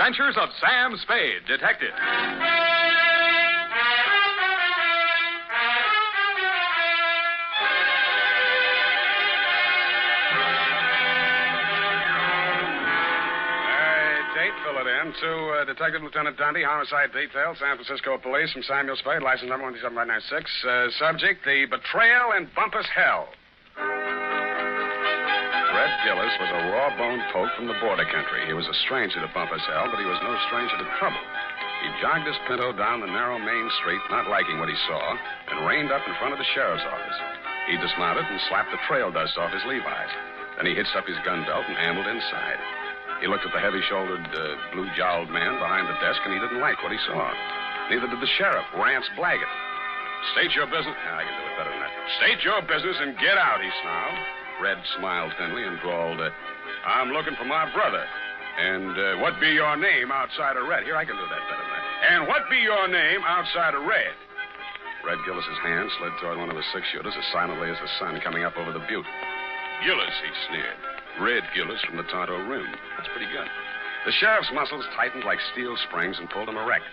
adventures of Sam Spade, detective. Fill it in to Detective Lieutenant Dundee, Homicide Detail, San Francisco Police, from Samuel Spade, license number 127596. Subject, the betrayal in Bumpus Hell. Red Gillis was a raw-boned poke from the border country. He was a stranger to Bumpus Hell, but he was no stranger to trouble. He jogged his Pinto down the narrow main street, not liking what he saw, and reined up in front of the sheriff's office. He dismounted and slapped the trail dust off his Levi's. Then he hitched up his gun belt and ambled inside. He looked at the heavy-shouldered, blue-jowled man behind the desk, and he didn't like what he saw. Neither did the sheriff, Rance Blaggett. State your business. I can do it better than that. State your business and get out, he snarled. Red smiled thinly and drawled, I'm looking for my brother. And what be your name outside of Red? Here, I can do that better than that. And what be your name outside of Red? Red Gillis's hand slid toward one of the six-shooters as silently as the sun coming up over the butte. Gillis, he sneered. Red Gillis from the Tonto Rim. That's pretty good. The sheriff's muscles tightened like steel springs and pulled him erect.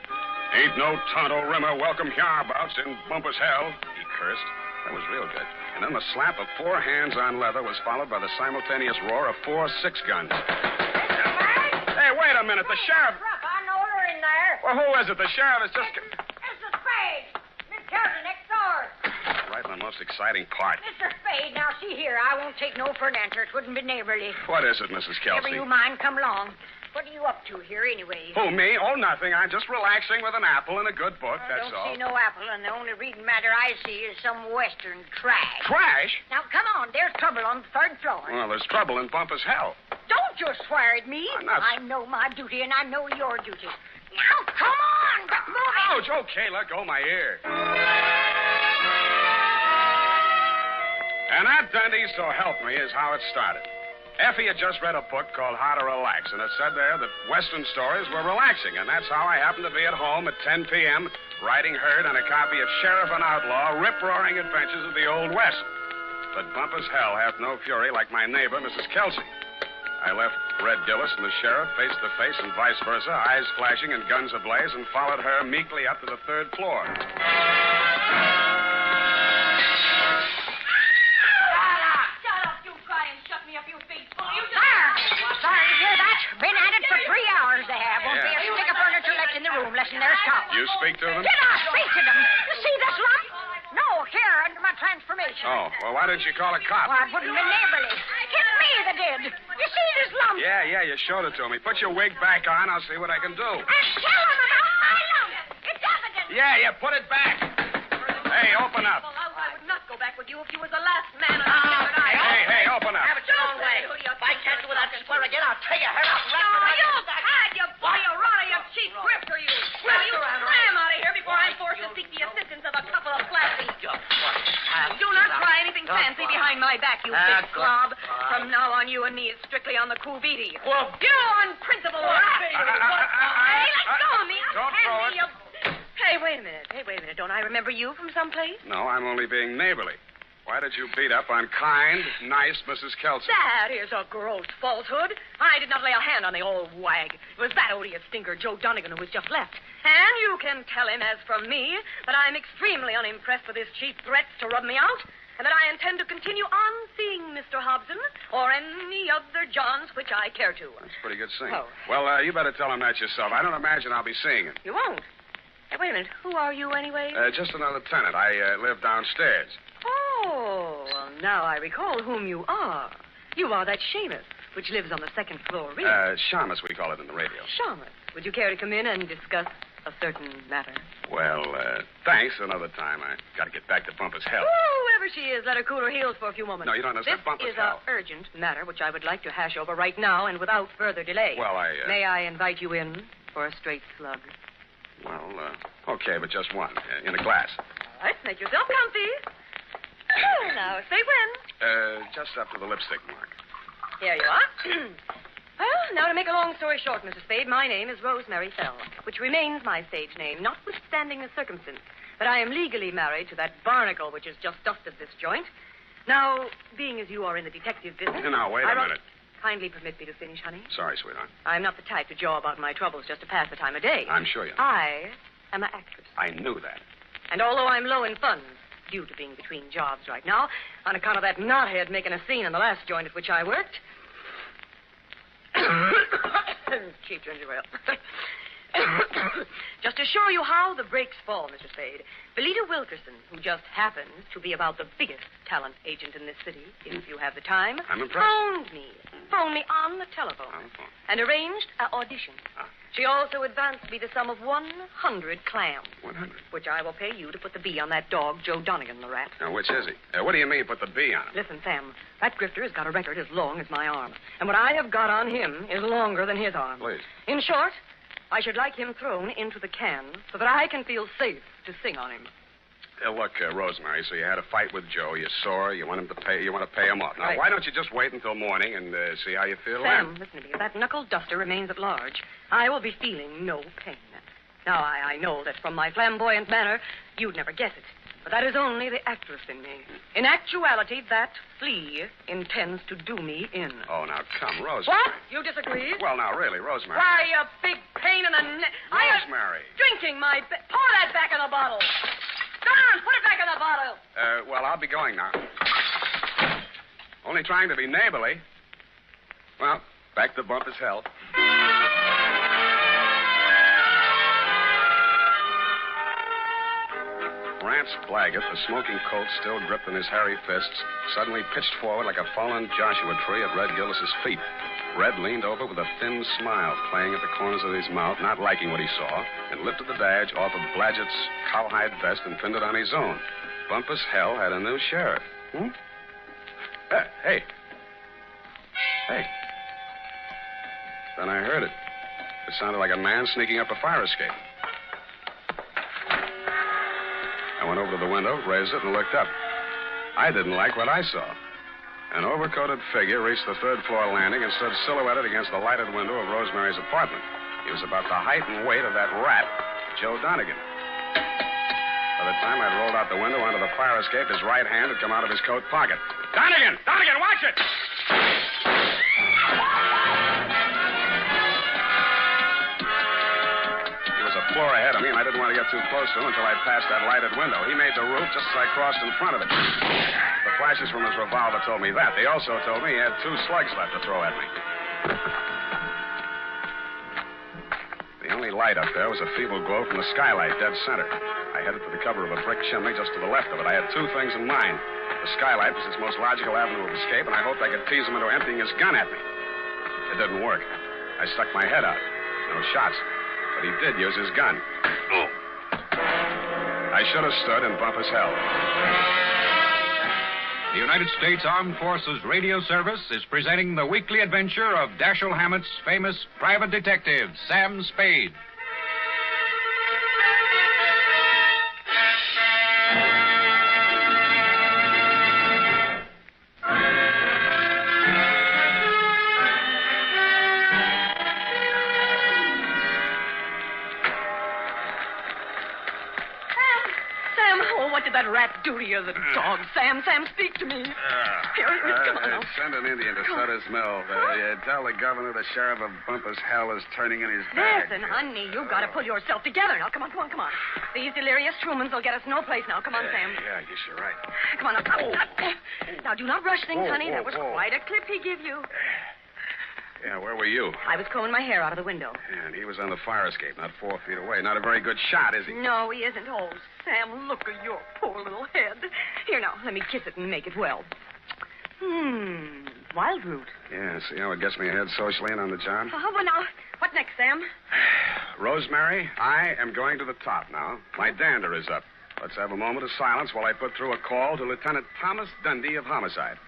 Ain't no Tonto Rimmer welcome hereabouts in Bumpus Hell, he cursed. That was real good. And then the slap of 4 hands on leather was followed by the simultaneous roar of 4 6-guns. Hey, wait a minute. The sheriff... I know her in there. Well, who is it? The sheriff is just... It's the Spade. Miss Kelly next door. Right in the most exciting part. Mr. Spade, now see here. I won't take no for an answer. It wouldn't be neighborly. What is it, Mrs. Kelsey? Never you mind, come along. What are you up to here, anyway? Who, me? Oh, nothing. I'm just relaxing with an apple and a good book, I that's don't all. see no apple, and the only reading matter I see is some Western trash. Trash? Now, come on. There's trouble on the 3rd floor. Well, there's trouble in Bumpus Hell. Don't you swear at me. I'm not... I know my duty, and I know your duty. Now, come on. Get moving. Ouch. Okay, let go my ear. And that, Dundee, so help me, is how it started. Effie had just read a book called How to Relax, and it said there that Western stories were relaxing, and that's how I happened to be at home at 10 p.m., writing herd on a copy of Sheriff and Outlaw, rip-roaring adventures of the Old West. But Bumpus Hell hath no fury like my neighbor, Mrs. Kelsey. I left Red Gillis and the sheriff face to face and vice versa, eyes flashing and guns ablaze, and followed her meekly up to the 3rd floor. Listen, there's top. You speak to them? Did I speak to them? You see this lump? No, here, under my transformation. Oh, well, why didn't you call a cop? Well, it wouldn't be neighborly. It's me that did. You see this lump? Yeah, you showed it to me. Put your wig back on. I'll see what I can do. And tell them about my lump. It's evident. Yeah, put it back. Hey, open up. Well, I would not go back with you if you was the last man on the Hey, open up. Have it your own way. If I catch you with that swear again, I'll tear your hair out. You hide, you boy, you runner, you cheap grifter, you. Well, you slam out of here before I'm forced to seek the assistance of a couple of flashy. Do not try anything fancy behind my back, you big slob. From now on, you and me is strictly on the cool-beaty. Well, you on principle, rat. Hey, let go of me. Don't throw it. Hey, wait a minute. Don't I remember you from someplace? No, I'm only being neighborly. Why did you beat up on kind, nice Mrs. Kelsey? That is a gross falsehood. I did not lay a hand on the old wag. It was that odious stinker, Joe Donegan, who was just left. And you can tell him, as from me, that I'm extremely unimpressed with his cheap threats to rub me out, and that I intend to continue on seeing Mr. Hobson or any other Johns which I care to. That's pretty good singing. Oh. Well, you better tell him that yourself. I don't imagine I'll be seeing him. You won't? Hey, wait a minute. Who are you, anyway? Just another tenant. I live downstairs. Oh, well, now I recall whom you are. You are that Seamus, which lives on the 2nd floor rear. Shamus, we call it in the radio. Seamus, would you care to come in and discuss a certain matter? Well, thanks. Another time. I got to get back to Bumpus Hell. Whoever she is, let her cool her heels for a few moments. No, you don't understand. Bumpus This is Hell. an urgent matter which I would like to hash over right now and without further delay. Well, May I invite you in for a straight slug? Well, okay, but just one. In a glass. All right, make yourself comfy. Now, say when. Just up to the lipstick mark. Here you are. Well, now to make a long story short, Mr. Spade, my name is Rosemary Fell, which remains my stage name, notwithstanding the circumstance. But I am legally married to that barnacle which has just dusted this joint. Now, being as you are in the detective business... Now, wait a minute. Kindly permit me to finish, honey. Sorry, sweetheart. I'm not the type to jaw about my troubles just to pass the time of day. I'm sure you are. I am an actress. I knew that. And although I'm low in funds, due to being between jobs right now, on account of that knothead making a scene in the last joint at which I worked... Cheap ginger ale. Just to show you how the breaks fall, Mr. Spade, Belita Wilkerson, who just happens to be about the biggest talent agent in this city, if you have the time, I'm impressed. phoned me on the telephone, and arranged an audition. She also advanced me the sum of 100 clams. 100? Which I will pay you to put the B on that dog, Joe Donegan, the rat. Now, which is he? What do you mean, put the B on him? Listen, Sam, that grifter has got a record as long as my arm. And what I have got on him is longer than his arm. Please. In short, I should like him thrown into the can so that I can feel safe to sing on him. Look, Rosemary, so you had a fight with Joe. You're sore. You want to pay him off. Now, Right. Why don't you just wait until morning and see how you feel Sam, then? listen to me. If that knuckle duster remains at large, I will be feeling no pain. Now, I know that from my flamboyant manner, you'd never guess it. But that is only the actress in me. In actuality, that flea intends to do me in. Oh, now, come, Rosemary. What? You disagree? Well, now, really, Rosemary. Why, you big pain in the neck. Rosemary. Drinking my... Pour that back in the bottle. Come on, put it back in the bottle. Well, I'll be going now. Only trying to be neighborly. Well, back to Bumpus Hell. Rance Blaggett, the smoking Colt still gripped in his hairy fists, suddenly pitched forward like a fallen Joshua tree at Red Gillis's feet. Red leaned over with a thin smile playing at the corners of his mouth, not liking what he saw, and lifted the badge off of Blaggett's cowhide vest and pinned it on his own. Bumpus Hell had a new sheriff. Hey. Then I heard it. It sounded like a man sneaking up a fire escape. I went over to the window, raised it, and looked up. I didn't like what I saw. An overcoated figure reached the third-floor landing and stood silhouetted against the lighted window of Rosemary's apartment. He was about the height and weight of that rat, Joe Donegan. By the time I'd rolled out the window onto the fire escape, his right hand had come out of his coat pocket. Donegan! Donegan, watch it! He was a floor ahead of me, and I didn't want to get too close to him until I'd passed that lighted window. He made the roof just as I crossed in front of it. The flashes from his revolver told me that. They also told me he had 2 slugs left to throw at me. The only light up there was a feeble glow from the skylight dead center. I headed for the cover of a brick chimney just to the left of it. I had 2 things in mind. The skylight was his most logical avenue of escape, and I hoped I could tease him into emptying his gun at me. It didn't work. I stuck my head out. No shots. But he did use his gun. I should have stood in Bumpus Hell. The United States Armed Forces Radio Service is presenting the weekly adventure of Dashiell Hammett's famous private detective, Sam Spade. That rat do to you, the dog. Sam, speak to me. Here, come on now. Send an Indian to Sutter's Mill. Tell the governor the sheriff of Bumpus Hell is turning in his bag. Listen, honey, you've got to pull yourself together. Now, come on. These delirious Trumans will get us no place now. Come on, Sam. Yeah, I guess you're right. Come on. Now, do not rush things, honey. That was quite a clip he gave you. Yeah, where were you? I was combing my hair out of the window. Yeah, and he was on the fire escape, not 4 feet away. Not a very good shot, is he? No, he isn't. Oh, Sam, look at your poor little head. Here, now, let me kiss it and make it well. Wild root. Yeah, see how it gets me ahead socially and on the job? Well, now, what next, Sam? Rosemary, I am going to the top now. My dander is up. Let's have a moment of silence while I put through a call to Lieutenant Thomas Dundee of Homicide.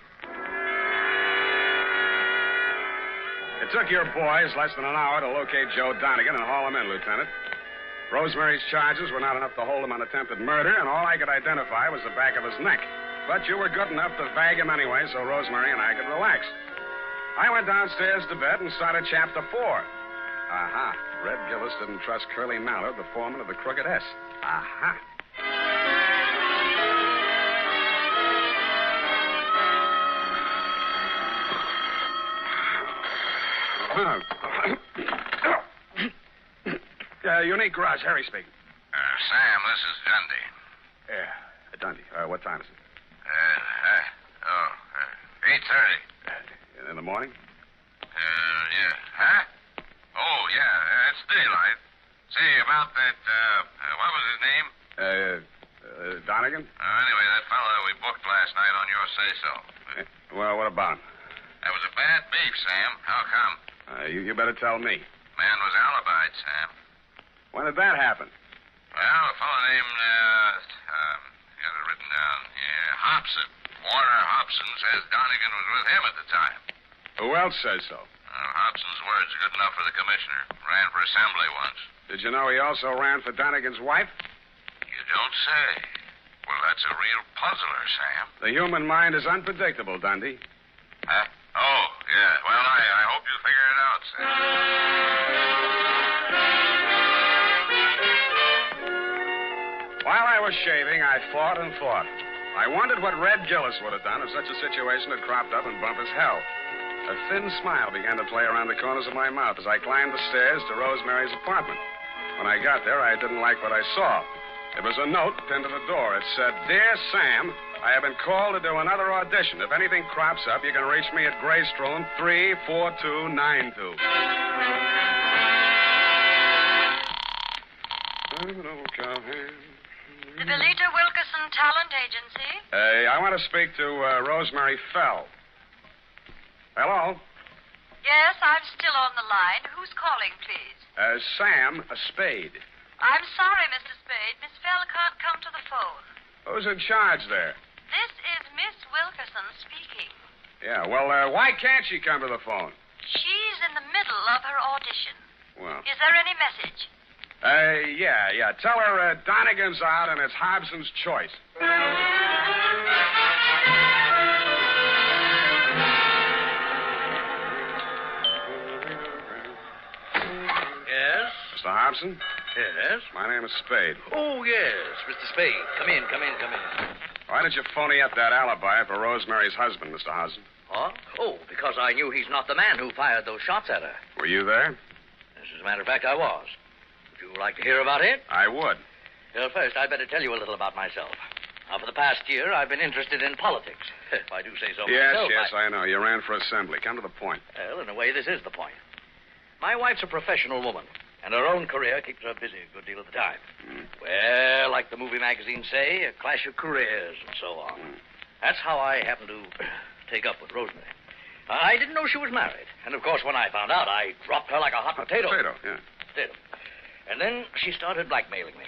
It took your boys less than an hour to locate Joe Donegan and haul him in, Lieutenant. Rosemary's charges were not enough to hold him on attempted murder, and all I could identify was the back of his neck. But you were good enough to bag him anyway, so Rosemary and I could relax. I went downstairs to bed and started Chapter 4. Aha. Red Gillis didn't trust Curly Mallard, the foreman of the Crooked S. Aha. Unique Garage, Harry speaking. Sam, this is Dundee. Yeah, Dundee. What time is it? 8:30. In the morning? Yeah. Huh? Oh, yeah, it's daylight. Say, about that, what was his name? Donegan? Anyway, that fellow that we booked last night on your say-so. Well, what about him? That was a bad beef, Sam. How come? You better tell me. Man was alibied, Sam. When did that happen? Well, a fellow named, got it written down. Yeah, Hobson. Warner Hobson says Donegan was with him at the time. Who else says so? Hobson's word's good enough for the commissioner. Ran for assembly once. Did you know he also ran for Donegan's wife? You don't say. Well, that's a real puzzler, Sam. The human mind is unpredictable, Dundee. Huh? Oh, yeah. Well, I hope you figure it out, Sam. While I was shaving, I thought and thought. I wondered what Red Gillis would have done if such a situation had cropped up in Bumpus' hell. A thin smile began to play around the corners of my mouth as I climbed the stairs to Rosemary's apartment. When I got there, I didn't like what I saw. It was a note pinned to the door. It said, "Dear Sam, I have been called to do another audition. If anything crops up, you can reach me at Greystone 34292. The Belita Wilkerson Talent Agency? I want to speak to Rosemary Fell. Hello? Yes, I'm still on the line. Who's calling, please? Sam, a Spade. I'm sorry, Mr. Spade. Miss Fell can't come to the phone. Who's in charge there? This is Miss Wilkerson speaking. Yeah, well, why can't she come to the phone? She's in the middle of her audition. Well, Is there any message? yeah. Tell her Donegan's out and it's Hobson's choice. Yes? Mr. Hobson? Yes? My name is Spade. Oh, yes, Mr. Spade. Come in. Why did you phony up that alibi for Rosemary's husband, Mr. Hobson? Huh? Oh, because I knew he's not the man who fired those shots at her. Were you there? As a matter of fact, I was. Would you like to hear about it? I would. Well, first, I'd better tell you a little about myself. Now, for the past year, I've been interested in politics. If I do say so myself. Yes, I know. You ran for assembly. Come to the point. Well, in a way, this is the point. My wife's a professional woman, and her own career keeps her busy a good deal of the time. Well, like the movie magazines say, a clash of careers and so on. That's how I happened to take up with Rosemary. I didn't know she was married. And, of course, when I found out, I dropped her like a hot potato. Potato. And then she started blackmailing me.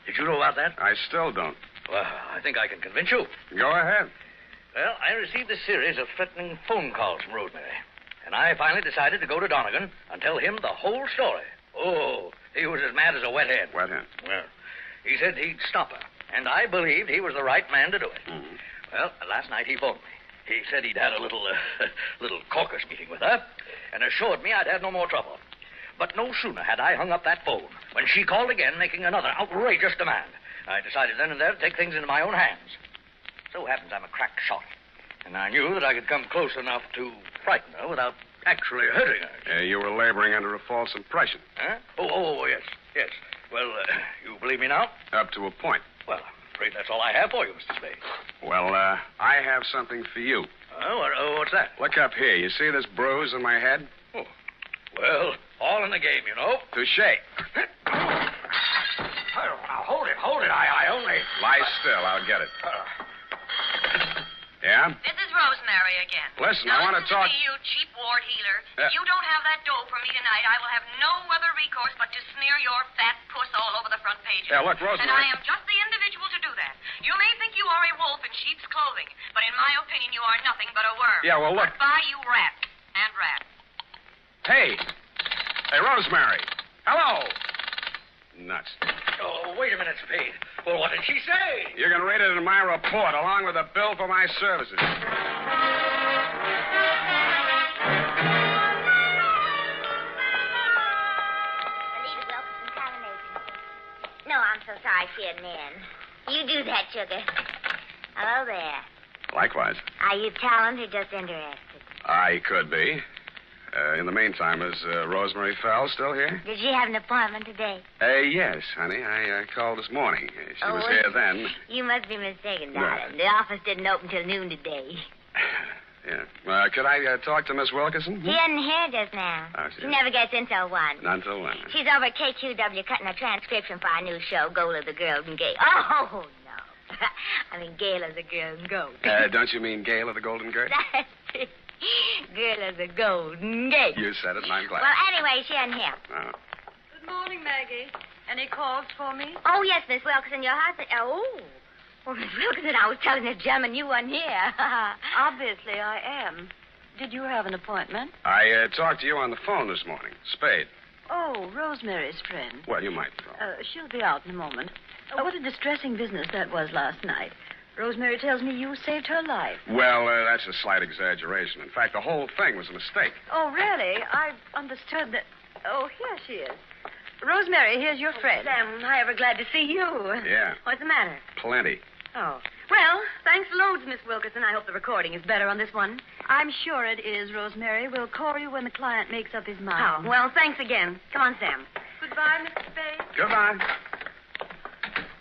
Did you know about that? I still don't. Well, I think I can convince you. Go ahead. Well, I received a series of threatening phone calls from Rosemary. And I finally decided to go to Donegan and tell him the whole story. Oh, he was as mad as a wet hen. Wet hen. Well, he said he'd stop her. And I believed he was the right man to do it. Mm-hmm. Well, last night he phoned me. He said he'd had a little caucus meeting with her and assured me I'd have no more trouble. But no sooner had I hung up that phone when she called again, making another outrageous demand. I decided then and there to take things into my own hands. So happens I'm a crack shot. And I knew that I could come close enough to frighten her without actually hurting her. You were laboring under a false impression. Huh? Oh, yes. Well, you believe me now? Up to a point. Well, I'm afraid that's all I have for you, Mr. Spade. Well, I have something for you. What's that? Look up here. You see this bruise on my head? Oh. Well, all in the game, you know. Touché. Now, hold it. I only... Lie still. I'll get it. Yeah? This is Rosemary again. Listen, now, I want to talk... Listen to me, you cheap ward healer. If you don't have that dough for me tonight, I will have no other recourse but to smear your fat puss all over the front pages. Yeah, look, Rosemary... And I am just the individual to do that. You may think you are a wolf in sheep's clothing, but in my opinion, you are nothing but a worm. Yeah, well, look... Goodbye, you rat. And rat. Hey, Rosemary. Hello. Nuts. Oh, wait a minute, Spade. Well, what did she say? You can read it in my report, along with a bill for my services. Anita Wilkerson, Talent Agency. No, I'm so sorry she isn't in. You do that, sugar. Hello there. Likewise. Are you talent or just interested? I could be. In the meantime, is Rosemary Fell still here? Did she have an appointment today? Yes, honey. I called this morning. She was here then. You must be mistaken, darling. The office didn't open till noon today. Yeah. Could I talk to Miss Wilkerson? She isn't here just now. Oh, she never gets in till 1. Not till 1. She's over at KQW cutting a transcription for our new show, Goal of the Golden Gate. Oh, no. I mean, Gale of the Golden Goat. Don't you mean Gale of the Golden Gate? That's it. Girl of the Golden Gate. You said it, and I'm glad. Well, anyway, she isn't here. Oh. Good morning, Maggie. Any calls for me? Oh, yes, Miss Wilkerson, your husband. Oh, Miss Wilkerson, I was telling the gentleman you weren't here. Obviously, I am. Did you have an appointment? I talked to you on the phone this morning. Spade. Oh, Rosemary's friend. Well, you might know. She'll be out in a moment. What a distressing business that was last night. Rosemary tells me you saved her life. Well, that's a slight exaggeration. In fact, the whole thing was a mistake. Oh, really? I understood that. Oh, here she is. Rosemary, here's your friend. Sam, I ever glad to see you. Yeah. What's the matter? Plenty. Oh. Well, thanks loads, Miss Wilkerson. I hope the recording is better on this one. I'm sure it is, Rosemary. We'll call you when the client makes up his mind. Oh, well, thanks again. Come on, Sam. Goodbye, Mr. Spade. Goodbye.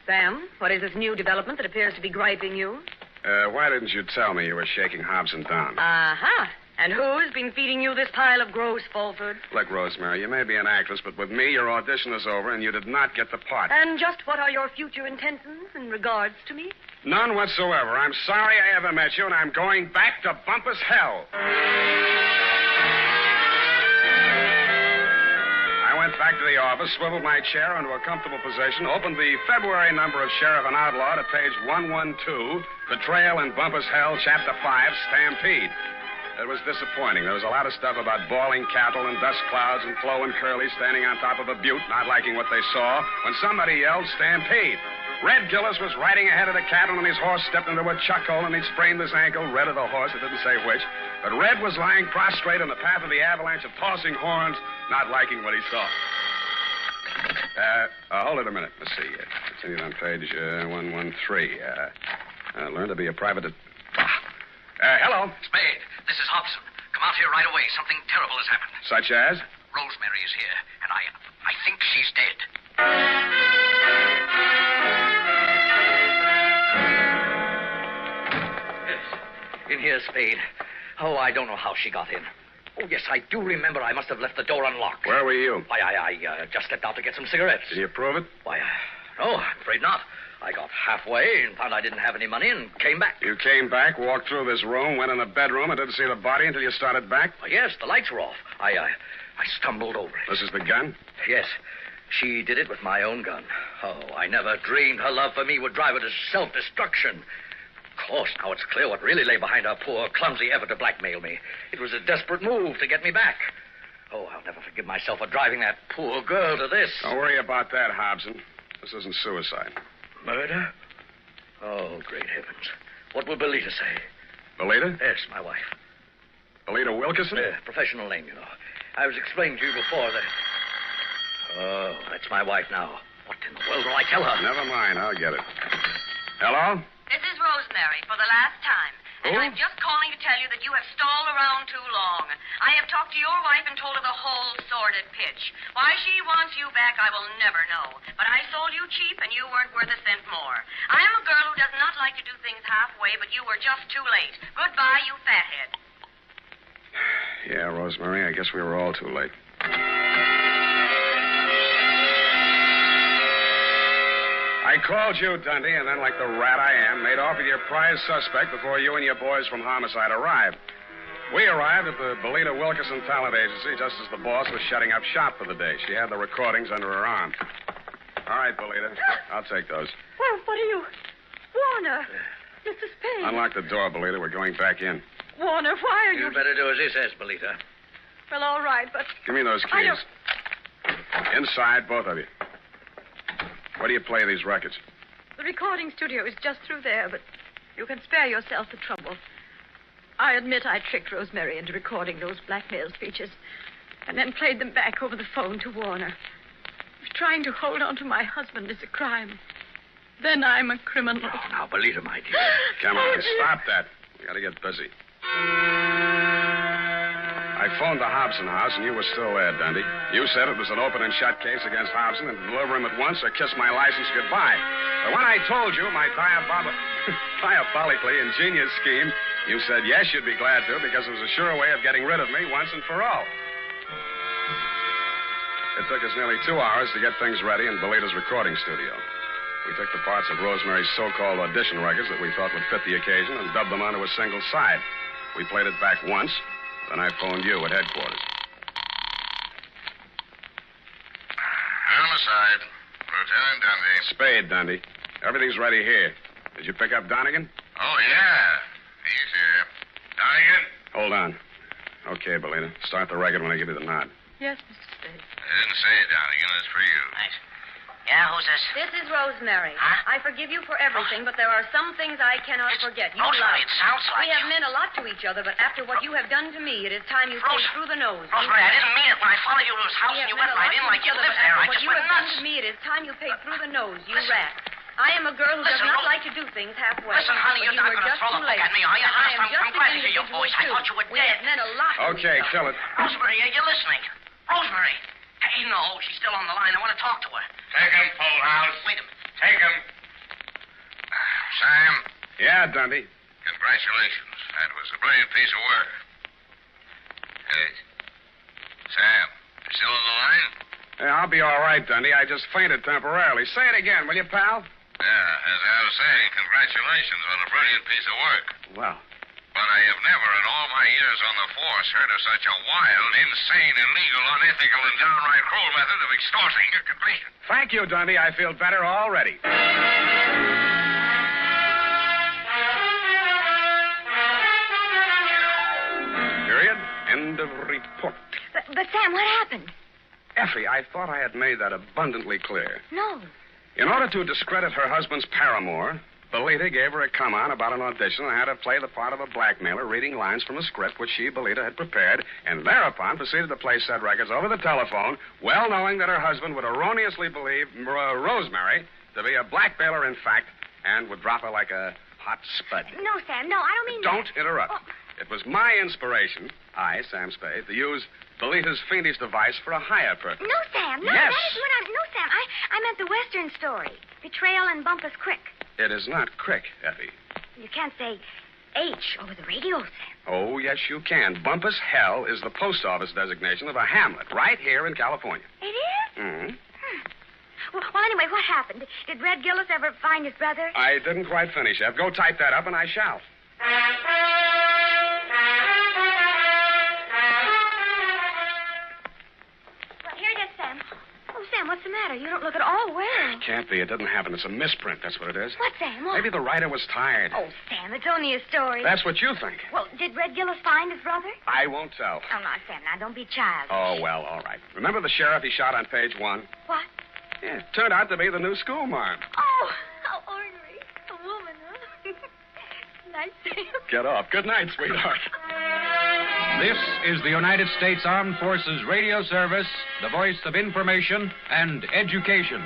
Sam, what is this new development that appears to be griping you? Why didn't you tell me you were shaking Hobson down? Uh-huh. And who's been feeding you this pile of gross falsehood? Look, Rosemary, you may be an actress, but with me, your audition is over, and you did not get the part. And just what are your future intentions in regards to me? None whatsoever. I'm sorry I ever met you, and I'm going back to Bumpus Hell. I went back to the office, swiveled my chair into a comfortable position, opened the February number of Sheriff and Outlaw to page 112, Betrayal in Bumpus Hell, Chapter 5, Stampede. It was disappointing. There was a lot of stuff about bawling cattle and dust clouds and Flo and Curly standing on top of a butte, not liking what they saw, when somebody yelled, Stampede. Red Gillis was riding ahead of the cattle, and his horse stepped into a chuck hole, and he'd sprained his ankle. Red of the horse, it didn't say which. But Red was lying prostrate in the path of the avalanche of tossing horns, not liking what he saw. Hold it a minute. Let's see. Continued on page 113. Learn to be a private... hello. Spade, this is Hobson. Come out here right away. Something terrible has happened. Such as? Rosemary is here, and I think she's dead. In here, Spade. Oh, I don't know how she got in. Oh, yes, I do remember I must have left the door unlocked. Where were you? Why, I just stepped out to get some cigarettes. Did you prove it? Why, no, I'm afraid not. I got halfway and found I didn't have any money and came back. You came back, walked through this room, went in the bedroom, and didn't see the body until you started back? Well, yes, the lights were off. I stumbled over it. This is the gun? Yes. She did it with my own gun. Oh, I never dreamed her love for me would drive her to self-destruction. Of course, now it's clear what really lay behind her poor, clumsy effort to blackmail me. It was a desperate move to get me back. Oh, I'll never forgive myself for driving that poor girl to this. Don't worry about that, Hobson. This isn't suicide. Murder? Oh, great heavens. What will Belita say? Belita? Yes, my wife. Belita Wilkerson? Professional name, you know. I was explaining to you before that... Oh, that's my wife now. What in the world will I tell her? Never mind. I'll get it. Hello? This is Rosemary for the last time. And I'm just calling to tell you that you have stalled around too long. I have talked to your wife and told her the whole sordid pitch. Why she wants you back, I will never know. But I sold you cheap, and you weren't worth a cent more. I am a girl who does not like to do things halfway, but you were just too late. Goodbye, you fathead. Yeah, Rosemary, I guess we were all too late. I called you, Dundee, and then, like the rat I am, made off with your prize suspect before you and your boys from Homicide arrived. We arrived at the Belita Wilkerson Talent Agency just as the boss was shutting up shop for the day. She had the recordings under her arm. All right, Belita. I'll take those. Well, what are you... Warner, Mr. Spade. Unlock the door, Belita. We're going back in. Warner, why are you... You'd better do as he says, Belita. Well, all right, but... Give me those keys. Inside, both of you. Where do you play these records? The recording studio is just through there, but you can spare yourself the trouble. I admit I tricked Rosemary into recording those blackmail speeches and then played them back over the phone to Warner. If trying to hold on to my husband is a crime, then I'm a criminal. Oh, now, Belita, my dear. Come on, stop that. We got to get busy. I phoned the Hobson house, and you were still there, Dundee. You said it was an open and shut case against Hobson, and to deliver him at once or kiss my license goodbye. But when I told you my diabolically ingenious scheme, you said yes, you'd be glad to, because it was a sure way of getting rid of me once and for all. It took us nearly 2 hours to get things ready in Belita's recording studio. We took the parts of Rosemary's so-called audition records that we thought would fit the occasion and dubbed them onto a single side. We played it back once, then I phoned you at headquarters. Homicide. Lieutenant Dundee. Spade, Dundee. Everything's ready here. Did you pick up Donegan? Oh, yeah. He's here. Donegan? Hold on. Okay, Belita. Start the record when I give you the nod. Yes, Mr. Spade. I didn't say it, Donegan. It's for you. Right. Yeah, who's this? This is Rosemary. Huh? I forgive you for everything, but there are some things I cannot forget. You Rosemary, lied. it sounds like We have you. meant a lot to each other, but after what you have done to me, it is time you paid through the nose. Rosemary, I didn't mean it. When I followed you to his house We and have you went meant a right lot in to like each you other, lived but there, after I what just you went have done nuts. to me, it is time you paid through the nose. You Listen. rat. I am a girl who does Listen, not Ro- like to do things halfway. Listen, honey, but you're not you were going to just throw too the book late. at me, are you? And I am just I'm glad to an hear your individual, voice. I too. thought you were We have dead. meant a lot to Okay, each other. kill it. Rosemary, are you listening? Rosemary. Hey, no, she's still on the line. I want to talk to her. Take him, full house. Wait a minute. Take him. Sam, Yeah, Dundee. congratulations. That was a brilliant piece of work. Hey, Sam, you still on the line? Yeah, I'll be all right, Dundee. I just fainted temporarily. Say it again, will you, pal? Yeah, as I was saying, congratulations on a brilliant piece of work. Well, But I have never in all my years on the force heard of such a wild, insane, illegal, unethical, and downright cruel method of extorting a completion. thank you, Dundee. I feel better already. Period. End of report. But Sam, what happened? Effie, I thought I had made that abundantly clear. No. In order to discredit her husband's paramour, Belita gave her a come-on about an audition and had her play the part of a blackmailer reading lines from a script which she, Belita, had prepared, and thereupon proceeded to play said records over the telephone, well knowing that her husband would erroneously believe Rosemary to be a blackmailer in fact, and would drop her like a hot spud. No, Sam, no, I don't mean Don't that. interrupt. Oh. It was my inspiration, I, Sam Spade, to use Belita's fiendish device for a higher purpose. No, Sam, no, Yes. that is what I'm... No, Sam, I meant the Western story. Betrayal and Bumpus Crick. It is not Crick, Effie. You can't say H over the radio, Sam. Oh, yes, you can. Bumpus Hell is the post office designation of a hamlet right here in California. It is? Mm-hmm. Well, anyway, what happened? Did Red Gillis ever find his brother? I didn't quite finish, Ev. Go type that up, and I shall. Well, here it is, Sam. Oh, Sam, what's the matter? You don't look at all well. Can't be. It didn't happen. It's a misprint. That's what it is. What, Sam? What? Maybe the writer was tired. Oh, Sam, it's only a story. That's what you think. Well, did Red Gillis find his brother? I won't tell. Oh, now, Sam, now, don't be childish. Oh, well, all right. Remember the sheriff he shot on page 1? What? Yeah, it turned out to be the new schoolmarm. Oh, how ornery. A woman, huh? Nice thing. Get off. Good night, sweetheart. This is the United States Armed Forces Radio Service, the voice of information and education.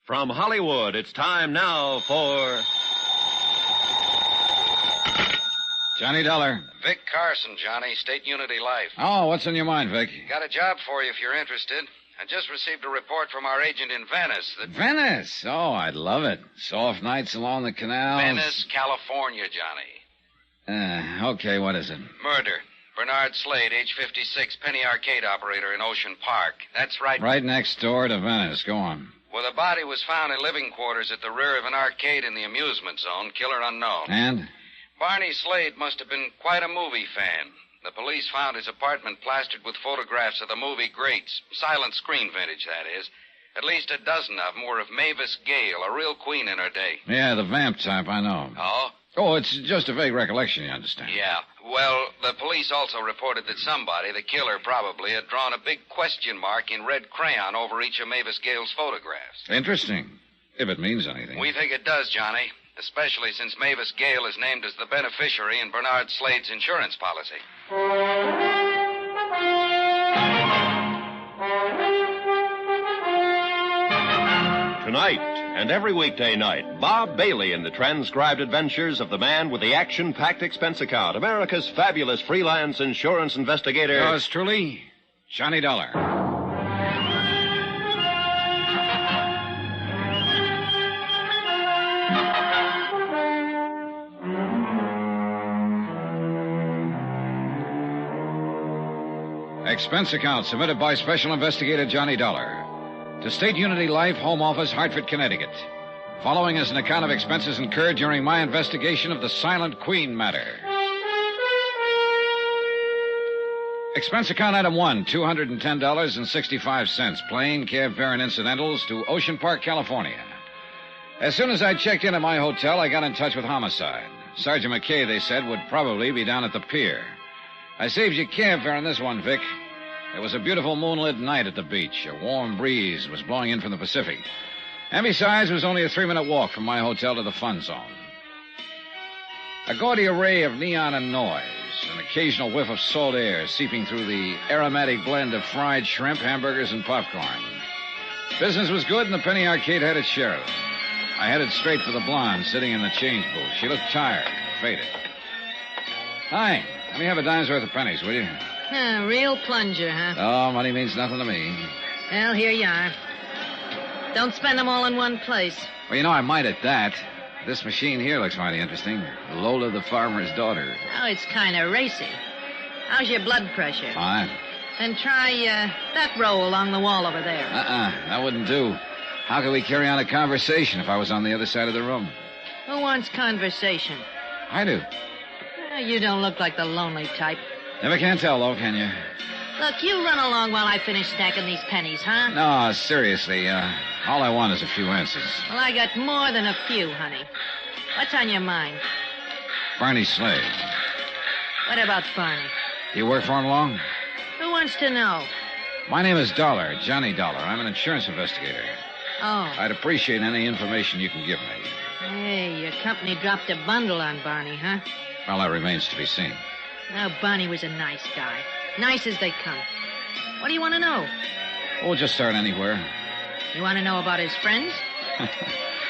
From Hollywood, it's time now for Johnny Dollar. Vic Carson, Johnny, State Unity Life. Oh, what's on your mind, Vic? Got a job for you if you're interested. I just received a report from our agent in Venice that... Venice? Oh, I'd love it. Soft nights along the canal. Venice, California, Johnny. Okay, what is it? Murder. Bernard Slade, age 56, penny arcade operator in Ocean Park. That's right. Right next door to Venice. Go on. Well, the body was found in living quarters at the rear of an arcade in the amusement zone. Killer unknown. And? Barney Slade must have been quite a movie fan. The police found his apartment plastered with photographs of the movie greats. Silent screen vintage, that is. At least a dozen of them were of Mavis Gale, a real queen in her day. Yeah, the vamp type, I know. Oh? Oh, it's just a vague recollection, you understand. Yeah. Well, the police also reported that somebody, the killer probably, had drawn a big question mark in red crayon over each of Mavis Gale's photographs. Interesting. If it means anything. We think it does, Johnny. Especially since Mavis Gale is named as the beneficiary in Bernard Slade's insurance policy. Tonight and every weekday night, Bob Bailey in the transcribed adventures of the man with the action-packed expense account, America's fabulous freelance insurance investigator. Yours truly, Johnny Dollar. Expense account submitted by Special Investigator Johnny Dollar to State Unity Life, Home Office, Hartford, Connecticut. Following is an account of expenses incurred during my investigation of the Silent Queen matter. Expense account item 1, $210.65, plane, cab fare, and incidentals to Ocean Park, California. As soon as I checked in at my hotel, I got in touch with Homicide. Sergeant McKay, they said, would probably be down at the pier. I saved you cab fare on this one, Vic. It was a beautiful moonlit night at the beach. A warm breeze was blowing in from the Pacific. And besides, it was only a 3-minute walk from my hotel to the fun zone. A gaudy array of neon and noise, an occasional whiff of salt air seeping through the aromatic blend of fried shrimp, hamburgers, and popcorn. Business was good, and the penny arcade had its share of it. I headed straight for the blonde sitting in the change booth. She looked tired, faded. Hi, let me have a dime's worth of pennies, will you? Real plunger, huh? Oh, money means nothing to me. Well, here you are. Don't spend them all in one place. Well, you know, I might at that. This machine here looks mighty interesting. Lola the farmer's daughter. Oh, it's kind of racy. How's your blood pressure? Fine. Then try that row along the wall over there. That wouldn't do. How could we carry on a conversation if I was on the other side of the room? Who wants conversation? I do. You don't look like the lonely type. Never can tell, though, can you? Look, you run along while I finish stacking these pennies, huh? No, seriously. All I want is a few answers. Well, I got more than a few, honey. What's on your mind? Barney Slade. What about Barney? You work for him long? Who wants to know? My name is Dollar, Johnny Dollar. I'm an insurance investigator. Oh. I'd appreciate any information you can give me. Hey, your company dropped a bundle on Barney, huh? Well, that remains to be seen. Now, Barney was a nice guy. Nice as they come. What do you want to know? We'll just start anywhere. You want to know about his friends?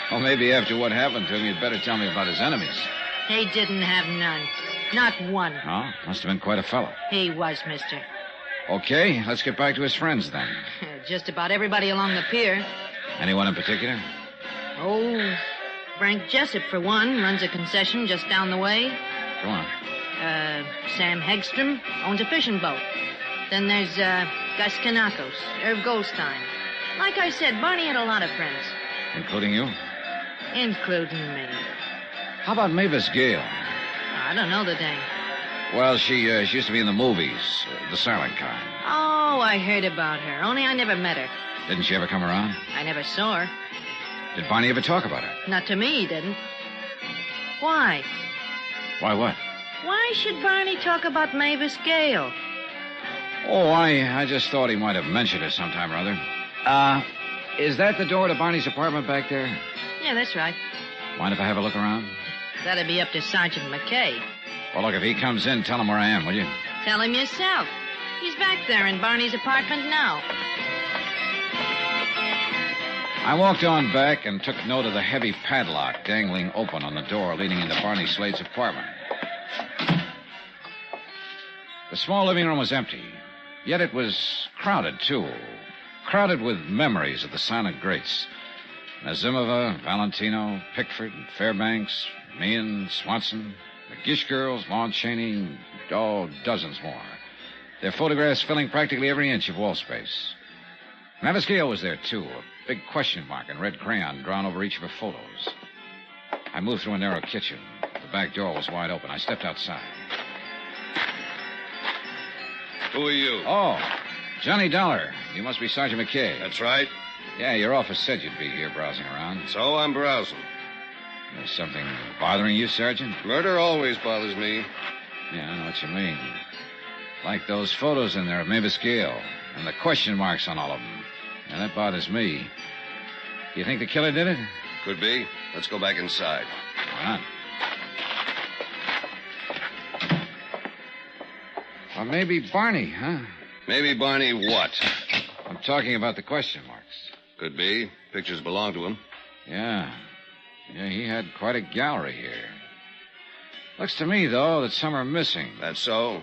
Well, maybe after what happened to him, you'd better tell me about his enemies. He didn't have none. Not one. Oh, must have been quite a fellow. He was, mister. Okay, let's get back to his friends then. Just about everybody along the pier. Anyone in particular? Oh, Frank Jessup, for one, runs a concession just down the way. Go on. Sam Hegstrom owns a fishing boat. Then there's, Gus Kanakos, Irv Goldstein. Like I said, Barney had a lot of friends. Including you? Including me. How about Mavis Gale? I don't know the dame. Well, she used to be in the movies, the silent kind. Oh, I heard about her, only I never met her. Didn't she ever come around? I never saw her. Did Barney ever talk about her? Not to me, he didn't. Why? Why what? Why should Barney talk about Mavis Gale? Oh, I just thought he might have mentioned it sometime or other. Is that the door to Barney's apartment back there? Yeah, that's right. Mind if I have a look around? That'd be up to Sergeant McKay. Well, look, if he comes in, tell him where I am, will you? Tell him yourself. He's back there in Barney's apartment now. I walked on back and took note of the heavy padlock dangling open on the door leading into Barney Slade's apartment. The small living room was empty, yet it was crowded, too. Crowded with memories of the silent greats. Nazimova, Valentino, Pickford, Fairbanks, me and Swanson. The Gish girls, Lon Chaney, dozens more. Their photographs filling practically every inch of wall space. Mavis Gale was there, too, a big question mark in red crayon drawn over each of her photos. I moved through a narrow kitchen. The back door was wide open. I stepped outside. Who are you? Oh, Johnny Dollar. You must be Sergeant McKay. That's right. Yeah, your office said you'd be here browsing around. So I'm browsing. There's something bothering you, Sergeant? Murder always bothers me. Yeah, I know what you mean. Like those photos in there of Mavis Gale and the question marks on all of them. Yeah, that bothers me. You think the killer did it? Could be. Let's go back inside. Why not? Or maybe Barney, huh? Maybe Barney what? I'm talking about the question marks. Could be. Pictures belong to him. Yeah. Yeah, he had quite a gallery here. Looks to me, though, that some are missing. That's so?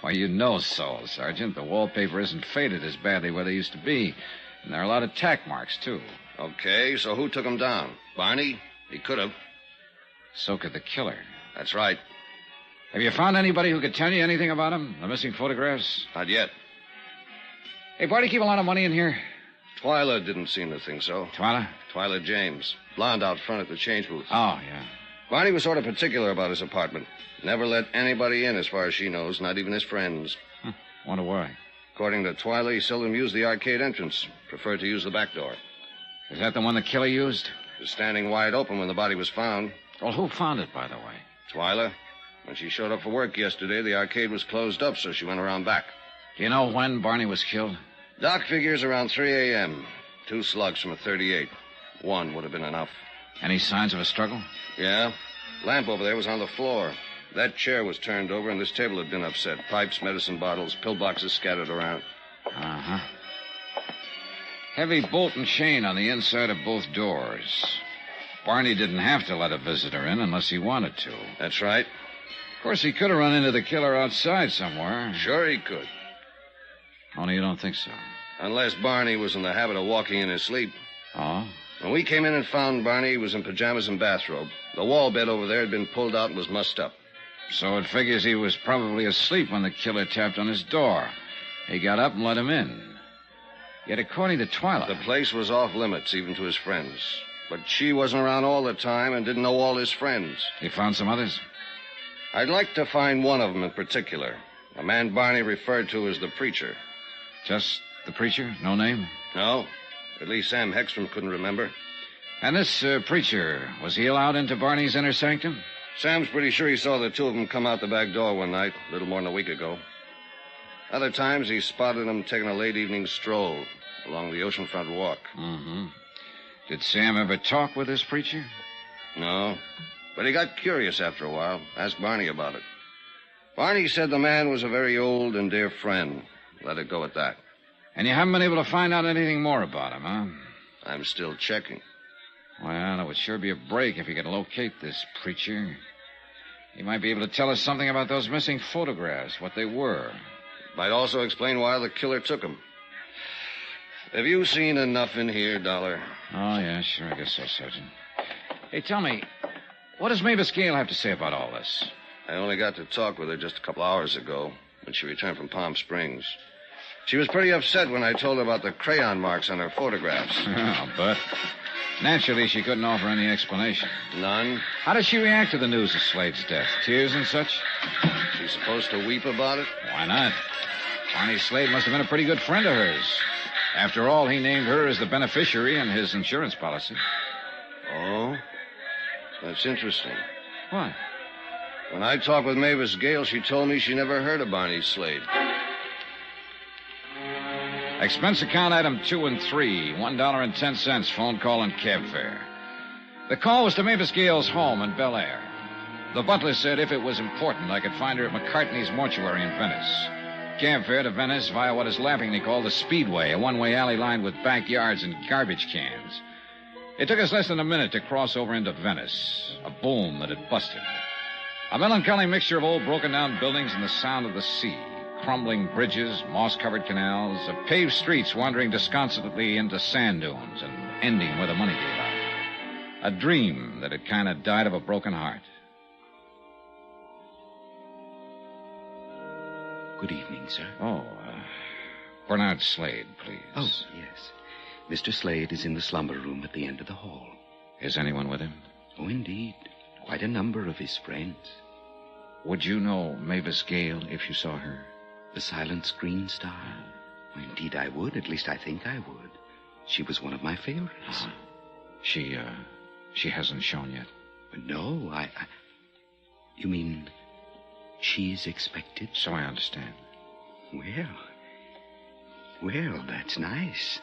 Why, you know so, Sergeant. The wallpaper isn't faded as badly where they used to be. And there are a lot of tack marks, too. Okay, so who took him down? Barney? He could have. So could the killer. That's right. Have you found anybody who could tell you anything about him? The missing photographs? Not yet. Hey, Barney, keep a lot of money in here? Twyla didn't seem to think so. Twyla? Twyla James. Blonde out front at the change booth. Oh, yeah. Barney was sort of particular about his apartment. Never let anybody in as far as she knows, not even his friends. Wonder why. According to Twyla, he seldom used the arcade entrance. Preferred to use the back door. Is that the one the killer used? It was standing wide open when the body was found. Well, who found it, by the way? Twyla. When she showed up for work yesterday, the arcade was closed up, so she went around back. Do you know when Barney was killed? Doc figures around 3 a.m. 2 slugs from a .38. One would have been enough. Any signs of a struggle? Yeah. Lamp over there was on the floor. That chair was turned over, and this table had been upset. Pipes, medicine bottles, pillboxes scattered around. Uh-huh. Heavy bolt and chain on the inside of both doors. Barney didn't have to let a visitor in unless he wanted to. That's right. Of course, he could have run into the killer outside somewhere. Sure he could. Only you don't think so. Unless Barney was in the habit of walking in his sleep. Oh? When we came in and found Barney, he was in pajamas and bathrobe. The wall bed over there had been pulled out and was mussed up. So it figures he was probably asleep when the killer tapped on his door. He got up and let him in. Yet according to Twyla... The place was off limits, even to his friends. But she wasn't around all the time and didn't know all his friends. He found some others? I'd like to find one of them in particular. A man Barney referred to as the preacher. Just the preacher? No name? No. At least Sam Hegstrom couldn't remember. And this preacher, was he allowed into Barney's inner sanctum? Sam's pretty sure he saw the two of them come out the back door one night, a little more than a week ago. Other times he spotted them taking a late evening stroll along the oceanfront walk. Mm-hmm. Did Sam ever talk with this preacher? No. But he got curious after a while. Asked Barney about it. Barney said the man was a very old and dear friend. Let it go at that. And you haven't been able to find out anything more about him, huh? I'm still checking. Well, it would sure be a break if you could locate this preacher. He might be able to tell us something about those missing photographs, what they were. Might also explain why the killer took them. Have you seen enough in here, Dollar? Oh, yeah, sure, I guess so, Sergeant. Hey, tell me, what does Mavis Gale have to say about all this? I only got to talk with her just a couple hours ago when she returned from Palm Springs. She was pretty upset when I told her about the crayon marks on her photographs. Oh, but naturally she couldn't offer any explanation. None? How did she react to the news of Slade's death? Tears and such? She's supposed to weep about it? Why not? Barney Slade must have been a pretty good friend of hers. After all, he named her as the beneficiary in his insurance policy. Oh? That's interesting. What? When I talked with Mavis Gale, she told me she never heard of Barney Slade. Expense account item 2 and 3, $1.10, phone call and cab fare. The call was to Mavis Gale's home in Bel Air. The butler said if it was important, I could find her at McCartney's mortuary in Venice. Cab fare to Venice via what is laughingly called the Speedway, a one-way alley lined with backyards and garbage cans. It took us less than a minute to cross over into Venice, a boom that had busted. A melancholy mixture of old broken-down buildings and the sound of the sea. Crumbling bridges, moss-covered canals, of paved streets wandering disconsolately into sand dunes and ending where the money gave out. A dream that had kind of died of a broken heart. Good evening, sir. Oh, Bernard Slade, please. Oh, yes. Mr. Slade is in the slumber room at the end of the hall. Is anyone with him? Oh, indeed. Quite a number of his friends. Would you know Mavis Gale if you saw her? The silent screen star? Oh, indeed I would. At least I think I would. She was one of my favorites. She hasn't shown yet? No, You mean she's expected? So I understand. Well, that's nice.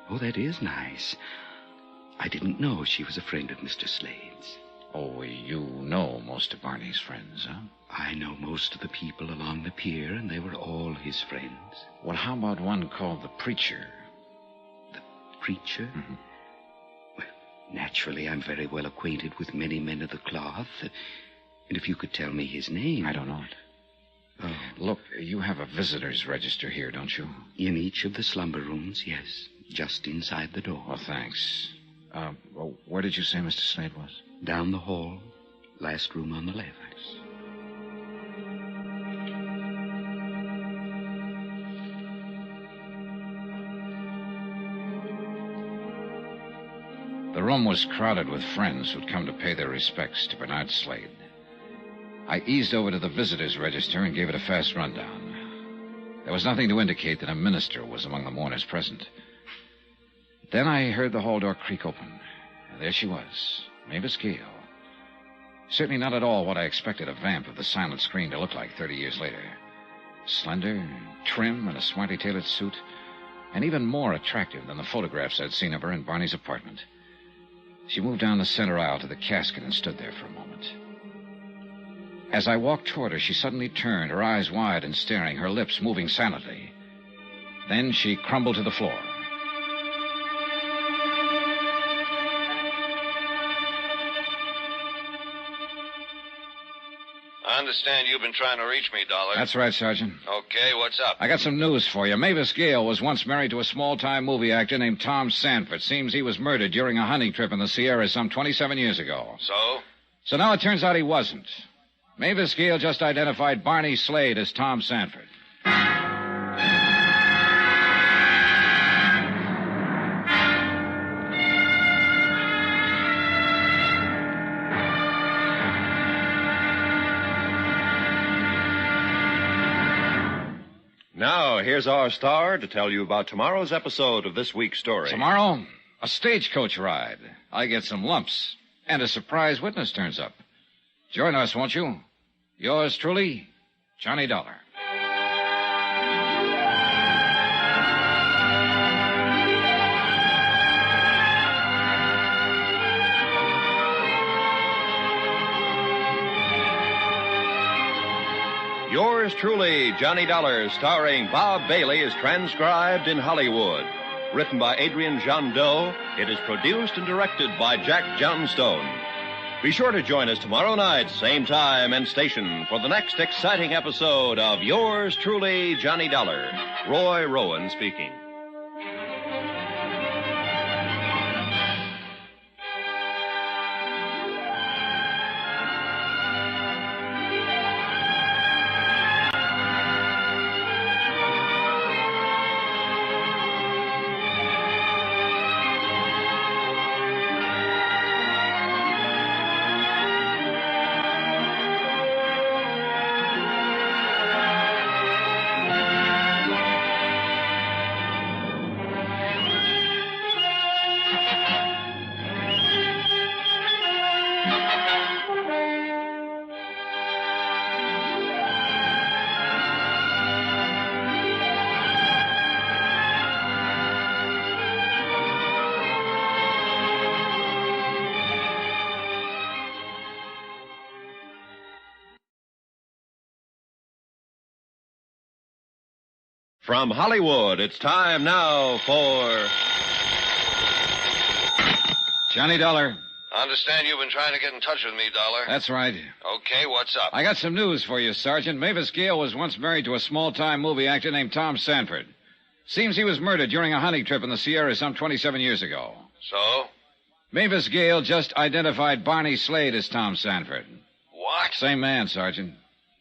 Oh, that is nice. I didn't know she was a friend of Mr. Slade's. Oh, you know most of Barney's friends, huh? I know most of the people along the pier, and they were all his friends. Well, how about one called the Preacher? The Preacher? Mm-hmm. Well, naturally, I'm very well acquainted with many men of the cloth. And if you could tell me his name... I don't know it. Oh. Look, you have a visitor's register here, don't you? In each of the slumber rooms, yes. Just inside the door. Oh, thanks. Where did you say Mr. Slade was? Down the hall. Last room on the left. The room was crowded with friends who'd come to pay their respects to Bernard Slade. I eased over to the visitor's register and gave it a fast rundown. There was nothing to indicate that a minister was among the mourners present. Then I heard the hall door creak open. And there she was, Mavis Gale. Certainly not at all what I expected a vamp of the silent screen to look like 30 years later. Slender, trim, in a smartly tailored suit, and even more attractive than the photographs I'd seen of her in Barney's apartment. She moved down the center aisle to the casket and stood there for a moment. As I walked toward her, she suddenly turned, her eyes wide and staring, her lips moving silently. Then she crumbled to the floor. I understand you've been trying to reach me, Dollar. That's right, Sergeant. Okay, what's up? I got some news for you. Mavis Gale was once married to a small-time movie actor named Tom Sanford. Seems he was murdered during a hunting trip in the Sierras some 27 years ago. So? So now it turns out he wasn't. Mavis Gale just identified Barney Slade as Tom Sanford. Now, here's our star to tell you about tomorrow's episode of this week's story. Tomorrow, a stagecoach ride. I get some lumps, and a surprise witness turns up. Join us, won't you? Yours truly, Johnny Dollar. Yours truly, Johnny Dollar, starring Bob Bailey, is transcribed in Hollywood. Written by Adrian Jondeau, it is produced and directed by Jack Johnstone. Be sure to join us tomorrow night, same time and station, for the next exciting episode of Yours truly, Johnny Dollar. Roy Rowan speaking. From Hollywood, it's time now for... Johnny Dollar. I understand you've been trying to get in touch with me, Dollar. That's right. Okay, what's up? I got some news for you, Sergeant. Mavis Gale was once married to a small-time movie actor named Tom Sanford. Seems he was murdered during a hunting trip in the Sierras some 27 years ago. So? Mavis Gale just identified Barney Slade as Tom Sanford. What? Same man, Sergeant.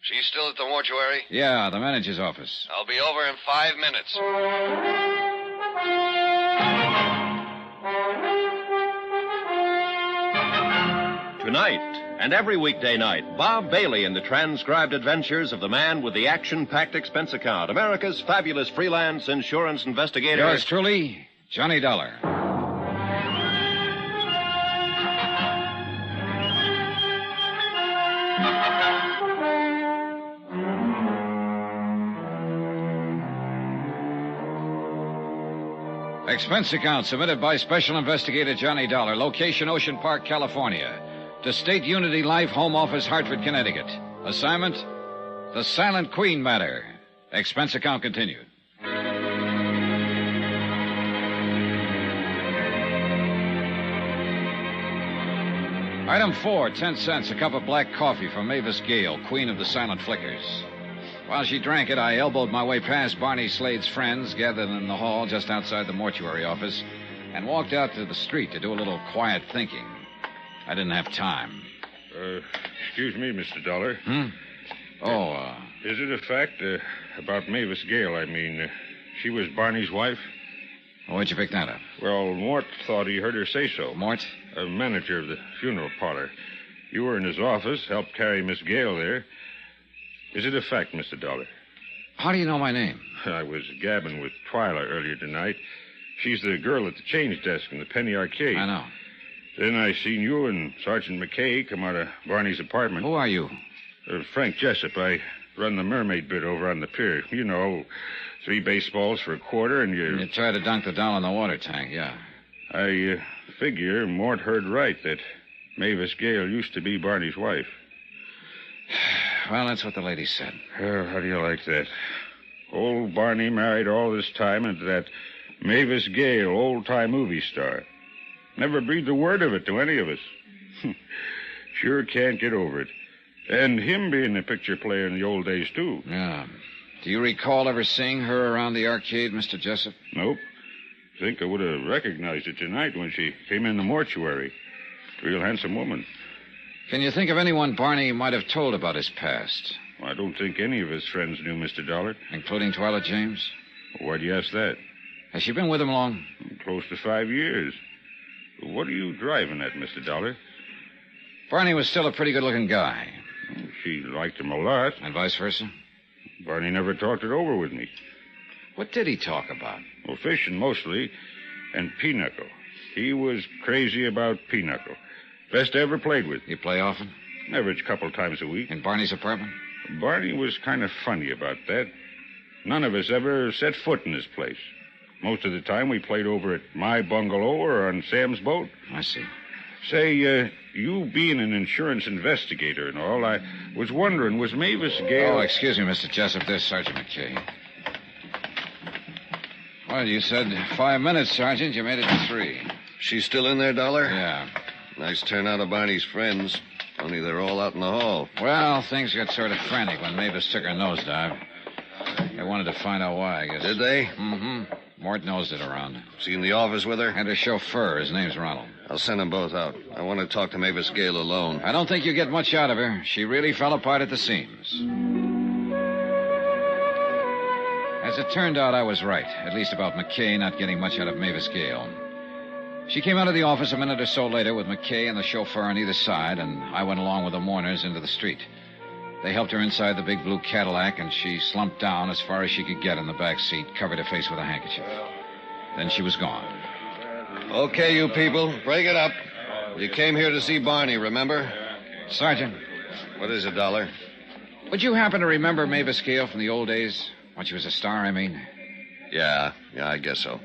She's still at the mortuary? Yeah, the manager's office. I'll be over in 5 minutes. Tonight and every weekday night, Bob Bailey in the transcribed adventures of the man with the action-packed expense account, America's fabulous freelance insurance investigator. Yours truly, Johnny Dollar. Expense account submitted by Special Investigator Johnny Dollar, location Ocean Park, California, to State Unity Life, Home Office, Hartford, Connecticut. Assignment, the Silent Queen matter. Expense account continued. Item 4, 10 cents, a cup of black coffee from Mavis Gale, Queen of the Silent Flickers. While she drank it, I elbowed my way past Barney Slade's friends gathered in the hall just outside the mortuary office and walked out to the street to do a little quiet thinking. I didn't have time. Excuse me, Mr. Dollar. Is it a fact about Mavis Gale? I mean, she was Barney's wife? Where'd you pick that up? Well, Mort thought he heard her say so. Mort? Manager of the funeral parlor. You were in his office, helped carry Miss Gale there. Is it a fact, Mr. Dollar? How do you know my name? I was gabbing with Twyla earlier tonight. She's the girl at the change desk in the Penny Arcade. I know. Then I seen you and Sergeant McKay come out of Barney's apartment. Who are you? Frank Jessup. I run the mermaid bit over on the pier. You know, 3 baseballs for a quarter and you... You tried to dunk the doll in the water tank, yeah. I figure Mort heard right that Mavis Gale used to be Barney's wife. Well, that's what the lady said. Oh, how do you like that? Old Barney married all this time into that Mavis Gale, old-time movie star. Never breathed a word of it to any of us. Sure can't get over it. And him being a picture player in the old days, too. Yeah. Do you recall ever seeing her around the arcade, Mr. Jessup? Nope. Think I would have recognized her tonight when she came in the mortuary. Real handsome woman. Can you think of anyone Barney might have told about his past? I don't think any of his friends knew Mr. Dollar. Including Twyla James? Why do you ask that? Has she been with him long? Close to 5 years. What are you driving at, Mr. Dollar? Barney was still a pretty good-looking guy. She liked him a lot. And vice versa? Barney never talked it over with me. What did he talk about? Well, fishing mostly, and pinochle. He was crazy about pinochle. Best I ever played with. You play often? Average couple times a week. In Barney's apartment? Barney was kind of funny about that. None of us ever set foot in his place. Most of the time we played over at my bungalow or on Sam's boat. I see. Say, you being an insurance investigator and all, I was wondering, was Mavis Gale... Oh, excuse me, Mr. Jessup. There's Sergeant McKay. Well, you said 5 minutes, Sergeant. You made it to 3. She's still in there, Dollar? Yeah. Nice turnout of Barney's friends. Only they're all out in the hall. Well, things got sort of frantic when Mavis took her nosedive. They wanted to find out why, I guess. Did they? Mm-hmm. Mort nosed it around. Was he in the office with her? And her chauffeur. His name's Ronald. I'll send them both out. I want to talk to Mavis Gale alone. I don't think you get much out of her. She really fell apart at the seams. As it turned out, I was right. At least about McKay not getting much out of Mavis Gale. She came out of the office a minute or so later with McKay and the chauffeur on either side, and I went along with the mourners into the street. They helped her inside the big blue Cadillac, and she slumped down as far as she could get in the back seat, covered her face with a handkerchief. Then she was gone. Okay, you people, break it up. You came here to see Barney, remember? Sergeant. What is it, Dollar? Would you happen to remember Mavis Gale from the old days? When she was a star, I mean? Yeah, I guess so.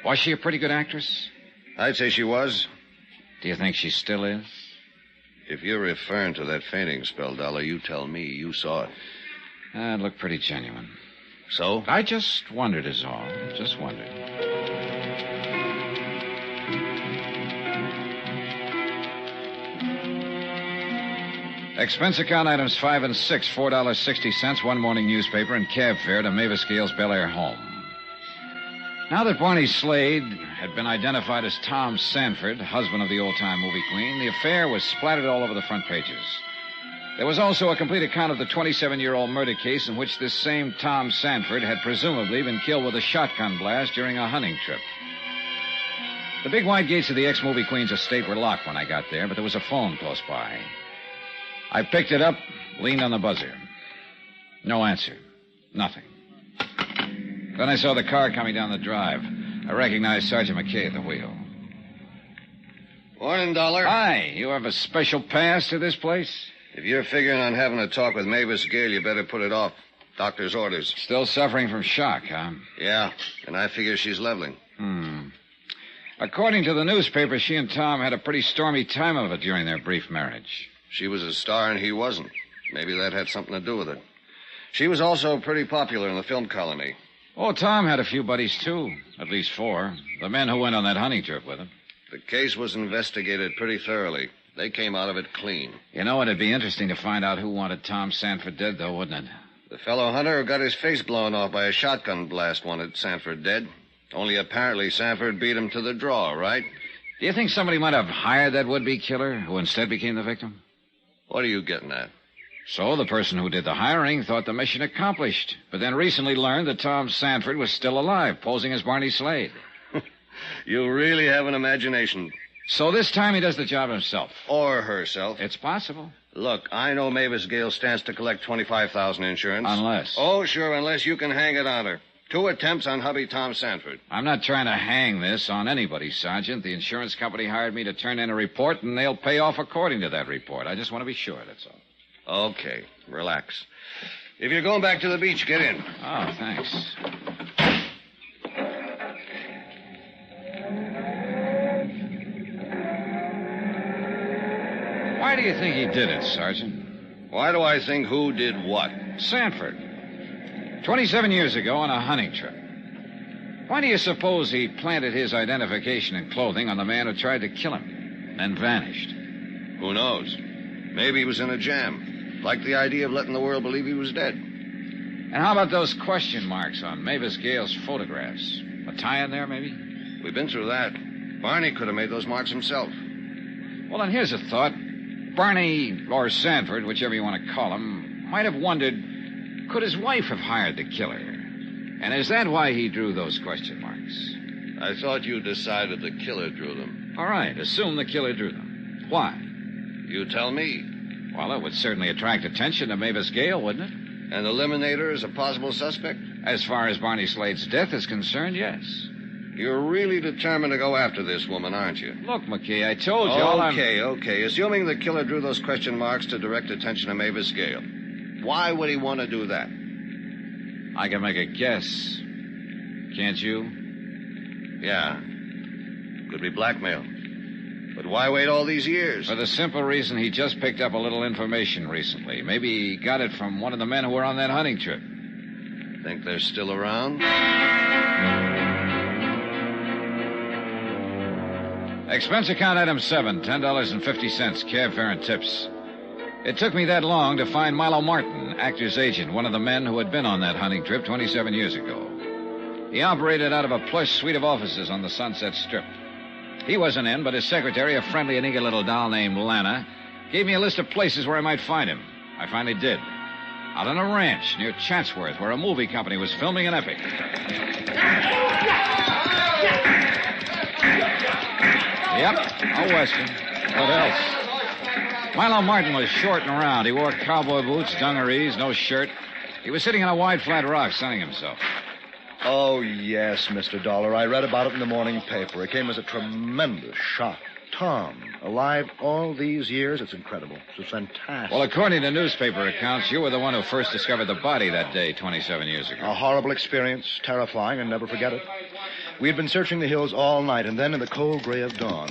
Was she a pretty good actress? I'd say she was. Do you think she still is? If you're referring to that fainting spell, Dollar, you tell me. You saw it. It looked pretty genuine. So? I just wondered is all. Just wondered. Expense account items 5 and 6, $4.60, one morning newspaper, and cab fare to Mavis Gale's Bel Air home. Now that Barney Slade had been identified as Tom Sanford, husband of the old-time movie queen, the affair was splattered all over the front pages. There was also a complete account of the 27-year-old murder case in which this same Tom Sanford had presumably been killed with a shotgun blast during a hunting trip. The big wide gates of the ex-movie queen's estate were locked when I got there, but there was a phone close by. I picked it up, leaned on the buzzer. No answer. Nothing. Then I saw the car coming down the drive. I recognized Sergeant McKay at the wheel. Morning, Dollar. Hi. You have a special pass to this place? If you're figuring on having a talk with Mavis Gale, you better put it off. Doctor's orders. Still suffering from shock, huh? Yeah, and I figure she's leveling. According to the newspaper, she and Tom had a pretty stormy time of it during their brief marriage. She was a star and he wasn't. Maybe that had something to do with it. She was also pretty popular in the film colony. Oh, Tom had a few buddies, too. At least 4. The men who went on that hunting trip with him. The case was investigated pretty thoroughly. They came out of it clean. You know, it'd be interesting to find out who wanted Tom Sanford dead, though, wouldn't it? The fellow hunter who got his face blown off by a shotgun blast wanted Sanford dead. Only apparently Sanford beat him to the draw, right? Do you think somebody might have hired that would-be killer who instead became the victim? What are you getting at? So the person who did the hiring thought the mission accomplished, but then recently learned that Tom Sanford was still alive, posing as Barney Slade. You really have an imagination. So this time he does the job himself. Or herself. It's possible. Look, I know Mavis Gale stands to collect $25,000 insurance. Unless. Oh, sure, unless you can hang it on her. 2 attempts on hubby Tom Sanford. I'm not trying to hang this on anybody, Sergeant. The insurance company hired me to turn in a report, and they'll pay off according to that report. I just want to be sure, that's all. Okay, relax. If you're going back to the beach, get in. Oh, thanks. Why do you think he did it, Sergeant? Why do I think who did what? Sanford. 27 years ago on a hunting trip. Why do you suppose he planted his identification and clothing on the man who tried to kill him, then vanished? Who knows? Maybe he was in a jam. Liked the idea of letting the world believe he was dead. And how about those question marks on Mavis Gale's photographs? A tie in there, maybe? We've been through that. Barney could have made those marks himself. Well, then here's a thought. Barney, or Sanford, whichever you want to call him, might have wondered, could his wife have hired the killer? And is that why he drew those question marks? I thought you decided the killer drew them. All right, assume the killer drew them. Why? You tell me. Well, it would certainly attract attention to Mavis Gale, wouldn't it? And eliminate her as a possible suspect? As far as Barney Slade's death is concerned, yes. You're really determined to go after this woman, aren't you? Look, McKay, I told you all I'm... Okay. Assuming the killer drew those question marks to direct attention to Mavis Gale. Why would he want to do that? I can make a guess. Can't you? Yeah. Could be blackmail. But why wait all these years? For the simple reason he just picked up a little information recently. Maybe he got it from one of the men who were on that hunting trip. Think they're still around? Expense account item 7, $10.50, cab fare and tips. It took me that long to find Milo Martin, actor's agent, one of the men who had been on that hunting trip 27 years ago. He operated out of a plush suite of offices on the Sunset Strip. He wasn't in, but his secretary, a friendly and eager little doll named Lana, gave me a list of places where I might find him. I finally did. Out on a ranch near Chatsworth, where a movie company was filming an epic. Yep, a Western. What else? Milo Martin was short and round. He wore cowboy boots, dungarees, no shirt. He was sitting on a wide, flat rock, sunning himself. Oh, yes, Mr. Dollar. I read about it in the morning paper. It came as a tremendous shock. Tom, alive all these years? It's incredible. It's fantastic. Well, according to newspaper accounts, you were the one who first discovered the body that day 27 years ago. A horrible experience, terrifying, and never forget it. We had been searching the hills all night, and then in the cold gray of dawn,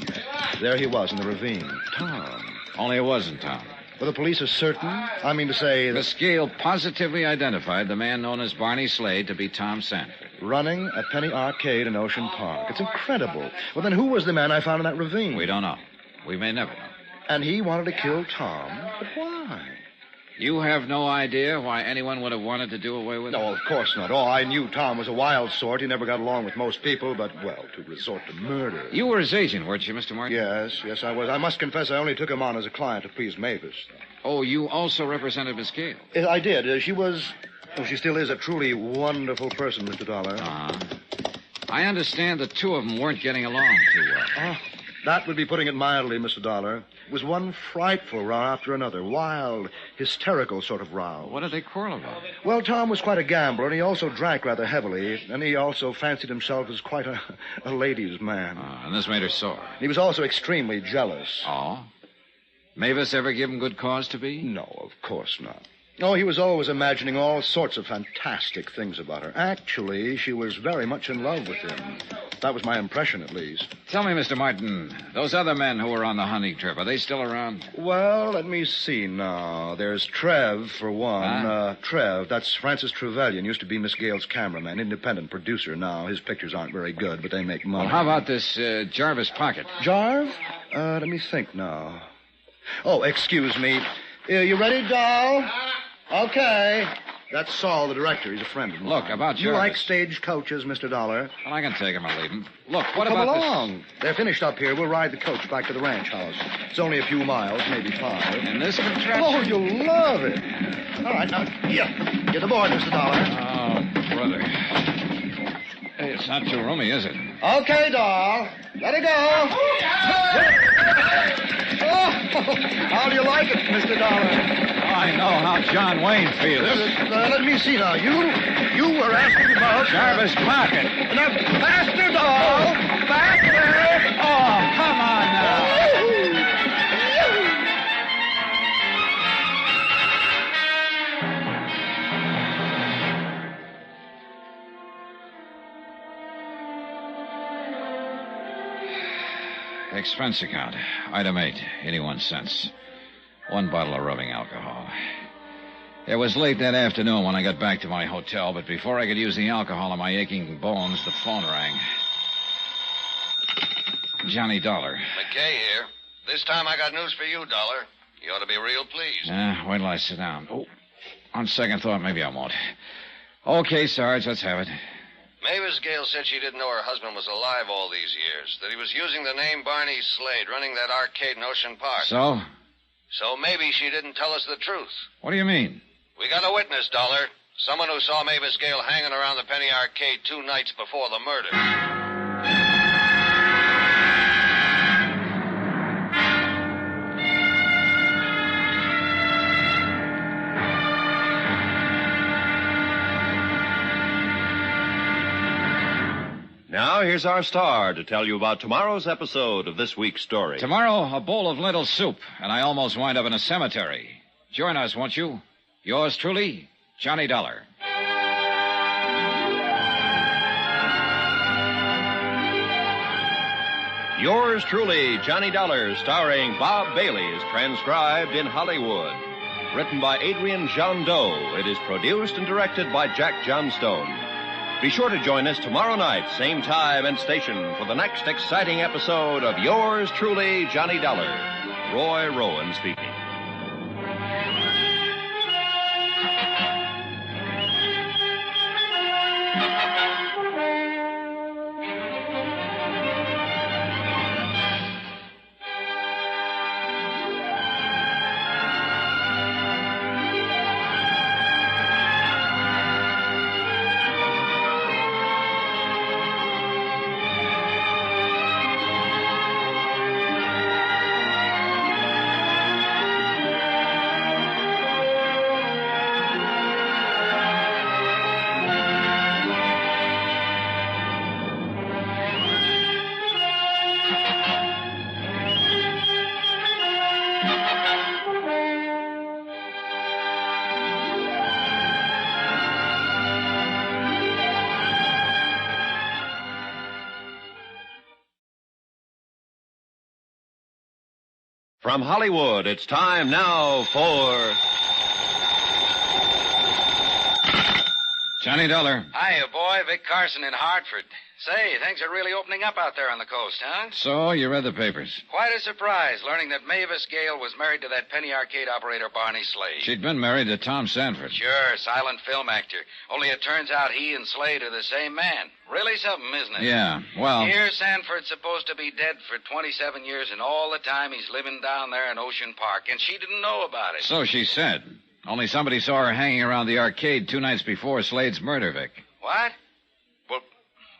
there he was in the ravine. Tom. Only it wasn't Tom. Well, the police are certain. I mean to say that... Miss Gale positively identified the man known as Barney Slade to be Tom Sanford. Running a penny arcade in Ocean Park. It's incredible. Well, then who was the man I found in that ravine? We don't know. We may never know. And he wanted to kill Tom? But why? You have no idea why anyone would have wanted to do away with it? No, of course not. Oh, I knew Tom was a wild sort. He never got along with most people, but, well, to resort to murder. You were his agent, weren't you, Mr. Martin? Yes, I was. I must confess I only took him on as a client to please Mavis. Oh, you also represented Miss Gale? I did. She still is a truly wonderful person, Mr. Dollar. I understand the two of them weren't getting along too well. That would be putting it mildly, Mr. Dollar. It was one frightful row after another. Wild, hysterical sort of row. What did they quarrel about? Well, Tom was quite a gambler, and he also drank rather heavily, and he also fancied himself as quite a ladies' man. And this made her sore. He was also extremely jealous. Oh? Mavis ever give him good cause to be? No, of course not. Oh, he was always imagining all sorts of fantastic things about her. Actually, she was very much in love with him. That was my impression, at least. Tell me, Mr. Martin, those other men who were on the hunting trip, are they still around? Well, let me see now. There's Trev, for one. Trev, that's Francis Trevelyan, used to be Miss Gale's cameraman, independent producer now. His pictures aren't very good, but they make money. Well, how about this Jarvis Pocket? Jarv? Let me think now. Oh, excuse me. You ready, doll? Okay. That's Saul, the director. He's a friend of mine. Look, about You Jarvis. like stage coaches, Mr. Dollar? Well, I can take him or leave him. Look, what Come about along. They're finished up here. We'll ride the coach back to the ranch house. It's only a few miles, maybe 5. In this contraption? Oh, you'll love it. All right, now, get aboard, Mr. Dollar. Oh, brother. Hey, it's not too roomy, is it? Okay, doll. Let it go. Oh, how do you like it, Mr. Dollar? I know how John Wayne feels. Let me see now. You were asking about Jarvis Pocket. Now, faster, doll. Faster. Oh, come on now. Expense account. Item 8, 81 cents. 1 bottle of rubbing alcohol. It was late that afternoon when I got back to my hotel, but before I could use the alcohol on my aching bones, the phone rang. Johnny Dollar. McKay here. This time I got news for you, Dollar. You ought to be real pleased. Wait till I sit down. Oh, on second thought, maybe I won't. Okay, Sarge, let's have it. Mavis Gale said she didn't know her husband was alive all these years, that he was using the name Barney Slade, running that arcade in Ocean Park. So? So maybe she didn't tell us the truth. What do you mean? We got a witness, Dollar. Someone who saw Mavis Gale hanging around the Penny Arcade 2 nights before the murder. Now, here's our star to tell you about tomorrow's episode of this week's story. Tomorrow, a bowl of lentil soup, and I almost wind up in a cemetery. Join us, won't you? Yours truly, Johnny Dollar. Yours truly, Johnny Dollar, starring Bob Bailey, is transcribed in Hollywood. Written by Adrian Jandot, it is produced and directed by Jack Johnstone. Be sure to join us tomorrow night, same time and station, for the next exciting episode of Yours truly, Johnny Dollar. Roy Rowan speaking. From Hollywood, it's time now for... Johnny Dollar. Hiya, boy. Vic Carson in Hartford. Say, things are really opening up out there on the coast, huh? So, you read the papers. Quite a surprise learning that Mavis Gale was married to that penny arcade operator Barney Slade. She'd been married to Tom Sanford. Sure, silent film actor. Only it turns out he and Slade are the same man. Really something, isn't it? Yeah, well... Here, Sanford's supposed to be dead for 27 years, and all the time he's living down there in Ocean Park, and she didn't know about it. So she said. Only somebody saw her hanging around the arcade 2 nights before Slade's murder, Vic. What? Well,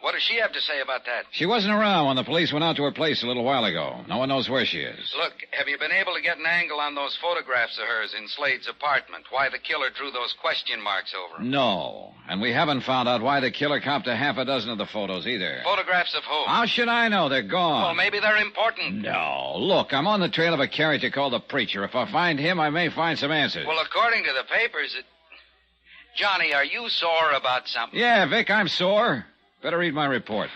what does she have to say about that? She wasn't around when the police went out to her place a little while ago. No one knows where she is. Look, have you been able to get an angle on those photographs of hers in Slade's apartment? Why the killer drew those question marks over 'em? No. And we haven't found out why the killer copped a half a dozen of the photos either. Photographs of who? How should I know? They're gone. Well, maybe they're important. No. Look, I'm on the trail of a character called the Preacher. If I find him, I may find some answers. Well, according to the papers, Johnny, are you sore about something? Yeah, Vic, I'm sore. Better read my report.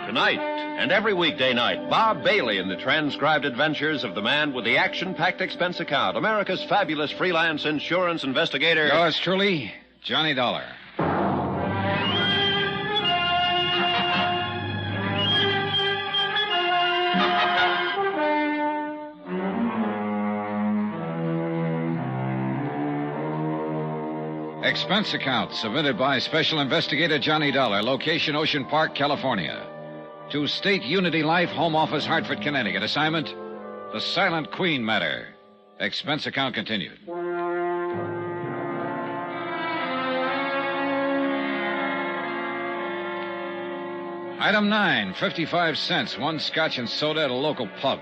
Tonight, and every weekday night, Bob Bailey in the transcribed adventures of the man with the action-packed expense account, America's fabulous freelance insurance investigator. Yours truly, Johnny Dollar. Expense account submitted by Special Investigator Johnny Dollar, location Ocean Park, California. To State Unity Life, Home Office, Hartford, Connecticut. Assignment, the Silent Queen matter. Expense account continued. Item 9, 55 cents, 1 scotch and soda at a local pub.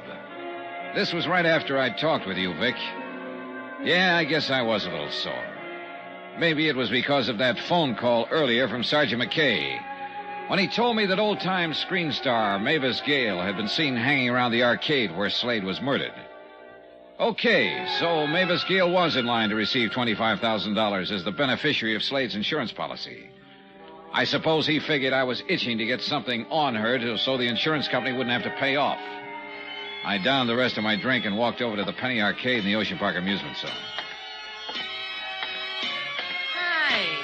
This was right after I'd talked with you, Vic. Yeah, I guess I was a little sore. Maybe it was because of that phone call earlier from Sergeant McKay, when he told me that old-time screen star Mavis Gale had been seen hanging around the arcade where Slade was murdered. Okay, so Mavis Gale was in line to receive $25,000 as the beneficiary of Slade's insurance policy. I suppose he figured I was itching to get something on her so the insurance company wouldn't have to pay off. I downed the rest of my drink and walked over to the penny arcade in the Ocean Park amusement zone.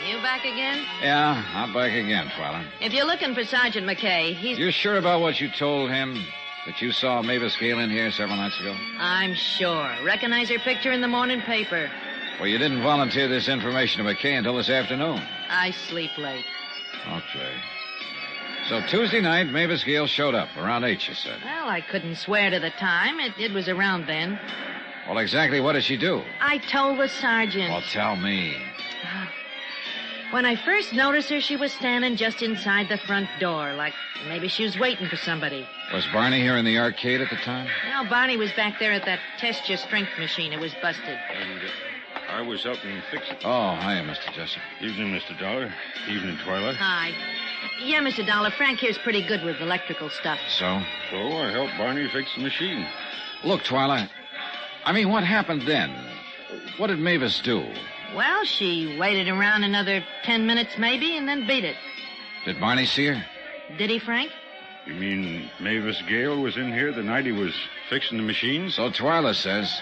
You back again? Yeah, I'm back again, Twyla. If you're looking for Sergeant McKay, he's... You sure about what you told him? That you saw Mavis Gale in here several nights ago? I'm sure. Recognize her picture in the morning paper. Well, you didn't volunteer this information to McKay until this afternoon. I sleep late. Okay. So Tuesday night, Mavis Gale showed up. Around 8, you said. Well, I couldn't swear to the time. It was around then. Well, exactly what did she do? I told the sergeant. Well, tell me. When I first noticed her, she was standing just inside the front door, like maybe she was waiting for somebody. Was Barney here in the arcade at the time? No, Barney was back there at that test your strength machine. It was busted. And I was helping fix it. Oh, hiya, Mr. Jessup. Evening, Mr. Dollar. Evening, Twyla. Hi. Yeah, Mr. Dollar, Frank here's pretty good with electrical stuff. So? So I helped Barney fix the machine. Look, Twyla, I mean, what happened then? What did Mavis do? Well, she waited around another 10 minutes maybe and then beat it. Did Barney see her? Did he, Frank? You mean Mavis Gale was in here the night he was fixing the machine? So Twyla says.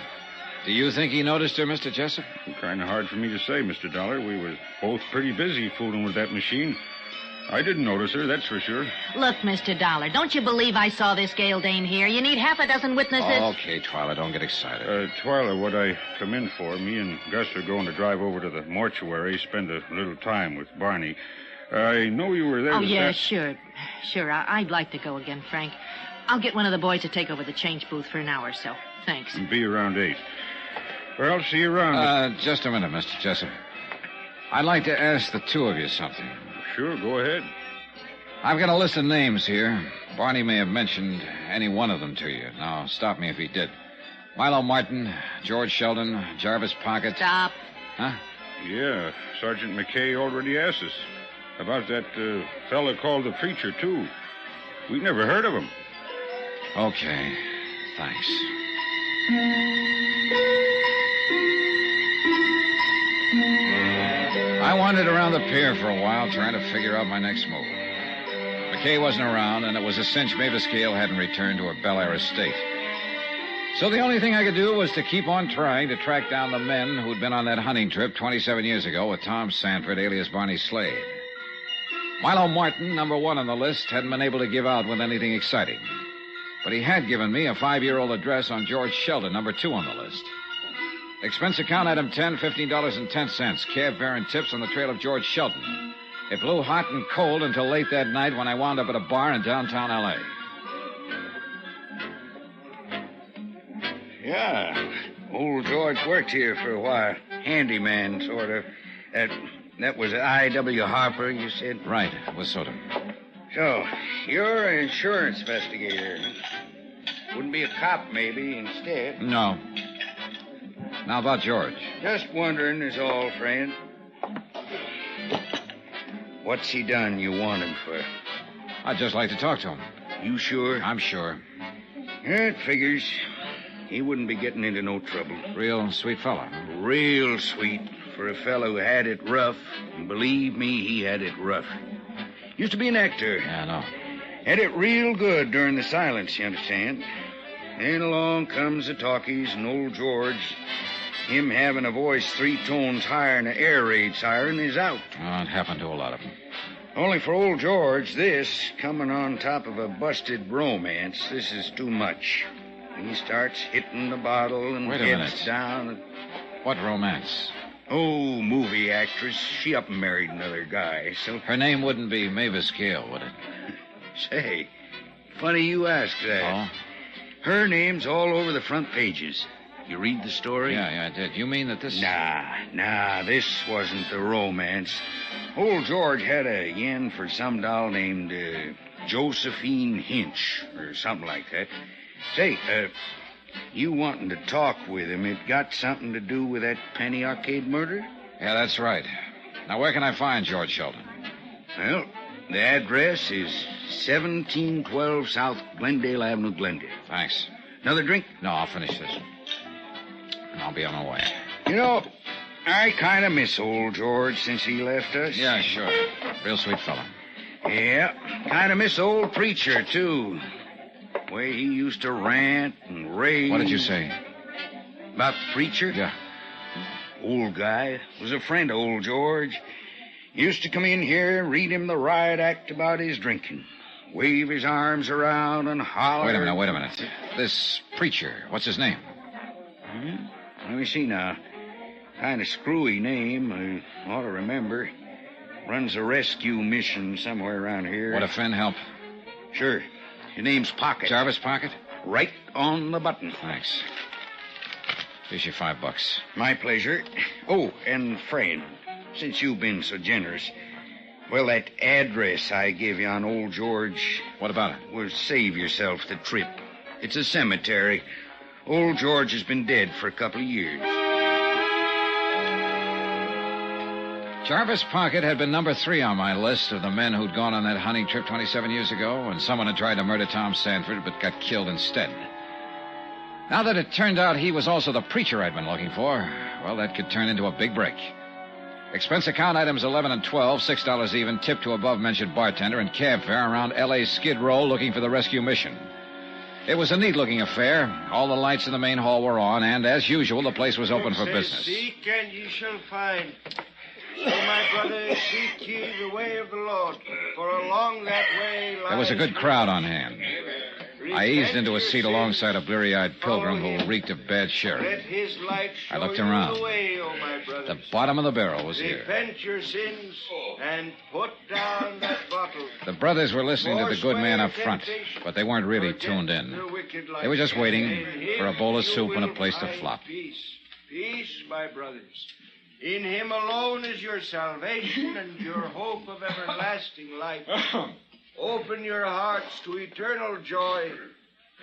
Do you think he noticed her, Mr. Jessup? Kind of hard for me to say, Mr. Dollar. We were both pretty busy fooling with that machine. I didn't notice her, that's for sure. Look, Mr. Dollar, don't you believe I saw this Gale dame here? You need half a dozen witnesses. Okay, Twyla, don't get excited. Twyla, what I come in for, me and Gus are going to drive over to the mortuary, spend a little time with Barney. I know you were there. Oh, yeah, sure. Sure, I'd like to go again, Frank. I'll get one of the boys to take over the change booth for an hour or so. Thanks. And be around 8. Well, I'll see you around. Just a minute, Mr. Jessup. I'd like to ask the two of you something. Sure, go ahead. I've got a list of names here. Barney may have mentioned any one of them to you. Now, stop me if he did. Milo Martin, George Sheldon, Jarvis Pocket. Stop. Huh? Yeah, Sergeant McKay already asked us about that fella called the Preacher, too. We never heard of him. Okay, thanks. I wandered around the pier for a while trying to figure out my next move. McKay wasn't around, and it was a cinch Mavis Gale hadn't returned to her Bel Air estate. So the only thing I could do was to keep on trying to track down the men who'd been on that hunting trip 27 years ago with Tom Sanford, alias Barney Slade. Milo Martin, number 1 on the list, hadn't been able to give out with anything exciting. But he had given me a 5-year-old address on George Sheldon, number 2 on the list. Expense account item 10, $15.10. Cab fare and tips on the trail of George Sheldon. It blew hot and cold until late that night when I wound up at a bar in downtown L.A. Yeah, old George worked here for a while. Handyman, sort of. That was I.W. Harper, you said? Right, with Soda. So, you're an insurance investigator. Wouldn't be a cop, maybe, instead. No. Now about George. Just wondering is all, friend. What's he done you want him for? I'd just like to talk to him. You sure? I'm sure. Yeah, it figures. He wouldn't be getting into no trouble. Real sweet fellow. Real sweet for a fellow who had it rough. And believe me, he had it rough. Used to be an actor. Yeah, I know. Had it real good during the silence, you understand. Then along comes the talkies and old George. Him having a voice 3 tones higher than an air raid siren is out. Oh, it happened to a lot of them. Only for old George, this, coming on top of a busted romance, this is too much. He starts hitting the bottle and Wait a gets minute. down. What romance? Oh, movie actress. She up and married another guy, so... Her name wouldn't be Mavis Gale, would it? Say, funny you ask that. Oh? Her name's all over the front pages. You read the story? Yeah, I did. You mean that this... Nah, this wasn't the romance. Old George had a yen for some doll named Josephine Hinch, or something like that. Say, you wanting to talk with him, it got something to do with that Penny Arcade murder? Yeah, that's right. Now, where can I find George Sheldon? Well, the address is 1712 South Glendale Avenue, Glendale. Thanks. Another drink? No, I'll finish this. And I'll be on my way. You know, I kind of miss old George since he left us. Yeah, sure. Real sweet fellow. Yeah, kind of miss old Preacher, too. Way he used to rant and rave. What did you say? About the Preacher? Yeah. Old guy. Was a friend of old George. Used to come in here, read him the riot act about his drinking. Wave his arms around and holler. Wait a minute. This Preacher, what's his name? Let me see now. Kind of screwy name. I ought to remember. Runs a rescue mission somewhere around here. Would a friend help? Sure. His name's Pocket. Jarvis Pocket? Right on the button. Thanks. Here's your $5. My pleasure. Oh, and friend, since you've been so generous, well, that address I gave you on old George... What about it? Will save yourself the trip. It's a cemetery. Old George has been dead for a couple of years. Jarvis Pocket had been number 3 on my list of the men who'd gone on that hunting trip 27 years ago, and someone had tried to murder Tom Sanford but got killed instead. Now that it turned out he was also the Preacher I'd been looking for, well, that could turn into a big break. Expense account items 11 and 12, $6 even, tip to above-mentioned bartender, and cab fare around L.A. Skid Row looking for the rescue mission. It was a neat-looking affair. All the lights in the main hall were on, and as usual, the place was open for business. Seek and ye shall find. So, my brother, seek ye the way of the Lord, for along that way lies... There was a good crowd on hand. I eased into a seat alongside a bleary-eyed pilgrim who reeked of bad sherry. Let his light show I looked you around. the way, O my brothers. The bottom of the barrel was here. Repent your sins and put down that bottle. The brothers were listening to the good man up front, but they weren't really tuned in. They were just waiting for a bowl of soup and a place to flop. Peace, my brothers. In him alone is your salvation and your hope of everlasting life. Open your hearts to eternal joy,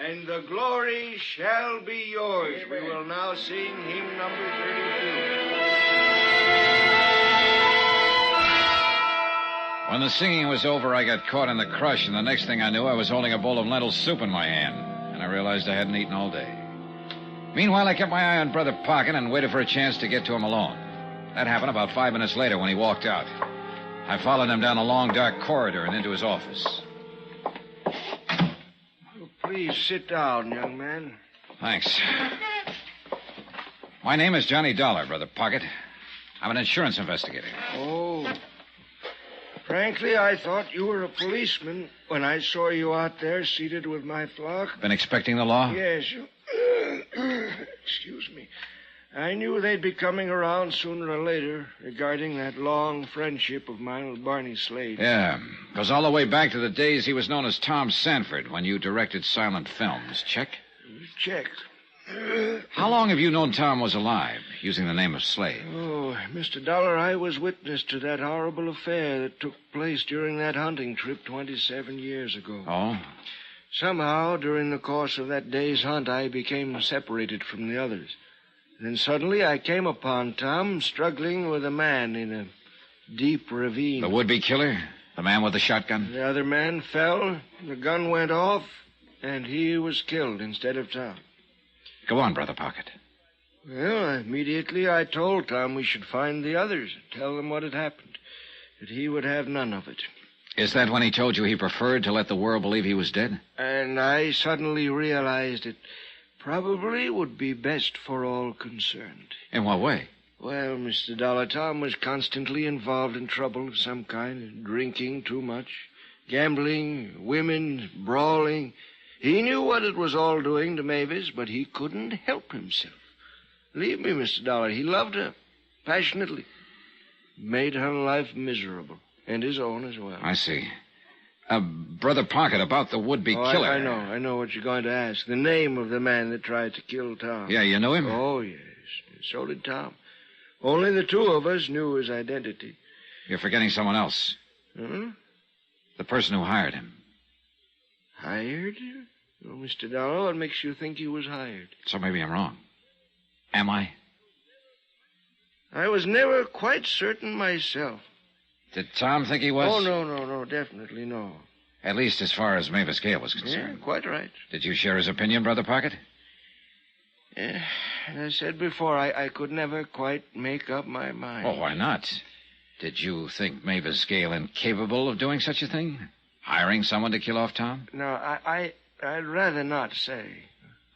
and the glory shall be yours. We will now sing hymn number 32. When the singing was over, I got caught in the crush, and the next thing I knew, I was holding a bowl of lentil soup in my hand, and I realized I hadn't eaten all day. Meanwhile, I kept my eye on Brother Pocket and waited for a chance to get to him alone. That happened about 5 minutes later when he walked out. I followed him down a long, dark corridor and into his office. Please sit down, young man. Thanks. My name is Johnny Dollar, Brother Pocket. I'm an insurance investigator. Oh. Frankly, I thought you were a policeman when I saw you out there seated with my flock. Been expecting the law? Yes. Excuse me. I knew they'd be coming around sooner or later regarding that long friendship of mine with Barney Slade. Yeah. Goes all the way back to the days he was known as Tom Sanford when you directed silent films. Check? Check. How long have you known Tom was alive, using the name of Slade? Oh, Mr. Dollar, I was witness to that horrible affair that took place during that hunting trip 27 years ago. Oh? Somehow, during the course of that day's hunt, I became separated from the others. Then suddenly I came upon Tom struggling with a man in a deep ravine. The would-be killer? The man with the shotgun? The other man fell, the gun went off, and he was killed instead of Tom. Go on, Brother Pocket. Well, immediately I told Tom we should find the others, tell them what had happened, that he would have none of it. Is that when he told you he preferred to let the world believe he was dead? And I suddenly realized it probably would be best for all concerned. In what way? Well, Mr. Dollar, Tom was constantly involved in trouble of some kind, drinking too much, gambling, women, brawling. He knew what it was all doing to Mavis, but he couldn't help himself. Believe me, Mr. Dollar, he loved her passionately. Made her life miserable, and his own as well. I see. Brother Pocket, about the would-be killer. I know what you're going to ask. The name of the man that tried to kill Tom. Yeah, you knew him? Oh, yes. So did Tom. Only the two of us knew his identity. You're forgetting someone else. Hmm? The person who hired him. Hired him? Oh, Mr. Dollar, what makes you think he was hired? So maybe I'm wrong. Am I? I was never quite certain myself. Did Tom think he was? Oh, no, definitely no. At least as far as Mavis Gale was concerned. Yeah, quite right. Did you share his opinion, Brother Pocket? Yeah, as I said before, I could never quite make up my mind. Oh, why not? Did you think Mavis Gale incapable of doing such a thing? Hiring someone to kill off Tom? No, I'd rather not say.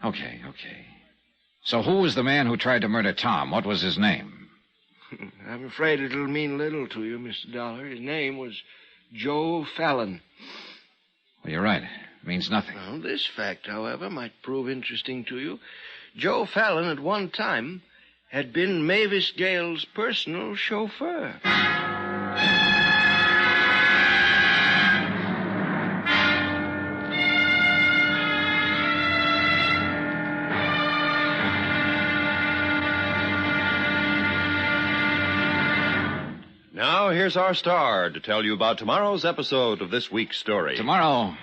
Okay. So who was the man who tried to murder Tom? What was his name? I'm afraid it'll mean little to you, Mr. Dollar. His name was Joe Fallon. Well, you're right. It means nothing. Well, this fact, however, might prove interesting to you. Joe Fallon, at one time, had been Mavis Gale's personal chauffeur. Now, here's our star to tell you about tomorrow's episode of this week's story. Tomorrow,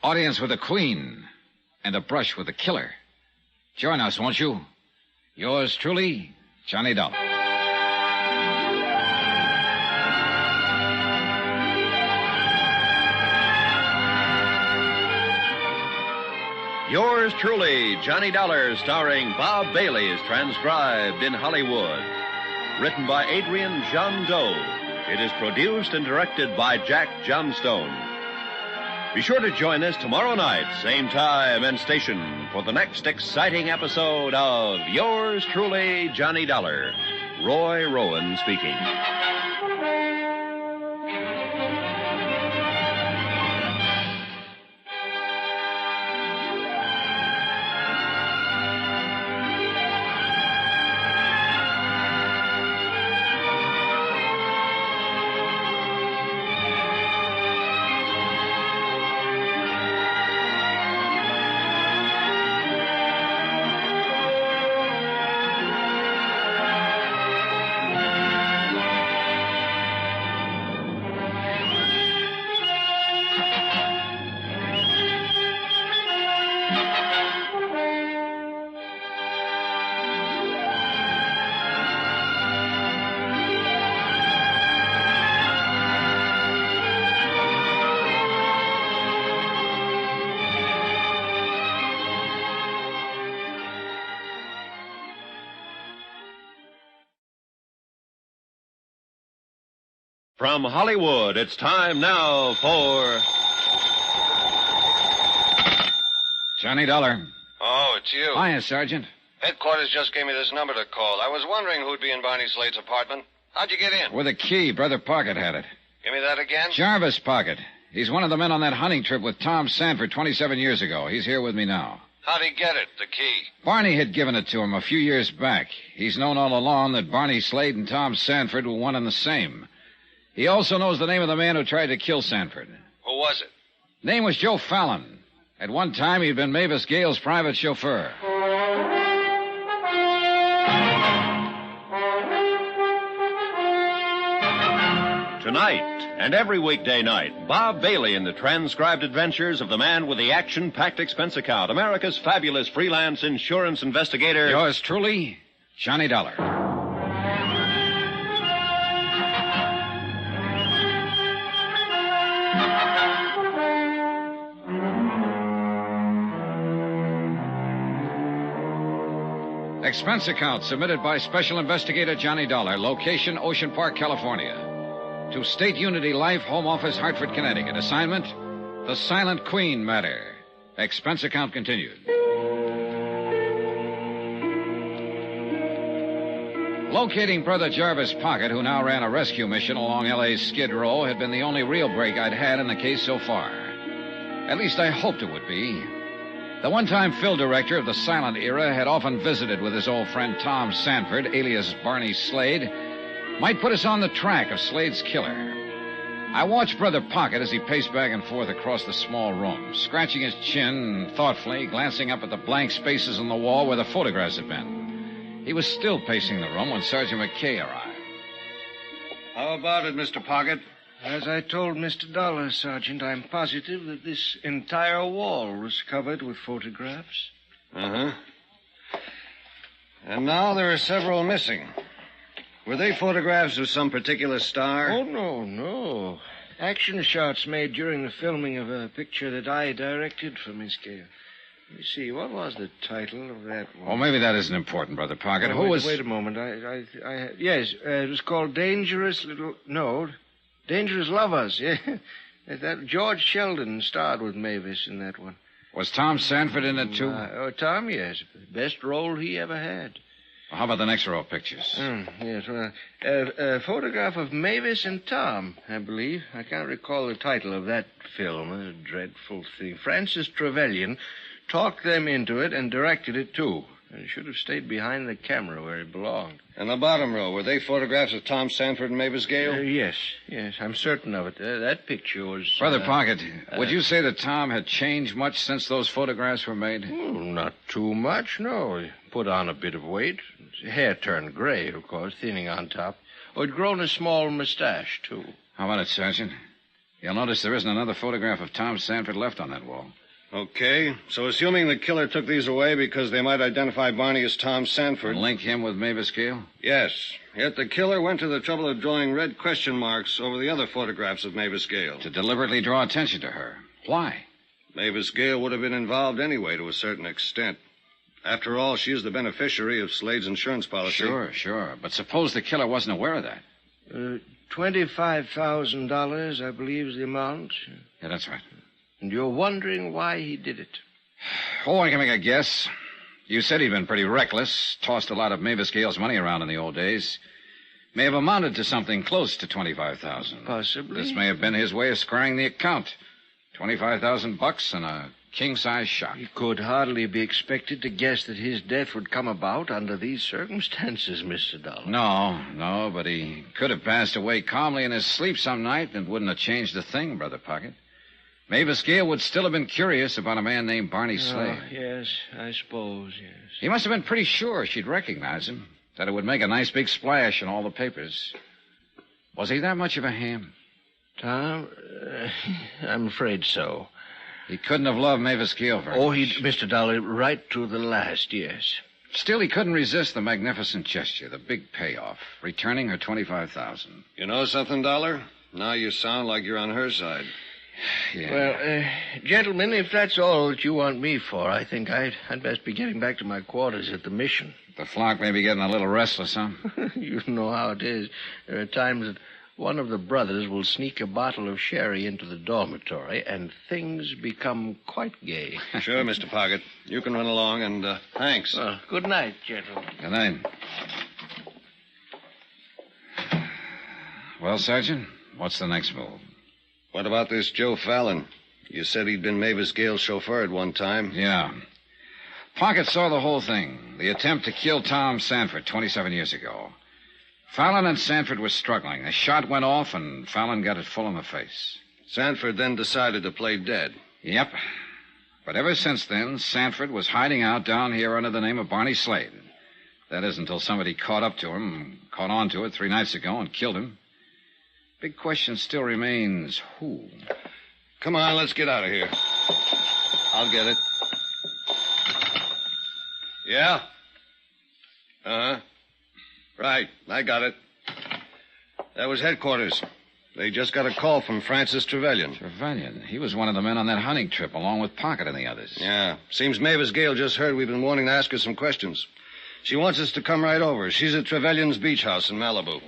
audience with the Queen and a brush with the killer. Join us, won't you? Yours truly, Johnny Dollar. Yours truly, Johnny Dollar, starring Bob Bailey, is transcribed in Hollywood. Written by Adrian John Doe. It is produced and directed by Jack Johnstone. Be sure to join us tomorrow night, same time and station, for the next exciting episode of Yours truly, Johnny Dollar. Roy Rowan speaking. From Hollywood, it's time now for... Johnny Dollar. Oh, it's you. Hiya, Sergeant. Headquarters just gave me this number to call. I was wondering who'd be in Barney Slade's apartment. How'd you get in? With a key. Brother Pocket had it. Give me that again? Jarvis Pocket. He's one of the men on that hunting trip with Tom Sanford 27 years ago. He's here with me now. How'd he get it, the key? Barney had given it to him a few years back. He's known all along that Barney Slade and Tom Sanford were one and the same. He also knows the name of the man who tried to kill Sanford. Who was it? Name was Joe Fallon. At one time, he'd been Mavis Gale's private chauffeur. Tonight, and every weekday night, Bob Bailey in the transcribed adventures of the man with the action-packed expense account, America's fabulous freelance insurance investigator. Yours truly, Johnny Dollar. Expense account submitted by Special Investigator Johnny Dollar, location Ocean Park, California. To State Unity Life, Home Office, Hartford, Connecticut. Assignment, the Silent Queen matter. Expense account continued. Locating Brother Jarvis Pocket, who now ran a rescue mission along L.A.'s Skid Row, had been the only real break I'd had in the case so far. At least I hoped it would be. The one-time fill director of the silent era had often visited with his old friend Tom Sanford, alias Barney Slade, might put us on the track of Slade's killer. I watched Brother Pocket as he paced back and forth across the small room, scratching his chin thoughtfully, glancing up at the blank spaces on the wall where the photographs had been. He was still pacing the room when Sergeant McKay arrived. How about it, Mr. Pocket? As I told Mr. Dollar, Sergeant, I'm positive that this entire wall was covered with photographs. Uh-huh. And now there are several missing. Were they photographs of some particular star? Oh, no. Action shots made during the filming of a picture that I directed for Miss Gale. Let me see, what was the title of that one? Oh, maybe that isn't important, Brother Pocket. Oh, Who was... Wait a moment. Yes, it was called Dangerous Lovers. Yeah. That George Sheldon starred with Mavis in that one. Was Tom Sanford in it, too? Tom, yes. Best role he ever had. Well, how about the next row of pictures? Yes, a photograph of Mavis and Tom, I believe. I can't recall the title of that film. A dreadful thing. Francis Trevelyan talked them into it and directed it, too. And should have stayed behind the camera where he belonged. And the bottom row, were they photographs of Tom Sanford and Mavis Gale? Yes, I'm certain of it. That picture was... Brother Pocket, would you say that Tom had changed much since those photographs were made? Not too much, no. He put on a bit of weight. His hair turned gray, of course, thinning on top. He'd grown a small mustache, too. How about it, Sergeant? You'll notice there isn't another photograph of Tom Sanford left on that wall. Okay, so assuming the killer took these away because they might identify Barney as Tom Sanford... And link him with Mavis Gale? Yes, yet the killer went to the trouble of drawing red question marks over the other photographs of Mavis Gale. To deliberately draw attention to her. Why? Mavis Gale would have been involved anyway to a certain extent. After all, she is the beneficiary of Slade's insurance policy. Sure. But suppose the killer wasn't aware of that. $25,000, I believe, is the amount. Yeah, that's right. And you're wondering why he did it? Oh, I can make a guess. You said he'd been pretty reckless, tossed a lot of Mavis Gale's money around in the old days. May have amounted to something close to $25,000. Possibly. This may have been his way of squaring the account. $25,000 and a king-size shot. He could hardly be expected to guess that his death would come about under these circumstances, Mr. Dollar. No, but he could have passed away calmly in his sleep some night and wouldn't have changed a thing, Brother Pocket. Mavis Gale would still have been curious about a man named Barney Slade. Oh, yes, I suppose, yes. He must have been pretty sure she'd recognize him, that it would make a nice big splash in all the papers. Was he that much of a ham? Tom, I'm afraid so. He couldn't have loved Mavis Gale very much. Mr. Dollar, right to the last, yes. Still, he couldn't resist the magnificent gesture, the big payoff, returning her $25,000. You know something, Dollar? Now you sound like you're on her side. Yeah. Well, gentlemen, if that's all that you want me for, I think I'd best be getting back to my quarters at the mission. The flock may be getting a little restless, huh? You know how it is. There are times that one of the brothers will sneak a bottle of sherry into the dormitory, and things become quite gay. Sure, Mr. Pocket. You can run along, and thanks. Good night, gentlemen. Good night. Well, Sergeant, what's the next move? What about this Joe Fallon? You said he'd been Mavis Gale's chauffeur at one time. Yeah. Pocket saw the whole thing. The attempt to kill Tom Sanford 27 years ago. Fallon and Sanford were struggling. A shot went off, and Fallon got it full in the face. Sanford then decided to play dead. Yep. But ever since then, Sanford was hiding out down here under the name of Barney Slade. That is, until somebody caught up to him, caught on to it 3 nights ago, and killed him. Big question still remains, who? Come on, let's get out of here. I'll get it. Yeah? Uh-huh. Right, I got it. That was headquarters. They just got a call from Francis Trevelyan. Trevelyan? He was one of the men on that hunting trip, along with Pocket and the others. Yeah. Seems Mavis Gale just heard we've been wanting to ask her some questions. She wants us to come right over. She's at Trevelyan's beach house in Malibu.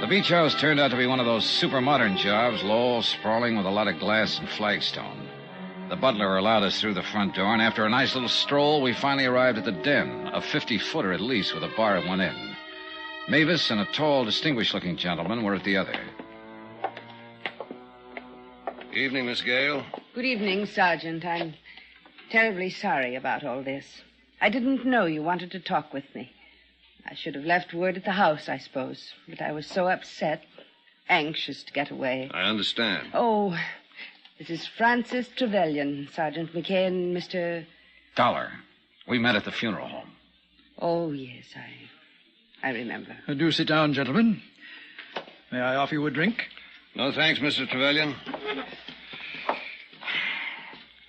The beach house turned out to be one of those super modern jobs, low, sprawling, with a lot of glass and flagstone. The butler allowed us through the front door, and after a nice little stroll, we finally arrived at the den, a 50-footer at least, with a bar at one end. Mavis and a tall, distinguished-looking gentleman were at the other. Evening, Miss Gale. Good evening, Sergeant. I'm terribly sorry about all this. I didn't know you wanted to talk with me. I should have left word at the house, I suppose, but I was so upset, anxious to get away. I understand. Oh, this is Francis Trevelyan, Sergeant McKay, and Mr. Dollar. We met at the funeral home. Oh, yes, I remember. Do sit down, gentlemen. May I offer you a drink? No, thanks, Mr. Trevelyan.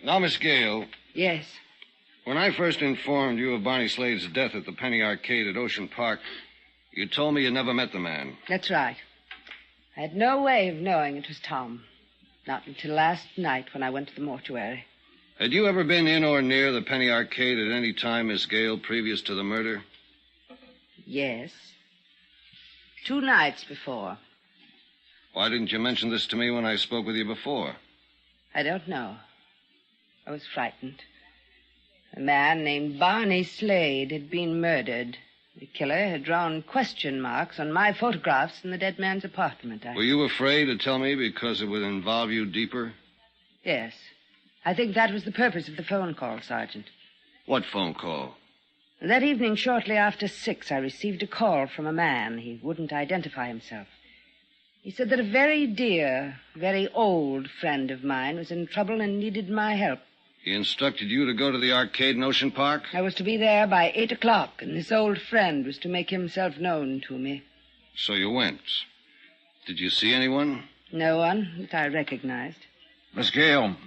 Now, Miss Gale. Yes. When I first informed you of Barney Slade's death at the Penny Arcade at Ocean Park, you told me you never met the man. That's right. I had no way of knowing it was Tom. Not until last night when I went to the mortuary. Had you ever been in or near the Penny Arcade at any time, Miss Gale, previous to the murder? Yes. 2 nights before. Why didn't you mention this to me when I spoke with you before? I don't know. I was frightened. A man named Barney Slade had been murdered. The killer had drawn question marks on my photographs in the dead man's apartment. Were you afraid to tell me because it would involve you deeper? Yes. I think that was the purpose of the phone call, Sergeant. What phone call? That evening, shortly after 6, I received a call from a man. He wouldn't identify himself. He said that a very dear, very old friend of mine was in trouble and needed my help. He instructed you to go to the arcade in Ocean Park? I was to be there by 8 o'clock, and this old friend was to make himself known to me. So you went. Did you see anyone? No one that I recognized. Miss Gale,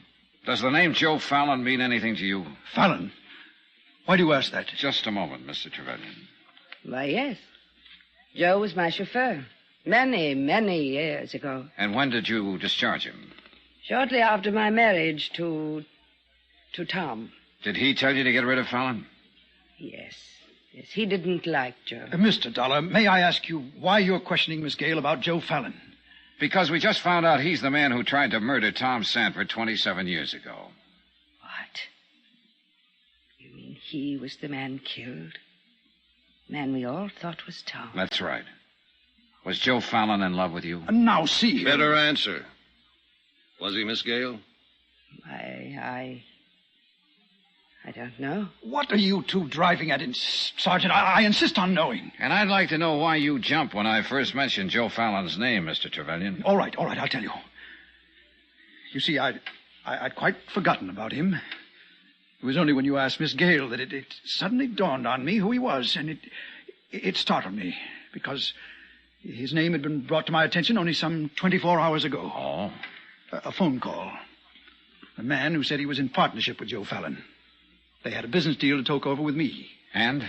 does the name Joe Fallon mean anything to you? Fallon? Why do you ask that? Just a moment, Mr. Trevelyan. Why, yes. Joe was my chauffeur. Many, many years ago. And when did you discharge him? Shortly after my marriage to Tom. Did he tell you to get rid of Fallon? Yes. Yes, he didn't like Joe. Mr. Dollar, may I ask you why you're questioning Miss Gale about Joe Fallon? Because we just found out he's the man who tried to murder Tom Sanford 27 years ago. What? You mean he was the man killed? Man we all thought was Tom. That's right. Was Joe Fallon in love with you? Now, see here. Better answer. Was he, Miss Gale? I don't know. What are you two driving at, Sergeant? I insist on knowing. And I'd like to know why you jumped when I first mentioned Joe Fallon's name, Mr. Trevelyan. All right, I'll tell you. You see, I'd quite forgotten about him. It was only when you asked Miss Gale that it suddenly dawned on me who he was, and it startled me, because his name had been brought to my attention only some 24 hours ago. Oh? A phone call. A man who said he was in partnership with Joe Fallon. They had a business deal to talk over with me. And?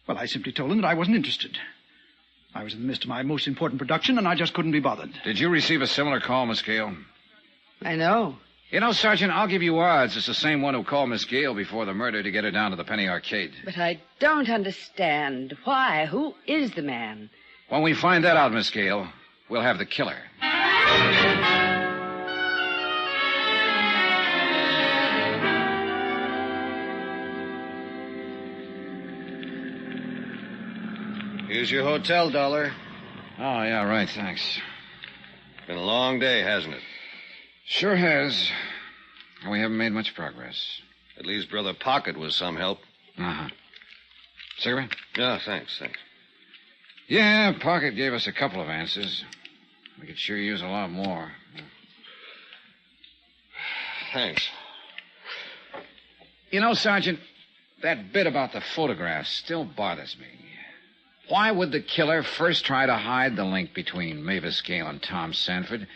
Well, I simply told them that I wasn't interested. I was in the midst of my most important production, and I just couldn't be bothered. Did you receive a similar call, Miss Gale? I know. You know, Sergeant, I'll give you odds it's the same one who called Miss Gale before the murder to get her down to the Penny Arcade. But I don't understand. Why? Who is the man? When we find that out, Miss Gale, we'll have the killer. Here's your hotel, Dollar. Oh, yeah, right, thanks. Been a long day, hasn't it? Sure has. We haven't made much progress. At least Brother Pocket was some help. Uh-huh. Cigarette? Yeah, thanks. Yeah, Pocket gave us a couple of answers. We could sure use a lot more. Thanks. You know, Sergeant, that bit about the photographs still bothers me. Why would the killer first try to hide the link between Mavis Gale and Tom Sanford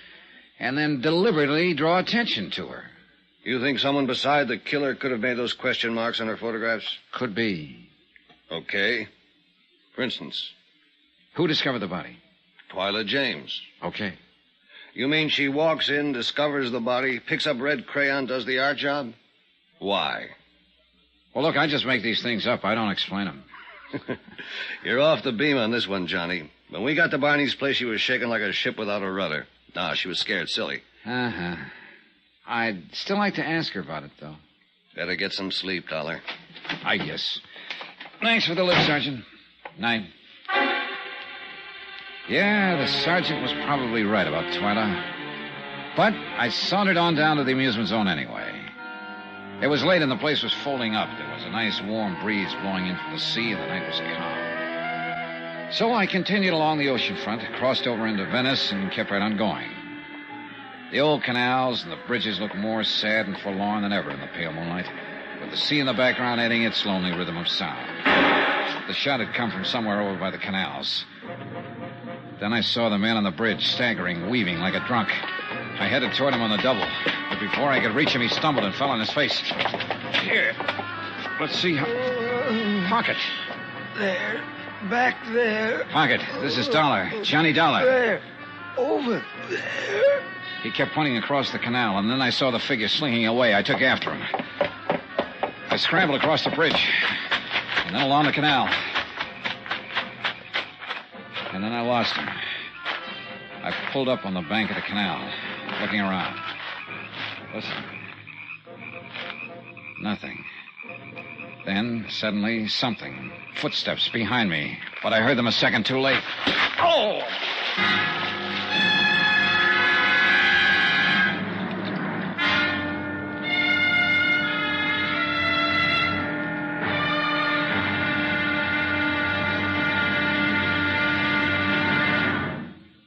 and then deliberately draw attention to her? You think someone beside the killer could have made those question marks on her photographs? Could be. Okay. For instance? Who discovered the body? Twyla James. Okay. You mean she walks in, discovers the body, picks up red crayon, does the art job? Why? Well, look, I just make these things up. I don't explain them. You're off the beam on this one, Johnny. When we got to Barney's place, she was shaking like a ship without a rudder. Nah, she was scared silly. Uh-huh. I'd still like to ask her about it, though. Better get some sleep, Dollar. I guess. Thanks for the lift, Sergeant. Night. Yeah, the sergeant was probably right about Twyla. But I sauntered on down to the amusement zone anyway. It was late and the place was folding up. There was a nice warm breeze blowing in from the sea and the night was calm. So I continued along the ocean front, crossed over into Venice, and kept right on going. The old canals and the bridges looked more sad and forlorn than ever in the pale moonlight, with the sea in the background adding its lonely rhythm of sound. The shot had come from somewhere over by the canals. Then I saw the man on the bridge, staggering, weaving like a drunk. I headed toward him on the double, but before I could reach him, he stumbled and fell on his face. Here. Let's see how... Pocket. There. Back there. Pocket, this is Dollar. Johnny Dollar. There. Over there. He kept pointing across the canal, and then I saw the figure slinking away. I took after him. I scrambled across the bridge, and then along the canal. And then I lost him. I pulled up on the bank of the canal, looking around. Listen. Nothing. Then, suddenly, something. Footsteps behind me. But I heard them a second too late. Oh!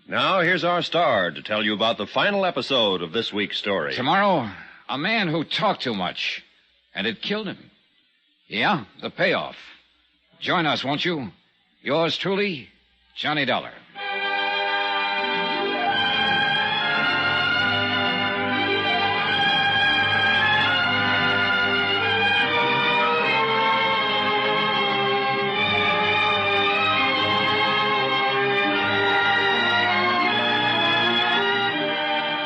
Now, here's our star to tell you about the final episode of this week's story. Tomorrow, a man who talked too much, and it killed him. Yeah, the payoff. Join us, won't you? Yours truly, Johnny Dollar.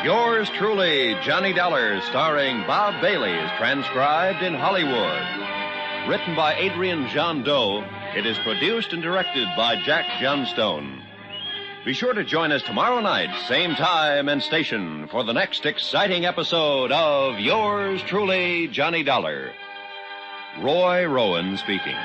Yours truly, Johnny Dollar, starring Bob Bailey, is transcribed in Hollywood. Written by Adrian John Doe, it is produced and directed by Jack Johnstone. Be sure to join us tomorrow night, same time and station, for the next exciting episode of Yours truly, Johnny Dollar. Roy Rowan speaking.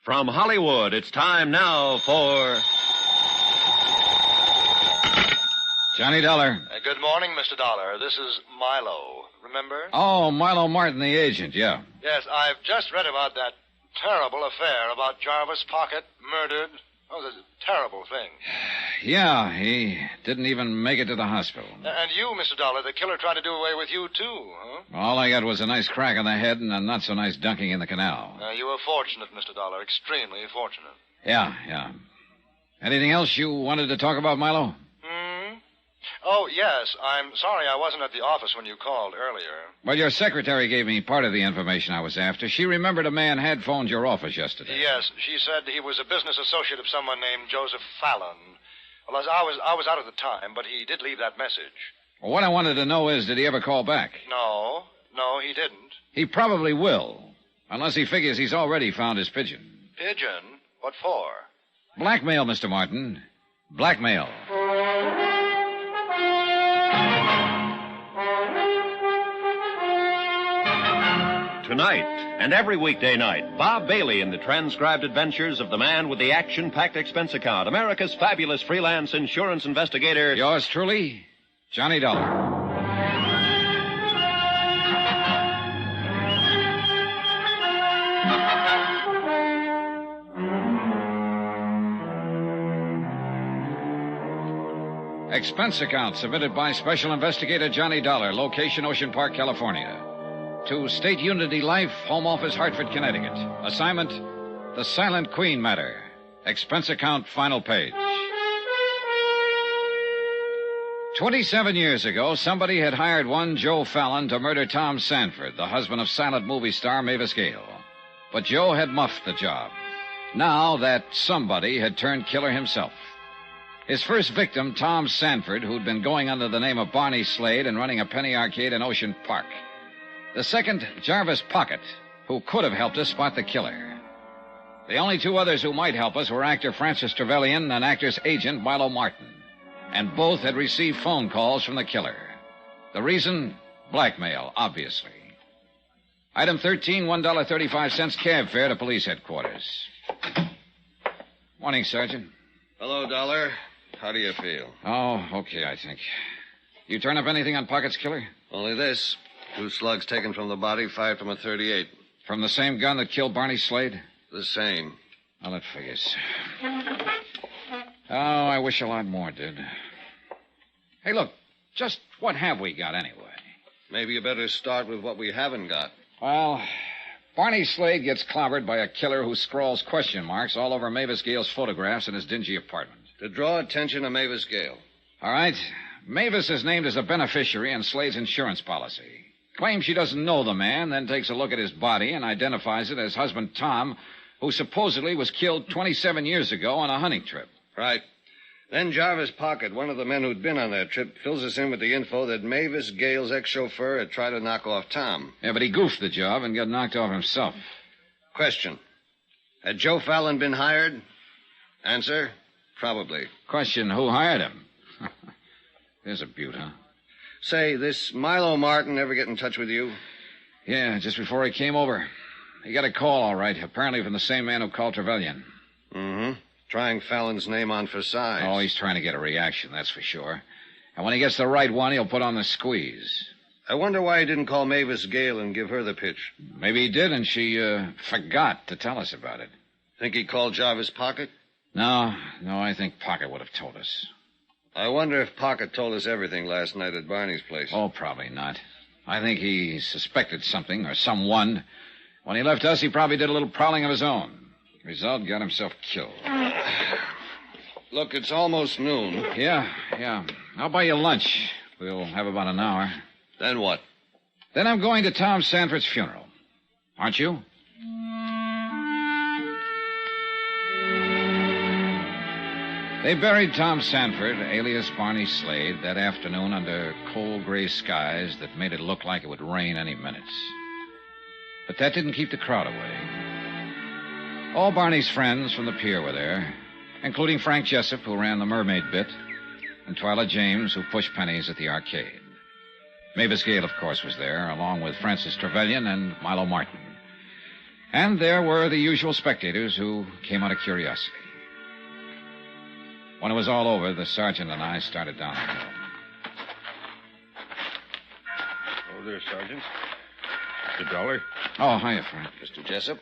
From Hollywood, it's time now for Johnny Dollar. Good morning, Mr. Dollar. This is Milo. Remember? Oh, Milo Martin, the agent, yeah. Yes, I've just read about that terrible affair about Jarvis Pocket murdered. Oh, it's a terrible thing. Yeah, he didn't even make it to the hospital. And you, Mr. Dollar, the killer tried to do away with you, too, huh? All I got was a nice crack on the head and a not-so-nice dunking in the canal. You were fortunate, Mr. Dollar, extremely fortunate. Yeah. Anything else you wanted to talk about, Milo? Oh, yes. I'm sorry I wasn't at the office when you called earlier. Well, your secretary gave me part of the information I was after. She remembered a man had phoned your office yesterday. Yes, she said he was a business associate of someone named Joseph Fallon. Well, I was out at the time, but he did leave that message. Well, what I wanted to know is, did he ever call back? No, he didn't. He probably will, unless he figures he's already found his pigeon. Pigeon? What for? Blackmail, Mr. Martin. Blackmail. Tonight, and every weekday night, Bob Bailey in the transcribed adventures of the man with the action-packed expense account, America's fabulous freelance insurance investigator. Yours truly, Johnny Dollar. Expense account submitted by Special Investigator Johnny Dollar, location Ocean Park, California. To State Unity Life, Home Office, Hartford, Connecticut. Assignment, The Silent Queen Matter. Expense account, final page. 27 years ago, somebody had hired one Joe Fallon to murder Tom Sanford, the husband of silent movie star Mavis Gale. But Joe had muffed the job. Now that somebody had turned killer himself. His first victim, Tom Sanford, who'd been going under the name of Barney Slade and running a penny arcade in Ocean Park. The second, Jarvis Pocket, who could have helped us spot the killer. The only two others who might help us were actor Francis Trevelyan and actor's agent Milo Martin. And both had received phone calls from the killer. The reason? Blackmail, obviously. Item 13, $1.35 cab fare to police headquarters. Morning, Sergeant. Hello, Dollar. How do you feel? Oh, okay, I think. You turn up anything on Pocket's killer? Only this. 2 slugs taken from the body, fired from a .38. From the same gun that killed Barney Slade? The same. Well, that figures. Oh, I wish a lot more did. Hey, look, just what have we got anyway? Maybe you better start with what we haven't got. Well, Barney Slade gets clobbered by a killer who scrawls question marks all over Mavis Gale's photographs in his dingy apartment. To draw attention to Mavis Gale. All right. Mavis is named as a beneficiary in Slade's insurance policy. Claims she doesn't know the man, then takes a look at his body and identifies it as husband Tom, who supposedly was killed 27 years ago on a hunting trip. Right. Then Jarvis Pocket, one of the men who'd been on that trip, fills us in with the info that Mavis Gale's ex-chauffeur had tried to knock off Tom. Yeah, but he goofed the job and got knocked off himself. Question. Had Joe Fallon been hired? Answer, probably. Question, who hired him? There's a beaut, huh? Say, this Milo Martin ever get in touch with you? Yeah, just before he came over. He got a call, all right, apparently from the same man who called Trevelyan. Mm-hmm. Trying Fallon's name on for size. Oh, he's trying to get a reaction, that's for sure. And when he gets the right one, he'll put on the squeeze. I wonder why he didn't call Mavis Gale and give her the pitch. Maybe he did, and she forgot to tell us about it. Think he called Jarvis Pocket? No, I think Pocket would have told us. I wonder if Pocket told us everything last night at Barney's place. Oh, probably not. I think he suspected something or someone. When he left us, he probably did a little prowling of his own. Result, got himself killed. Look, it's almost noon. Yeah. I'll buy you lunch. We'll have about an hour. Then what? Then I'm going to Tom Sanford's funeral. Aren't you? They buried Tom Sanford, alias Barney Slade, that afternoon under cold gray skies that made it look like it would rain any minute. But that didn't keep the crowd away. All Barney's friends from the pier were there, including Frank Jessup, who ran the mermaid bit, and Twyla James, who pushed pennies at the arcade. Mavis Gale, of course, was there, along with Francis Trevelyan and Milo Martin. And there were the usual spectators who came out of curiosity. When it was all over, the sergeant and I started down the hill. there, Sergeant. Mr. Dollar. Oh, hiya, Frank. Mr. Jessup.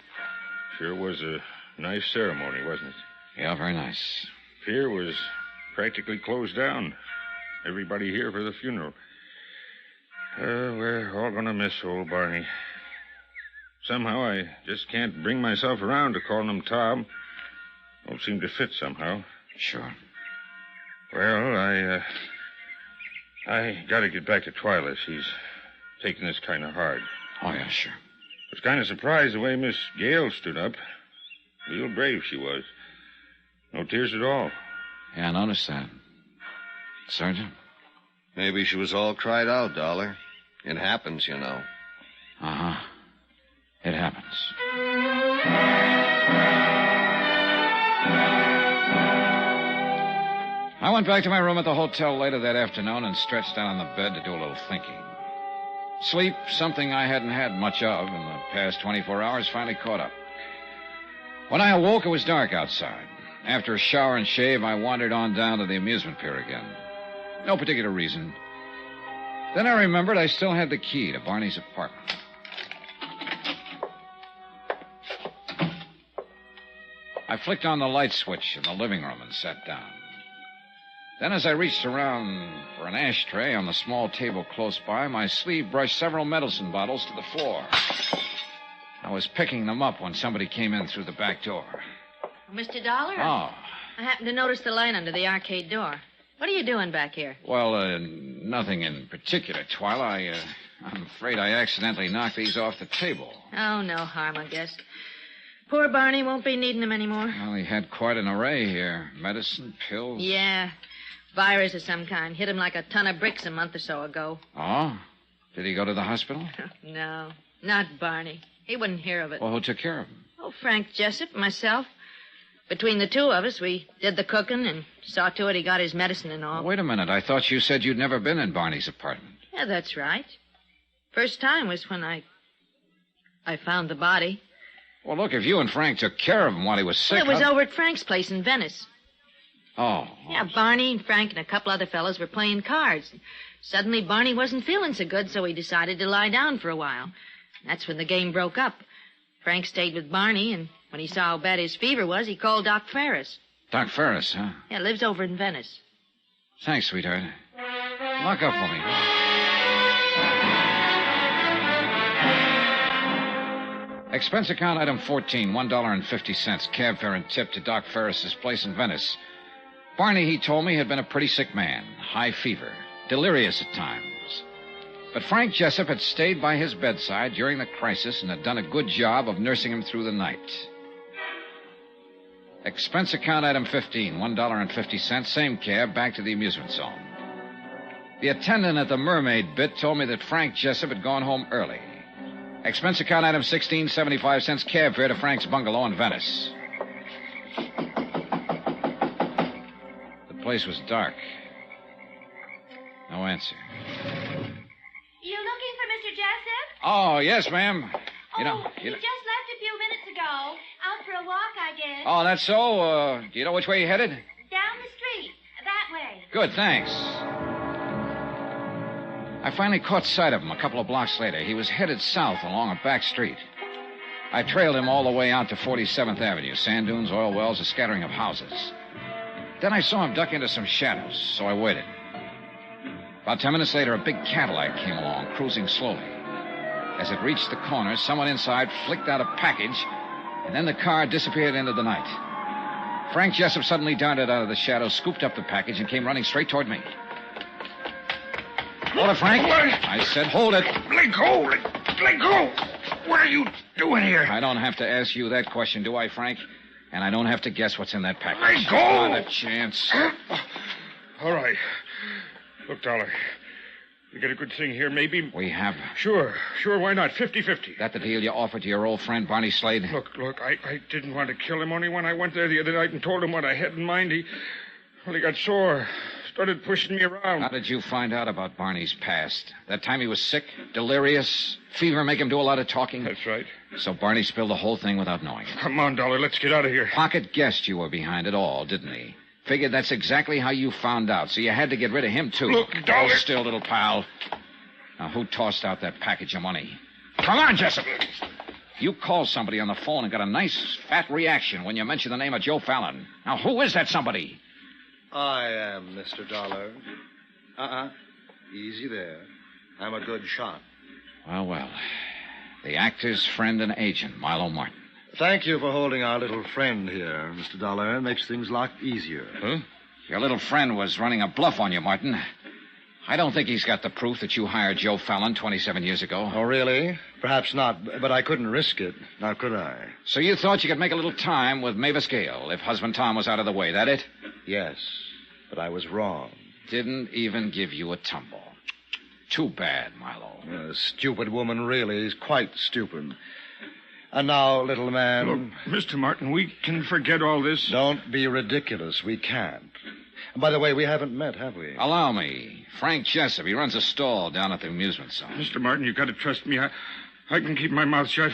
Sure was a nice ceremony, wasn't it? Yeah, very nice. Pier was practically closed down. Everybody here for the funeral. We're all going to miss old Barney. Somehow I just can't bring myself around to calling him Tom. Don't seem to fit somehow. Sure. Well, I got to get back to Twyla. She's taking this kind of hard. Oh, yeah, sure. I was kind of surprised the way Miss Gale stood up. Real brave she was. No tears at all. Yeah, I noticed that. Sergeant? Maybe she was all cried out, Dollar. It happens, you know. Uh-huh. It happens. I went back to my room at the hotel later that afternoon and stretched out on the bed to do a little thinking. Sleep, something I hadn't had much of in the past 24 hours, finally caught up. When I awoke, it was dark outside. After a shower and shave, I wandered on down to the amusement pier again. No particular reason. Then I remembered I still had the key to Barney's apartment. I flicked on the light switch in the living room and sat down. Then as I reached around for an ashtray on the small table close by, my sleeve brushed several medicine bottles to the floor. I was picking them up when somebody came in through the back door. Mr. Dollar? Oh. I happened to notice the light under the arcade door. What are you doing back here? Well, nothing in particular, Twyla. I'm afraid I accidentally knocked these off the table. Oh, no harm, I guess. Poor Barney won't be needing them anymore. Well, he had quite an array here. Medicine, pills. Yeah. Virus of some kind. Hit him like a ton of bricks a month or so ago. Oh? Did he go to the hospital? No, not Barney. He wouldn't hear of it. Well, who took care of him? Oh, Frank Jessup and myself. Between the two of us, we did the cooking and saw to it he got his medicine and all. Wait a minute. I thought you said you'd never been in Barney's apartment. Yeah, that's right. First time was when I found the body. Well, look, if you and Frank took care of him while he was sick... Well, it was over at Frank's place in Venice. Oh. Yeah, Barney and Frank and a couple other fellows were playing cards. Suddenly, Barney wasn't feeling so good, so he decided to lie down for a while. That's when the game broke up. Frank stayed with Barney, and when he saw how bad his fever was, he called Doc Ferris. Doc Ferris, huh? Yeah, lives over in Venice. Thanks, sweetheart. Lock up for me. Expense account item 14, $1.50, cab fare and tip to Doc Ferris's place in Venice. Barney, he told me, had been a pretty sick man, high fever, delirious at times. But Frank Jessup had stayed by his bedside during the crisis and had done a good job of nursing him through the night. Expense account item 15, $1.50, same cab, back to the amusement zone. The attendant at the Mermaid bit told me that Frank Jessup had gone home early. Expense account item 16, 75 cents, cab fare to Frank's bungalow in Venice. The place was dark. No answer. You looking for Mr. Jessup? Oh, yes, ma'am. He just left a few minutes ago. Out for a walk, I guess. Oh, that's so? Do you know which way he headed? Down the street. That way. Good, thanks. I finally caught sight of him a couple of blocks later. He was headed south along a back street. I trailed him all the way out to 47th Avenue. Sand dunes, oil wells, a scattering of houses. Then I saw him duck into some shadows, so I waited. About 10 minutes later, a big Cadillac came along, cruising slowly. As it reached the corner, someone inside flicked out a package, and then the car disappeared into the night. Frank Jessup suddenly darted out of the shadows, scooped up the package, and came running straight toward me. Hold it, Frank. I said, hold it. Let go. Let go. What are you doing here? I don't have to ask you that question, do I, Frank? And I don't have to guess what's in that package. Let go. Not a chance. All right. Look, Dollar, we get a good thing here, maybe. We have. Sure, why not? 50-50. That the deal you offered to your old friend, Barney Slade? Look, I didn't want to kill him, only when I went there the other night and told him what I had in mind, he got sore, started pushing me around. How did you find out about Barney's past? That time he was sick, delirious, fever make him do a lot of talking? That's right. So Barney spilled the whole thing without knowing it. Come on, Dollar, let's get out of here. Pocket guessed you were behind it all, didn't he? Figured that's exactly how you found out, so you had to get rid of him, too. Look, Dollar. Hold still, little pal. Now, who tossed out that package of money? Come on, Jessup. You called somebody on the phone and got a nice, fat reaction when you mentioned the name of Joe Fallon. Now, who is that somebody? I am, Mr. Dollar. Easy there. I'm a good shot. Well. The actor's friend and agent, Milo Martin. Thank you for holding our little friend here, Mr. Dollar. It makes things a lot easier. Huh? Your little friend was running a bluff on you, Martin. I don't think he's got the proof that you hired Joe Fallon 27 years ago. Oh, really? Perhaps not, but I couldn't risk it. Now, could I? So you thought you could make a little time with Mavis Gale if husband Tom was out of the way, that it? Yes, but I was wrong. Didn't even give you a tumble. Too bad, Milo. A stupid woman, really. Is quite stupid. And now, little man... Look, Mr. Martin, we can forget all this. Don't be ridiculous. We can't. And by the way, we haven't met, have we? Allow me. Frank Jessup. He runs a stall down at the amusement zone. Mr. Martin, you've got to trust me. I can keep my mouth shut.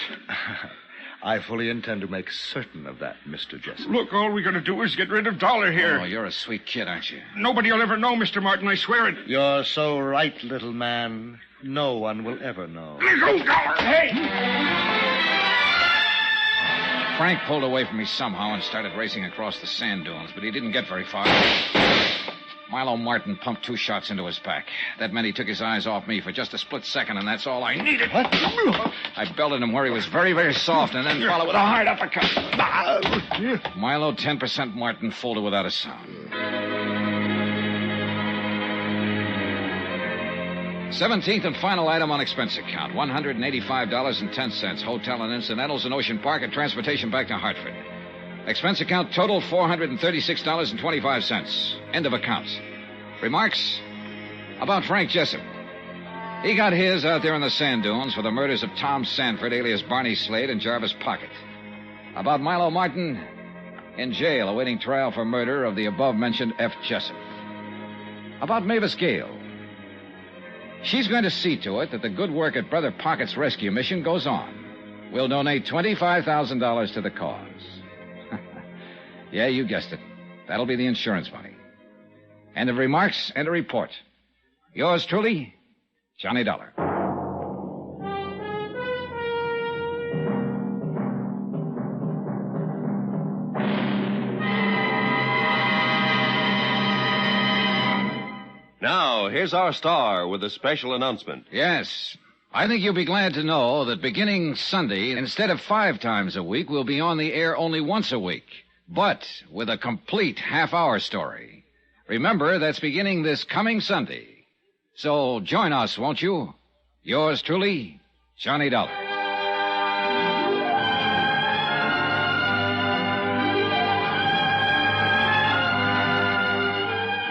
I fully intend to make certain of that, Mr. Jessup. Look, all we got to do is get rid of Dollar here. Oh, you're a sweet kid, aren't you? Nobody will ever know, Mr. Martin, I swear it. You're so right, little man. No one will ever know. Let go, Dollar! Hey! Frank pulled away from me somehow and started racing across the sand dunes, but he didn't get very far. Milo Martin pumped 2 shots into his back. That meant he took his eyes off me for just a split second, and that's all I needed. What? I belted him where he was very, very soft, and then followed with a hard uppercut. Milo 10%, Martin folded without a sound. 17th and final item on expense account, $185.10. Hotel and incidentals in Ocean Park and transportation back to Hartford. Expense account total, $436.25. End of account. Remarks? About Frank Jessup. He got his out there in the sand dunes for the murders of Tom Sanford, alias Barney Slade, and Jarvis Pocket. About Milo Martin, in jail awaiting trial for murder of the above-mentioned F. Jessup. About Mavis Gale. She's going to see to it that the good work at Brother Pocket's rescue mission goes on. We'll donate $25,000 to the cause. Yeah, you guessed it. That'll be the insurance money. End of remarks, end of report. Yours truly, Johnny Dollar. Now, here's our star with a special announcement. Yes. I think you'll be glad to know that beginning Sunday, instead of 5 times a week, we'll be on the air only once a week. But with a complete half-hour story. Remember, that's beginning this coming Sunday. So join us, won't you? Yours truly, Johnny Dollar.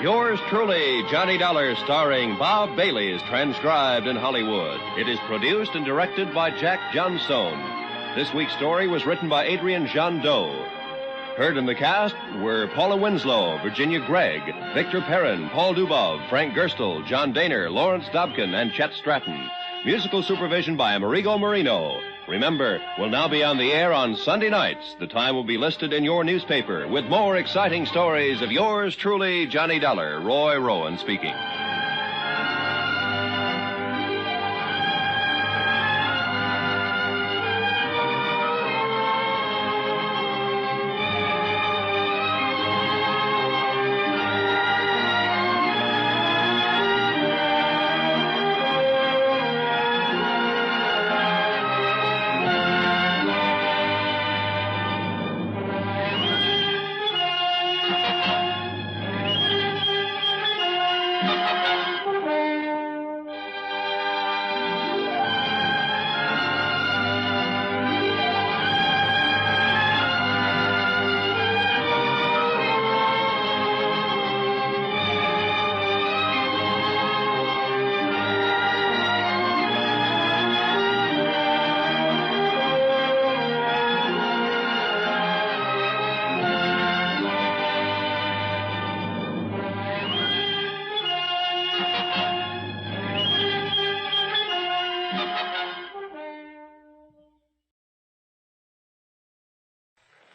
Yours truly, Johnny Dollar, starring Bob Bailey, is transcribed in Hollywood. It is produced and directed by Jack Johnstone. This week's story was written by Adrian Jandot. Heard in the cast were Paula Winslow, Virginia Gregg, Victor Perrin, Paul Dubov, Frank Gerstle, John Daner, Lawrence Dobkin, and Chet Stratton. Musical supervision by Amerigo Marino. Remember, we'll now be on the air on Sunday nights. The time will be listed in your newspaper with more exciting stories of yours truly, Johnny Dollar. Roy Rowan speaking.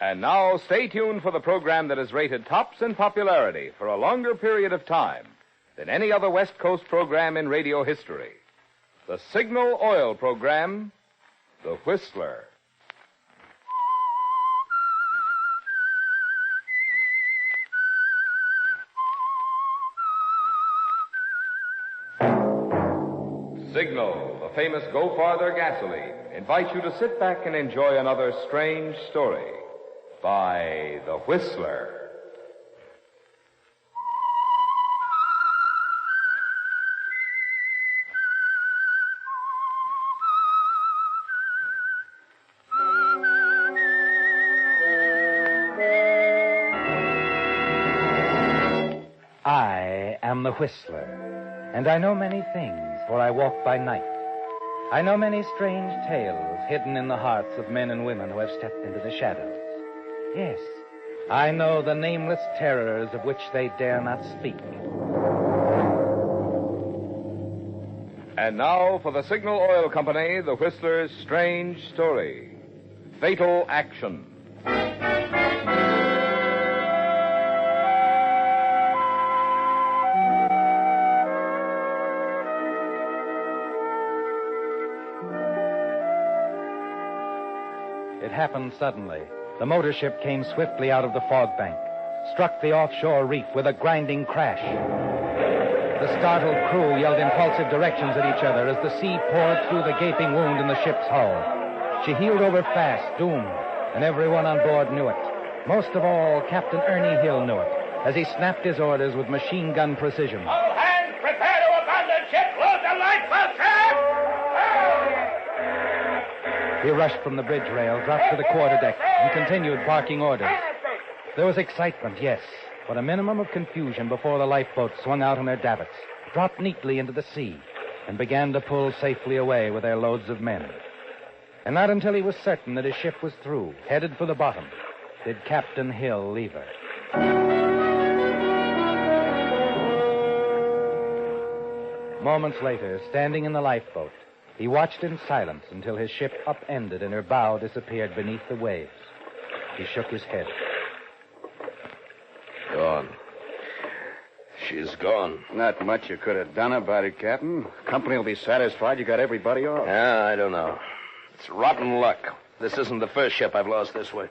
And now, stay tuned for the program that is rated tops in popularity for a longer period of time than any other West Coast program in radio history. the Signal Oil program, The Whistler. Signal, the famous Go Farther gasoline, invites you to sit back and enjoy another strange story by The Whistler. I am the Whistler, and I know many things, for I walk by night. I know many strange tales hidden in the hearts of men and women who have stepped into the shadows. Yes, I know the nameless terrors of which they dare not speak. And now for the Signal Oil Company, The Whistler's strange story, Fatal Action. It happened suddenly. The motor ship came swiftly out of the fog bank, struck the offshore reef with a grinding crash. The startled crew yelled impulsive directions at each other as the sea poured through the gaping wound in the ship's hull. She heeled over fast, doomed, and everyone on board knew it. Most of all, Captain Ernie Hill knew it, as he snapped his orders with machine gun precision. All hands, prepare to abandon ship. Load the lifeboat, sir! He rushed from the bridge rail, dropped to the quarterdeck, and continued barking orders. There was excitement, yes, but a minimum of confusion before the lifeboats swung out on their davits, dropped neatly into the sea, and began to pull safely away with their loads of men. And not until he was certain that his ship was through, headed for the bottom, did Captain Hill leave her. Moments later, standing in the lifeboat, he watched in silence until his ship upended and her bow disappeared beneath the waves. He shook his head. Gone. She's gone. Not much you could have done about it, Captain. Company will be satisfied you got everybody off. Yeah, I don't know. It's rotten luck. This isn't the first ship I've lost this way.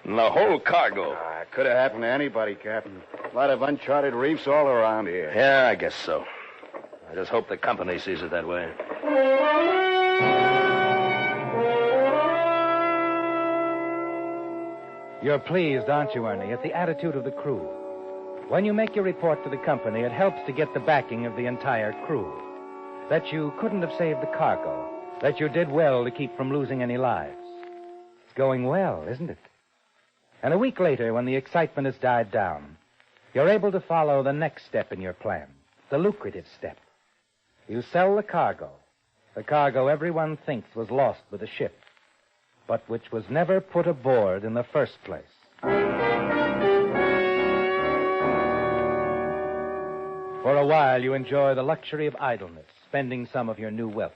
And the whole cargo. It could have happened to anybody, Captain. A lot of uncharted reefs all around here. Yeah, I guess so. I just hope the company sees it that way. You're pleased, aren't you, Ernie, at the attitude of the crew? When you make your report to the company, it helps to get the backing of the entire crew. That you couldn't have saved the cargo. That you did well to keep from losing any lives. It's going well, isn't it? And a week later, when the excitement has died down, you're able to follow the next step in your plan, the lucrative step. You sell the cargo everyone thinks was lost with the ship, but which was never put aboard in the first place. For a while, you enjoy the luxury of idleness, spending some of your new wealth.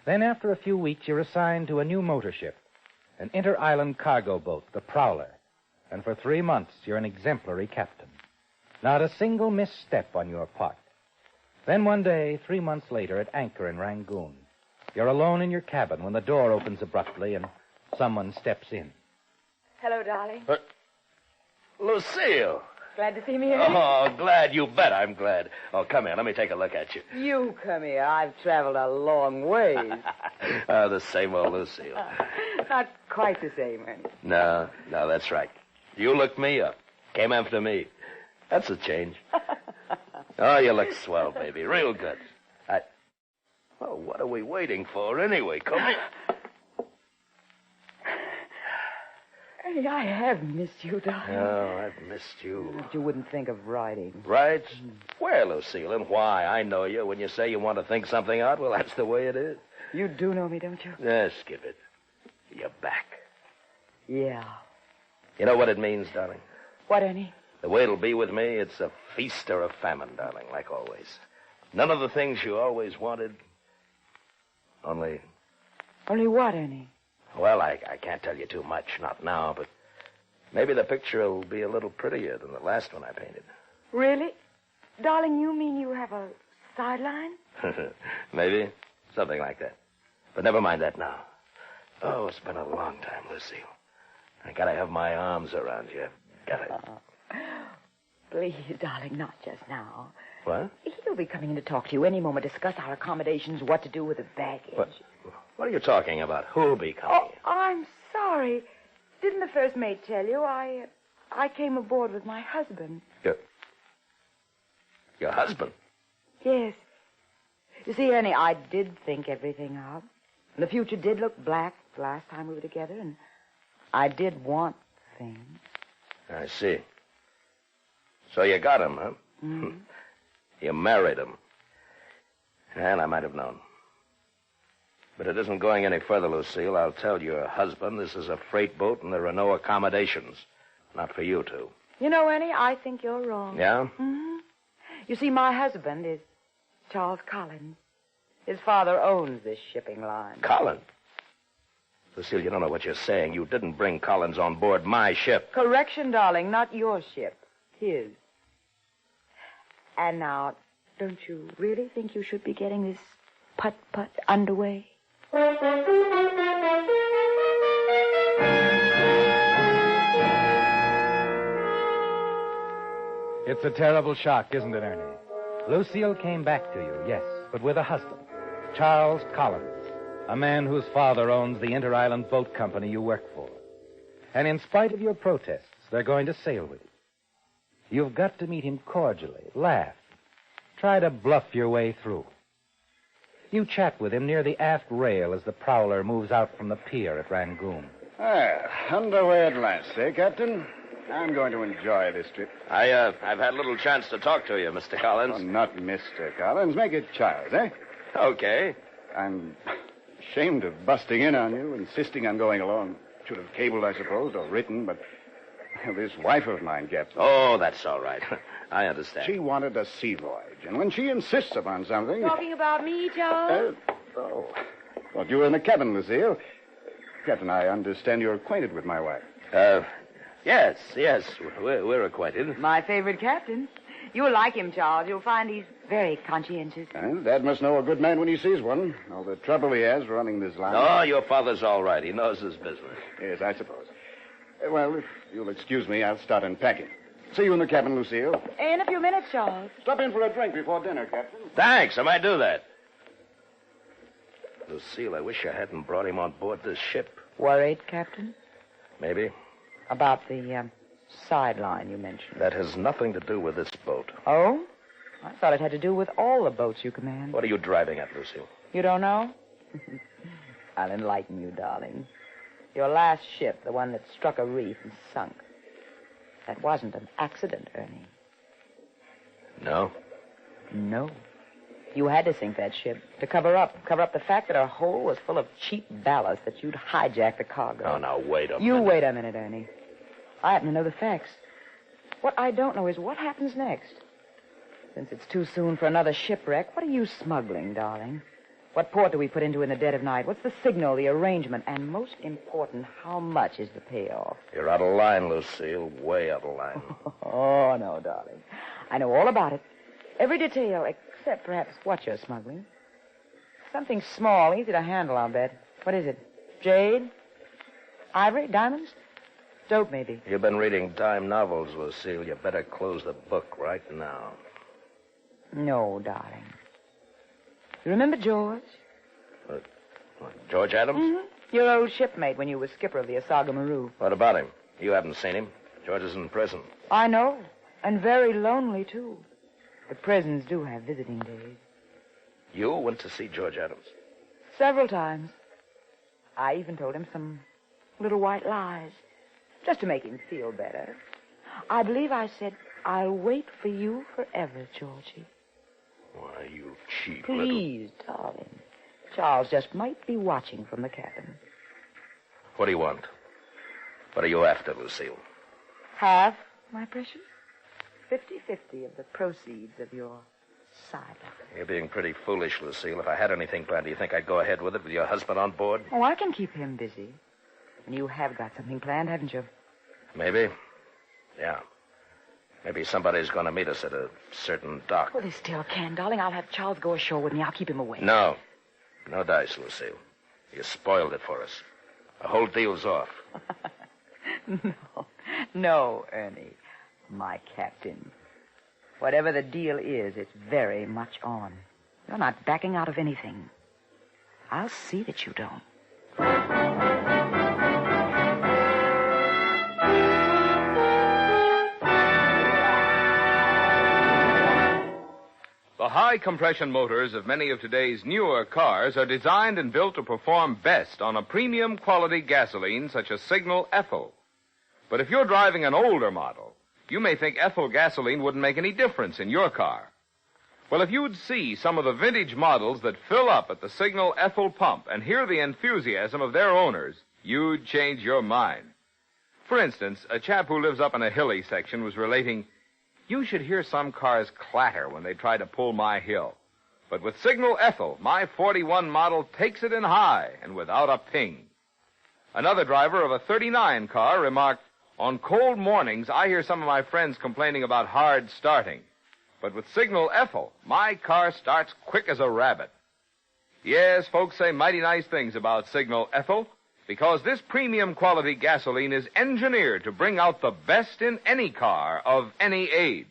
Then, after a few weeks, you're assigned to a new motor ship, an inter-island cargo boat, the Prowler, and for 3 months, you're an exemplary captain. Not a single misstep on your part. Then one day, 3 months later, at anchor in Rangoon, you're alone in your cabin when the door opens abruptly and someone steps in. Hello, darling. Lucille. Glad to see me here? Oh, glad. You bet I'm glad. Oh, come here. Let me take a look at you. You come here. I've traveled a long way. The same old Lucille. Not quite the same, Ernie. No, that's right. You looked me up. Came after me. That's a change. Oh, you look swell, baby. Real good. Well, what are we waiting for anyway? Come here. Ernie, I have missed you, darling. Oh, I've missed you. But you wouldn't think of writing. Right? Where, Lucille, and why? I know you. When you say you want to think something out, well, that's the way it is. You do know me, don't you? Yes, skip it. You're back. Yeah. You know what it means, darling? What, Ernie? The way it'll be with me, it's a feast or a famine, darling, like always. None of the things you always wanted. Only what, Ernie? Well, I can't tell you too much, not now, but maybe the picture will be a little prettier than the last one I painted. Really? Darling, you mean you have a sideline? Maybe. Something like that. But never mind that now. Oh, it's been a long time, Lucille. I gotta have my arms around you. Gotta. Please, darling, not just now. What? He'll be coming in to talk to you any moment, discuss our accommodations, what to do with the baggage. What are you talking about? Who'll be coming? Oh, I'm sorry. Didn't the first mate tell you? I came aboard with my husband. Your husband? Yes. You see, Ernie, I did think everything out. The future did look black the last time we were together, and I did want things. I see. So you got him, huh? Mm-hmm. You married him. And I might have known. But it isn't going any further, Lucille. I'll tell your husband this is a freight boat and there are no accommodations. Not for you two. You know, Ernie, I think you're wrong. Yeah? Mm-hmm. You see, my husband is Charles Collins. His father owns this shipping line. Collins? Lucille, you don't know what you're saying. You didn't bring Collins on board my ship. Correction, darling, not your ship. His. And now, don't you really think you should be getting this putt-putt underway? It's a terrible shock, isn't it, Ernie? Lucille came back to you, yes, but with a husband, Charles Collins, a man whose father owns the Inter-Island Boat Company you work for. And in spite of your protests, they're going to sail with you. You've got to meet him cordially, laugh, try to bluff your way through. You chat with him near the aft rail as the prowler moves out from the pier at Rangoon. Underway at last, eh, Captain? I'm going to enjoy this trip. I've had little chance to talk to you, Mr. Collins. Oh, not Mr. Collins. Make it Charles, eh? Okay. I'm ashamed of busting in on you, insisting on going along. Should have cabled, I suppose, or written, but this wife of mine, Captain. Oh, that's all right. I understand. She wanted a sea voyage, and when she insists upon something... Talking about me, Charles? Thought you were in the cabin, Lucille. Captain, I understand you're acquainted with my wife. Yes. We're acquainted. My favorite captain. You'll like him, Charles. You'll find he's very conscientious. Dad must know a good man when he sees one. All the trouble he has running this line. Oh, your father's all right. He knows his business. Yes, I suppose. Well, if you'll excuse me, I'll start unpacking. See you in the cabin, Lucille. In a few minutes, Charles. Stop in for a drink before dinner, Captain. Thanks. I might do that. Lucille, I wish I hadn't brought him on board this ship. Worried, Captain? Maybe. About the sideline you mentioned. That has nothing to do with this boat. Oh? I thought it had to do with all the boats you command. What are you driving at, Lucille? You don't know? I'll enlighten you, darling. Your last ship, the one that struck a reef and sunk. That wasn't an accident, Ernie. No? No. You had to sink that ship to cover up the fact that our hull was full of cheap ballast, that you'd hijacked the cargo. Oh, now, wait a minute. You wait a minute, Ernie. I happen to know the facts. What I don't know is what happens next. Since it's too soon for another shipwreck, what are you smuggling, darling? What port do we put into in the dead of night? What's the signal, the arrangement? And most important, how much is the payoff? You're out of line, Lucille. Way out of line. Oh, no, darling. I know all about it. Every detail, except perhaps what you're smuggling. Something small, easy to handle, I'll bet. What is it? Jade? Ivory? Diamonds? Dope, maybe. You've been reading dime novels, Lucille. You better close the book right now. No, darling. You remember George? George Adams? Mm-hmm. Your old shipmate when you were skipper of the Osaga Maru. What about him? You haven't seen him. George is in prison. I know. And very lonely, too. The prisons do have visiting days. You went to see George Adams? Several times. I even told him some little white lies, just to make him feel better. I believe I said, I'll wait for you forever, Georgie. Why, you cheap Please, darling. Charles just might be watching from the cabin. What do you want? What are you after, Lucille? Half, my precious. 50-50 of the proceeds of your sideline. You're being pretty foolish, Lucille. If I had anything planned, do you think I'd go ahead with it with your husband on board? Oh, I can keep him busy. And you have got something planned, haven't you? Maybe. Yeah. Maybe somebody's going to meet us at a certain dock. Well, they still can, darling. I'll have Charles go ashore with me. I'll keep him away. No. No dice, Lucille. You spoiled it for us. The whole deal's off. No, Ernie. My captain. Whatever the deal is, it's very much on. You're not backing out of anything. I'll see that you don't. The high-compression motors of many of today's newer cars are designed and built to perform best on a premium quality gasoline such as Signal Ethyl. But if you're driving an older model, you may think ethyl gasoline wouldn't make any difference in your car. Well, if you'd see some of the vintage models that fill up at the Signal Ethyl pump and hear the enthusiasm of their owners, you'd change your mind. For instance, a chap who lives up in a hilly section was relating, "You should hear some cars clatter when they try to pull my hill. But with Signal Ethyl, my 41 model takes it in high and without a ping." Another driver of a 39 car remarked, "On cold mornings, I hear some of my friends complaining about hard starting. But with Signal Ethyl, my car starts quick as a rabbit." Yes, folks say mighty nice things about Signal Ethyl, because this premium quality gasoline is engineered to bring out the best in any car of any age.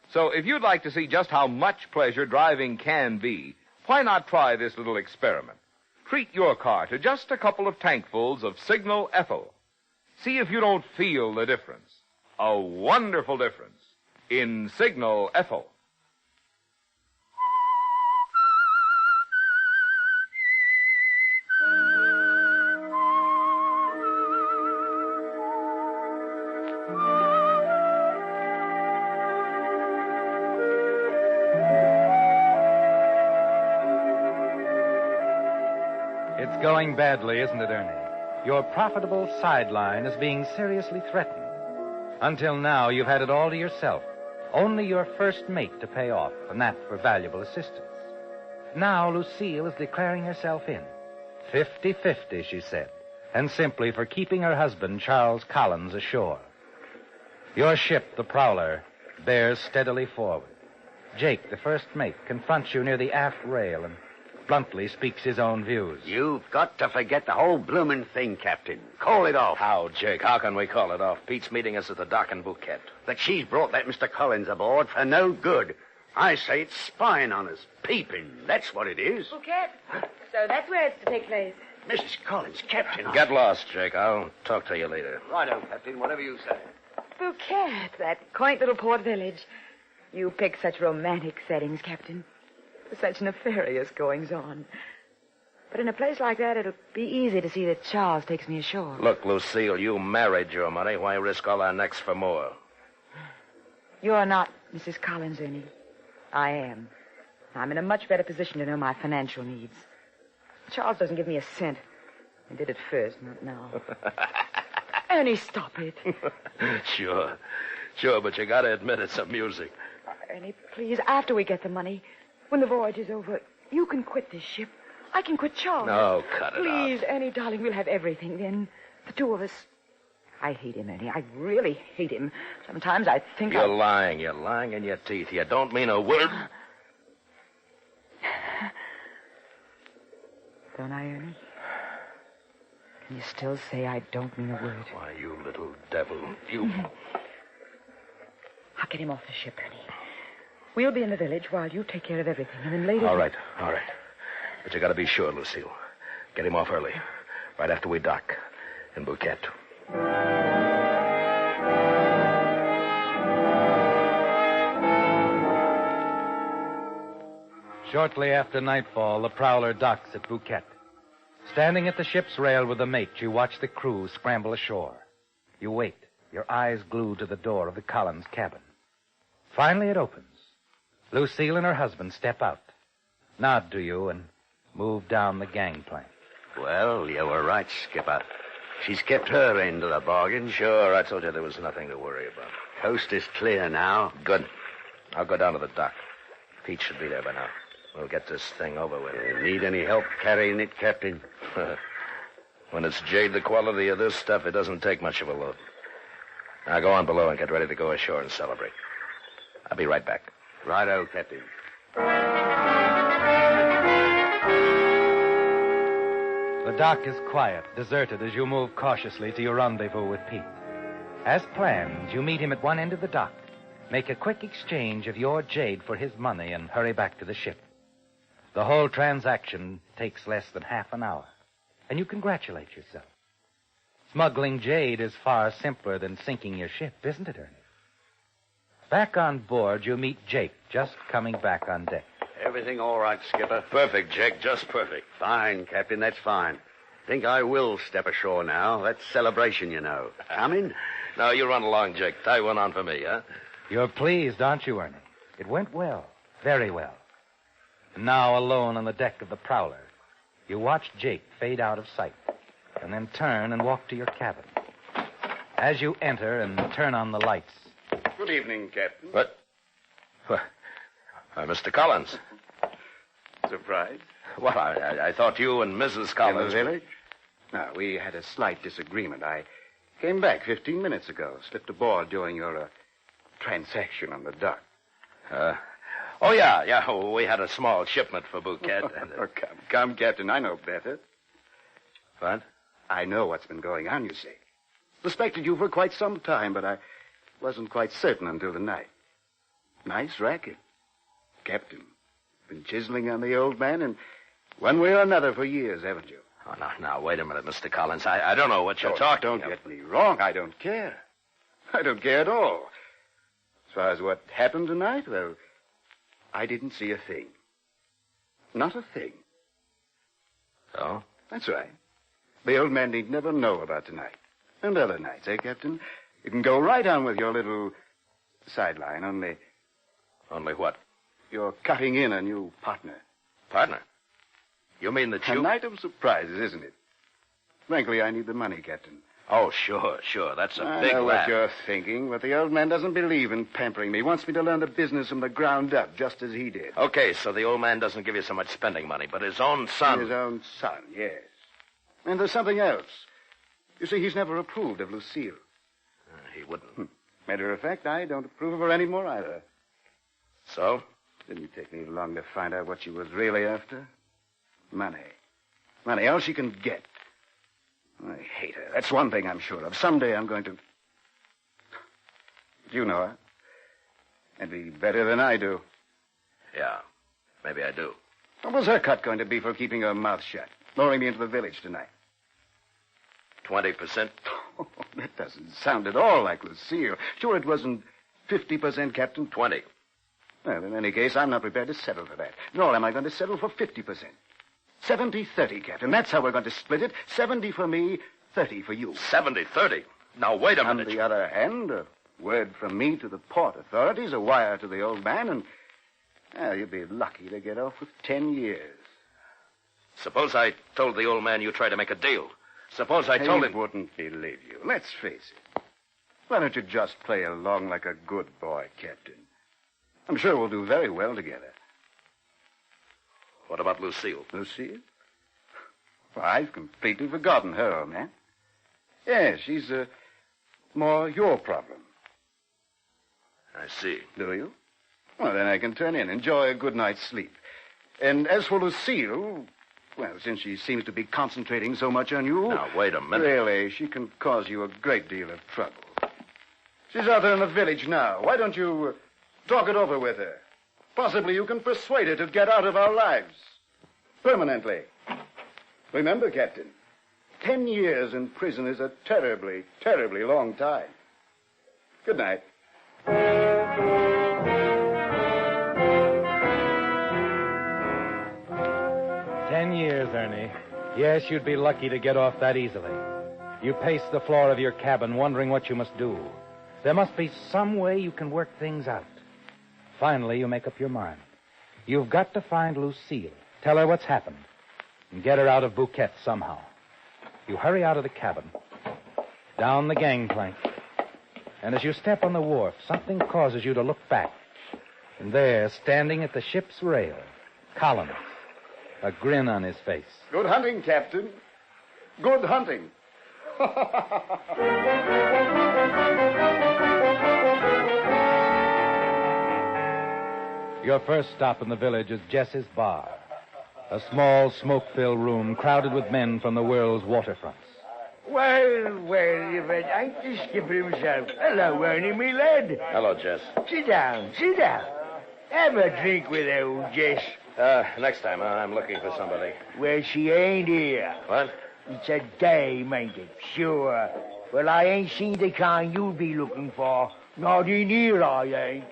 So if you'd like to see just how much pleasure driving can be, why not try this little experiment? Treat your car to just a couple of tankfuls of Signal Ethyl. See if you don't feel the difference. A wonderful difference in Signal Ethyl. It's going badly, isn't it, Ernie? Your profitable sideline is being seriously threatened. Until now, you've had it all to yourself. Only your first mate to pay off, and that for valuable assistance. Now Lucille is declaring herself in. 50-50, she said, and simply for keeping her husband, Charles Collins, ashore. Your ship, the Prowler, bears steadily forward. Jake, the first mate, confronts you near the aft rail and bluntly speaks his own views. You've got to forget the whole bloomin' thing, Captain. Call it off. How, Jake? How can we call it off? Pete's meeting us at the dock in Bouquet. That she's brought that Mr. Collins aboard for no good. I say it's spying on us. Peeping. That's what it is. Bouquet. So that's where it's to take place. Mrs. Collins, Captain. Get lost, Jake. I'll talk to you later. Righto, Captain. Whatever you say. Bouquet, that quaint little port village. You pick such romantic settings, Captain. Such nefarious goings-on. But in a place like that, it'll be easy to see that Charles takes me ashore. Look, Lucille, you married your money. Why risk all our necks for more? You're not Mrs. Collins, Ernie. I am. I'm in a much better position to know my financial needs. Charles doesn't give me a cent. He did at first, not now. Ernie, stop it. Sure, but you gotta admit it's amusing. Ernie, please, after we get the money, when the voyage is over, you can quit this ship. I can quit Charles. No, cut it out. Please, Ernie, darling, we'll have everything then. The two of us. I hate him, Ernie. I really hate him. Sometimes I think You're lying. You're lying in your teeth. You don't mean a word. Don't I, Ernie? Can you still say I don't mean a word? Why, you little devil. You... I'll get him off the ship, Ernie. We'll be in the village while you take care of everything, and then later... All right. But you gotta be sure, Lucille. Get him off early. Right after we dock in Bouquet. Shortly after nightfall, the Prowler docks at Bouquet. Standing at the ship's rail with the mate, you watch the crew scramble ashore. You wait, your eyes glued to the door of the Collins cabin. Finally, it opens. Lucille and her husband step out, nod to you, and move down the gangplank. Well, you were right, Skipper. She's kept her end of the bargain. Sure, I told you there was nothing to worry about. Coast is clear now. Good. I'll go down to the dock. Pete should be there by now. We'll get this thing over with. Need any help carrying it, Captain? When it's jade the quality of this stuff, it doesn't take much of a load. Now go on below and get ready to go ashore and celebrate. I'll be right back. Righto, Captain. The dock is quiet, deserted as you move cautiously to your rendezvous with Pete. As planned, you meet him at one end of the dock, make a quick exchange of your jade for his money, and hurry back to the ship. The whole transaction takes less than half an hour, and you congratulate yourself. Smuggling jade is far simpler than sinking your ship, isn't it, Ernie? Back on board, you meet Jake, just coming back on deck. Everything all right, Skipper? Perfect, Jake, just perfect. Fine, Captain, that's fine. Think I will step ashore now. That's celebration, you know. Coming? No, you run along, Jake. Tie one on for me, huh? You're pleased, aren't you, Ernie? It went well, very well. And now, alone on the deck of the Prowler, you watch Jake fade out of sight, and then turn and walk to your cabin. As you enter and turn on the lights... Good evening, Captain. What? Mr. Collins. Surprised? What, I thought you and Mrs. Collins... In the village? No, we had a slight disagreement. I came back 15 minutes ago, slipped aboard during your transaction on the dock. Oh, yeah. Oh, we had a small shipment for Bouquet. And, Oh, come, Captain, I know better. What? I know what's been going on, you see. Suspected you for quite some time, but I wasn't quite certain until tonight. Nice racket. Captain, been chiseling on the old man in one way or another for years, haven't you? Oh, now, wait a minute, Mr. Collins. I don't know what you're talking about. Don't get me wrong. I don't care. I don't care at all. As far as what happened tonight, well, I didn't see a thing. Not a thing. Oh? That's right. The old man need never know about tonight. And other nights, eh, Captain? You can go right on with your little sideline, only... Only what? You're cutting in a new partner. Partner? You mean that you... A night of surprises, isn't it? Frankly, I need the money, Captain. Oh, sure. That's a big I know laugh. what you're thinking, but the old man doesn't believe in pampering me. He wants me to learn the business from the ground up, just as he did. Okay, so the old man doesn't give you so much spending money, but his own son... His own son, yes. And there's something else. You see, he's never approved of Lucille. He wouldn't. Matter of fact, I don't approve of her anymore either. So? Didn't take me long to find out what she was really after. Money. Money, all she can get. I hate her. That's one thing I'm sure of. Someday I'm going to... Do you know her? And be better than I do. Yeah, maybe I do. What was her cut going to be for keeping her mouth shut? Luring me into the village tonight? 20%? Oh, that doesn't sound at all like Lucille. Sure it wasn't 50%, Captain? 20. Well, in any case, I'm not prepared to settle for that. Nor am I going to settle for 50%. 70-30, Captain. That's how we're going to split it. 70 for me, 30 for you. 70-30? Now, wait a minute. On the other hand, a word from me to the port authorities, a wire to the old man, and... Well, you'd be lucky to get off with 10 years. Suppose I told the old man you tried to make a deal. Suppose I told him... He wouldn't believe you. Let's face it. Why don't you just play along like a good boy, Captain? I'm sure we'll do very well together. What about Lucille? Lucille? Well, I've completely forgotten her, old man. Yes, she's more your problem. I see. Do you? Well, then I can turn in, enjoy a good night's sleep. And as for Lucille, well, since she seems to be concentrating so much on you... Now, wait a minute. Really, she can cause you a great deal of trouble. She's out there in the village now. Why don't you talk it over with her? Possibly you can persuade her to get out of our lives. Permanently. Remember, Captain, 10 years in prison is a terribly, terribly long time. Good night. 10 years, Ernie. Yes, you'd be lucky to get off that easily. You pace the floor of your cabin wondering what you must do. There must be some way you can work things out. Finally, you make up your mind. You've got to find Lucille, tell her what's happened, and get her out of Bouquet somehow. You hurry out of the cabin, down the gangplank, and as you step on the wharf, something causes you to look back. And there, standing at the ship's rail, Collins, a grin on his face. Good hunting, Captain. Good hunting. Your first stop in the village is Jess's Bar, a small, smoke-filled room crowded with men from the world's waterfronts. Well, if it ain't the skipper himself. Hello, Ernie, me lad. Hello, Jess. Sit down, sit down. Have a drink with old Jess. Next time, I'm looking for somebody. Well, she ain't here. What? It's a dame, ain't it? Sure. Well, I ain't seen the kind you'll be looking for. Not in here, I ain't.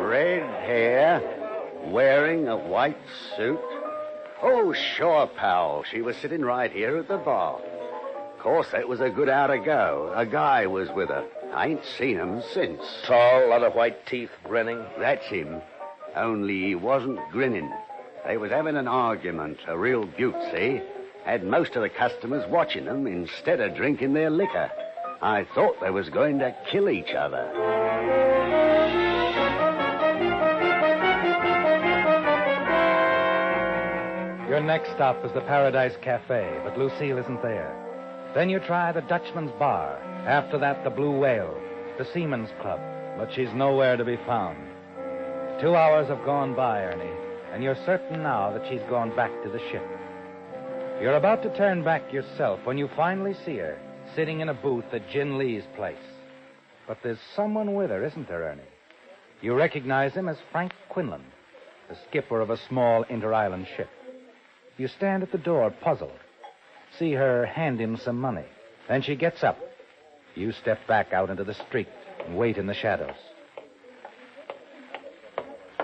Red hair, wearing a white suit. Oh, sure, pal. She was sitting right here at the bar. Of course, that was a good hour ago. A guy was with her. I ain't seen him since. Tall, lot of white teeth, grinning. That's him. Only he wasn't grinning. They was having an argument, a real beaut, see? Had most of the customers watching them instead of drinking their liquor. I thought they was going to kill each other. Your next stop is the Paradise Cafe, but Lucille isn't there. Then you try the Dutchman's Bar. After that, the Blue Whale, the Seaman's Club, but she's nowhere to be found. 2 hours have gone by, Ernie, and you're certain now that she's gone back to the ship. You're about to turn back yourself when you finally see her, sitting in a booth at Jin Lee's place. But there's someone with her, isn't there, Ernie? You recognize him as Frank Quinlan, the skipper of a small inter-island ship. You stand at the door, puzzled. See her hand him some money. Then she gets up. You step back out into the street and wait in the shadows.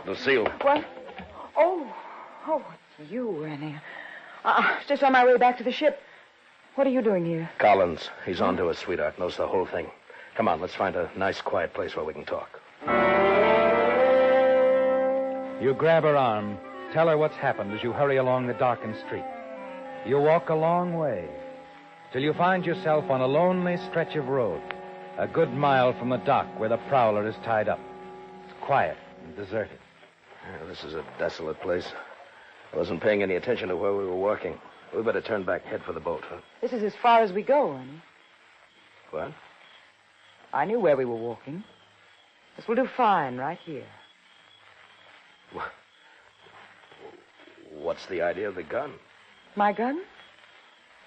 Lucille. What? Oh, it's you, Ernie. Just on my way back to the ship. What are you doing here? Collins. He's on to us, sweetheart. Knows the whole thing. Come on, let's find a nice, quiet place where we can talk. You grab her arm, tell her what's happened as you hurry along the darkened street. You walk a long way till you find yourself on a lonely stretch of road, a good mile from the dock where the prowler is tied up. It's quiet and deserted. Yeah, this is a desolate place. I wasn't paying any attention to where we were walking. We better turn back, head for the boat, huh? This is as far as we go, Ernie. What? I knew where we were walking. This will do fine right here. What's the idea of the gun? My gun?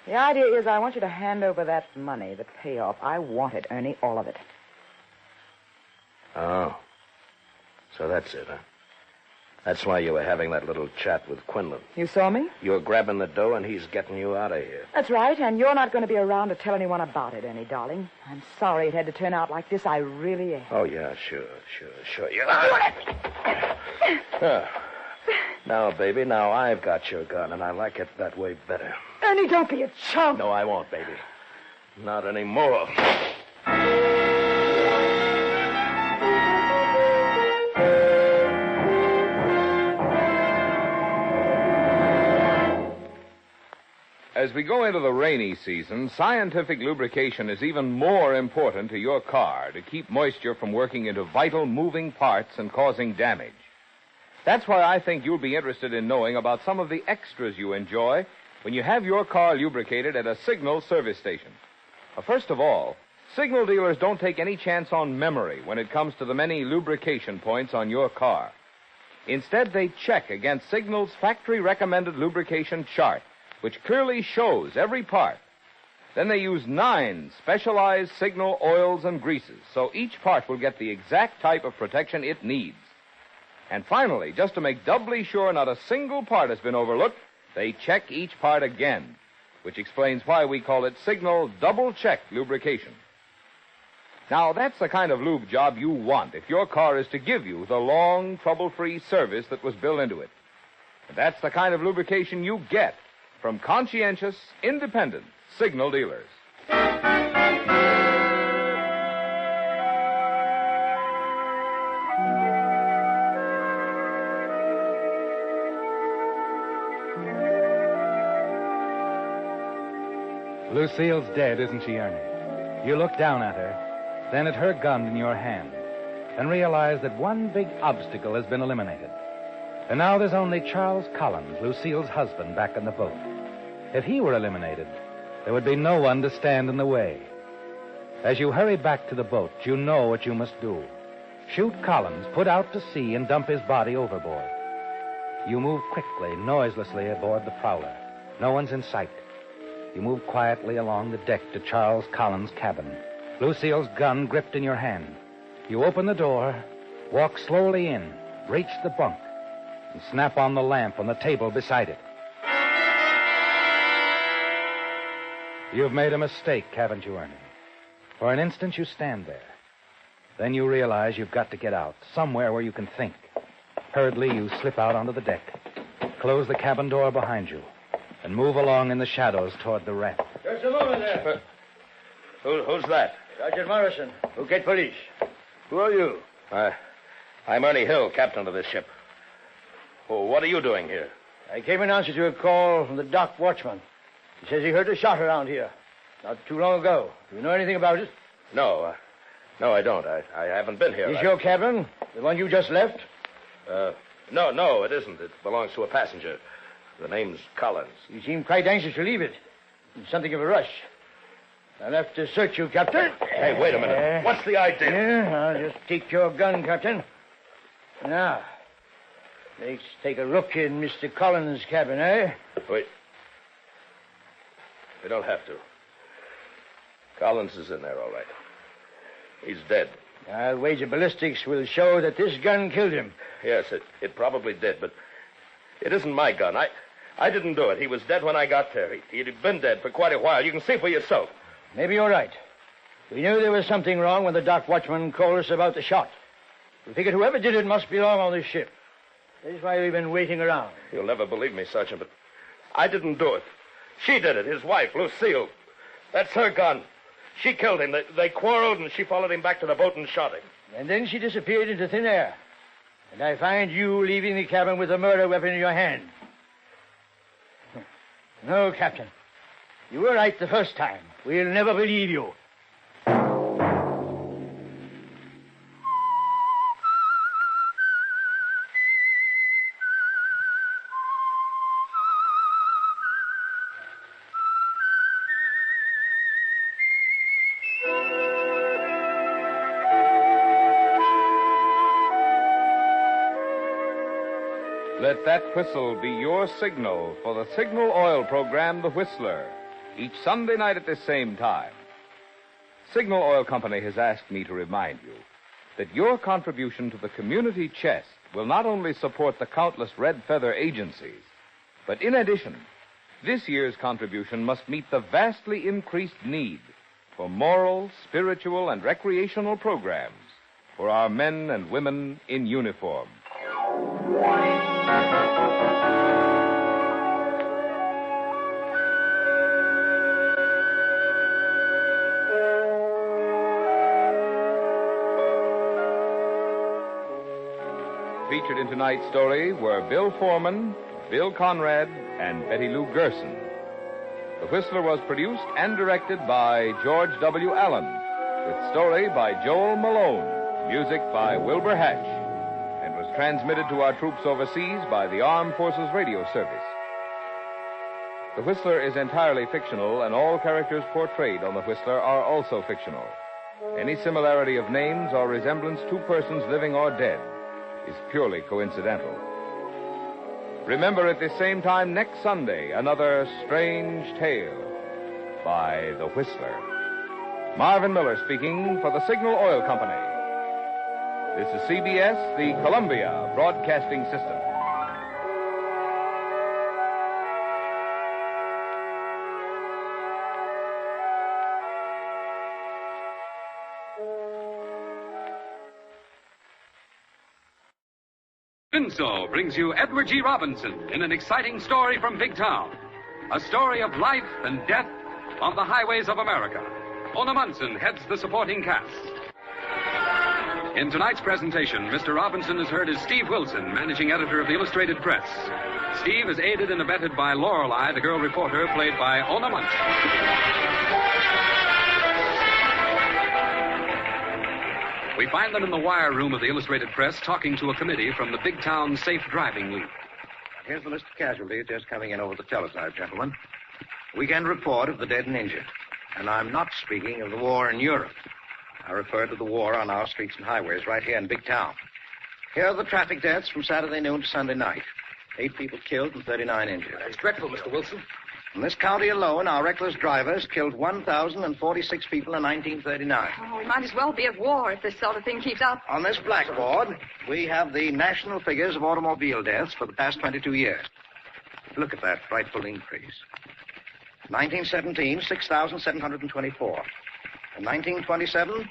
The idea is I want you to hand over that money, the payoff. I want it, Ernie, all of it. Oh. So that's it, huh? That's why you were having that little chat with Quinlan. You saw me? You were grabbing the dough, and he's getting you out of here. That's right, and you're not going to be around to tell anyone about it, Ernie, darling. I'm sorry it had to turn out like this. I really am. Oh, yeah, sure. Now, baby, now I've got your gun, and I like it that way better. Ernie, don't be a chump. No, I won't, baby. Not anymore. As we go into the rainy season, scientific lubrication is even more important to your car to keep moisture from working into vital moving parts and causing damage. That's why I think you'll be interested in knowing about some of the extras you enjoy when you have your car lubricated at a Signal service station. First of all, Signal dealers don't take any chance on memory when it comes to the many lubrication points on your car. Instead, they check against Signal's factory-recommended lubrication chart, which clearly shows every part. Then they use 9 specialized Signal oils and greases, so each part will get the exact type of protection it needs. And finally, just to make doubly sure not a single part has been overlooked, they check each part again, which explains why we call it Signal double-check lubrication. Now, that's the kind of lube job you want if your car is to give you the long, trouble-free service that was built into it. And that's the kind of lubrication you get from conscientious, independent Signal dealers. Lucille's dead, isn't she, Ernie? You look down at her, then at her gun in your hand. and realize that one big obstacle has been eliminated. And now there's only Charles Collins, Lucille's husband, back in the boat. If he were eliminated, there would be no one to stand in the way. As you hurry back to the boat, you know what you must do. Shoot Collins, put out to sea, and dump his body overboard. You move quickly, noiselessly aboard the prowler. No one's in sight. You move quietly along the deck to Charles Collins' cabin, Lucille's gun gripped in your hand. You open the door, walk slowly in, reach the bunk, and snap on the lamp on the table beside it. You've made a mistake, haven't you, Ernie? For an instant, you stand there. Then you realize you've got to get out, somewhere where you can think. Hurriedly, you slip out onto the deck, close the cabin door behind you, and move along in the shadows toward the raft. Just a moment there. Who's that? Sergeant Morrison, Phuket Police. Who are you? I'm Ernie Hill, captain of this ship. Oh, what are you doing here? I came in answer to a call from the dock watchman. He says he heard a shot around here not too long ago. Do you know anything about it? No, I don't. I haven't been here. Is your cabin the one you just left? No, it isn't. It belongs to a passenger. The name's Collins. You seem quite anxious to leave it. In something of a rush. I'll have to search you, Captain. Hey, wait a minute. What's the idea? I'll just take your gun, Captain. Now, let's take a look in Mr. Collins' cabin, eh? Wait. We don't have to. Collins is in there, all right. He's dead. I'll wager ballistics will show that this gun killed him. Yes, it probably did, but it isn't my gun. I didn't do it. He was dead when I got there. He'd been dead for quite a while. You can see for yourself. Maybe you're right. We knew there was something wrong when the dock watchman called us about the shot. We figured whoever did it must belong on this ship. That's why we've been waiting around. You'll never believe me, Sergeant, but I didn't do it. She did it, his wife, Lucille. That's her gun. She killed him. They quarreled, and she followed him back to the boat and shot him. And then she disappeared into thin air. And I find you leaving the cabin with a murder weapon in your hand. No, Captain. You were right the first time. We'll never believe you. Let that whistle be your signal for the Signal Oil program, The Whistler, each Sunday night at this same time. Signal Oil Company has asked me to remind you that your contribution to the community chest will not only support the countless Red Feather agencies, but in addition, this year's contribution must meet the vastly increased need for moral, spiritual, and recreational programs for our men and women in uniform. Featured in tonight's story were Bill Foreman, Bill Conrad, and Betty Lou Gerson. The Whistler was produced and directed by George W. Allen, with story by Joel Malone, music by Wilbur Hatch, and was transmitted to our troops overseas by the Armed Forces Radio Service. The Whistler is entirely fictional, and all characters portrayed on The Whistler are also fictional. Any similarity of names or resemblance to persons living or dead is purely coincidental. Remember at the same time next Sunday, another strange tale by The Whistler. Marvin Miller speaking for the Signal Oil Company. This is CBS, the Columbia Broadcasting System. Pinso brings you Edward G. Robinson in an exciting story from Big Town. A story of life and death on the highways of America. Ona Munson heads the supporting cast. In tonight's presentation, Mr. Robinson is heard as Steve Wilson, managing editor of the Illustrated Press. Steve is aided and abetted by Lorelei, the girl reporter, played by Ona Munson. We find them in the wire room of the Illustrated Press talking to a committee from the Big Town Safe Driving League. Here's the list of casualties just coming in over the teletype, gentlemen. Weekend report of the dead and injured. And I'm not speaking of the war in Europe. I refer to the war on our streets and highways right here in Big Town. Here are the traffic deaths from Saturday noon to Sunday night. 8 people killed and 39 injured. That's dreadful, Mr. Wilson. In this county alone, our reckless drivers killed 1,046 people in 1939. Oh, we might as well be at war if this sort of thing keeps up. On this blackboard, we have the national figures of automobile deaths for the past 22 years. Look at that frightful increase. 1917, 6,724. In 1927,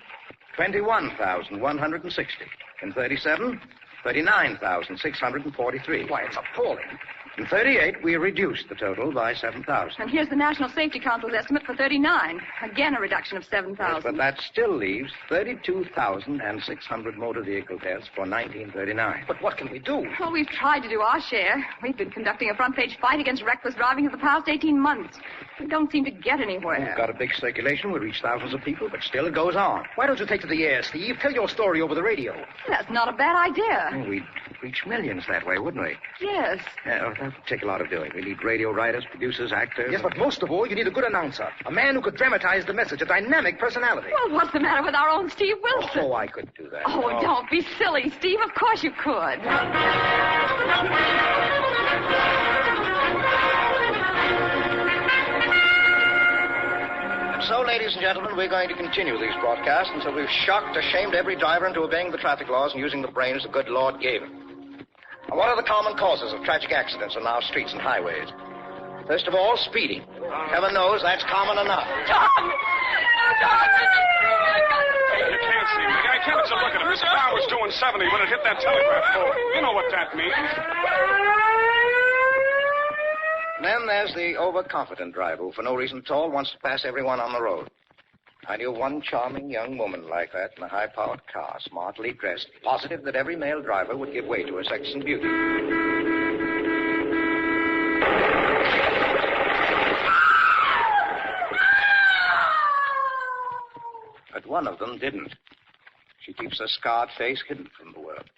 21,160. In 37, 39,643. Why, it's appalling. In 38, we reduced the total by 7,000. And here's the National Safety Council's estimate for 39. Again, a reduction of 7,000. Yes, but that still leaves 32,600 motor vehicle deaths for 1939. But what can we do? Well, we've tried to do our share. We've been conducting a front-page fight against reckless driving for the past 18 months. We don't seem to get anywhere. We've got a big circulation. We reach thousands of people, but still it goes on. Why don't you take to the air, Steve? Tell your story over the radio. That's not a bad idea. We'd reach millions that way, wouldn't we? Yes. That would take a lot of doing. We need radio writers, producers, actors. Yes, but most of all, you need a good announcer. A man who could dramatize the message, a dynamic personality. Well, what's the matter with our own Steve Wilson? Oh, I couldn't do that. Oh, don't be silly, Steve. Of course you could. And so, ladies and gentlemen, we're going to continue these broadcasts until we've shocked, ashamed every driver into obeying the traffic laws and using the brains the good Lord gave him. Now, what are the common causes of tragic accidents on our streets and highways? First of all, speeding. Heaven knows that's common enough. John! You can't see me. I can't just look at it. This car was doing 70 when it hit that telegraph pole. You know what that means. Then there's the overconfident driver who, for no reason at all, wants to pass everyone on the road. I knew one charming young woman like that in a high-powered car, smartly dressed, positive that every male driver would give way to her sex and beauty. But one of them didn't. She keeps her scarred face hidden from the world.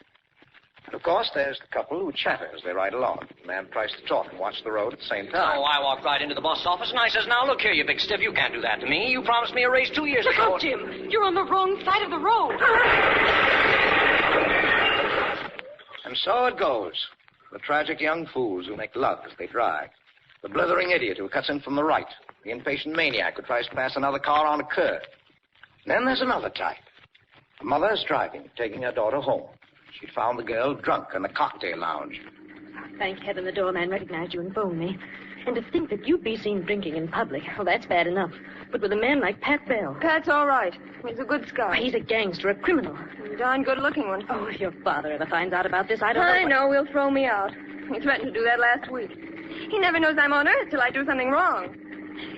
And, of course, there's the couple who chatter as they ride along. The man tries to talk and watch the road at the same time. Oh, I walked right into the boss office, and I says, now, look here, you big stiff, you can't do that to me. You promised me a raise 2 years ago. Look out, Jim. You're on the wrong side of the road. And so it goes. The tragic young fools who make love as they drive. The blithering idiot who cuts in from the right. The impatient maniac who tries to pass another car on a curb. Then there's another type. A mother's driving, taking her daughter home. She'd found the girl drunk in the cocktail lounge. Thank heaven the doorman recognized you and phoned me. And to think that you'd be seen drinking in public, well, that's bad enough. But with a man like Pat Bell... Pat's all right. He's a good scout. He's a gangster, a criminal. A darn good-looking one. Oh, if your father ever finds out about this, I don't I know... know, he'll throw me out. He threatened to do that last week. He never knows I'm on Earth till I do something wrong.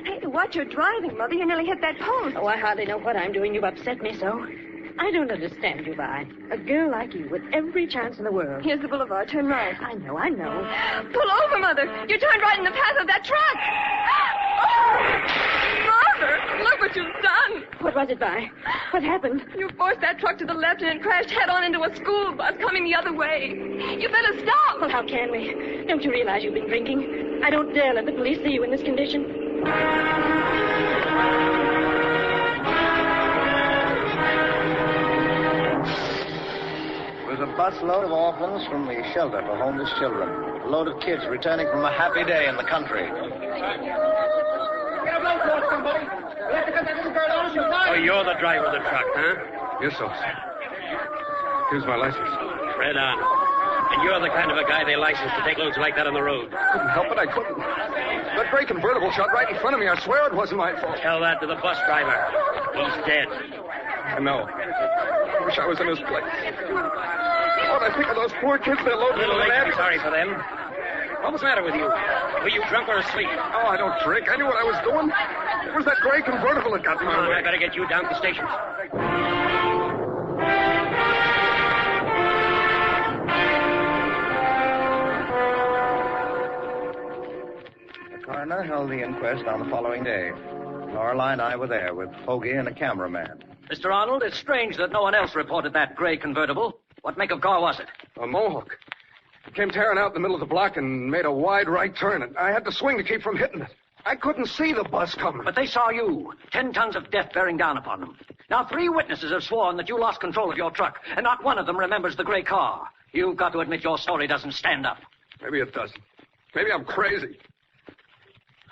Hey, watch your driving, Mother. You nearly hit that post. Oh, I hardly know what I'm doing. You've upset me so. I don't understand you, Vi. A girl like you with every chance in the world. Here's the boulevard. Turn right. I know. Pull over, Mother. You turned right in the path of that truck. Oh! Mother, look what you've done. What was it, Vi? What happened? You forced that truck to the left and it crashed head-on into a school bus coming the other way. You better stop. Well, how can we? Don't you realize you've been drinking? I don't dare let the police see you in this condition. It was a busload of orphans from the shelter for homeless children. A load of kids returning from a happy day in the country. Oh, you're the driver of the truck, huh? Yes, sir. Here's my license. Right on. And you're the kind of a guy they license to take loads like that on the road. Couldn't help it, I couldn't. That gray convertible shot right in front of me. I swear it wasn't my fault. Tell that to the bus driver. He's dead. I know. I wish I was in his place. What I think of those poor kids they're loaded Little into late that. to be sorry for them. What was the matter with you? Were you drunk or asleep? Oh, I don't drink. I knew what I was doing. It was that gray convertible that got Come my on, way. I better get you down to the station. The coroner held the inquest on the following day. Lorelei and I were there with Hoagie and a cameraman. Mr. Arnold, it's strange that no one else reported that gray convertible. What make of car was it? A Mohawk. It came tearing out in the middle of the block and made a wide right turn, and I had to swing to keep from hitting it. I couldn't see the bus coming. But they saw you. 10 tons of death bearing down upon them. Now, 3 witnesses have sworn that you lost control of your truck, and not one of them remembers the gray car. You've got to admit your story doesn't stand up. Maybe it doesn't. Maybe I'm crazy.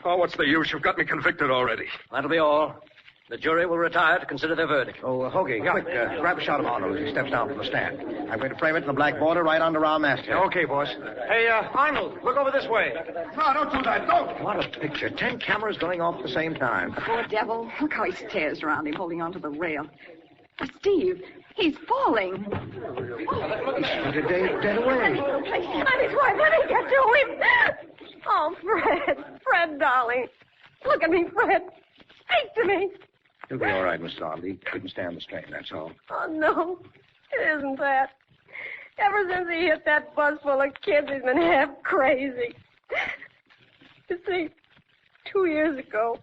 Oh, what's the use? You've got me convicted already. That'll be all. The jury will retire to consider their verdict. Oh, Hoagie, quick, grab a shot of Arnold as he steps down from the stand. I'm going to frame it in the black border right under our masthead. Okay, boss. Hey, Arnold, look over this way. No, don't do that. Don't. What a picture. 10 cameras going off at the same time. Poor devil. Look how he stares around him, holding onto the rail. Steve, he's falling. He's dead away. I'm his wife. Let me get to him. Oh, Fred. Fred, darling. Look at me, Fred. Speak to me. He'll be all right, Miss Arnold. He couldn't stand the strain, that's all. Oh, no. It isn't that. Ever since he hit that bus full of kids, he's been half crazy. You see, 2 years ago,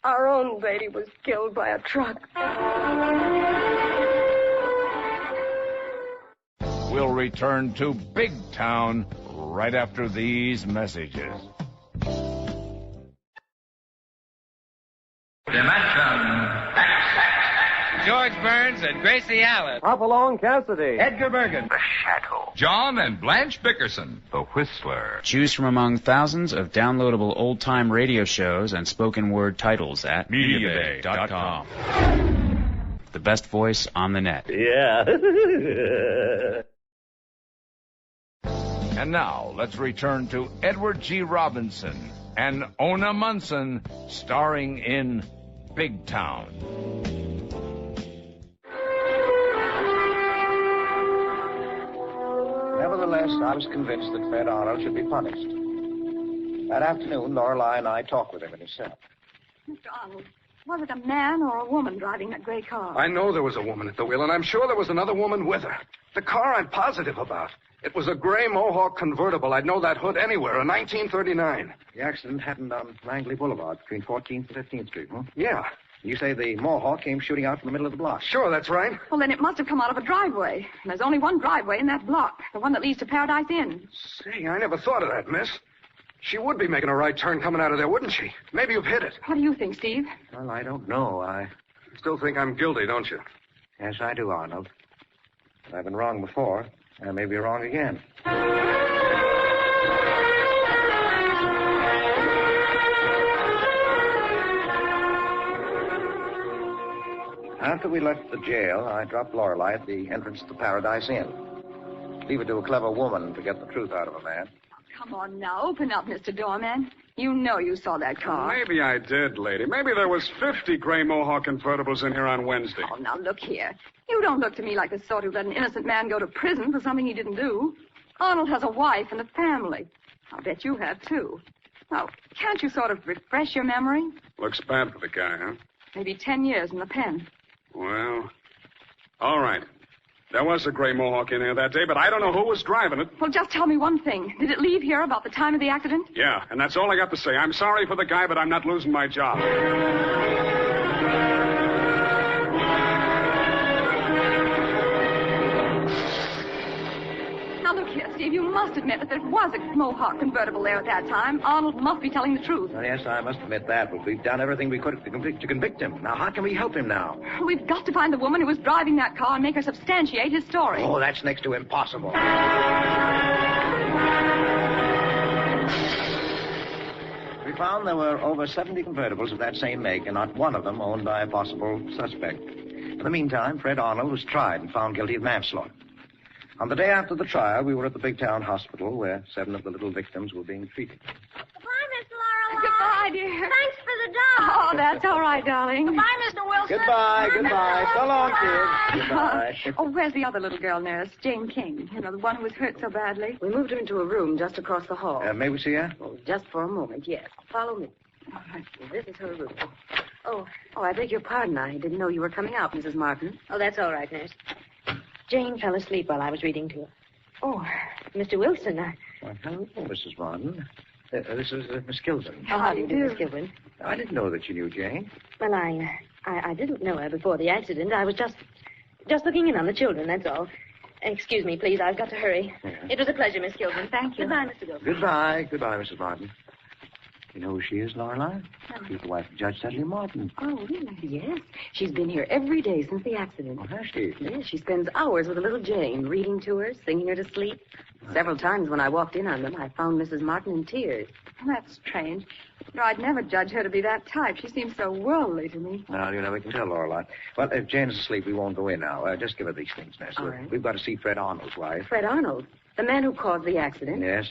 our own lady was killed by a truck. We'll return to Big Town right after these messages. Dimension George Burns and Gracie Allen. Hopalong Cassidy. Edgar Bergen. The Shadow. John and Blanche Bickerson. The Whistler. Choose from among thousands of downloadable old-time radio shows and spoken word titles at MediaBay.com. The best voice on the net. Yeah. And now, let's return to Edward G. Robinson and Ona Munson, starring in Big Town. Nevertheless, I was convinced that Fred Arnold should be punished. That afternoon, Lorelei and I talked with him in his cell. Mr. Arnold, was it a man or a woman driving that gray car? I know there was a woman at the wheel, and I'm sure there was another woman with her. The car I'm positive about. It was a gray Mohawk convertible. I'd know that hood anywhere, a 1939. The accident happened on Langley Boulevard between 14th and 15th Street, huh? Yeah. You say the Mohawk came shooting out from the middle of the block? Sure, that's right. Well, then it must have come out of a driveway. And there's only one driveway in that block, the one that leads to Paradise Inn. Say, I never thought of that, miss. She would be making a right turn coming out of there, wouldn't she? Maybe you've hit it. What do you think, Steve? Well, I don't know. I still think I'm guilty, don't you? Yes, I do, Arnold. But I've been wrong before. I may be wrong again. After we left the jail, I dropped Lorelei at the entrance to the Paradise Inn. Leave it to a clever woman to get the truth out of a man. Come on now, open up, Mr. Doorman. You know you saw that car. Maybe I did, lady. Maybe there was 50 gray Mohawk convertibles in here on Wednesday. Oh, now look here. You don't look to me like the sort who'd let an innocent man go to prison for something he didn't do. Arnold has a wife and a family. I'll bet you have, too. Now, can't you sort of refresh your memory? Looks bad for the guy, huh? Maybe 10 years in the pen. Well, all right. There was a gray Mohawk in here that day, but I don't know who was driving it. Well, just tell me one thing. Did it leave here about the time of the accident? Yeah, and that's all I got to say. I'm sorry for the guy, but I'm not losing my job. Now, look here, Steve. You must admit that there was a Mohawk convertible there at that time. Arnold must be telling the truth. Well, yes, I must admit that, but we've done everything we could to convict him. Now, how can we help him now? We've got to find the woman who was driving that car and make her substantiate his story. Oh, that's next to impossible. We found there were over 70 convertibles of that same make, and not one of them owned by a possible suspect. In the meantime, Fred Arnold was tried and found guilty of manslaughter. On the day after the trial, we were at the Big Town Hospital, where 7 of the little victims were being treated. Goodbye, Miss Lorelei. Goodbye, dear. Thanks for the dog. Oh, that's all right, darling. Goodbye, Mr. Wilson. Goodbye. So long, kids. Goodbye. Oh, where's the other little girl, nurse? Jane King. You know, the one who was hurt so badly. We moved her into a room just across the hall. May we see her? Oh, just for a moment, yes. Follow me. All right. This is her room. Oh, I beg your pardon. I didn't know you were coming out, Mrs. Martin. Oh, that's all right, nurse. Jane fell asleep while I was reading to her. Oh, Mr. Wilson, Hello, Mrs. Martin. This is Miss Kilburn. How do you do, Miss Kilburn? I didn't know that you knew Jane. Well, I I didn't know her before the accident. I was just looking in on the children, that's all. Excuse me, please. I've got to hurry. Yeah. It was a pleasure, Miss Gilman. Thank you. Goodbye, Mr. Gilman. Goodbye, Mrs. Martin. You know who she is, Lorelei? No. She's the wife of Judge Dudley Martin. Oh, really? Yes. She's been here every day since the accident. Oh, has she? Yes, she spends hours with the little Jane, reading to her, singing her to sleep. Several times when I walked in on them, I found Mrs. Martin in tears. That's strange. No, I'd never judge her to be that type. She seems so worldly to me. Well, you never can tell, Lorelei. Well, if Jane's asleep, we won't go in now. Just give her these things, Ness. All right. We've got to see Fred Arnold's wife. Fred Arnold, the man who caused the accident. Yes.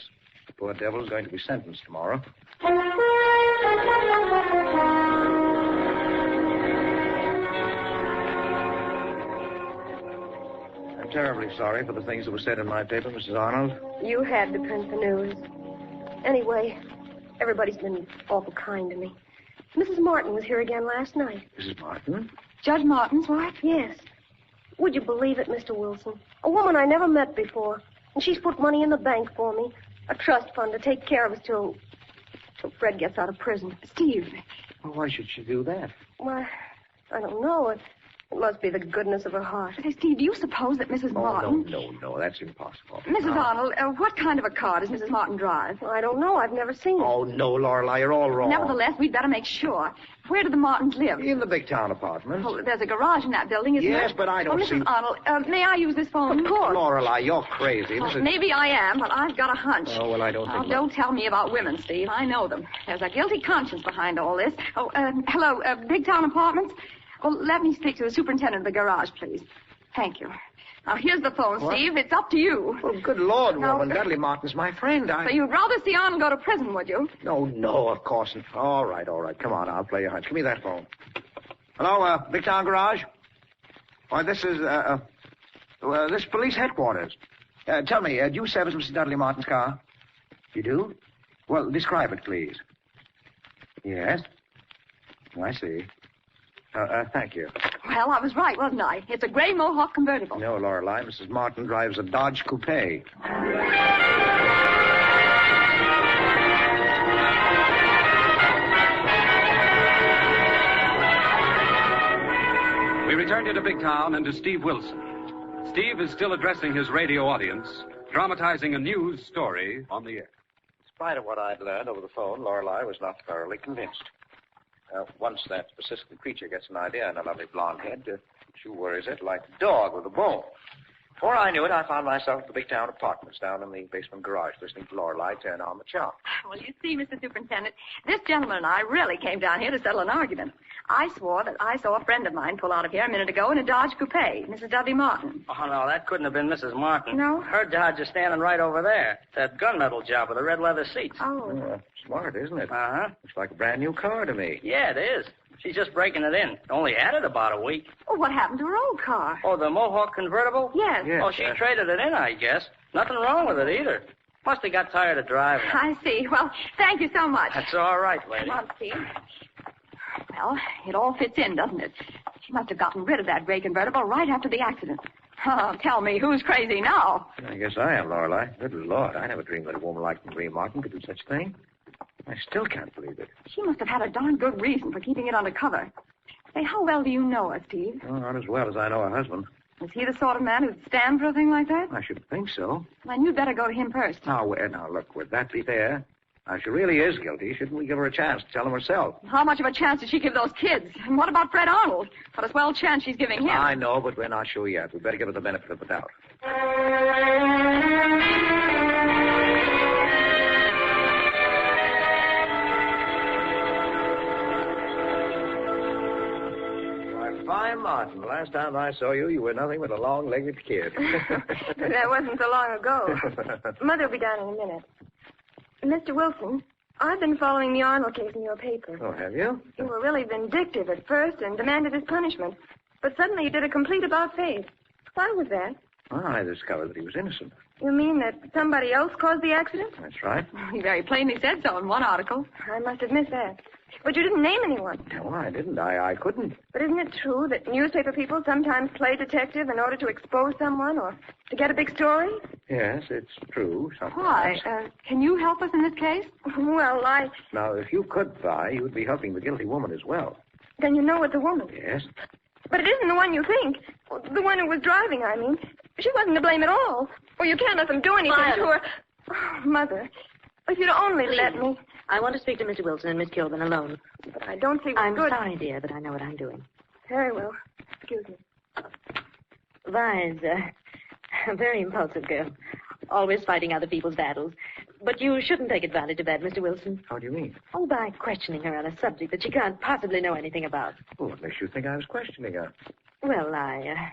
The poor devil's going to be sentenced tomorrow. I'm terribly sorry for the things that were said in my paper, Mrs. Arnold. You had to print the news. Anyway, everybody's been awful kind to me. Mrs. Martin was here again last night. Mrs. Martin? Judge Martin's wife? Yes. Would you believe it, Mr. Wilson? A woman I never met before. And she's put money in the bank for me. A trust fund to take care of us till Fred gets out of prison. Steve. Well, why should she do that? Why, I don't know. It must be the goodness of her heart. Say, Steve, do you suppose that Mrs. Martin... No, that's impossible. Mrs. Arnold, what kind of a car does Mrs. Martin drive? I don't know. I've never seen it. Oh, no, Lorelei, you're all wrong. Nevertheless, we'd better make sure. Where do the Martins live? In the big town apartment. Oh, there's a garage in that building, isn't there? Yes, but I don't Mrs. see... Arnold, may I use this phone? Of course. Lorelei, you're crazy. Oh, maybe I am, but I've got a hunch. Oh, well, I don't think... Don't tell me about women, Steve. I know them. There's a guilty conscience behind all this. Oh, hello, big town apartments? Well, let me speak to the superintendent of the garage, please. Thank you. Now, here's the phone, What? Steve. It's up to you. Well, good Lord, Now- woman. Dudley Martin's my friend. So you'd rather see Arnold go to prison, would you? No, of course not. All right. Come on, I'll play your hunch. Give me that phone. Hello, Big Town Garage? Why, this is, this is police headquarters. Tell me, do you service Mrs. Dudley Martin's car? You do? Well, describe it, please. Yes? Oh, I see. Thank you. Well, I was right, wasn't I? It's a gray Mohawk convertible. No, Lorelei. Mrs. Martin drives a Dodge Coupe. We return to Big Town and to Steve Wilson. Steve is still addressing his radio audience, dramatizing a news story on the air. In spite of what I'd learned over the phone, Lorelei was not thoroughly convinced. Once that persistent creature gets an idea in a lovely blonde head, she worries it like a dog with a bone. Before I knew it, I found myself at the Big Town apartments down in the basement garage listening to Lorelei turn on the charm. Well, you see, Mr. Superintendent, this gentleman and I really came down here to settle an argument. I swore that I saw a friend of mine pull out of here a minute ago in a Dodge Coupe, Mrs. Dudley Martin. Oh, no, that couldn't have been Mrs. Martin. No? Her Dodge is standing right over there. That gunmetal job with the red leather seats. Oh. Smart, isn't it? Uh-huh. Looks like a brand new car to me. Yeah, it is. She's just breaking it in. Only had it about a week. Oh, what happened to her old car? Oh, the Mohawk convertible? Yes. Oh, she traded it in, I guess. Nothing wrong with it either. Must have got tired of driving. I see. Well, thank you so much. That's all right, lady. Come on, Steve. Well, it all fits in, doesn't it? She must have gotten rid of that gray convertible right after the accident. Oh, tell me, who's crazy now? I guess I am, Lorelei. Good Lord, I never dreamed that a woman like Marie Martin could do such a thing. I still can't believe it. She must have had a darn good reason for keeping it undercover. Say, how well do you know her, Steve? Well, not as well as I know her husband. Is he the sort of man who'd stand for a thing like that? I should think so. Then you'd better go to him first. Now, look, would that be fair? Now, if she really is guilty, shouldn't we give her a chance to tell him herself? How much of a chance did she give those kids? And what about Fred Arnold? What a swell chance she's giving him. I know, but we're not sure yet. We'd better give her the benefit of the doubt. Fine, Martin. The last time I saw you, you were nothing but a long-legged kid. That wasn't so long ago. Mother will be down in a minute. Mr. Wilson, I've been following the Arnold case in your paper. Oh, have you? You were really vindictive at first and demanded his punishment. But suddenly you did a complete about-face. Why was that? Well, I discovered that he was innocent. You mean that somebody else caused the accident? That's right. He very plainly said so in one article. I must admit that. But you didn't name anyone. No, I didn't. I couldn't. But isn't it true that newspaper people sometimes play detective in order to expose someone or to get a big story? Yes, it's true. Why? Sometimes. Can you help us in this case? Well, Now, if you could, Vi, you'd be helping the guilty woman as well. Then you know it's a woman. Yes? But it isn't the one you think. The one who was driving, I mean. She wasn't to blame at all. Well, you can't let them do anything to her. Oh, Mother, if you'd only let me. I want to speak to Mr. Wilson and Miss Kilburn alone. But I don't see what's I'm good. sorry, dear, but I know what I'm doing. Very well. Excuse me. Vi's a very impulsive girl. Always fighting other people's battles. But you shouldn't take advantage of that, Mr. Wilson. How do you mean? Oh, by questioning her on a subject that she can't possibly know anything about. Oh, what makes you think I was questioning her? Well, I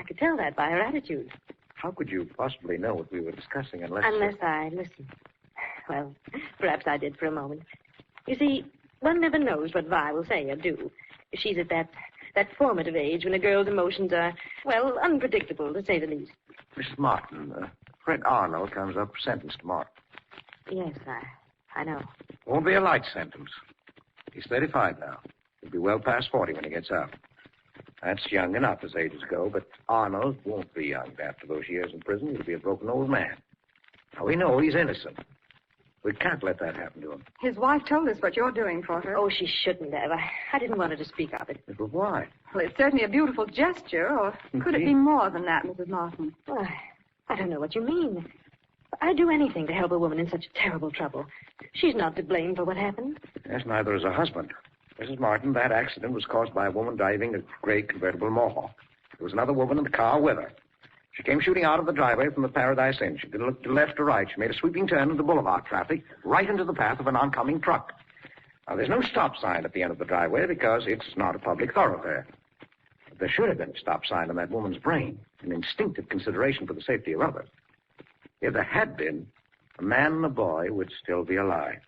could tell that by her attitude. How could you possibly know what we were discussing unless... Unless I listened. Well, perhaps I did for a moment. You see, one never knows what Vi will say or do. She's at that formative age when a girl's emotions are, well, unpredictable, to say the least. Mrs. Martin, Fred Arnold comes up sentenced tomorrow. Yes, I know. Won't be a light sentence. He's 35 now. He'll be well past 40 when he gets out. That's young enough as ages go, but Arnold won't be young. After those years in prison, he'll be a broken old man. Now, we know he's innocent. We can't let that happen to him. His wife told us what you're doing for her. Oh, she shouldn't have. I didn't want her to speak of it. But why? Well, it's certainly a beautiful gesture, or could it be more than that, Mrs. Martin? Well, I don't know what you mean. I'd do anything to help a woman in such terrible trouble. She's not to blame for what happened. Yes, neither is her husband. Mrs. Martin, that accident was caused by a woman driving a gray convertible Mohawk. There was another woman in the car with her. She came shooting out of the driveway from the Paradise Inn. She didn't look to left or right. She made a sweeping turn into boulevard traffic, right into the path of an oncoming truck. Now, there's no stop sign at the end of the driveway because it's not a public thoroughfare. But there should have been a stop sign in that woman's brain, an instinctive consideration for the safety of others. If there had been, a man and a boy would still be alive.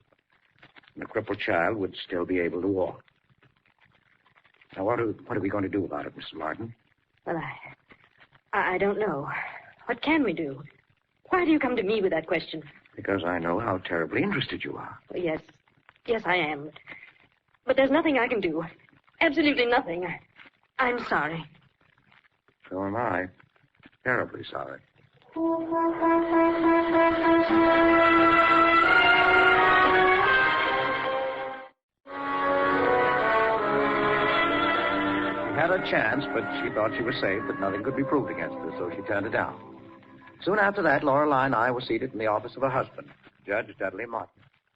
And the crippled child would still be able to walk. Now, what are we going to do about it, Mrs. Martin? Well, I don't know. What can we do? Why do you come to me with that question? Because I know how terribly interested you are. Well, yes. Yes, I am. But there's nothing I can do. Absolutely nothing. I'm sorry. So am I. Terribly sorry. We had a chance, but she thought she was safe, that nothing could be proved against her, so she turned it down. Soon after that, Lorelei and I were seated in the office of her husband, Judge Dudley Martin.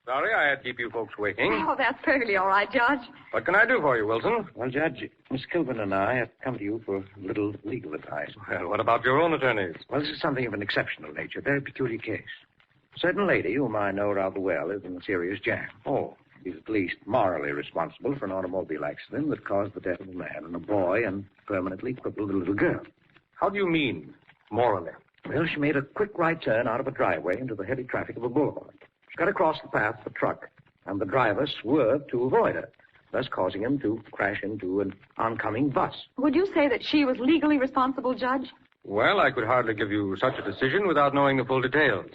Sorry I had to keep you folks waiting. Oh, that's perfectly all right, Judge. What can I do for you, Wilson? Well, Judge, Miss Kilburn and I have come to you for a little legal advice. Well, what about your own attorneys? Well, this is something of an exceptional nature, a very peculiar case. A certain lady, whom I know rather well, is in a serious jam. Oh. She's at least morally responsible for an automobile accident that caused the death of a man and a boy and permanently crippled a little girl. How do you mean, morally? Well, she made a quick right turn out of a driveway into the heavy traffic of a boulevard. She got across the path of a truck, and the driver swerved to avoid her, thus causing him to crash into an oncoming bus. Would you say that she was legally responsible, Judge? Well, I could hardly give you such a decision without knowing the full details.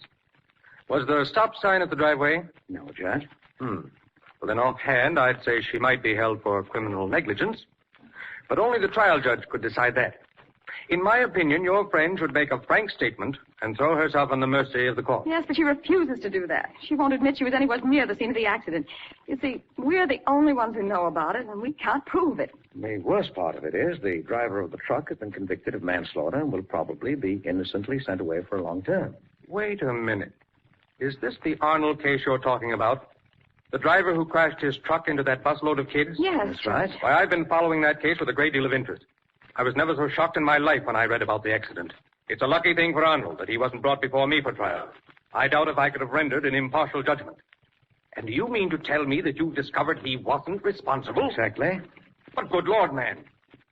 Was there a stop sign at the driveway? No, Judge. Well, then offhand, I'd say she might be held for criminal negligence. But only the trial judge could decide that. In my opinion, your friend should make a frank statement and throw herself on the mercy of the court. Yes, but she refuses to do that. She won't admit she was anywhere near the scene of the accident. You see, we're the only ones who know about it, and we can't prove it. The worst part of it is the driver of the truck has been convicted of manslaughter and will probably be innocently sent away for a long term. Wait a minute. Is this the Arnold case you're talking about? The driver who crashed his truck into that busload of kids? Yes. That's right. Why, I've been following that case with a great deal of interest. I was never so shocked in my life when I read about the accident. It's a lucky thing for Arnold that he wasn't brought before me for trial. I doubt if I could have rendered an impartial judgment. And do you mean to tell me that you've discovered he wasn't responsible? Exactly. But good Lord, man,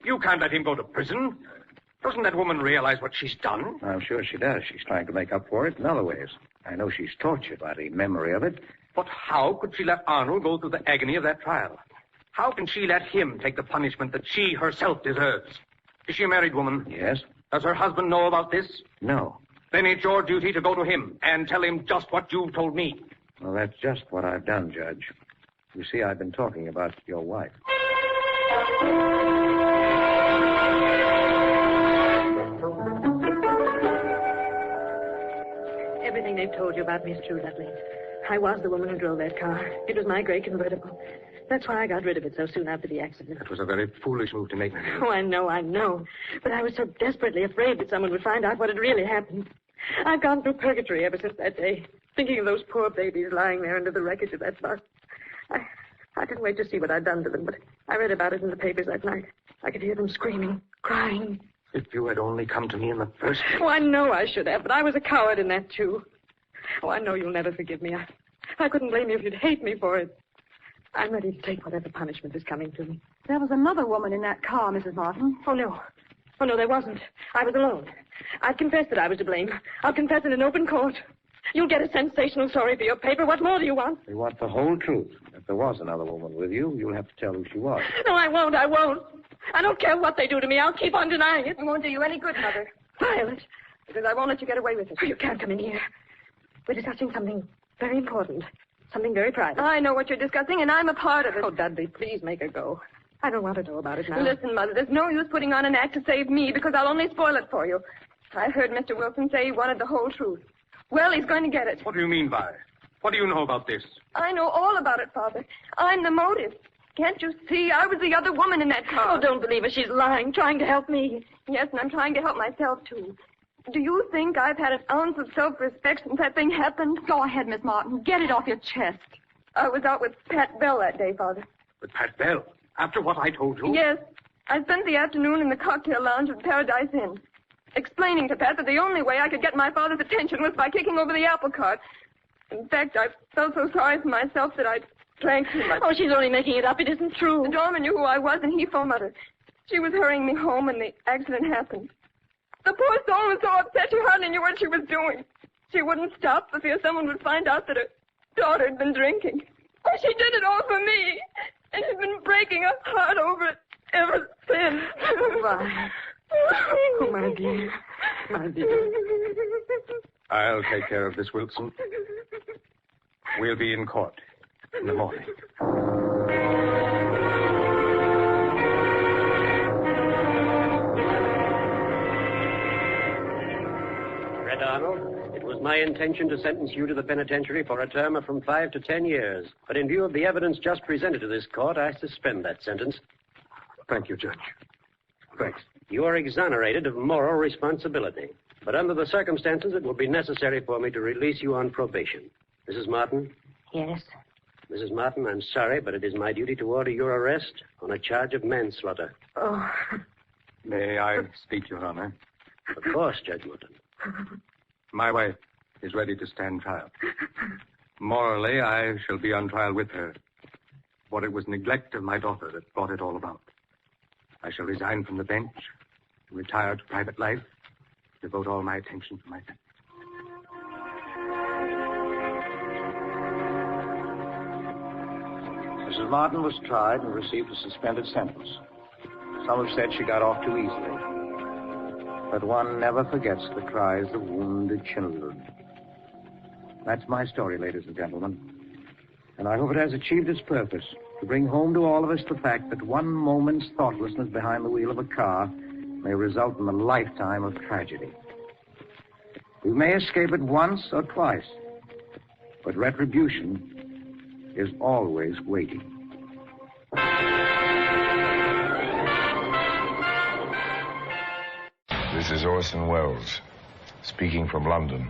you can't let him go to prison. Doesn't that woman realize what she's done? I'm sure she does. She's trying to make up for it in other ways. I know she's tortured by the memory of it. But how could she let Arnold go through the agony of that trial? How can she let him take the punishment that she herself deserves? Is she a married woman? Yes. Does her husband know about this? No. Then it's your duty to go to him and tell him just what you've told me. Well, that's just what I've done, Judge. You see, I've been talking about your wife. Everything they've told you about me is true, Dudley. I was the woman who drove that car. It was my gray convertible. That's why I got rid of it so soon after the accident. That was a very foolish move to make, Mary. Oh, I know. But I was so desperately afraid that someone would find out what had really happened. I've gone through purgatory ever since that day, thinking of those poor babies lying there under the wreckage of that bus. I couldn't wait to see what I'd done to them, but I read about it in the papers that night. I could hear them screaming, crying. If you had only come to me in the first place. Oh, I know I should have, but I was a coward in that, too. Oh, I know you'll never forgive me. I couldn't blame you if you'd hate me for it. I'm ready to take whatever punishment is coming to me. There was another woman in that car, Mrs. Martin. Oh, no, there wasn't. I was alone. I've confessed that I was to blame. I'll confess in an open court. You'll get a sensational story for your paper. What more do you want? We want the whole truth. If there was another woman with you, you'll have to tell who she was. No, I won't. I don't care what they do to me. I'll keep on denying it. It won't do you any good, Mother. Violet. Because I won't let you get away with it. Oh, you can't come in here. We're discussing something very important. Something very private. I know what you're discussing, and I'm a part of it. Oh, Dudley, please make her go. I don't want to know about it now. Listen, Mother, there's no use putting on an act to save me because I'll only spoil it for you. I heard Mr. Wilson say he wanted the whole truth. Well, he's going to get it. What do you mean, Vi? What do you know about this? I know all about it, Father. I'm the motive. Can't you see? I was the other woman in that car. Oh, don't believe her. She's lying, trying to help me. Yes, and I'm trying to help myself, too. Do you think I've had an ounce of self-respect since that thing happened? Go ahead, Miss Martin. Get it off your chest. I was out with Pat Bell that day, Father. With Pat Bell? After what I told you? Yes. I spent the afternoon in the cocktail lounge at Paradise Inn, explaining to Pat that the only way I could get my father's attention was by kicking over the apple cart. In fact, I felt so sorry for myself that I drank too much. Oh, she's only making it up. It isn't true. The doorman knew who I was, and he phoned Mother. She was hurrying me home, and the accident happened. The poor soul was so upset she hardly knew what she was doing. She wouldn't stop for fear someone would find out that her daughter had been drinking. Oh, she did it all for me, and she's been breaking her heart over it ever since. Why? Oh, my dear. My dear. I'll take care of this, Wilson. We'll be in court in the morning. Red Arnold, it was my intention to sentence you to the penitentiary for a term of from 5 to 10 years. But in view of the evidence just presented to this court, I suspend that sentence. Thank you, Judge. Thanks. You are exonerated of moral responsibility. But under the circumstances, it will be necessary for me to release you on probation. Mrs. Martin? Yes? Mrs. Martin, I'm sorry, but it is my duty to order your arrest on a charge of manslaughter. Oh. May I speak, Your Honor? Of course, Judge Morton. My wife is ready to stand trial. Morally, I shall be on trial with her. For it was neglect of my daughter that brought it all about. I shall resign from the bench, retire to private life, devote all my attention to my family. Mrs. Martin was tried and received a suspended sentence. Some have said she got off too easily. But one never forgets the cries of wounded children. That's my story, ladies and gentlemen. And I hope it has achieved its purpose, to bring home to all of us the fact that one moment's thoughtlessness behind the wheel of a car may result in a lifetime of tragedy. We may escape it once or twice, but retribution is always waiting. This is Orson Welles, speaking from London.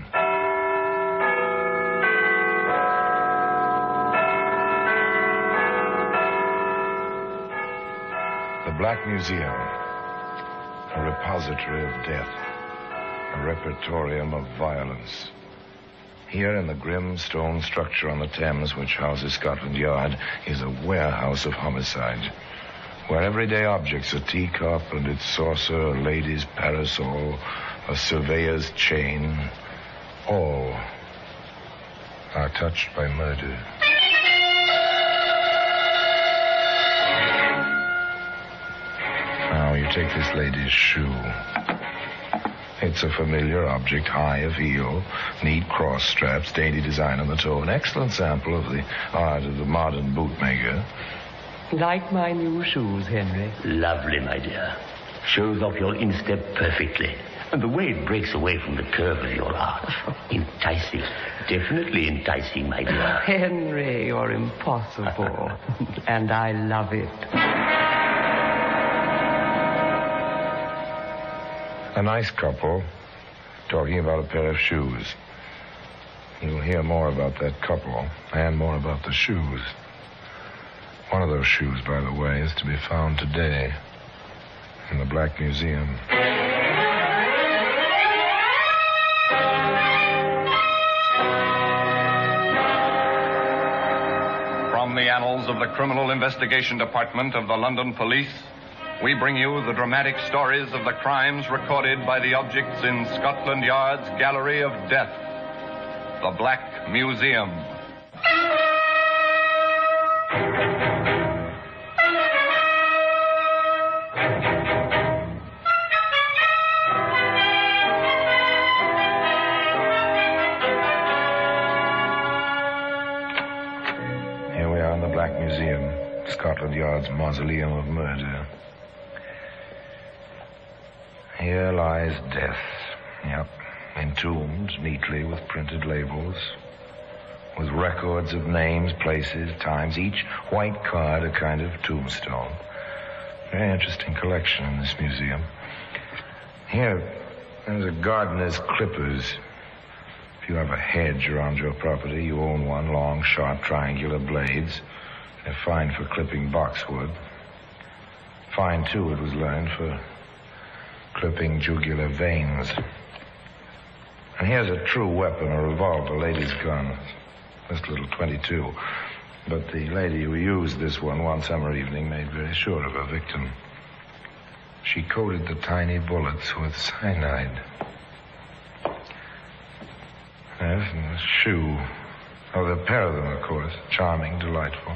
The Black Museum, a repository of death, a repertorium of violence. Here in the grim stone structure on the Thames, which houses Scotland Yard, is a warehouse of homicide, where everyday objects, a teacup and its saucer, a lady's parasol, a surveyor's chain, all are touched by murder. Now, you take this lady's shoe. It's a familiar object, high of heel, neat cross straps, dainty design on the toe, an excellent sample of the art of the modern bootmaker. Like my new shoes, Henry? Lovely, my dear. Shows off your instep perfectly. And the way it breaks away from the curve of your arch. Enticing. Definitely enticing, my dear. Henry, you're impossible. And I love it. A nice couple talking about a pair of shoes. You'll hear more about that couple and more about the shoes. One of those shoes, by the way, is to be found today in the Black Museum. From the annals of the Criminal Investigation Department of the London Police, we bring you the dramatic stories of the crimes recorded by the objects in Scotland Yard's Gallery of Death, the Black Museum. Here we are in the Black Museum, Scotland Yard's mausoleum of murder. Here lies death. Yep. Entombed neatly with printed labels, with records of names, places, times, each white card a kind of tombstone. Very interesting collection in this museum. Here, there's a gardener's clippers. If you have a hedge around your property, you own one, long, sharp, triangular blades. They're fine for clipping boxwood. Fine, too, it was learned, for clipping jugular veins. And here's a true weapon, a revolver, a lady's gun. Just a little .22. But the lady who used this one summer evening made very sure of her victim. She coated the tiny bullets with cyanide. Yes, and the shoe. Oh, the pair of them, of course. Charming, delightful.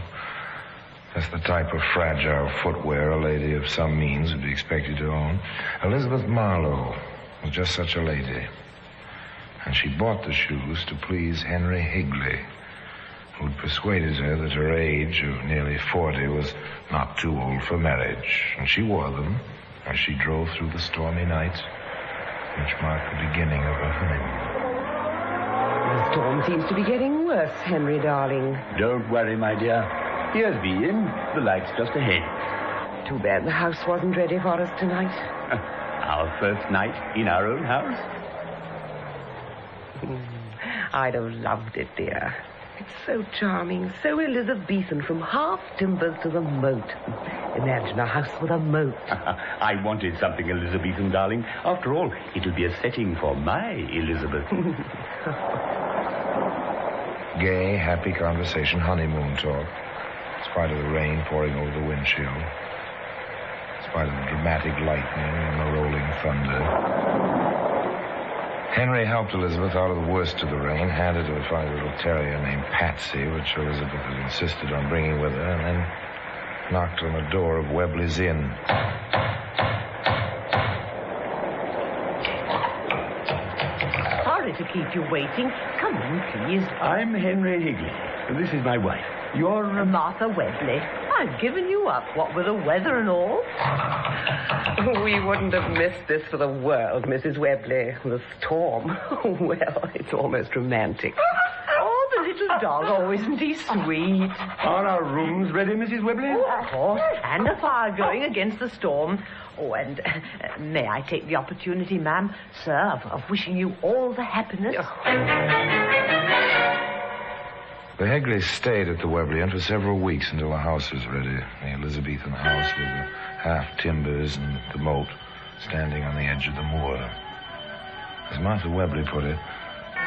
That's the type of fragile footwear a lady of some means would be expected to own. Elizabeth Marlowe was just such a lady. And she bought the shoes to please Henry Higley, who'd persuaded her that her age of nearly 40 was not too old for marriage. And she wore them as she drove through the stormy night, which marked the beginning of her honeymoon. The storm seems to be getting worse, Henry, darling. Don't worry, my dear. Here's the inn. The light's just ahead. Too bad the house wasn't ready for us tonight. Our first night in our own house. I'd have loved it, dear. It's so charming, so Elizabethan, from half timbers to the moat. Imagine a house with a moat. I wanted something Elizabethan, darling. After all, it'll be a setting for my Elizabeth. Gay, happy conversation, honeymoon talk. In spite of the rain pouring over the windshield. In spite of the dramatic lightning and the rolling thunder. Henry helped Elizabeth out of the worst of the rain, handed her a funny little terrier named Patsy, which Elizabeth had insisted on bringing with her, and then knocked on the door of Webley's Inn. Sorry to keep you waiting. Come in, please. I'm Henry Higley. This is my wife. You're... Martha Webley. I've given you up, what with the weather and all. We wouldn't have missed this for the world, Mrs. Webley. The storm. Well, it's almost romantic. Oh, the little dog. Oh, isn't he sweet? Are our rooms ready, Mrs. Webley? Oh, of course. And a fire going against the storm. Oh, and may I take the opportunity, ma'am, sir, of wishing you all the happiness? The Higleys stayed at the Webley Inn for several weeks until the house was ready. The Elizabethan house with the half timbers and the moat standing on the edge of the moor. As Martha Webley put it,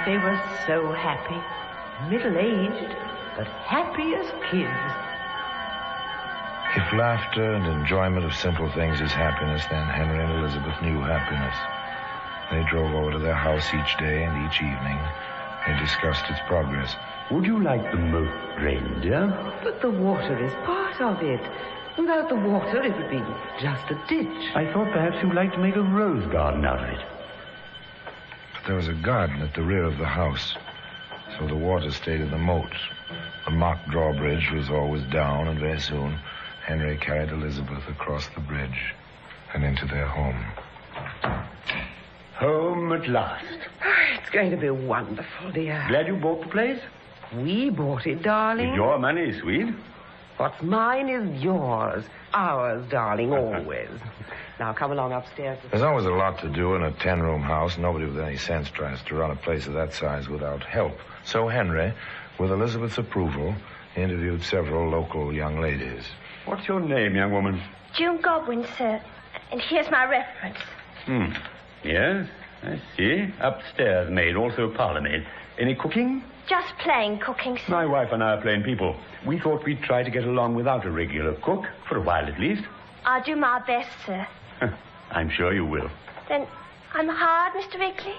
they were so happy. Middle-aged, but happy as kids. If laughter and enjoyment of simple things is happiness, then Henry and Elizabeth knew happiness. They drove over to their house each day and each evening. They discussed its progress. Would you like the moat drained, dear? But the water is part of it. Without the water, it would be just a ditch. I thought perhaps you'd like to make a rose garden out of it. But there was a garden at the rear of the house, so the water stayed in the moat. The mock drawbridge was always down, and very soon Henry carried Elizabeth across the bridge and into their home. at last. It's going to be wonderful, dear. Glad you bought the place? We bought it, darling. With your money, sweet. What's mine is yours. Ours, darling, always. Now, come along upstairs. There's always a lot to do in a 10-room house. Nobody with any sense tries to run a place of that size without help. So Henry, with Elizabeth's approval, interviewed several local young ladies. What's your name, young woman? June Godwin, sir. And here's my reference. Yes, I see. Upstairs maid, also parlour maid. Any cooking? Just plain cooking, sir. My wife and I are plain people. We thought we'd try to get along without a regular cook, for a while at least. I'll do my best, sir. I'm sure you will. Then I'm hard, Mr. Wrigley?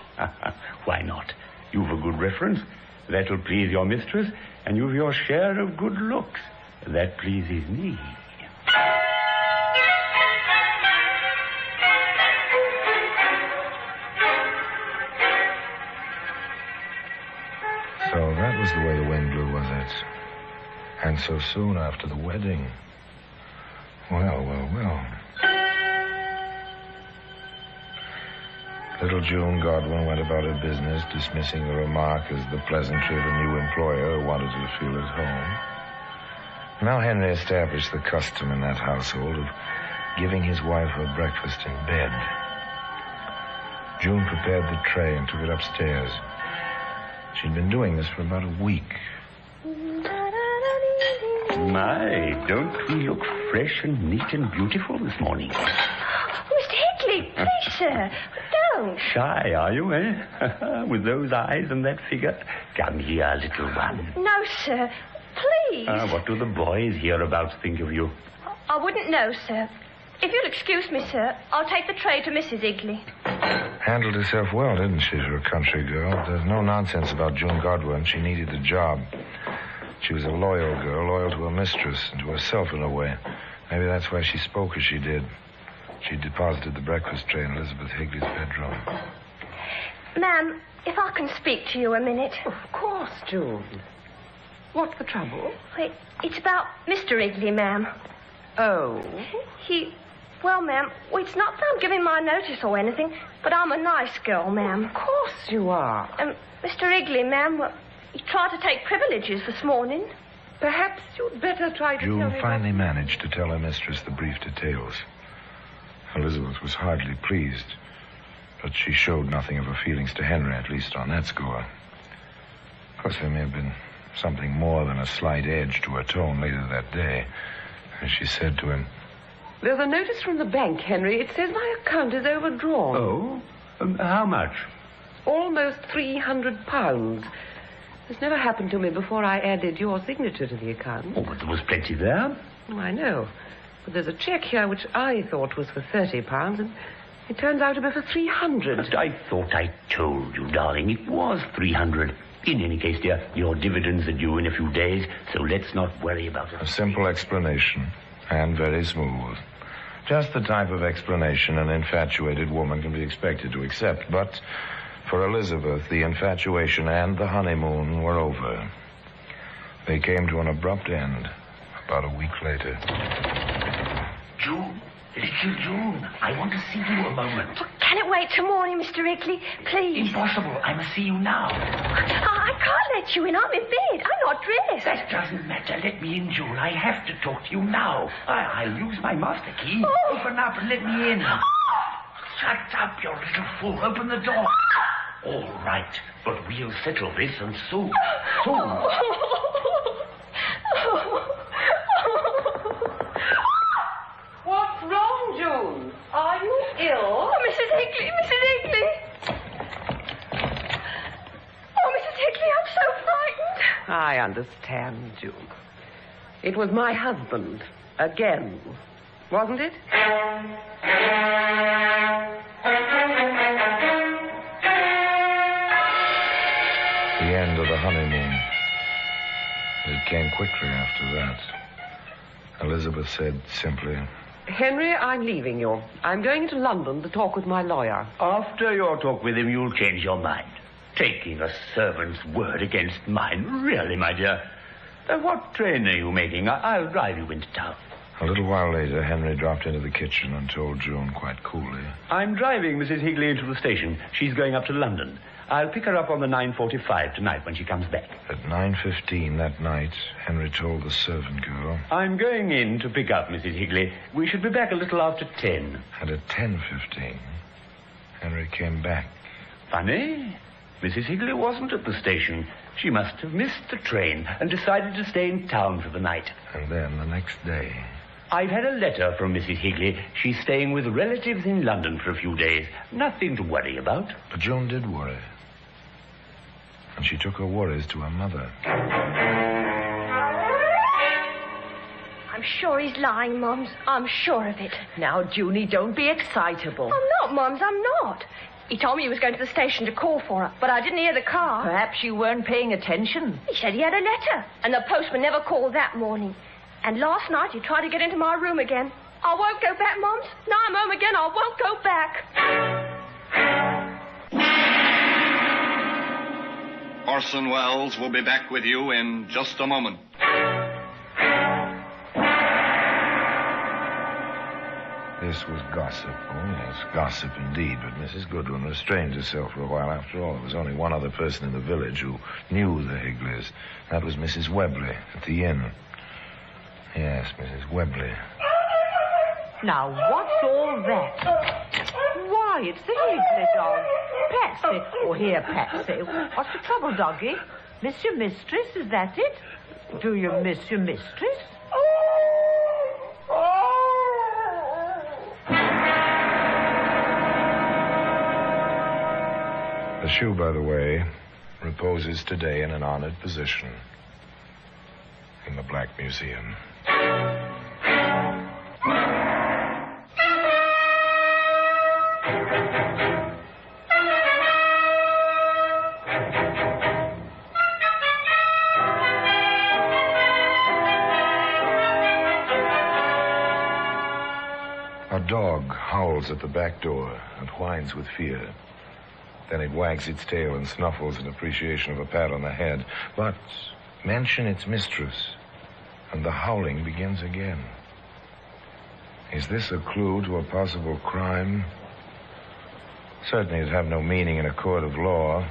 Why not? You've a good reference. That'll please your mistress, and you've your share of good looks. That pleases me. So that was the way the wind blew, was it? And so soon after the wedding. Well. Little June Godwin went about her business, dismissing the remark as the pleasantry of a new employer who wanted her to feel at home. Now Henry established the custom in that household of giving his wife her breakfast in bed. June prepared the tray and took it upstairs. She'd been doing this for about a week. My, don't we look fresh and neat and beautiful this morning? Mr. Hickley, please, sir. Don't. Shy, are you, eh? With those eyes and that figure? Come here, little one. No, sir. Please. What do the boys hereabouts think of you? I wouldn't know, sir. If you'll excuse me, sir, I'll take the tray to Mrs. Higley. Handled herself well, didn't she, for a country girl? There's no nonsense about June Godwin. She needed the job. She was a loyal girl, loyal to her mistress and to herself in a way. Maybe that's why she spoke as she did. She deposited the breakfast tray in Elizabeth Higley's bedroom. Ma'am, if I can speak to you a minute. Of course, June. What's the trouble? It's about Mr. Higley, ma'am. Oh? Well, ma'am, it's not that I'm giving my notice or anything, but I'm a nice girl, ma'am. Of course you are. Mr. Higley, ma'am, he tried to take privileges this morning. Perhaps you'd better try to tell June him finally managed to tell her mistress the brief details. Elizabeth was hardly pleased, but she showed nothing of her feelings to Henry, at least on that score. Of course, there may have been something more than a slight edge to her tone later that day, as she said to him, There's a notice from the bank, Henry. It says my account is overdrawn. Oh? How much? Almost £300. This never happened to me before I added your signature to the account. Oh, but there was plenty there. Oh, I know. But there's a check here which I thought was for £30, and it turns out to be for £300. But I thought I told you, darling, it was £300. In any case, dear, your dividends are due in a few days, so let's not worry about it. A simple explanation, and very smooth. Just the type of explanation an infatuated woman can be expected to accept. But for Elizabeth, the infatuation and the honeymoon were over. They came to an abrupt end about a week later. June, little June, I want to see you a moment. Can it wait till morning, Mr. Higley? Please. Impossible. I must see you now. I can't let you in. I'm in bed. I'm not dressed. That doesn't matter. Let me in, June. I have to talk to you now. I'll use my master key. Oh. Open up and let me in. Shut up, you little fool. Open the door. All right, but we'll settle this, and soon. What's wrong, June? Are you ill? Oh, Mrs. Higley. Oh, Mrs. Higley, I'm so frightened. I understand, June. It was my husband. Again. Wasn't it? The end of the honeymoon. It came quickly after that. Elizabeth said simply, Henry, I'm leaving you. I'm going into London to talk with my lawyer. After your talk with him, you'll change your mind. Taking a servant's word against mine. Really, my dear. What train are you making? I'll drive you into town. A little while later, Henry dropped into the kitchen and told June quite coolly. I'm driving Mrs. Higley into the station. She's going up to London. I'll pick her up on the 9:45 tonight when she comes back. At 9:15 that night, Henry told the servant girl. I'm going in to pick up Mrs. Higley. We should be back a little after 10. And at 10:15, Henry came back. Funny. Mrs. Higley wasn't at the station. She must have missed the train and decided to stay in town for the night. And then the next day... I've had a letter from Mrs. Higley. She's staying with relatives in London for a few days. Nothing to worry about. But June did worry. And she took her worries to her mother. I'm sure he's lying, Mums. I'm sure of it. Now, Junie, don't be excitable. I'm not, Mums. I'm not. He told me he was going to the station to call for her, but I didn't hear the car. Perhaps you weren't paying attention. He said he had a letter, and the postman never called that morning. And last night he tried to get into my room again. I won't go back, Mums. Now I'm home again, I won't go back. Orson Welles will be back with you in just a moment. This was gossip. Oh, yes, gossip indeed. But Mrs. Goodwin restrained herself for a while. After all, there was only one other person in the village who knew the Higleys. That was Mrs. Webley at the inn. Yes, Mrs. Webley. Now, what's all that? Why, it's the Higley dog. Patsy. Oh, here, Patsy. What's the trouble, doggy? Miss your mistress, is that it? Do you miss your mistress? The shoe, by the way, reposes today in an honored position in the Black Museum. A dog howls at the back door and whines with fear. Then it wags its tail and snuffles in appreciation of a pat on the head. But mention its mistress, and the howling begins again. Is this a clue to a possible crime? Certainly it'd have no meaning in a court of law.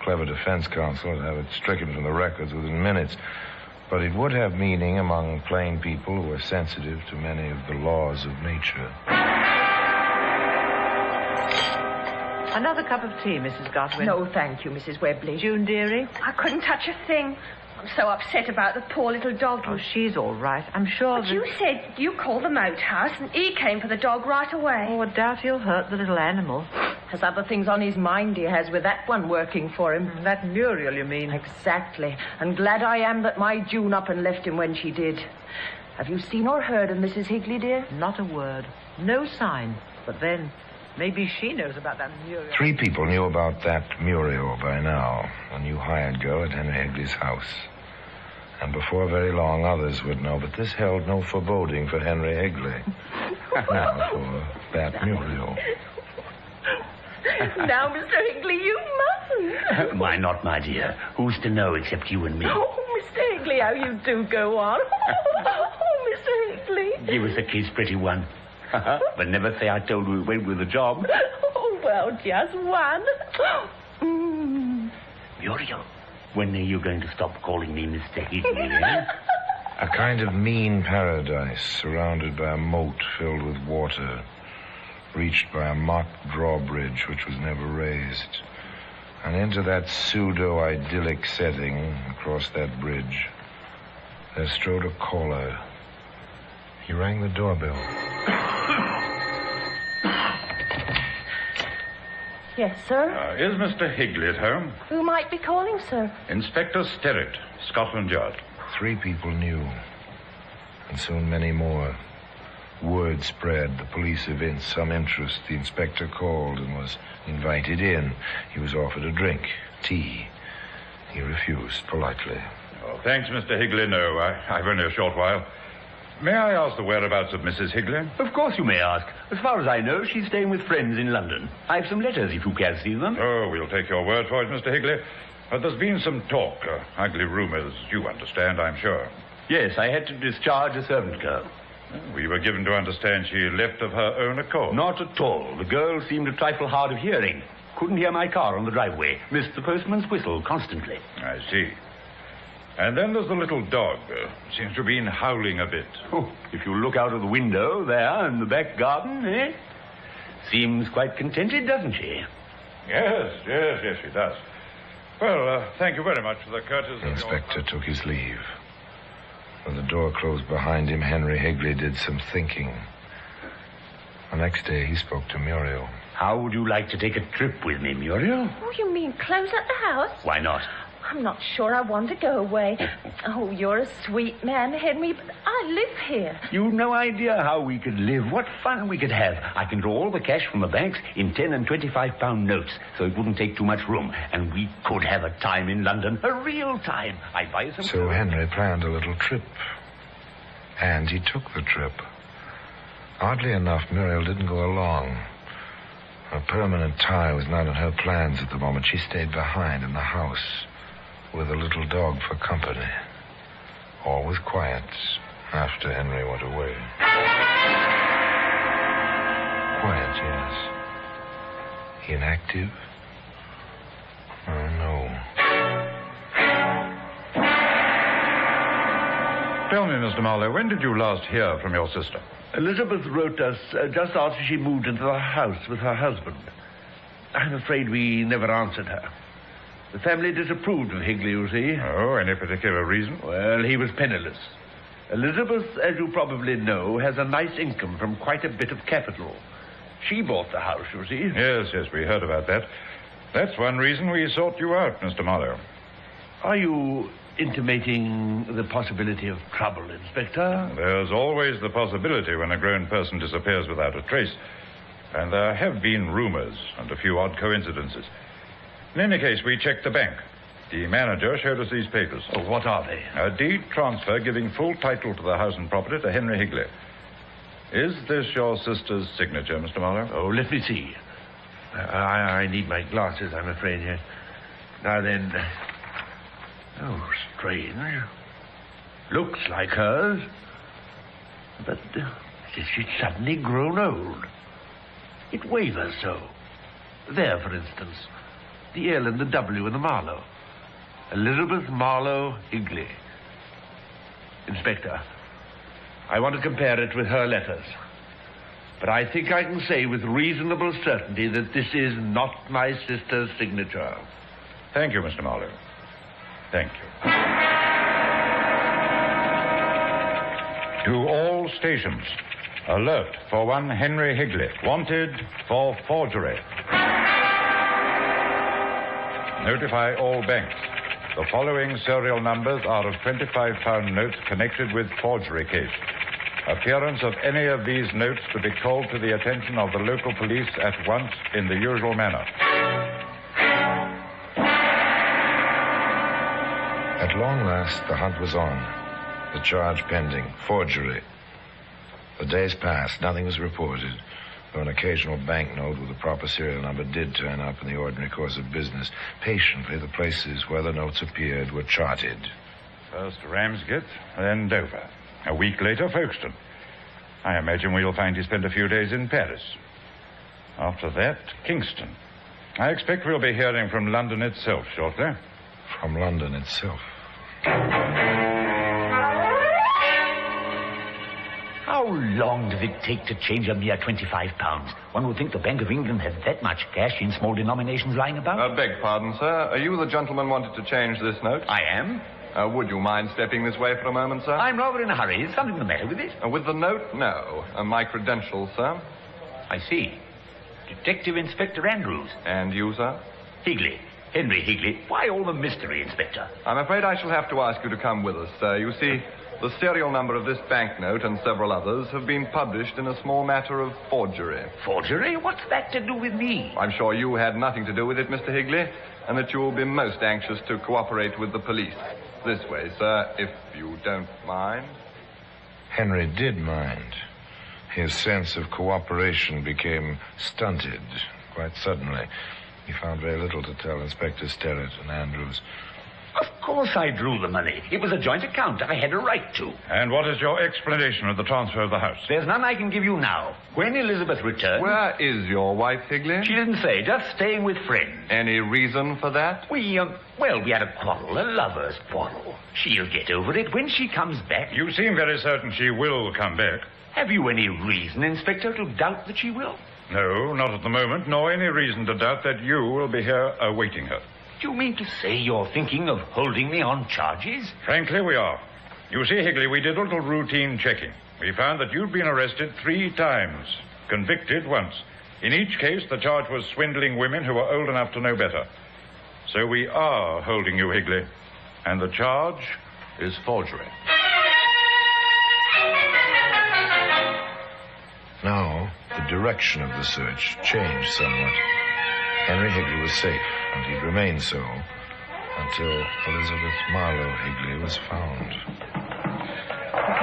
Clever defense counsel would have it stricken from the records within minutes. But it would have meaning among plain people who are sensitive to many of the laws of nature. Another cup of tea, Mrs. Godwin. No, thank you, Mrs. Webley. June, dearie? I couldn't touch a thing. I'm so upset about the poor little dog. Oh, she's all right. I'm sure But you said you called the moat house, and he came for the dog right away. Oh, I doubt he'll hurt the little animal. Has other things on his mind he has with that one working for him. That Muriel, you mean? Exactly. And glad I am that my June up and left him when she did. Have you seen or heard of Mrs. Higley, dear? Not a word. No sign. But then... maybe she knows about that Muriel. 3 people knew about that Muriel by now. A new hired girl at Henry Higley's house. And before very long, others would know. But this held no foreboding for Henry Higley. Now for that Muriel. Now, Mr. Higley, you mustn't. Why not, my dear? Who's to know except you and me? Oh, Mr. Higley, how you do go on. Oh, Mr. Higley. Give us a kiss, pretty one. But never say I told you it went with the job. Oh, well, just one. Muriel, when are you going to stop calling me Mr. Higley, eh? A kind of mean paradise surrounded by a moat filled with water, reached by a mock drawbridge which was never raised. And into that pseudo-idyllic setting, across that bridge, there strode a caller. He rang the doorbell. Yes, sir? Is Mr. Higley at home? Who might be calling, sir? Inspector Sterrett, Scotland Yard. 3 people knew, and soon many more. Word spread, the police evinced some interest. The inspector called and was invited in. He was offered a drink, tea. He refused politely. Oh, thanks, Mr. Higley. No, I've only a short while. May I ask the whereabouts of Mrs. Higley? Of course you may ask. As far as I know, she's staying with friends in London. I have some letters if you can see them. Oh, we'll take your word for it, Mr. Higley. But there's been some talk, ugly rumors, you understand, I'm sure. Yes, I had to discharge a servant girl. We were given to understand she left of her own accord. Not at all. The girl seemed a trifle hard of hearing. Couldn't hear my car on the driveway. Missed the postman's whistle constantly. I see. And then there's the little dog. Seems to have been howling a bit. Oh, if you look out of the window there in the back garden, eh? Seems quite contented, doesn't she? Yes, she does. Well, thank you very much for the courtesy. The inspector took his leave. When the door closed behind him, Henry Higley did some thinking. The next day, he spoke to Muriel. How would you like to take a trip with me, Muriel? Oh, you mean close up the house? Why not? I'm not sure I want to go away. Oh, you're a sweet man, Henry, but I live here. You've no idea how we could live, what fun we could have. I can draw all the cash from the banks in 10 and 25-pound notes, so it wouldn't take too much room. And we could have a time in London, a real time. I'd buy you some... So Henry planned a little trip. And he took the trip. Oddly enough, Muriel didn't go along. A permanent tie was not in her plans at the moment. She stayed behind in the house with a little dog for company. All was quiet after Henry went away. Quiet, yes. Inactive? Oh, no. Tell me, Mr. Marlowe, when did you last hear from your sister? Elizabeth wrote us just after she moved into the house with her husband. I'm afraid we never answered her. The family disapproved of Higley, you see. Oh, any particular reason? Well, he was penniless. Elizabeth, as you probably know, has a nice income from quite a bit of capital. She bought the house, you see. Yes, we heard about that. That's one reason we sought you out, Mr. Marlowe. Are you intimating the possibility of trouble, Inspector? There's always the possibility when a grown person disappears without a trace. And there have been rumors and a few odd coincidences. In any case, we checked the bank. The manager showed us these papers. Oh, what are they? A deed transfer giving full title to the house and property to Henry Higley. Is this your sister's signature, Mr. Marlowe? Oh, let me see. I need my glasses, I'm afraid. Yes. Now then... Oh, strange. Looks like hers. But as she'd suddenly grown old. It wavers so. There, for instance. The L and the W and the Marlowe. Elizabeth Marlowe Higley. Inspector, I want to compare it with her letters. But I think I can say with reasonable certainty that this is not my sister's signature. Thank you, Mr. Marlowe. Thank you. To all stations, alert for one Henry Higley, wanted for forgery. Notify all banks. The following serial numbers are of 25-pound notes connected with forgery case. Appearance of any of these notes to be called to the attention of the local police at once in the usual manner. At long last, the hunt was on. The charge pending, forgery. The days passed, nothing was reported, though an occasional banknote with a proper serial number did turn up in the ordinary course of business. Patiently, the places where the notes appeared were charted. First Ramsgate, then Dover. A week later, Folkestone. I imagine we'll find he spent a few days in Paris. After that, Kingston. I expect we'll be hearing from London itself shortly. From London itself. How long does it take to change a mere 25 pounds? One would think the Bank of England has that much cash in small denominations lying about. Beg pardon, sir. Are you the gentleman wanted to change this note? I am. Would you mind stepping this way for a moment, sir? I'm rather in a hurry. Is something the matter with it? With the note? No. My credentials, sir. I see. Detective Inspector Andrews. And you, sir? Higley. Henry Higley. Why all the mystery, Inspector? I'm afraid I shall have to ask you to come with us, sir. You see, the serial number of this banknote and several others have been published in a small matter of forgery. Forgery? What's that to do with me? I'm sure you had nothing to do with it, Mr. Higley, and that you will be most anxious to cooperate with the police. This way, sir, if you don't mind. Henry did mind. His sense of cooperation became stunted quite suddenly. He found very little to tell Inspector Sterrett and Andrews. Of course I drew the money. It was a joint account. I had a right to. And what is your explanation of the transfer of the house? There's none I can give you now. When Elizabeth returned... Where is your wife, Higley? She didn't say. Just staying with friends. Any reason for that? We had a quarrel. A lover's quarrel. She'll get over it when she comes back. You seem very certain she will come back. Have you any reason, Inspector, to doubt that she will? No, not at the moment, nor any reason to doubt that you will be here awaiting her. Do you mean to say you're thinking of holding me on charges? Frankly, we are. You see, Higley, we did a little routine checking. We found that you'd been arrested 3 times, convicted once. In each case, the charge was swindling women who were old enough to know better. So we are holding you, Higley. And the charge is forgery. Now, the direction of the search changed somewhat. Henry Higley was safe, and he'd remain so until Elizabeth Marlowe Higley was found.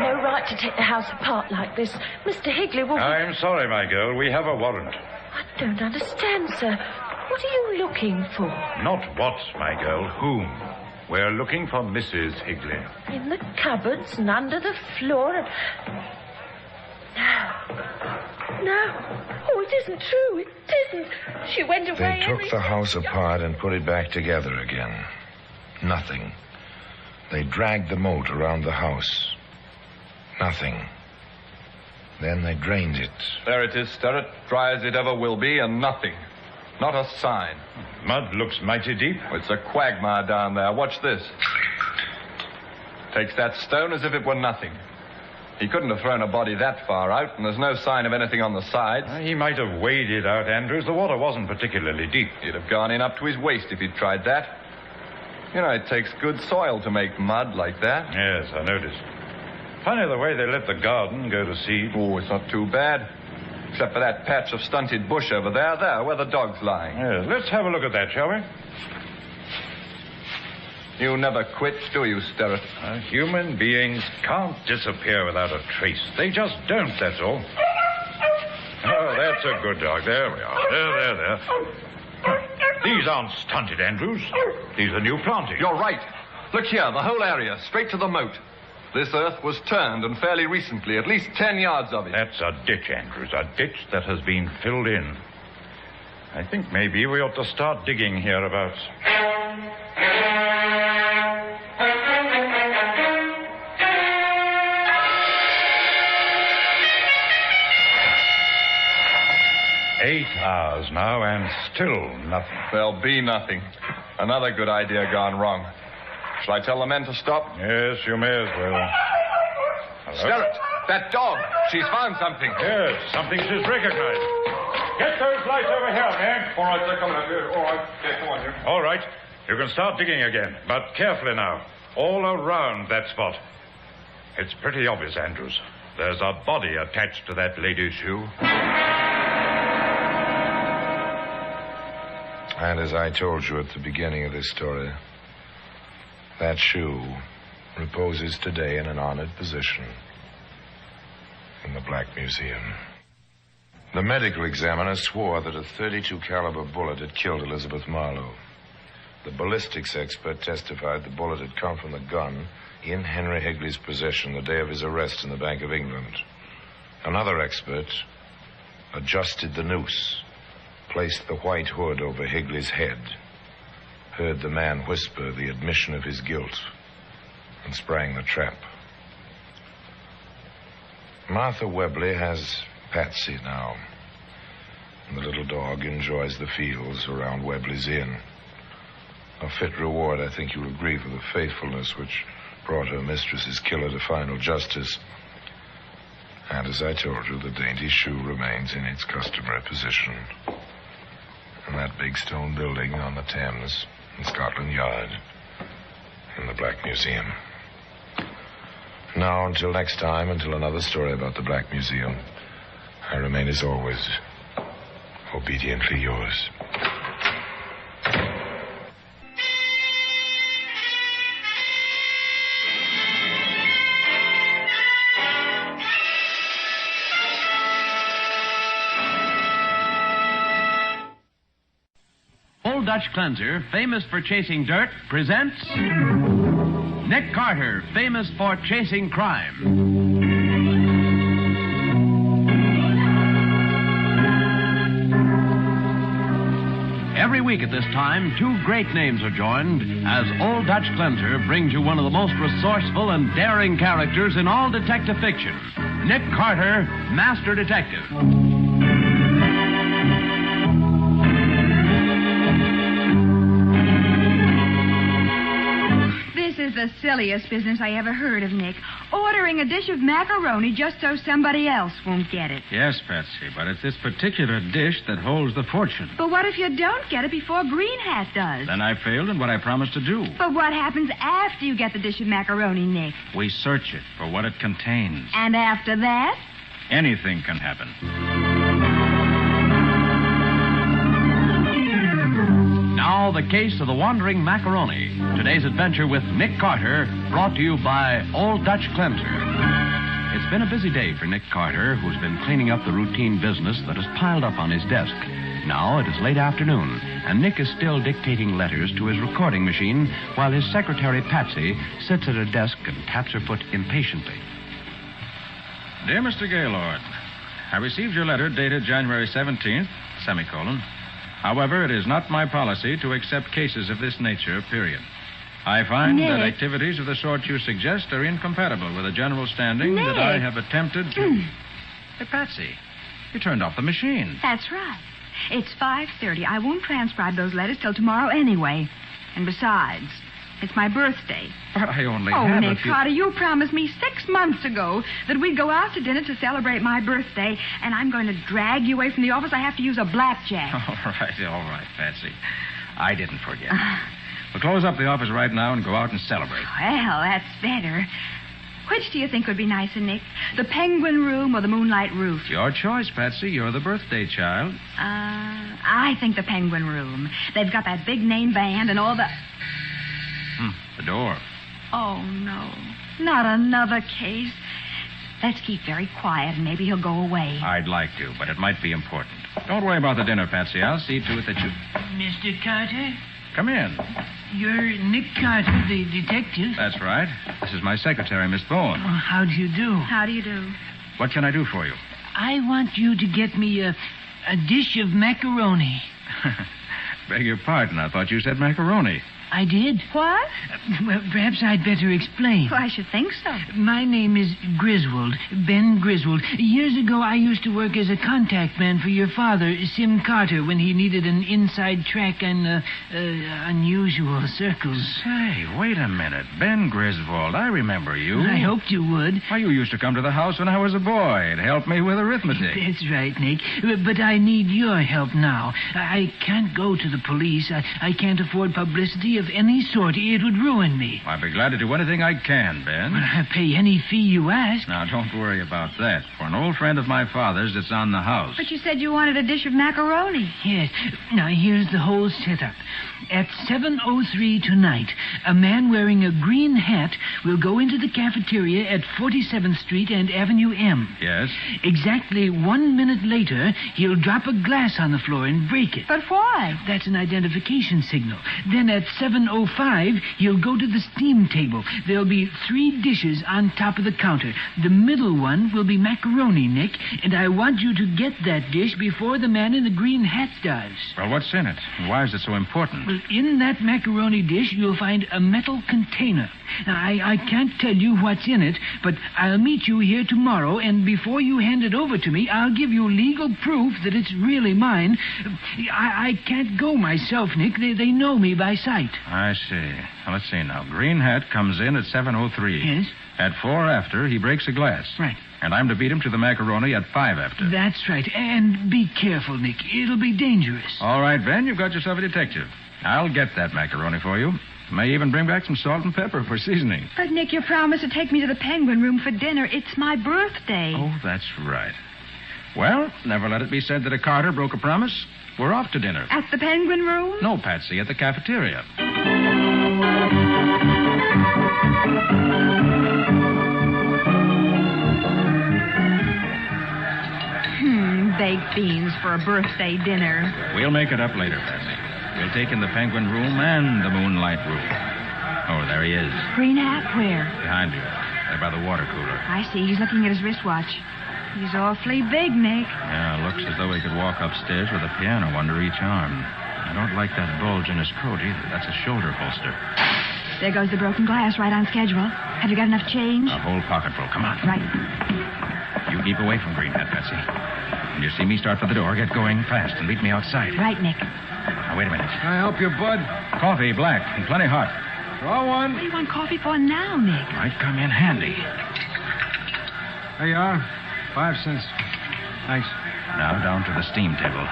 You've no right to take the house apart like this. Mr. Higley will... I'm sorry, my girl. We have a warrant. I don't understand, sir. What are you looking for? Not what, my girl. Whom? We're looking for Mrs. Higley. In the cupboards and under the floor and... No. Oh, it isn't true. It isn't. She went away. They took the house apart and put it back together again. Nothing. They dragged the moat around the house. Nothing. Then they drained it. There it is, Sterrett. Dry as it ever will be, and nothing. Not a sign. Mud looks mighty deep. It's a quagmire down there. Watch this. Takes that stone as if it were nothing. He couldn't have thrown a body that far out, and there's no sign of anything on the sides. He might have waded out, Andrews. The water wasn't particularly deep. He'd have gone in up to his waist if he'd tried that. You know, it takes good soil to make mud like that. Yes, I noticed. Funny the way they let the garden go to seed. Oh, it's not too bad. Except for that patch of stunted bush over there, where the dog's lying. Yes, let's have a look at that, shall we? You never quit, do you, Sterrett? Human beings can't disappear without a trace. They just don't, that's all. Oh, that's a good dog. There we are. There. These aren't stunted, Andrews. These are new plantings. You're right. Look here, the whole area, straight to the moat. This earth was turned, and fairly recently, at least 10 yards of it. That's a ditch, Andrews, a ditch that has been filled in. I think maybe we ought to start digging hereabouts. Eight hours now, and still nothing. There'll be nothing. Another good idea gone wrong. Shall I tell the men to stop? Yes, you may as well. Hello? Sterrett, that dog. She's found something. Yes, something she's recognized. Get those lights over here, man. All right, they're coming up here. All right, okay, come on here. All right. You can start digging again, but carefully now. All around that spot. It's pretty obvious, Andrews. There's a body attached to that lady's shoe. And as I told you at the beginning of this story, that shoe reposes today in an honored position in the Black Museum. The medical examiner swore that a .32 caliber bullet had killed Elizabeth Marlowe. The ballistics expert testified the bullet had come from the gun in Henry Higley's possession the day of his arrest in the Bank of England. Another expert adjusted the noose, placed the white hood over Higley's head, heard the man whisper the admission of his guilt, and sprang the trap. Martha Webley has Patsy now, and the little dog enjoys the fields around Webley's Inn. A fit reward, I think you'll agree, for the faithfulness which brought her mistress's killer to final justice. And as I told you, the dainty shoe remains in its customary position in that big stone building on the Thames in Scotland Yard in the Black Museum. Now, until next time, until another story about the Black Museum, I remain, as always, obediently yours. Old Dutch Cleanser, famous for chasing dirt, presents Nick Carter, famous for chasing crime. Every week at this time, two great names are joined as Old Dutch Cleanser brings you one of the most resourceful and daring characters in all detective fiction, Nick Carter, Master Detective. This is the silliest business I ever heard of, Nick. Ordering a dish of macaroni just so somebody else won't get it. Yes, Patsy, but it's this particular dish that holds the fortune. But what if you don't get it before Green Hat does? Then I failed in what I promised to do. But what happens after you get the dish of macaroni, Nick? We search it for what it contains. And after that? Anything can happen. Now, the case of the wandering macaroni. Today's adventure with Nick Carter, brought to you by Old Dutch Cleanser. It's been a busy day for Nick Carter, who's been cleaning up the routine business that has piled up on his desk. Now it is late afternoon, and Nick is still dictating letters to his recording machine while his secretary, Patsy, sits at her desk and taps her foot impatiently. Dear Mr. Gaylord, I received your letter dated January 17th, semicolon. However, it is not my policy to accept cases of this nature, period. I find Nick. that activities of the sort you suggest are incompatible with a general standing Nick. that I have attempted to... Hey, Patsy, you turned off the machine. That's right. It's 5:30. I won't transcribe those letters till tomorrow anyway. And besides, it's my birthday. But I only Oh, have Nick a few... Carter, you promised me 6 months ago that we'd go out to dinner to celebrate my birthday, and I'm going to drag you away from the office. I have to use a blackjack. All right, Patsy. I didn't forget. We'll close up the office right now and go out and celebrate. Well, that's better. Which do you think would be nicer, Nick? The penguin room or the moonlight roof? Your choice, Patsy. You're the birthday child. I think the penguin room. They've got that big name band and all the... The door. Oh, no. Not another case. Let's keep very quiet and maybe he'll go away. I'd like to, but it might be important. Don't worry about the dinner, Patsy. I'll see to it that you... Mr. Carter? Come in. You're Nick Carter, the detective? That's right. This is my secretary, Miss Bowen. Oh, how do you do? How do you do? What can I do for you? I want you to get me a dish of macaroni. Beg your pardon. I thought you said macaroni. I did. What? Well, perhaps I'd better explain. Well, I should think so. My name is Griswold, Ben Griswold. Years ago, I used to work as a contact man for your father, Sim Carter, when he needed an inside track on unusual circles. Say, wait a minute. Ben Griswold, I remember you. I hoped you would. Why, you used to come to the house when I was a boy. It helped me with arithmetic. That's right, Nick. But I need your help now. I can't go to the police. I can't afford publicity of any sort. It would ruin me. I'd be glad to do anything I can, Ben. Well, I'll pay any fee you ask. Now, don't worry about that. For an old friend of my father's, it's on the house. But you said you wanted a dish of macaroni. Yes. Now, here's the whole setup. At 7:03 tonight, a man wearing a green hat will go into the cafeteria at 47th Street and Avenue M. Yes? Exactly 1 minute later, he'll drop a glass on the floor and break it. But why? That's an identification signal. Then at 7:05, he'll go to the steam table. There'll be 3 dishes on top of the counter. The middle one will be macaroni, Nick, and I want you to get that dish before the man in the green hat does. Well, what's in it? And why is it so important? Well, in that macaroni dish, you'll find a metal container. Now, I can't tell you what's in it, but I'll meet you here tomorrow, and before you hand it over to me, I'll give you legal proof that it's really mine. I can't go myself, Nick. They know me by sight. I see. Well, let's see now. Green Hat comes in at 7:03. Yes? At 4 after, he breaks a glass. Right. And I'm to beat him to the macaroni at 5 after. That's right. And be careful, Nick. It'll be dangerous. All right, Ben, you've got yourself a detective. I'll get that macaroni for you. May even bring back some salt and pepper for seasoning. But, Nick, you promised to take me to the penguin room for dinner. It's my birthday. Oh, that's right. Well, never let it be said that a Carter broke a promise. We're off to dinner. At the penguin room? No, Patsy, at the cafeteria. Baked beans for a birthday dinner. We'll make it up later, Patsy. We'll take in the penguin room and the moonlight room. Oh, there he is. Green hat, where? Behind you. There by the water cooler. I see. He's looking at his wristwatch. He's awfully big, Nick. Yeah, looks as though he could walk upstairs with a piano under each arm. I don't like that bulge in his coat either. That's a shoulder holster. There goes the broken glass right on schedule. Have you got enough change? A whole pocketful. Come on. Right. You keep away from Green Hat, Patsy. When you see me start for the door, get going fast and meet me outside. Right, Nick. Now, wait a minute. Can I help you, Bud? Coffee, black, and plenty hot. Draw one. What do you want coffee for now, Nick? Might come in handy. There you are. 5 cents. Thanks. Now down to the steam table.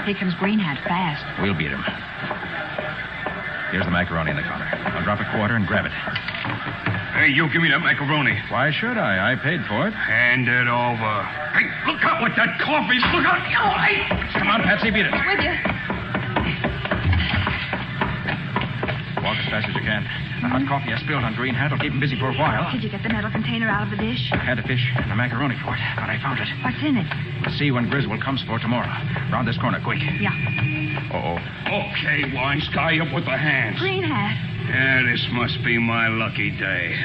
Here comes Green Hat fast. We'll beat him. Here's the macaroni in the counter. I'll drop a quarter and grab it. Hey, you give me that macaroni. Why should I? I paid for it. Hand it over. Hey, look out with that coffee. Look out. Oh, hey. Come on, Patsy, beat it. With you. Walk as fast as you can. The hot coffee I spilled on Green Hat will keep him busy for a while. Did you get the metal container out of the dish? I had a fish and a macaroni for it, but I found it. What's in it? We'll see when Griswold comes for tomorrow. Round this corner, quick. Yeah. Uh-oh. Okay, wise guy, up with the hands. Green Hat. Yeah, this must be my lucky day.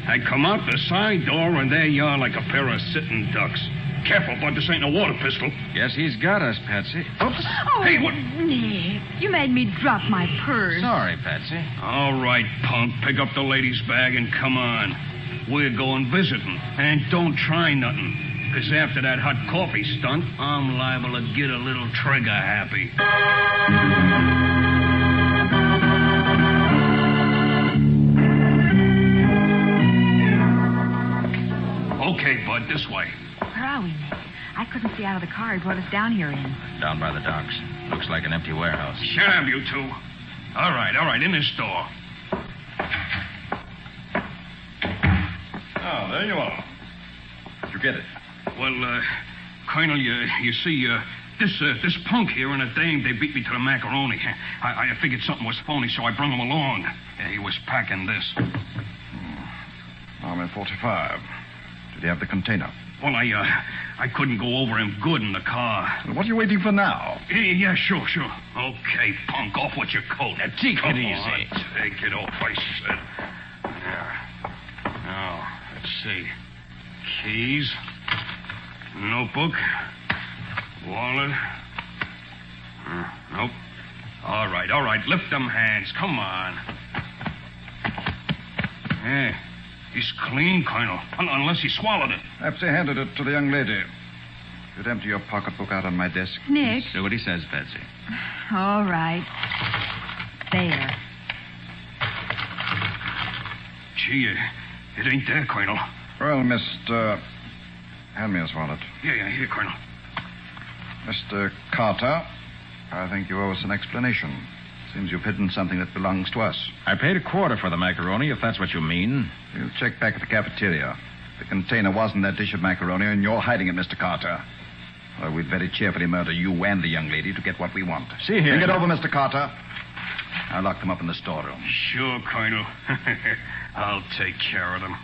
I come out the side door, and there you are like a pair of sitting ducks. Careful, Bud, this ain't a water pistol. Guess he's got us, Patsy. Oops. Oh, Hey, what? Nick, you made me drop my purse. Sorry, Patsy. All right, punk, pick up the lady's bag and come on. We're going visiting, and don't try nothing. Because after that hot coffee stunt, I'm liable to get a little trigger happy. Okay, Bud, this way. Where are we, Nick? I couldn't see out of the car he brought us down here in. Down by the docks. Looks like an empty warehouse. Shut up, you two. All right, in this door. Oh, there you are. Did you get it? Well, Colonel, you see, this punk here and a dame, they beat me to the macaroni. I figured something was phony, so I brung him along. Yeah, he was packing this. I'm in 45. Did you have the container? Well, I couldn't go over him good in the car. Well, what are you waiting for now? Yeah, sure. Okay, punk, off with your coat. Now, take Come it easy. on, take it off, I said. There. Now, let's see. Keys. Notebook. Wallet. Nope. All right. Lift them hands. Come on. Yeah. He's clean, Colonel. Unless he swallowed it. Perhaps he handed it to the young lady. You'd empty your pocketbook out on my desk. Nick. Do what he says, Patsy. All right. There. Gee, it ain't there, Colonel. Well, Mr. Hand me his wallet. Yeah, here, Colonel. Mr. Carter, I think you owe us an explanation. Seems you've hidden something that belongs to us. I paid a quarter for the macaroni, if that's what you mean. You check back at the cafeteria. The container wasn't that dish of macaroni, and you're hiding it, Mr. Carter. Well, we'd very cheerfully murder you and the young lady to get what we want. See here. Think it over, Mr. Carter. I'll lock them up in the storeroom. Sure, Colonel. I'll take care of them.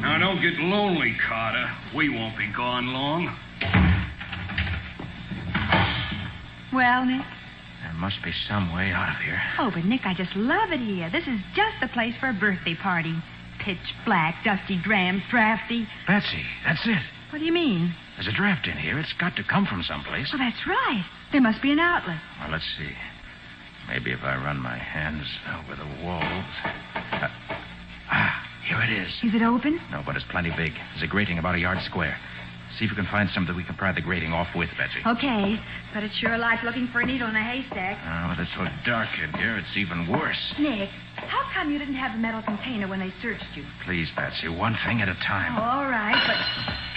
Now, don't get lonely, Carter. We won't be gone long. Well, Nick? There must be some way out of here. Oh, but Nick, I just love it here. This is just the place for a birthday party. Pitch black, dusty drams, drafty. Patsy, that's it. What do you mean? There's a draft in here. It's got to come from someplace. Oh, that's right. There must be an outlet. Well, let's see. Maybe if I run my hands over the walls. Here it is. Is it open? No, but it's plenty big. There's a grating about a yard square. See if you can find something we can pry the grating off with, Betsy. Okay, but it's sure like looking for a needle in a haystack. Oh, but it's so dark in here, it's even worse. Nick, how come you didn't have the metal container when they searched you? Please, Patsy, one thing at a time. Oh, all right, but...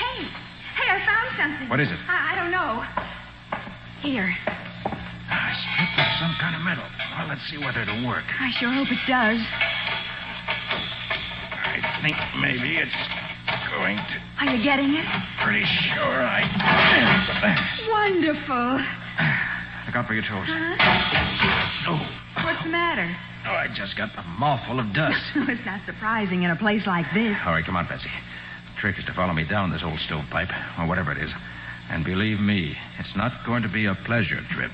Hey, I found something. What is it? I don't know. Here. I split with some kind of metal. Well, let's see whether it'll work. I sure hope it does. I think maybe it's going to... Are you getting it? Pretty sure I... Wonderful. Look out for your toes. Huh? Oh. What's the matter? Oh, I just got a mouthful of dust. It's not surprising in a place like this. All right, come on, Betsy. trick is to follow me down this old stovepipe, or whatever it is. And believe me, it's not going to be a pleasure trip.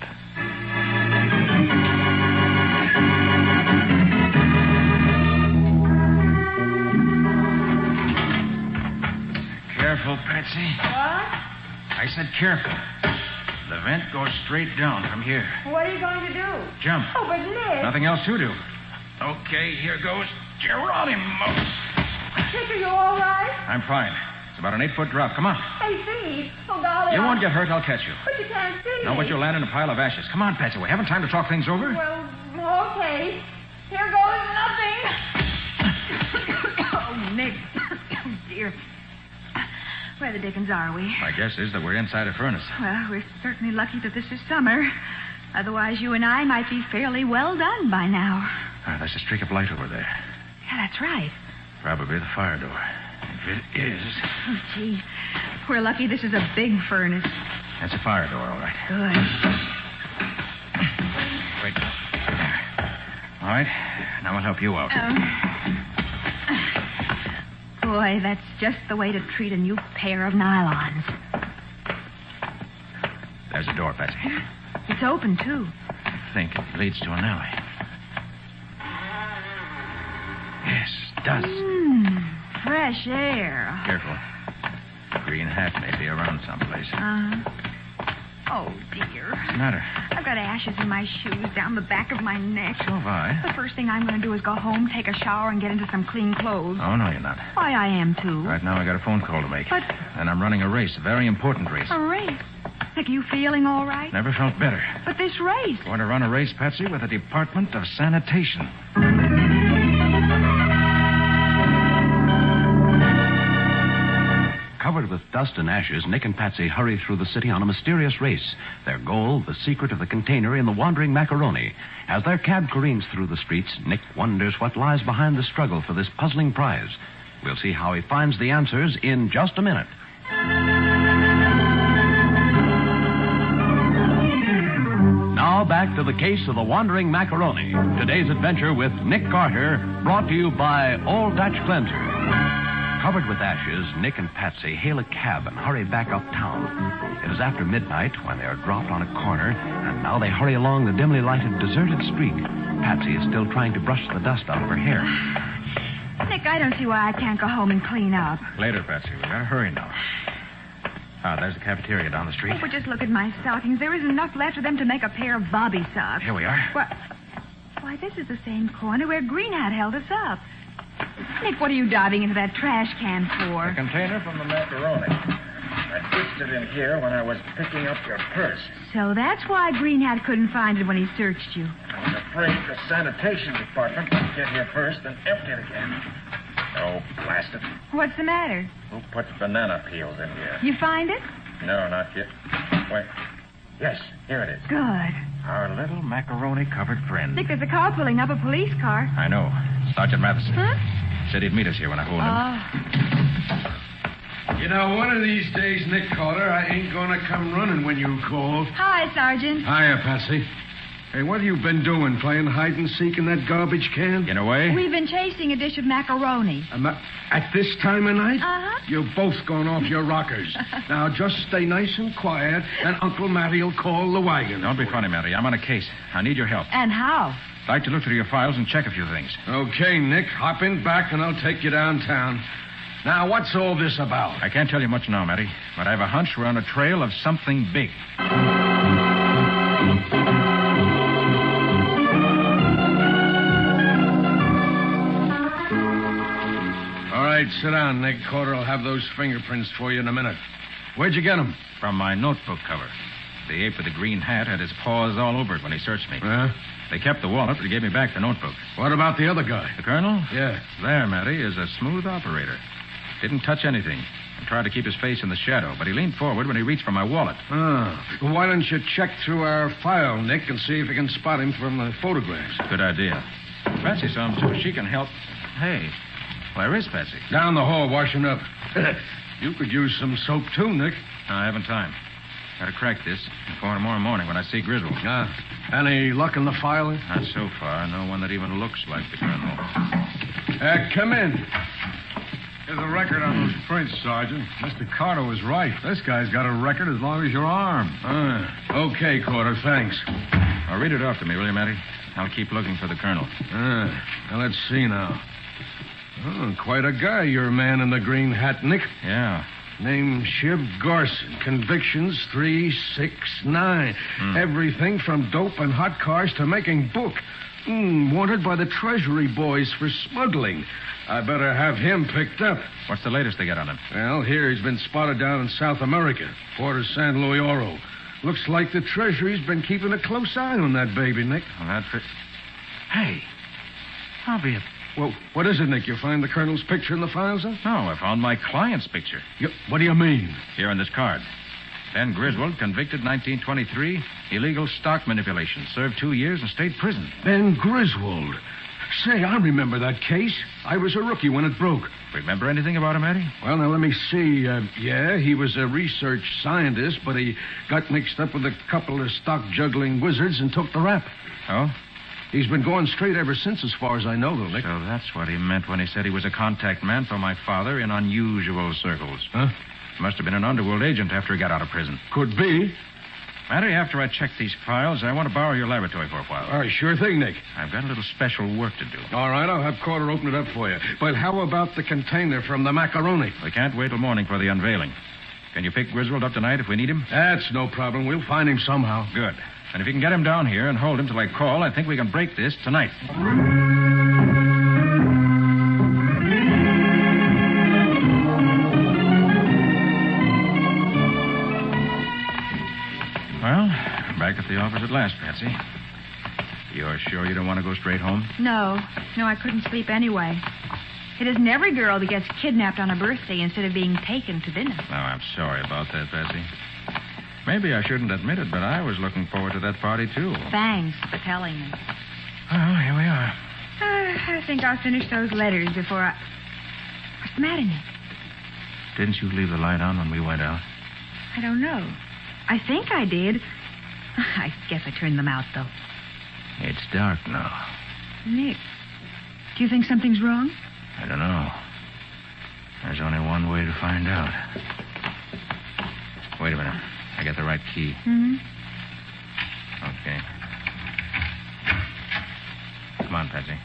Careful, Patsy. What? I said careful. The vent goes straight down from here. What are you going to do? Jump. Oh, but Nick. Nothing else to do. Okay, here goes Geronimo. Nick, are you all right? I'm fine. It's about an 8-foot drop. Come on. Hey, Steve. Oh, golly. You won't get hurt. I'll catch you. But you can't see No, me. but you'll land in a pile of ashes. Come on, Patsy. We haven't time to talk things over. Well, okay. Here goes nothing. Oh, Nick. Oh, dear. Where the dickens are we? My guess is that we're inside a furnace. Well, we're certainly lucky that this is summer. Otherwise, you and I might be fairly well done by now. There's a streak of light over there. Yeah, that's right. Probably the fire door. If it is... Oh, gee. We're lucky this is a big furnace. That's a fire door, all right. Good. Wait. All right. Now I'll help you out. Boy, that's just the way to treat a new pair of nylons. There's a door, Patsy. It's open, too. I think it leads to an alley. Yes, it does. Fresh air. Careful. The green hat may be around someplace. Oh, dear. What's the matter? I've got ashes in my shoes down the back of my neck. So have I. The first thing I'm going to do is go home, take a shower, and get into some clean clothes. Oh, no, you're not. Why, I am, too. Right now I got a phone call to make. But... And I'm running a race, a very important race. A race? Nick, are you feeling all right? Never felt better. But this race... Going to run a race, Patsy, with the Department of Sanitation. Covered with dust and ashes, Nick and Patsy hurry through the city on a mysterious race. Their goal, the secret of the container in the wandering macaroni. As their cab careens through the streets, Nick wonders what lies behind the struggle for this puzzling prize. We'll see how he finds the answers in just a minute. Now back to the case of the wandering macaroni. Today's adventure with Nick Carter, brought to you by Old Dutch Cleanser. Covered with ashes, Nick and Patsy hail a cab and hurry back uptown. It is after midnight when they are dropped on a corner, and now they hurry along the dimly lighted, deserted street. Patsy is still trying to brush the dust out of her hair. Nick, I don't see why I can't go home and clean up. Later, Patsy. We gotta hurry now. There's the cafeteria down the street. Oh, but just look at my stockings. There isn't enough left of them to make a pair of bobby socks. Here we are. Why, this is the same corner where Green Hat held us up. Nick, what are you diving into that trash can for? The container from the macaroni. I ditched it in here when I was picking up your purse. So that's why Green Hat couldn't find it when he searched you. I was afraid the sanitation department would get here first and empty it again. Oh, blast it. What's the matter? Who put banana peels in here? You find it? No, not yet. Wait. Yes, here it is. Good. Our little macaroni-covered friend. Nick, there's a car pulling up, a police car. I know. Sergeant Matheson. Huh? Said he'd meet us here when I phoned him. You know, one of these days, Nick Carter, I ain't gonna come running when you call. Hi, Sergeant. Hiya, Patsy. Hey, what have you been doing? Playing hide and seek in that garbage can? In a way. We've been chasing a dish of macaroni. At this time of night? Uh-huh. You're both gone off your rockers. Now, just stay nice and quiet, and Uncle Matty'll call the wagon. Don't be funny, Matty. I'm on a case. I need your help. And how? I'd like to look through your files and check a few things. Okay, Nick. Hop in back, and I'll take you downtown. Now, what's all this about? I can't tell you much now, Matty, but I have a hunch we're on a trail of something big. All right, sit down, Nick. Carter will have those fingerprints for you in a minute. Where'd you get them? From my notebook cover. The ape with the green hat had his paws all over it when he searched me. They kept the wallet, but he gave me back the notebook. What about the other guy? The colonel? Yeah. There, Matty, is a smooth operator. Didn't touch anything. I tried to keep his face in the shadow, but he leaned forward when he reached for my wallet. Well, why don't you check through our file, Nick, and see if you can spot him from the photographs? Good idea. Patsy saw him, too. She can help. Hey, where is Patsy? Down the hall, washing up. You could use some soap, too, Nick. No, I haven't time. Got to crack this before tomorrow morning when I see Grizzle. Any luck in the file? Not so far. No one that even looks like the colonel. Come in. There's a record on those prints, Sergeant. Mr. Carter was right. This guy's got a record as long as your arm. Okay, Carter, thanks. Well, read it off to me, will you, Matty? I'll keep looking for the colonel. Now, let's see now. Oh, quite a guy, your man in the green hat, Nick. Yeah. Name Shiv Garson. Convictions 3, 6, 9. Everything from dope and hot cars to making book. Wanted by the Treasury boys for smuggling. I better have him picked up. What's the latest they got on him? Well, here he's been spotted down in South America, Port of San Luis Oro. Looks like the Treasury's been keeping a close eye on that baby, Nick. Well, that fit. Hey, I'll be a... Well, what is it, Nick? You find the colonel's picture in the files, huh? No, I found my client's picture. What do you mean? Here on this card. Ben Griswold, convicted 1923, illegal stock manipulation. Served 2 years in state prison. Ben Griswold. Say, I remember that case. I was a rookie when it broke. Remember anything about him, Eddie? Well, now, let me see. Yeah, he was a research scientist, but he got mixed up with a couple of stock-juggling wizards and took the rap. Oh? He's been going straight ever since, as far as I know, though, Nick. So that's what he meant when he said he was a contact man for my father in unusual circles. Huh? Must have been an underworld agent after he got out of prison. Could be. Matty, after I check these files, I want to borrow your laboratory for a while. All right, sure thing, Nick. I've got a little special work to do. All right, I'll have Carter open it up for you. But how about the container from the macaroni? We can't wait till morning for the unveiling. Can you pick Griswold up tonight if we need him? That's no problem. We'll find him somehow. Good. And if you can get him down here and hold him till I call, I think we can break this tonight. Well, back at the office at last, Patsy. You're sure you don't want to go straight home? No, I couldn't sleep anyway. It isn't every girl that gets kidnapped on a birthday instead of being taken to dinner. Oh, I'm sorry about that, Patsy. Maybe I shouldn't admit it, but I was looking forward to that party, too. Thanks for telling me. Well, here we are. I think I'll finish those letters before I... What's the matter, Nick? Didn't you leave the light on when we went out? I don't know. I think I did. I guess I turned them out, though. It's dark now. Nick, do you think something's wrong? I don't know. There's only one way to find out. Wait a minute. I got the right key. Mm-hmm. Okay. Come on, Patsy.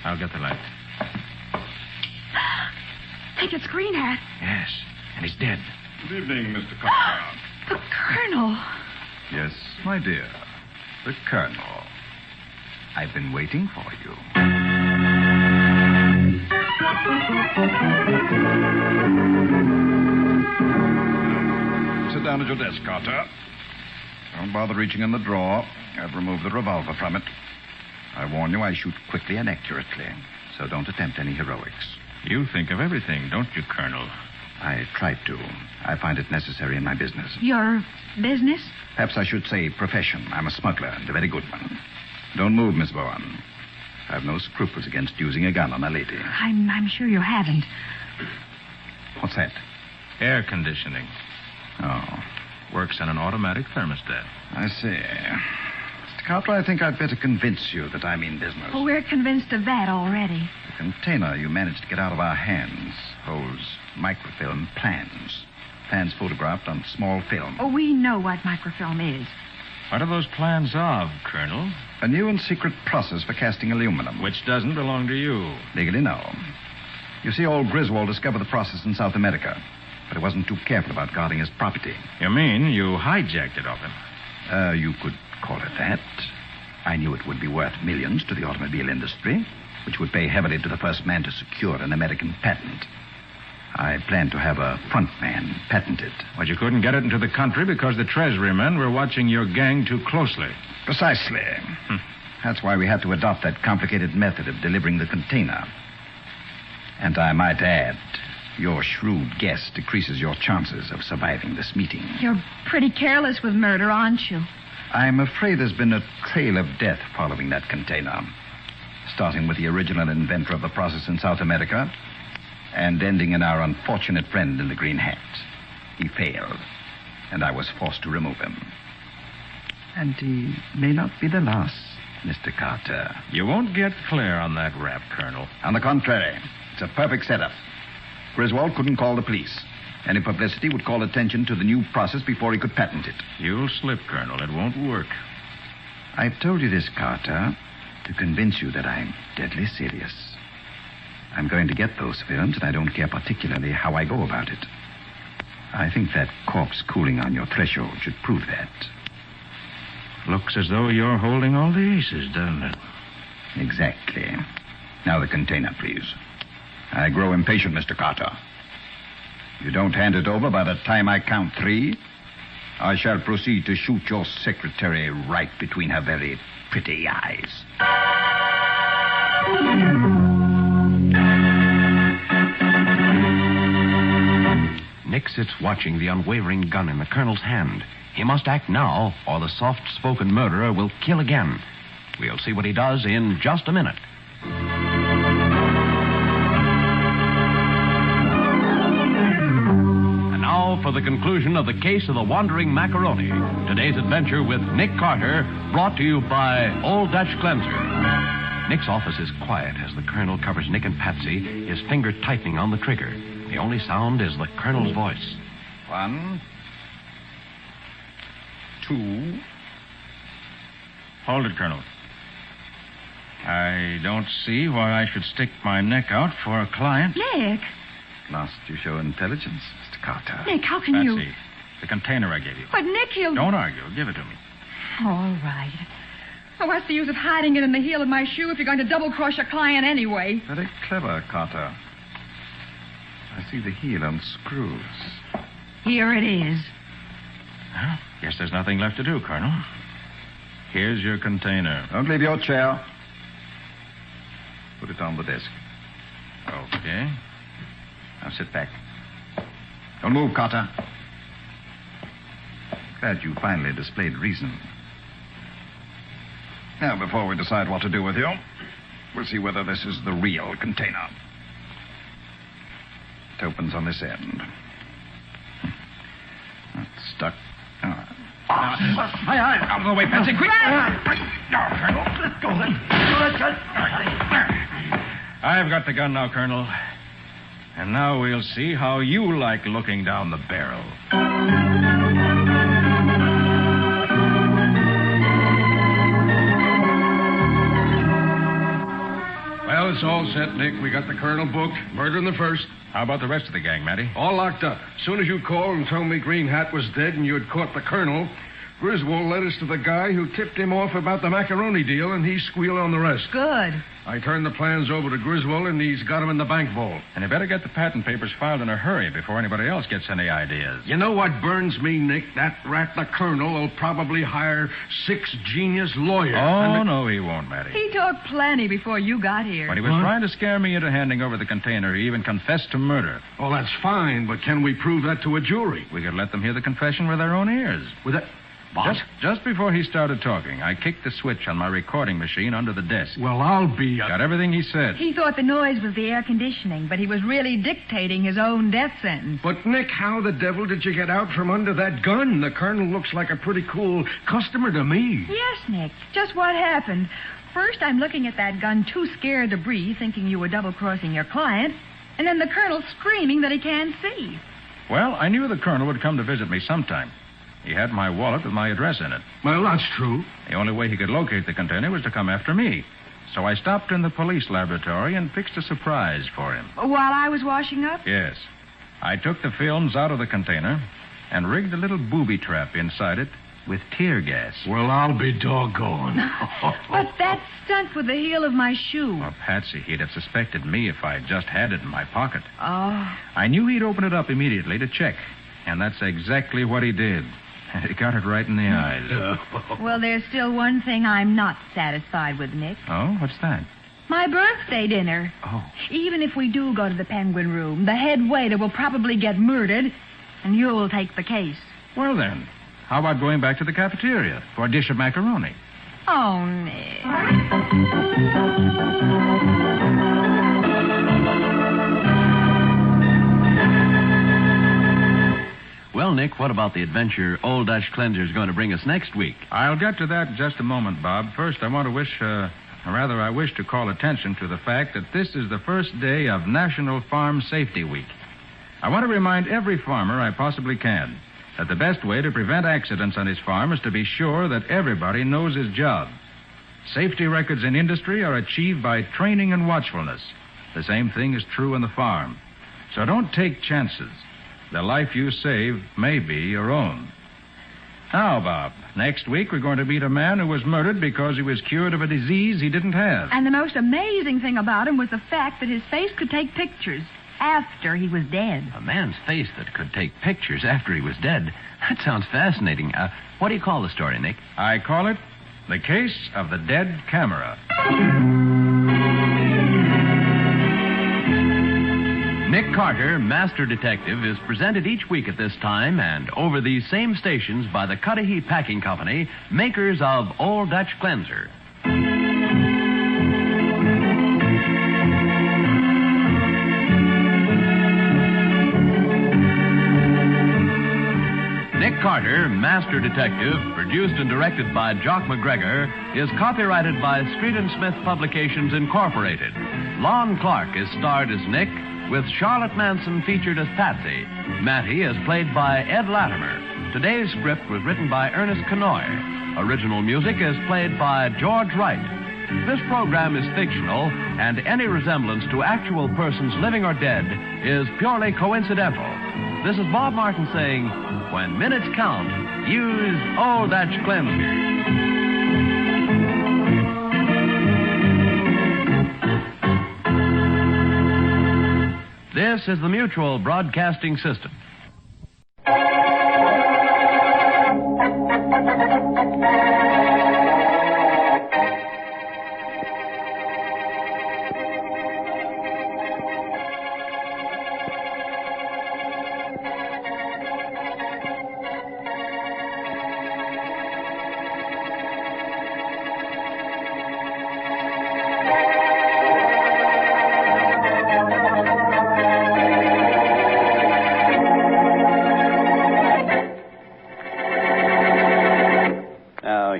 I'll get the light. Take its green hat. Yes, and he's dead. Good evening, Mr. Carter. The Colonel. Yes, my dear. The Colonel. I've been waiting for you. Sit down at your desk, Carter. Don't bother reaching in the drawer. I've removed the revolver from it. I warn you, I shoot quickly and accurately, so don't attempt any heroics. You think of everything, don't you, Colonel? I try to. I find it necessary in my business. Your business? Perhaps I should say profession. I'm a smuggler, and a very good one. Don't move, Miss Bowen. I've no scruples against using a gun on a lady. I'm sure you haven't. What's that? Air conditioning. Oh. Works on an automatic thermostat. I see. Mr. Carter, I think I'd better convince you that I mean business. Oh, we're convinced of that already. The container you managed to get out of our hands holds microfilm plans. Plans photographed on small film. Oh, we know what microfilm is. What are those plans of, Colonel? A new and secret process for casting aluminum. Which doesn't belong to you. Legally, no. You see, old Griswold discovered the process in South America, but he wasn't too careful about guarding his property. You mean you hijacked it off him? You could call it that. I knew it would be worth millions to the automobile industry, which would pay heavily to the first man to secure an American patent. I planned to have a front man patent it. But you couldn't get it into the country because the Treasury men were watching your gang too closely. Precisely. That's why we had to adopt that complicated method of delivering the container. And I might add, your shrewd guess decreases your chances of surviving this meeting. You're pretty careless with murder, aren't you? I'm afraid there's been a trail of death following that container. Starting with the original inventor of the process in South America and ending in our unfortunate friend in the green hat. He failed, and I was forced to remove him. And he may not be the last. Mr. Carter. You won't get clear on that rap, Colonel. On the contrary, it's a perfect setup. Griswold couldn't call the police. Any publicity would call attention to the new process before he could patent it. You'll slip, Colonel. It won't work. I've told you this, Carter, to convince you that I'm deadly serious. I'm going to get those films, and I don't care particularly how I go about it. I think that corpse cooling on your threshold should prove that. Looks as though you're holding all the aces, doesn't it? Exactly. Now the container, please. I grow impatient, Mr. Carter. If you don't hand it over by the time I count 3, I shall proceed to shoot your secretary right between her very pretty eyes. Nick sits watching the unwavering gun in the colonel's hand. He must act now, or the soft-spoken murderer will kill again. We'll see what he does in just a minute. And now for the conclusion of the case of the wandering macaroni. Today's adventure with Nick Carter, brought to you by Old Dutch Cleanser. Nick's office is quiet as the colonel covers Nick and Patsy, his finger tightening on the trigger. The only sound is the colonel's voice. 1, 2. Hold it, Colonel. I don't see why I should stick my neck out for a client. Nick. Must you show intelligence, Mr. Carter? Nick, how can Patsy, you... the container I gave you. But, Nick, he'll... Don't argue. Give it to me. All right. Well, what's the use of hiding it in the heel of my shoe if you're going to double-cross your client anyway? Very clever, Carter. I see the heel unscrews. Here it is. Well, guess there's nothing left to do, Colonel. Here's your container. Don't leave your chair. Put it on the desk. Okay. Now sit back. Don't move, Carter. Glad you finally displayed reason. Now, before we decide what to do with you, we'll see whether this is the real container. It opens on this end. It's stuck. Out of the way, Patsy, quick! Colonel, let go then. I've got the gun now, Colonel. And now we'll see how you like looking down the barrel. Well, it's all set, Nick. We got the colonel booked. Murder in the first. How about the rest of the gang, Matty? All locked up. As soon as you called and told me Green Hat was dead and you had caught the colonel, Griswold led us to the guy who tipped him off about the macaroni deal, and he squealed on the rest. Good. I turned the plans over to Griswold, and he's got them in the bank vault. And you better get the patent papers filed in a hurry before anybody else gets any ideas. You know what burns me, Nick? That rat, the colonel, will probably hire 6 genius lawyers. Oh, no, he won't, Matty. He talked plenty before you got here. When he was trying to scare me into handing over the container, he even confessed to murder. Oh, that's fine, but can we prove that to a jury? We could let them hear the confession with their own ears. With that... What? Just before he started talking, I kicked the switch on my recording machine under the desk. Well, I'll be... Got everything he said. He thought the noise was the air conditioning, but he was really dictating his own death sentence. But, Nick, how the devil did you get out from under that gun? The colonel looks like a pretty cool customer to me. Yes, Nick. Just what happened. First, I'm looking at that gun too scared to breathe, thinking you were double-crossing your client, and then the colonel screaming that he can't see. Well, I knew the colonel would come to visit me sometime. He had my wallet with my address in it. Well, that's true. The only way he could locate the container was to come after me. So I stopped in the police laboratory and fixed a surprise for him. While I was washing up? Yes. I took the films out of the container and rigged a little booby trap inside it with tear gas. Well, I'll be doggone. But that stunt with the heel of my shoe. Well, Patsy, he'd have suspected me if I'd just had it in my pocket. Oh. I knew he'd open it up immediately to check. And that's exactly what he did. He got it right in the eyes. Well, there's still one thing I'm not satisfied with, Nick. Oh, what's that? My birthday dinner. Oh. Even if we do go to the Penguin Room, the head waiter will probably get murdered, and you'll take the case. Well, then, how about going back to the cafeteria for a dish of macaroni? Oh, Nick. Well, Nick, Nick, what about the adventure Old Dutch Cleanser's going to bring us next week? I'll get to that in just a moment, Bob. First, I want to wish to call attention to the fact that this is the first day of National Farm Safety Week. I want to remind every farmer I possibly can that the best way to prevent accidents on his farm is to be sure that everybody knows his job. Safety records in industry are achieved by training and watchfulness. The same thing is true on the farm. So don't take chances. The life you save may be your own. Now, Bob, next week we're going to meet a man who was murdered because he was cured of a disease he didn't have. And the most amazing thing about him was the fact that his face could take pictures after he was dead. A man's face that could take pictures after he was dead. That sounds fascinating. What do you call the story, Nick? I call it The Case of the Dead Camera. Nick Carter, Master Detective, is presented each week at this time and over these same stations by the Cudahy Packing Company, makers of Old Dutch Cleanser. Nick Carter, Master Detective, produced and directed by Jock McGregor, is copyrighted by Street & Smith Publications, Incorporated. Lon Clark is starred as Nick, with Charlotte Manson featured as Patsy. Mattie is played by Ed Latimer. Today's script was written by Ernest Kenoy. Original music is played by George Wright. This program is fictional, and any resemblance to actual persons living or dead is purely coincidental. This is Bob Martin saying, when minutes count, use Old Dutch Cleanser. This is the Mutual Broadcasting System.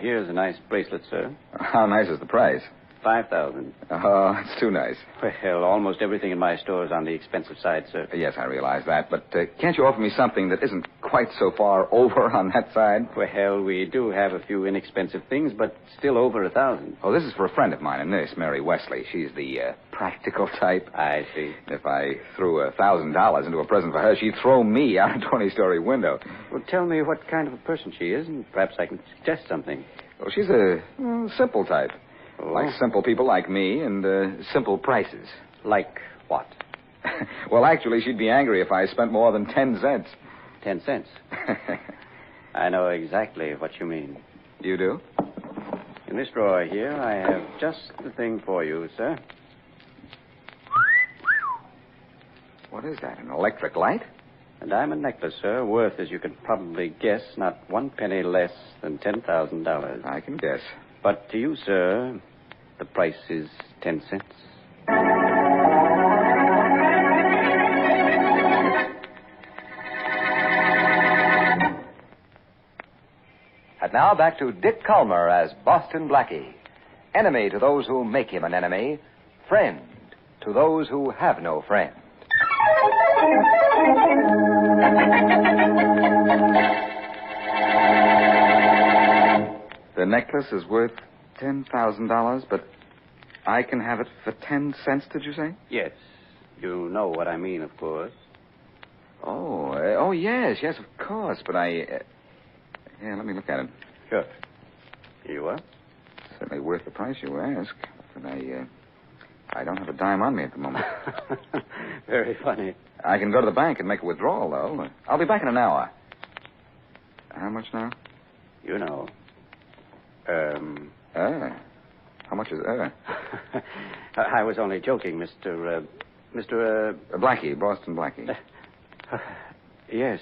Here's a nice bracelet, sir. How nice is the price? $5,000. Oh, it's too nice. Well, almost everything in my store is on the expensive side, sir. Yes, I realize that, but can't you offer me something that isn't quite so far over on that side? Well, we do have a few inexpensive things, but still over $1,000. Oh, this is for a friend of mine, a nurse, Mary Wesley. She's the practical type. I see. If I threw $1,000 into a present for her, she'd throw me out a 20-story window. Well, tell me what kind of a person she is, and perhaps I can suggest something. Well, she's a simple type. Oh. Like simple people like me and simple prices. Like what? Well, actually, she'd be angry if I spent more than 10 cents. 10 cents? I know exactly what you mean. You do? In this drawer here, I have just the thing for you, sir. What is that, an electric light? A diamond necklace, sir, worth, as you could probably guess, not 1 penny less than $10,000. I can guess. But to you, sir, the price is 10 cents. And now back to Dick Calmer as Boston Blackie. Enemy to those who make him an enemy. Friend to those who have no friend. The necklace is worth $10,000, but I can have it for 10 cents, did you say? Yes. You know what I mean, of course. Oh, yes, of course, but yeah, let me look at it. Sure. Here you are. Certainly worth the price you ask, but I don't have a dime on me at the moment. Very funny. I can go to the bank and make a withdrawal, though. I'll be back in an hour. How much now? You know. How much is I was only joking, Mr. Blackie, Boston Blackie. Yes,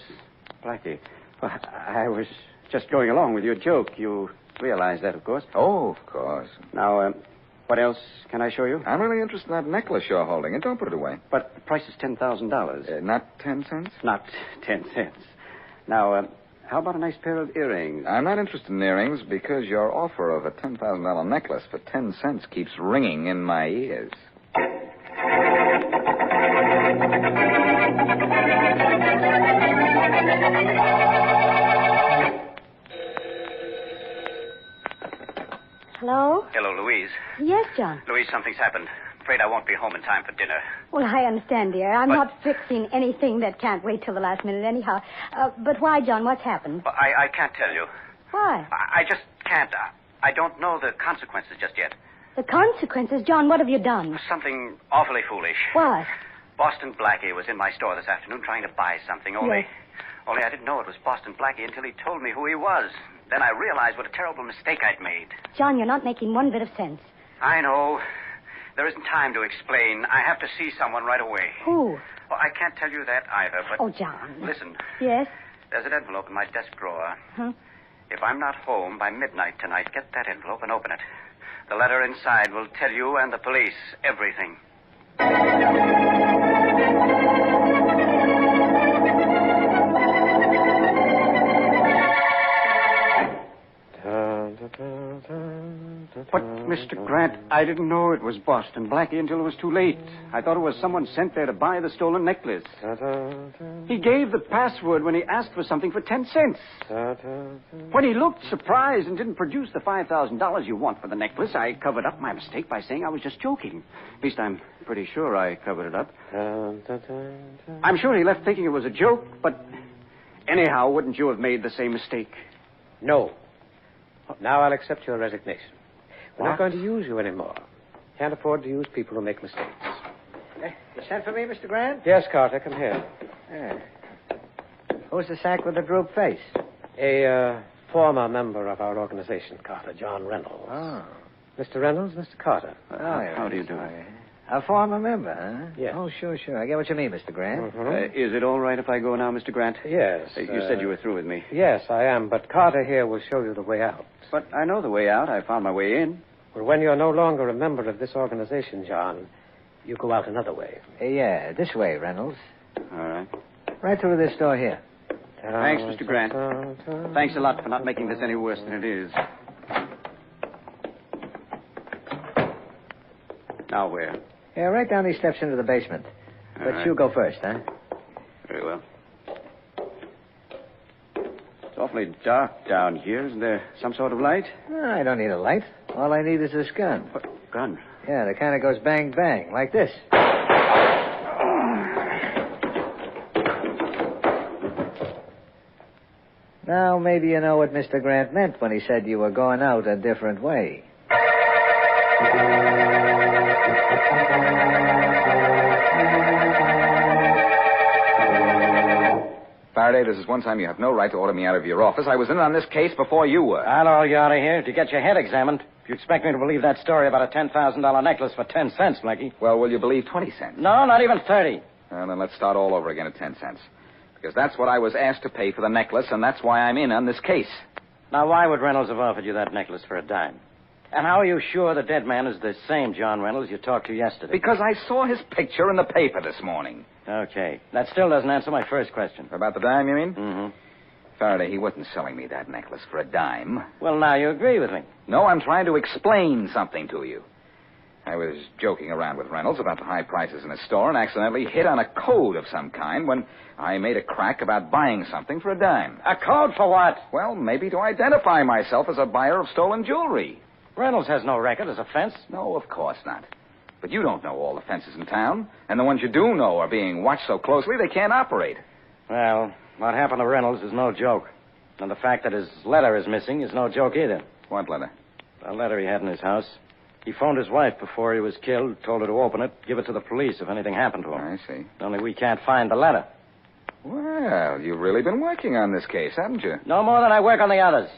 Blackie. Well, I was just going along with your joke. You realize that, of course. Oh, of course. Now, what else can I show you? I'm really interested in that necklace you're holding, and don't put it away. But the price is $10,000. Not 10 cents? Not 10 cents. Now, how about a nice pair of earrings? I'm not interested in earrings because your offer of a $10,000 necklace for 10 cents keeps ringing in my ears. Hello? Hello, Louise. Yes, John. Louise, something's happened. Afraid I won't be home in time for dinner. Well, I understand, dear. I'm not fixing anything that can't wait till the last minute anyhow. But why, John? What's happened? Well, I can't tell you. Why? I just can't. I don't know the consequences just yet. The consequences? John, what have you done? Something awfully foolish. What? Boston Blackie was in my store this afternoon trying to buy something. Only I didn't know it was Boston Blackie until he told me who he was. Then I realized what a terrible mistake I'd made. John, you're not making one bit of sense. I know. There isn't time to explain. I have to see someone right away. Who? Well, I can't tell you that either, but... Oh, John. Listen. Yes? There's an envelope in my desk drawer. Huh? If I'm not home by midnight tonight, get that envelope and open it. The letter inside will tell you and the police everything. But, Mr. Grant, I didn't know it was Boston Blackie until it was too late. I thought it was someone sent there to buy the stolen necklace. He gave the password when he asked for something for 10 cents. When he looked surprised and didn't produce the $5,000 you want for the necklace, I covered up my mistake by saying I was just joking. At least I'm pretty sure I covered it up. I'm sure he left thinking it was a joke, but anyhow, wouldn't you have made the same mistake? No. Now I'll accept your resignation. We're What? not going to use you anymore. Can't afford to use people who make mistakes. You sent for me, Mr. Grant? Yes, Carter, come here. Yeah. Who's the sack with the drooped face? A former member of our organization, Carter, John Reynolds. Oh. Mr. Reynolds, Mr. Carter. How do you do? A former member, huh? Yes. Oh, sure. I get what you mean, Mr. Grant. Is it all right if I go now, Mr. Grant? Yes. You said you were through with me. Yes, I am, but Carter here will show you the way out. But I know the way out. I found my way in. Well, when you're no longer a member of this organization, John, you go out another way. Yeah, this way, Reynolds. All right. Right through this door here. Thanks, Mr. Grant. Thanks a lot for not making this any worse than it is. Now where? Yeah, right down these steps into the basement. But right. you go first, huh? Very well. It's awfully dark down here. Isn't there some sort of light? I don't need a light. All I need is this gun. What gun? Yeah, the kind that goes bang, bang, like this. Now, maybe you know what Mr. Grant meant when he said you were going out a different way. Faraday, this is one time you have no right to order me out of your office. I was in on this case before you were. I'll order you out of here to get your head examined. If you expect me to believe that story about a $10,000 necklace for 10 cents, Blackie. Well, will you believe 20 cents? No, not even 30. Well, then let's start all over again at 10 cents. Because that's what I was asked to pay for the necklace, and that's why I'm in on this case. Now, why would Reynolds have offered you that necklace for a dime? And how are you sure the dead man is the same John Reynolds you talked to yesterday? Because I saw his picture in the paper this morning. Okay. That still doesn't answer my first question. About the dime, you mean? Mm-hmm. Faraday, he wasn't selling me that necklace for a dime. Well, now you agree with me. No, I'm trying to explain something to you. I was joking around with Reynolds about the high prices in his store and accidentally hit on a code of some kind when I made a crack about buying something for a dime. A code for what? Well, maybe to identify myself as a buyer of stolen jewelry. Reynolds has no record as a fence. No, of course not. But you don't know all the fences in town, and the ones you do know are being watched so closely they can't operate. Well, what happened to Reynolds is no joke. And the fact that his letter is missing is no joke either. What letter? A letter he had in his house. He phoned his wife before he was killed, told her to open it, give it to the police if anything happened to him. I see. Only we can't find the letter. Well, you've really been working on this case, haven't you? No more than I work on the others.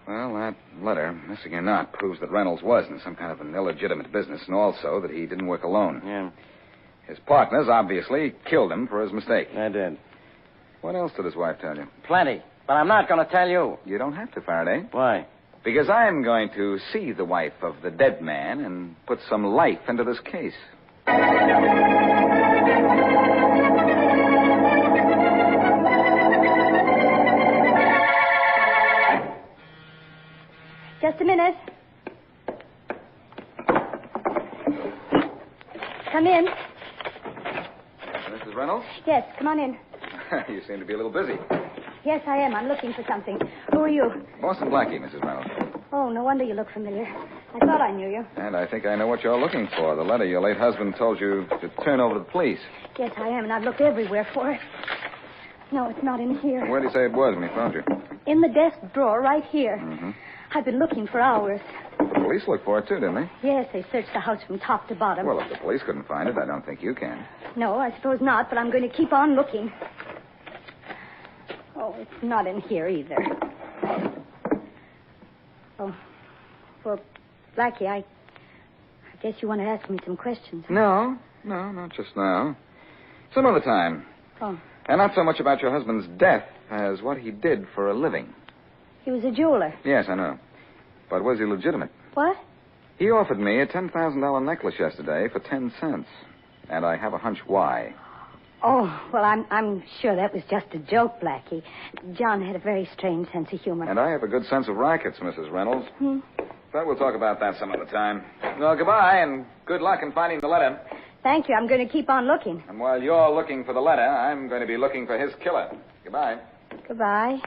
Well, that letter, missing or not, proves that Reynolds was in some kind of an illegitimate business, and also that he didn't work alone. Yeah. His partners obviously killed him for his mistake. They did. What else did his wife tell you? Plenty. But I'm not going to tell you. You don't have to, Faraday. Why? Because I'm going to see the wife of the dead man and put some life into this case. Mrs. Reynolds? Yes, come on in. You seem to be a little busy. Yes, I am. I'm looking for something. Who are you? Boston Blackie, Mrs. Reynolds. Oh, no wonder you look familiar. I thought I knew you. And I think I know what you're looking for. The letter your late husband told you to turn over to the police. Yes, I am, and I've looked everywhere for it. No, it's not in here. Where did he say it was when he found you? In the desk drawer right here. Mm-hmm. I've been looking for hours. The police looked for it, too, didn't they? Yes, they searched the house from top to bottom. Well, if the police couldn't find it, I don't think you can. No, I suppose not, but I'm going to keep on looking. Oh, it's not in here either. Oh, well, Blackie, I guess you want to ask me some questions. No, not just now. Some other time. Oh. And not so much about your husband's death as what he did for a living. He was a jeweler. Yes, I know. But was he legitimate? What? He offered me a $10,000 necklace yesterday for 10 cents. And I have a hunch why. Oh, well, I'm sure that was just a joke, Blackie. John had a very strange sense of humor. And I have a good sense of rackets, Mrs. Reynolds. But we'll talk about that some other time. Well, goodbye, and good luck in finding the letter. Thank you. I'm going to keep on looking. And while you're looking for the letter, I'm going to be looking for his killer. Goodbye. Goodbye.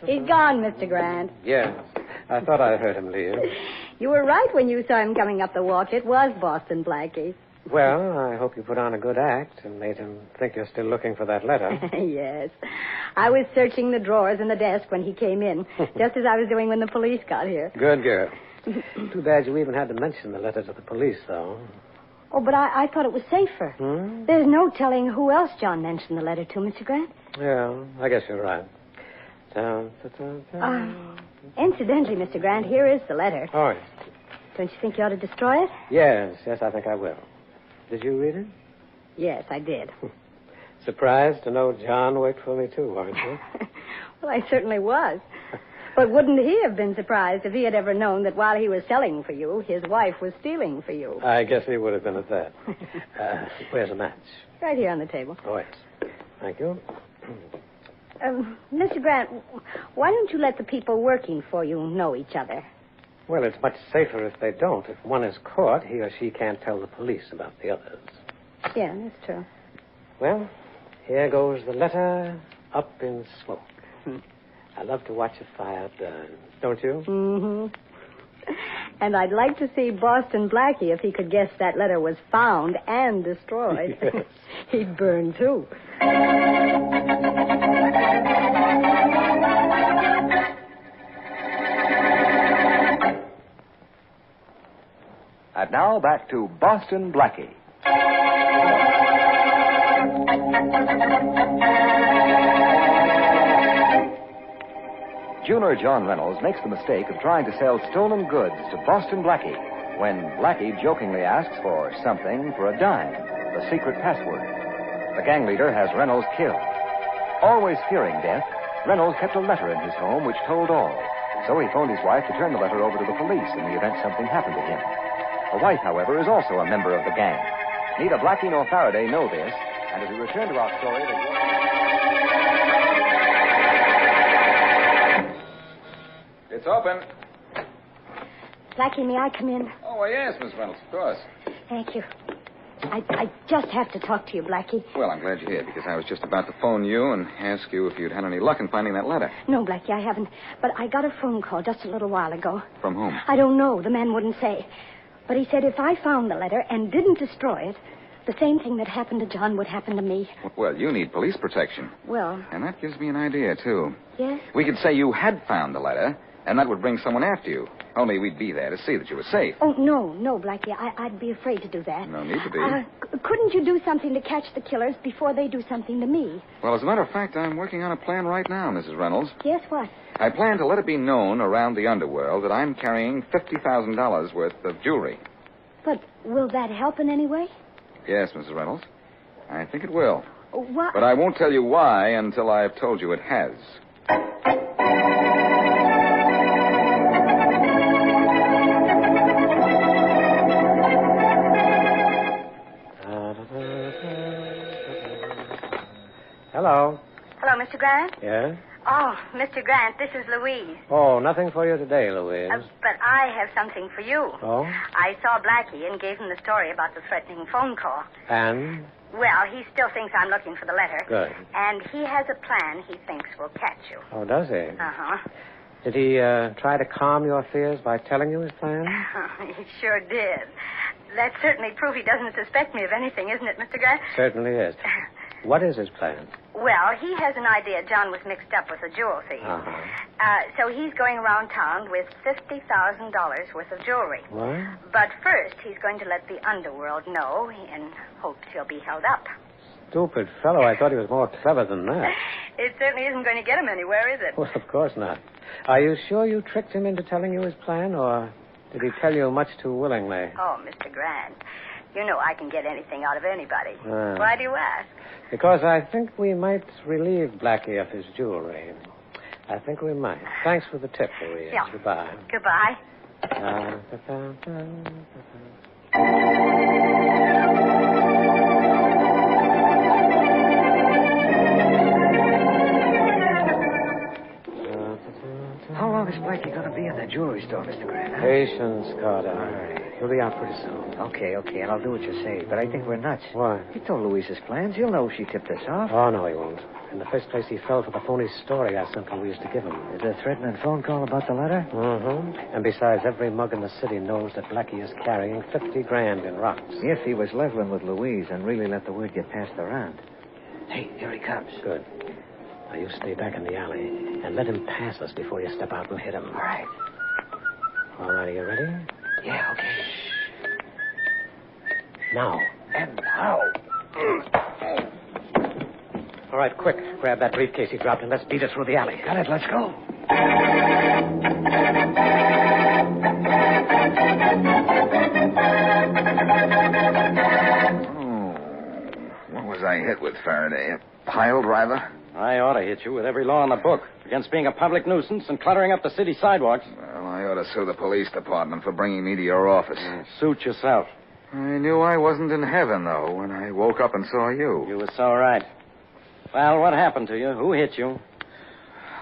He's gone, Mr. Grant. Yes. I thought I heard him leave. You were right when you saw him coming up the walk. It was Boston Blackie. Well, I hope you put on a good act and made him think you're still looking for that letter. Yes. I was searching the drawers in the desk when he came in, just as I was doing when the police got here. Good girl. Too bad you even had to mention the letter to the police, though. Oh, but I thought it was safer. There's no telling who else John mentioned the letter to, Mr. Grant. Yeah, I guess you're right. Incidentally, Mr. Grant, here is the letter. Oh, yes. Don't you think you ought to destroy it? Yes, I think I will. Did you read it? Yes, I did. Surprised to know John worked for me, too, aren't you? Well, I certainly was. But wouldn't he have been surprised if he had ever known that while he was selling for you, his wife was stealing for you? I guess he would have been at that. Where's the match? Right here on the table. Oh, yes. Thank you. Mr. Grant, why don't you let the people working for you know each other? Well, it's much safer if they don't. If one is caught, he or she can't tell the police about the others. Yeah, that's true. Well, here goes the letter up in smoke. I love to watch a fire burn, don't you? Mm-hmm. And I'd like to see Boston Blackie if he could guess that letter was found and destroyed. Yes. He'd burn, too. And now back to Boston Blackie. Jeweler John Reynolds makes the mistake of trying to sell stolen goods to Boston Blackie when Blackie jokingly asks for something for a dime, the secret password. The gang leader has Reynolds killed. Always fearing death, Reynolds kept a letter in his home which told all. So he phoned his wife to turn the letter over to the police in the event something happened to him. The wife, however, is also a member of the gang. Neither Blackie nor Faraday know this, and as we return to our story, It's open. Blackie, may I come in? Oh, well, yes, Miss Reynolds, of course. Thank you. I just have to talk to you, Blackie. Well, I'm glad you're here, because I was just about to phone you and ask you if you'd had any luck in finding that letter. No, Blackie, I haven't. But I got a phone call just a little while ago. From whom? I don't know. The man wouldn't say. But he said if I found the letter and didn't destroy it, the same thing that happened to John would happen to me. Well, you need police protection. Well... And that gives me an idea, too. Yes? We could say you had found the letter, and that would bring someone after you. Only we'd be there to see that you were safe. Oh, no, Blackie. I'd be afraid to do that. No need to be. Couldn't you do something to catch the killers before they do something to me? Well, as a matter of fact, I'm working on a plan right now, Mrs. Reynolds. Yes, what? I plan to let it be known around the underworld that I'm carrying $50,000 worth of jewelry. But will that help in any way? Yes, Mrs. Reynolds. I think it will. What? But I won't tell you why until I've told you it has. Hello. Hello, Mr. Grant? Yes? Oh, Mr. Grant, this is Louise. Oh, nothing for you today, Louise. But I have something for you. Oh? I saw Blackie and gave him the story about the threatening phone call. And? Well, he still thinks I'm looking for the letter. Good. And he has a plan he thinks will catch you. Oh, does he? Uh-huh. Did he try to calm your fears by telling you his plan? He sure did. That's certainly proof he doesn't suspect me of anything, isn't it, Mr. Grant? Certainly is. What is his plan? Well, he has an idea John was mixed up with a jewel thief. So he's going around town with $50,000 worth of jewelry. What? But first, he's going to let the underworld know in hopes he'll be held up. Stupid fellow. I thought he was more clever than that. It certainly isn't going to get him anywhere, is it? Well, of course not. Are you sure you tricked him into telling you his plan, or did he tell you much too willingly? Oh, Mr. Grant, you know I can get anything out of anybody. Why do you ask? Because I think we might relieve Blackie of his jewelry. I think we might. Thanks for the tip, Louise. Yeah. Goodbye. Goodbye. How long is Blackie going to be in that jewelry store, Mr. Grant? Patience, Carter. All right. He'll be out pretty soon. Okay, and I'll do what you say, but I think we're nuts. Why? He told Louise's plans. He'll know she tipped us off. Oh, no, he won't. In the first place, he fell for the phony story I sent Louise to give him. The threatening phone call about the letter? Mm-hmm. And besides, every mug in the city knows that Blackie is carrying $50,000 in rocks. If he was leveling with Louise and really let the word get passed around. Hey, here he comes. Good. Now, you stay back in the alley and let him pass us before you step out and hit him. All right. All right, are you ready? Yeah, okay. Now. And now. All right, quick. Grab that briefcase he dropped and let's beat it through the alley. Got it, let's go. What was I hit with, Faraday? A pile driver? I ought to hit you with every law in the book against being a public nuisance and cluttering up the city sidewalks. Well, I ought to sue the police department for bringing me to your office. Suit yourself. I knew I wasn't in heaven, though, when I woke up and saw you. You were so right. Well, what happened to you? Who hit you?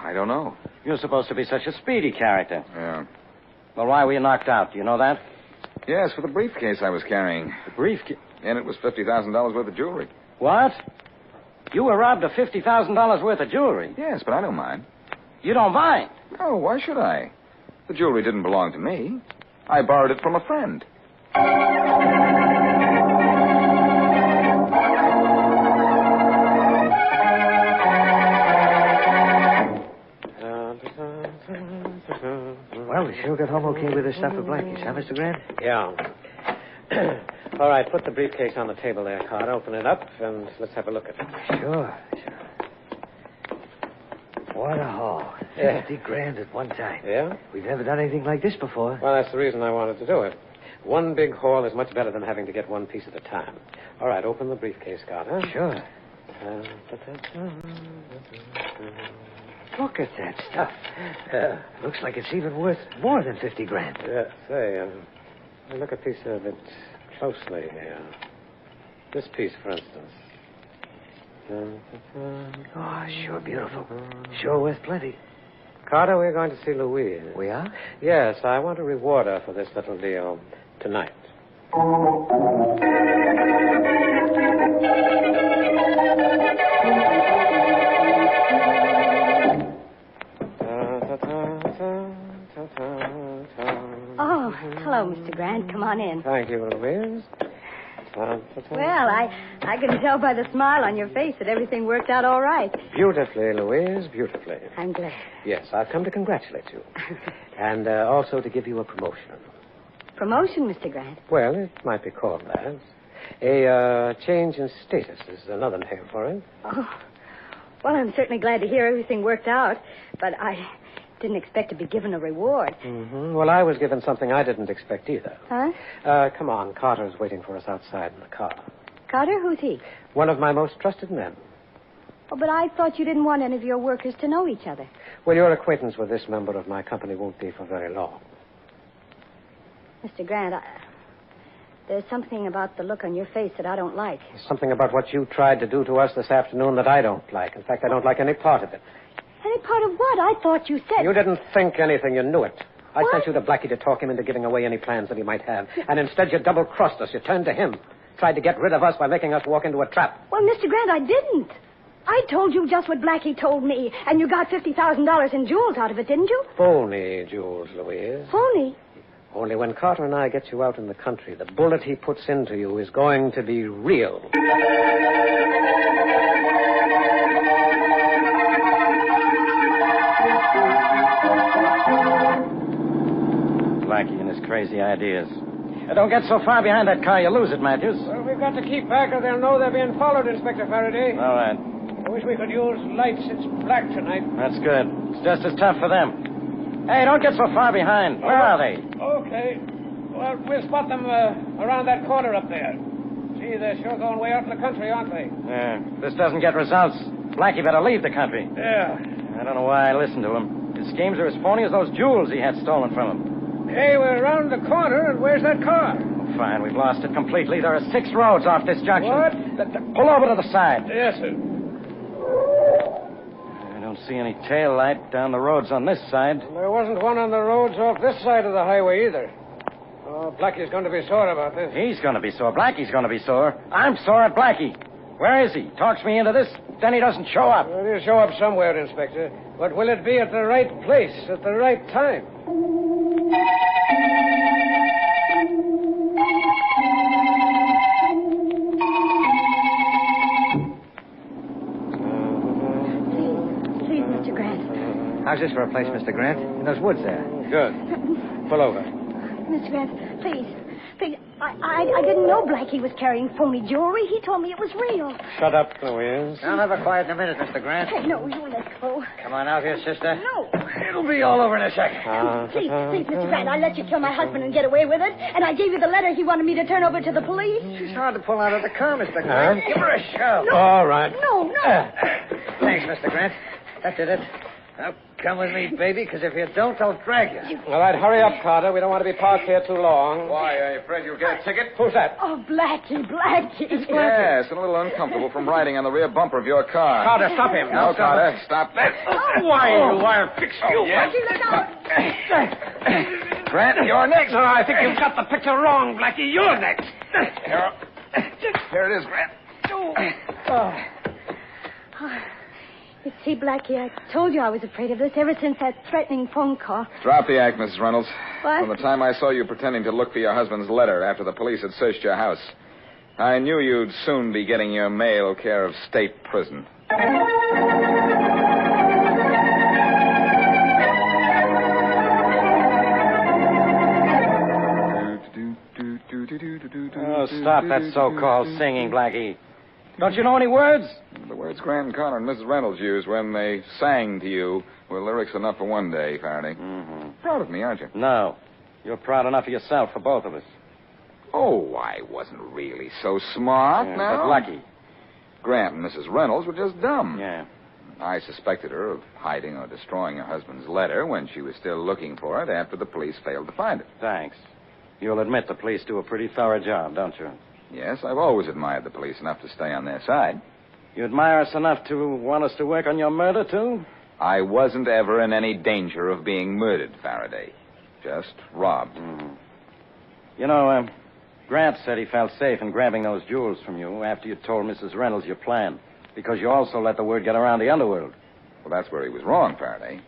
I don't know. You're supposed to be such a speedy character. Yeah. Well, why were you knocked out? Do you know that? Yes, for the briefcase I was carrying. The briefcase? And it was $50,000 worth of jewelry. What? You were robbed of $50,000 worth of jewelry? Yes, but I don't mind. You don't mind? No, why should I? The jewelry didn't belong to me. I borrowed it from a friend. Well, we sure got home okay with this stuff for Blackie's, huh, Mr. Grant? Yeah. All right, put the briefcase on the table there, Carter. Open it up, and let's have a look at it. Sure. What a haul. $50,000 at one time. Yeah? We've never done anything like this before. Well, that's the reason I wanted to do it. One big haul is much better than having to get one piece at a time. All right, open the briefcase, Carter. Sure. Look at that stuff. Looks like it's even worth more than $50,000. Yeah, say, look a piece of it closely here. This piece, for instance. Oh, sure beautiful. Sure worth plenty. Carter, we're going to see Louise. We are? Yes, I want to reward her for this little deal tonight. Oh, hello, Mr. Grant. Come on in. Thank you, Louise. Well, I can tell by the smile on your face that everything worked out all right. Beautifully, Louise, beautifully. I'm glad. Yes, I've come to congratulate you. And also to give you a promotion. Promotion, Mr. Grant? Well, it might be called that. A change in status is another name for it. Oh, well, I'm certainly glad to hear everything worked out, but I didn't expect to be given a reward. Mm-hmm. Well, I was given something I didn't expect either. Huh? Come on. Carter's waiting for us outside in the car. Carter? Who's he? One of my most trusted men. Oh, but I thought you didn't want any of your workers to know each other. Well, your acquaintance with this member of my company won't be for very long. Mr. Grant, there's something about the look on your face that I don't like. Something about what you tried to do to us this afternoon that I don't like. In fact, I don't like any part of it. Any part of what? I thought you said... You didn't think anything. You knew it. I sent you to Blackie to talk him into giving away any plans that he might have. And instead you double-crossed us. You turned to him. Tried to get rid of us by making us walk into a trap. Well, Mr. Grant, I didn't. I told you just what Blackie told me, and you got $50,000 in jewels out of it, didn't you? Phony jewels, Louise. Phony? Only when Carter and I get you out in the country, the bullet he puts into you is going to be real. Blackie and his crazy ideas. Don't get so far behind that car, you lose it, Matthews. Well, we've got to keep back or they'll know they're being followed, Inspector Faraday. All right. I wish we could use lights. It's black tonight. That's good. It's just as tough for them. Hey, don't get so far behind. Where are they? Okay. Well, we'll spot them around that corner up there. Gee, they're sure going way out in the country, aren't they? Yeah. If this doesn't get results, Blackie better leave the country. Yeah. I don't know why I listened to him. His schemes are as phony as those jewels he had stolen from him. Hey, we're around the corner, and where's that car? Oh, fine, we've lost it completely. There are 6 roads off this junction. What? Pull over to the side. Yes, sir. I don't see any tail light down the roads on this side. There wasn't one on the roads off this side of the highway either. Oh, Blackie's going to be sore about this. He's going to be sore. Blackie's going to be sore. I'm sore at Blackie. Where is he? Talks me into this, then he doesn't show up. Well, he'll show up somewhere, Inspector. But will it be at the right place, at the right time? Please, Mr. Grant. How's this for a place, Mr. Grant? In those woods there. Good. Pull over. Mr. Grant, please. Please, I didn't know Blackie was carrying phony jewelry. He told me it was real. Shut up, Louise. I'll have a quiet in a minute, Mr. Grant. Hey, no, you let go. Come on out here, sister. No. It'll be all over in a second. Please, Mr. Grant, I let you kill my husband and get away with it, and I gave you the letter he wanted me to turn over to the police. She's hard to pull out of the car, Mr. Grant. Give her a shove. No. All right. No. Thanks, Mr. Grant. That did it. Now, come with me, baby, because if you don't, I'll drag you. All right, hurry up, Carter. We don't want to be parked here too long. Why, are you afraid you'll get a ticket? Who's that? Oh, Blackie. Yes, and a little uncomfortable from riding on the rear bumper of your car. Carter, stop him. No, Carter, stop that. Why, you wire fix you? Yes. Blackie, look out. Grant, you're next. No, I think you've got the picture wrong, Blackie. You're next. Here it is, Grant. You see, Blackie, I told you I was afraid of this ever since that threatening phone call. Drop the act, Mrs. Reynolds. What? From the time I saw you pretending to look for your husband's letter after the police had searched your house, I knew you'd soon be getting your mail care of state prison. Oh, stop that so-called singing, Blackie. Don't you know any words? The words Grant Connor and Mrs. Reynolds used when they sang to you were lyrics enough for one day, Faraday. Mm-hmm. Proud of me, aren't you? No. You're proud enough of yourself for both of us. Oh, I wasn't really so smart now. But Blackie. Grant and Mrs. Reynolds were just dumb. Yeah. I suspected her of hiding or destroying her husband's letter when she was still looking for it after the police failed to find it. Thanks. You'll admit the police do a pretty thorough job, don't you? Yes, I've always admired the police enough to stay on their side. You admire us enough to want us to work on your murder, too? I wasn't ever in any danger of being murdered, Faraday. Just robbed. Mm-hmm. You know, Grant said he felt safe in grabbing those jewels from you after you told Mrs. Reynolds your plan, because you also let the word get around the underworld. Well, that's where he was wrong, Faraday.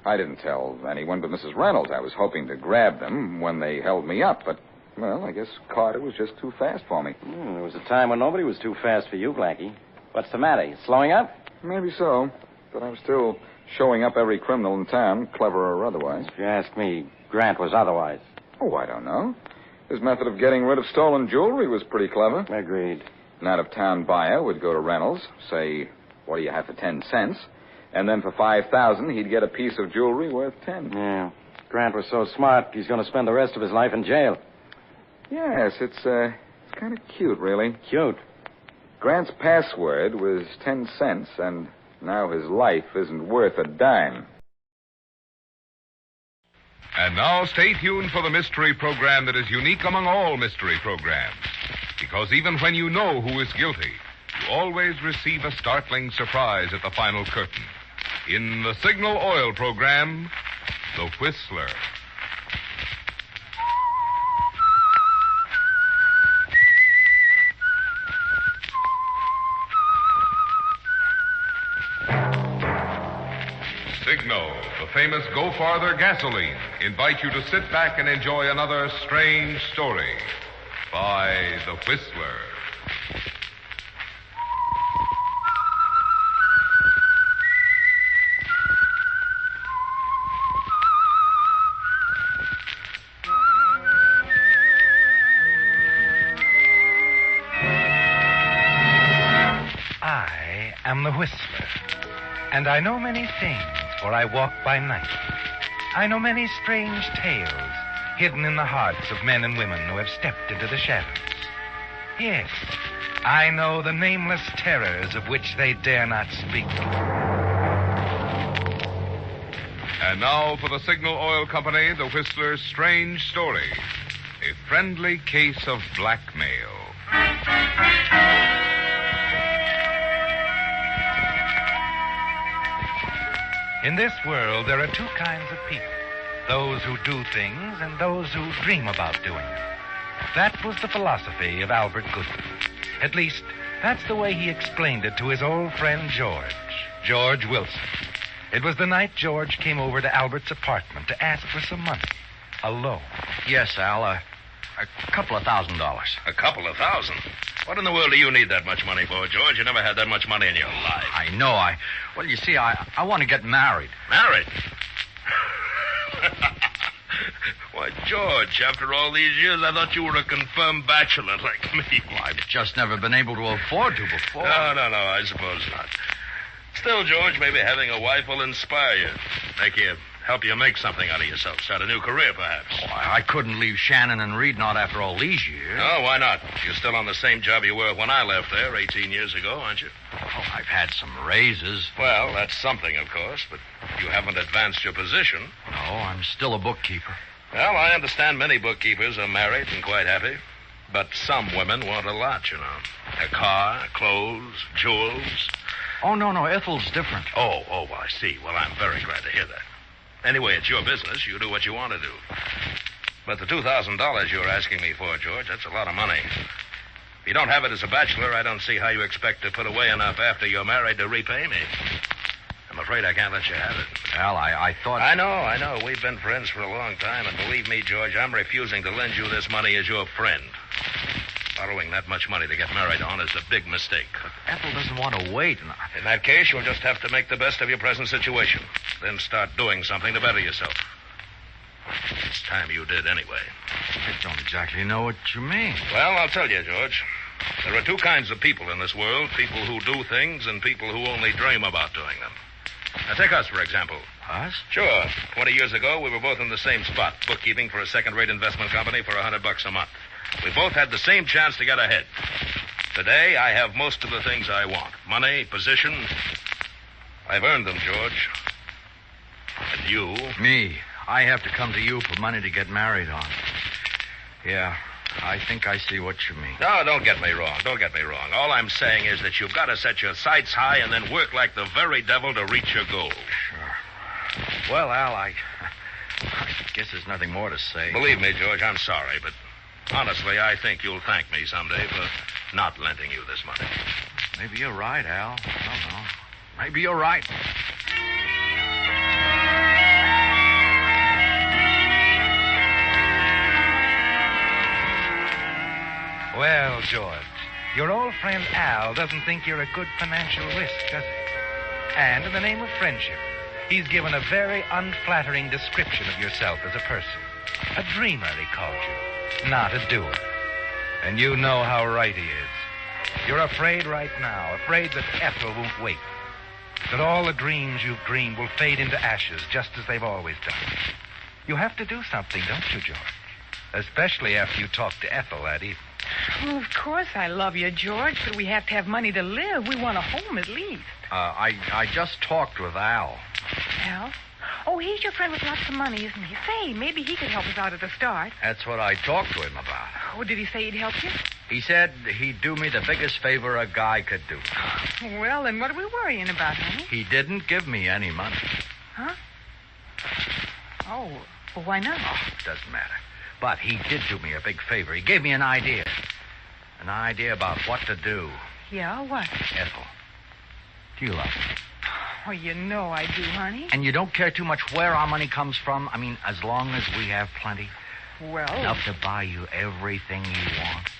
I didn't tell anyone but Mrs. Reynolds. I was hoping to grab them when they held me up, but, well, I guess Carter was just too fast for me. There was a time when nobody was too fast for you, Blackie. What's the matter? You slowing up? Maybe so, but I'm still showing up every criminal in town, clever or otherwise. If you ask me, Grant was otherwise. Oh, I don't know. His method of getting rid of stolen jewelry was pretty clever. Agreed. An out-of-town buyer would go to Reynolds, say, what do you have for 10 cents? And then for $5,000, he'd get a piece of jewelry worth 10. Yeah. Grant was so smart, he's going to spend the rest of his life in jail. Yes, it's kind of cute, really. Cute? Grant's password was 10 cents, and now his life isn't worth a dime. And now stay tuned for the mystery program that is unique among all mystery programs. Because even when you know who is guilty, you always receive a startling surprise at the final curtain. In the Signal Oil program, The Whistler. famous Go Farther gasoline invite you to sit back and enjoy another strange story by The Whistler. I am the Whistler, and I know many things, for I walk by night. I know many strange tales hidden in the hearts of men and women who have stepped into the shadows. Yes, I know the nameless terrors of which they dare not speak. And now for the Signal Oil Company, the Whistler's strange story, a friendly case of blackmail. In this world, there are two kinds of people. Those who do things and those who dream about doing them. That was the philosophy of Albert Goodwin. At least, that's the way he explained it to his old friend George Wilson. It was the night George came over to Albert's apartment to ask for some money. A loan. Yes, Al, a couple of $1,000. A couple of $1,000? What in the world do you need that much money for, George? You never had that much money in your life. I know. Well, you see, I want to get married. Married? Why, George, after all these years, I thought you were a confirmed bachelor like me. Well, I've just never been able to afford to before. No, I suppose not. Still, George, maybe having a wife will inspire you. Help you make something out of yourself. Start a new career, perhaps. Oh, I couldn't leave Shannon and Reed not after all these years. Oh, why not? You're still on the same job you were when I left there 18 years ago, aren't you? Oh, I've had some raises. Well, that's something, of course, but you haven't advanced your position. No, I'm still a bookkeeper. Well, I understand many bookkeepers are married and quite happy. But some women want a lot, you know. A car, clothes, jewels. Oh, no, Ethel's different. Oh, I see. Well, I'm very glad to hear that. Anyway, it's your business. You do what you want to do. But the $2,000 you're asking me for, George, that's a lot of money. If you don't have it as a bachelor, I don't see how you expect to put away enough after you're married to repay me. I'm afraid I can't let you have it. Al, I thought... I know. We've been friends for a long time, and believe me, George, I'm refusing to lend you this money as your friend. Borrowing that much money to get married on is a big mistake. But Ethel doesn't want to wait. In that case, you'll just have to make the best of your present situation. Then start doing something to better yourself. It's time you did anyway. I don't exactly know what you mean. Well, I'll tell you, George. There are two kinds of people in this world. People who do things and people who only dream about doing them. Now, take us, for example. Us? Sure. 20 years ago, we were both in the same spot, bookkeeping for a second-rate investment company for $100 a month. We both had the same chance to get ahead. Today, I have most of the things I want. Money, position. I've earned them, George. And you? Me. I have to come to you for money to get married on. Yeah, I think I see what you mean. No, don't get me wrong. All I'm saying is that you've got to set your sights high and then work like the very devil to reach your goal. Sure. Well, Al, I guess there's nothing more to say. Believe me, George, I'm sorry, but honestly, I think you'll thank me someday for not lending you this money. Maybe you're right, Al. I don't know. Maybe you're right. Well, George, your old friend Al doesn't think you're a good financial risk, does he? And in the name of friendship, he's given a very unflattering description of yourself as a person. A dreamer, he called you, not a doer. And you know how right he is. You're afraid right now, afraid that Ethel won't wait. That all the dreams you've dreamed will fade into ashes just as they've always done. You have to do something, don't you, George? Especially after you talk to Ethel that evening. Well, of course I love you, George, but we have to have money to live. We want a home at least. I just talked with Al. Al? Oh, he's your friend with lots of money, isn't he? Say, maybe he could help us out at the start. That's what I talked to him about. Oh, did he say he'd help you? He said he'd do me the biggest favor a guy could do. Well, then what are we worrying about, honey? He didn't give me any money. Huh? Oh, well, why not? Oh, it doesn't matter. But he did do me a big favor. He gave me an idea. An idea about what to do. Yeah, what? Ethel, do you love me? Oh, you know I do, honey. And you don't care too much where our money comes from? I mean, as long as we have plenty? Well... Enough to buy you everything you want.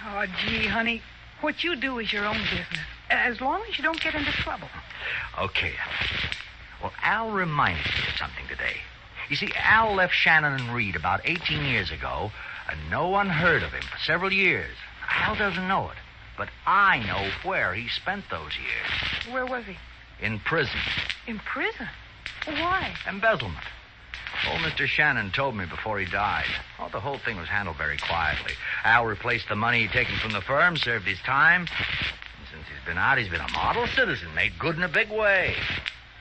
Oh, gee, honey, what you do is your own business. As long as you don't get into trouble. Okay. Well, Al reminded me of something today. You see, Al left Shannon and Reed about 18 years ago, and no one heard of him for several years. Al doesn't know it, but I know where he spent those years. Where was he? In prison. In prison? Why? Embezzlement. Old Mr. Shannon told me before he died. Oh, the whole thing was handled very quietly. Al replaced the money he'd taken from the firm, served his time. And since he's been out, he's been a model citizen, made good in a big way.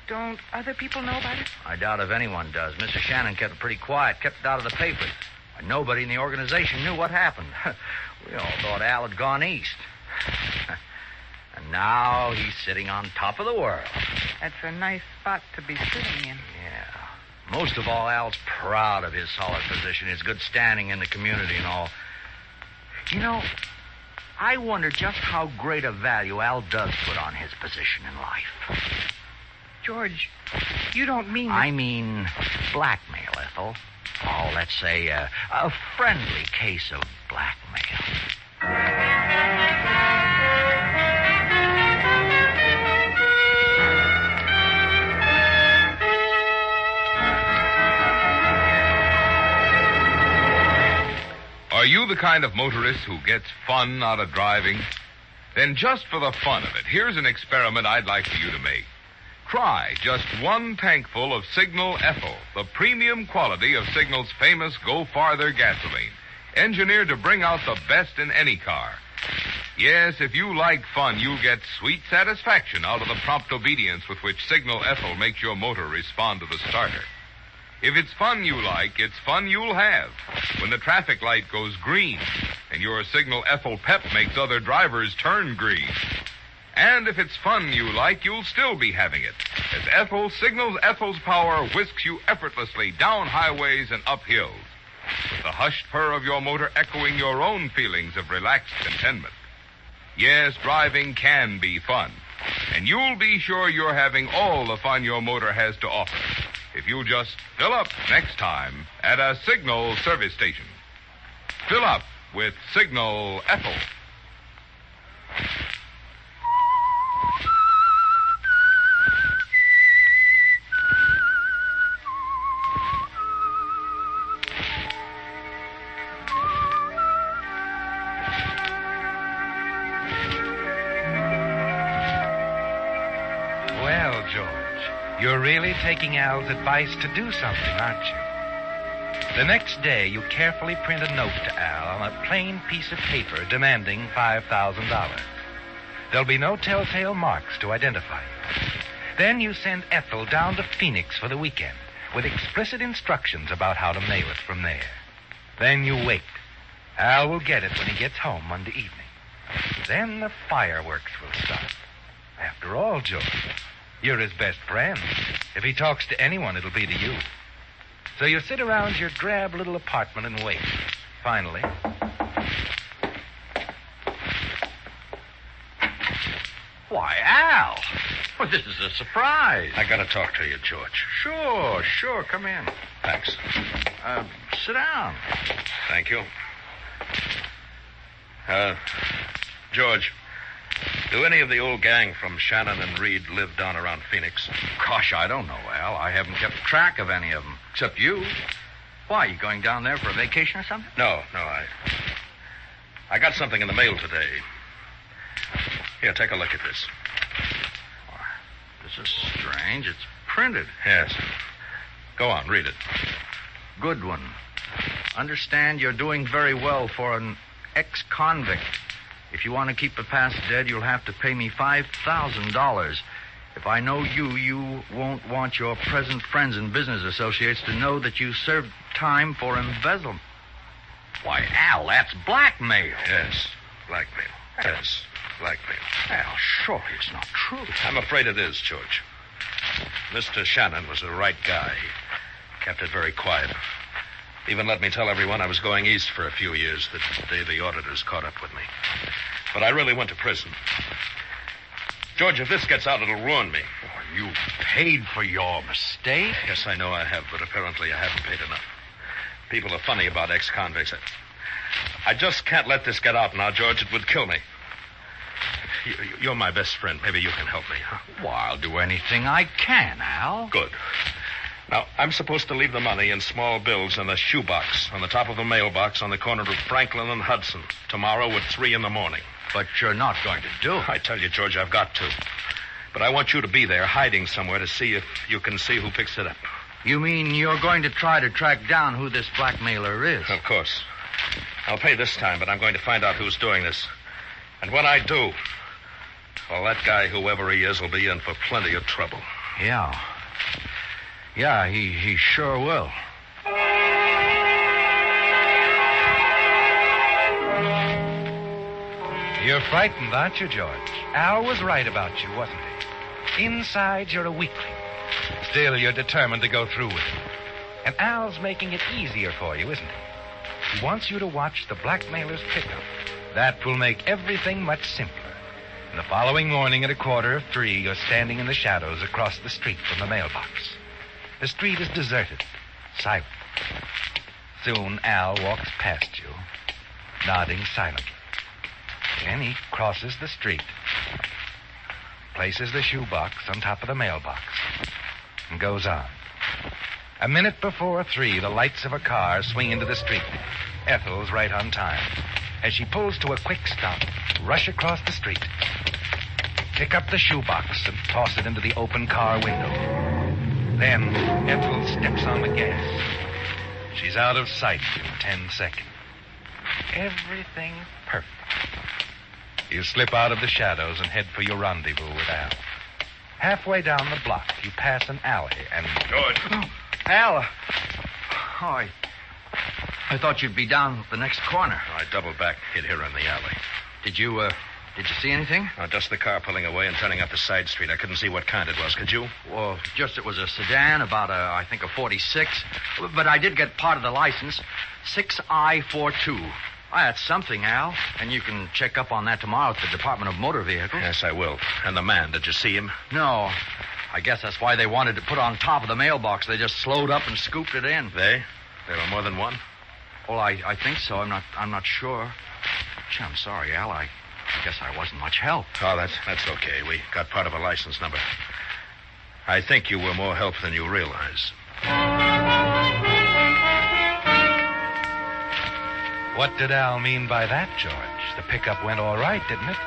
Don't other people know about it? I doubt if anyone does. Mr. Shannon kept it pretty quiet, kept it out of the papers. And nobody in the organization knew what happened. We all thought Al had gone east. And now he's sitting on top of the world. That's a nice spot to be sitting in. Yeah. Most of all, Al's proud of his solid position, his good standing in the community and all. You know, I wonder just how great a value Al does put on his position in life. George, you don't mean... I mean blackmail, Ethel. Oh, let's say a friendly case of blackmail. Are you the kind of motorist who gets fun out of driving? Then just for the fun of it, here's an experiment I'd like for you to make. Try just one tankful of Signal Ethyl, the premium quality of Signal's famous Go Farther gasoline, engineered to bring out the best in any car. Yes, if you like fun, you'll get sweet satisfaction out of the prompt obedience with which Signal Ethyl makes your motor respond to the starter. If it's fun you like, it's fun you'll have when the traffic light goes green and your Signal Ethyl pep makes other drivers turn green. And if it's fun you like, you'll still be having it, as Signal's Ethyl's power whisks you effortlessly down highways and up hills, with the hushed purr of your motor echoing your own feelings of relaxed contentment. Yes, driving can be fun, and you'll be sure you're having all the fun your motor has to offer if you'll just fill up next time at a Signal service station. Fill up with Signal Ethyl. Well, George, you're really taking Al's advice to do something, aren't you? The next day, you carefully print a note to Al on a plain piece of paper demanding $5,000. There'll be no telltale marks to identify you. Then you send Ethel down to Phoenix for the weekend with explicit instructions about how to mail it from there. Then you wait. Al will get it when he gets home Monday evening. Then the fireworks will start. After all, George, you're his best friend. If he talks to anyone, it'll be to you. So you sit around your drab little apartment and wait. Finally... Why, Al! Well, this is a surprise. I gotta talk to you, George. Sure. Come in. Thanks. Sit down. Thank you. George, do any of the old gang from Shannon and Reed live down around Phoenix? Gosh, I don't know, Al. I haven't kept track of any of them, except you. Why, you going down there for a vacation or something? No, I got something in the mail today. Here, take a look at this. This is strange. It's printed. Yes. Go on, read it. Good one. Understand you're doing very well for an ex-convict. If you want to keep the past dead, you'll have to pay me $5,000. If I know you, you won't want your present friends and business associates to know that you served time for embezzlement. Why, Al, that's blackmail. Yes, blackmail. Yes, blackmail. Al, surely it's not true. I'm afraid it is, George. Mr. Shannon was the right guy. He kept it very quiet. Even let me tell everyone I was going east for a few years the day the auditors caught up with me. But I really went to prison. George, if this gets out, it'll ruin me. Oh, You paid for your mistake? Yes, I know I have, but apparently I haven't paid enough. People are funny about ex-convicts. I just can't let this get out now, George. It would kill me. You're my best friend. Maybe you can help me, huh? Well, I'll do anything I can, Al. Good. Now, I'm supposed to leave the money in small bills in a shoebox on the top of the mailbox on the corner of Franklin and Hudson tomorrow at 3 in the morning. But you're not going to do it. I tell you, George, I've got to. But I want you to be there, hiding somewhere, to see if you can see who picks it up. You mean you're going to try to track down who this blackmailer is? Of course. I'll pay this time, but I'm going to find out who's doing this. And when I do, well, that guy, whoever he is, will be in for plenty of trouble. Yeah. Yeah, he sure will. You're frightened, aren't you, George? Al was right about you, wasn't he? Inside, you're a weakling. Still, you're determined to go through with it. And Al's making it easier for you, isn't he? He wants you to watch the blackmailer's pickup. That will make everything much simpler. And the following morning at 2:45, you're standing in the shadows across the street from the mailbox. The street is deserted, silent. Soon Al walks past you, nodding silently. Then he crosses the street, places the shoebox on top of the mailbox, and goes on. A minute before 3, the lights of a car swing into the street. Ethel's right on time. As she pulls to a quick stop, rush across the street, pick up the shoebox and toss it into the open car window. Then Ethel steps on the gas. She's out of sight in 10 seconds. Everything's perfect. You slip out of the shadows and head for your rendezvous with Al. Halfway down the block, you pass an alley and... George. Oh, Al. Oh, I thought you'd be down the next corner. I doubled back, hid here in the alley. Did you see anything? Just the car pulling away and turning up the side street. I couldn't see what kind it was. Could you? Well, just it was a sedan, about I think a 46. But I did get part of the license. 6I42. That's something, Al. And you can check up on that tomorrow at the Department of Motor Vehicles. Yes, I will. And the man, did you see him? No. I guess that's why they wanted to put on top of the mailbox. They just slowed up and scooped it in. They? There were more than one? Well, I think so. I'm not sure. Gee, I'm sorry, Al. I guess I wasn't much help. Oh, that's okay. We got part of a license number. I think you were more help than you realize. What did Al mean by that, George? The pickup went all right, didn't it?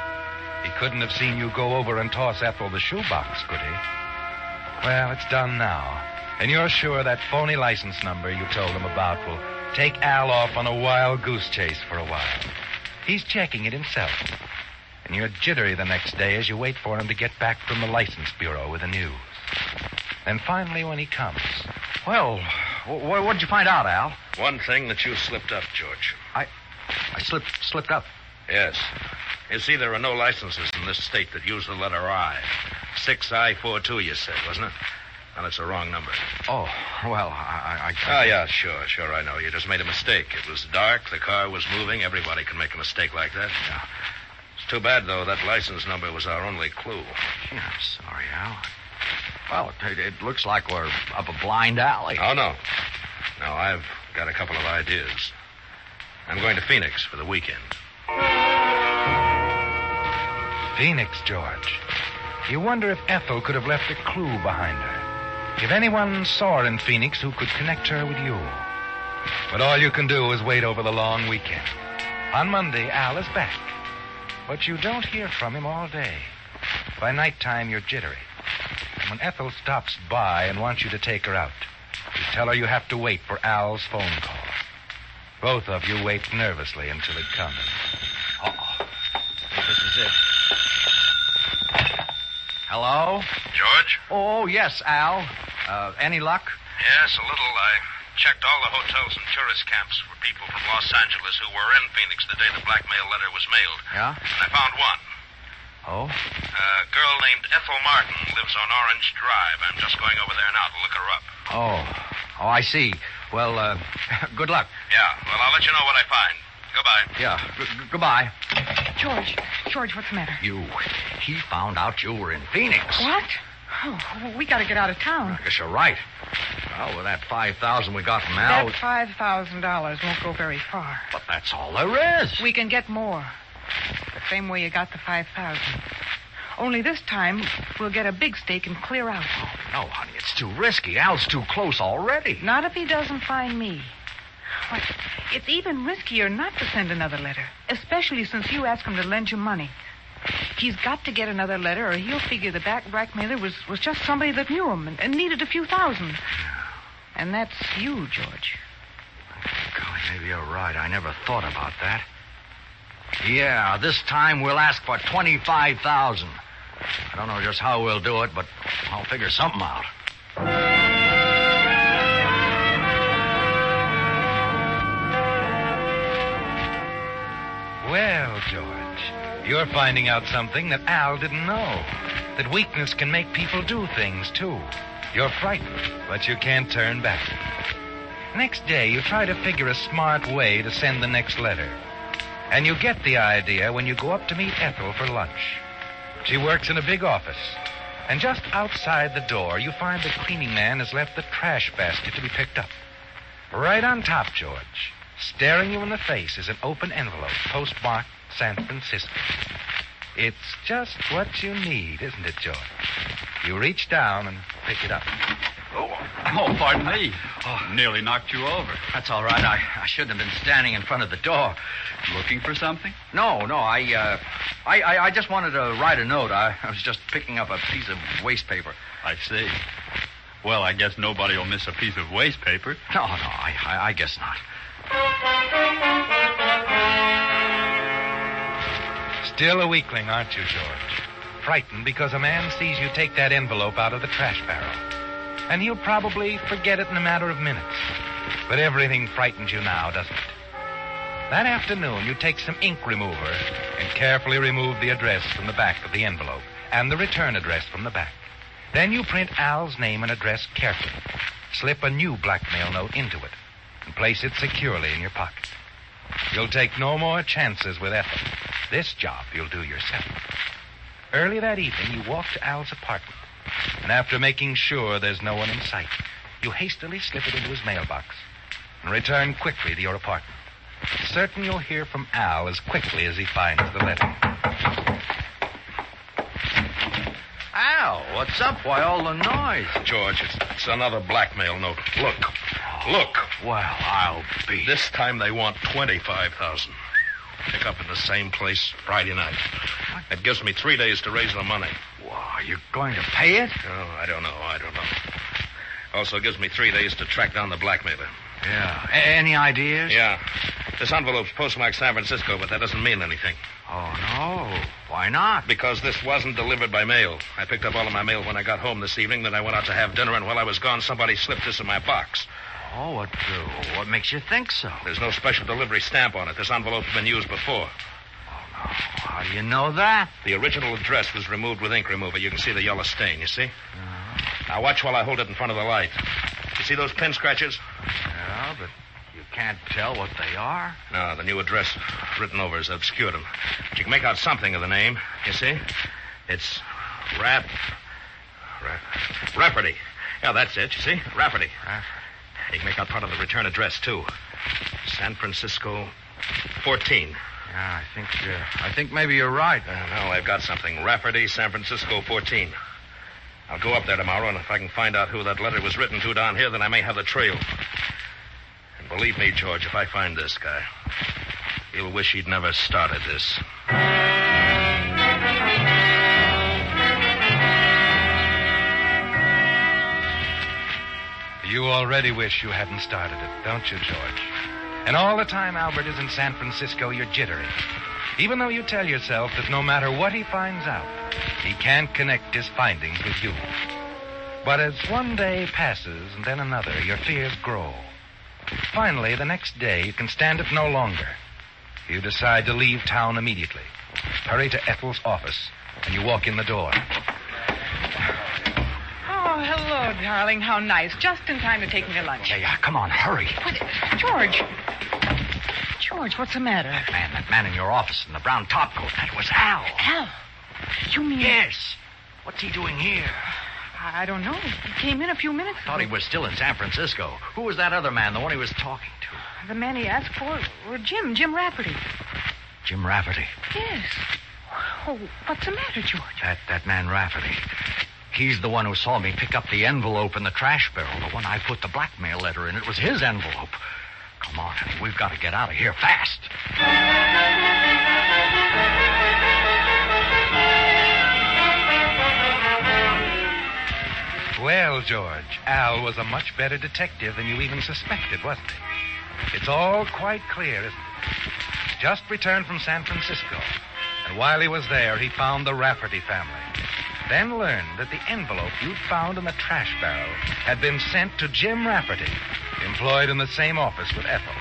He couldn't have seen you go over and toss Ethel the shoebox, could he? Well, it's done now. And you're sure that phony license number you told him about will take Al off on a wild goose chase for a while. He's checking it himself. And you're jittery the next day as you wait for him to get back from the license bureau with the news. Then finally, when he comes... Well, what'd you find out, Al? One thing, that you slipped up, George. I slipped up? Yes. You see, there are no licenses in this state that use the letter I. 6I42, you said, wasn't it? And it's a wrong number. Oh, well, I... Oh, yeah, sure, I know. You just made a mistake. It was dark, the car was moving. Everybody can make a mistake like that. Yeah. It's too bad, though. That license number was our only clue. Yeah, I'm sorry, Al. Well, it looks like we're up a blind alley. Oh, no. No, I've got a couple of ideas. I'm going to Phoenix for the weekend. Phoenix, George. You wonder if Ethel could have left a clue behind her. If anyone saw her in Phoenix who could connect her with you. But all you can do is wait over the long weekend. On Monday, Al is back. But you don't hear from him all day. By nighttime, you're jittery. And when Ethel stops by and wants you to take her out, you tell her you have to wait for Al's phone call. Both of you wait nervously until it comes. Uh-oh. This is it. Hello? George? Oh, yes, Al. Any luck? Yes, a little. I checked all the hotels and tourist camps for people from Los Angeles who were in Phoenix the day the blackmail letter was mailed. Yeah? And I found one. Oh? A girl named Ethel Martin lives on Orange Drive. I'm just going over there now to look her up. Oh, I see. Well, good luck. Yeah, well, I'll let you know what I find. Goodbye. Yeah, goodbye. George, what's the matter? He found out you were in Phoenix. What? Oh, we got to get out of town. I guess you're right. Well, with that $5,000 we got from Al... That $5,000 won't go very far. But that's all there is. We can get more. The same way you got the $5,000. Only this time, we'll get a big stake and clear out. Oh, no, honey, it's too risky. Al's too close already. Not if he doesn't find me. Why, it's even riskier not to send another letter, especially since you asked him to lend you money. He's got to get another letter, or he'll figure the blackmailer was just somebody that knew him and needed a few thousand. And that's you, George. Golly, maybe you're right. I never thought about that. Yeah, this time we'll ask for $25,000. I don't know just how we'll do it, but I'll figure something out. Well, George, you're finding out something that Al didn't know. That weakness can make people do things, too. You're frightened, but you can't turn back. Next day, you try to figure a smart way to send the next letter. And you get the idea when you go up to meet Ethel for lunch. She works in a big office. And just outside the door, you find the cleaning man has left the trash basket to be picked up. Right on top, George, staring you in the face, is an open envelope, postmarked San Francisco. It's just what you need, isn't it, George? You reach down and pick it up. Oh, pardon me. Oh, nearly knocked you over. That's all right. I shouldn't have been standing in front of the door. Looking for something? No. I just wanted to write a note. I was just picking up a piece of waste paper. I see. Well, I guess nobody will miss a piece of waste paper. No, I guess not. Still a weakling, aren't you, George? Frightened because a man sees you take that envelope out of the trash barrel. And he'll probably forget it in a matter of minutes. But everything frightens you now, doesn't it? That afternoon, you take some ink remover and carefully remove the address from the back of the envelope and the return address from the back. Then you print Al's name and address carefully, slip a new blackmail note into it, and place it securely in your pocket. You'll take no more chances with Ethel. This job you'll do yourself. Early that evening, you walk to Al's apartment. And after making sure there's no one in sight, you hastily slip it into his mailbox and return quickly to your apartment, certain you'll hear from Al as quickly as he finds the letter. Al, what's up? Why all the noise? George, it's another blackmail note. Look. Well, I'll be... This time they want $25,000. Pick up in the same place Friday night. It gives me 3 days to raise the money. Well, are you going to pay it? Oh, I don't know. Also gives me 3 days to track down the blackmailer. Yeah. Any ideas? Yeah. This envelope's postmarked San Francisco, but that doesn't mean anything. Oh, no. Why not? Because this wasn't delivered by mail. I picked up all of my mail when I got home this evening, then I went out to have dinner, and while I was gone, somebody slipped this in my box. Oh, what makes you think so? There's no special delivery stamp on it. This envelope's been used before. Oh, no. How do you know that? The original address was removed with ink remover. You can see the yellow stain, you see? Now watch while I hold it in front of the light. You see those pin scratches? Yeah, but you can't tell what they are. No, the new address written over has obscured them. But you can make out something of the name. You see? It's Rafferty. Yeah, that's it, you see? Rafferty. You can make out part of the return address, too. San Francisco 14. Yeah, I think maybe you're right. No, I've got something. Rafferty, San Francisco 14. I'll go up there tomorrow, and if I can find out who that letter was written to down here, then I may have the trail. And believe me, George, if I find this guy, he'll wish he'd never started this. You already wish you hadn't started it, don't you, George? And all the time Albert is in San Francisco, you're jittery. Even though you tell yourself that no matter what he finds out, he can't connect his findings with you. But as one day passes and then another, your fears grow. Finally, the next day, you can stand it no longer. You decide to leave town immediately. Hurry to Ethel's office, and you walk in the door. Oh, hello, darling. How nice. Just in time to take me to lunch. Yeah, come on, hurry. George, what's the matter? That man in your office in the brown topcoat, that was Al. Al? You mean... Yes. What's he doing here? I don't know. He came in a few minutes ago. Thought he was still in San Francisco. Who was that other man, the one he was talking to? The man he asked for, Jim Rafferty. Jim Rafferty. Yes. Oh, what's the matter, George? That man Rafferty. He's the one who saw me pick up the envelope in the trash barrel, the one I put the blackmail letter in. It was his envelope. Come on, honey. We've got to get out of here fast. Well, George, Al was a much better detective than you even suspected, wasn't he? It's all quite clear, isn't it? Just returned from San Francisco. And while he was there, he found the Rafferty family. Then learned that the envelope you'd found in the trash barrel had been sent to Jim Rafferty, employed in the same office with Ethel.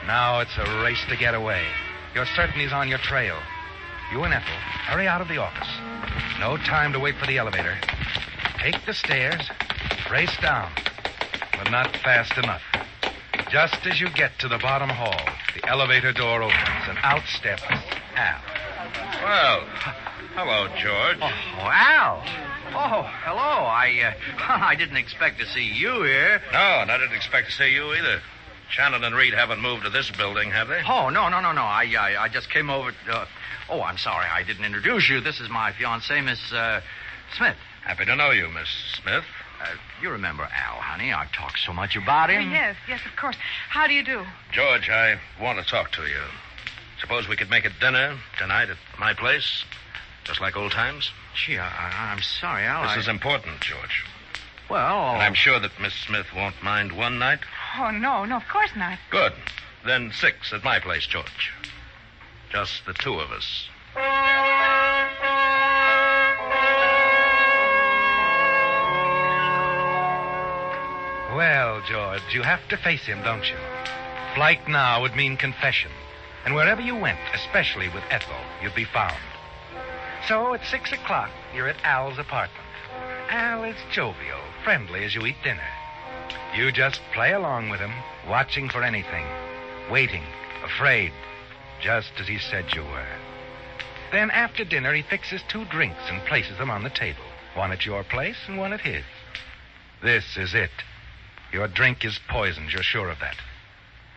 Now it's a race to get away. You're certain he's on your trail. You and Ethel, hurry out of the office. No time to wait for the elevator. Take the stairs, race down, but not fast enough. Just as you get to the bottom hall, the elevator door opens, and out steps Al. Well, hello, George. Oh, Al. Oh, hello. I didn't expect to see you here. No, and I didn't expect to see you either. Shannon and Reed haven't moved to this building, have they? Oh, no. I just came over. I'm sorry. I didn't introduce you. This is my fiancée, Miss Smith. Happy to know you, Miss Smith. You remember Al, honey. I've talked so much about him. Yes, of course. How do you do? George, I want to talk to you. Suppose we could make it dinner tonight at my place, just like old times? Gee, I'm sorry, Al. This is important, George. Well... And I'm sure that Miss Smith won't mind one night. Oh, no, of course not. Good. Then 6 at my place, George. Just the two of us. Well, George, you have to face him, don't you? Flight now would mean confession. And wherever you went, especially with Ethel, you'd be found. So at 6 o'clock, you're at Al's apartment. Al is jovial, friendly as you eat dinner. You just play along with him, watching for anything, waiting, afraid, just as he said you were. Then after dinner, he fixes 2 drinks and places them on the table. One at your place and one at his. This is it. Your drink is poisoned, you're sure of that.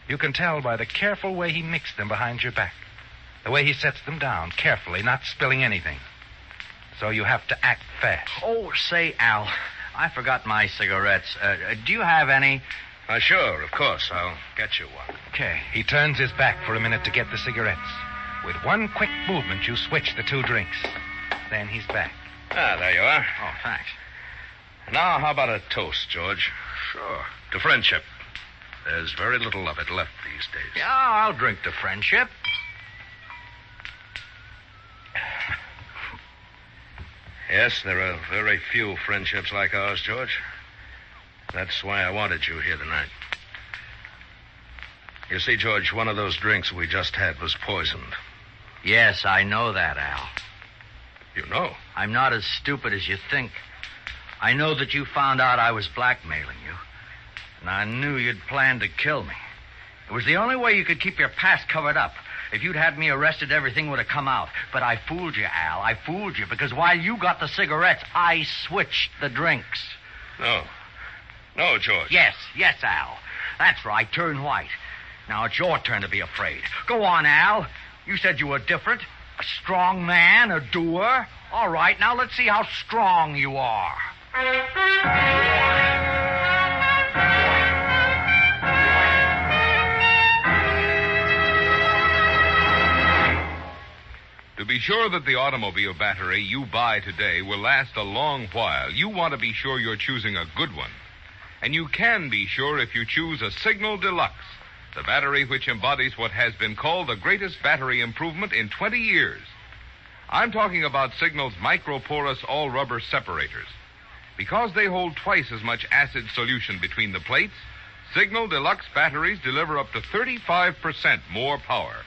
You can tell by the careful way he mixed them behind your back. The way he sets them down, carefully, not spilling anything. So you have to act fast. Oh, say, Al, I forgot my cigarettes. Do you have any? Sure, of course. I'll get you one. Okay. He turns his back for a minute to get the cigarettes. With one quick movement, you switch the 2 drinks. Then he's back. There you are. Oh, thanks. Now, how about a toast, George? Sure. To friendship. There's very little of it left these days. Yeah, I'll drink to friendship. Yes, there are very few friendships like ours, George. That's why I wanted you here tonight. You see, George, one of those drinks we just had was poisoned. Yes, I know that, Al. You know? I'm not as stupid as you think. I know that you found out I was blackmailing you. And I knew you'd planned to kill me. It was the only way you could keep your past covered up. If you'd had me arrested, everything would have come out. But I fooled you, Al. I fooled you because while you got the cigarettes, I switched the drinks. No. No, George. Yes, Al. That's right. Turn white. Now it's your turn to be afraid. Go on, Al. You said you were different. A strong man, a doer. All right, now let's see how strong you are. To be sure that the automobile battery you buy today will last a long while, you want to be sure you're choosing a good one. And you can be sure if you choose a Signal Deluxe, the battery which embodies what has been called the greatest battery improvement in 20 years. I'm talking about Signal's microporous all-rubber separators. Because they hold twice as much acid solution between the plates, Signal Deluxe batteries deliver up to 35% more power.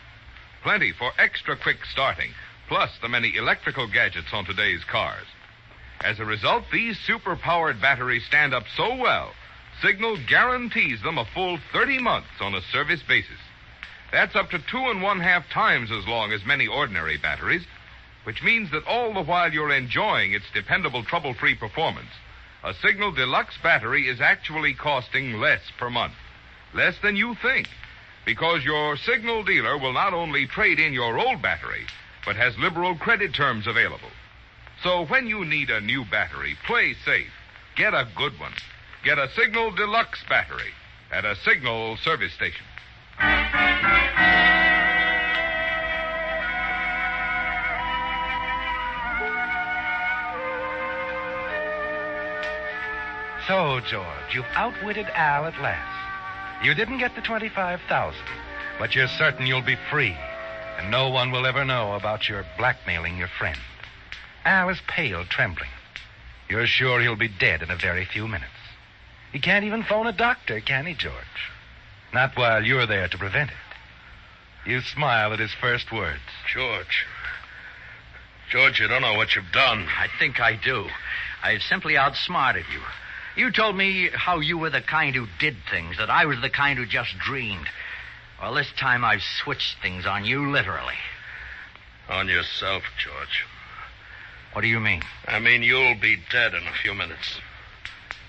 Plenty for extra quick starting, plus the many electrical gadgets on today's cars. As a result, these super-powered batteries stand up so well, Signal guarantees them a full 30 months on a service basis. That's up to 2.5 times as long as many ordinary batteries, which means that all the while you're enjoying its dependable trouble-free performance, A Signal Deluxe battery is actually costing less per month. Less than you think. Because your Signal dealer will not only trade in your old battery, but has liberal credit terms available. So when you need a new battery, play safe. Get a good one. Get a Signal Deluxe battery at a Signal service station. So, George, you've outwitted Al at last. You didn't get the $25,000, but you're certain you'll be free, and no one will ever know about your blackmailing your friend. Al is pale, trembling. You're sure he'll be dead in a very few minutes. He can't even phone a doctor, can he, George? Not while you're there to prevent it. You smile at his first words. George, you don't know what you've done. I think I do. I've simply outsmarted you. You told me how you were the kind who did things, that I was the kind who just dreamed. Well, this time I've switched things on you, literally. On yourself, George. What do you mean? I mean, you'll be dead in a few minutes.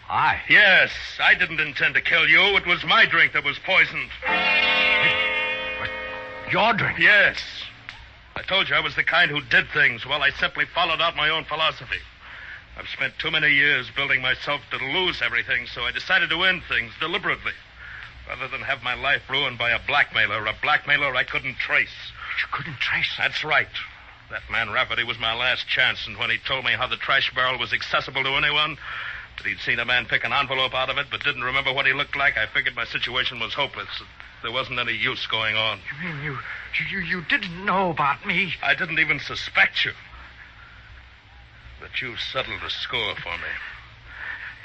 I? Yes, I didn't intend to kill you. It was my drink that was poisoned. Your drink? Yes. I told you I was the kind who did things. Well, I simply followed out my own philosophy. I've spent too many years building myself to lose everything, so I decided to end things deliberately, rather than have my life ruined by a blackmailer I couldn't trace. You couldn't trace? That's right. That man Rafferty was my last chance, and when he told me how the trash barrel was accessible to anyone, that he'd seen a man pick an envelope out of it but didn't remember what he looked like, I figured my situation was hopeless. There wasn't any use going on. You mean you didn't know about me? I didn't even suspect you. But you've settled the score for me.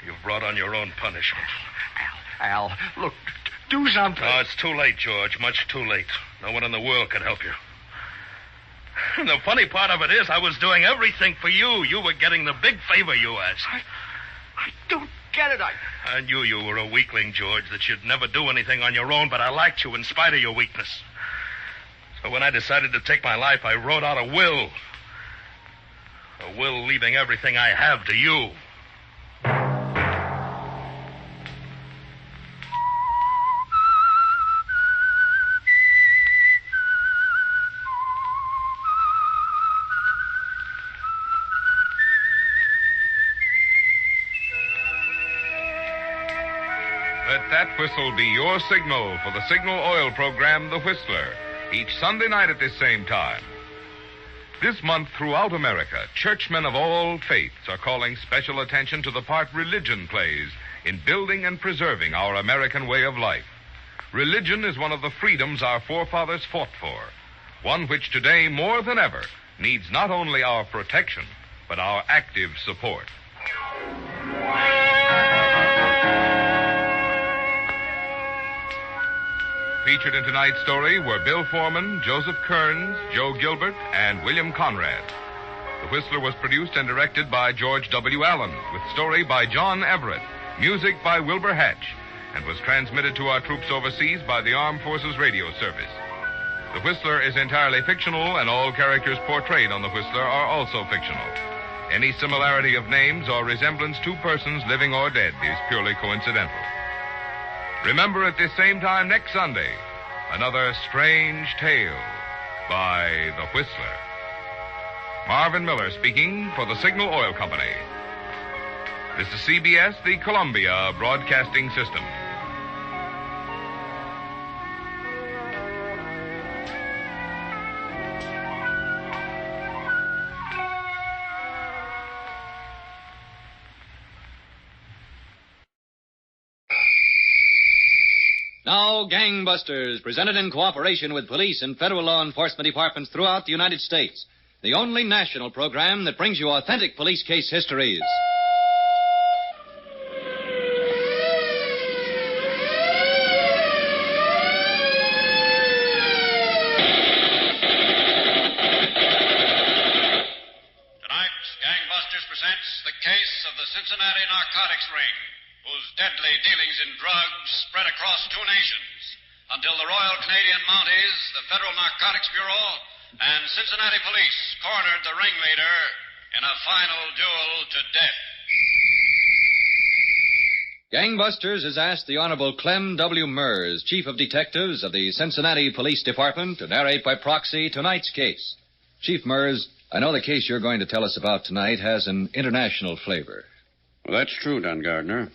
You've brought on your own punishment. Al, look, do something. No, it's too late, George. Much too late. No one in the world could help you. And the funny part of it is I was doing everything for you. You were getting the big favor you asked. I don't get it. I knew you were a weakling, George, that you'd never do anything on your own, but I liked you in spite of your weakness. So when I decided to take my life, I wrote out a will. A will leaving everything I have to you. Let that whistle be your signal for the Signal Oil program, The Whistler, each Sunday night at this same time. This month, throughout America, churchmen of all faiths are calling special attention to the part religion plays in building and preserving our American way of life. Religion is one of the freedoms our forefathers fought for, one which today, more than ever, needs not only our protection, but our active support. Featured in tonight's story were Bill Foreman, Joseph Kearns, Joe Gilbert, and William Conrad. The Whistler was produced and directed by George W. Allen, with story by John Everett, music by Wilbur Hatch, and was transmitted to our troops overseas by the Armed Forces Radio Service. The Whistler is entirely fictional, and all characters portrayed on The Whistler are also fictional. Any similarity of names or resemblance to persons living or dead is purely coincidental. Remember at this same time next Sunday, another strange tale by The Whistler. Marvin Miller speaking for the Signal Oil Company. This is CBS, the Columbia Broadcasting System. Now, Gangbusters, presented in cooperation with police and federal law enforcement departments throughout the United States. The only national program that brings you authentic police case histories. Tonight's Gangbusters presents the case of the Cincinnati narcotics ring, whose deadly dealings in drugs spread across two nations until the Royal Canadian Mounties, the Federal Narcotics Bureau, and Cincinnati police cornered the ringleader in a final duel to death. Gangbusters has asked the Honorable Clem W. Mers, Chief of Detectives of the Cincinnati Police Department, to narrate by proxy tonight's case. Chief Mers, I know the case you're going to tell us about tonight has an international flavor. Well, that's true, Don Gardner.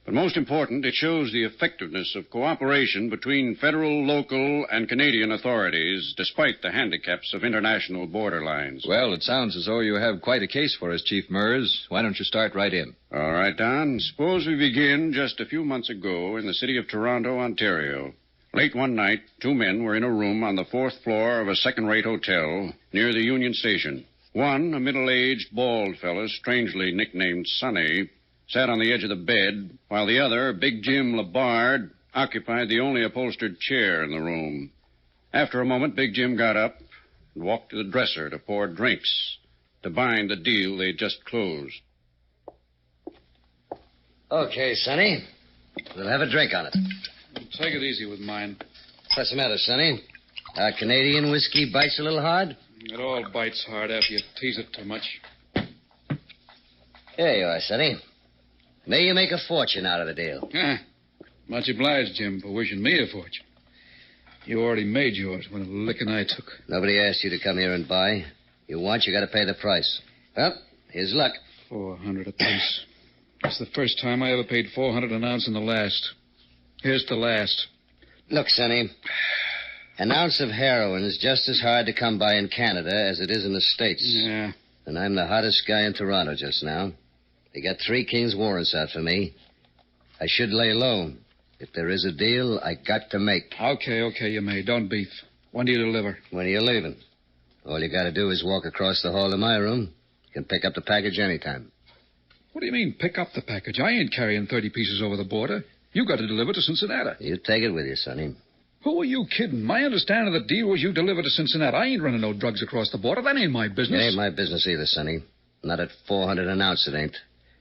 But most important, it shows the effectiveness of cooperation between federal, local, and Canadian authorities, despite the handicaps of international border lines. Well, it sounds as though you have quite a case for us, Chief Mers. Why don't you start right in? All right, Don. Suppose we begin just a few months ago in the city of Toronto, Ontario. Late one night, two men were in a room on the fourth floor of a second-rate hotel near the Union Station. One, a middle-aged, bald fellow, strangely nicknamed Sonny, sat on the edge of the bed, while the other, Big Jim Labard, occupied the only upholstered chair in the room. After a moment, Big Jim got up and walked to the dresser to pour drinks to bind the deal they'd just closed. Okay, Sonny. We'll have a drink on it. Take it easy with mine. What's the matter, Sonny? Our Canadian whiskey bites a little hard? It all bites hard after you tease it too much. Here you are, Sonny. May you make a fortune out of the deal. Much obliged, Jim, for wishing me a fortune. You already made yours when a licking I took. Nobody asked you to come here and buy. You want, you got to pay the price. Well, here's luck. $400 apiece. It's the first time I ever paid $400 an ounce in the last. Here's the last. Look, Sonny, an ounce of heroin is just as hard to come by in Canada as it is in the States. Yeah. And I'm the hottest guy in Toronto just now. They got 3 King's warrants out for me. I should lay low. If there is a deal, I got to make. Okay, you may. Don't beef. When do you deliver? When are you leaving? All you got to do is walk across the hall to my room. You can pick up the package anytime. What do you mean, pick up the package? I ain't carrying 30 pieces over the border. You got to deliver to Cincinnati. You take it with you, Sonny. Who are you kidding? My understanding of the deal was you deliver to Cincinnati. I ain't running no drugs across the border. That ain't my business. It ain't my business either, Sonny. Not at $400 an ounce, it ain't.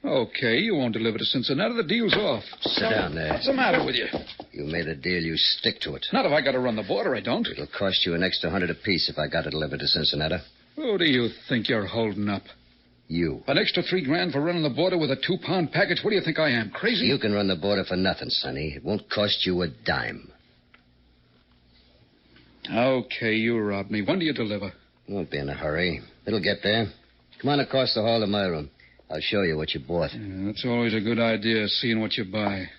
Okay, you won't deliver to Cincinnati. The deal's off. Sit down there. What's the matter with you? You made a deal. You stick to it. Not if I got to run the border, I don't. It'll cost you an extra $100 apiece if I got it delivered to Cincinnati. Who do you think you're holding up? You. An extra $3,000 for running the border with a 2-pound package? What do you think I am, crazy? You can run the border for nothing, Sonny. It won't cost you a dime. Okay, you robbed me. When do you deliver? Won't be in a hurry. It'll get there. Come on across the hall to my room. I'll show you what you bought. Yeah, that's always a good idea, seeing what you buy.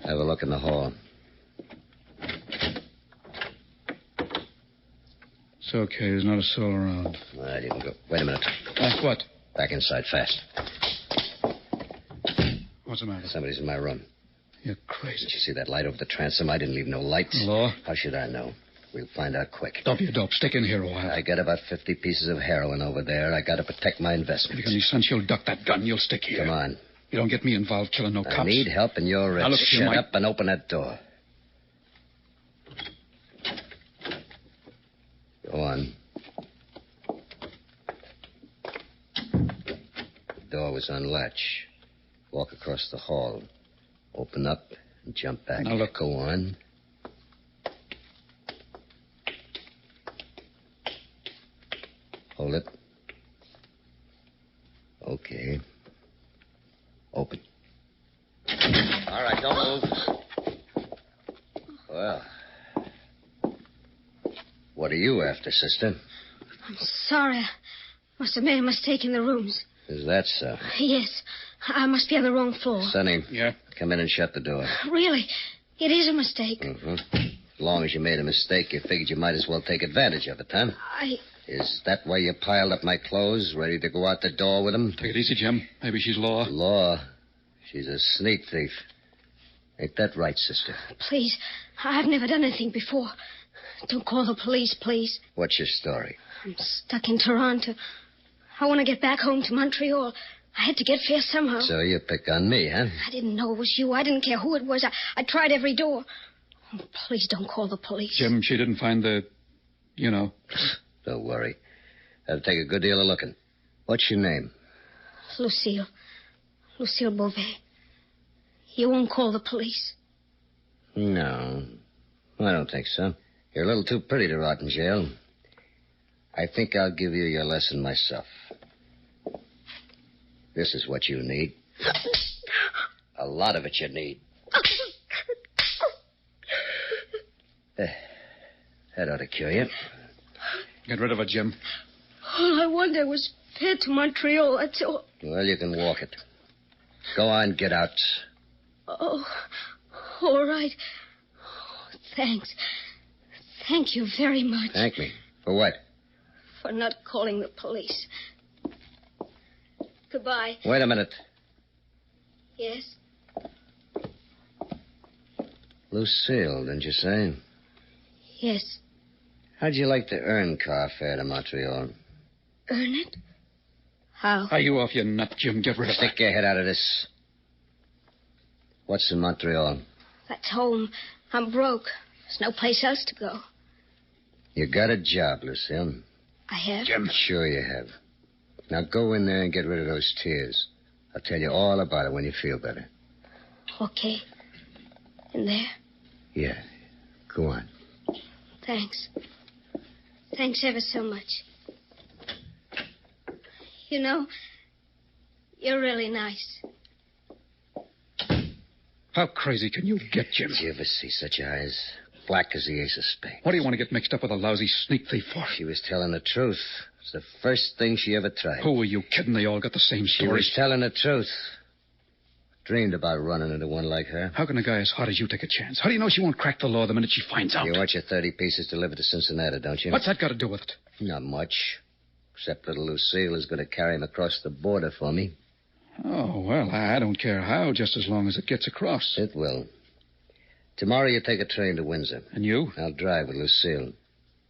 Have a look in the hall. It's okay. There's not a soul around. All right, you can go. Wait a minute. What? Back inside fast. What's the matter? Somebody's in my room. You're crazy. Did you see that light over the transom? I didn't leave no light. Law? How should I know? We'll find out quick. Don't be a dope. Stick in here a while. I got about 50 pieces of heroin over there. I got to protect my investment. Because you sense you'll duck that gun, you'll stick here. Come on. You don't get me involved killing no cops. I need help in your Now, look, Shut up and open that door. Go on. The door was on latch. Walk across the hall. Open up and jump back. Now, look. Go on. Hold it. Okay. Open. All right, don't move. Well. What are you after, sister? I'm sorry. I must have made a mistake in the rooms. Is that so? Yes. I must be on the wrong floor. Sonny. Yeah? Come in and shut the door. Really? It is a mistake. Mm-hmm. As long as you made a mistake, you figured you might as well take advantage of it, huh? Is that why you piled up my clothes, ready to go out the door with them? Take it easy, Jim. Maybe she's Law. Law? She's a sneak thief. Ain't that right, sister? Please, I've never done anything before. Don't call the police, please. What's your story? I'm stuck in Toronto. I want to get back home to Montreal. I had to get fair somehow. So you pick on me, huh? I didn't know it was you. I didn't care who it was. I tried every door. Oh, please don't call the police. Jim, she didn't find the... Don't worry. That'll take a good deal of looking. What's your name? Lucille. Lucille Beauvais. You won't call the police? No. I don't think so. You're a little too pretty to rot in jail. I think I'll give you your lesson myself. This is what you need. A lot of it you need. That ought to cure you. Get rid of it, Jim. All I wanted was fed to Montreal, that's all. Well, you can walk it. Go on, get out. Oh, all right. Oh, thanks. Thank you very much. Thank me. For what? For not calling the police. Goodbye. Wait a minute. Yes? Lucille, didn't you say? Yes. How'd you like to earn car fare to Montreal? Earn it? How? Are you off your nut, Jim? Get rid of Stick your head out of this. What's in Montreal? That's home. I'm broke. There's no place else to go. You got a job, Lucille. I have? Jim. Sure you have. Now go in there and get rid of those tears. I'll tell you all about it when you feel better. Okay. In there? Yeah. Go on. Thanks. Thanks ever so much. You know, you're really nice. How crazy can you get, Jim? Did you ever see such eyes? Black as the ace of spades. What do you want to get mixed up with a lousy sneak thief for? She was telling the truth. It's the first thing she ever tried. Who are you kidding? They all got the same She story. was telling the truth. Dreamed about running into one like her. How can a guy as hot as you take a chance? How do you know she won't crack the law the minute she finds out? You want your 30 pieces delivered to Cincinnati, don't you? What's that got to do with it? Not much. Except little Lucille is going to carry him across the border for me. Oh, well, I don't care how, just as long as it gets across. It will. Tomorrow you take a train to Windsor. And you? I'll drive with Lucille.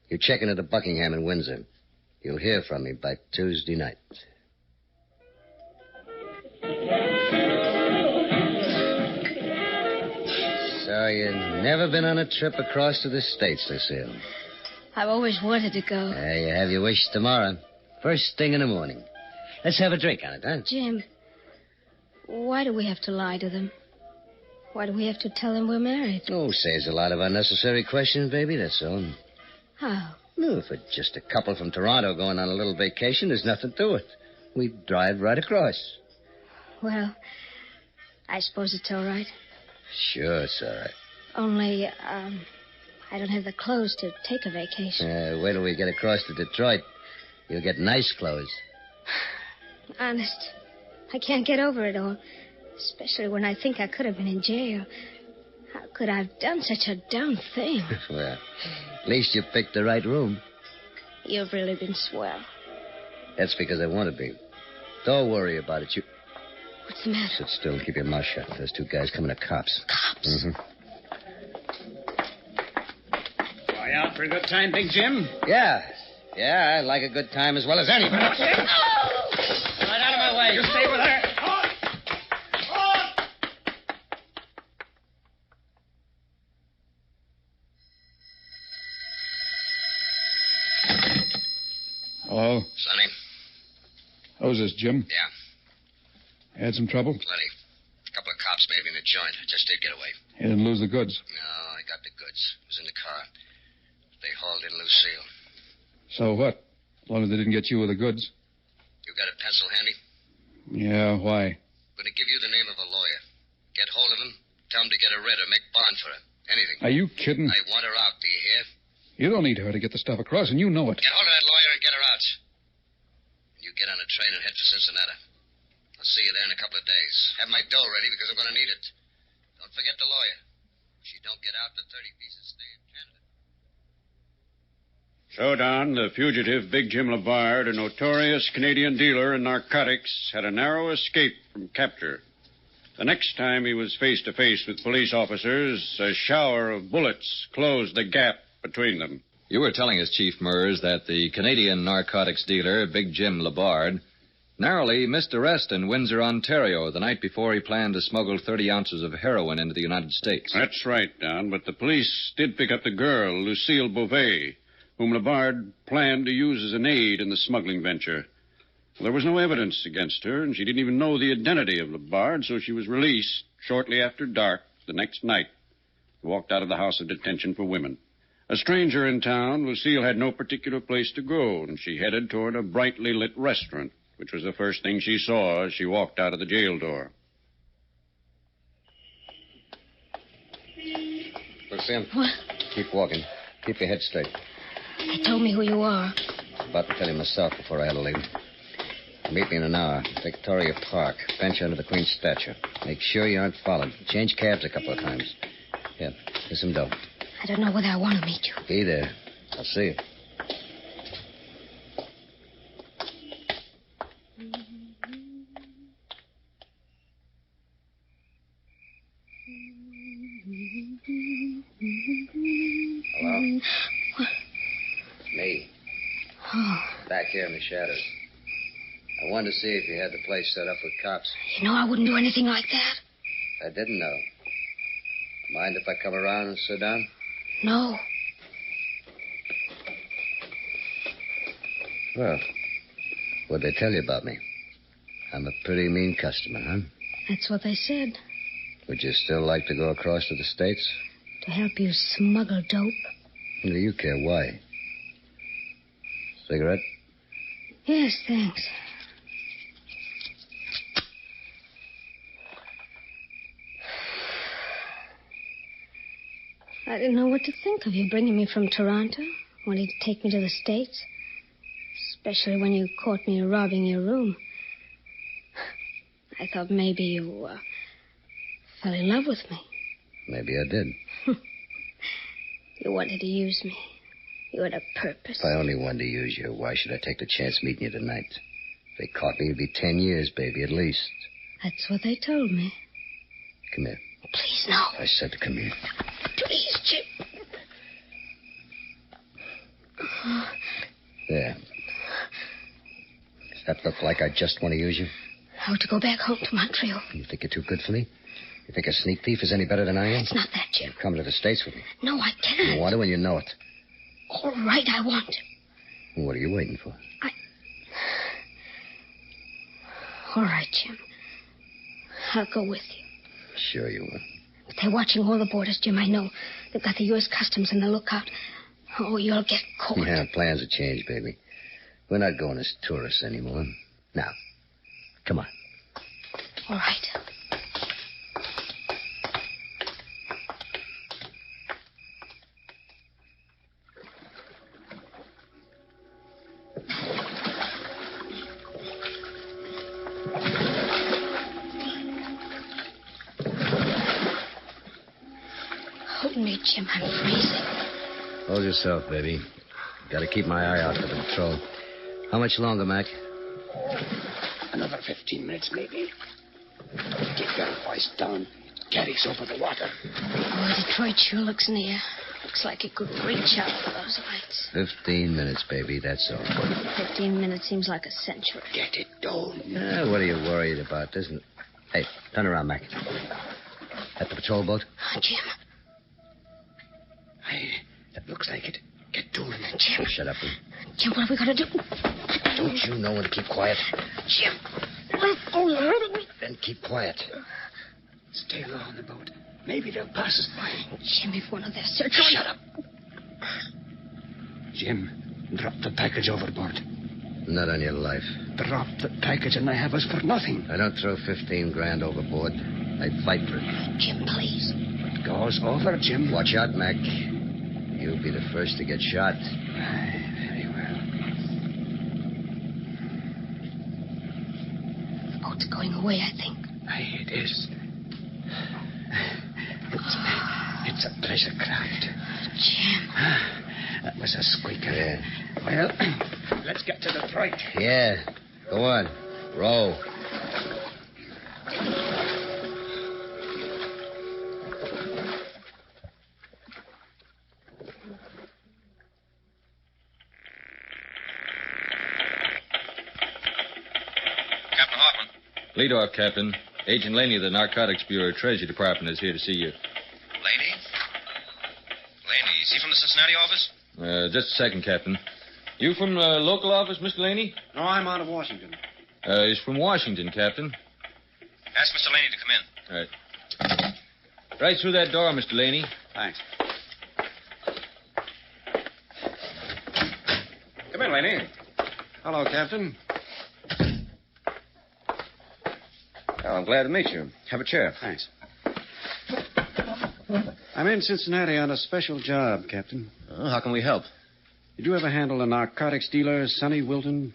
You check into the Buckingham in Windsor. You'll hear from me by Tuesday night. So you've never been on a trip across to the States, Lucille? I've always wanted to go. You have your wish tomorrow. First thing in the morning. Let's have a drink on it, huh? Jim, why do we have to lie to them? Why do we have to tell them we're married? Oh, saves a lot of unnecessary questions, baby, that's all. How? No, if it's just a couple from Toronto going on a little vacation, there's nothing to it. We drive right across. Well, I suppose it's all right. Sure, it's all right. Only, I don't have the clothes to take a vacation. Wait till we get across to Detroit. You'll get nice clothes. Honest, I can't get over it all. Especially when I think I could have been in jail. How could I have done such a dumb thing? Well, at least you picked the right room. You've really been swell. That's because I want to be. Don't worry about it. What's the matter? Sit still and keep your mouth shut. Those two guys coming are cops. Cops? Mm-hmm. Are you out for a good time, Big Jim? Yeah, I like a good time as well as anybody. Right out of my way. You stay with her. Hello? Sonny? Who's this, Jim? Yeah. Had some trouble? Plenty. A couple of cops made me in the joint. I just did get away. You didn't lose the goods? No, I got the goods. It was in the car. They hauled in Lucille. So what? As long as they didn't get you with the goods. You got a pencil handy? Yeah, why? I'm going to give you the name of a lawyer. Get hold of him. Tell him to get her rid or make bond for her. Anything. Are you kidding? I want her out, do you hear? You don't need her to get the stuff across, and you know it. Get hold of that lawyer and get her out. And you get on a train and head for Cincinnati. I'll see you there in a couple of days. Have my dough ready because I'm going to need it. Don't forget the lawyer. If she don't get out, the 30 pieces stay in Canada. So, Don, the fugitive Big Jim Labard, a notorious Canadian dealer in narcotics, had a narrow escape from capture. The next time he was face to face with police officers, a shower of bullets closed the gap between them. You were telling us, Chief Mers, that the Canadian narcotics dealer, Big Jim Labard, narrowly missed arrest in Windsor, Ontario, the night before he planned to smuggle 30 ounces of heroin into the United States. That's right, Don, but the police did pick up the girl, Lucille Beauvais, whom Labard planned to use as an aid in the smuggling venture. Well, there was no evidence against her, and she didn't even know the identity of Labard, so she was released shortly after dark the next night. Walked out of the house of detention for women. A stranger in town, Lucille had no particular place to go, and she headed toward a brightly lit restaurant which was the first thing she saw as she walked out of the jail door. Look, Sam. What? Keep walking. Keep your head straight. They told me who you are. About to tell you myself before I had to leave. Meet me in an hour. Victoria Park. Bench under the Queen's statue. Make sure you aren't followed. Change cabs a couple of times. Here, here's some dough. I don't know whether I want to meet you. Be there. I'll see you. Hello? What? It's me. Oh, Back here in the shadows. I wanted to see if you had the place set up with cops. you know I wouldn't do anything like that. I didn't know. Mind if I come around and sit down? No. Well, what'd they tell you about me? I'm a pretty mean customer, huh? That's what they said. Would you still like to go across to the States? To help you smuggle dope. Do you care why? Cigarette? Yes, thanks. I didn't know what to think of you bringing me from Toronto, wanting to take me to the States. Especially when you caught me robbing your room. I thought maybe you fell in love with me. Maybe I did. You wanted to use me. You had a purpose. If I only wanted to use you, why should I take the chance meeting you tonight? If they caught me, it'd be 10 years, baby, at least. That's what they told me. Come here. Please, no. I said to come here. Please, Jim. There. Does that look like I just want to use you? I want to go back home to Montreal. You think you're too good for me? You think a sneak thief is any better than I am? It's not that, Jim. Come to the States with me. No, I can't. You want to and you know it. All right, I want to. What are you waiting for? All right, Jim. I'll go with you. Sure you will. But they're watching all the borders, Jim. I know. They've got the U.S. Customs in the lookout. Oh, you'll get caught. Yeah, plans have changed, baby. We're not going as tourists anymore. Now, come on. All right. Hold me, Jim. I'm freezing. Hold yourself, baby. Got to keep my eye out for the patrol. How much longer, Mac? Another 15 minutes, maybe. Get your voice down. Carries over the water. Oh, Detroit sure looks near. Looks like it could reach out for those lights. 15 minutes, baby, that's all. 15 minutes seems like a century. Get it down. What are you worried about? Isn't... Hey, turn around, Mac. At the patrol boat? Jim. That looks like it. Get doing it. Jim. Shut up. Jim, what have we got to do? Don't you know when to keep quiet? Jim. Let go. You're hurting me. Then keep quiet. Stay low on the boat. Maybe they'll pass us by. Jim, if one of their searchers... Shut up. Jim, drop the package overboard. Not on your life. Drop the package and I have us for nothing. I don't throw 15 grand overboard. I fight for it. Jim, please. It goes over, Jim. Watch out, Mac. You'll be the first to get shot. Very well. The boat's going away, I think. Aye, it is. It's a pleasure craft. Jim. That was a squeaker. Yeah. Well, let's get to Detroit. Yeah. Go on. Row. Captain Hoffman. Lead off, Captain. Agent Laney of the Narcotics Bureau, Treasury Department, is here to see you. Laney? Laney, is he from the Cincinnati office? Just a second, Captain. You from the local office, Mr. Laney? No, I'm out of Washington. He's from Washington, Captain. Ask Mr. Laney to come in. All right. Right through that door, Mr. Laney. Thanks. Come in, Laney. Hello, Captain. Oh, I'm glad to meet you. Have a chair. Thanks. I'm in Cincinnati on a special job, Captain. How can we help? Did you ever handle a narcotics dealer, Sonny Wilton?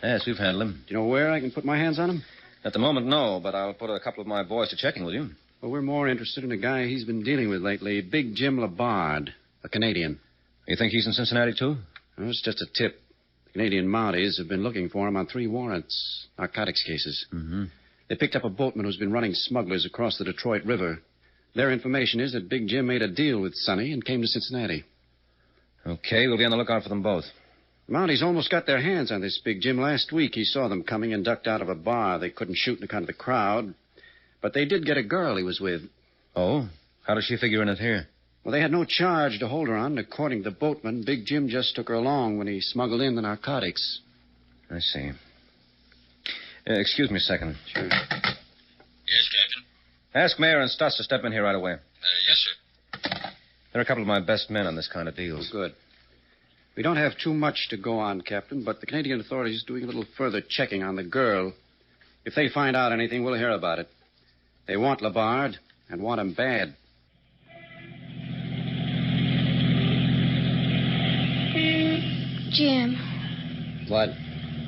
Yes, we've handled him. Do you know where I can put my hands on him? At the moment, no, but I'll put a couple of my boys to checking with you. Well, we're more interested in a guy he's been dealing with lately, Big Jim Labard, a Canadian. You think he's in Cincinnati, too? Well, it's just a tip. The Canadian Mounties have been looking for him on 3 warrants, narcotics cases. Mm-hmm. They picked up a boatman who's been running smugglers across the Detroit River. Their information is that Big Jim made a deal with Sonny and came to Cincinnati. Okay, we'll be on the lookout for them both. The Mounties almost got their hands on this Big Jim last week. He saw them coming and ducked out of a bar. They couldn't shoot in account of the crowd. But they did get a girl he was with. Oh? How does she figure in it here? Well, they had no charge to hold her on. According to the boatman, Big Jim just took her along when he smuggled in the narcotics. I see. Excuse me a second. Sure. Yes, Captain. Ask Mayor and Stuss to step in here right away. Yes, sir. They're a couple of my best men on this kind of deals. Good. We don't have too much to go on, Captain, but the Canadian authorities are doing a little further checking on the girl. If they find out anything, we'll hear about it. They want Labard and want him bad. Jim, What?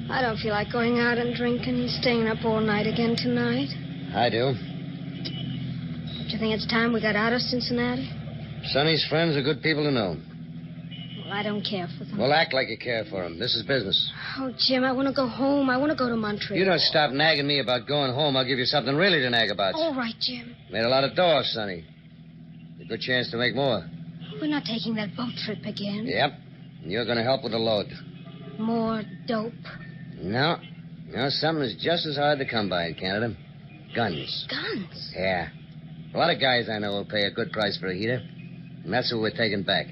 I don't feel like going out and drinking and staying up all night again tonight. I do. Do you think it's time we got out of Cincinnati? Sonny's friends are good people to know. Well, I don't care for them. Well, act like you care for them. This is business. Oh, Jim, I want to go home. I want to go to Montreal. You don't stop nagging me about going home. I'll give you something really to nag about. All right, Jim. Made a lot of dough, Sonny. A good chance to make more. We're not taking that boat trip again. Yep. And you're going to help with the load. More dope. No. No, something's just as hard to come by in Canada. Guns. Guns? Yeah. A lot of guys I know will pay a good price for a heater. And that's what we're taking back.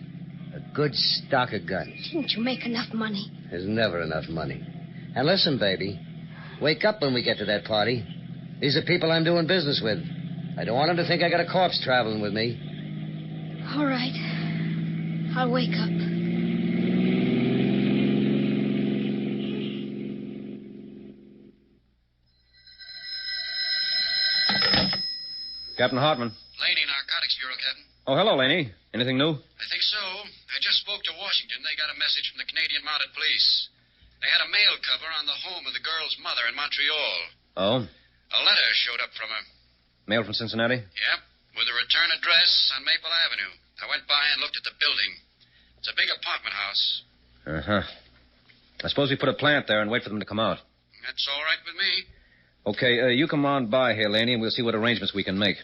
A good stock of guns. Didn't you make enough money? There's never enough money. And listen, baby. Wake up when we get to that party. These are people I'm doing business with. I don't want them to think I got a corpse traveling with me. All right. I'll wake up. Captain Hartman. Laney, Narcotics Bureau, Captain. Oh, hello, Laney. Anything new? I think so. I just spoke to Washington. They got a message from the Canadian Mounted Police. They had a mail cover on the home of the girl's mother in Montreal. Oh? A letter showed up from her. Mail from Cincinnati? Yep, with a return address on Maple Avenue. I went by and looked at the building. It's a big apartment house. Uh-huh. I suppose we put a plant there and wait for them to come out. That's all right with me. Okay, you come on by here, Laney, and we'll see what arrangements we can make.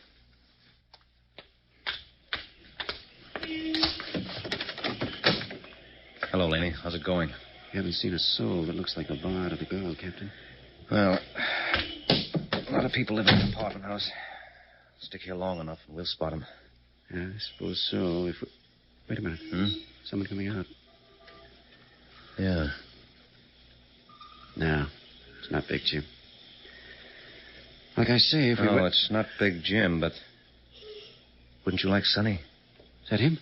Hello, Laney. How's it going? We haven't seen a soul that looks like the bard or the girl, Captain. Well, a lot of people live in this apartment house. Stick here long enough, and we'll spot them. Yeah, I suppose so. If we... Wait a minute. Someone coming out. Yeah. No, it's not Big Jim. Like I say, if we... No, it's not Big Jim, but... Wouldn't you like Sonny? Is that him?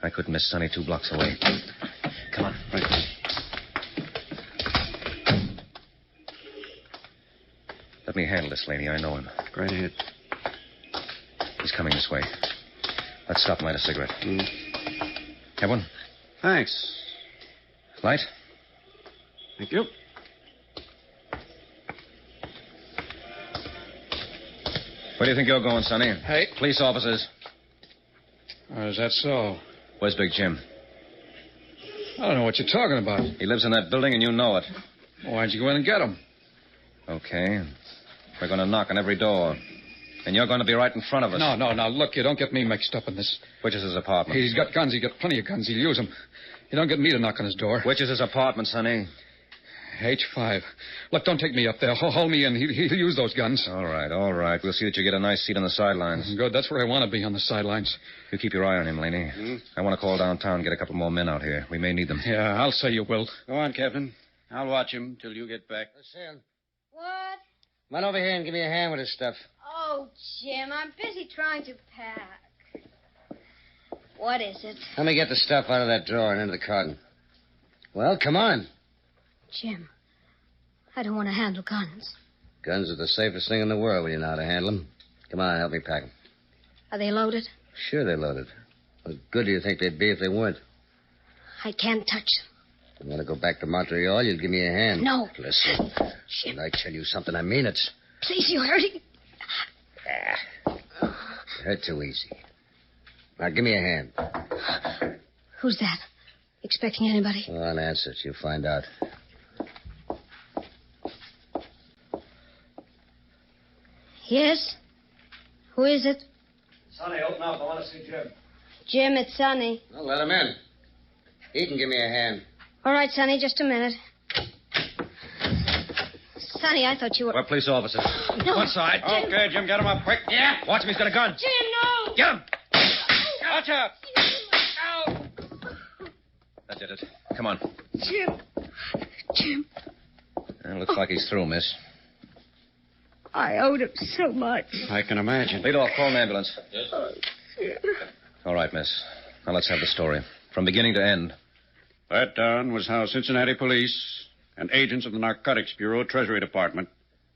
I couldn't miss Sonny 2 blocks away. Come on. Right. Let me handle this, Laney. I know him. Right ahead. He's coming this way. Let's stop and light a cigarette. Have one? Thanks. Light? Thank you. Where do you think you're going, Sonny? Hey. Police officers. Oh, is that so? Where's Big Jim? I don't know what you're talking about. He lives in that building, and you know it. Well, why'd you go in and get him? Okay. We're going to knock on every door. And you're going to be right in front of us. No, look, you don't get me mixed up in this. Which is his apartment? He's got guns. He's got plenty of guns. He'll use them. You don't get me to knock on his door. Which is his apartment, Sonny? H5. Look, don't take me up there. Hold me in. He'll use those guns. All right. We'll see that you get a nice seat on the sidelines. Good. That's where I want to be, on the sidelines. You keep your eye on him, Laney. I want to call downtown and get a couple more men out here. We may need them. Yeah, I'll say you will. Go on, Captain. I'll watch him till you get back. Listen. What? Come on over here and give me a hand with this stuff. Oh, Jim, I'm busy trying to pack. What is it? Let me get the stuff out of that drawer and into the carton. Well, come on. Jim, I don't want to handle guns. Guns are the safest thing in the world when you know how to handle them. Come on, help me pack them. Are they loaded? Sure they're loaded. What good do you think they'd be if they weren't? I can't touch them. You want to go back to Montreal, you'll give me a hand. No. Listen, when I tell you something, I mean it. Please, you're hurting. You hurt too easy. Now, give me a hand. Who's that? Expecting anybody? Well, I'll answer it. You'll find out. Yes? Who is it? Sonny, open up. I want to see Jim. Jim, it's Sonny. Well, let him in. He can give me a hand. All right, Sonny, just a minute. Sonny, I thought you were... We're police officers. No. One side. Jim. Okay, Jim, get him up quick. Yeah. Watch him, he's got a gun. Jim, no! Get him! Watch out! That did it. Come on. Jim. Jim. Looks like he's through, miss. I owed him so much. I can imagine. Lead off, call an ambulance. Yes. All right, miss. Now let's have the story. From beginning to end. That, Don, was how Cincinnati police and agents of the Narcotics Bureau Treasury Department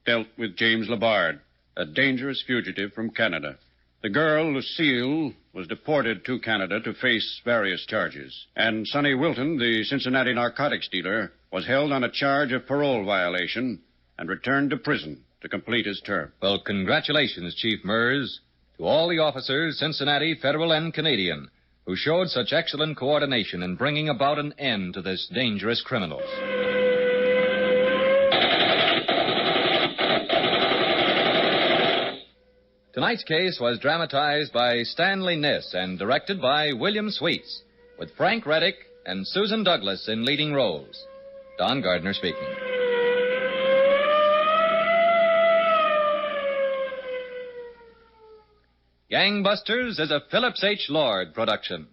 dealt with James Labarde, a dangerous fugitive from Canada. The girl, Lucille, was deported to Canada to face various charges. And Sonny Wilton, the Cincinnati narcotics dealer, was held on a charge of parole violation and returned to prison to complete his term. Well, congratulations, Chief Mers, to all the officers, Cincinnati, Federal, and Canadian, who showed such excellent coordination in bringing about an end to this dangerous criminal. Tonight's case was dramatized by Stanley Niss and directed by William Sweets, with Frank Reddick and Susan Douglas in leading roles. Don Gardner speaking. Gangbusters is a Phillips H. Lord production.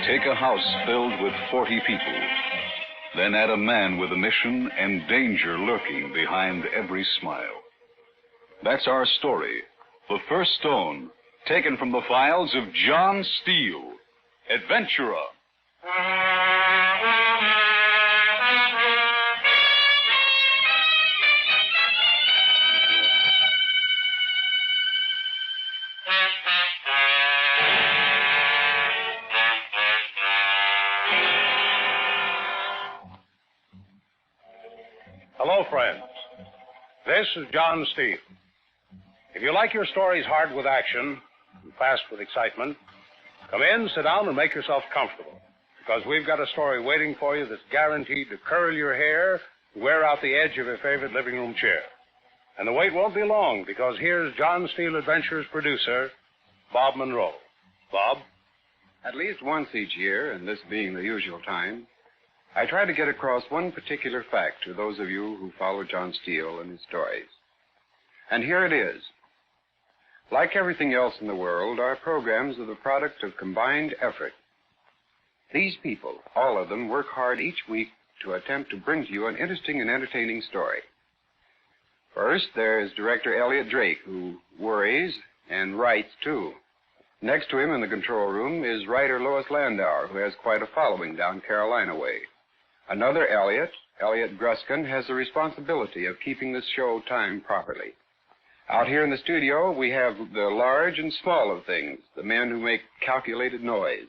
Take a house filled with 40 people. Then add a man with a mission and danger lurking behind every smile. That's our story. The first stone, taken from the files of John Steele, adventurer. Hello, friends. This is John Steele. If you like your stories hard with action and fast with excitement, come in, sit down, and make yourself comfortable. Because we've got a story waiting for you that's guaranteed to curl your hair and wear out the edge of your favorite living room chair. And the wait won't be long, because here's John Steele Adventures producer, Bob Monroe. Bob? At least once each year, and this being the usual time, I try to get across one particular fact to those of you who follow John Steele and his stories. And here it is. Like everything else in the world, our programs are the product of combined effort. These people, all of them, work hard each week to attempt to bring to you an interesting and entertaining story. First, there's director Elliot Drake, who worries and writes, too. Next to him in the control room is writer Lois Landauer, who has quite a following down Carolina way. Another Elliot Gruskin, has the responsibility of keeping this show timed properly. Out here in the studio, we have the large and small of things, the men who make calculated noise,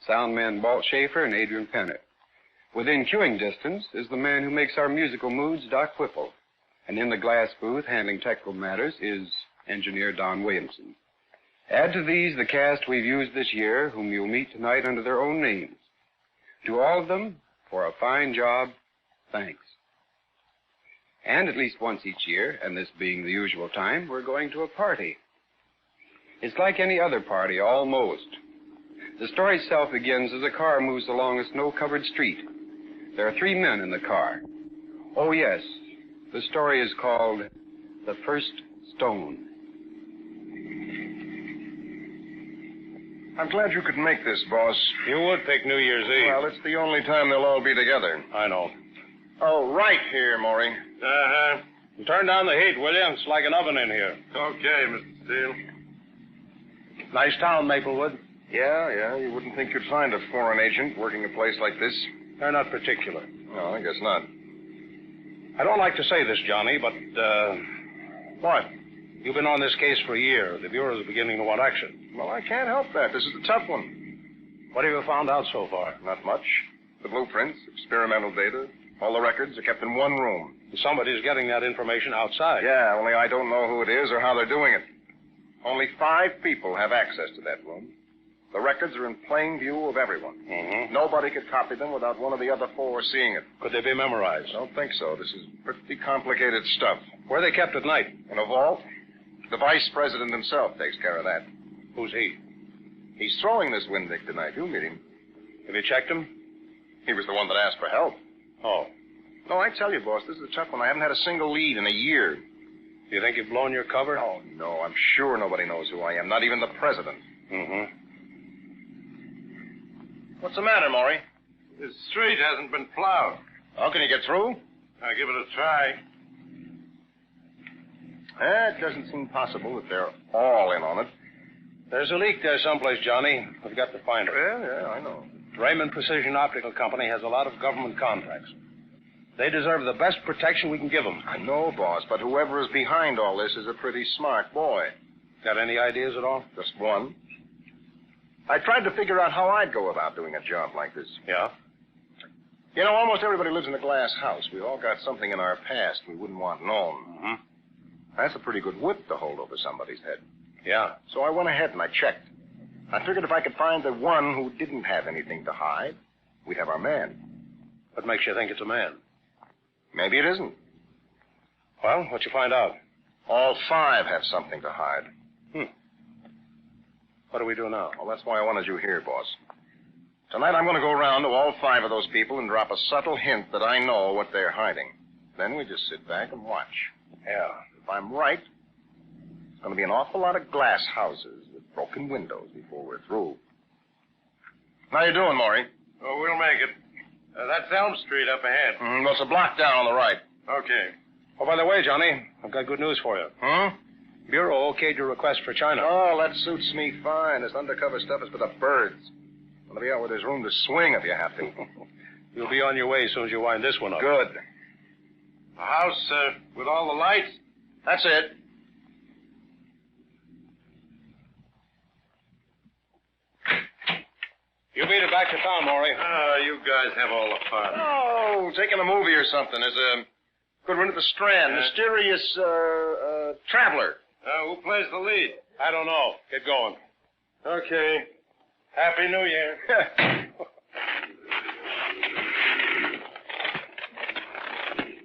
sound men Walt Schaefer and Adrian Pennant. Within cueing distance is the man who makes our musical moods, Doc Whipple. And in the glass booth, handling technical matters, is engineer Don Williamson. Add to these the cast we've used this year, whom you'll meet tonight under their own names. To all of them, for a fine job, thanks. And at least once each year, and this being the usual time, we're going to a party. It's like any other party, almost. The story itself begins as a car moves along a snow-covered street. There are 3 men in the car. Oh, yes, the story is called The First Stone. I'm glad you could make this, boss. You would pick New Year's Eve. Well, it's the only time they'll all be together. I know. Oh, right here, Maury. Uh-huh. Turn down the heat, will you? It's like an oven in here. Okay, Mr. Steele. Nice town, Maplewood. Yeah, you wouldn't think you'd find a foreign agent working a place like this. They're not particular. No, I guess not. I don't like to say this, Johnny, but, what? You've been on this case for a year. The Bureau's beginning to want action. Well, I can't help that. This is a tough one. What have you found out so far? Not much. The blueprints, experimental data, all the records are kept in one room. Somebody's getting that information outside. Yeah, only I don't know who it is or how they're doing it. Only 5 people have access to that room. The records are in plain view of everyone. Mm-hmm. Nobody could copy them without one of the other 4 seeing it. Could they be memorized? I don't think so. This is pretty complicated stuff. Where are they kept at night? In a vault. The vice president himself takes care of that. Who's he? He's throwing this Windick tonight. You'll meet him. Have you checked him? He was the one that asked for help. Oh. No, I tell you, boss, this is a tough one. I haven't had a single lead in a year. Do you think you've blown your cover? Oh, no. I'm sure nobody knows who I am. Not even the president. Mm-hmm. What's the matter, Maury? This street hasn't been plowed. How can you get through? I'll give it a try. It doesn't seem possible that they're all in on it. There's a leak there someplace, Johnny. We've got to find it. Yeah, I know. Raymond Precision Optical Company has a lot of government contracts. They deserve the best protection we can give them. I know, boss, but whoever is behind all this is a pretty smart boy. Got any ideas at all? Just one. I tried to figure out how I'd go about doing a job like this. Yeah? You know, almost everybody lives in a glass house. We all got something in our past we wouldn't want known. Mm-hmm. That's a pretty good whip to hold over somebody's head. Yeah. So I went ahead and I checked. I figured if I could find the one who didn't have anything to hide, we'd have our man. What makes you think it's a man? Maybe it isn't. Well, what'd you find out? All 5 have something to hide. What do we do now? Well, that's why I wanted you here, boss. Tonight I'm going to go around to all 5 of those people and drop a subtle hint that I know what they're hiding. Then we just sit back and watch. Yeah. If I'm right, it's going to be an awful lot of glass houses with broken windows before we're through. How you doing, Maury? Oh, we'll make it. That's Elm Street up ahead. Well, it's a block down on the right. Okay. Oh, by the way, Johnny, I've got good news for you. Huh? Bureau okayed your request for China. Oh, that suits me fine. This undercover stuff is for the birds. I'm going to be out where there's room to swing if you have to. You'll be on your way as soon as you wind this one up. Good. A house with all the lights? That's it. You beat it back to town, Maury. You guys have all the fun. Oh, taking a movie or something. There's a good one at the Strand. Mysterious, Traveler. Who plays the lead? I don't know. Get going. Okay. Happy New Year.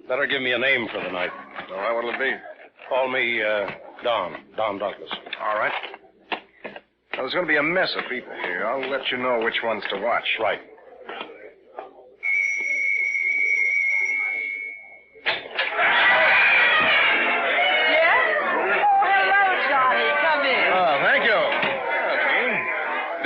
Better give me a name for the night. All right, what'll it be? Call me, Don Douglas. All right. Now, there's going to be a mess of people here. I'll let you know which ones to watch. Right.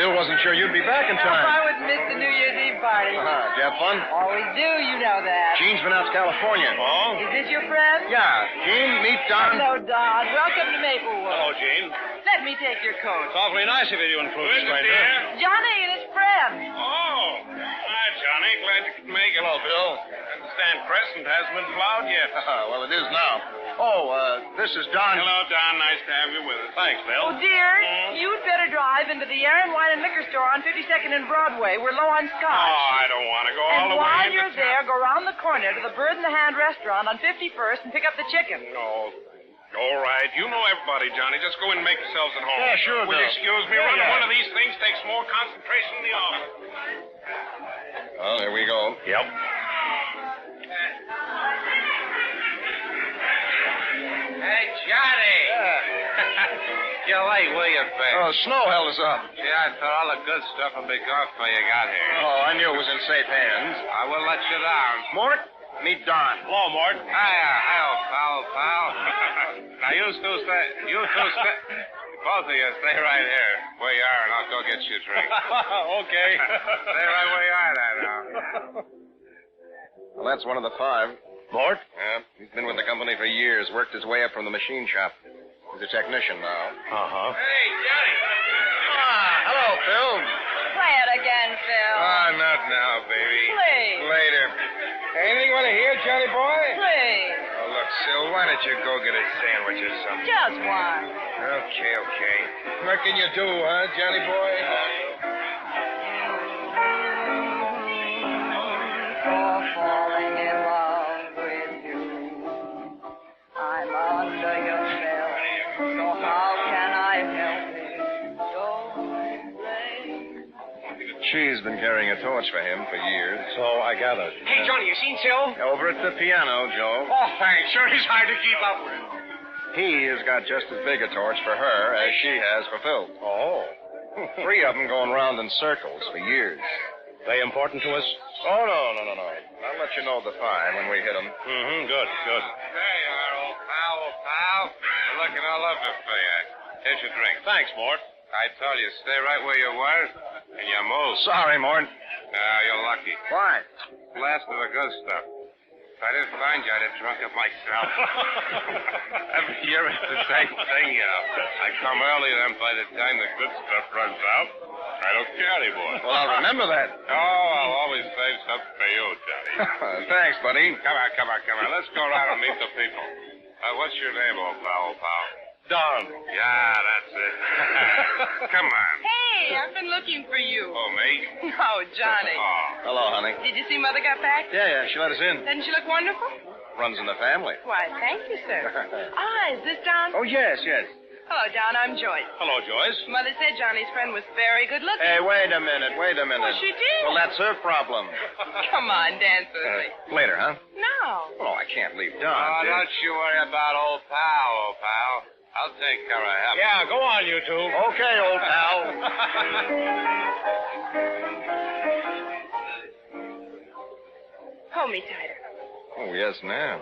Wasn't sure you'd be back in time. I wouldn't miss the New Year's Eve party. Did you have fun? Always do, you know that. Gene's been out to California. Oh? Is this your friend? Yeah. Gene, meet Don. Hello, Don. Welcome to Maplewood. Hello, Gene. Let me take your coat. It's awfully nice of you to include a stranger. Johnny and his friend. Oh. Hi, Johnny. Glad you could make it. Hello, Bill. I understand Crescent hasn't been plowed yet. Well, it is now. Oh, this is Don. Hello, Don. Nice to have you with us. Thanks, Bill. Oh, dear. You'd better drive into the Aaron Wine and Liquor Store on 52nd and Broadway. We're low on scotch. Oh, I don't want to go all the way. And while into you're there, go around the corner to the Bird in the Hand restaurant on 51st and pick up the chicken. No. All right. You know everybody, Johnny. Just go in and make yourselves at home. Yeah, sure, Will you Bill. excuse me? Running one of these things takes more concentration in the office. Well, here we go. Yep. Hey, Johnny. You're late, will you, Fitz? Oh, snow held us up. Yeah, I thought all the good stuff would be gone before you got here. Oh, I knew it was in safe hands. I will let you down. Mort, meet Don. Hello, Mort. Hiya, pal. Now, you two stay, both of you stay right here where you are, and I'll go get you a drink. Okay. Stay right where you are, now. Well, that's one of the 5. Mort? Yeah, he's been with the company for years, worked his way up from the machine shop. He's a technician now. Uh-huh. Hey, Johnny. Hello, Phil. Play it again, Phil. Not now, baby. Please. Later. Anything you want to hear, Johnny boy? Please. Oh, look, Sil, why don't you go get a sandwich or something? Just one. Okay. What can you do, huh, Johnny boy? For falling in love with you. I'm under your spell. So how can I help it? She's been carrying a torch for him for years. So I gathered. Hey, Johnny, you seen Sil? Over at the piano, Joe. Oh, thanks. Sure is hard to keep up with. He has got just as big a torch for her as she has for Phil. Oh. 3 of them going round in circles for years. They important to us? Oh, no. I'll let you know the 5 when we hit them. Mm-hmm. Good. There you are, old pal. We're looking all over for you. Here's your drink. Thanks, Mort. I told you, stay right where you were, and you move. Sorry, Mort. You're lucky. Why? Last of the good stuff. If I didn't find you, I'd have drunk it myself. Every year it's the same thing, you know. I come early, then by the time the good stuff runs out, I don't care anymore. Well, I'll remember that. Oh, I'll always save something for you, Johnny. Thanks, buddy. Come on. Let's go around and meet the people. What's your name, old pal? Don. Yeah, that's it. Come on. Hey, I've been looking for you. Oh, me? No, Johnny. Oh. Hello, honey. Did you see Mother got back? Yeah, she let us in. Doesn't she look wonderful? Runs in the family. Why, thank you, sir. Is this Don? Oh, yes. Hello, Don. I'm Joyce. Hello, Joyce. Mother said Johnny's friend was very good looking. Hey, wait a minute. Well, she did. Well, that's her problem. Come on, dance with me. Later, huh? No. Oh, I can't leave Don. Don't you worry about old pal. I'll take care of him. Yeah, go on, you two. Okay, old pal. Hold me tighter. Oh, yes, ma'am.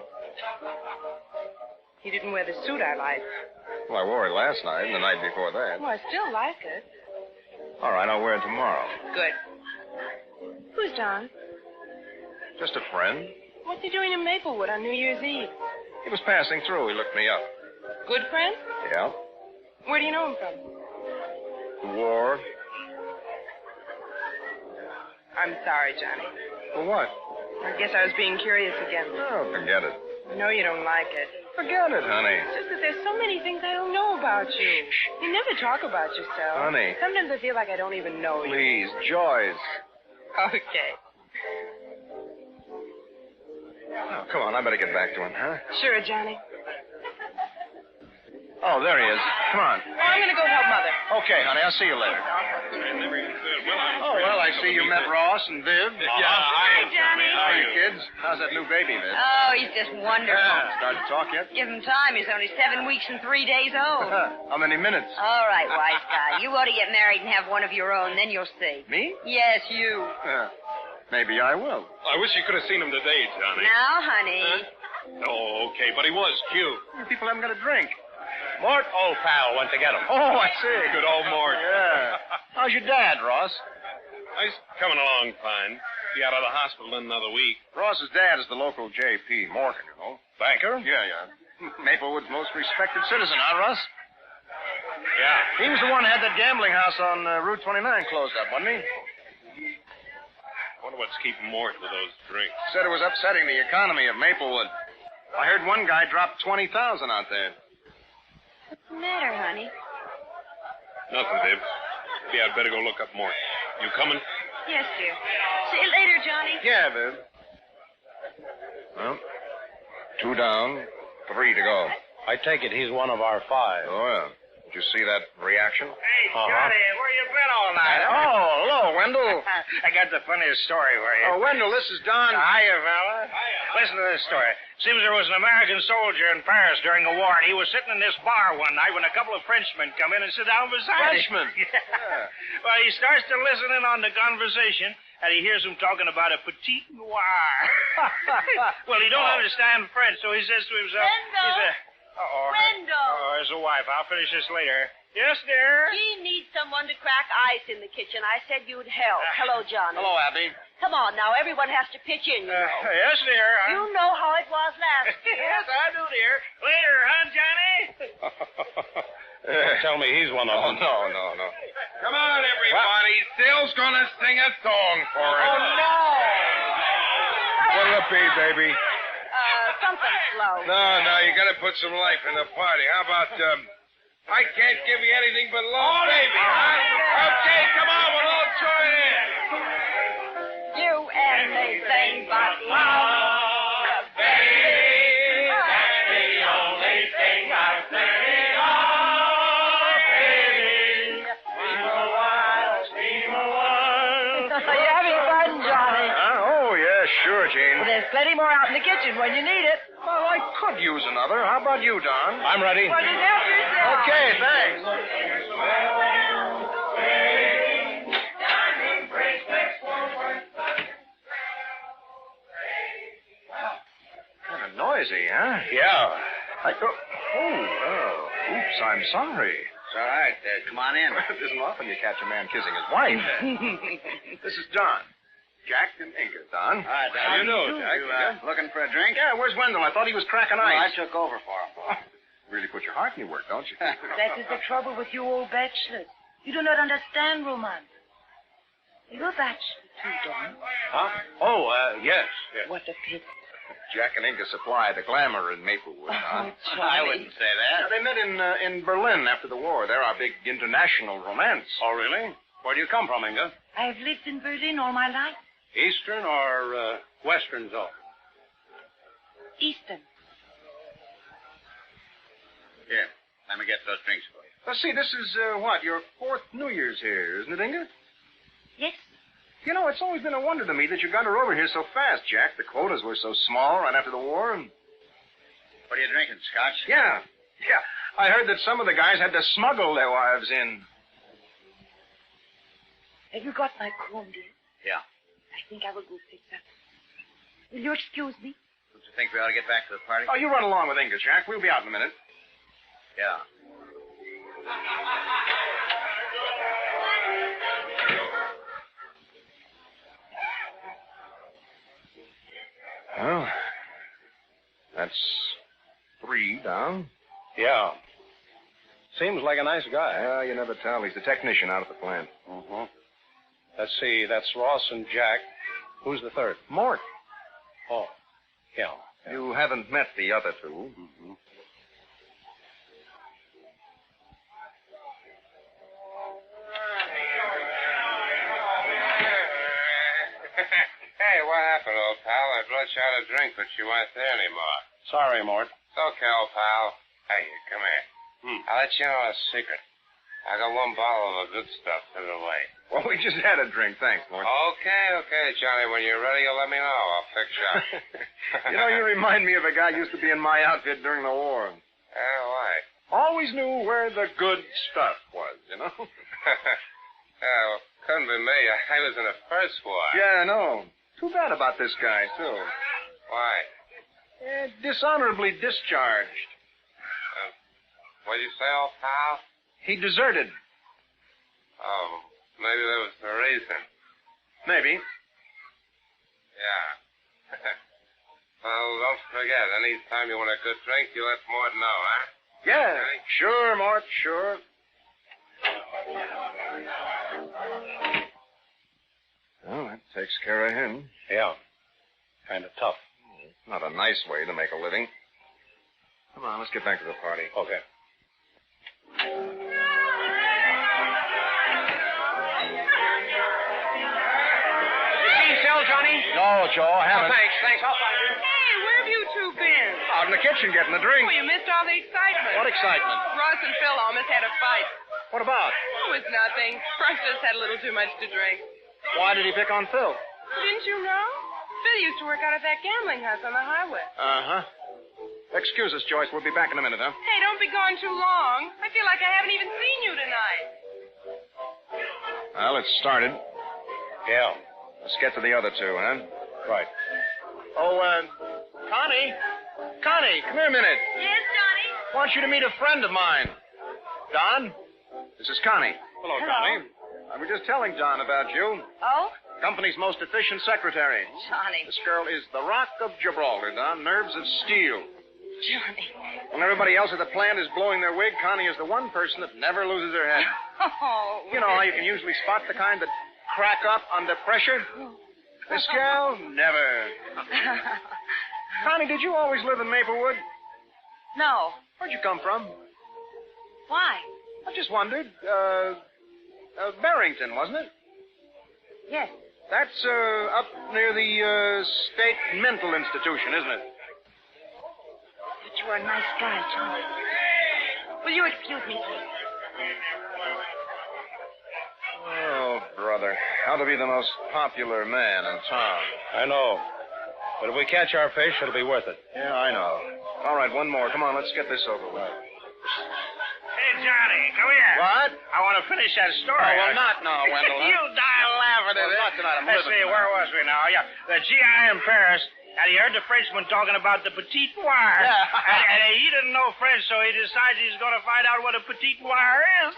You didn't wear the suit I liked. Well, I wore it last night and the night before that. Well, I still like it. All right, I'll wear it tomorrow. Good. Who's Don? Just a friend. What's he doing in Maplewood on New Year's Eve? He was passing through. He looked me up. Good friend? Yeah. Where do you know him from? The war. I'm sorry, Johnny. For what? I guess I was being curious again. Oh, forget it. I know you don't like it. Forget it, honey. It's just that there's so many things I don't know about you. You never talk about yourself. Honey. Sometimes I feel like I don't even know you. Please, Joyce. Okay. Oh, come on. I better get back to him, huh? Sure, Johnny. Oh, there he is. Come on. Oh, I'm going to go help Mother. Okay, honey. I'll see you later. Oh, well, I see you met Ross and Viv. Hi, Johnny. How are you, kids? How's that new baby, Viv? Oh, he's just wonderful. Started to talk yet? Give him time. He's only 7 weeks and 3 days old. How many minutes? All right, wise guy. You ought to get married and have one of your own, then you'll see. Me? Yes, you. Maybe I will. I wish you could have seen him today, Johnny. Now, honey. Oh, okay, but he was cute. You people haven't got a drink. Mort, old pal, went to get him. Oh, I see. Good old Mort. Yeah. How's your dad, Ross? He's coming along fine. Be out of the hospital in another week. Ross's dad is the local J.P. Morgan, you know. Banker? Yeah. Maplewood's most respected citizen, huh, Ross? Yeah. He was the one who had that gambling house on Route 29 closed up, wasn't he? Wonder what's keeping Mort with those drinks. Said it was upsetting the economy of Maplewood. I heard one guy drop $20,000 out there. What's the matter, honey? Nothing, Viv. Yeah, I'd better go look up Mort. You coming? Yes, dear. See you later, Johnny. Yeah, Viv. Well, 2 down, 3 to go. I take it he's one of our 5. Oh, yeah. Did you see that reaction? Hey, Johnny, where you been all night? Oh, hello, Wendell. I got the funniest story for you. Oh, Wendell, this is Don. Hiya, fella. Listen to this story. Seems there was an American soldier in Paris during the war, and he was sitting in this bar one night when a couple of Frenchmen come in and sit down beside him. Frenchmen? Yeah. Well, he starts to listen in on the conversation, and he hears them talking about a petite noir. Well, he don't understand French, so he says to himself... Wendell! There's a wife. I'll finish this later. Yes, dear? She needs someone to crack ice in the kitchen. I said you'd help. Hello, Johnny. Hello, Abby. Come on now, everyone has to pitch in, you know. Yes, dear. You know how it was last year. Yes, I do, dear. Later, huh, Johnny? Don't tell me he's one of them. No. Come on, everybody. Still's going to sing a song for us. Oh, no. What'll it be, baby? Something slow. No, you got to put some life in the party. How about, I can't give you anything but love, baby, huh? Okay, come on, we'll all join in. You and me sing but love, baby. That's the only thing I sing of, baby. Steam a while, steam a while. Are you having fun, Johnny? Oh, yeah, sure, Gene. Well, there's plenty more out in the kitchen when you need it. Well, I could use another. How about you, Don? I'm ready. Well, just help yourself. Okay, thanks. Kind of noisy, huh? Yeah. Oops, I'm sorry. It's all right. Come on in. It isn't often you catch a man kissing his wife. This is Don. Jack and Inga, Don. All right, how do you do, Jack? You looking for a drink? Yeah, where's Wendell? I thought he was cracking I ice. took over for him. Really put your heart in your work, don't you? That is the trouble with you old bachelors. You do not understand romance. You're a bachelor too, Don. Huh? Oh, yes. What a pity. Jack and Inga supply the glamour in Maplewood, Don. I wouldn't say that. Yeah, they met in Berlin after the war. They're our big international romance. Oh, really? Where do you come from, Inga? I have lived in Berlin all my life. Eastern or Western zone? Eastern. Here, let me get those drinks for you. Let's see, this is, your fourth New Year's here, isn't it, Inga? Yes. You know, it's always been a wonder to me that you got her over here so fast, Jack. The quotas were so small right after the war, and... What are you drinking, Scotch? Yeah. I heard that some of the guys had to smuggle their wives in. Have you got my comb, dear? Yeah. I think I will go fix that. Will you excuse me? Don't you think we ought to get back to the party? Oh, you run along with Inga, Jack. We'll be out in a minute. Yeah. Well, that's 3 down. Yeah. Seems like a nice guy. Yeah, you never tell. He's the technician out at the plant. Mm-hmm. Let's see. That's Ross and Jack. Who's the third? Mort. Oh, yeah. You haven't met the other two. Mm-hmm. Hey, what happened, old pal? I brought you out a drink, but you weren't there anymore. Sorry, Mort. It's okay, old pal. Hey, come here. I'll let you know a secret. I got 1 bottle of the good stuff put away. Well, we just had a drink. Thanks, Mort. Okay, Johnny. When you're ready, you'll let me know. I'll fix you up. You know, you remind me of a guy who used to be in my outfit during the war. Why? Always knew where the good stuff was, you know? Well, couldn't be me. I was in the first war. Yeah, I know. Too bad about this guy, too. Why? Dishonorably discharged. What'd you say, old pal? He deserted. Oh, maybe that was the reason. Maybe. Yeah. Well, don't forget, any time you want a good drink, you let Mort know, huh? Yeah, sure, Mort, sure. Well, that takes care of him. Yeah. Kind of tough. Not a nice way to make a living. Come on, let's get back to the party. Okay. Johnny? No, Joe, I haven't. Oh, thanks. I'll find you. Hey, where have you two been? Out in the kitchen getting a drink. Oh, you missed all the excitement. What excitement? Ross and Phil almost had a fight. What about? Oh, it's nothing. Ross just had a little too much to drink. Why did he pick on Phil? Didn't you know? Phil used to work out at that gambling house on the highway. Uh-huh. Excuse us, Joyce. We'll be back in a minute, huh? Hey, don't be gone too long. I feel like I haven't even seen you tonight. Well, it's started. Yeah. Let's get to the other two, huh? Right. Oh, Connie. Connie, come here a minute. Yes, Johnny? I want you to meet a friend of mine. Don, this is Connie. Hello, Connie. I was just telling Don about you. Oh? Company's most efficient secretary. Johnny. This girl is the Rock of Gibraltar, Don. Nerves of steel. Johnny. When everybody else at the plant is blowing their wig, Connie is the one person that never loses her head. Oh. You know how you can usually spot the kind that crack up under pressure? This girl, never. Connie, did you always live in Maplewood? No. Where'd you come from? Why? I just wondered. Barrington, wasn't it? Yes. That's up near the State Mental Institution, isn't it? But you're a nice guy, Johnny. Will you excuse me, please? Oh, brother. How to be the most popular man in town. I know. But if we catch our fish, it'll be worth it. Yeah, I know. All right, one more. Come on, let's get this over with. Hey, Johnny, come here. What? I want to finish that story. Oh, well, not now, Wendell. Huh? You die laughing at Well, it. not tonight. I'm Let's living see, tonight. where was we now? Yeah, the GI in Paris. And he heard the Frenchman talking about the petite noire. Yeah. and he didn't know French, so he decides he's going to find out what a petite noire is.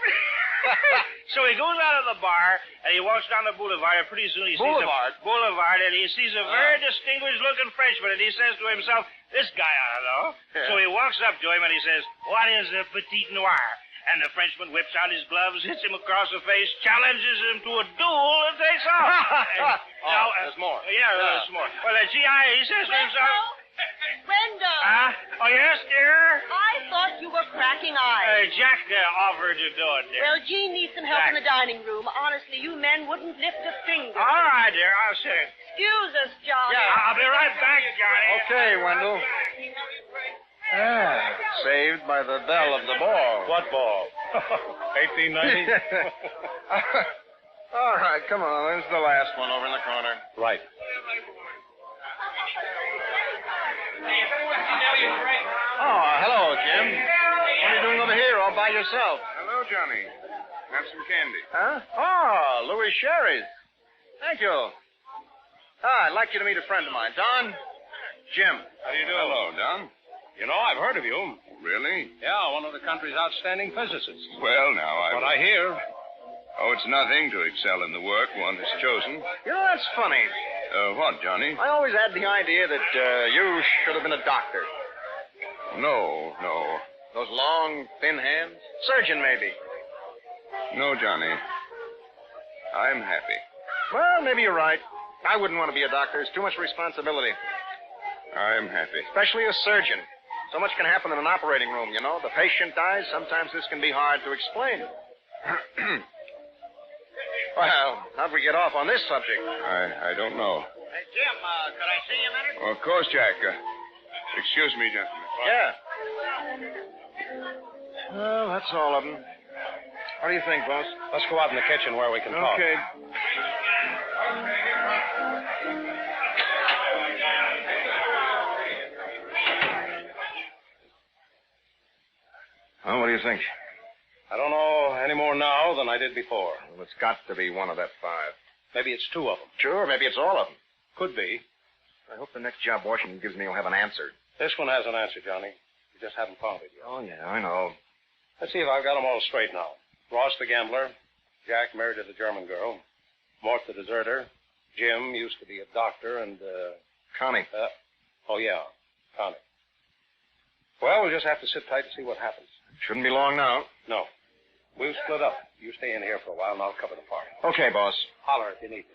So he goes out of the bar, and he walks down the boulevard, and pretty soon he sees boulevard, and he sees a very distinguished-looking Frenchman, and he says to himself, this guy ought to know. Yeah. So he walks up to him, and he says, what is a petite noire? And the Frenchman whips out his gloves, hits him across the face, challenges him to a duel, and takes off. There's more. Yeah, there's more. Well, the GI, he says to himself... Wendell. Oh, yes, dear? I thought you were cracking eyes. Jack offered to do it, dear. Well, Jean needs some help in the dining room. Honestly, you men wouldn't lift a finger. All right, dear, I'll sit. Excuse us, Johnny. Yeah, I'll be right back, Johnny. Okay, Wendell. Saved by the bell of the ball. What ball? 1890? All right, come on. There's the last one over in the corner. Right. Oh, hello, Jim. What are you doing over here all by yourself? Hello, Johnny. Have some candy. Huh? Oh, Louis Sherry's. Thank you. I'd like you to meet a friend of mine, Don. Jim. How do you do? Hello, Don. You know, I've heard of you. Really? Yeah, one of the country's outstanding physicists. Well, now, What I hear. Oh, it's nothing to excel in the work one has chosen. You know, that's funny. What, Johnny? I always had the idea that you should have been a doctor. No. Those long, thin hands? Surgeon, maybe. No, Johnny. I'm happy. Well, maybe you're right. I wouldn't want to be a doctor. It's too much responsibility. I'm happy. Especially a surgeon. So much can happen in an operating room, you know. The patient dies. Sometimes this can be hard to explain. Well, how'd we get off on this subject? I don't know. Hey, Jim, could I see you a minute? Oh, of course, Jack. Excuse me, gentlemen. Yeah. Well, that's all of them. What do you think, boss? Let's go out in the kitchen where we can talk. Okay. Well, what do you think? I don't know any more now than I did before. Well, it's got to be one of that five. Maybe it's two of them. Sure, maybe it's all of them. Could be. I hope the next job Washington gives me will have an answer. This one has an answer, Johnny. You just haven't found it yet. Oh, yeah, I know. Let's see if I've got them all straight now. Ross the gambler. Jack married to the German girl. Mort the deserter. Jim used to be a doctor and, Connie. Connie. Well, we'll just have to sit tight and see what happens. Shouldn't be long now. No. We'll split up. You stay in here for a while, and I'll cover the party. Okay, boss. Holler if you need me.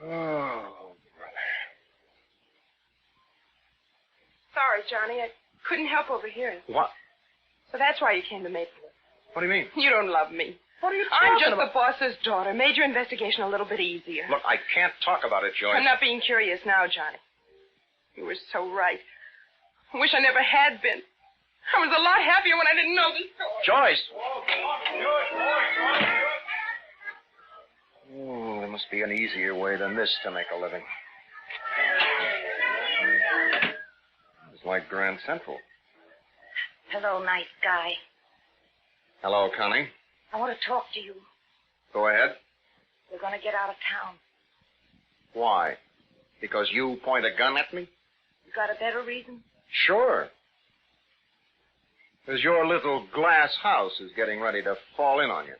Oh, Sorry, Johnny. I couldn't help overhearing. what? So that's why you came to Maplewood. What do you mean? You don't love me. What are you I'm talking just about? the boss's daughter. Made your investigation a little bit easier. Look, I can't talk about it, Joyce. I'm not being curious now, Johnny. You were so right. I wish I never had been. I was a lot happier when I didn't know this story. Joyce! Oh, there must be an easier way than this to make a living. It's like Grand Central. Hello, nice guy. Hello, Connie. I want to talk to you. Go ahead. We're going to get out of town. Why? Because you point a gun at me? You got a better reason? Sure. Because your little glass house is getting ready to fall in on you.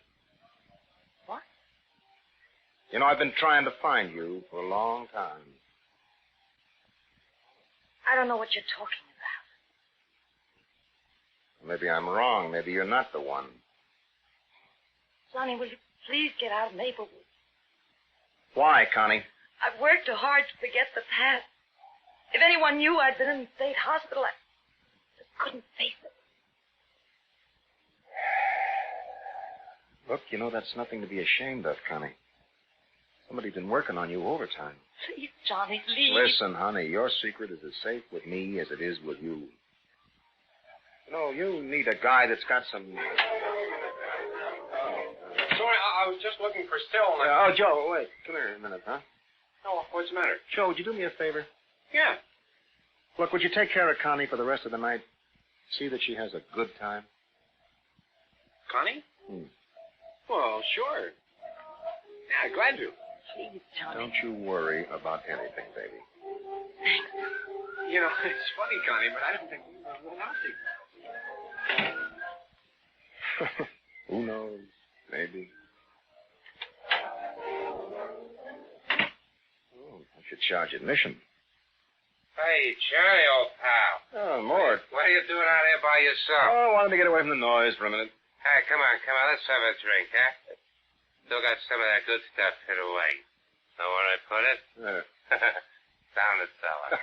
What? You know, I've been trying to find you for a long time. I don't know what you're talking about. Maybe I'm wrong. Maybe you're not the one. Sonny, will you please get out of Maplewood? Why, Connie? I've worked too hard to forget the past. If anyone knew I'd been in the state hospital, I just couldn't face it. Look, you know, that's nothing to be ashamed of, Connie. Somebody's been working on you overtime. Please, Johnny, please. Listen, honey, your secret is as safe with me as it is with you. You know, you need a guy that's got some... Sorry, I was just looking for Still. Oh, Joe, wait. Come here a minute, huh? Oh, what's the matter? Joe, would you do me a favor? Yeah. Look, would you take care of Connie for the rest of the night? See that she has a good time? Connie? Well, sure. Yeah, glad to. Please, Johnny. Don't you worry about anything, baby. You know, it's funny, Connie, but I didn't think we were going out to. Who knows? Maybe. Oh, I should charge admission. Hey, Johnny, old pal. Oh, Mort. What are you doing out here by yourself? Oh, I wanted to get away from the noise for a minute. Hey, come on. Let's have a drink, huh? Still got some of that good stuff hid away. Know where I put it? Down the cellar.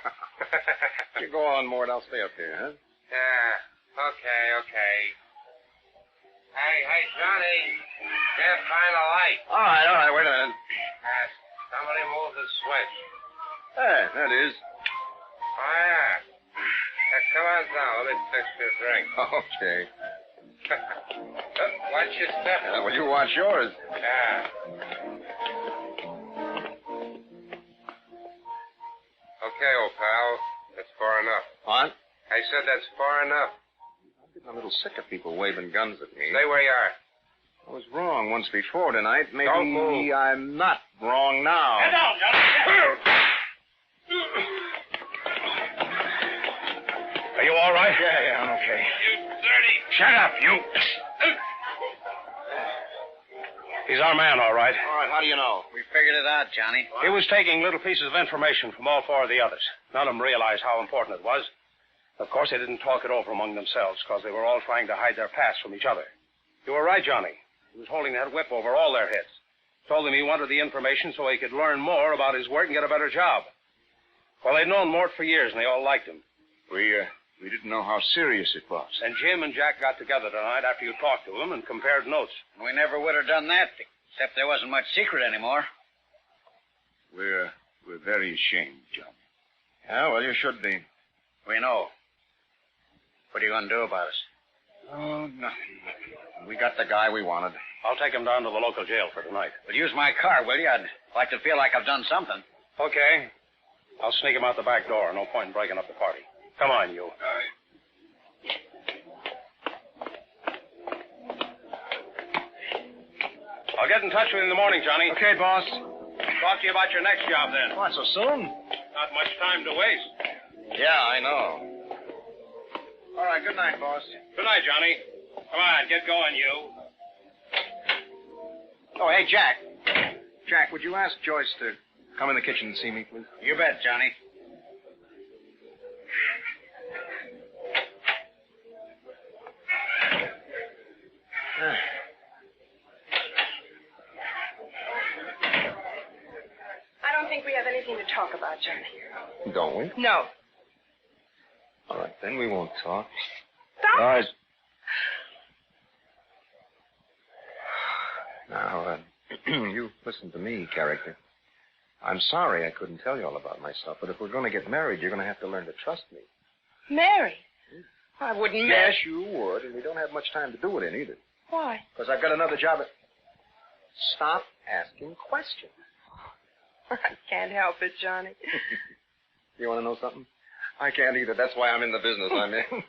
You go on, Mort. I'll stay up here, huh? Yeah. Okay. Hey, Johnny. Can't find a light. All right. Wait a minute. Somebody move the switch. There, that is. Oh, yeah. Come on down. Let me fix your drink. Okay. Watch your step. Well, you watch yours. Yeah. Okay, old pal. That's far enough. What? I said that's far enough. I'm getting a little sick of people waving guns at me. Stay where you are. I was wrong once before tonight. Maybe Don't move. I'm not wrong now. Get down, Johnny. Are you all right? Yeah, I'm okay. You dirty. Shut up, you. He's our man, all right. All right, how do you know? We figured it out, Johnny. He was taking little pieces of information from all four of the others. None of them realized how important it was. Of course, they didn't talk it over among themselves because they were all trying to hide their past from each other. You were right, Johnny. He was holding that whip over all their heads. Told them he wanted the information so he could learn more about his work and get a better job. Well, they'd known Mort for years, and they all liked him. We didn't know how serious it was. And Jim and Jack got together tonight after you talked to him and compared notes. We never would have done that, except there wasn't much secret anymore. We're very ashamed, John. Yeah, well, you should be. We know. What are you going to do about us? Oh, nothing. We got the guy we wanted. I'll take him down to the local jail for tonight. Well, use my car, will you? I'd like to feel like I've done something. Okay. I'll sneak him out the back door. No point in breaking up the party. Come on, you. All right. I'll get in touch with you in the morning, Johnny. Okay, boss. Talk to you about your next job then. What, so soon? Not much time to waste. Yeah, I know. All right, good night, boss. Good night, Johnny. Come on, get going, you. Oh, hey, Jack. Jack, would you ask Joyce to come in the kitchen and see me, please? You bet, Johnny. I don't think we have anything to talk about, Johnny. Don't we? No. All right, then we won't talk. Stop. All right. Now, you listen to me, character. I'm sorry I couldn't tell you all about myself, but if we're going to get married, you're going to have to learn to trust me. Mary? I wouldn't marry. Yes, you would, and we don't have much time to do it in either. Why? Because I've got another job at... Stop asking questions. I can't help it, Johnny. You want to know something? I can't either. That's why I'm in the business I'm in.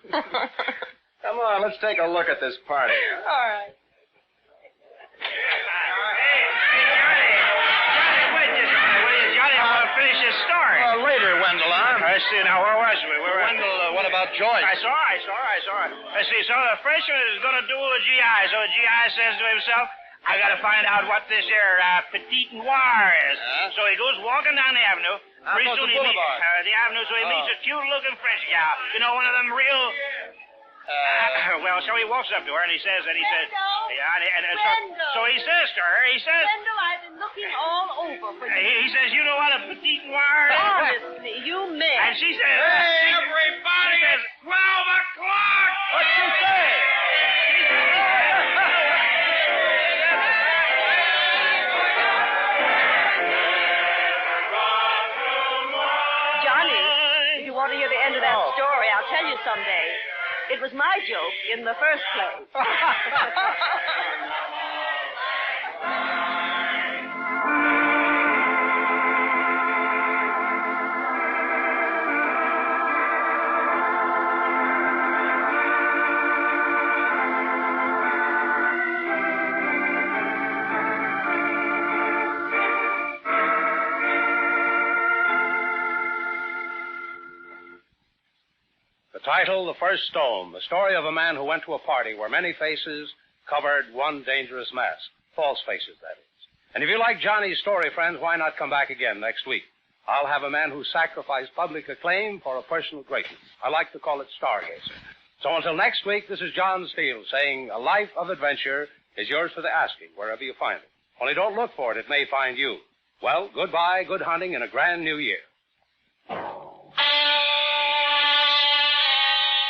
Come on, let's take a look at this party. All right. Johnny, wait just a minute, will you, Johnny? I want to finish this story. Later, Wendell. Hey, Let's see, now, where was we? Wendell, what about Joyce? I saw her. Let's see, so the freshman is going to duel a GI. So the GI says to himself, I got to find out what this here petite noir is. So he goes walking down the avenue. Pretty soon he meets the avenue, so he meets a cute-looking French gal. You know, one of them real... well, so he walks up to her and he says, so he says to her, Wendell, I've been looking all over for you. He says, you know what a petite noir is? Honestly, you may. And she says, Hey, everybody, it's 12 o'clock! What's she say? Johnny, if you want to hear the end of that story, I'll tell you someday. It was my joke in the first place. The title, The First Stone, the story of a man who went to a party where many faces covered one dangerous mask. False faces, that is. And if you like Johnny's story, friends, why not come back again next week? I'll have a man who sacrificed public acclaim for a personal greatness. I like to call it stargazer. So until next week, this is John Steele saying a life of adventure is yours for the asking, wherever you find it. Only don't look for it. It may find you. Well, goodbye, good hunting, and a grand new year.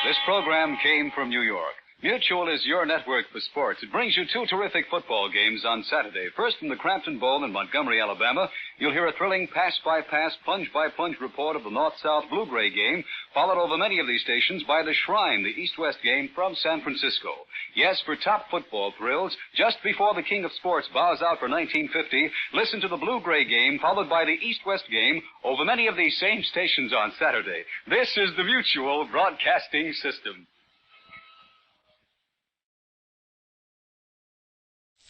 This program came from New York. Mutual is your network for sports. It brings you two terrific football games on Saturday. First, from the Crampton Bowl in Montgomery, Alabama, you'll hear a thrilling pass-by-pass, plunge-by-plunge report of the North-South Blue-Gray game, followed over many of these stations by the Shrine, the East-West game from San Francisco. Yes, for top football thrills, just before the King of Sports bows out for 1950, listen to the Blue-Gray game, followed by the East-West game, over many of these same stations on Saturday. This is the Mutual Broadcasting System.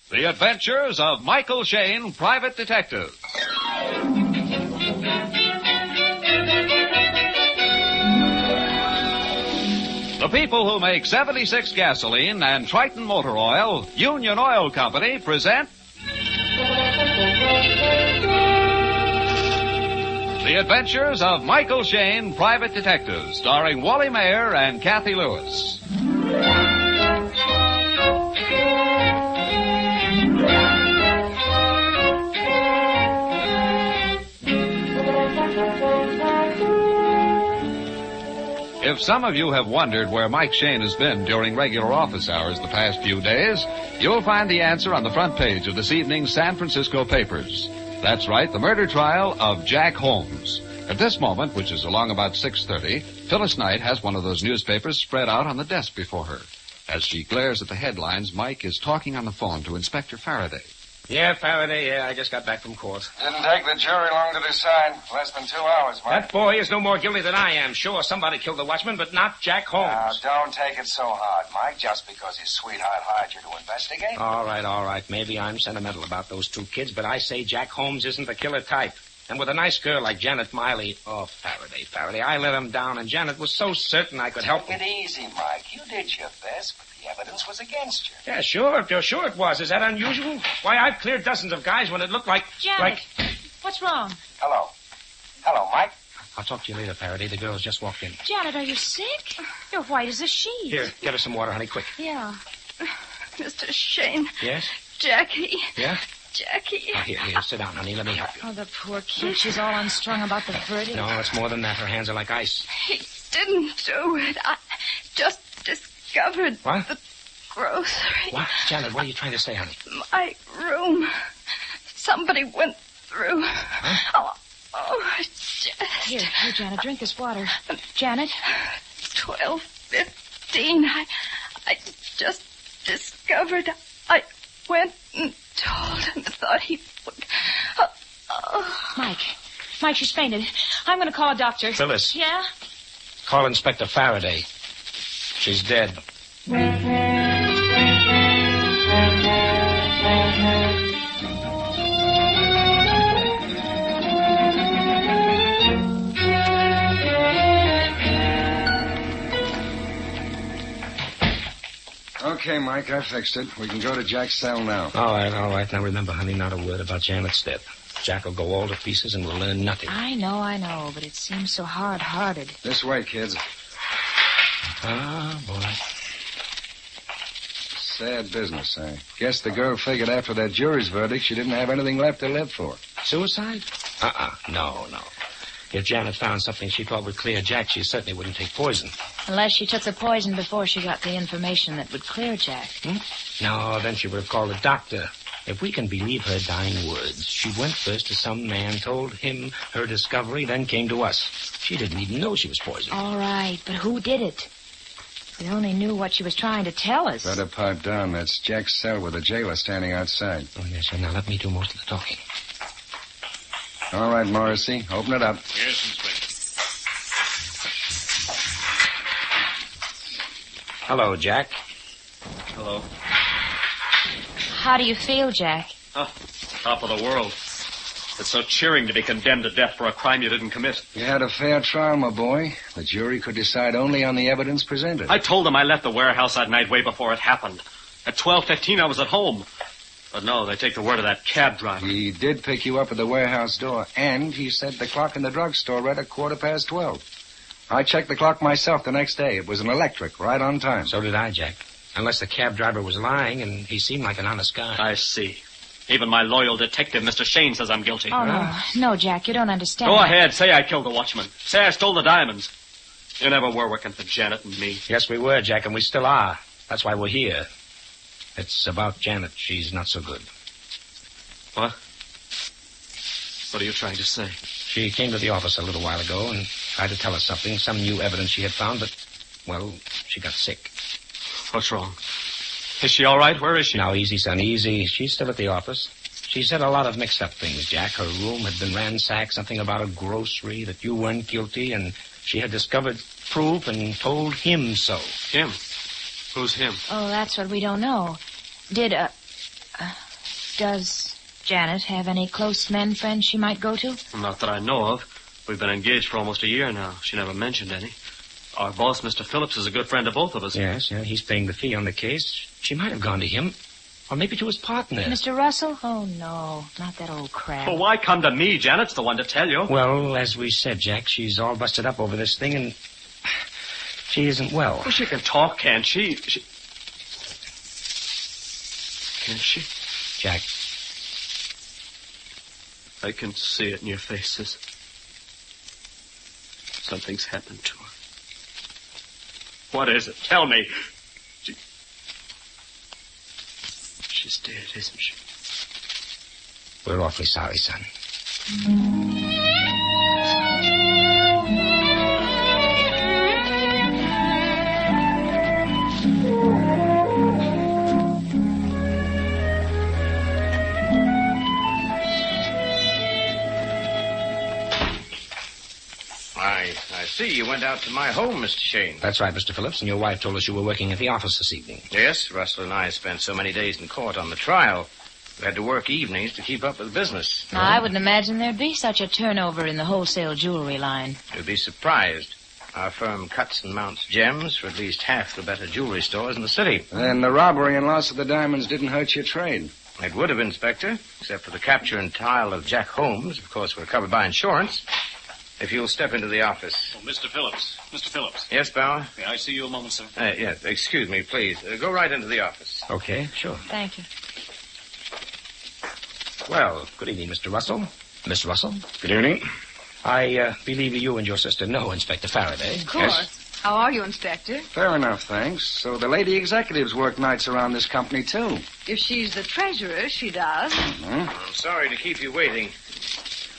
The Adventures of Michael Shayne, Private Detective. The people who make 76 gasoline and Triton Motor Oil, Union Oil Company, present The Adventures of Michael Shayne, Private Detective, starring Wally Mayer and Kathy Lewis. If some of you have wondered where Mike Shayne has been during regular office hours the past few days, you'll find the answer on the front page of this evening's San Francisco papers. That's right, the murder trial of Jack Holmes. At this moment, which is along about 6:30, Phyllis Knight has one of those newspapers spread out on the desk before her. As she glares at the headlines, Mike is talking on the phone to Inspector Faraday. Yeah, Faraday, I just got back from court. Didn't take the jury long to decide. Less than 2 hours, Mike. That boy is no more guilty than I am. Sure, somebody killed the watchman, but not Jack Holmes. Now, don't take it so hard, Mike, just because his sweetheart hired you to investigate. All right. Maybe I'm sentimental about those two kids, but I say Jack Holmes isn't the killer type. And with a nice girl like Janet Miley... Oh, Faraday, I let him down, and Janet was so certain I could help him. Take it easy, Mike. You did your best, but the evidence was against you. Yeah, sure it was. Is that unusual? Why, I've cleared dozens of guys when it looked like... Janet, what's wrong? Hello, Mike. I'll talk to you later, Faraday. The girls just walked in. Janet, are you sick? You're white as a sheet. Here, get her some water, honey, quick. Yeah. Mr. Shayne. Yes? Jackie. Yeah? Jackie. Oh, here, sit down, honey. Let me help you. Oh, the poor kid. She's all unstrung about the verdict. No, it's more than that. Her hands are like ice. He didn't do it. I just discovered What? the grocery. What? Janet, what are you trying to say, honey? My room. Somebody went through. Huh? Oh, just... Here, Janet, drink this water. Janet? 12:15. I just discovered. I went and told him. Thought he would... Mike, she's fainted. I'm going to call a doctor. Phyllis. Yeah? Call Inspector Faraday. She's dead. Okay, Mike, I fixed it. We can go to Jack's cell now. All right. Now remember, honey, not a word about Janet's death. Jack will go all to pieces and we'll learn nothing. I know, but it seems so hard-hearted. This way, kids. Ah, boy. Sad business, I guess the girl figured after that jury's verdict she didn't have anything left to live for. Suicide? No. If Janet found something she thought would clear Jack, she certainly wouldn't take poison. Unless she took the poison before she got the information that would clear Jack. No, then she would have called a doctor. If we can believe her dying words, she went first to some man, told him her discovery, then came to us. She didn't even know she was poisoned. All right, but who did it? We only knew what she was trying to tell us. Better pipe down. That's Jack's cell with the jailer standing outside. Oh, yes, sir. Now let me do most of the talking. All right, Morrissey. Open it up. Yes, Inspector. Hello, Jack. Hello. How do you feel, Jack? Oh, top of the world. It's so cheering to be condemned to death for a crime you didn't commit. You had a fair trial, my boy. The jury could decide only on the evidence presented. I told them I left the warehouse that night way before it happened. At 12:15, I was at home. But no, they take the word of that cab driver. He did pick you up at the warehouse door, and he said the clock in the drugstore read 12:15. I checked the clock myself the next day. It was an electric, right on time. So did I, Jack. Unless the cab driver was lying, and he seemed like an honest guy. I see. Even my loyal detective, Mr. Shayne, says I'm guilty. Oh, no, Jack, you don't understand. Go ahead. Say I killed the watchman. Say I stole the diamonds. You never were working for Janet and me. Yes, we were, Jack, and we still are. That's why we're here. It's about Janet. She's not so good. What? What are you trying to say? She came to the office a little while ago and tried to tell us something, some new evidence she had found, but, well, she got sick. What's wrong? Is she all right? Where is she? Now, easy, son, easy. She's still at the office. She said a lot of mixed-up things, Jack. Her room had been ransacked, something about a grocery, that you weren't guilty, and she had discovered proof and told him so. Him? Who's him? Oh, that's what we don't know. Does Janet have any close men friends she might go to? Not that I know of. We've been engaged for almost a year now. She never mentioned any. Our boss, Mr. Phillips, is a good friend of both of us. Yes, he's paying the fee on the case. She might have gone to him. Or maybe to his partner. Mr. Russell? Oh, no, not that old crap. Well, why come to me? Janet's the one to tell you. Well, as we said, Jack, she's all busted up over this thing, and she isn't well. Well, she can talk, can't she? Can she? Jack. I can see it in your faces. Something's happened to her. What is it? Tell me. She's dead, isn't she? We're awfully sorry, son. I see. You went out to my home, Mr. Shayne. That's right, Mr. Phillips, and your wife told us you were working at the office this evening. Yes, Russell and I spent so many days in court on the trial. We had to work evenings to keep up with business. Now, I wouldn't imagine there'd be such a turnover in the wholesale jewelry line. You'd be surprised. Our firm cuts and mounts gems for at least half the better jewelry stores in the city. And the robbery and loss of the diamonds didn't hurt your trade. It would have, Inspector, except for the capture and trial of Jack Holmes. Of course, we're covered by insurance. If you'll step into the office. Oh, Mr. Phillips. Mr. Phillips. Yes, Bauer? May I see you a moment, sir? Yes, excuse me, please. Go right into the office. Okay, sure. Thank you. Well, good evening, Mr. Russell. Miss Russell. Good evening. I believe you and your sister know Inspector Faraday. Of course. Yes? How are you, Inspector? Fair enough, thanks. So the lady executives work nights around this company, too. If she's the treasurer, she does. I'm sorry to keep you waiting.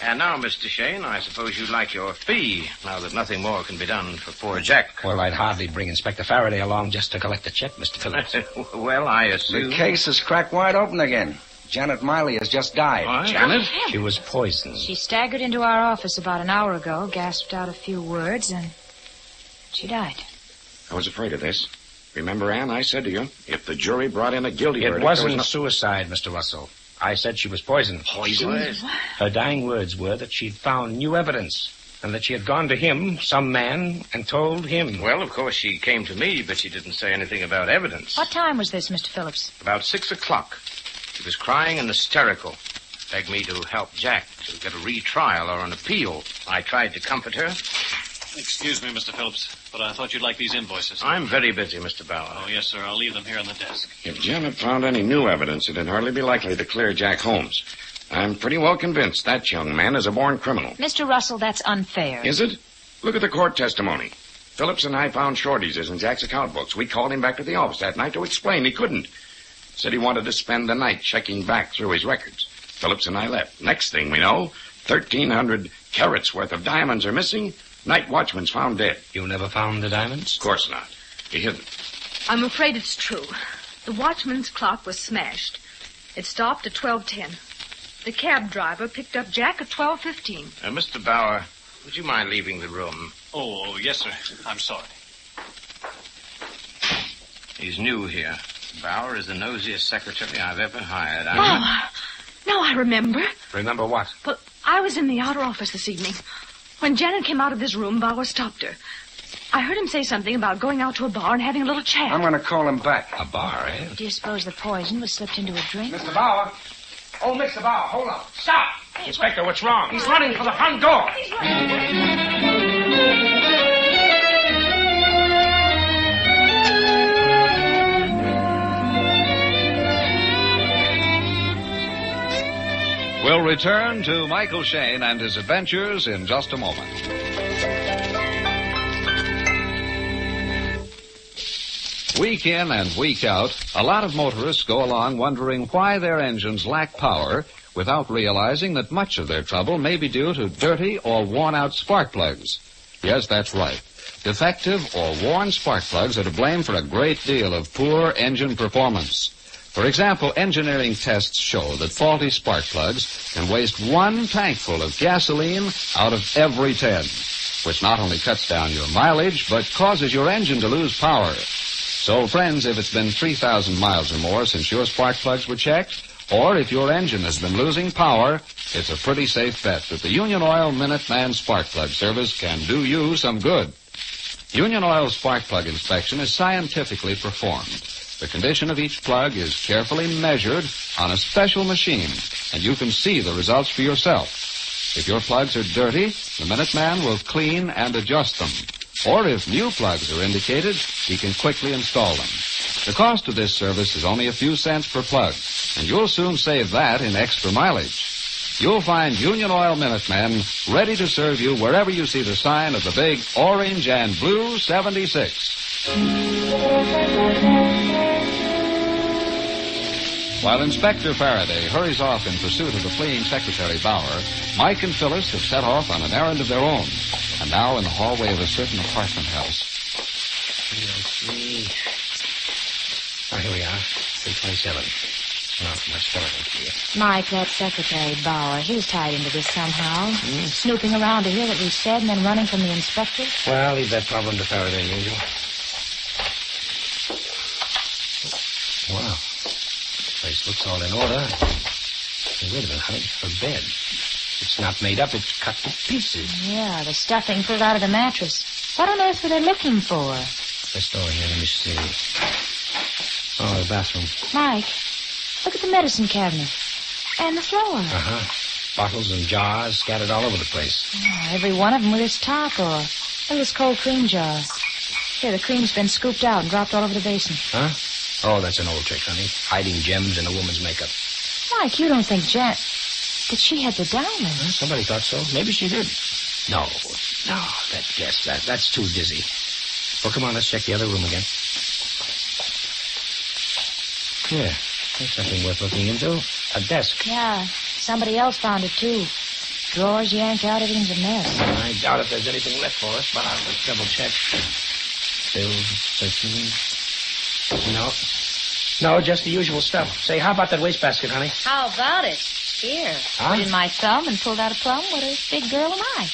And now, Mr. Shayne, I suppose you'd like your fee, now that nothing more can be done for poor Jack. Well, I'd hardly bring Inspector Faraday along just to collect the check, Mr. Phillips. Well, I assume... The case is cracked wide open again. Janet Miley has just died. What? Janet? She was poisoned. She staggered into our office about an hour ago, gasped out a few words, and she died. I was afraid of this. Remember, Ann, I said to you, if the jury brought in a guilty verdict... It wasn't suicide, Mr. Russell. I said she was poisoned. Poisoned? Her dying words were that she'd found new evidence. And that she had gone to him, some man, and told him. Well, of course, she came to me, but she didn't say anything about evidence. What time was this, Mr. Phillips? About 6 o'clock. She was crying and hysterical. Begged me to help Jack to get a retrial or an appeal. I tried to comfort her. Excuse me, Mr. Phillips, but I thought you'd like these invoices. I'm very busy, Mr. Bauer. Oh, yes, sir. I'll leave them here on the desk. If Janet found any new evidence, it'd hardly be likely to clear Jack Holmes. I'm pretty well convinced that young man is a born criminal. Mr. Russell, that's unfair. Is it? Look at the court testimony. Phillips and I found shortages in Jack's account books. We called him back to the office that night to explain. He couldn't. Said he wanted to spend the night checking back through his records. Phillips and I left. Next thing we know, 1,300 carats worth of diamonds are missing. Night watchman's found dead. You never found the diamonds? Of course not. He hid them. I'm afraid it's true. The watchman's clock was smashed. It stopped at 12:10. The cab driver picked up Jack at 12:15. Mr. Bauer, would you mind leaving the room? Oh, yes, sir. I'm sorry. He's new here. Bauer is the nosiest secretary I've ever hired. Now I remember. Remember what? Well, I was in the outer office this evening. When Janet came out of this room, Bauer stopped her. I heard him say something about going out to a bar and having a little chat. I'm going to call him back. A bar, eh? Do you suppose the poison was slipped into a drink? Mr. Bauer. Oh, Mr. Bauer, hold on. Stop! Inspector, what's wrong? He's running for the front door. We'll return to Michael Shayne and his adventures in just a moment. Week in and week out, a lot of motorists go along wondering why their engines lack power without realizing that much of their trouble may be due to dirty or worn-out spark plugs. Yes, that's right. Defective or worn spark plugs are to blame for a great deal of poor engine performance. For example, engineering tests show that faulty spark plugs can waste 1 tankful of gasoline out of every 10, which not only cuts down your mileage, but causes your engine to lose power. So, friends, if it's been 3,000 miles or more since your spark plugs were checked, or if your engine has been losing power, it's a pretty safe bet that the Union Oil Minuteman Spark Plug Service can do you some good. Union Oil spark plug inspection is scientifically performed. The condition of each plug is carefully measured on a special machine, and you can see the results for yourself. If your plugs are dirty, the Minuteman will clean and adjust them. Or if new plugs are indicated, he can quickly install them. The cost of this service is only a few cents per plug, and you'll soon save that in extra mileage. You'll find Union Oil Minutemen ready to serve you wherever you see the sign of the big orange and blue 76. While Inspector Faraday hurries off in pursuit of the fleeing Secretary Bauer, Mike and Phyllis have set off on an errand of their own, and now in the hallway of a certain apartment house. 303. Oh, here we are. 327. Not much further here. Mike, that Secretary Bauer, he's tied into this somehow. Snooping around to hear what we said and then running from the inspector. Well, leave that problem to Faraday, usual. Wow. Place looks all in order. Hey, wait a minute, honey. Her bed. It's not made up. It's cut to pieces. Yeah, the stuffing pulled out of the mattress. What on earth were they looking for? This door here, let me see. Oh, the bathroom. Mike, look at the medicine cabinet. And the floor. Uh-huh. Bottles and jars scattered all over the place. Oh, every one of them with its top or... Look at this cold cream jar. Here, the cream's been scooped out and dropped all over the basin. Huh? Oh, that's an old trick, honey. Hiding gems in a woman's makeup. Mike, you don't think that she had the diamonds? Well, somebody thought so. Maybe she did. No, that's too dizzy. Well, come on, let's check the other room again. Here, there's something worth looking into. A desk. Yeah, somebody else found it, too. Drawers yanked out, everything's a mess. I doubt if there's anything left for us, but I'll just double-check. Still searching. No, just the usual stuff. Say, how about that wastebasket, honey? How about it? Here. Huh? Put in my thumb and pulled out a plum. What a big girl am I?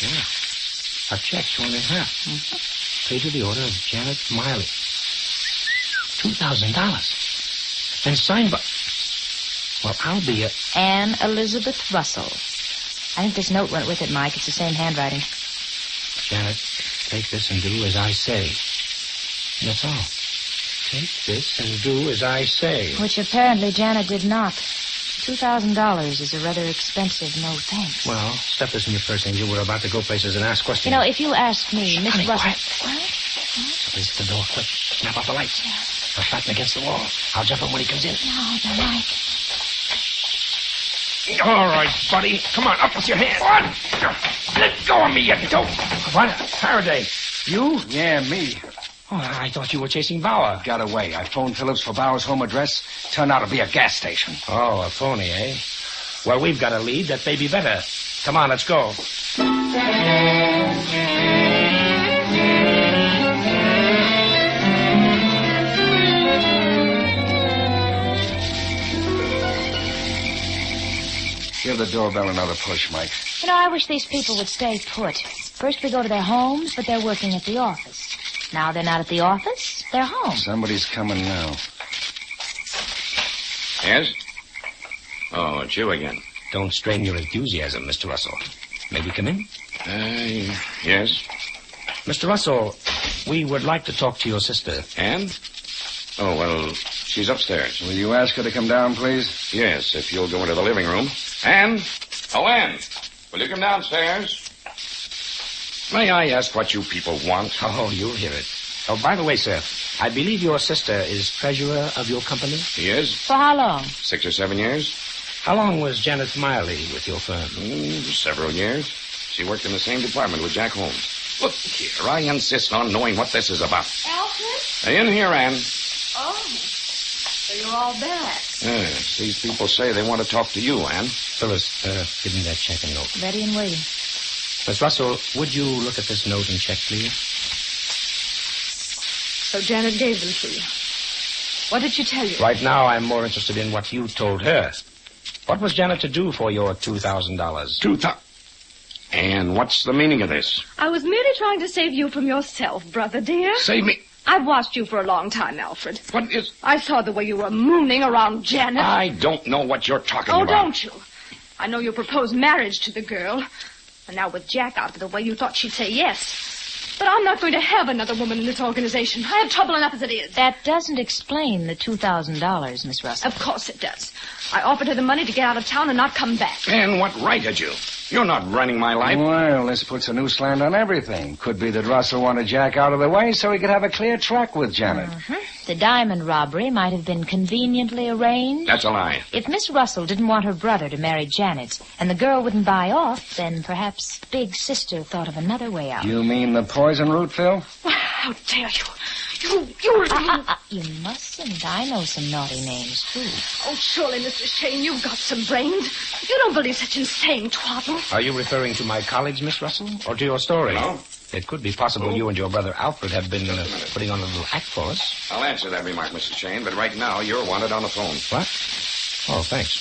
Yeah. A check shown in half. Mm-hmm. Paid to the order of Janet Miley. $2,000. And signed by... Well, I'll be a... Anne Elizabeth Russell. I think this note went with it, Mike. It's the same handwriting. Janet, take this and do as I say. That's all. Take this and do as I say. Which apparently Janet did not. $2,000 is a rather expensive no thanks. Well, stuff this in your purse, Angel. We're about to go places and ask questions. You know, if you ask me, Miss honey, Russell... quiet. What? Somebody's at the door. Quick. Snap off the lights. I'll flatten against the wall. I'll jump him when he comes in. No, the Mike. All right, buddy. Come on, up with your hand. What? Let go of me, you dope. What? Faraday. You? Yeah, me. Oh, I thought you were chasing Bauer. Got away. I phoned Phillips for Bauer's home address. Turned out to be a gas station. Oh, a phony, eh? Well, we've got a lead that may be better. Come on, let's go. Give the doorbell another push, Mike. You know, I wish these people would stay put. First we go to their homes, but they're working at the office. Now they're not at the office, they're home. Somebody's coming now. Yes? Oh, it's you again. Don't strain your enthusiasm, Mr. Russell. May we come in? Yes. Mr. Russell, we would like to talk to your sister. Anne? Oh, well, she's upstairs. Will you ask her to come down, please? Yes, if you'll go into the living room. Anne? Oh, Anne, will you come downstairs? May I ask what you people want? Oh, you'll hear it. Oh, by the way, sir, I believe your sister is treasurer of your company? She is. For how long? 6 or 7 years. How long was Janet Miley with your firm? Several years. She worked in the same department with Jack Holmes. Look here, I insist on knowing what this is about. Alfred? In here, Anne. Oh, so you're all back. Yes, these people say they want to talk to you, Anne. Phyllis, give me that check and note. Ready and waiting. Miss Russell, would you look at this note and check, please? So Janet gave them to you. What did she tell you? Right now, I'm more interested in what you told her. What was Janet to do for your $2,000? $2,000? And what's the meaning of this? I was merely trying to save you from yourself, brother dear. Save me? I've watched you for a long time, Alfred. What is... I saw the way you were mooning around Janet. I don't know what you're talking about. about. Oh, don't you? I know you proposed marriage to the girl. And now with Jack out of the way, you thought she'd say yes. But I'm not going to have another woman in this organization. I have trouble enough as it is. That doesn't explain the $2,000, Miss Russell. Of course it does. I offered her the money to get out of town and not come back. And what right had you? You're not running my life. Well, this puts a new slant on everything. Could be that Russell wanted Jack out of the way so he could have a clear track with Janet. Mm-hmm. The diamond robbery might have been conveniently arranged. That's a lie. If Miss Russell didn't want her brother to marry Janet, and the girl wouldn't buy off, then perhaps Big Sister thought of another way out. You mean the poison root, Phil? Well, how dare you? You mustn't. I know some naughty names, too. Oh, surely, Mr. Shayne, you've got some brains. You don't believe such insane twaddle. Are you referring to my colleagues, Miss Russell, or to your story? No. It could be possible you and your brother Alfred have been putting on a little act for us. I'll answer that remark, Mr. Shayne, but right now you're wanted on the phone. What? Oh, thanks.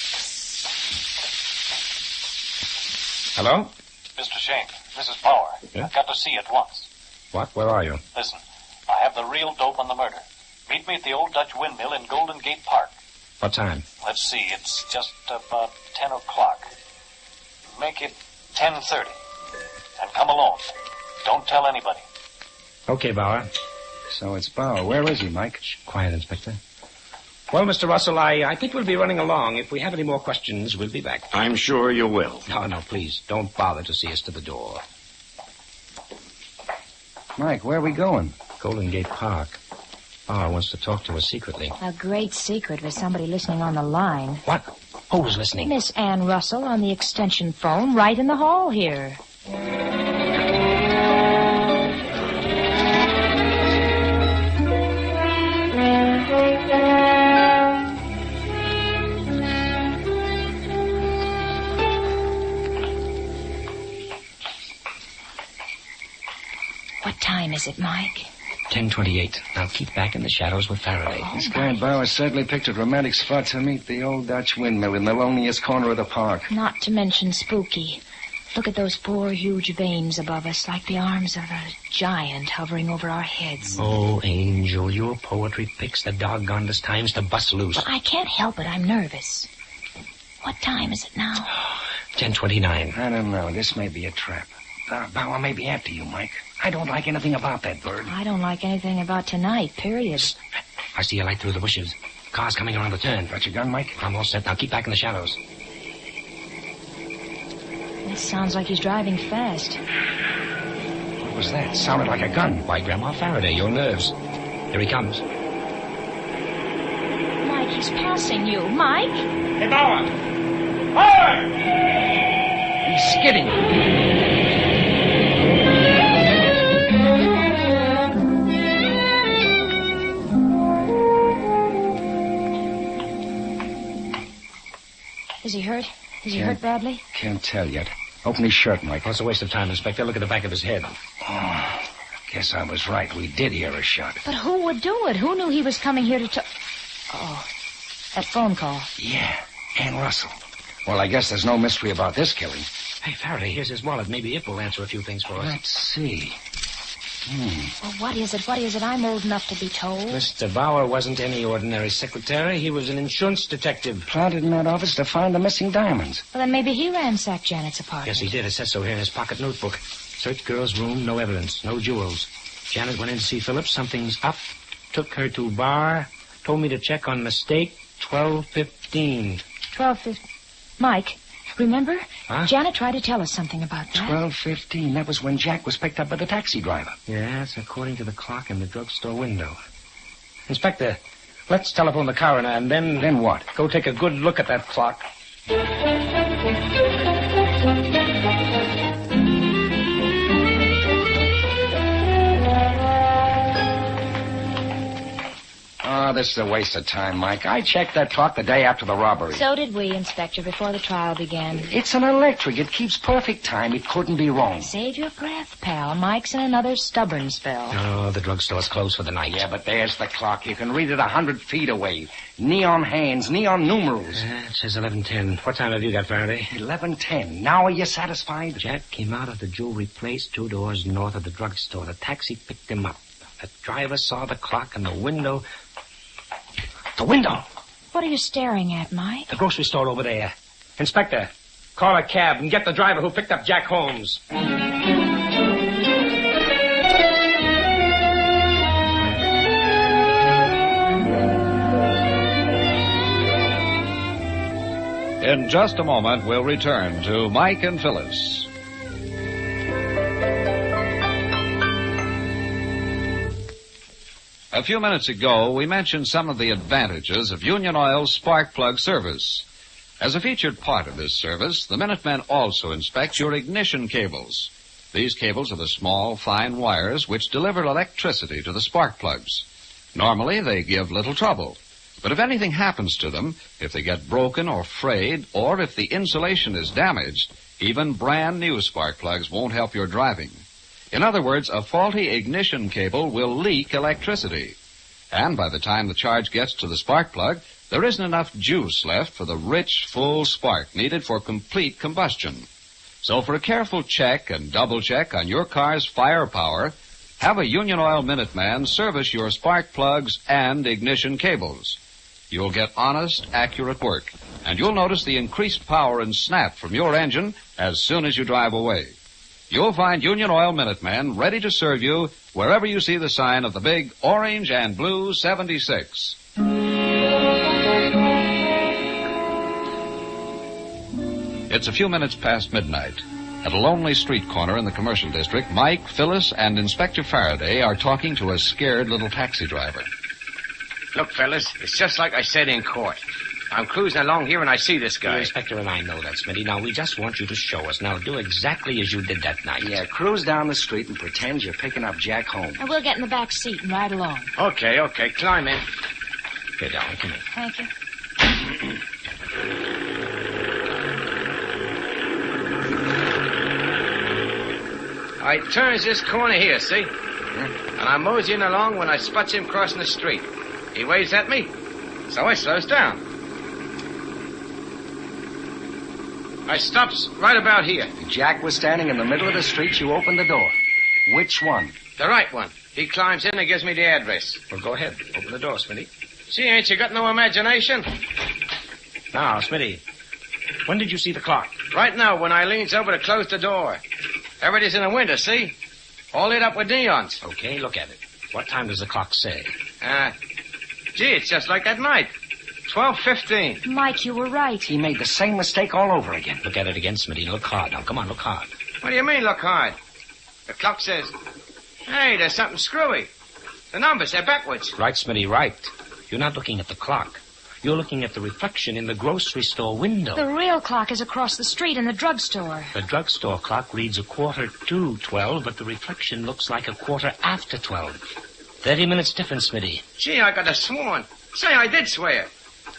Hello? Mr. Shayne, Mrs. Bauer. Yeah? I've got to see you at once. What? Where are you? Listen, I have the real dope on the murder. Meet me at the old Dutch windmill in Golden Gate Park. What time? Let's see, it's just about 10 o'clock. Make it 10:30. And come alone. Don't tell anybody. Okay, Bauer. So it's Bauer. Where is he, Mike? Quiet, Inspector. Well, Mr. Russell, I think we'll be running along. If we have any more questions, we'll be back. I'm sure you will. No, please. Don't bother to see us to the door. Mike, where are we going? Golden Gate Park. Bauer wants to talk to us secretly. A great secret for somebody listening on the line. What? Who's listening? Miss Ann Russell on the extension phone right in the hall here. What time is it, Mike? 10:28. Now keep back in the shadows with Faraday. This guy Bauer certainly picked a romantic spot to meet the old Dutch windmill in the loneliest corner of the park. Not to mention spooky. Look at those four huge veins above us, like the arms of a giant hovering over our heads. Oh, Angel, your poetry picks the doggonedest times to bust loose. But I can't help it. I'm nervous. What time is it now? 10:29. I don't know. This may be a trap. Bauer may be after you, Mike. I don't like anything about that bird. I don't like anything about tonight, period. I see a light through the bushes. Car's coming around the turn. Got your gun, Mike? I'm all set. Now keep back in the shadows. This sounds like he's driving fast. What was that? Sounded like a gun. Why, Grandma Faraday, your nerves. Here he comes. Mike, he's passing you. Mike? Hey, Bauer! Bauer! He's skidding. Is he hurt? Is he hurt badly? Can't tell yet. Open his shirt, Mike. Oh, it's a waste of time, Inspector. Look at the back of his head. Oh, guess I was right. We did hear a shot. But who would do it? Who knew he was coming here to Oh, that phone call. Yeah, Ann Russell. Well, I guess there's no mystery about this killing. Hey, Faraday, here's his wallet. Maybe it will answer a few things for us. Let's see. Well, what is it? What is it? I'm old enough to be told. Mr. Bauer wasn't any ordinary secretary. He was an insurance detective. Planted in that office to find the missing diamonds. Well, then maybe he ransacked Janet's apartment. Yes, he did. It says so here in his pocket notebook. Searched girl's room, no evidence, no jewels. Janet went in to see Phillips. Something's up. Took her to bar. Told me to check on mistake. 12:15. 12:15. Mike, remember? Huh? Janet tried to tell us something about that. 12:15. That was when Jack was picked up by the taxi driver. Yes, according to the clock in the drugstore window. Inspector, let's telephone the coroner and then... Then what? Go take a good look at that clock. Oh, this is a waste of time, Mike. I checked that clock the day after the robbery. So did we, Inspector, before the trial began. It's an electric. It keeps perfect time. It couldn't be wrong. Save your breath, pal. Mike's in another stubborn spell. Oh, the drugstore's closed for the night. Yeah, but there's the clock. You can read it 100 feet away. Neon hands, neon numerals. It says 11:10. What time have you got, Faraday? 11:10. Now are you satisfied? Jack came out of the jewelry place 2 doors north of the drugstore. The taxi picked him up. The driver saw the clock in the window. The window! What are you staring at, Mike? The grocery store over there. Inspector, call a cab and get the driver who picked up Jack Holmes. In just a moment, we'll return to Mike and Phyllis. A few minutes ago, we mentioned some of the advantages of Union Oil's spark plug service. As a featured part of this service, the Minutemen also inspect your ignition cables. These cables are the small, fine wires which deliver electricity to the spark plugs. Normally, they give little trouble. But if anything happens to them, if they get broken or frayed, or if the insulation is damaged, even brand new spark plugs won't help your driving. In other words, a faulty ignition cable will leak electricity. And by the time the charge gets to the spark plug, there isn't enough juice left for the rich, full spark needed for complete combustion. So for a careful check and double check on your car's firepower, have a Union Oil Minuteman service your spark plugs and ignition cables. You'll get honest, accurate work, and you'll notice the increased power and snap from your engine as soon as you drive away. You'll find Union Oil Minutemen ready to serve you wherever you see the sign of the big orange and blue 76. It's a few minutes past midnight. At a lonely street corner in the commercial district, Mike, Phyllis, and Inspector Faraday are talking to a scared little taxi driver. Look, fellas, it's just like I said in court. I'm cruising along here and I see this guy. The Inspector and I know that, Smitty. Now, we just want you to show us. Now, do exactly as you did that night. Yeah, cruise down the street and pretend you're picking up Jack Holmes. And we'll get in the back seat and ride along. Okay, climb in. Here, darling, come in. Thank you. I turns this corner here, see? And I'm moseying along when I spots him crossing the street. He waves at me, so I slows down. I stops right about here. Jack was standing in the middle of the street. You opened the door. Which one? The right one. He climbs in and gives me the address. Well, go ahead. Open the door, Smitty. See, ain't you got no imagination? Now, Smitty, When did you see the clock? Right now, when I leans over to close the door. Everybody's in the window, see? All lit up with neons. Okay, look at it. What time does the clock say? Gee, it's just like that night. 12:15. Mike, you were right. He made the same mistake all over again. Look at it again, Smitty. Look hard. Now, come on, look hard. What do you mean, look hard? The clock says, hey, there's something screwy. The numbers, they're backwards. Right, Smitty, right. You're not looking at the clock. You're looking at the reflection in the grocery store window. The real clock is across the street in the drugstore. The drugstore clock reads 11:45, but the reflection looks like 12:15. 30 minutes difference, Smitty. Gee, I could have sworn. Say, I did swear.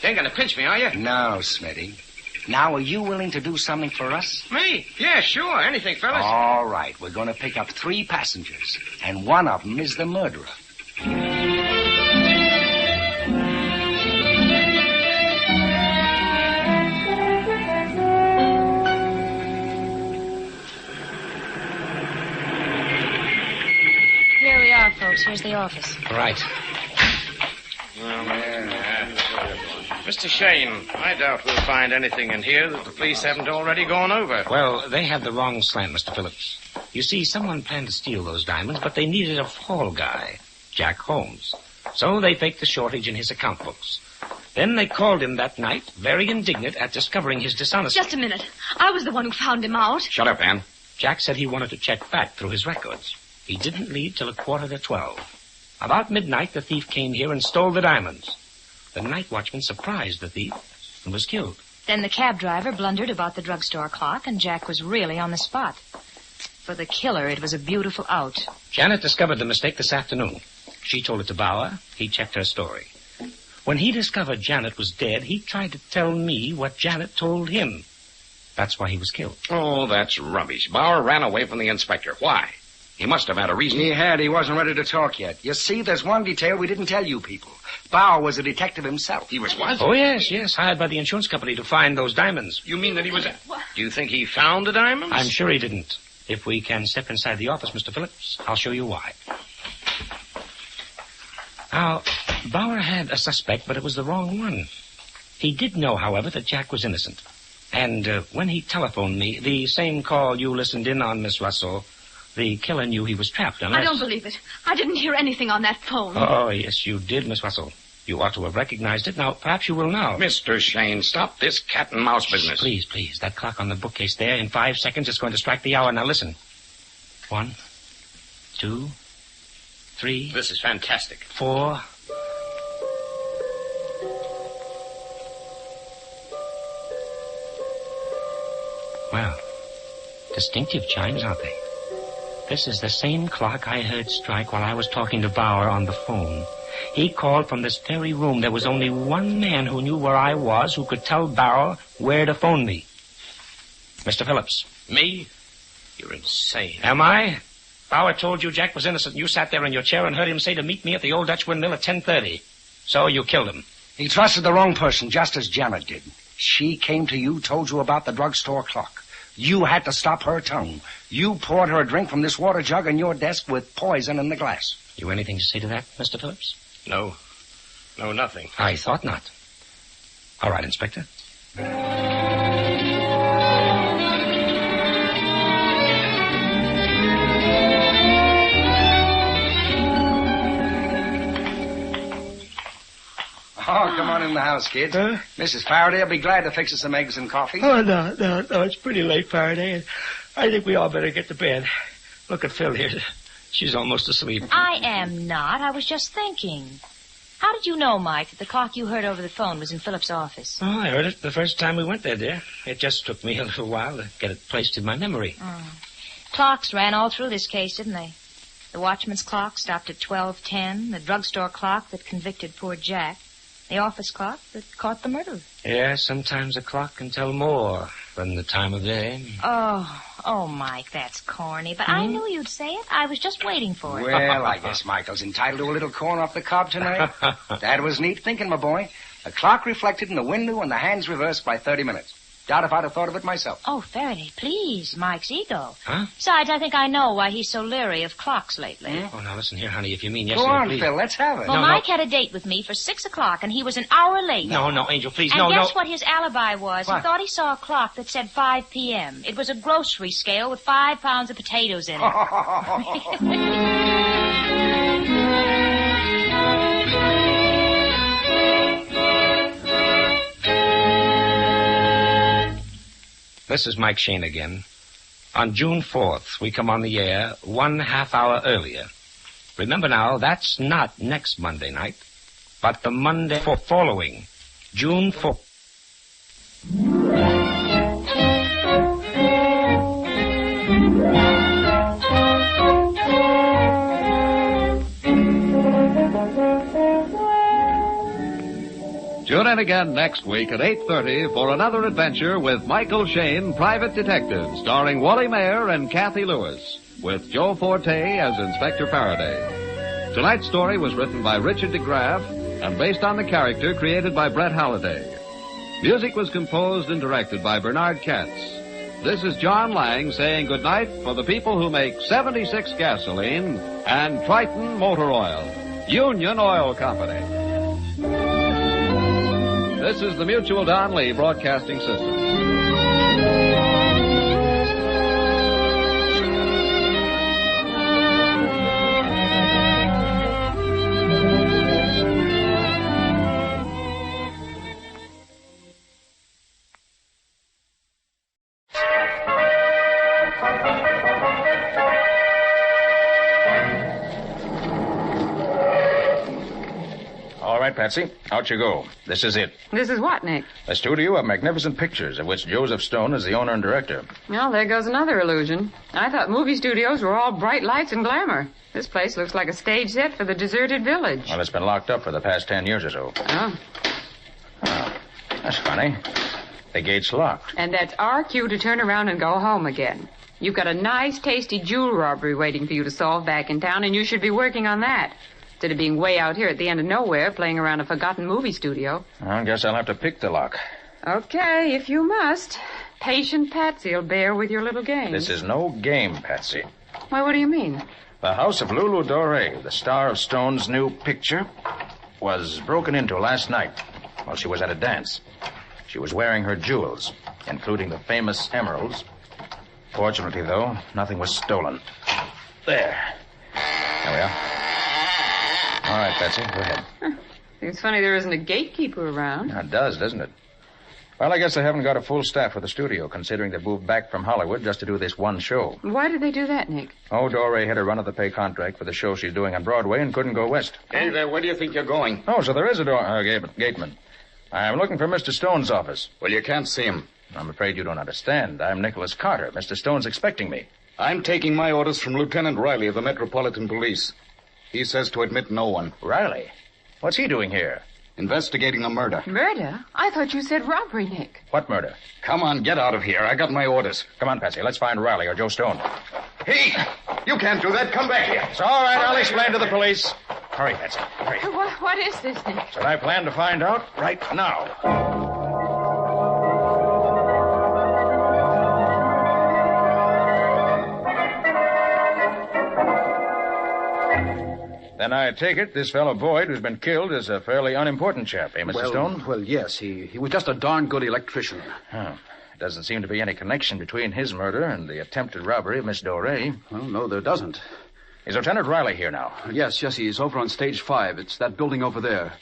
You ain't gonna pinch me, are you? No, Smitty. Now, are you willing to do something for us? Me? Yeah, sure. Anything, fellas. All right. We're going to pick up 3 passengers, and one of them is the murderer. Here we are, folks. Here's the office. Right. Mr. Shayne, I doubt we'll find anything in here that the police haven't already gone over. Well, they have the wrong slant, Mr. Phillips. You see, someone planned to steal those diamonds, but they needed a fall guy, Jack Holmes. So they faked the shortage in his account books. Then they called him that night, very indignant at discovering his dishonesty. Just a minute. I was the one who found him out. Shut up, Ann. Jack said he wanted to check back through his records. He didn't leave till 11:45. About midnight, the thief came here and stole the diamonds. The night watchman surprised the thief and was killed. Then the cab driver blundered about the drugstore clock, and Jack was really on the spot. For the killer, it was a beautiful out. Janet discovered the mistake this afternoon. She told it to Bauer. He checked her story. When he discovered Janet was dead, he tried to tell me what Janet told him. That's why he was killed. Oh, that's rubbish. Bauer ran away from the inspector. Why? He must have had a reason. He had. He wasn't ready to talk yet. You see, there's one detail we didn't tell you people. Bauer was a detective himself. He was what? Oh, yes, hired by the insurance company to find those diamonds. You mean that he was... Do you think he found the diamonds? I'm sure he didn't. If we can step inside the office, Mr. Phillips, I'll show you why. Now, Bauer had a suspect, but it was the wrong one. He did know, however, that Jack was innocent. And when he telephoned me, the same call you listened in on, Miss Russell, the killer knew he was trapped, unless... I don't believe it. I didn't hear anything on that phone. Oh, yes, you did, Miss Russell. You ought to have recognized it. Now, perhaps you will now. Mr. Shayne, stop this cat and mouse business. Please. That clock on the bookcase there, in 5 seconds, it's going to strike the hour. Now, listen. 1, 2, 3... This is fantastic. 4... Well, distinctive chimes, aren't they? This is the same clock I heard strike while I was talking to Bauer on the phone. He called from this very room. There was only one man who knew where I was, who could tell Bauer where to phone me. Mr. Phillips. Me? You're insane. Am I? Bauer told you Jack was innocent. You sat there in your chair and heard him say to meet me at the old Dutch windmill at 10:30. So you killed him. He trusted the wrong person, just as Janet did. She came to you, told you about the drugstore clock. You had to stop her tongue. You poured her a drink from this water jug on your desk with poison in the glass. You anything to say to that, Mr. Phillips? No, nothing. I thought not. All right, Inspector. Oh, come on in the house, kids. Huh? Mrs. Faraday will be glad to fix us some eggs and coffee. Oh, no. It's pretty late, Faraday, and I think we all better get to bed. Look at Phil here. She's almost asleep. I am not. I was just thinking. How did you know, Mike, that the clock you heard over the phone was in Philip's office? Oh, I heard it the first time we went there, dear. It just took me a little while to get it placed in my memory. Clocks ran all through this case, didn't they? The watchman's clock stopped at 12:10, the drugstore clock that convicted poor Jack, the office clock that caught the murderer. Yeah, sometimes a clock can tell more than the time of day. Oh, Mike, that's corny, but I knew you'd say it. I was just waiting for it. Well, I guess Michael's entitled to a little corn off the cob tonight. That was neat thinking, my boy. The clock reflected in the window and the hands reversed by 30 minutes. Doubt if I'd have thought of it myself. Oh, Faraday, please, Mike's ego. Huh? Besides, I think I know why he's so leery of clocks lately. Oh, now listen here, honey. If you mean yes, Go on, please. Phil. Let's have it. Well, No, Mike had a date with me for 6 o'clock, and he was an hour late. No, Angel, please. And No. guess what his alibi was? What? He thought he saw a clock that said 5 p.m. It was a grocery scale with 5 pounds of potatoes in it. This is Mike Shayne again. On June 4th, we come on the air 1/2 hour earlier. Remember now, that's not next Monday night, but the Monday following, June 4th. Tune in again next week at 8:30 for another adventure with Michael Shayne, Private Detective, starring Wally Mayer and Kathy Lewis, with Joe Forte as Inspector Faraday. Tonight's story was written by Richard DeGraff and based on the character created by Brett Halliday. Music was composed and directed by Bernard Katz. This is John Lang saying goodnight for the people who make 76 gasoline and Triton Motor Oil, Union Oil Company. This is the Mutual Don Lee Broadcasting System. All right, Patsy, out you go. This is it. This is what, Nick? A studio of magnificent pictures, of which Joseph Stone is the owner and director. Well, there goes another illusion. I thought movie studios were all bright lights and glamour. This place looks like a stage set for the deserted village. Well, it's been locked up for the past 10 years or so. Oh. Oh, that's funny. The gate's locked. And that's our cue to turn around and go home again. You've got a nice, tasty jewel robbery waiting for you to solve back in town, and you should be working on that. Instead of being way out here at the end of nowhere playing around a forgotten movie studio. I guess I'll have to pick the lock. Okay, if you must. Patient Patsy'll bear with your little game. This is no game, Patsy. Why, what do you mean? The house of Lulu Doré, the star of Stone's new picture, was broken into last night while she was at a dance. She was wearing her jewels, including the famous emeralds. Fortunately, though, nothing was stolen. There. There we are. All right, Patsy, go ahead. Seems funny there isn't a gatekeeper around. It does, doesn't it? Well, I guess they haven't got a full staff for the studio, considering they moved back from Hollywood just to do this one show. Why did they do that, Nick? Oh, Doré had a run-of-the-pay contract for the show she's doing on Broadway and couldn't go west. Hey there, where do you think you're going? Oh, so there is a gateman. I'm looking for Mr. Stone's office. Well, you can't see him. I'm afraid you don't understand. I'm Nicholas Carter. Mr. Stone's expecting me. I'm taking my orders from Lieutenant Riley of the Metropolitan Police. He says to admit no one. Riley? What's he doing here? Investigating a murder. Murder? I thought you said robbery, Nick. What murder? Come on, get out of here. I got my orders. Come on, Patsy. Let's find Riley or Joe Stone. Hey, you can't do that. Come back here. It's all right. I'll explain to the police. Hurry, Patsy. Hurry. What is this, Nick? That's what I plan to find out right now. Then I take it this fellow Boyd who's been killed is a fairly unimportant chap, eh, Mr. Stone? Well, yes. He was just a darn good electrician. Oh. Doesn't seem to be any connection between his murder and the attempted robbery of Miss Doré. Well, no, there doesn't. Is Lieutenant Riley here now? Yes, he's over on stage 5. It's that building over there.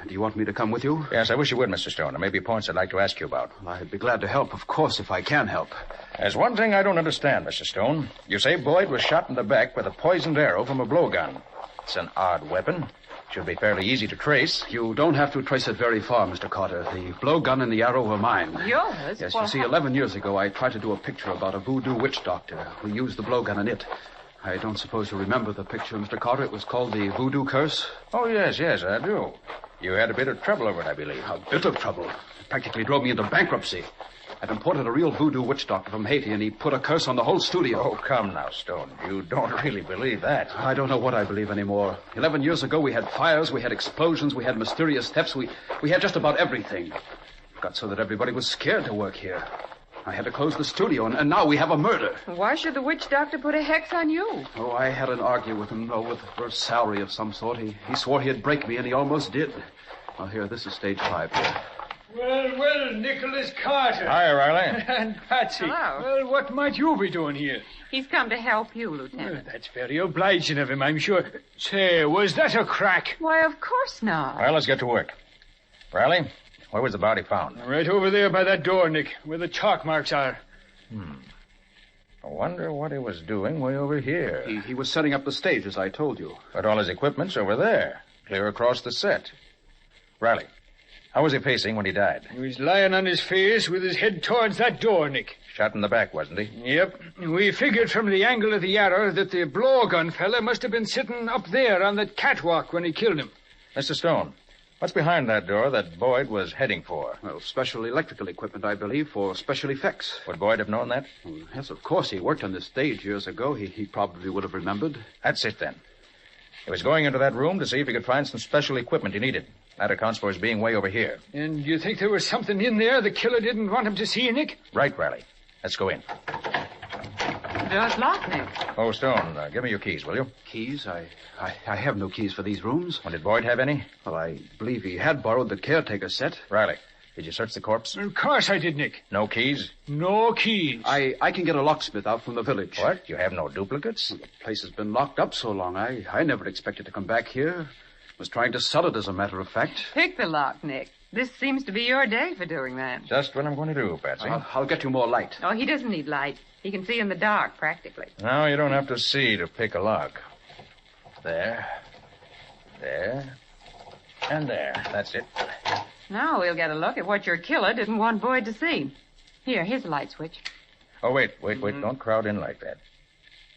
Do you want me to come with you? Yes, I wish you would, Mr. Stone. There may be points I'd like to ask you about. Well, I'd be glad to help, of course, if I can help. There's one thing I don't understand, Mr. Stone. You say Boyd was shot in the back with a poisoned arrow from a blowgun. It's an odd weapon. Should be fairly easy to trace. You don't have to trace it very far, Mr. Carter. The blowgun and the arrow were mine. Yours? Yes, you see, 11 years ago, I tried to do a picture about a voodoo witch doctor. We used the blowgun in it. I don't suppose you remember the picture, Mr. Carter. It was called The Voodoo Curse. Oh, yes, I do. You had a bit of trouble over it, I believe. A bit of trouble. It practically drove me into bankruptcy. I'd imported a real voodoo witch doctor from Haiti, and he put a curse on the whole studio. Oh, come now, Stone. You don't really believe that. I don't know what I believe anymore. 11 years ago, we had fires, we had explosions, we had mysterious thefts, we had just about everything. Got so that everybody was scared to work here. I had to close the studio, and now we have a murder. Why should the witch doctor put a hex on you? Oh, I had an argue with him, for a salary of some sort. He swore he'd break me, and he almost did. Well, here, this is stage 5 here. Well, Nicholas Carter. Hi, Riley. And Patsy. Hello. Well, what might you be doing here? He's come to help you, Lieutenant. That's very obliging of him, I'm sure. Say, was that a crack? Why, of course not. Well, let's get to work. Riley, where was the body found? Right over there by that door, Nick, where the chalk marks are. I wonder what he was doing way over here. He was setting up the stage, as I told you. But all his equipment's over there, clear across the set. Riley, how was he facing when he died? He was lying on his face with his head towards that door, Nick. Shot in the back, wasn't he? Yep. We figured from the angle of the arrow that the blowgun fella must have been sitting up there on the catwalk when he killed him. Mr. Stone, what's behind that door that Boyd was heading for? Well, special electrical equipment, I believe, for special effects. Would Boyd have known that? Well, yes, of course. He worked on this stage years ago. He probably would have remembered. That's it, then. He was going into that room to see if he could find some special equipment he needed. That accounts for his being way over here. And you think there was something in there the killer didn't want him to see, Nick? Right, Riley. Let's go in. The door's locked, Nick. Oh, Stone, give me your keys, will you? Keys? I have no keys for these rooms. Well, did Boyd have any? Well, I believe he had borrowed the caretaker's set. Riley, did you search the corpse? Of course I did, Nick. No keys? No keys. I can get a locksmith out from the village. What? You have no duplicates? Well, the place has been locked up so long. I never expected to come back here. Was trying to sell it, as a matter of fact. Pick the lock, Nick. This seems to be your day for doing that. Just what I'm going to do, Patsy. I'll get you more light. Oh, he doesn't need light. He can see in the dark, practically. No, you don't have to see to pick a lock. There. And there. That's it. Now we'll get a look at what your killer didn't want Boyd to see. Here's the light switch. Oh, wait. Don't crowd in like that.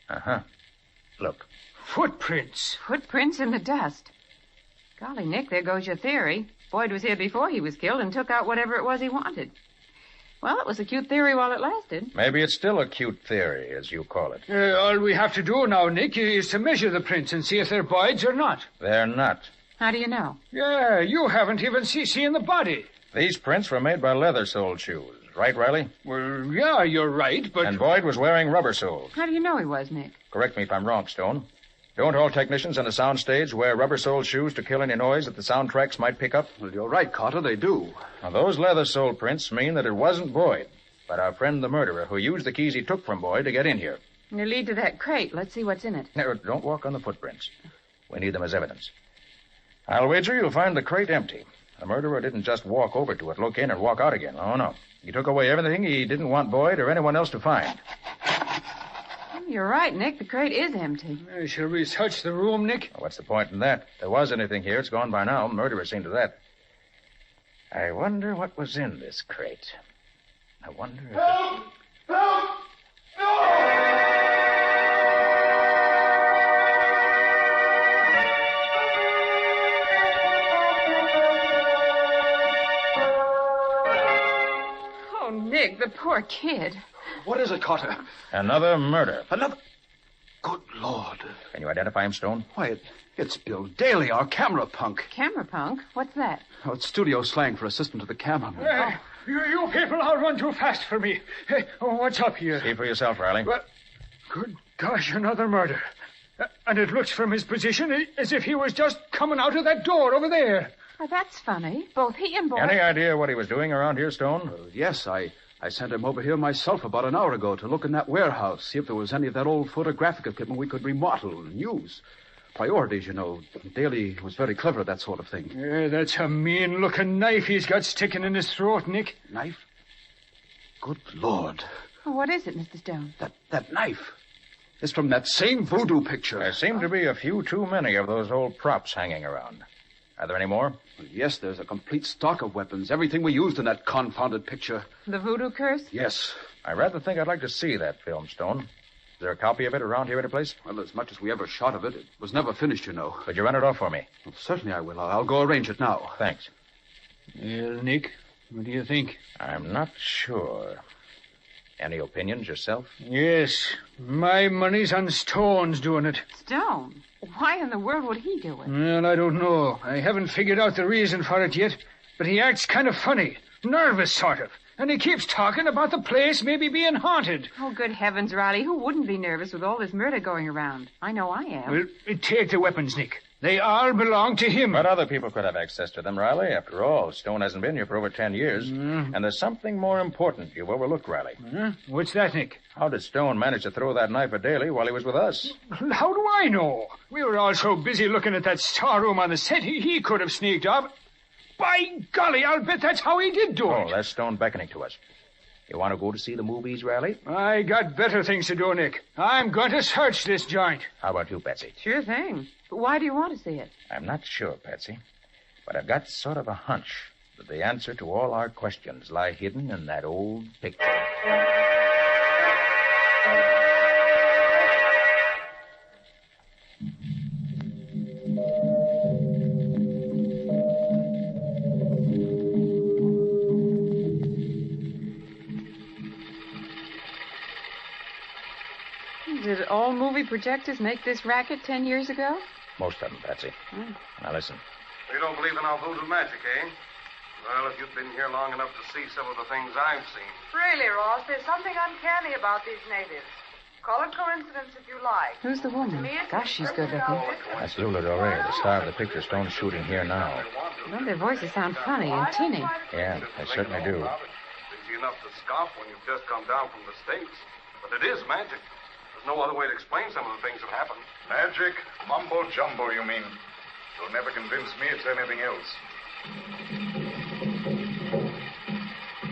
Uh-huh. Look. Footprints. Footprints in the dust. Golly, Nick, there goes your theory. Boyd was here before he was killed and took out whatever it was he wanted. Well, it was a cute theory while it lasted. Maybe it's still a cute theory, as you call it. All we have to do now, Nick, is to measure the prints and see if they're Boyd's or not. They're not. How do you know? Yeah, you haven't even seen the body. These prints were made by leather-soled shoes. Right, Riley? Well, yeah, you're right, but... And Boyd was wearing rubber-soled. How do you know he was, Nick? Correct me if I'm wrong, Stone. Don't all technicians on a soundstage wear rubber-soled shoes to kill any noise that the soundtracks might pick up? Well, you're right, Carter, they do. Now, those leather-soled prints mean that it wasn't Boyd, but our friend the murderer who used the keys he took from Boyd to get in here. They lead to that crate. Let's see what's in it. No, don't walk on the footprints. We need them as evidence. I'll wager you'll find the crate empty. The murderer didn't just walk over to it, look in, and walk out again. Oh, no. He took away everything he didn't want Boyd or anyone else to find. You're right, Nick. The crate is empty. Shall we search the room, Nick? Well, what's the point in that? If there was anything here, it's gone by now. Murderer seen to that. I wonder what was in this crate. I wonder if... Help! Help! Oh, Nick, the poor kid. What is it, Carter? Another murder. Another? Good Lord. Can you identify him, Stone? Why, it's Bill Daly, our camera punk. Camera punk? What's that? Oh, it's studio slang for assistant to the cameraman. You people all run too fast for me. Hey, what's up here? See for yourself, Riley. Well, good gosh, another murder. And it looks from his position as if he was just coming out of that door over there. Oh, that's funny. Both he and Boyd... Any idea what he was doing around here, Stone? Yes, I sent him over here myself about an hour ago to look in that warehouse, see if there was any of that old photographic equipment we could remodel and use. Priorities, you know. Daly was very clever at that sort of thing. Yeah, that's a mean-looking knife he's got sticking in his throat, Nick. Knife? Good Lord. Oh, what is it, Mr. Stone? That knife. It's from that same voodoo picture. There seem to be a few too many of those old props hanging around. Are there any more? Well, yes, there's a complete stock of weapons. Everything we used in that confounded picture. The voodoo curse? Yes. I rather think I'd like to see that film, Stone. Is there a copy of it around here any place? Well, as much as we ever shot of it, it was never finished, you know. Could you run it off for me? Well, certainly I will. I'll go arrange it now. Thanks. Well, Nick, what do you think? I'm not sure. Any opinions yourself? Yes. My money's on Stone's doing it. Stone? Why in the world would he do it? Well, I don't know. I haven't figured out the reason for it yet, but he acts kind of funny. Nervous, sort of. And he keeps talking about the place maybe being haunted. Oh, good heavens, Riley. Who wouldn't be nervous with all this murder going around? I know I am. Well, take the weapons, Nick. They all belong to him. But other people could have access to them, Riley. After all, Stone hasn't been here for over 10 years. And there's something more important you've overlooked, Riley. What's that, Nick? How did Stone manage to throw that knife at Daly while he was with us? How do I know? We were all so busy looking at that storeroom on the set, he could have sneaked off. By golly, I'll bet that's how he did do it. Oh, that's Stone beckoning to us. You want to go to see the movies, Riley? I got better things to do, Nick. I'm going to search this joint. How about you, Patsy? Sure thing. But why do you want to see it? I'm not sure, Patsy. But I've got sort of a hunch that the answer to all our questions lie hidden in that old picture. Did all movie projectors make this racket 10 years ago? Most of them, Patsy. Now listen. You don't believe in our voodoo magic, eh? Well, if you've been here long enough to see some of the things I've seen. Really, Ross, there's something uncanny about these natives. Call it coincidence if you like. Who's the woman? Gosh, she's good looking. That's Lula Dore, the star of the picture Stone's shooting here now. Well, their voices sound funny and tinny. Yeah, they certainly do. Easy enough to scoff when you've just come down from the States. But it is magic. There's no other way to explain some of the things that happen. Magic? Mumbo jumbo, you mean? You'll never convince me it's anything else.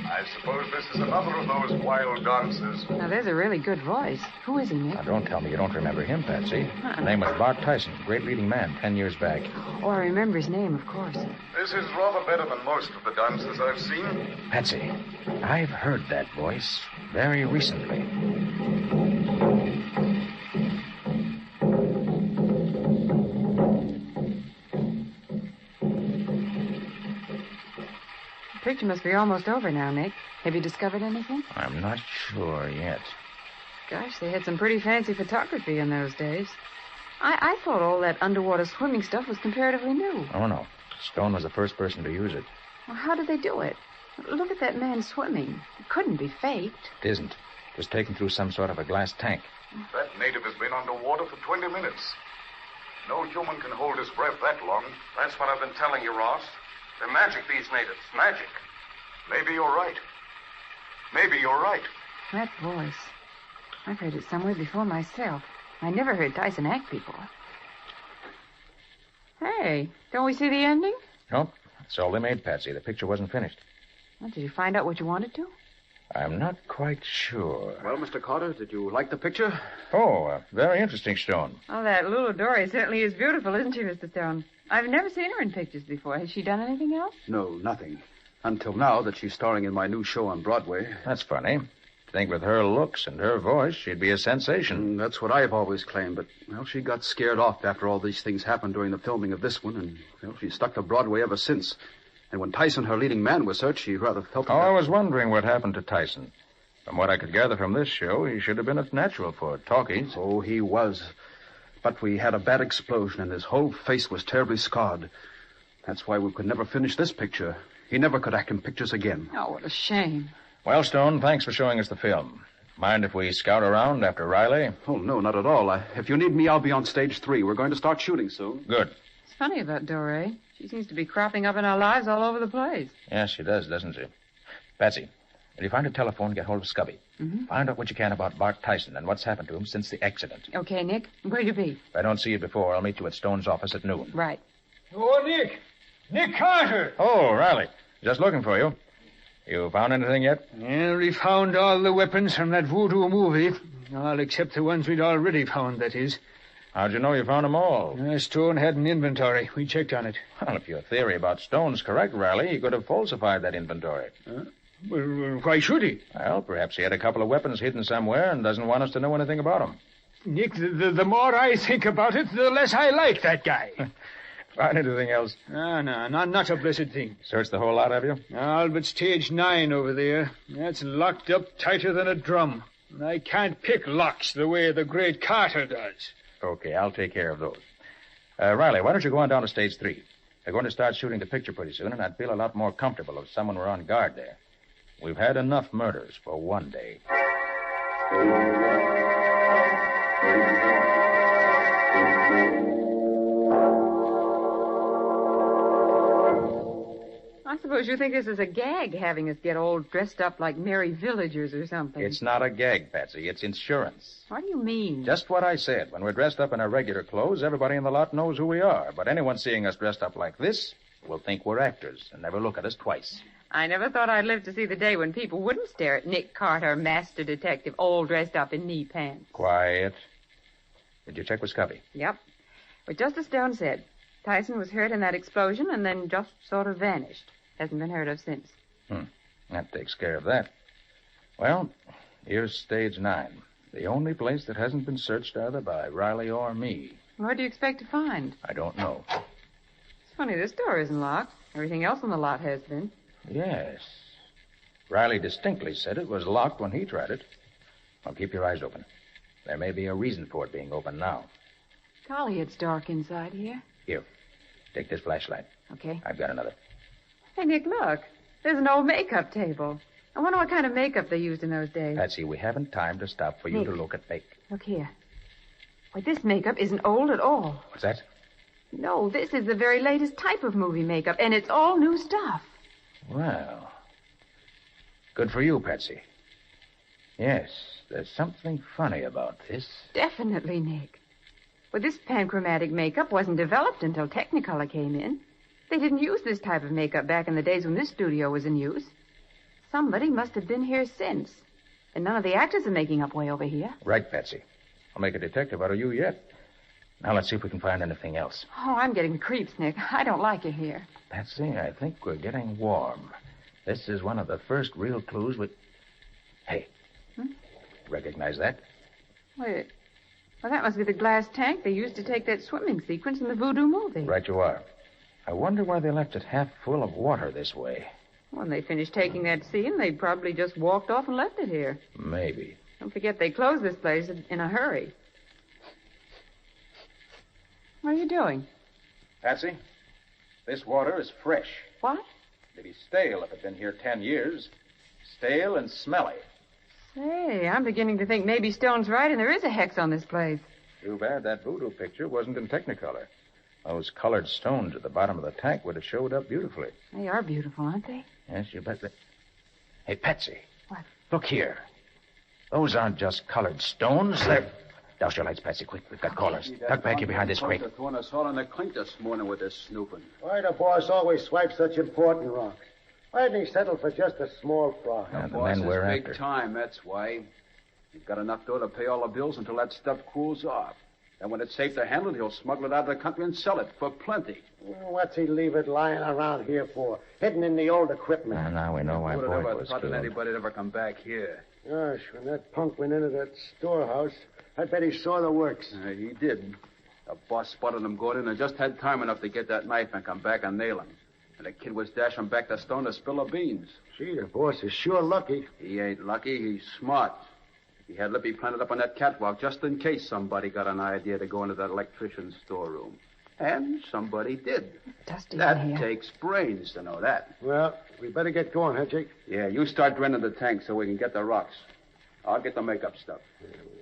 I suppose this is another of those wild dances. Now, there's a really good voice. Who is he, Nick? Now, don't tell me you don't remember him, Patsy. His name was Bart Tyson, great leading man 10 years back. Oh, I remember his name, of course. This is rather better than most of the dances I've seen. Patsy, I've heard that voice very recently. The picture must be almost over now, Nick. Have you discovered anything? I'm not sure yet. Gosh, they had some pretty fancy photography in those days. I thought all that underwater swimming stuff was comparatively new. Oh, no. Stone was the first person to use it. Well, how did they do it? Look at that man swimming. It couldn't be faked. It isn't. It was taken through some sort of a glass tank. That native has been underwater for 20 minutes. No human can hold his breath that long. That's what I've been telling you, Ross. They're magic, these natives. Magic. Maybe you're right. Maybe you're right. That voice. I've heard it somewhere before myself. I never heard Tyson act before. Hey, don't we see the ending? Nope. That's all they made, Patsy. The picture wasn't finished. Well, did you find out what you wanted to? I'm not quite sure. Well, Mr. Carter, did you like the picture? Oh, very interesting, Stone. Oh, that Lula Dore certainly is beautiful, isn't she, Mr. Stone? I've never seen her in pictures before. Has she done anything else? No, nothing. Until now that she's starring in my new show on Broadway. That's funny. To think with her looks and her voice, she'd be a sensation. That's what I've always claimed, but, well, she got scared off after all these things happened during the filming of this one, and, well, she's stuck to Broadway ever since. And when Tyson, her leading man, was hurt, she rather felt... I was wondering what happened to Tyson. From what I could gather from this show, he should have been a natural for talkies. Oh, he was. But we had a bad explosion, and his whole face was terribly scarred. That's why we could never finish this picture. He never could act in pictures again. Oh, what a shame. Well, Stone, thanks for showing us the film. Mind if we scout around after Riley? Oh, no, not at all. If you need me, I'll be on stage 3. We're going to start shooting soon. Good. It's funny about Dore. She seems to be cropping up in our lives all over the place. Yes, she does, doesn't she? Patsy, if you find a telephone, get hold of Scubby. Mm-hmm. Find out what you can about Bart Tyson and what's happened to him since the accident. Okay, Nick. Where'll you be? If I don't see you before, I'll meet you at Stone's office at noon. Right. Oh, Nick. Nick Carter. Oh, Riley. Just looking for you. You found anything yet? Yeah, we found all the weapons from that voodoo movie. All except the ones we'd already found, that is. How'd you know you found them all? Stone had an inventory. We checked on it. Well, if your theory about Stone's correct, Riley, he could have falsified that inventory. Well, why should he? Well, perhaps he had a couple of weapons hidden somewhere and doesn't want us to know anything about them. Nick, the more I think about it, the less I like that guy. Find anything else? No, not a blessed thing. Searched the whole lot, have you? All but stage 9 over there. That's locked up tighter than a drum. And I can't pick locks the way the great Carter does. Okay, I'll take care of those. Riley, why don't you go on down to stage 3? They're going to start shooting the picture pretty soon, and I'd feel a lot more comfortable if someone were on guard there. We've had enough murders for one day. I suppose you think this is a gag, having us get all dressed up like merry villagers or something. It's not a gag, Patsy. It's insurance. What do you mean? Just what I said. When we're dressed up in our regular clothes, everybody in the lot knows who we are. But anyone seeing us dressed up like this will think we're actors and never look at us twice. I never thought I'd live to see the day when people wouldn't stare at Nick Carter, master detective, all dressed up in knee pants. Quiet. Did you check with Scubby? Yep. But just as Stone said, Tyson was hurt in that explosion and then just sort of vanished. Hasn't been heard of since. That takes care of that. Well, here's stage 9. The only place that hasn't been searched either by Riley or me. What do you expect to find? I don't know. It's funny, this door isn't locked. Everything else on the lot has been. Yes. Riley distinctly said it was locked when he tried it. Well, keep your eyes open. There may be a reason for it being open now. Golly, it's dark inside here. Here, take this flashlight. Okay. I've got another. Hey, Nick, look. There's an old makeup table. I wonder what kind of makeup they used in those days. Patsy, we haven't time to stop for you Nick. to look at make. Look here. Why, this makeup isn't old at all. What's that? No, this is the very latest type of movie makeup, and it's all new stuff. Well, good for you, Patsy. Yes, there's something funny about this. Definitely, Nick. Well, this panchromatic makeup wasn't developed until Technicolor came in. They didn't use this type of makeup back in the days when this studio was in use. Somebody must have been here since. And none of the actors are making up way over here. Right, Patsy. I'll make a detective out of you yet. Now let's see if we can find anything else. Oh, I'm getting the creeps, Nick. I don't like it here. Patsy, I think we're getting warm. This is one of the first real clues we... Hey. Recognize that? Wait. Well, that must be the glass tank they used to take that swimming sequence in the Voodoo movie. Right you are. I wonder why they left it half full of water this way. When they finished taking that scene, they probably just walked off and left it here. Maybe. Don't forget they closed this place in a hurry. What are you doing? Patsy, this water is fresh. What? It'd be stale if it'd been here 10 years. Stale and smelly. Say, I'm beginning to think maybe Stone's right and there is a hex on this place. Too bad that voodoo picture wasn't in Technicolor. Those colored stones at the bottom of the tank would have showed up beautifully. They are beautiful, aren't they? Yes, you bet. Hey, Patsy. What? Look here. Those aren't just colored stones. They're... Douse your lights, Patsy, quick. We've got callers. Duck back here behind this crate. Throwing us all in the clink this morning with this snooping. Why the boss always swipes such important rocks? Why didn't he settle for just a small fry? And the boss men we're is big after. time, that's why. He's got enough dough to pay all the bills until that stuff cools off. And when it's safe to handle, he'll smuggle it out of the country and sell it for plenty. What's he leave it lying around here for? Hidden in the old equipment. Well, now we know why Who would have Boyd ever was thought that killed. anybody'd ever come back here? Gosh, when that punk went into that storehouse, I bet he saw the works. He did. The boss spotted him going in and just had time enough to get that knife and come back and nail him. And the kid was dashing back to Stone to spill the beans. Gee, the boss is sure lucky. He ain't lucky. He's smart. He had Lippy planted up on that catwalk just in case somebody got an idea to go into that electrician's storeroom. And somebody did. Dusty That in here. takes brains to know that. Well, we better get going, huh, Jake? Yeah, you start draining the tank so we can get the rocks. I'll get the makeup stuff.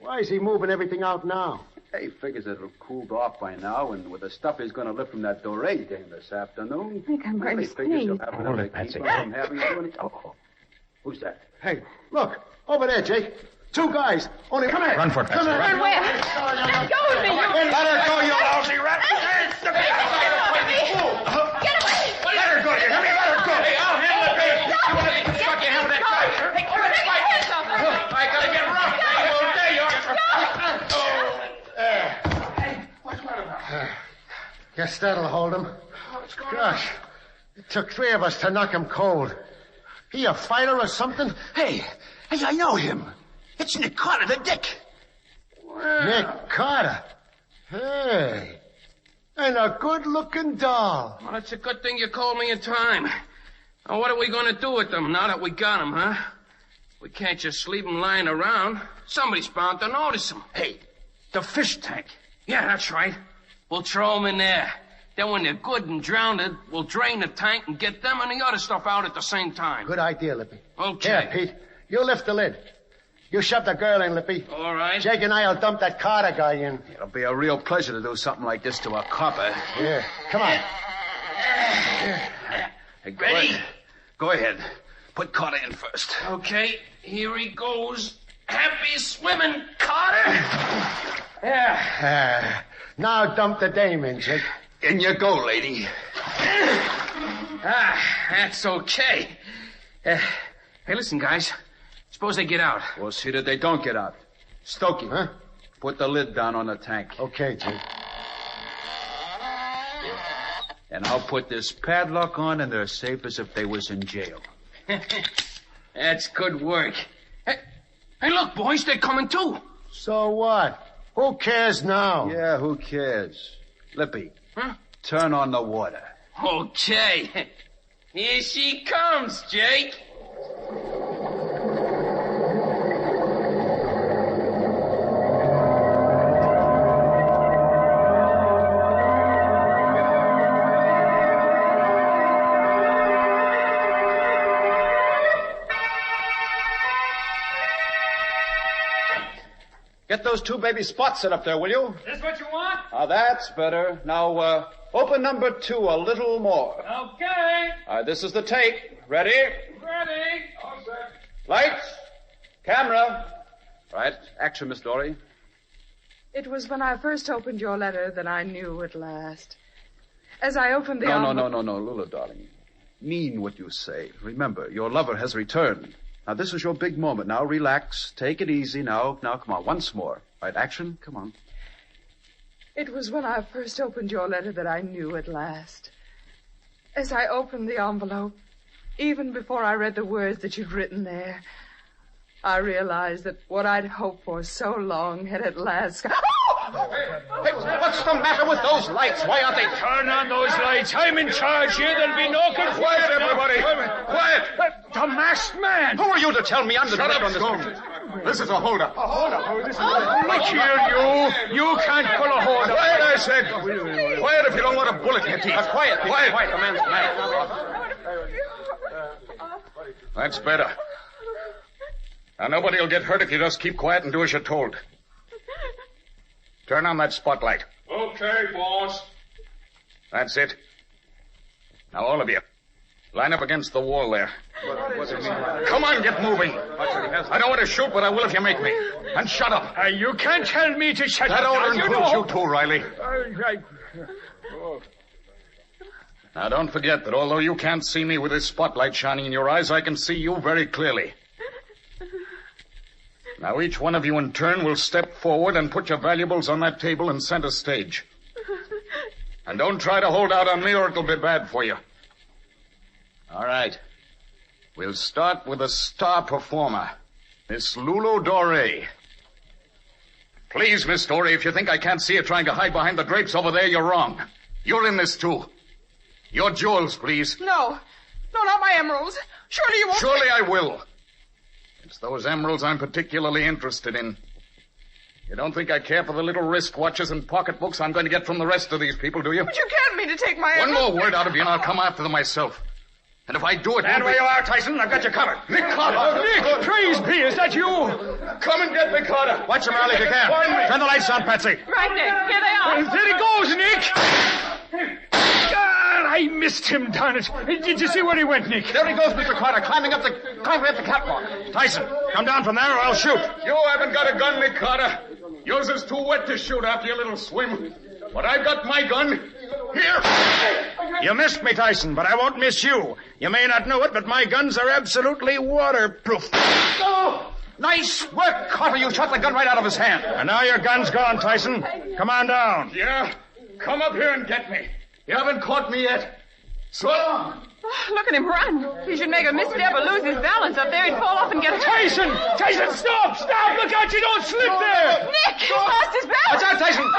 Why is he moving everything out now? He figures it'll cooled off by now, and with the stuff he's going to lift from that Doré game this afternoon... Nick, I'm going to he figures he'll sneeze. have Hold enough it, to Patsy. keep him from having to do anything. Oh. Who's that? Hey, look, over there, Jake. 2 guys. Only come here. Run for it, Patsy. Come here. Run where? Let go of me, you... Let her go, you lousy rat. Get away! Let her go. Let her go. Hey, I'll handle it, baby. You want to stuck your hand in that car? Hey, I gotta get rough. There you are. What's the matter? Guess that'll hold him. What's going on? Gosh, it took 3 of us to knock him cold. He a fighter or something? Hey, I know him. It's Nick Carter, the dick. Nick Carter. Hey. And a good-looking doll. Well, it's a good thing you called me in time. Now, what are we going to do with them now that we got them, huh? We can't just leave them lying around. Somebody's bound to notice them. Hey, the fish tank. Yeah, that's right. We'll throw them in there. Then when they're good and drowned, we'll drain the tank and get them and the other stuff out at the same time. Good idea, Lippy. Okay. Here, Pete. You lift the lid. You shove the girl in, Lippy. All right. Jake and I'll dump that Carter guy in. It'll be a real pleasure to do something like this to a copper. Here, come on. Ready? Go ahead. Put Carter in first. Okay, here he goes. Happy swimming, Carter. Yeah. Now dump the dame in, Jake. In you go, lady. That's okay. Hey, listen, guys. Suppose they get out. We'll see that they don't get out. Stokey, huh? Put the lid down on the tank. Okay, Jake. And I'll put this padlock on, and they're safe as if they was in jail. That's good work. Hey, look, boys, they're coming too. So what? Who cares now? Yeah, who cares? Lippy, huh? Turn on the water. Okay. Here she comes, Jake. Get those 2 baby spots set up there, will you? This what you want? That's better. Now, open number 2 a little more. Okay. This is the take. Ready? Ready. All set. Lights. Camera. Right. Action, Miss Dory. It was when I first opened your letter that I knew at last. As I opened the No, Lula, darling. Mean what you say. Remember, your lover has returned. Now, this is your big moment. Now, relax. Take it easy. Now, come on. Once more. Right, action. Come on. It was when I first opened your letter that I knew at last. As I opened the envelope, even before I read the words that you'd written there, I realized that what I'd hoped for so long had at last... Hey, what's the matter with those lights? Why aren't they... Turn on those lights. I'm in charge here. There'll be no confusion. Quiet, everybody. Quiet. The masked man. Who are you to tell me I'm the director on this Stone. This is a holdup. A holdup? Look here, you. You can't pull a holdup. Quiet, I said. Quiet if you don't want a bullet in your teeth. Quiet. The man's mad. That's better. Now, nobody will get hurt if you just keep quiet and do as you're told. Turn on that spotlight. Okay, boss. That's it. Now, all of you, line up against the wall there. Come on, get moving. I don't want to shoot, but I will if you make me. And shut up. You can't tell me to shut up. That order includes you too, Riley. Right. Now, don't forget that although you can't see me with this spotlight shining in your eyes, I can see you very clearly. Now, each one of you in turn will step forward and put your valuables on that table in center stage. And don't try to hold out on me or it'll be bad for you. All right. We'll start with the star performer, Miss Lulu Doré. Please, Miss Doré, if you think I can't see you trying to hide behind the drapes over there, you're wrong. You're in this, too. Your jewels, please. No, not my emeralds. Surely you won't... Surely I will. It's those emeralds I'm particularly interested in. You don't think I care for the little wristwatches and pocketbooks I'm going to get from the rest of these people, do you? But you can't mean to take my One emeralds. more word out of you and I'll come after them myself. And if I do it... Stand where you are, Tyson. I've got you covered. Nick Carter! Nick, praise be. Is that you? Come and get me, Carter. Watch him, Riley, if you can. Turn the lights on, Patsy. Right, Nick. Here they are. There he goes, Nick. God, I missed him, darn it. Did you see where he went, Nick? There he goes, Mr. Carter, climbing up the catwalk. Tyson, come down from there or I'll shoot. You haven't got a gun, Nick Carter. Yours is too wet to shoot after your little swim. But I've got my gun. Here. You missed me, Tyson, but I won't miss you. You may not know it, but my guns are absolutely waterproof. Oh! Nice work, Carter. You shot the gun right out of his hand. And now your gun's gone, Tyson. Come on down. Yeah? Come up here and get me. You haven't caught me yet. So long. Oh, look at him run. He should make a misstep or lose his balance up there. He'd fall off and get hurt. Tyson, stop. Look out, you don't slip there. Nick, he lost his balance. Watch out, Tyson.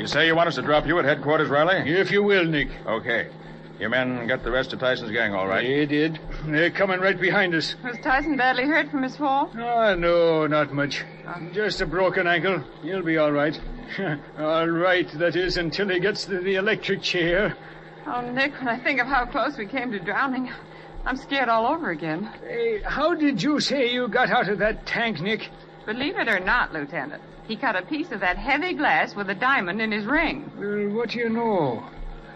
You say you want us to drop you at headquarters, Riley? If you will, Nick. Okay. Your men got the rest of Tyson's gang all right? They did. They're coming right behind us. Was Tyson badly hurt from his fall? No, not much. Just a broken ankle. He'll be all right. All right, that is, until he gets to the electric chair. Oh, Nick, when I think of how close we came to drowning, I'm scared all over again. Hey, how did you say you got out of that tank, Nick? Believe it or not, Lieutenant, he cut a piece of that heavy glass with a diamond in his ring. Well, what do you know?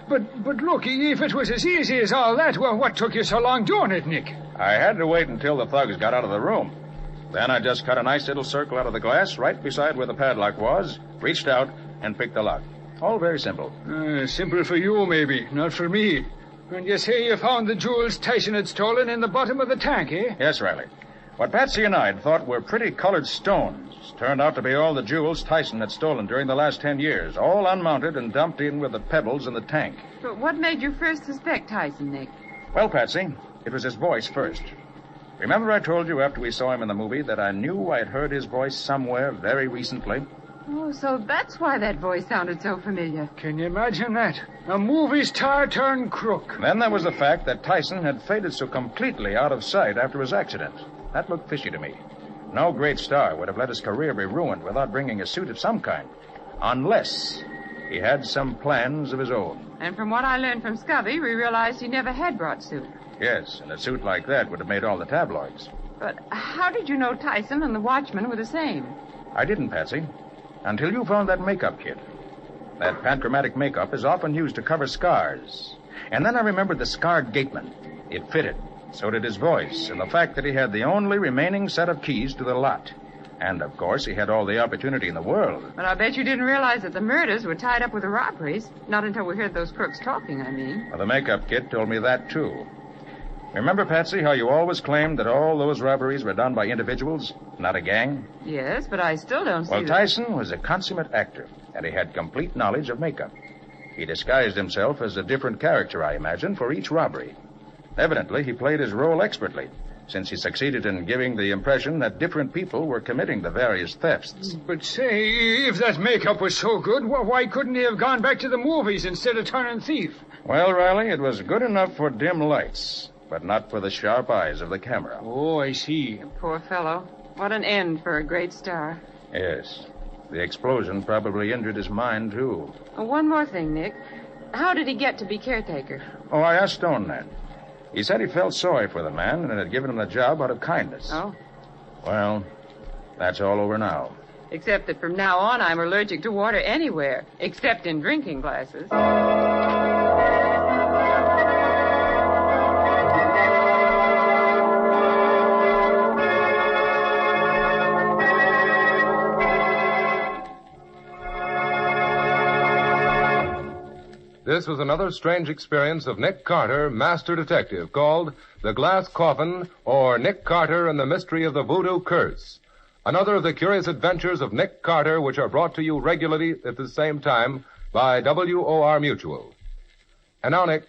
But look, if it was as easy as all that, well, what took you so long doing it, Nick? I had to wait until the thugs got out of the room. Then I just cut a nice little circle out of the glass right beside where the padlock was, reached out, and picked the lock. All very simple. Simple for you, maybe, not for me. And you say you found the jewels Tyson had stolen in the bottom of the tank, eh? Yes, Riley. What Patsy and I had thought were pretty colored stones turned out to be all the jewels Tyson had stolen during the last 10 years, all unmounted and dumped in with the pebbles in the tank. But what made you first suspect Tyson, Nick? Well, Patsy, it was his voice first. Remember I told you after we saw him in the movie that I knew I'd heard his voice somewhere very recently? Oh, so that's why that voice sounded so familiar. Can you imagine that? A movie star turned crook. Then there was the fact that Tyson had faded so completely out of sight after his accident. That looked fishy to me. No great star would have let his career be ruined without bringing a suit of some kind. Unless he had some plans of his own. And from what I learned from Scubby, we realized he never had brought suit. Yes, and a suit like that would have made all the tabloids. But how did you know Tyson and the watchman were the same? I didn't, Patsy. Until you found that makeup kit. That panchromatic makeup is often used to cover scars. And then I remembered the scarred gateman. It fitted. So did his voice, and the fact that he had the only remaining set of keys to the lot. And, of course, he had all the opportunity in the world. But I bet you didn't realize that the murders were tied up with the robberies. Not until we heard those crooks talking, I mean. Well, the makeup kit told me that, too. Remember, Patsy, how you always claimed that all those robberies were done by individuals, not a gang? Yes, but I still don't see... Well, Tyson was a consummate actor, and he had complete knowledge of makeup. He disguised himself as a different character, I imagine, for each robbery. Evidently, he played his role expertly, since he succeeded in giving the impression that different people were committing the various thefts. But say, if that makeup was so good, why couldn't he have gone back to the movies instead of turning thief? Well, Riley, it was good enough for dim lights, but not for the sharp eyes of the camera. Oh, I see. Poor fellow. What an end for a great star. Yes. The explosion probably injured his mind, too. One more thing, Nick. How did he get to be caretaker? Oh, I asked Stone that. He said he felt sorry for the man and had given him the job out of kindness. Oh? Well, that's all over now. Except that from now on I'm allergic to water anywhere, except in drinking glasses. This was another strange experience of Nick Carter, Master Detective, called The Glass Coffin, or Nick Carter and the Mystery of the Voodoo Curse. Another of the curious adventures of Nick Carter, which are brought to you regularly at the same time by WOR Mutual. And now, Nick,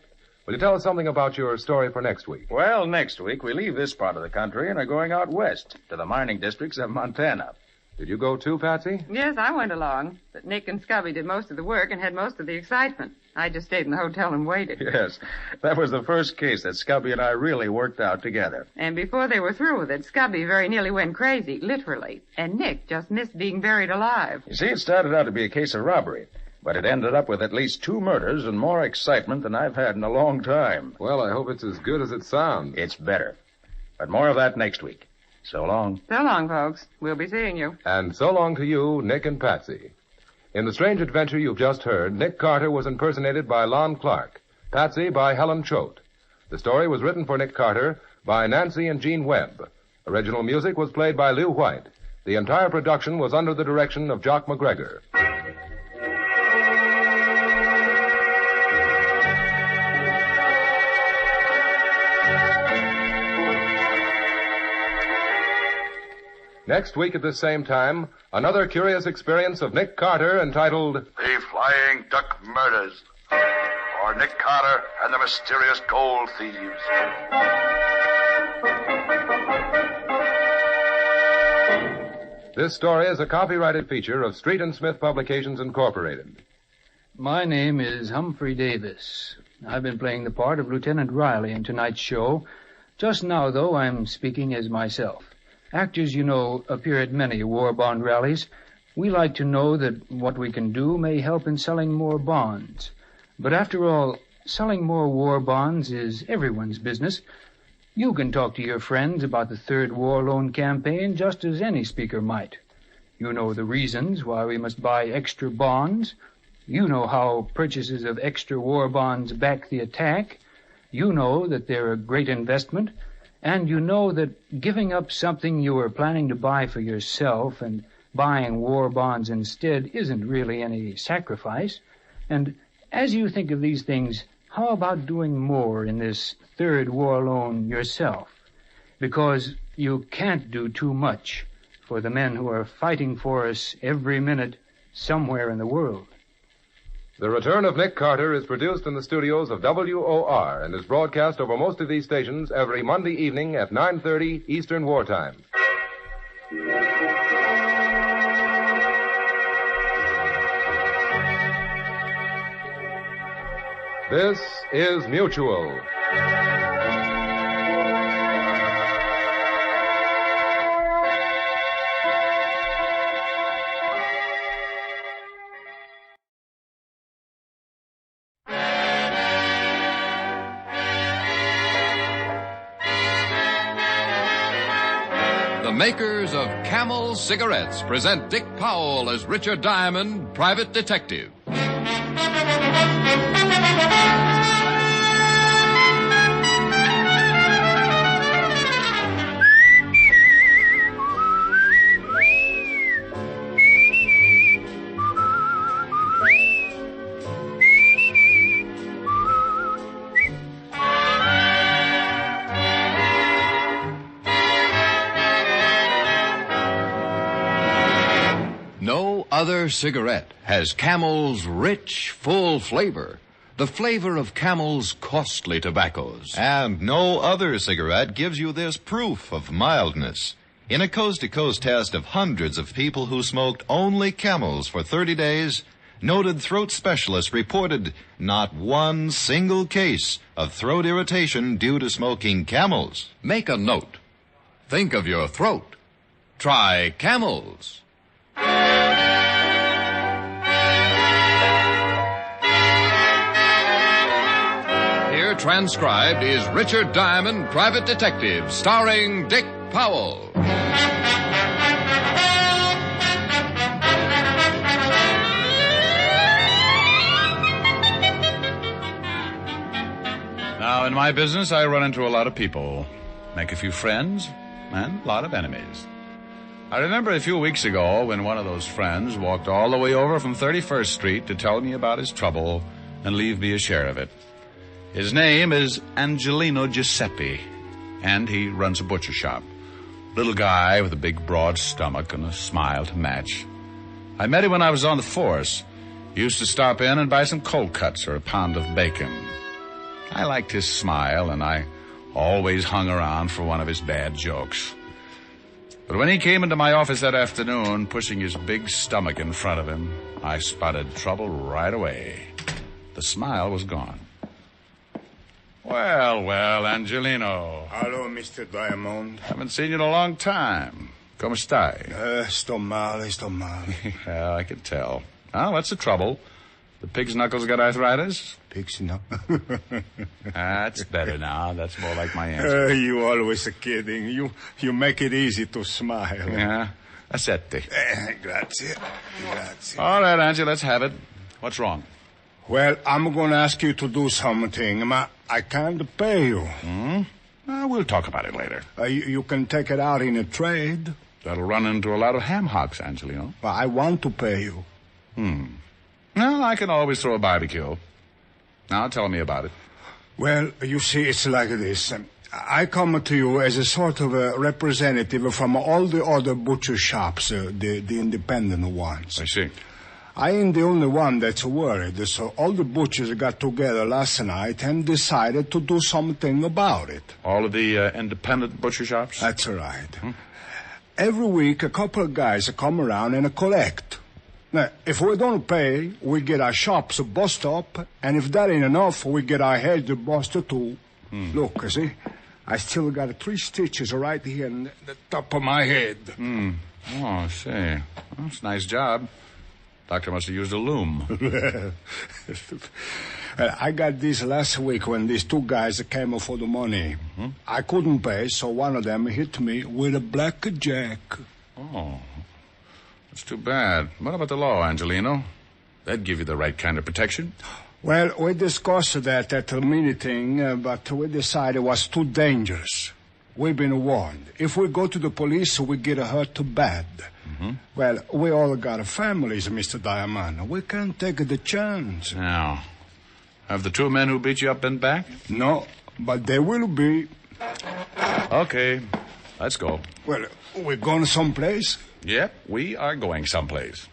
will you tell us something about your story for next week? Well, next week we leave this part of the country and are going out west to the mining districts of Montana. Did you go too, Patsy? Yes, I went along. But Nick and Scubby did most of the work and had most of the excitement. I just stayed in the hotel and waited. Yes, that was the first case that Scubby and I really worked out together. And before they were through with it, Scubby very nearly went crazy, literally. And Nick just missed being buried alive. You see, it started out to be a case of robbery, but it ended up with at least 2 murders and more excitement than I've had in a long time. Well, I hope it's as good as it sounds. It's better. But more of that next week. So long. So long, folks. We'll be seeing you. And so long to you, Nick and Patsy. In the strange adventure you've just heard, Nick Carter was impersonated by Lon Clark, Patsy by Helen Choate. The story was written for Nick Carter by Nancy and Gene Webb. Original music was played by Lew White. The entire production was under the direction of Jock McGregor. Next week at the same time, another curious experience of Nick Carter entitled The Flying Duck Murders, or Nick Carter and the Mysterious Gold Thieves. This story is a copyrighted feature of Street and Smith Publications, Incorporated. My name is Humphrey Davis. I've been playing the part of Lieutenant Riley in tonight's show. Just now, though, I'm speaking as myself. Actors, you know, appear at many war bond rallies. We like to know that what we can do may help in selling more bonds. But after all, selling more war bonds is everyone's business. You can talk to your friends about the Third War Loan Campaign just as any speaker might. You know the reasons why we must buy extra bonds. You know how purchases of extra war bonds back the attack. You know that they're a great investment. And you know that giving up something you were planning to buy for yourself and buying war bonds instead isn't really any sacrifice. And as you think of these things, how about doing more in this Third War Loan yourself? Because you can't do too much for the men who are fighting for us every minute somewhere in the world. The Return of Nick Carter is produced in the studios of WOR and is broadcast over most of these stations every Monday evening at 9:30 Eastern Wartime. This is Mutual. The makers of Camel cigarettes present Dick Powell as Richard Diamond, private detective. No other cigarette has Camel's rich, full flavor, the flavor of Camel's costly tobaccos. And no other cigarette gives you this proof of mildness. In a coast-to-coast test of hundreds of people who smoked only Camels for 30 days, noted throat specialists reported not one single case of throat irritation due to smoking Camels. Make a note. Think of your throat. Try Camels. Here transcribed is Richard Diamond, private detective, starring Dick Powell. Now, in my business, I run into a lot of people, make a few friends, and a lot of enemies. I remember a few weeks ago when one of those friends walked all the way over from 31st Street to tell me about his trouble and leave me a share of it. His name is Angelino Giuseppe, and he runs a butcher shop. Little guy with a big, broad stomach and a smile to match. I met him when I was on the force. He used to stop in and buy some cold cuts or a pound of bacon. I liked his smile, and I always hung around for one of his bad jokes. But when he came into my office that afternoon, pushing his big stomach in front of him, I spotted trouble right away. The smile was gone. Well, Angelino. Hello, Mr. Diamond. Haven't seen you in a long time. Come stai? Sto male. Yeah, I can tell. Now, what's the trouble? The pig's knuckles got arthritis? Pig's knuckles? That's better now. That's more like my answer. You always kidding. You make it easy to smile. Yeah. Accetti. Grazie. All right, Angie, let's have it. What's wrong? Well, I'm going to ask you to do something. I can't pay you. We'll talk about it later. You can take it out in a trade. That'll run into a lot of ham hocks, Angelino. But I want to pay you. Well, I can always throw a barbecue. Now, tell me about it. Well, you see, it's like this. I come to you as a sort of a representative from all the other butcher shops, the independent ones. I see. I ain't the only one that's worried, so all the butchers got together last night and decided to do something about it. All of the independent butcher shops? That's right. Every week, a couple of guys come around and collect. Now, if we don't pay, we get our shops bust up, and if that ain't enough, we get our heads busted too. Look, you see, I still got 3 stitches right here in the top of my head. Oh, I see. Well, it's a nice job. Doctor must have used a loom. I got this last week when these 2 guys came for the money. I couldn't pay, so one of them hit me with a blackjack. Oh, that's too bad. What about the law, Angelino? That'd give you the right kind of protection. Well, we discussed that at the meeting, but we decided it was too dangerous. We've been warned. If we go to the police, we get hurt too bad. Well, we all got families, Mr. Diamond. We can't take the chance. Now, have the 2 men who beat you up been back? No, but they will be. Okay, let's go. Well, we're going someplace? Yep, we are going someplace.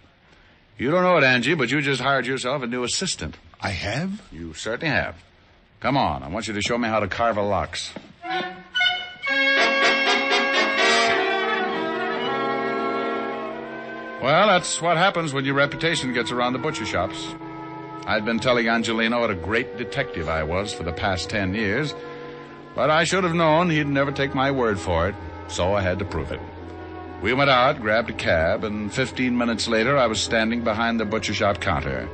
You don't know it, Angie, but you just hired yourself a new assistant. I have? You certainly have. Come on, I want you to show me how to carve a lox. Well, that's what happens when your reputation gets around the butcher shops. I'd been telling Angelino what a great detective I was for the past 10 years, but I should have known he'd never take my word for it, so I had to prove it. We went out, grabbed a cab, and 15 minutes later I was standing behind the butcher shop counter.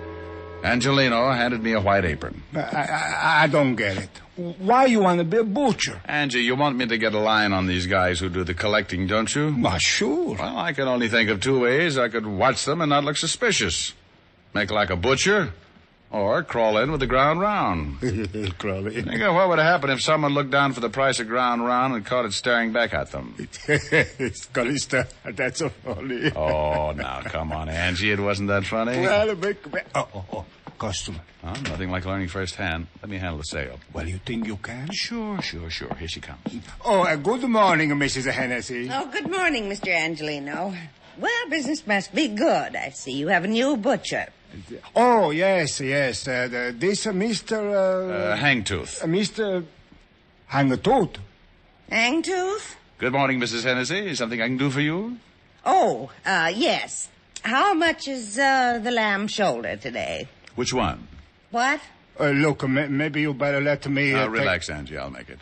Angelino handed me a white apron. I don't get it. Why you want to be a butcher? Angie, you want me to get a line on these guys who do the collecting, don't you? Well, sure. Well, I can only think of 2 ways I could watch them and not look suspicious. Make like a butcher, or crawl in with the ground round. Crawl in. Think of what would happen if someone looked down for the price of ground round and caught it staring back at them. It's gonna start. That's so funny. Oh, now, come on, Angie. It wasn't that funny. Well, oh. Customer. Oh, nothing like learning firsthand. Let me handle the sale. Well, you think you can? Sure. Here she comes. Oh, good morning, Mrs. Hennessy. Oh, good morning, Mr. Angelino. Well, business must be good. I see you have a new butcher. Oh, yes. This Mr. Hangtooth. Mr. Hangtooth. Hangtooth? Good morning, Mrs. Hennessy. Something I can do for you? Oh, yes. How much is the lamb shoulder today? Which one? What? Look, maybe you better let me... relax, Angie. I'll make it.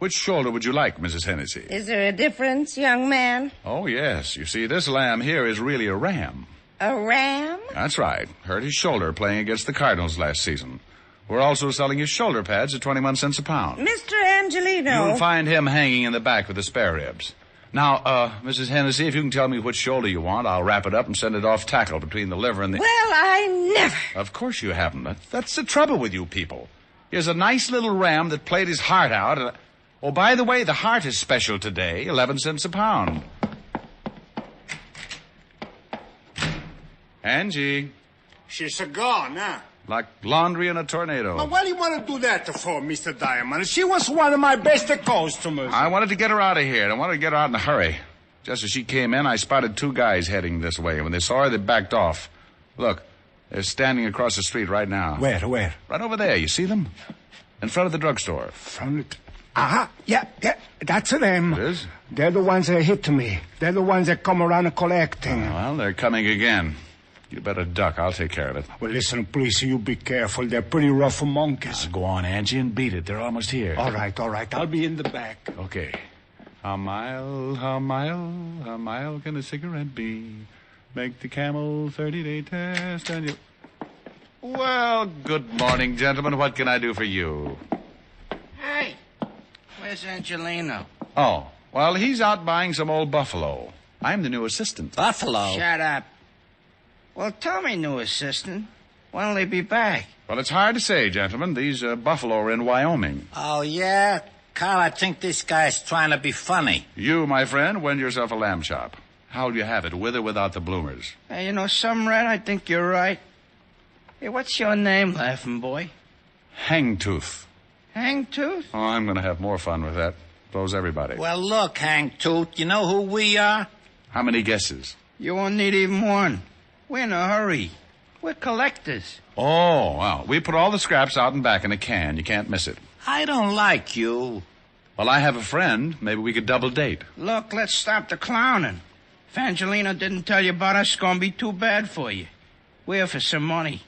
Which shoulder would you like, Mrs. Hennessy? Is there a difference, young man? Oh, yes. You see, this lamb here is really a ram. A ram? That's right. Hurt his shoulder playing against the Cardinals last season. We're also selling his shoulder pads at 21 cents a pound. Mr. Angelino. You'll find him hanging in the back with the spare ribs. Now, Mrs. Hennessy, if you can tell me which shoulder you want, I'll wrap it up and send it off tackle between the liver and the... Well, I never... Of course you haven't. That's the trouble with you people. Here's a nice little ram that played his heart out. And... Oh, by the way, the heart is special today, 11 cents a pound. Angie. She's gone, huh? Like laundry in a tornado. Well, what do you want to do that for, Mr. Diamond? She was one of my best customers. I wanted to get her out of here, and I wanted to get her out in a hurry. Just as she came in, I spotted 2 guys heading this way. When they saw her, they backed off. Look, they're standing across the street right now. Where? Right over there. You see them? In front of the drugstore. Yeah, that's them. It is? They're the ones that hit me. They're the ones that come around collecting. Well, they're coming again. You better duck. I'll take care of it. Well, listen, please, you be careful. They're pretty rough monkeys. Go on, Angie, and beat it. They're almost here. All right. I'll be in the back. Okay. How mile can a cigarette be? Make the camel 30-day test and you... Well, good morning, gentlemen. What can I do for you? Hey, where's Angelino? Oh, well, he's out buying some old buffalo. I'm the new assistant. Buffalo? Shut up. Well, tell me, new assistant, when'll he be back? Well, it's hard to say, gentlemen. These buffalo are in Wyoming. Oh, yeah? Carl, I think this guy's trying to be funny. You, my friend, win yourself a lamb chop. How'll you have it, with or without the bloomers? Hey, you know, some Red, I think you're right. Hey, what's your name, laughing boy? Hangtooth. Hangtooth? Oh, I'm going to have more fun with that. So's everybody. Well, look, Hangtooth, you know who we are? How many guesses? You won't need even one. We're in a hurry. We're collectors. Oh, well, we put all the scraps out and back in a can. You can't miss it. I don't like you. Well, I have a friend. Maybe we could double date. Look, let's stop the clowning. If Angelino didn't tell you about us, it's gonna be too bad for you. We're here for some money.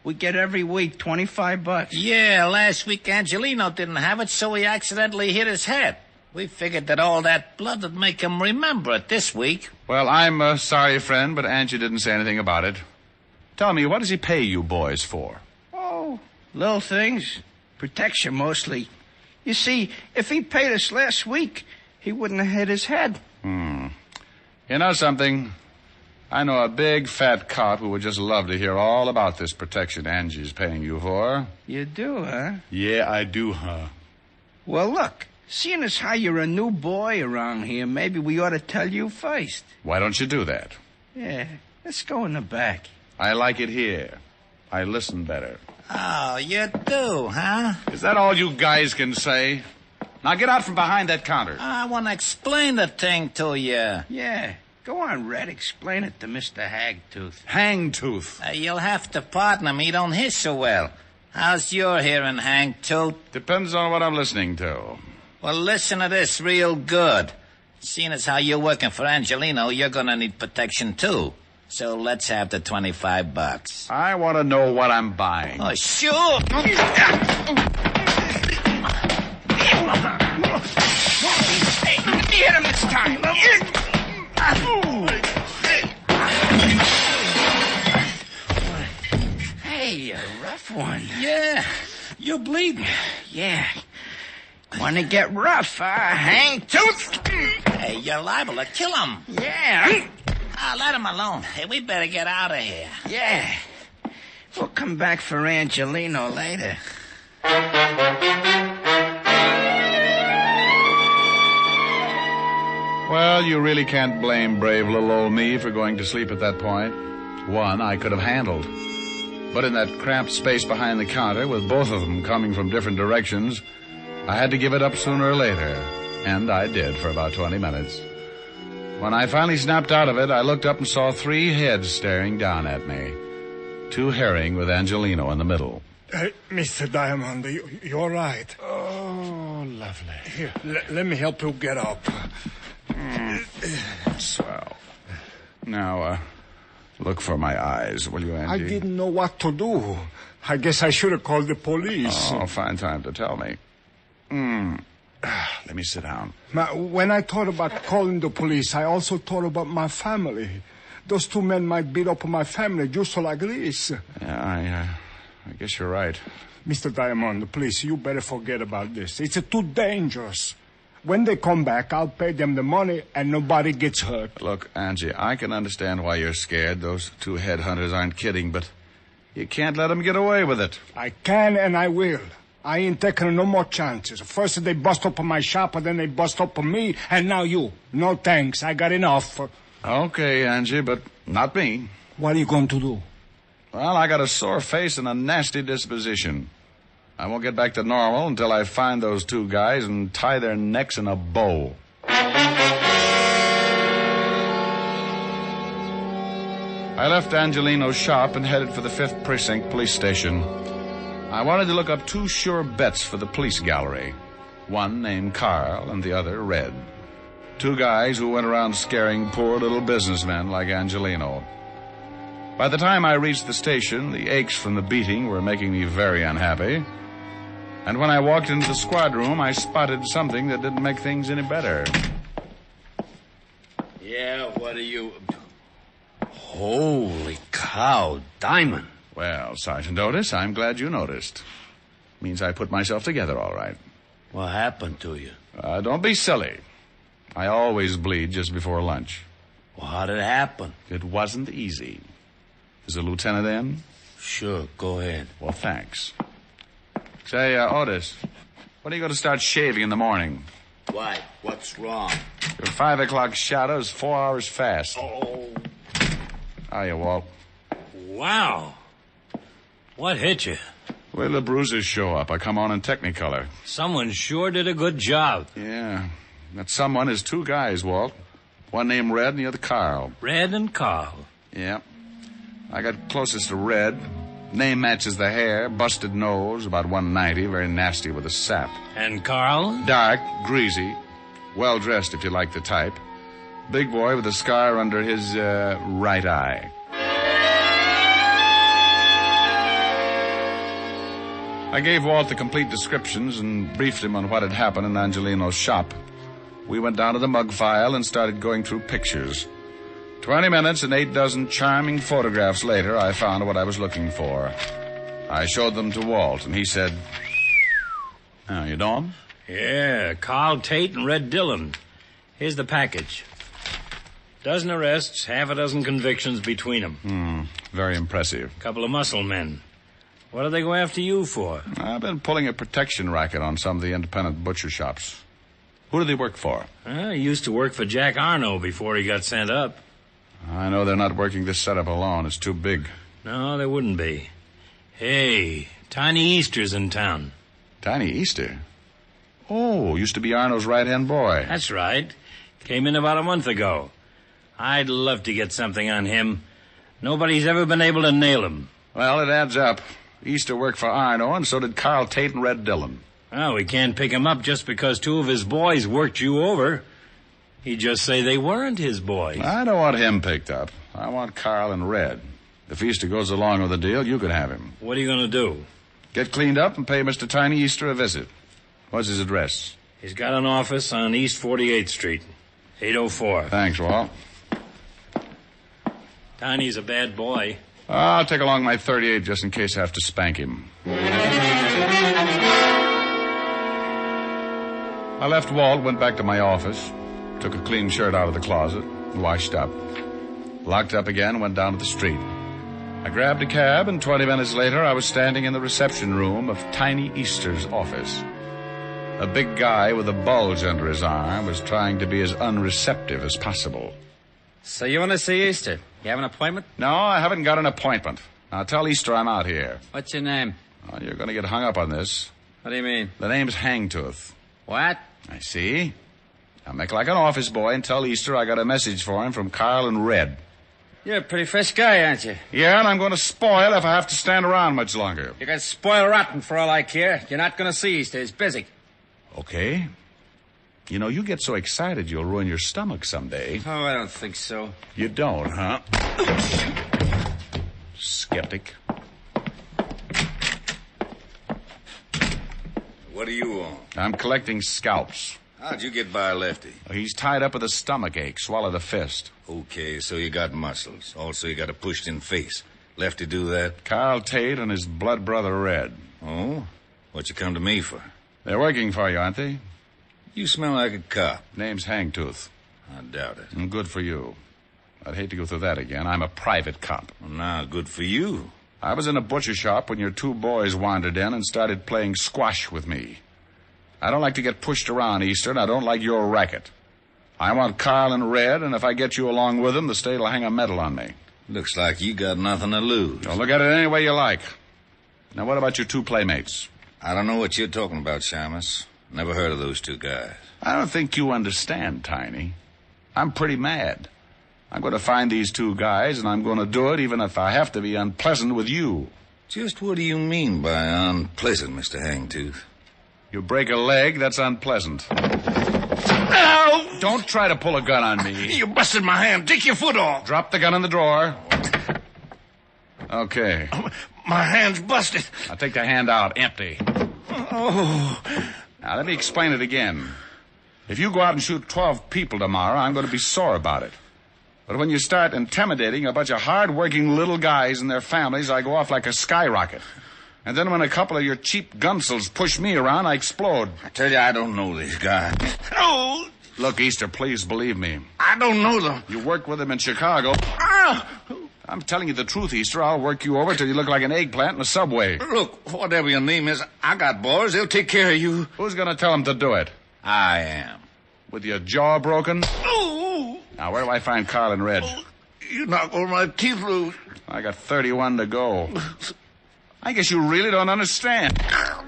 We get every week $25. Yeah, last week Angelino didn't have it, so he accidentally hit his head. We figured that all that blood would make him remember it this week. Well, I'm sorry, friend, but Angie didn't say anything about it. Tell me, what does he pay you boys for? Oh, little things. Protection, mostly. You see, if he paid us last week, he wouldn't have hit his head. You know something? I know a big, fat cop who would just love to hear all about this protection Angie's paying you for. You do, huh? Yeah, I do, huh? Well, look, seeing as how you're a new boy around here, maybe we ought to tell you first. Why don't you do that? Yeah, let's go in the back. I like it here. I listen better. Oh, you do, huh? Is that all you guys can say? Now get out from behind that counter. I want to explain the thing to you. Yeah. Go on, Red. Explain it to Mr. Hagtooth. Hangtooth. You'll have to partner me. Don't hear so well. How's your hearing, Hangtooth? Depends on what I'm listening to. Well, listen to this real good. Seeing as how you're working for Angelino, you're going to need protection, too. So let's have the $25. I want to know what I'm buying. Oh, sure. Hit him this time. Hey, a rough one. Yeah, you're bleeding. Yeah. Want to get rough, Hangtooth? Hey, you're liable to kill him. Yeah. Let him alone. Hey, we better get out of here. Yeah. We'll come back for Angelino later. Well, you really can't blame brave little old me for going to sleep at that point. One I could have handled. But in that cramped space behind the counter, with both of them coming from different directions, I had to give it up sooner or later. And I did for about 20 minutes. When I finally snapped out of it, I looked up and saw 3 heads staring down at me. 2 herring with Angelino in the middle. Mr. Diamond, you're right. Oh, lovely. Here, let me help you get up. Swell. Now, look for my eyes, will you, Angie? I didn't know what to do. I guess I should have called the police. Oh, fine time to tell me. Let me sit down. When I thought about calling the police, I also thought about my family. Those 2 men might beat up my family just like this. Yeah, I guess you're right. Mr. Diamond, please, you better forget about this. It's too dangerous. When they come back, I'll pay them the money and nobody gets hurt. Look, Angie, I can understand why you're scared. Those 2 headhunters aren't kidding, but you can't let them get away with it. I can and I will. I ain't taking no more chances. First they bust up my shop, and then they bust up me, and now you. No thanks. I got enough. Okay, Angie, but not me. What are you going to do? Well, I got a sore face and a nasty disposition. I won't get back to normal until I find those 2 guys and tie their necks in a bow. I left Angelino's shop and headed for the 5th Precinct Police Station. I wanted to look up 2 sure bets for the police gallery. One named Carl and the other Red. 2 guys who went around scaring poor little businessmen like Angelino. By the time I reached the station, the aches from the beating were making me very unhappy. And when I walked into the squad room, I spotted something that didn't make things any better. Yeah, what are you... Holy cow, Diamond. Well, Sergeant Otis, I'm glad you noticed. Means I put myself together all right. What happened to you? Don't be silly. I always bleed just before lunch. Well, how did it happen? It wasn't easy. Is the lieutenant in? Sure, go ahead. Well, thanks. Say, Otis, when are you going to start shaving in the morning? Why? What's wrong? Your 5 o'clock shadow is 4 hours fast. Oh. Hiya, Walt. Wow. What hit you? Well, the bruises show up. I come on in Technicolor. Someone sure did a good job. Yeah. That someone is 2 guys, Walt. One named Red and the other Carl. Red and Carl. Yeah. I got closest to Red. Name matches the hair, busted nose, about 190, very nasty with a sap. And Carl? Dark, greasy, well-dressed if you like the type. Big boy with a scar under his right eye. I gave Walt the complete descriptions and briefed him on what had happened in Angelino's shop. We went down to the mug file and started going through pictures. 20 minutes and 8 dozen charming photographs later, I found what I was looking for. I showed them to Walt, and he said, "Oh, you know him?" Yeah, Carl Tate and Red Dillon. Here's the package. Dozen arrests, half a dozen convictions between them. Very impressive. Couple of muscle men. What do they go after you for? I've been pulling a protection racket on some of the independent butcher shops. Who do they work for? He used to work for Jack Arno before he got sent up. I know they're not working this setup alone. It's too big. No, they wouldn't be. Hey, Tiny Easter's in town. Tiny Easter? Oh, used to be Arno's right-hand boy. That's right. Came in about a month ago. I'd love to get something on him. Nobody's ever been able to nail him. Well, it adds up. Easter worked for Arno, and so did Carl Tate and Red Dillon. Oh, we can't pick him up just because 2 of his boys worked you over. He'd just say they weren't his boys. I don't want him picked up. I want Carl and Red. If Easter goes along with the deal, you can have him. What are you going to do? Get cleaned up and pay Mr. Tiny Easter a visit. What's his address? He's got an office on East 48th Street, 804. Thanks, Walt. Tiny's a bad boy. I'll take along my .38 just in case I have to spank him. I left Walt, went back to my office, took a clean shirt out of the closet, washed up. Locked up again, went down to the street. I grabbed a cab, and 20 minutes later, I was standing in the reception room of Tiny Easter's office. A big guy with a bulge under his arm was trying to be as unreceptive as possible. So you want to see Easter? You have an appointment? No, I haven't got an appointment. Now, tell Easter I'm out here. What's your name? Oh, you're going to get hung up on this. What do you mean? The name's Hangtooth. What? I see. Now, make like an office boy and tell Easter I got a message for him from Carl and Red. You're a pretty fresh guy, aren't you? Yeah, and I'm going to spoil if I have to stand around much longer. You can spoil rotten for all I care. You're not going to see Easter. He's busy. Okay. You know, you get so excited you'll ruin your stomach someday. Oh, I don't think so. You don't, huh? Skeptic. What do you want? I'm collecting scalps. How'd you get by Lefty? He's tied up with a stomach ache. Swallowed a fist. Okay, so you got muscles. Also, you got a pushed-in face. Lefty do that? Carl Tate and his blood brother Red. Oh? What you come to me for? They're working for you, aren't they? You smell like a cop. Name's Hangtooth. I doubt it. And good for you. I'd hate to go through that again. I'm a private cop. Well, now, good for you. I was in a butcher shop when your 2 boys wandered in and started playing squash with me. I don't like to get pushed around, Easter, and I don't like your racket. I want Carl and Red, and if I get you along with them, the state will hang a medal on me. Looks like you got nothing to lose. Don't look at it any way you like. Now, what about your 2 playmates? I don't know what you're talking about, Shamus. Never heard of those 2 guys. I don't think you understand, Tiny. I'm pretty mad. I'm going to find these 2 guys, and I'm going to do it even if I have to be unpleasant with you. Just what do you mean by unpleasant, Mr. Hangtooth? You break a leg, that's unpleasant. Ow! Don't try to pull a gun on me. You busted my hand. Take your foot off. Drop the gun in the drawer. Okay. My hand's busted. Now take the hand out, empty. Oh. Now, let me explain it again. If you go out and shoot 12 people tomorrow, I'm going to be sore about it. But when you start intimidating a bunch of hard-working little guys and their families, I go off like a skyrocket. And then when a couple of your cheap gunsels push me around, I explode. I tell you, I don't know these guys. Oh! Look, Easter, please believe me. I don't know them. You worked with them in Chicago. Ah! I'm telling you the truth, Easter. I'll work you over till you look like an eggplant in a subway. Look, whatever your name is, I got boys. They'll take care of you. Who's going to tell them to do it? I am. With your jaw broken? Oh! Now, where do I find Carl and Red? Oh, you knock all my teeth loose. I got 31 to go. I guess you really don't understand.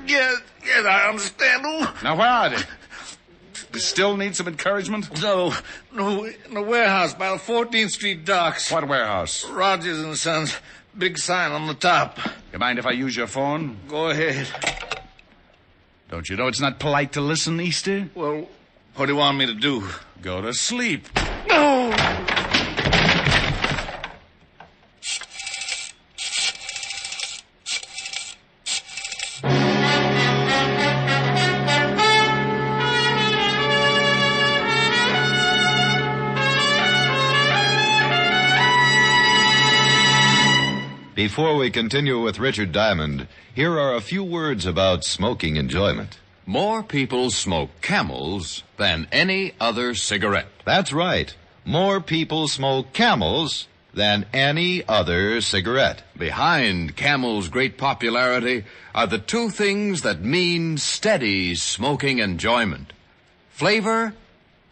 Yes, I understand. Oh. Now, where are they? You still need some encouragement? No, in the warehouse by the 14th Street docks. What warehouse? Rogers and Sons. Big sign on the top. You mind if I use your phone? Go ahead. Don't you know it's not polite to listen, Easter? Well, what do you want me to do? Go to sleep. No! Before we continue with Richard Diamond, here are a few words about smoking enjoyment. More people smoke Camels than any other cigarette. That's right. More people smoke Camels than any other cigarette. Behind Camel's great popularity are the two things that mean steady smoking enjoyment: flavor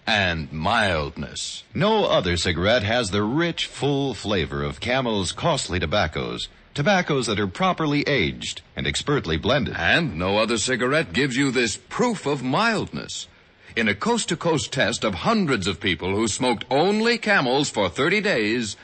and mildness. No other cigarette has the rich, full flavor of Camel's costly tobaccos that are properly aged and expertly blended. And no other cigarette gives you this proof of mildness. In a coast-to-coast test of hundreds of people who smoked only Camels for 30 days,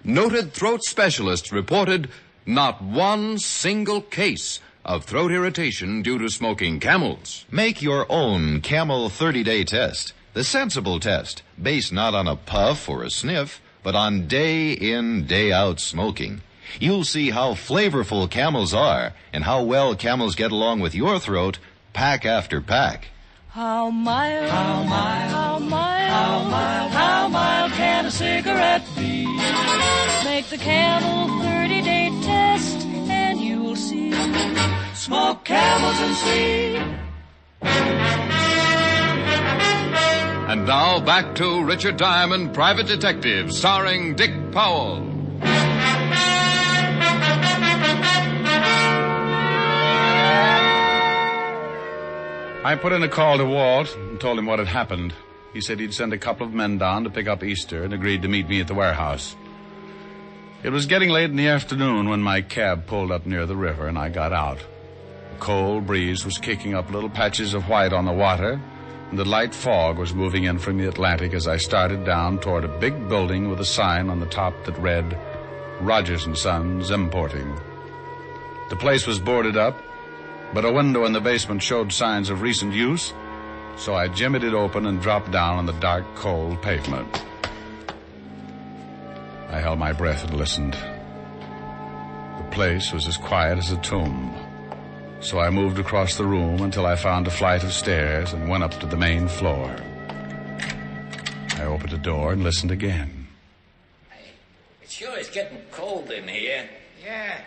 noted throat specialists reported not one single case of throat irritation due to smoking Camels. Make your own Camel 30-day test. The sensible test, based not on a puff or a sniff, but on day-in, day-out smoking. You'll see how flavorful Camels are and how well Camels get along with your throat, pack after pack. How mild, how mild, how mild, how mild, how mild can a cigarette be? Make the Camel 30-day test and you'll see. Smoke Camels and see. And now back to Richard Diamond, Private Detective, starring Dick Powell. I put in a call to Walt and told him what had happened. He said he'd send a couple of men down to pick up Easter and agreed to meet me at the warehouse. It was getting late in the afternoon when my cab pulled up near the river and I got out. A cold breeze was kicking up little patches of white on the water, and the light fog was moving in from the Atlantic as I started down toward a big building with a sign on the top that read, Rogers & Sons Importing. The place was boarded up, but a window in the basement showed signs of recent use, so I jimmied it open and dropped down on the dark, cold pavement. I held my breath and listened. The place was as quiet as a tomb, so I moved across the room until I found a flight of stairs and went up to the main floor. I opened the door and listened again. It sure is getting cold in here. Yeah.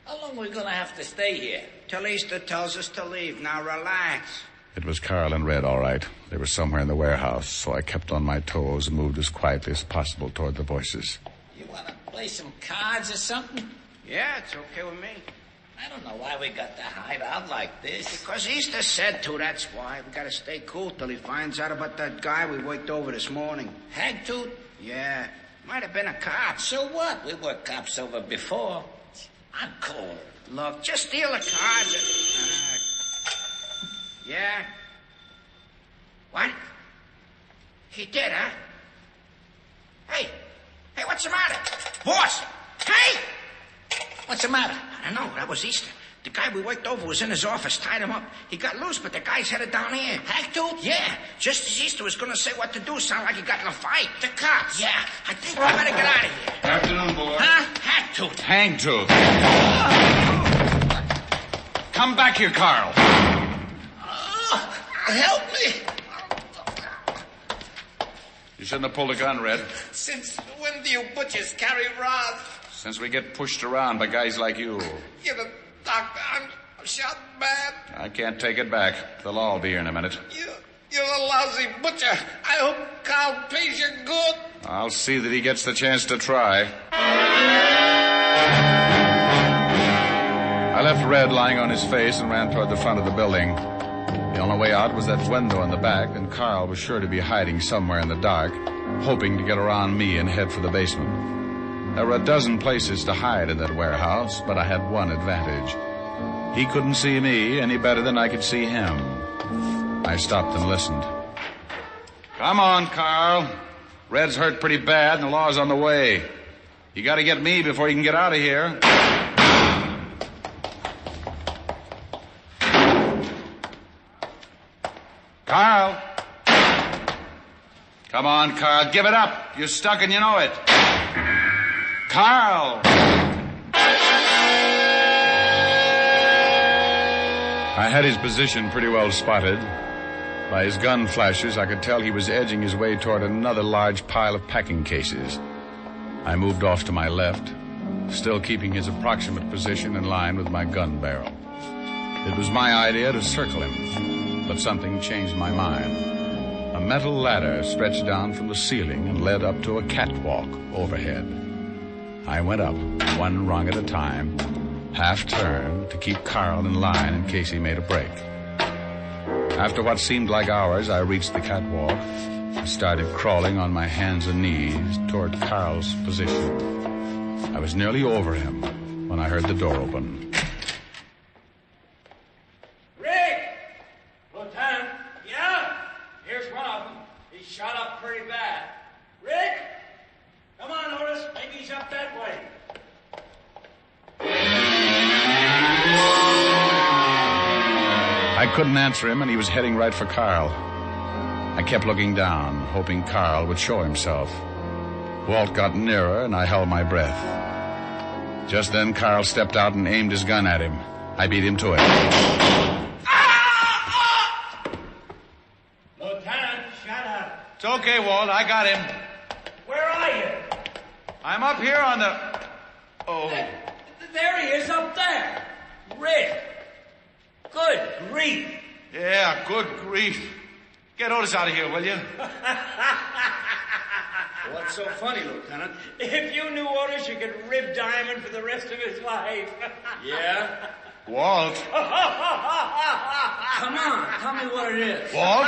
How long are we going to have to stay here? Till Easter tells us to leave. Now relax. It was Carl and Red, all right. They were somewhere in the warehouse, so I kept on my toes and moved as quietly as possible toward the voices. You want to play some cards or something? Yeah, it's okay with me. I don't know why we got to hide out like this. Because Easter said to, that's why. We gotta stay cool till he finds out about that guy we worked over this morning. Hagtooth? Yeah. Might have been a cop. So what? We were cops over before. I'm cold. Look, just steal the cards and... yeah? What? He did, huh? Hey, what's the matter? Boss! Hey! What's the matter? I don't know, that was Easter. The guy we worked over was in his office, tied him up. He got loose, but the guy's headed down here. Hagtooth? Yeah, just as Easter was gonna say what to do, sounded like he got in a fight. The cops? Yeah, I think we better get out of here. Afternoon, boy. Huh? Hagtooth. Hangtooth. Come back here, Carl. Help me. You shouldn't have pulled a gun, Red. Since when do you butchers carry rods? Since we get pushed around by guys like you. You're the doctor. I'm shot bad. I can't take it back. They'll all be here in a minute. You're a lousy butcher. I hope Carl pays you good. I'll see that he gets the chance to try. I left Red lying on his face and ran toward the front of the building. The only way out was that window in the back, and Carl was sure to be hiding somewhere in the dark, hoping to get around me and head for the basement. There were a dozen places to hide in that warehouse, but I had one advantage. He couldn't see me any better than I could see him. I stopped and listened. Come on, Carl. Red's hurt pretty bad, and the law's on the way. You gotta get me before you can get out of here. Carl! Come on, Carl. Give it up. You're stuck and you know it. Carl! I had his position pretty well spotted. By his gun flashes, I could tell he was edging his way toward another large pile of packing cases. I moved off to my left, still keeping his approximate position in line with my gun barrel. It was my idea to circle him, but something changed my mind. A metal ladder stretched down from the ceiling and led up to a catwalk overhead. I went up, one rung at a time, half turned to keep Carl in line in case he made a break. After what seemed like hours, I reached the catwalk and started crawling on my hands and knees toward Carl's position. I was nearly over him when I heard the door open. Rick! Lieutenant? Yeah? Here's one of them. He's shot up pretty bad. Rick? Come on, Otis. Maybe he's up that way. I couldn't answer him, and he was heading right for Carl. I kept looking down, hoping Carl would show himself. Walt got nearer, and I held my breath. Just then, Carl stepped out and aimed his gun at him. I beat him to it. Lieutenant, shut up. It's okay, Walt. I got him. Where are you? I'm up here on the... Oh. There he is up there. Rick. Good grief. Yeah, good grief. Get Otis out of here, will you? What's so funny, Lieutenant? If you knew Otis, you could rib Diamond for the rest of his life. Yeah? Walt. Come on, tell me what it is. Walt?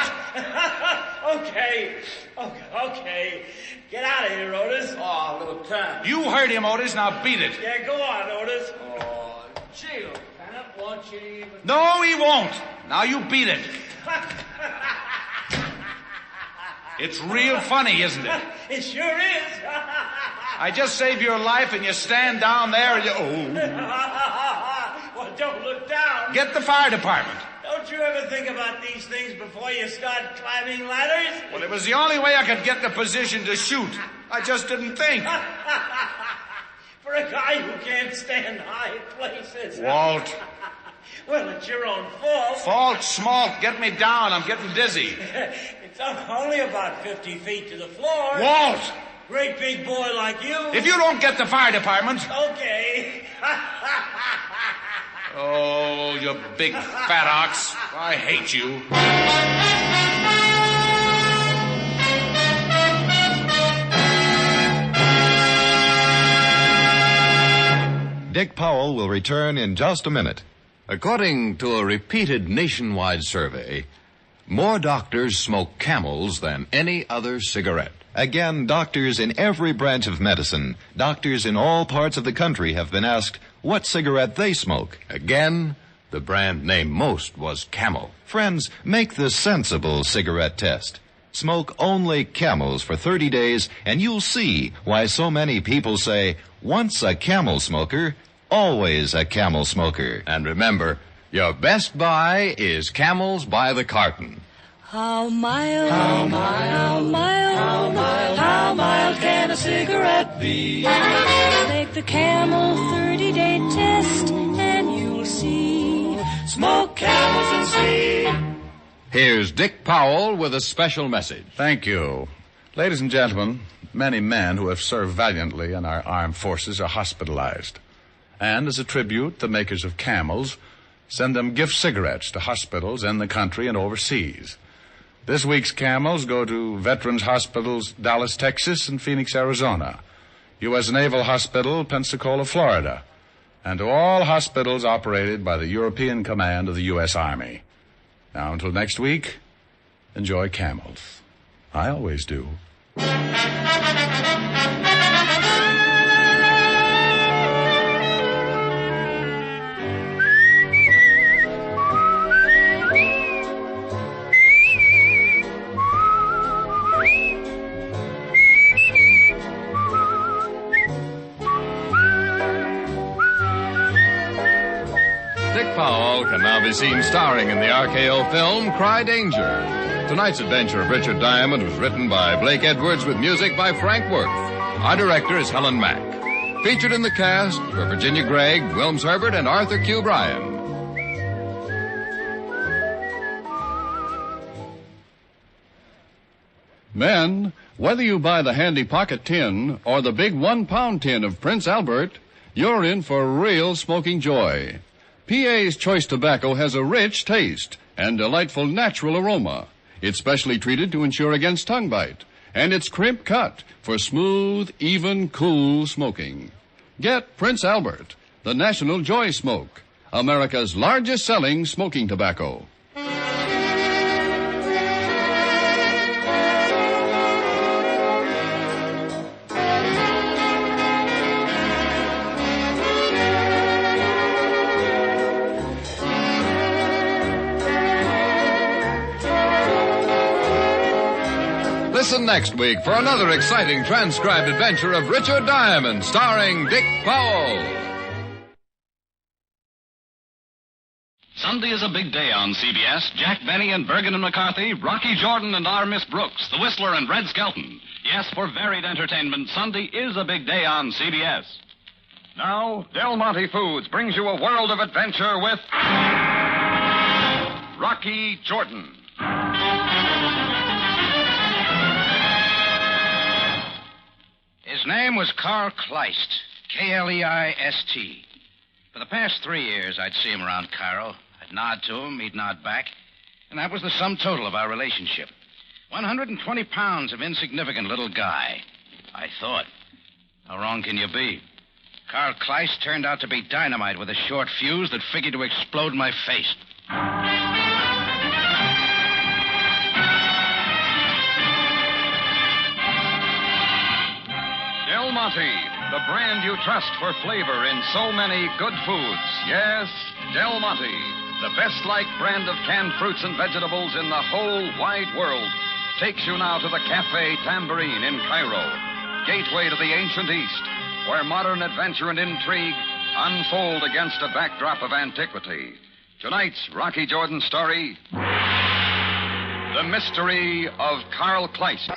Okay. Get out of here, Otis. Oh, Lieutenant. You heard him, Otis. Now beat it. Yeah, go on, Otis. Oh, gee, Lieutenant, won't you even... No, he won't. Now you beat it. It's real funny, isn't it? It sure is. I just saved your life and you stand down there and you... Oh. Well, don't look down. Get the fire department. Don't you ever think about these things before you start climbing ladders? Well, it was the only way I could get the position to shoot. I just didn't think. For a guy who can't stand high places. Walt. Well, it's your own fault. Fault, smalt, get me down. I'm getting dizzy. It's only about 50 feet to the floor. Walt! Great big boy like you. If you don't get the fire department... Okay. Oh, you big fat ox. I hate you. Dick Powell will return in just a minute. According to a repeated nationwide survey, more doctors smoke Camels than any other cigarette. Again, doctors in every branch of medicine, doctors in all parts of the country have been asked what cigarette they smoke. Again, the brand named most was Camel. Friends, make the sensible cigarette test. Smoke only Camels for 30 days, and you'll see why so many people say, once a Camel smoker, always a Camel smoker. And remember, your best buy is Camels by the carton. How mild, how mild, how mild, how mild, how mild can a cigarette be? Make the Camel 30-day test, and you'll see. Smoke Camels and see. Here's Dick Powell with a special message. Thank you. Ladies and gentlemen, many men who have served valiantly in our armed forces are hospitalized. And as a tribute, the makers of Camels send them gift cigarettes to hospitals in the country and overseas. This week's Camels go to Veterans Hospitals, Dallas, Texas, and Phoenix, Arizona, U.S. Naval Hospital, Pensacola, Florida, and to all hospitals operated by the European Command of the U.S. Army. Now, until next week, enjoy Camels. I always do. Powell can now be seen starring in the RKO film Cry Danger. Tonight's adventure of Richard Diamond was written by Blake Edwards with music by Frank Worth. Our director is Helen Mack. Featured in the cast were Virginia Gregg, Wilms Herbert, and Arthur Q. Bryan. Men, whether you buy the handy pocket tin or the big 1-pound tin of Prince Albert, you're in for real smoking joy. PA's Choice Tobacco has a rich taste and delightful natural aroma. It's specially treated to ensure against tongue bite, and it's crimp cut for smooth, even, cool smoking. Get Prince Albert, the National Joy Smoke, America's largest selling smoking tobacco. Listen next week for another exciting transcribed adventure of Richard Diamond, starring Dick Powell. Sunday is a big day on CBS. Jack Benny and Bergen and McCarthy, Rocky Jordan and R. Miss Brooks, The Whistler and Red Skelton. Yes, for varied entertainment, Sunday is a big day on CBS. Now, Del Monte Foods brings you a world of adventure with Rocky Jordan. His name was Carl Kleist, K-L-E-I-S-T. For the past 3 years, I'd see him around Cairo. I'd nod to him, he'd nod back. And that was the sum total of our relationship. 120 pounds of insignificant little guy. I thought. How wrong can you be? Carl Kleist turned out to be dynamite with a short fuse that figured to explode my face. Del Monte, the brand you trust for flavor in so many good foods. Yes, Del Monte, the best-liked brand of canned fruits and vegetables in the whole wide world, takes you now to the Café Tambourine in Cairo, gateway to the ancient East, where modern adventure and intrigue unfold against a backdrop of antiquity. Tonight's Rocky Jordan story, The Mystery of Carl Kleist.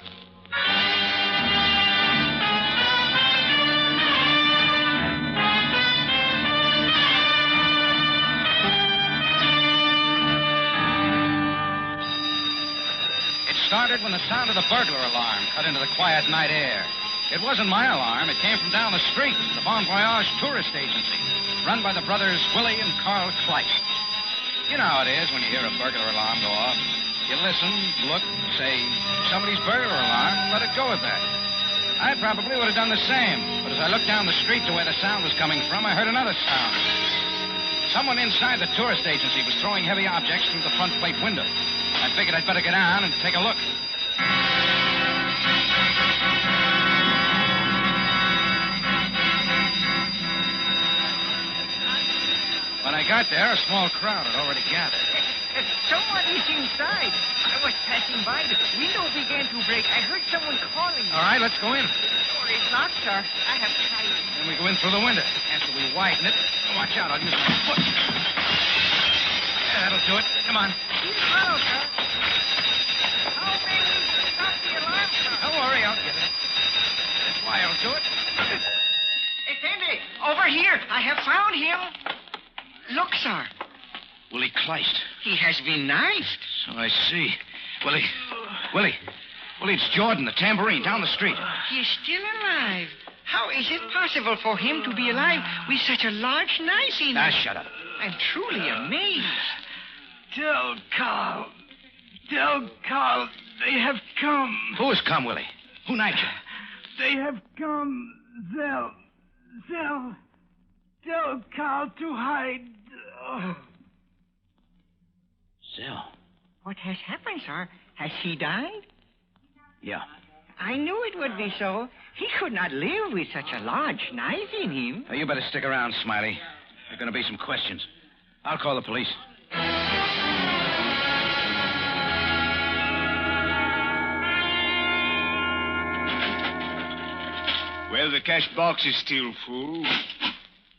Started when the sound of the burglar alarm cut into the quiet night air. It wasn't my alarm. It came from down the street, the Bon Voyage tourist agency, run by the brothers Willie and Carl Kleist. You know how it is when you hear a burglar alarm go off. You listen, look, say, somebody's burglar alarm, let it go at that. I probably would have done the same, but as I looked down the street to where the sound was coming from, I heard another sound. Someone inside the tourist agency was throwing heavy objects through the front plate window. I figured I'd better get down and take a look. When I got there, a small crowd had already gathered. Someone is inside. I was passing by. The window began to break. I heard someone calling me. All right, let's go in. Door is locked, sir. I have tried. Then we go in through the window. After we widen it, watch out, I'll use my foot. Yeah, that'll do it. Come on. Keep hollow, sir. How may we stop the alarm, sir? Don't worry, I'll get it. This wire'll do it. Effendi, over here. I have found him. Look, sir. Willie Kleist. He has been knifed. So I see. Willie, it's Jordan, the tambourine, down the street. He is still alive. How is it possible for him to be alive with such a large knife in him? Shut up. I'm truly amazed. Tell Carl, they have come. Who has come, Willie? Who knifed you? They have come. Tell Carl to hide. Oh. Zell. What has happened, sir? Has he died? Yeah. I knew it would be so. He could not live with such a large knife in him. Now, you better stick around, Smiley. There are going to be some questions. I'll call the police. Well, the cash box is still full.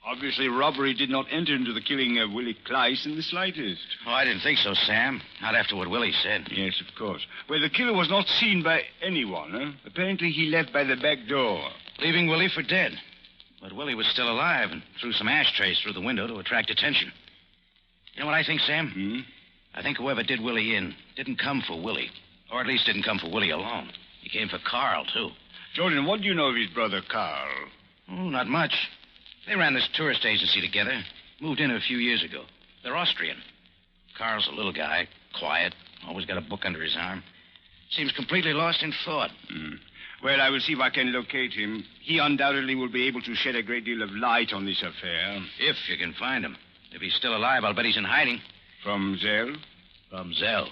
Obviously, robbery did not enter into the killing of Willie Kleist in the slightest. Oh, I didn't think so, Sam. Not after what Willie said. Yes, of course. Well, the killer was not seen by anyone, huh? Apparently, he left by the back door. Leaving Willie for dead. But Willie was still alive and threw some ashtrays through the window to attract attention. You know what I think, Sam? I think whoever did Willie in didn't come for Willie. Or at least didn't come for Willie alone. He came for Carl, too. Jordan, what do you know of his brother, Carl? Oh, not much. They ran this tourist agency together. Moved in a few years ago. They're Austrian. Carl's a little guy, quiet, always got a book under his arm. Seems completely lost in thought. Well, I will see if I can locate him. He undoubtedly will be able to shed a great deal of light on this affair. If you can find him. If he's still alive, I'll bet he's in hiding. From Zell? From Zell.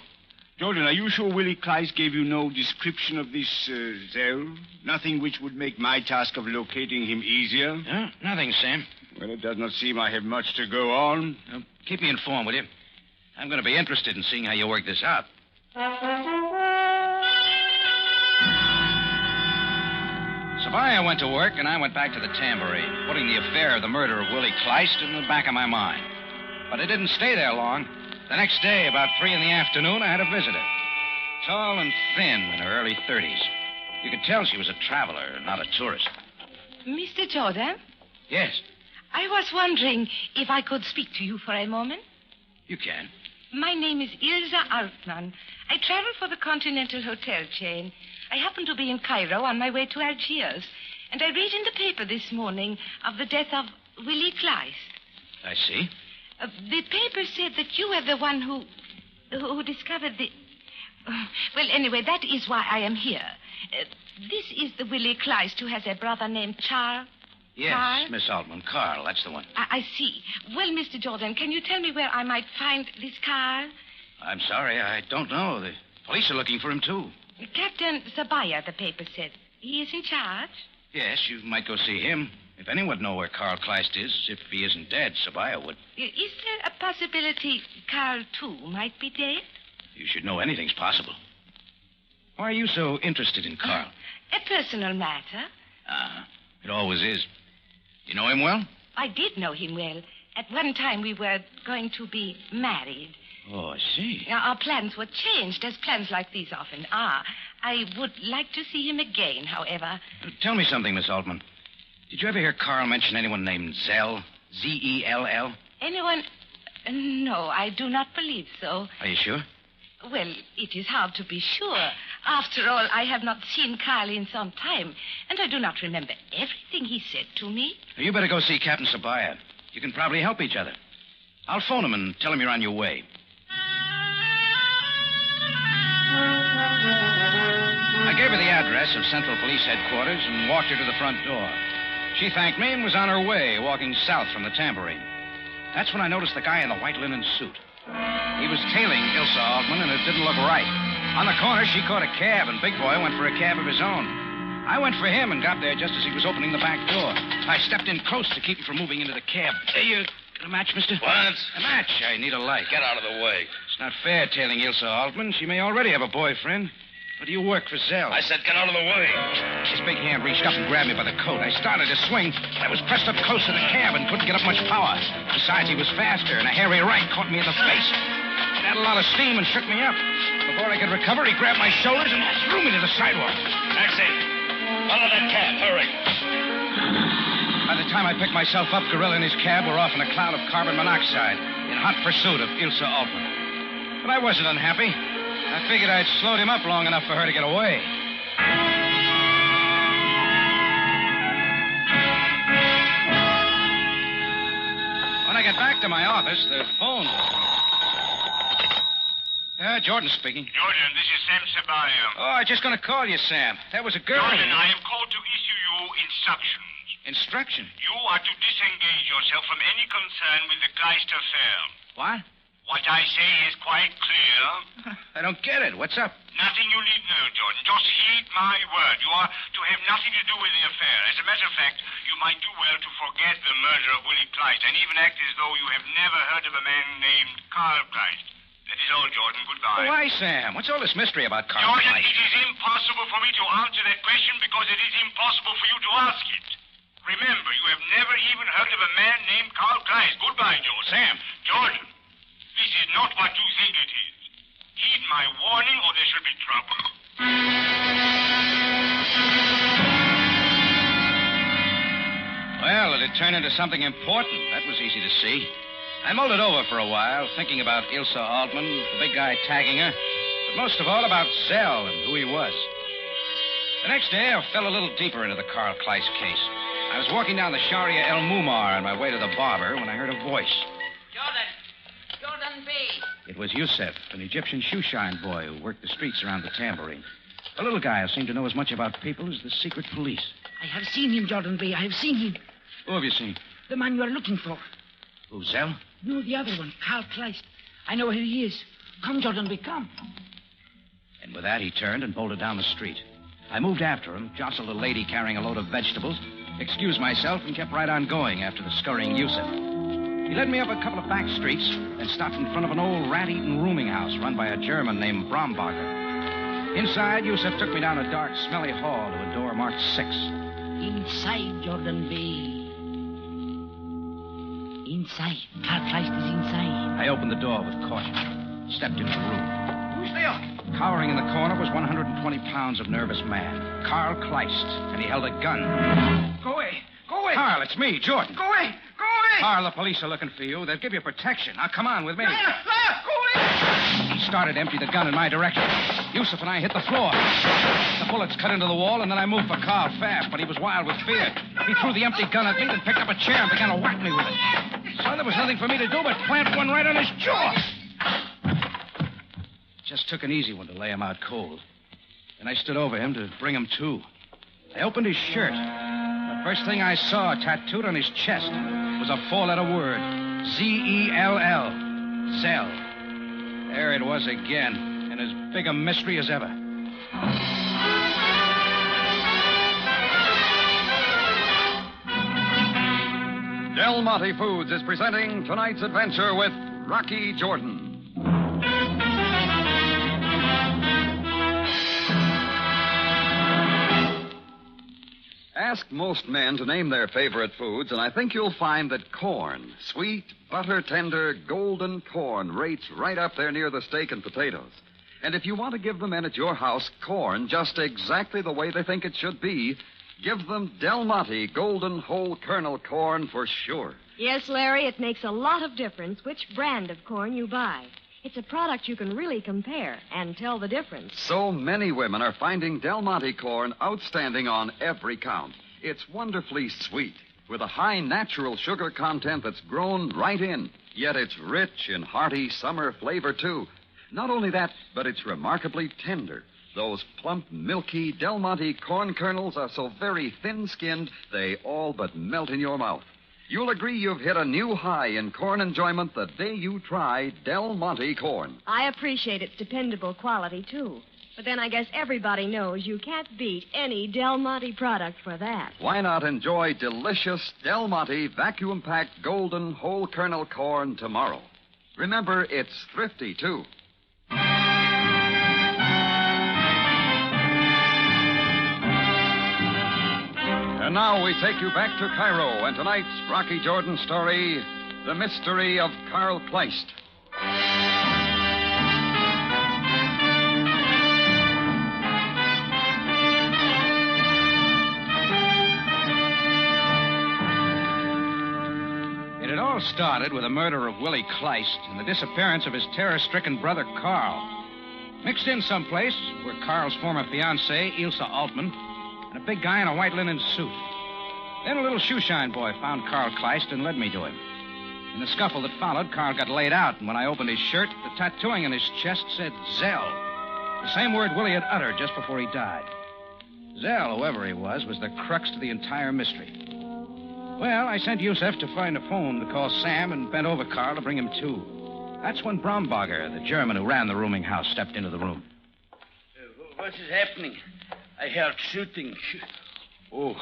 Jordan, are you sure Willie Kleist gave you no description of this Zell? Nothing which would make my task of locating him easier? Nothing, Sam. Well, it does not seem I have much to go on. Keep me informed, will you? I'm going to be interested in seeing how you work this out. Sabaya went to work, and I went back to the tambourine, putting the affair of the murder of Willie Kleist in the back of my mind. But it didn't stay there long. The next day, about 3 in the afternoon, I had a visitor. Tall and thin, in her early 30s. You could tell she was a traveler, not a tourist. Mr. Jordan? Yes, I was wondering if I could speak to you for a moment. you can. My name is Ilsa Altman. I travel for the Continental Hotel chain. I happen to be in Cairo on my way to Algiers. And I read in the paper this morning of the death of Willie Kleist. I see. The paper said that you were the one who discovered the... Well, anyway, that is why I am here. This is the Willie Kleist who has a brother named Charles. Yes, Carl? Miss Altman. Carl, that's the one. I see. Well, Mr. Jordan, can you tell me where I might find this Carl? I'm sorry, I don't know. The police are looking for him, too. Captain Zabaya, the paper said. He is in charge? Yes, you might go see him. If anyone would know where Carl Kleist is, if he isn't dead, Sabaya would. Is there a possibility Carl, too, might be dead? You should know anything's possible. Why are you so interested in Carl? A personal matter. It always is. You know him well? I did know him well. At one time, we were going to be married. Oh, I see. Now, our plans were changed, as plans like these often are. I would like to see him again, however. Tell me something, Miss Altman. Did you ever hear Carl mention anyone named Zell? Z-E-L-L? Anyone? No, I do not believe so. Are you sure? Well, it is hard to be sure. After all, I have not seen Carl in some time, and I do not remember everything he said to me. You better go see Captain Sabaya. You can probably help each other. I'll phone him and tell him you're on your way. I gave her the address of Central Police Headquarters and walked her to the front door. She thanked me and was on her way, walking south from the tambourine. That's when I noticed the guy in the white linen suit. He was tailing Ilsa Altman, and it didn't look right. On the corner, she caught a cab, and Big Boy went for a cab of his own. I went for him and got there just as he was opening the back door. I stepped in close to keep him from moving into the cab. Hey, you got a match, mister? What? A match. I need a light. Get out of the way. It's not fair tailing Ilsa Altman. She may already have a boyfriend. But you work for Zell. I said get out of the way. His big hand reached up and grabbed me by the coat. I started to swing, but I was pressed up close to the cab and couldn't get up much power. Besides, he was faster, and a hairy right caught me in the face. It had a lot of steam and shook me up. Before I could recover, he grabbed my shoulders and threw me to the sidewalk. That's it. Follow that cab. Hurry. By the time I picked myself up, Gorilla and his cab were off in a cloud of carbon monoxide in hot pursuit of Ilsa Altman. But I wasn't unhappy. I figured I'd slowed him up long enough for her to get away. When I got back to my office, the phone... Jordan speaking. Jordan, this is Sam Sabaya. Oh, I was just going to call you, Sam. That was a girl. Jordan, I am called to issue you instructions. Instruction? You are to disengage yourself from any concern with the Kleist affair. What? What I say is quite clear. I don't get it. What's up? Nothing you need know, Jordan. Just heed my word. You are to have nothing to do with the affair. As a matter of fact, you might do well to forget the murder of Willie Kleist and even act as though you have never heard of a man named Carl Kleist. That is all, Jordan. Goodbye. Why, Sam? What's all this mystery about Carl Jordan, Kleist? it is impossible for me to answer that question because it is impossible for you to ask it. Remember, you have never even heard of a man named Carl Kleist. Goodbye, Jordan. Sam. Jordan, this is not what you think it is. Heed my warning or there shall be trouble. Well, it had turned into something important. That was easy to see. I mulled it over for a while, thinking about Ilsa Altman, the big guy tagging her, but most of all about Zell and who he was. The next day, I fell a little deeper into the Carl Kleist case. I was walking down the Sharia El Mumar on my way to the barber when I heard a voice. Jordan B. It was Yusef, an Egyptian shoeshine boy who worked the streets around the tambourine. A little guy who seemed to know as much about people as the secret police. I have seen him, Jordan B. I have seen him. Who have you seen? The man you are looking for. Who, Zell? No, the other one, KLEIST. I know who he is. Come, Jordan B., come. And with that, he turned and bolted down the street. I moved after him, jostled a lady carrying a load of vegetables, excused myself, and kept right on going after the scurrying Yusef. He led me up a couple of back streets and stopped in front of an old rat-eaten rooming house run by a German named Brombacher. Inside, Yusef took me down a dark, smelly hall to a door marked 6. Inside, Jordan B. Inside. KLEIST is inside. I opened the door with caution, stepped into the room. Who's there? Cowering in the corner was 120 pounds of nervous man, KLEIST, and he held a gun. Go away. Go away. Carl, it's me, Jordan. Go away. Go away. Carl, the police are looking for you. They'll give you protection. Now, come on with me. Liar. Go away. He started to empty the gun in my direction. Yusef and I hit the floor. The bullets cut into the wall, and then I moved for Carl fast, but he was wild with fear. He threw the empty gun at me, then picked up a chair and began to whack me with it. So there was nothing for me to do but plant one right on his jaw. Just took an easy one to lay him out cold. Then I stood over him to bring him to. I opened his shirt. The first thing I saw tattooed on his chest was a 4-letter word. Z-E-L-L. Zell. There it was again, and as big a mystery as ever. Del Monte Foods is presenting tonight's adventure with Rocky Jordan. Ask most men to name their favorite foods, and I think you'll find that corn, sweet, butter-tender, golden corn, rates right up there near the steak and potatoes. And if you want to give the men at your house corn just exactly the way they think it should be, give them Del Monte golden whole kernel corn for sure. Yes, Larry, it makes a lot of difference which brand of corn you buy. It's a product you can really compare and tell the difference. So many women are finding Del Monte corn outstanding on every count. It's wonderfully sweet, with a high natural sugar content that's grown right in. Yet it's rich in hearty summer flavor, too. Not only that, but it's remarkably tender. Those plump, milky Del Monte corn kernels are so very thin-skinned, they all but melt in your mouth. You'll agree you've hit a new high in corn enjoyment the day you try Del Monte corn. I appreciate its dependable quality, too. But then I guess everybody knows you can't beat any Del Monte product for that. Why not enjoy delicious Del Monte vacuum-packed golden whole kernel corn tomorrow? Remember, it's thrifty, too. And now we take you back to Cairo and tonight's Rocky Jordan story, The Mystery of KLEIST. It had all started with the murder of Willie Kleist and the disappearance of his terror-stricken brother, Carl. Mixed in someplace were Carl's former fiancée, Ilse Altman, and a big guy in a white linen suit. Then a little shoeshine boy found KLEIST and led me to him. In the scuffle that followed, Carl got laid out, and when I opened his shirt, the tattooing on his chest said Zell, the same word Willie had uttered just before he died. Zell, whoever he was the crux to the entire mystery. Well, I sent Yusef to find a phone to call Sam and bent over Carl to bring him to. That's when Brombacher, the German who ran the rooming house, stepped into the room. What is happening? I heard shooting. Oh,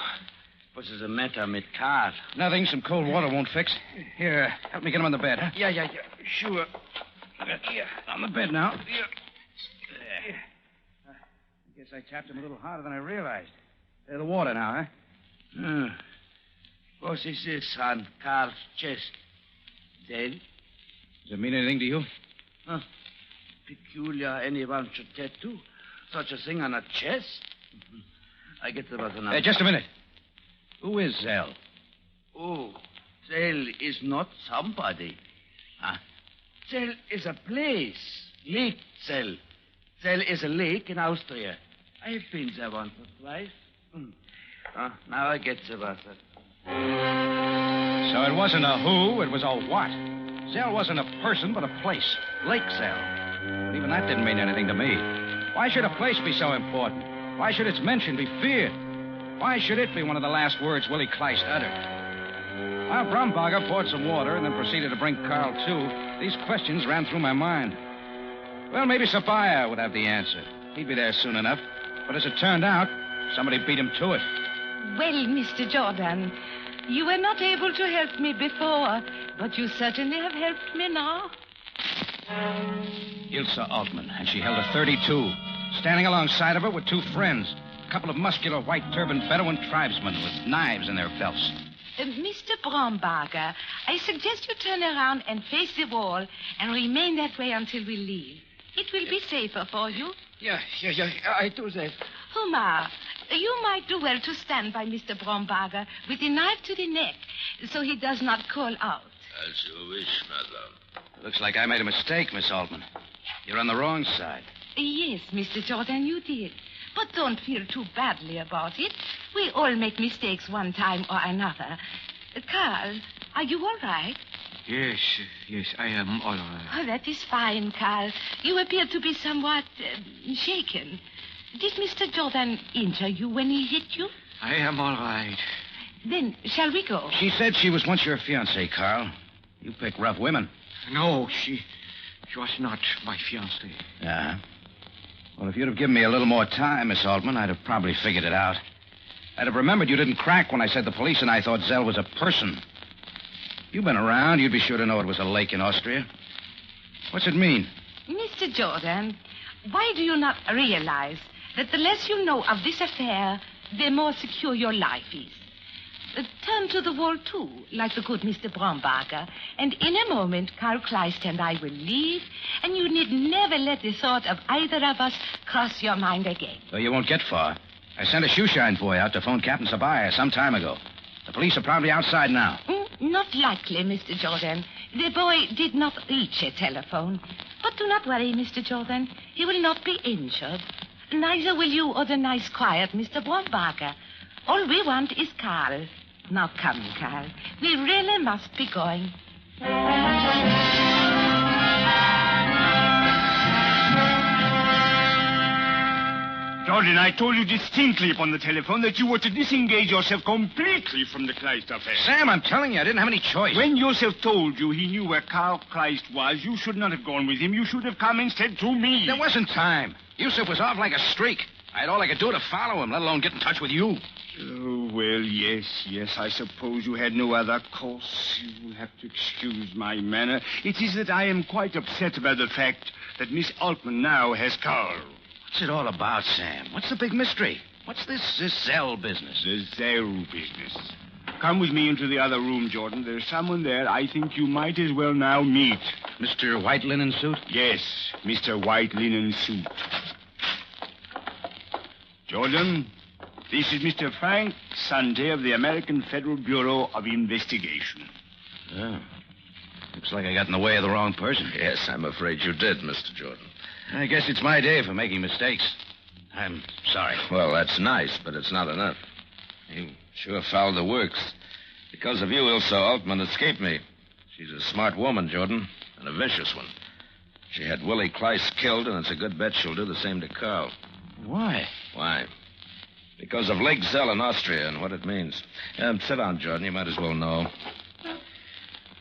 what is the matter with Carl? Nothing. Some cold water won't fix. Here, help me get him on the bed. Huh? Yeah. Sure. Here, on the bed now. I guess I tapped him a little harder than I realized. There's the water now, huh? What is this on Carl's chest? Then? Does it mean anything to you? Huh. Peculiar anyone should tattoo such a thing on a chest? I get about another. Hey, just a minute. Who is Zell? Oh, Zell is not somebody. Zell is a place. Lake Zell. Zell is a lake in Austria. I've been there once or twice. Now I get about that. So it wasn't a who, it was a what. Zell wasn't a person, but a place. Lake Zell. But even that didn't mean anything to me. Why should a place be so important? Why should its mention be feared? Why should it be one of the last words Willie Kleist uttered? While Bromberger poured some water and then proceeded to bring Carl to, these questions ran through my mind. Well, maybe Sabaya would have the answer. He'd be there soon enough. But as it turned out, somebody beat him to it. Well, Mr. Jordan, you were not able to help me before, but you certainly have helped me now. Ilse Altman, and she held a .32. Standing alongside of her were two friends, a couple of muscular white-turbaned Bedouin tribesmen with knives in their belts. Mr. Bromberger, I suggest you turn around and face the wall and remain that way until we leave. It will be safer for you. Yeah, I do that. Homer, you might do well to stand by Mr. Bromberger with the knife to the neck so he does not call out. As you wish, madam. Looks like I made a mistake, Miss Altman. You're on the wrong side. Yes, Mr. Jordan, you did. But don't feel too badly about it. We all make mistakes one time or another. Carl, are you all right? Yes, I am all right. Oh, that is fine, Carl. You appear to be somewhat shaken. Did Mr. Jordan injure you when he hit you? I am all right. Then, shall we go? She said she was once your fiancée, Carl. You pick rough women. No, she was not my fiancée. Yeah. Well, if you'd have given me a little more time, Miss Altman, I'd have probably figured it out. I'd have remembered you didn't crack when I said the police and I thought Zell was a person. You've been around. You'd be sure to know it was a lake in Austria. What's it mean? Mr. Jordan, why do you not realize that the less you know of this affair, the more secure your life is? Turn to the wall, too, like the good Mr. Bromberger, and in a moment, Carl Kleist and I will leave, and you need never let the thought of either of us cross your mind again. So you won't get far. I sent a shoeshine boy out to phone Captain Sabaya some time ago. The police are probably outside now. Not likely, Mr. Jordan. The boy did not reach a telephone. But do not worry, Mr. Jordan. He will not be injured. Neither will you or the nice, quiet Mr. Bromberger. All we want is Carl. Now come, Carl. We really must be going. Jordan, I told you distinctly upon the telephone that you were to disengage yourself completely from the Kleist affair. Sam, I'm telling you, I didn't have any choice. When Joseph told you he knew where Carl Kleist was, you should not have gone with him. You should have come instead to me. There wasn't time. Yusuf was off like a streak. I had all I could do to follow him, let alone get in touch with you. Oh, well, yes. I suppose you had no other course. You will have to excuse my manner. It is that I am quite upset about the fact that Miss Altman now has Carl. What's it all about, Sam? What's the big mystery? What's this Zell business? The Zell business. Come with me into the other room, Jordan. There's someone there I think you might as well now meet. Mr. White Linen Suit? Yes, Mr. White Linen Suit. Jordan, this is Mr. Frank Sante of the American Federal Bureau of Investigation. Oh. Looks like I got in the way of the wrong person. Yes, I'm afraid you did, Mr. Jordan. I guess it's my day for making mistakes. I'm sorry. Well, that's nice, but it's not enough. You sure fouled the works. Because of you, Ilse Altman escaped me. She's a smart woman, Jordan, and a vicious one. She had Willie Kleist killed, and it's a good bet she'll do the same to Carl. Why? Why? Because of Lake Zell in Austria and what it means. Sit down, Jordan. You might as well know.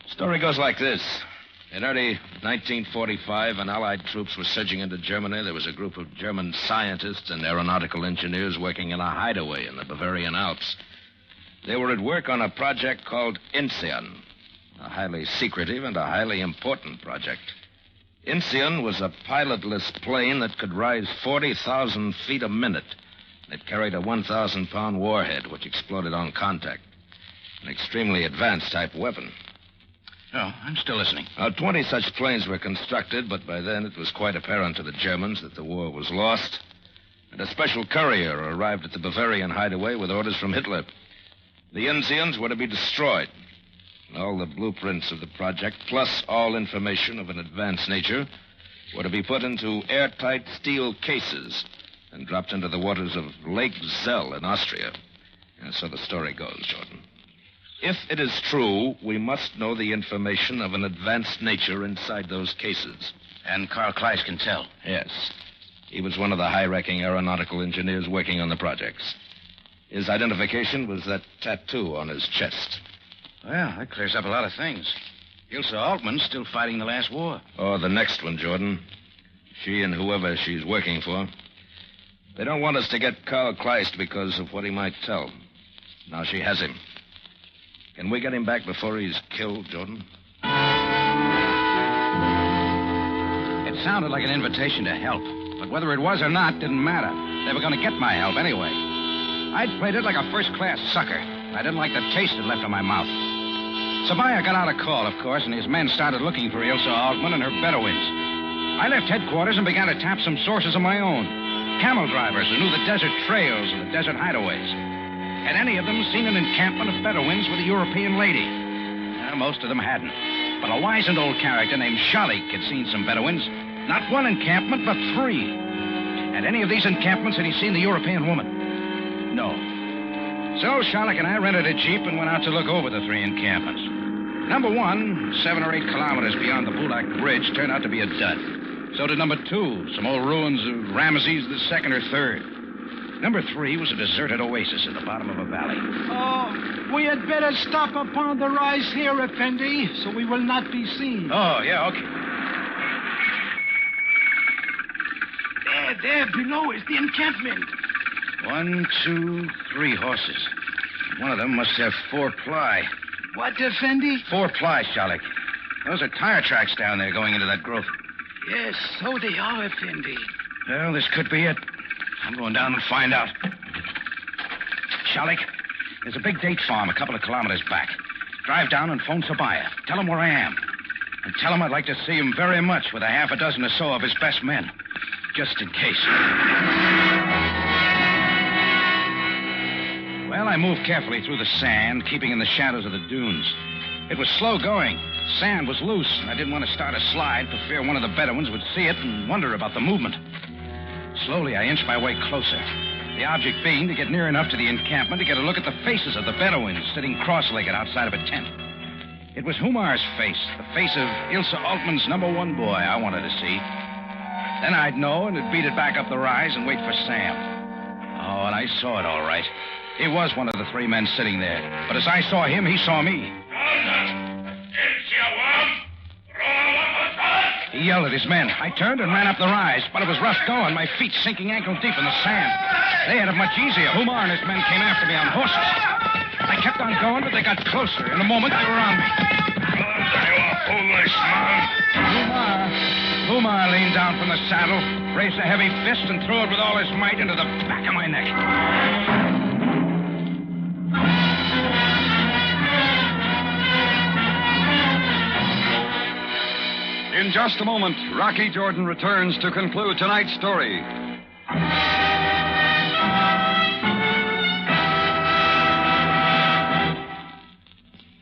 Story goes like this. In early 1945, when Allied troops were surging into Germany, there was a group of German scientists and aeronautical engineers working in a hideaway in the Bavarian Alps. They were at work on a project called Incion, a highly secretive and a highly important project. Incion was a pilotless plane that could rise 40,000 feet a minute. It carried a 1,000-pound warhead, which exploded on contact. An extremely advanced type weapon. Oh, I'm still listening. 20 such planes were constructed, but by then it was quite apparent to the Germans that the war was lost. And a special courier arrived at the Bavarian hideaway with orders from Hitler. The Incions were to be destroyed. All the blueprints of the project, plus all information of an advanced nature, were to be put into airtight steel cases and dropped into the waters of Lake Zell in Austria. And so the story goes, Jordan. If it is true, we must know the information of an advanced nature inside those cases. And Carl Kleist can tell. Yes. He was one of the high-ranking aeronautical engineers working on the projects. His identification was that tattoo on his chest. Well, that clears up a lot of things. Ilsa Altman's still fighting the last war. Oh, the next one, Jordan. She and whoever she's working for. They don't want us to get Carl Kleist because of what he might tell. Now she has him. Can we get him back before he's killed, Jordan? It sounded like an invitation to help. But whether it was or not didn't matter. They were going to get my help anyway. I'd played it like a first-class sucker. I didn't like the taste it left in my mouth. Sabaya got out a call, of course, and his men started looking for Ilsa Altman and her Bedouins. I left headquarters and began to tap some sources of my own. Camel drivers who knew the desert trails and the desert hideaways. Had any of them seen an encampment of Bedouins with a European lady? Most of them hadn't. But a wizened old character named Shalik had seen some Bedouins. Not one encampment, but 3. At any of these encampments had he seen the European woman? No. So Shalik and I rented a jeep and went out to look over the 3 encampments. Number 1, 7 or 8 kilometers beyond the Bulak Bridge, turned out to be a dud. So did number 2, some old ruins of Ramesses II or III. Number 3 was a deserted oasis at the bottom of a valley. Oh, we had better stop upon the rise here, Effendi, so we will not be seen. Oh, yeah, okay. There below is the encampment. 1, 2, 3 horses. One of them must have 4 ply. What, Effendi? 4 ply, Shalik. Those are tire tracks down there going into that growth. Yes, so they are, Effendi. Well, this could be it. I'm going down and find out. Shalik, there's a big date farm a couple of kilometers back. Drive down and phone Sabaya. Tell him where I am. And tell him I'd like to see him very much with a half a dozen or so of his best men. Just in case. Well, I moved carefully through the sand, keeping in the shadows of the dunes. It was slow going. Sand was loose, and I didn't want to start a slide for fear one of the Bedouins would see it and wonder about the movement. Slowly, I inched my way closer. The object being to get near enough to the encampment to get a look at the faces of the Bedouins sitting cross-legged outside of a tent. It was Humar's face, the face of Ilsa Altman's number 1 boy I wanted to see. Then I'd know and would beat it back up the rise and wait for Sam. Oh, and I saw it all right. He was one of the 3 men sitting there. But as I saw him, he saw me. He yelled at his men. I turned and ran up the rise, but it was rough going, my feet sinking ankle deep in the sand. They had it much easier. Humar and his men came after me on horses. I kept on going, but they got closer. In a moment, they were on me. Humar leaned down from the saddle, raised a heavy fist, and threw it with all his might into the back of my neck. In just a moment, Rocky Jordan returns to conclude tonight's story.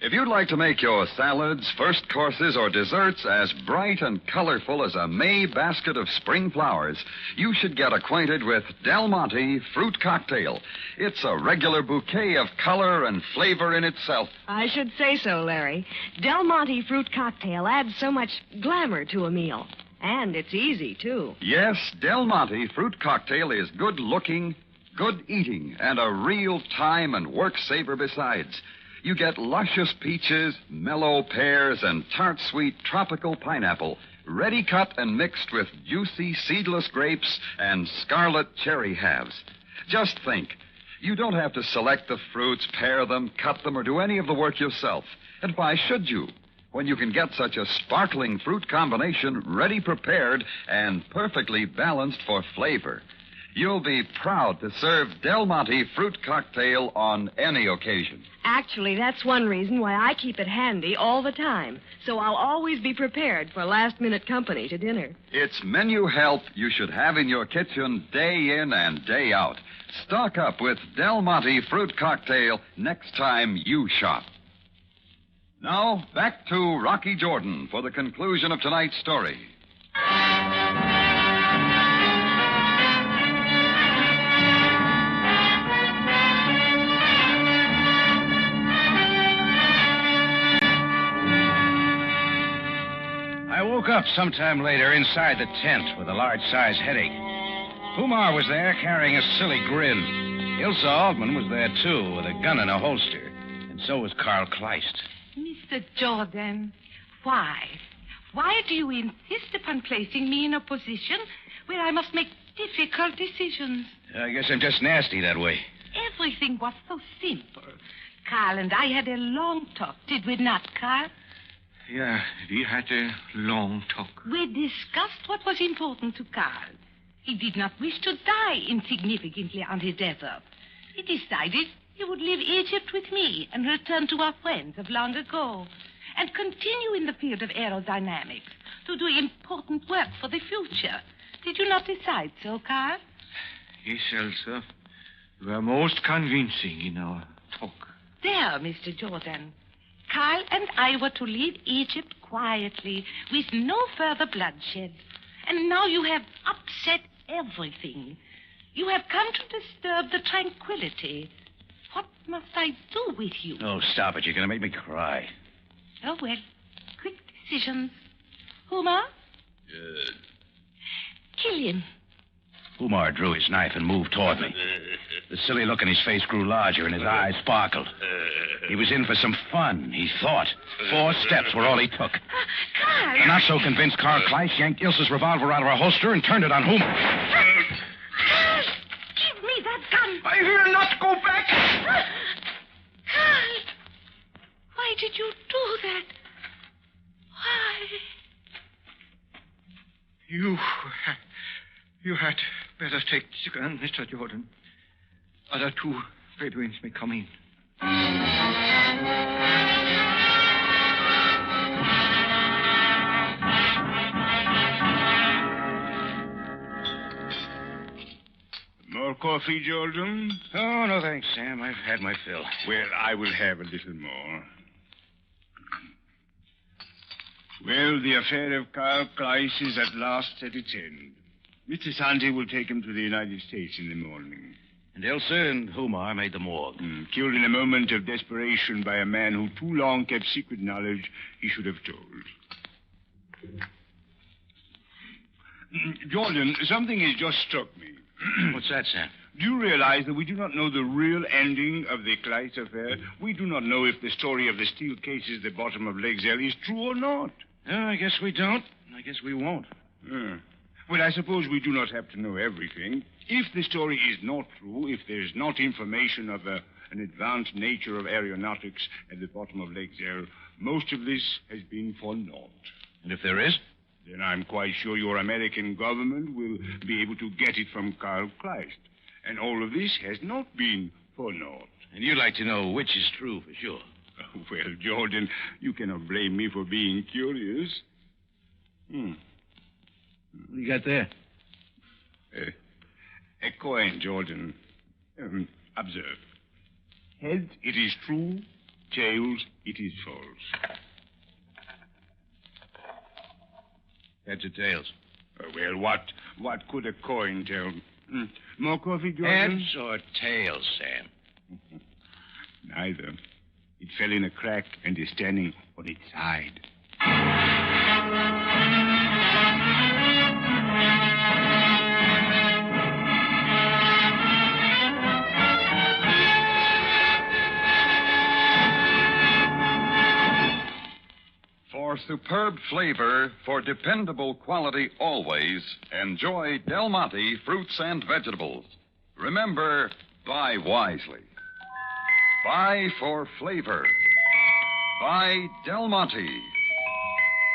If you'd like to make your salads, first courses, or desserts as bright and colorful as a May basket of spring flowers, you should get acquainted with Del Monte Fruit Cocktail. It's a regular bouquet of color and flavor in itself. I should say so, Larry. Del Monte Fruit Cocktail adds so much glamour to a meal. And it's easy, too. Yes, Del Monte Fruit Cocktail is good looking, good eating, and a real time and work saver besides. You get luscious peaches, mellow pears, and tart-sweet tropical pineapple, ready cut and mixed with juicy seedless grapes and scarlet cherry halves. Just think, you don't have to select the fruits, pare them, cut them, or do any of the work yourself. And why should you, when you can get such a sparkling fruit combination ready prepared and perfectly balanced for flavor? You'll be proud to serve Del Monte Fruit Cocktail on any occasion. Actually, that's one reason why I keep it handy all the time. So I'll always be prepared for last-minute company to dinner. It's menu help you should have in your kitchen day in and day out. Stock up with Del Monte Fruit Cocktail next time you shop. Now, back to Rocky Jordan for the conclusion of tonight's story. up sometime later inside the tent with a large-sized headache. Umar was there carrying a silly grin. Ilsa Altman was there, too, with a gun in a holster. And so was Carl Kleist. Mr. Jordan, why? Why do you insist upon placing me in a position where I must make difficult decisions? I guess I'm just nasty that way. Everything was so simple. Carl and I had a long talk, did we not, Carl? Yeah, we had a long talk. We discussed what was important to Carl. He did not wish to die insignificantly on his desert. He decided he would leave Egypt with me and return to our friends of long ago and continue in the field of aerodynamics to do important work for the future. Did you not decide so, Carl? Yes, Elsa. You were most convincing in our talk. There, Mr. Jordan. Carl and I were to leave Egypt quietly, with no further bloodshed. And now you have upset everything. You have come to disturb the tranquility. What must I do with you? Oh, stop it. You're going to make me cry. Oh, well, quick decisions. Umar? Kill him. Umar drew his knife and moved toward me. The silly look in his face grew larger and his eyes sparkled. He was in for some fun, he thought. 4 steps were all he took. Carl! The not-so-convinced Carl Kleist yanked Ilsa's revolver out of her holster and turned it on Umar. Carl! Give me that gun! I will not go back! Carl! Why did you do that? Why? You had better take the gun, Mr. Jordan. Other 2 Bedouins may come in. More coffee, Jordan? Oh, no, thanks, Sam. I've had my fill. Well, I will have a little more. Well, the affair of Carl Kleist is at last at its end. Mr. Santi will take him to the United States in the morning. And Ilsa and Umar made the morgue. Killed in a moment of desperation by a man who too long kept secret knowledge he should have told. Jordan, something has just struck me. What's that, Sam? Do you realize that we do not know the real ending of the Kleist affair? We do not know if the story of the steel cases at the bottom of Lake Zell is true or not. I guess we don't. I guess we won't. Well, I suppose we do not have to know everything. If the story is not true, if there's not information of an advanced nature of aeronautics at the bottom of Lake Zell, most of this has been for naught. And if there is? Then I'm quite sure your American government will be able to get it from Carl Kleist. And all of this has not been for naught. And you'd like to know which is true for sure. Well, Jordan, you cannot blame me for being curious. What do you got there? A coin, Jordan. Observe. Heads, it is true. Tails, it is false. Heads or tails? Well, what could a coin tell? More coffee, Jordan? Heads or tails, Sam? Neither. It fell in a crack and is standing on its side. For superb flavor, for dependable quality always, enjoy Del Monte fruits and vegetables. Remember, buy wisely. Buy for flavor. Buy Del Monte,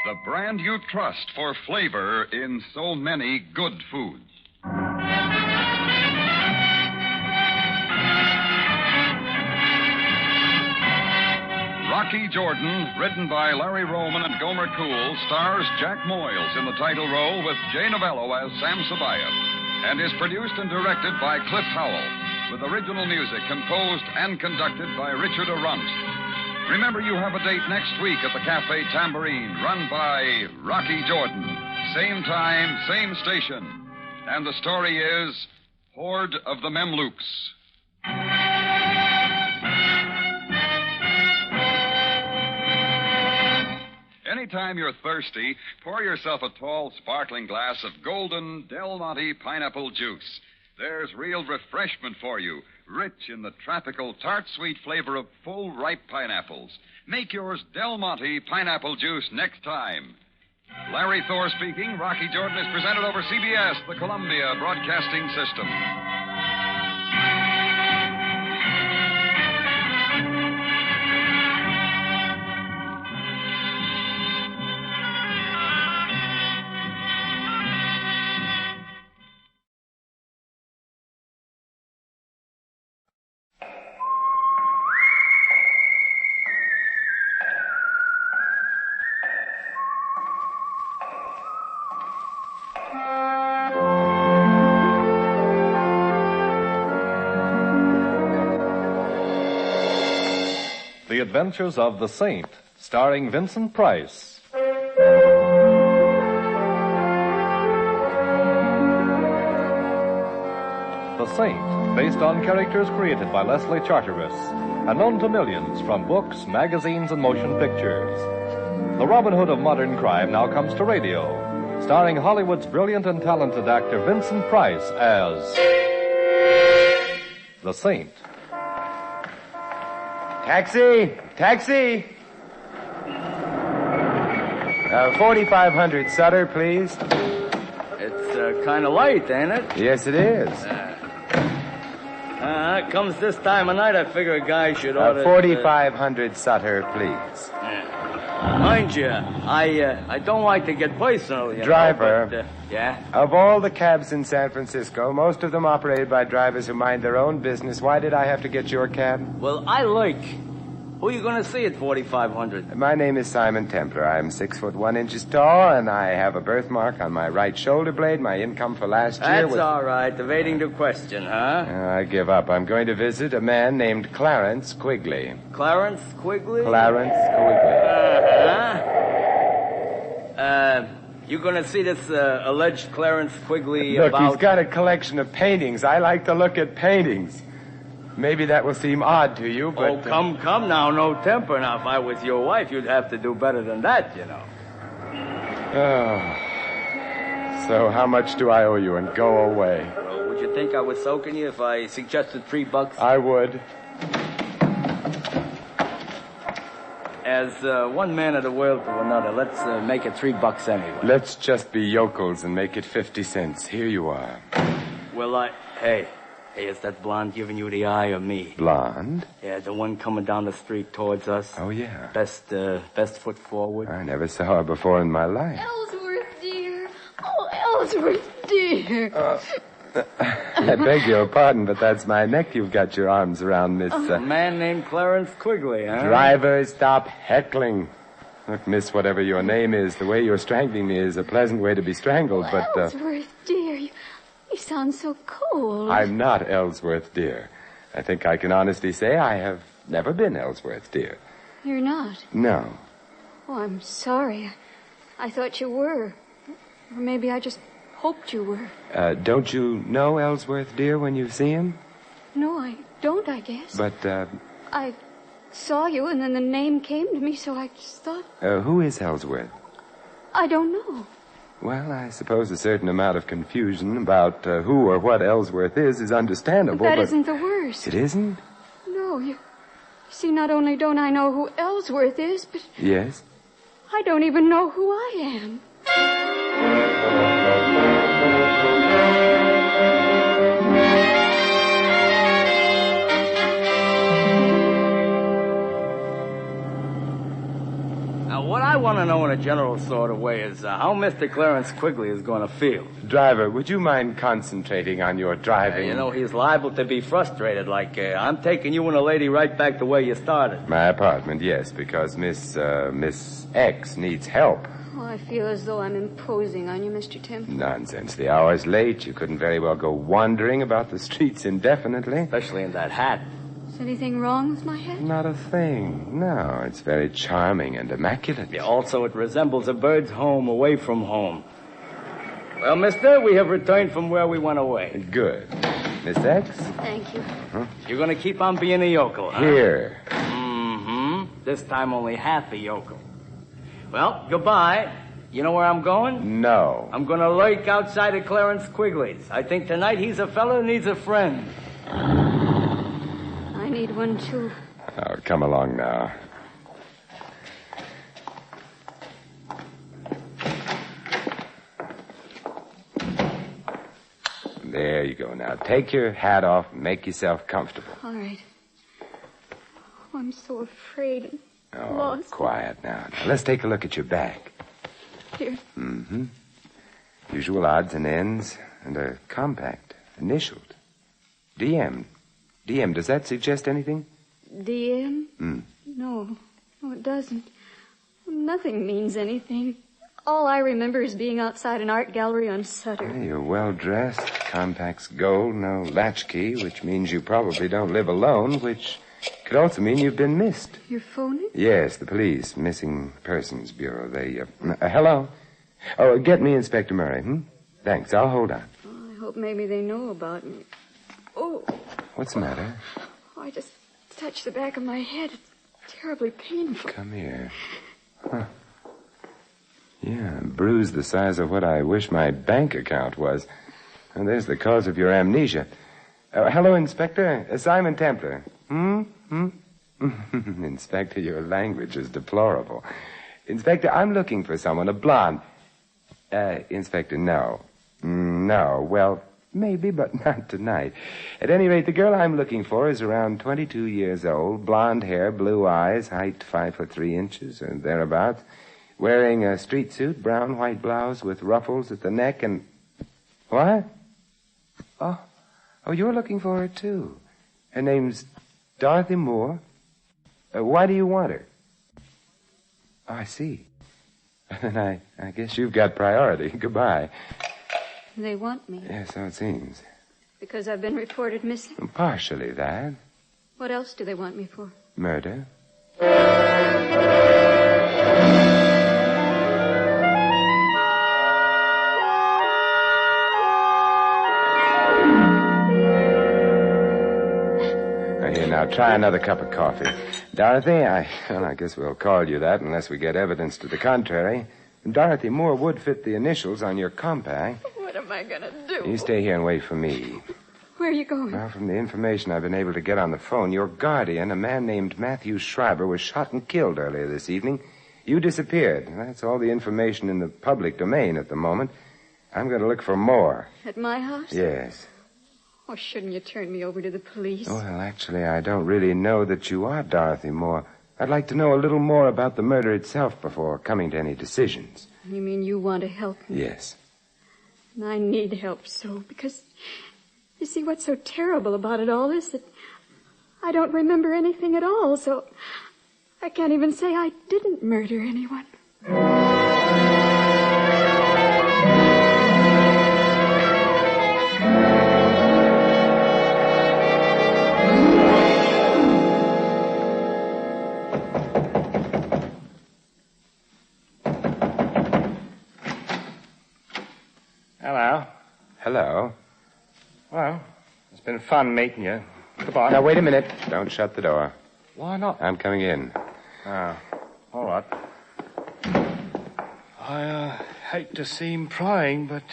the brand you trust for flavor in so many good foods. Rocky Jordan, written by Larry Roman and Gomer Cool, stars Jack Moyles in the title role with Jay Novello as Sam Sabayat, and is produced and directed by Cliff Howell, with original music composed and conducted by Richard Arunst. Remember, you have a date next week at the Cafe Tambourine, run by Rocky Jordan. Same time, same station. And the story is Horde of the Memlooks. anytime you're thirsty, pour yourself a tall, sparkling glass of golden Del Monte pineapple juice. There's real refreshment for you, rich in the tropical, tart-sweet flavor of full, ripe pineapples. Make yours Del Monte pineapple juice next time. Larry Thor speaking. Rocky Jordan is presented over CBS, the Columbia Broadcasting System. The Adventures of the Saint, starring Vincent Price. The Saint, based on characters created by Leslie Charteris and known to millions from books, magazines, and motion pictures. The Robin Hood of modern crime now comes to radio, starring Hollywood's brilliant and talented actor Vincent Price as the Saint. Taxi! Taxi! 4500 Sutter, please. It's kind of late, ain't it? Yes, it is. It comes this time of night, I figure a guy should order... 4500 Sutter, please. Mind you, I don't like to get personal, you Driver. know, but, yeah? Of all the cabs in San Francisco, most of them operated by drivers who mind their own business. Why did I have to get your cab? Well, I like... Who are you going to see at 4500? My name is Simon Templar. I'm 6'1" tall, and I have a birthmark on my right shoulder blade. My income for last year That's all right. Evading the question, huh? I give up. I'm going to visit a man named Clarence Quigley. Clarence Quigley? Clarence Quigley. You going to see this alleged Clarence Quigley Look, about... he's got a collection of paintings. I like to look at paintings. Maybe that will seem odd to you, but... Oh, come now. No temper. Now, if I was your wife, you'd have to do better than that, you know. Oh. So how much do I owe you, and go away? Well, would you think I was soaking you if I suggested $3? I would. As one man of the world to another, let's make it $3 anyway. Let's just be yokels and make it 50 cents. Here you are. Well, Hey, is that blonde giving you the eye or me? Blonde? Yeah, the one coming down the street towards us. Oh, yeah. Best foot forward. I never saw her before in my life. Ellsworth, dear. Oh, Ellsworth, dear. I beg your pardon, but that's my neck you've got your arms around, Miss... A man named Clarence Quigley, huh? Driver, stop heckling. Look, miss, whatever your name is, the way you're strangling me is a pleasant way to be strangled, but... Ellsworth, dear, you sound so cold. I'm not Ellsworth, dear. I think I can honestly say I have never been Ellsworth, dear. You're not? No. Oh, I'm sorry. I thought you were. Or maybe I just hoped you were. Don't you know Ellsworth, dear, when you see him? No, I don't, I guess. But, I saw you, and then the name came to me, so I just thought... who is Ellsworth? I don't know. Well, I suppose a certain amount of confusion about who or what Ellsworth is understandable, That but... isn't the worst. It isn't? No, you see, not only don't I know who Ellsworth is, but Yes? I don't even know who I am. Now, what I want to know in a general sort of way is how Mr. Clarence Quigley is going to feel. Driver, would you mind concentrating on your driving? You know, he's liable to be frustrated, like, I'm taking you and a lady right back the way you started. My apartment, yes, because Miss X needs help. Oh, I feel as though I'm imposing on you, Mr. Temple. Nonsense. The hour's late. You couldn't very well go wandering about the streets indefinitely. Especially in that hat. Is anything wrong with my hat? Not a thing. No, it's very charming and immaculate. Yeah, also, it resembles a bird's home away from home. Well, mister, we have returned from where we went away. Good. Miss X? Thank you. Huh? You're going to keep on being a yokel, huh? Here. Mm-hmm. This time only half a yokel. Well, goodbye. You know where I'm going? No. I'm going to lurk outside of Clarence Quigley's. I think tonight he's a fellow who needs a friend. I need one, too. Oh, come along now. There you go. Now, take your hat off and make yourself comfortable. All right. Oh, I'm so afraid and Oh, lost. quiet now. Now, let's take a look at your back. Here. Mm-hmm. Usual odds and ends, and a compact, initialed. DM. DM, does that suggest anything? DM? Hmm. No, it doesn't. Nothing means anything. All I remember is being outside an art gallery on Sutter. Hey, you're well-dressed. Compact's gold, no latchkey, which means you probably don't live alone, which could also mean you've been missed. You're phoning? Yes, the police, Missing Persons Bureau. They, hello? Oh, get me Inspector Murray, Thanks, I'll hold on. Oh, I hope maybe they know about me. Oh. What's the matter? Oh, I just touched the back of my head. It's terribly painful. Come here. Huh. Yeah, bruise the size of what I wish my bank account was. And there's the cause of your amnesia. Hello, Inspector. Simon Templar. Inspector, your language is deplorable. Inspector, I'm looking for someone, a blonde. Inspector, no. No, well, maybe, but not tonight. At any rate, the girl I'm looking for is around 22 years old, blonde hair, blue eyes, height 5'3" or thereabouts, wearing a street suit, brown white blouse with ruffles at the neck and... What? Oh, you're looking for her, too. Her name's Dorothy Moore. Why do you want her? Oh, I see. Then I guess you've got priority. Goodbye. They want me. Yes, so it seems. Because I've been reported missing? Partially that. What else do they want me for? Murder. Here, now, try another cup of coffee. Dorothy, I guess we'll call you that unless we get evidence to the contrary. Dorothy Moore would fit the initials on your compact. What am I going to do? You stay here and wait for me. Where are you going? Well, from the information I've been able to get on the phone, your guardian, a man named Matthew Schreiber, was shot and killed earlier this evening. You disappeared. That's all the information in the public domain at the moment. I'm going to look for more. At my house? Yes. Oh, shouldn't you turn me over to the police? Well, actually, I don't really know that you are Dorothy Moore. I'd like to know a little more about the murder itself before coming to any decisions. You mean you want to help me? Yes. And I need help so, because you see what's so terrible about it all is that I don't remember anything at all, so I can't even say I didn't murder anyone. Hello. Well, it's been fun meeting you. Goodbye. Now, wait a minute. Don't shut the door. Why not? I'm coming in. Oh, all right. I hate to seem prying, but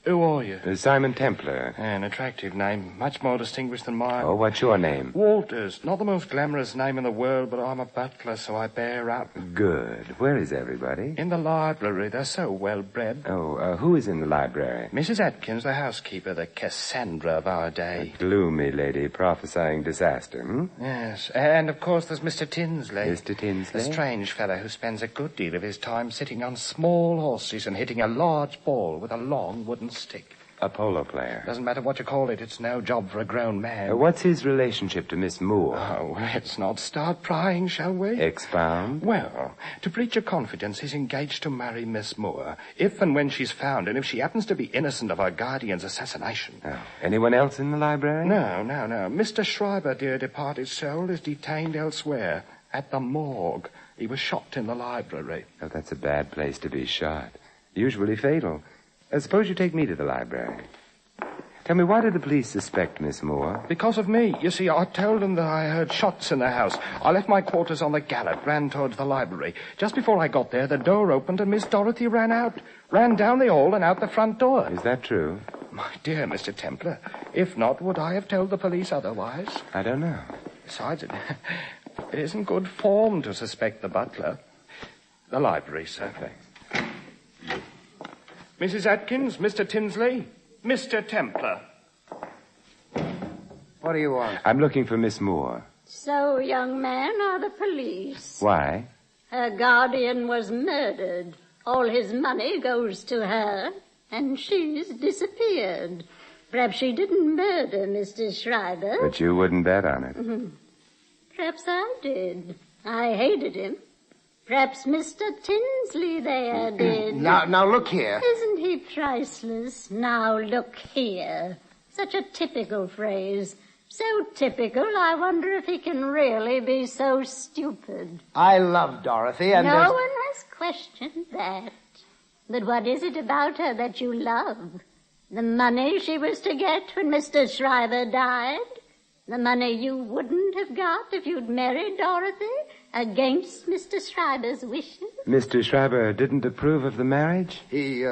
who are you? Simon Templar. An attractive name, much more distinguished than mine. Oh, what's your name? Walters. Not the most glamorous name in the world, but I'm a butler, so I bear up. Good. Where is everybody? In the library. They're so well bred. Oh, who is in the library? Mrs. Atkins, the housekeeper, the Cassandra of our day. A gloomy lady prophesying disaster, Yes. And, of course, there's Mr. Tinsley. Mr. Tinsley? A strange fellow who spends a good deal of his time sitting on small horses and hitting a large ball with a long wooden stick. A polo player. Doesn't matter what you call it. It's no job for a grown man. What's his relationship to Miss Moore? Oh, let's not start prying, shall we? Expound. Well, to breach your confidence, he's engaged to marry Miss Moore, if and when she's found, and if she happens to be innocent of her guardian's assassination. Oh. Anyone else in the library? No. Mr. Schreiber, dear departed soul, is detained elsewhere, at the morgue. He was shot in the library. Oh, that's a bad place to be shot. Usually fatal. Suppose you take me to the library. Tell me, why did the police suspect Miss Moore? Because of me. You see, I told them that I heard shots in the house. I left my quarters on the garret, ran towards the library. Just before I got there, the door opened and Miss Dorothy ran out. Ran down the hall and out the front door. Is that true? My dear Mr. Templar, if not, would I have told the police otherwise? I don't know. Besides, it isn't good form to suspect the butler. The library, sir. Thanks. Mrs. Atkins, Mr. Tinsley, Mr. Templar. What do you want? I'm looking for Miss Moore. So, young man, are the police. Why? Her guardian was murdered. All his money goes to her, and she's disappeared. Perhaps she didn't murder Mr. Schreiber. But you wouldn't bet on it. Perhaps I did. I hated him. Perhaps Mr. Tinsley there did. Now, look here. Isn't he priceless? Now, look here. Such a typical phrase. So typical, I wonder if he can really be so stupid. I love Dorothy, and no one has questioned that. But what is it about her that you love? The money she was to get when Mr. Schreiber died? The money you wouldn't have got if you'd married Dorothy against Mr. Schreiber's wishes? Mr. Schreiber didn't approve of the marriage? He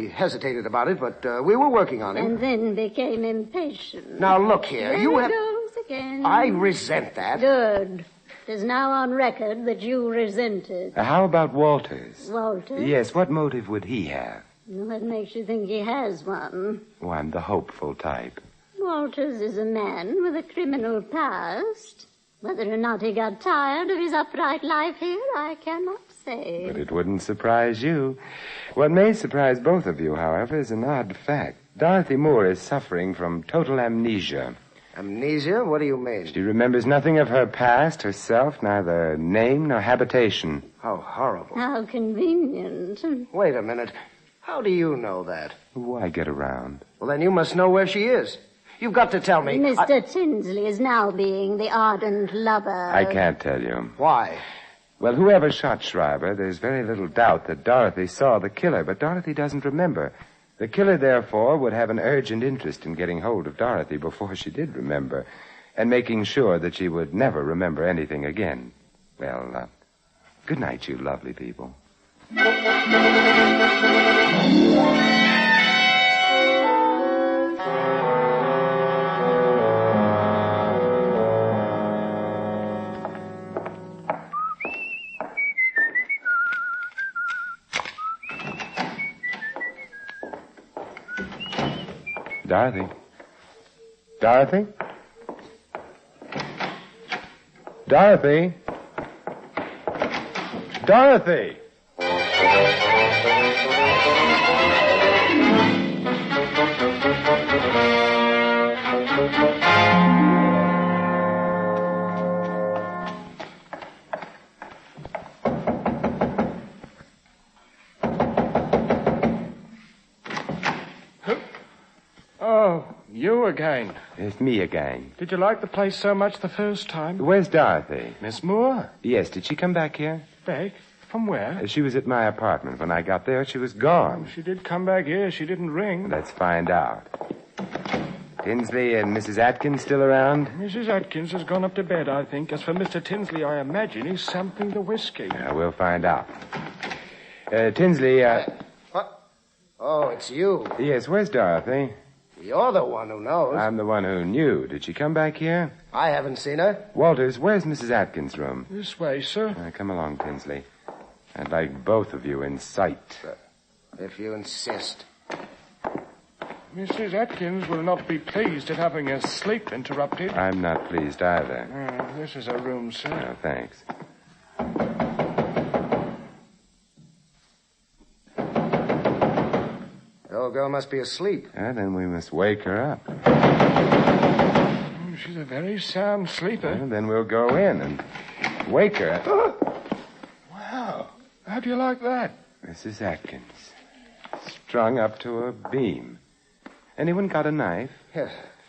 hesitated about it, but we were working on him. And then became impatient. Now, look here, there you it have... goes again. I resent that. Good. It is now on record that you resent it. How about Walters? Walters? Yes, what motive would he have? What makes you think he has one? Oh, I'm the hopeful type. Walters is a man with a criminal past. Whether or not he got tired of his upright life here, I cannot say. But it wouldn't surprise you. What may surprise both of you, however, is an odd fact. Dorothy Moore is suffering from total amnesia. Amnesia? What do you mean? She remembers nothing of her past, herself, neither name nor habitation. How horrible. How convenient. Wait a minute. How do you know that? Why get around? Well, then you must know where she is. You've got to tell me. Mr. Tinsley is now being the ardent lover. I can't tell you. Why? Well, whoever shot Schreiber, there's very little doubt that Dorothy saw the killer, but Dorothy doesn't remember. The killer, therefore, would have an urgent interest in getting hold of Dorothy before she did remember, and making sure that she would never remember anything again. Well, good night, you lovely people. Dorothy? Dorothy? Dorothy? Dorothy! Oh, you again. It's me again. Did you like the place so much the first time? Where's Dorothy? Miss Moore? Yes, did she come back here? Back? From where? She was at my apartment. When I got there, she was gone. She did come back here. She didn't ring. Let's find out. Tinsley and Mrs. Atkins still around? Mrs. Atkins has gone up to bed, I think. As for Mr. Tinsley, I imagine he's sampling the whiskey. Yeah, we'll find out. Tinsley, What? Oh, it's you. Yes, where's Dorothy? You're the one who knows. I'm the one who knew. Did she come back here? I haven't seen her. Walters, where's Mrs. Atkins' room? This way, sir. Come along, Tinsley. I'd like both of you in sight. If you insist. Mrs. Atkins will not be pleased at having her sleep interrupted. I'm not pleased either. This is her room, sir. Oh, thanks. The old girl must be asleep. Then we must wake her up. She's a very sound sleeper. Well, then we'll go in and wake her. Wow. How do you like that? Mrs. Atkins. Strung up to a beam. Anyone got a knife?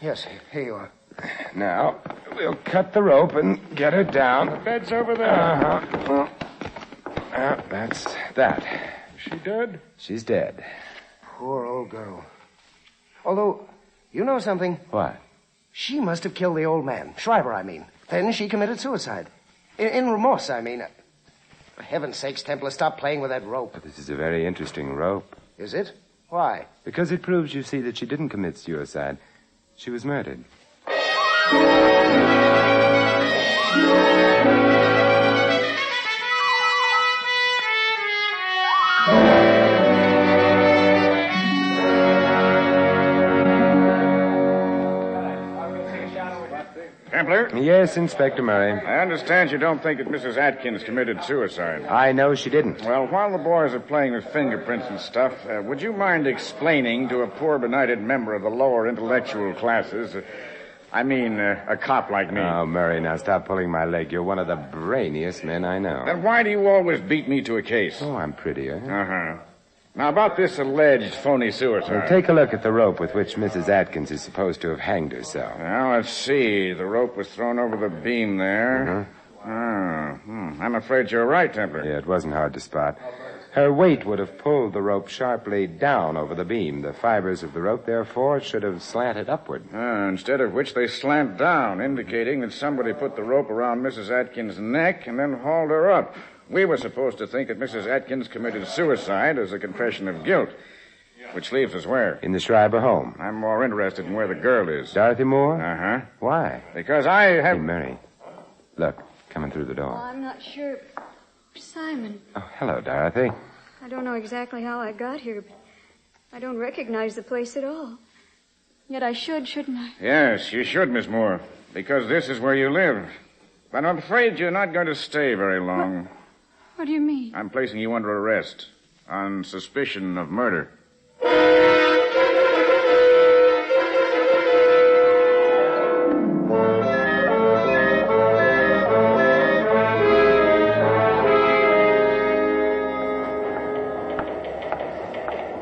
Yes, here you are. Now, we'll cut the rope and get her down. The bed's over there. Uh-huh. That's that. Is she dead? She's dead. Poor old girl. Although, you know something? What? She must have killed the old man. Schreiber, I mean. Then she committed suicide. In remorse, I mean. For heaven's sakes, Templar, stop playing with that rope. But this is a very interesting rope. Is it? Why? Because it proves, you see, that she didn't commit suicide. She was murdered. Templar? Yes, Inspector Murray. I understand you don't think that Mrs. Atkins committed suicide. I know she didn't. Well, while the boys are playing with fingerprints and stuff, would you mind explaining to a poor benighted member of the lower intellectual classes, a cop like me? Oh, Murray, now stop pulling my leg. You're one of the brainiest men I know. Then why do you always beat me to a case? Oh, I'm prettier. Uh-huh. Now, about this alleged phony suicide. Well, take a look at the rope with which Mrs. Atkins is supposed to have hanged herself. Well, let's see. The rope was thrown over the beam there. I'm afraid you're right, Templar. Yeah, it wasn't hard to spot. Her weight would have pulled the rope sharply down over the beam. The fibers of the rope, therefore, should have slanted upward. Instead of which they slant down, indicating that somebody put the rope around Mrs. Atkins' neck and then hauled her up. We were supposed to think that Mrs. Atkins committed suicide as a confession of guilt. Which leaves us where? In the Schreiber home. I'm more interested in where the girl is. Dorothy Moore? Uh-huh. Why? Because I have... Hey, Mary. Look, coming through the door. Oh, I'm not sure. Simon. Oh, hello, Dorothy. I don't know exactly how I got here, but I don't recognize the place at all. Yet I should, shouldn't I? Yes, you should, Miss Moore. Because this is where you live. But I'm afraid you're not going to stay very long. What do you mean? I'm placing you under arrest on suspicion of murder.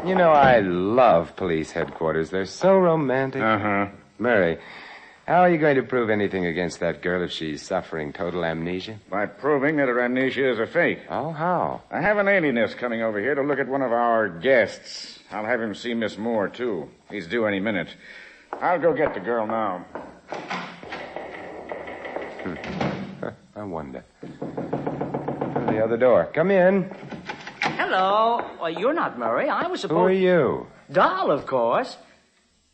You know, I love police headquarters. They're so romantic. Uh-huh. Mary, how are you going to prove anything against that girl if she's suffering total amnesia? By proving that her amnesia is a fake. Oh, how? I have an alienist coming over here to look at one of our guests. I'll have him see Miss Moore, too. He's due any minute. I'll go get the girl now. I wonder. The other door. Come in. Hello. Well, you're not Murray. I was supposed... Who are you? Doll, of course.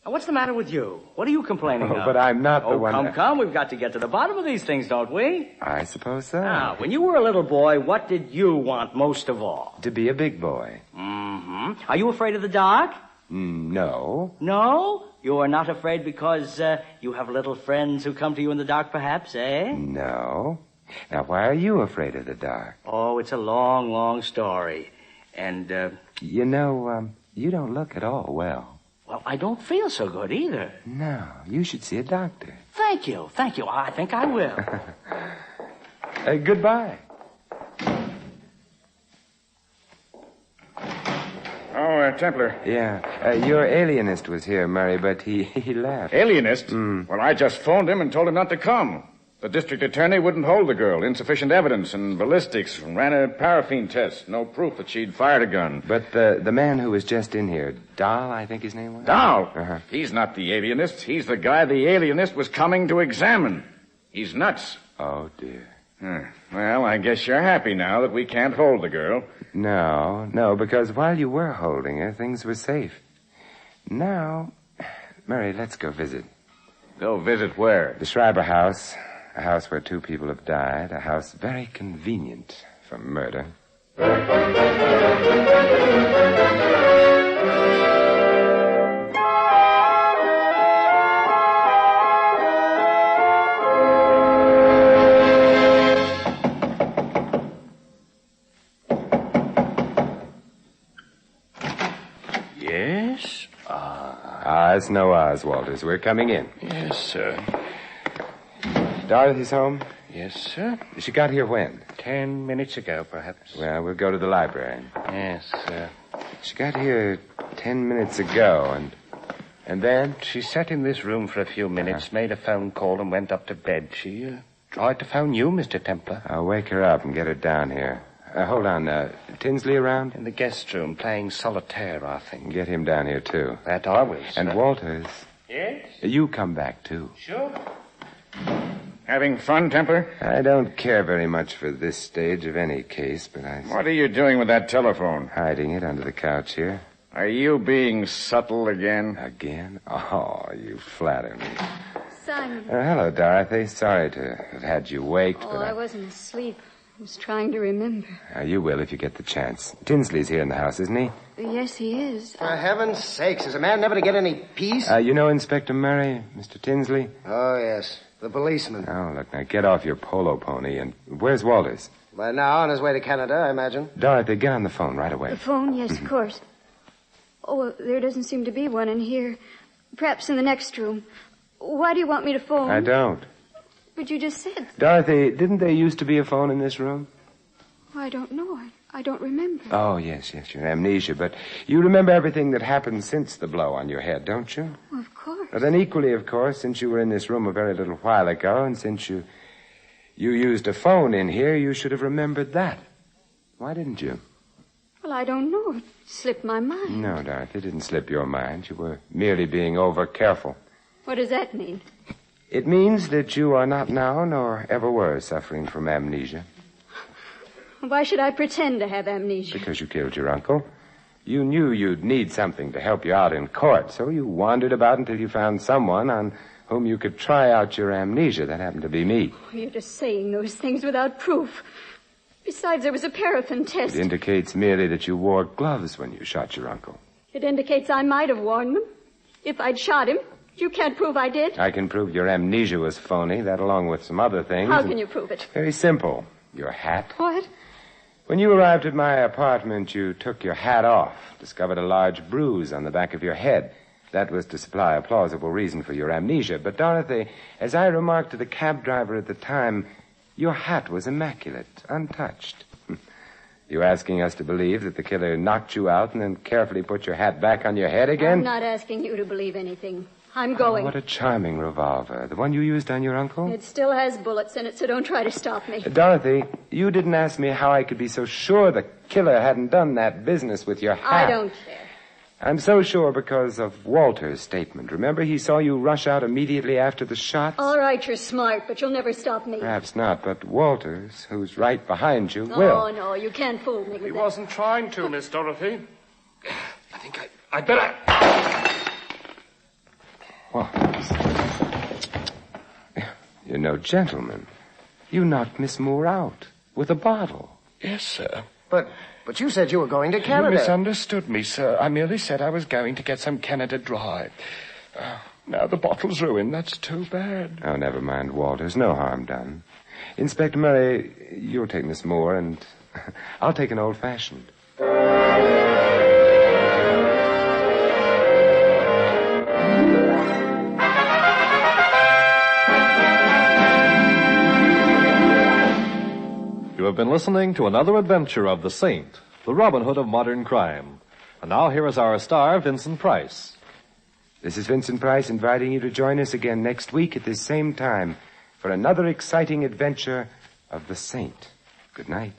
Now, what's the matter with you? What are you complaining of? But I'm not the one... Come. We've got to get to the bottom of these things, don't we? I suppose so. Now, when you were a little boy, what did you want most of all? To be a big boy. Mm-hmm. Are you afraid of the dark? No. No? You are not afraid because you have little friends who come to you in the dark, perhaps, eh? No. Now, why are you afraid of the dark? Oh, it's a long, long story. And, You know, you don't look at all well. Well, I don't feel so good either. No, you should see a doctor. Thank you. I think I will. Goodbye. Oh, Templar. Yeah. Your alienist was here, Murray, but he left. Alienist? Well, I just phoned him and told him not to come. The district attorney wouldn't hold the girl. Insufficient evidence, and ballistics ran a paraffin test. No proof that she'd fired a gun. But the man who was just in here, Dahl, I think his name was? Dahl? Uh-huh. He's not the alienist. He's the guy the alienist was coming to examine. He's nuts. Oh, dear. Well, I guess you're happy now that we can't hold the girl. No, because while you were holding her, things were safe. Now, Murray, let's go visit. Go visit where? The Schreiber house. A house where 2 people have died. A house very convenient for murder. Yes? It's no Oz, Walters. We're coming in. Yes, sir. Dorothy's home? Yes, sir. She got here when? 10 minutes ago, perhaps. Well, we'll go to the library. Yes, sir. She got here 10 minutes ago, and then? She sat in this room for a few minutes, made a phone call, and went up to bed. She tried to phone you, Mr. Templar. I'll wake her up and get her down here. Hold on. Tinsley around? In the guest room, playing solitaire, I think. Get him down here, too. That I will, sir. And Walters. Yes? You come back, too. Sure. Having fun, Templar? I don't care very much for this stage of any case, but I... What are you doing with that telephone? Hiding it under the couch here. Are you being subtle again? Again? Oh, you flatter me. Simon. Hello, Dorothy. Sorry to have had you waked, Oh, but I wasn't asleep. I was trying to remember. You will if you get the chance. Tinsley's here in the house, isn't he? Yes, he is. For heaven's sakes, is a man never to get any peace? You know Inspector Murray, Mr. Tinsley? Oh, yes. The policeman. Oh, look, now get off your polo pony and... Where's Walters? By now, on his way to Canada, I imagine. Dorothy, get on the phone right away. The phone? Yes, of course. Oh, there doesn't seem to be one in here. Perhaps in the next room. Why do you want me to phone? I don't. But you just said... Dorothy, didn't there used to be a phone in this room? I don't know. I don't remember. Oh, yes, your amnesia. But you remember everything that happened since the blow on your head, don't you? Well, of course. Well, then equally, of course, since you were in this room a very little while ago, and since you used a phone in here, you should have remembered that. Why didn't you? Well, I don't know. It slipped my mind. No, Dorothy, it didn't slip your mind. You were merely being over-careful. What does that mean? It means that you are not now, nor ever were, suffering from amnesia. Why should I pretend to have amnesia? Because you killed your uncle. You knew you'd need something to help you out in court, so you wandered about until you found someone on whom you could try out your amnesia. That happened to be me. You're just saying those things without proof. Besides, there was a paraffin test. It indicates merely that you wore gloves when you shot your uncle. It indicates I might have worn them. If I'd shot him, you can't prove I did. I can prove your amnesia was phony, that along with some other things. How can you prove it? Very simple. Your hat. What? When you arrived at my apartment, you took your hat off, discovered a large bruise on the back of your head. That was to supply a plausible reason for your amnesia. But, Dorothy, as I remarked to the cab driver at the time, your hat was immaculate, untouched. You asking us to believe that the killer knocked you out and then carefully put your hat back on your head again? I'm not asking you to believe anything. I'm going. Oh, what a charming revolver. The one you used on your uncle? It still has bullets in it, so don't try to stop me. Dorothy, you didn't ask me how I could be so sure the killer hadn't done that business with your hat. I don't care. I'm so sure because of Walter's statement. Remember, he saw you rush out immediately after the shots? All right, you're smart, but you'll never stop me. Perhaps not, but Walters, who's right behind you, will. Oh, no, you can't fool me with He that. wasn't trying to, Miss Dorothy. I think I'd better... You're no gentleman. You knocked Miss Moore out with a bottle. Yes, sir. But you said you were going to You Canada. misunderstood me, sir. I merely said I was going to get some Canada Dry. Now the bottle's ruined. That's too bad. Oh, never mind, Walters. No harm done. Inspector Murray, you'll take Miss Moore, and I'll take an old-fashioned. You have been listening to another adventure of the Saint, the Robin Hood of modern crime. And now here is our star, Vincent Price. This is Vincent Price inviting you to join us again next week at this same time for another exciting adventure of the Saint. Good night.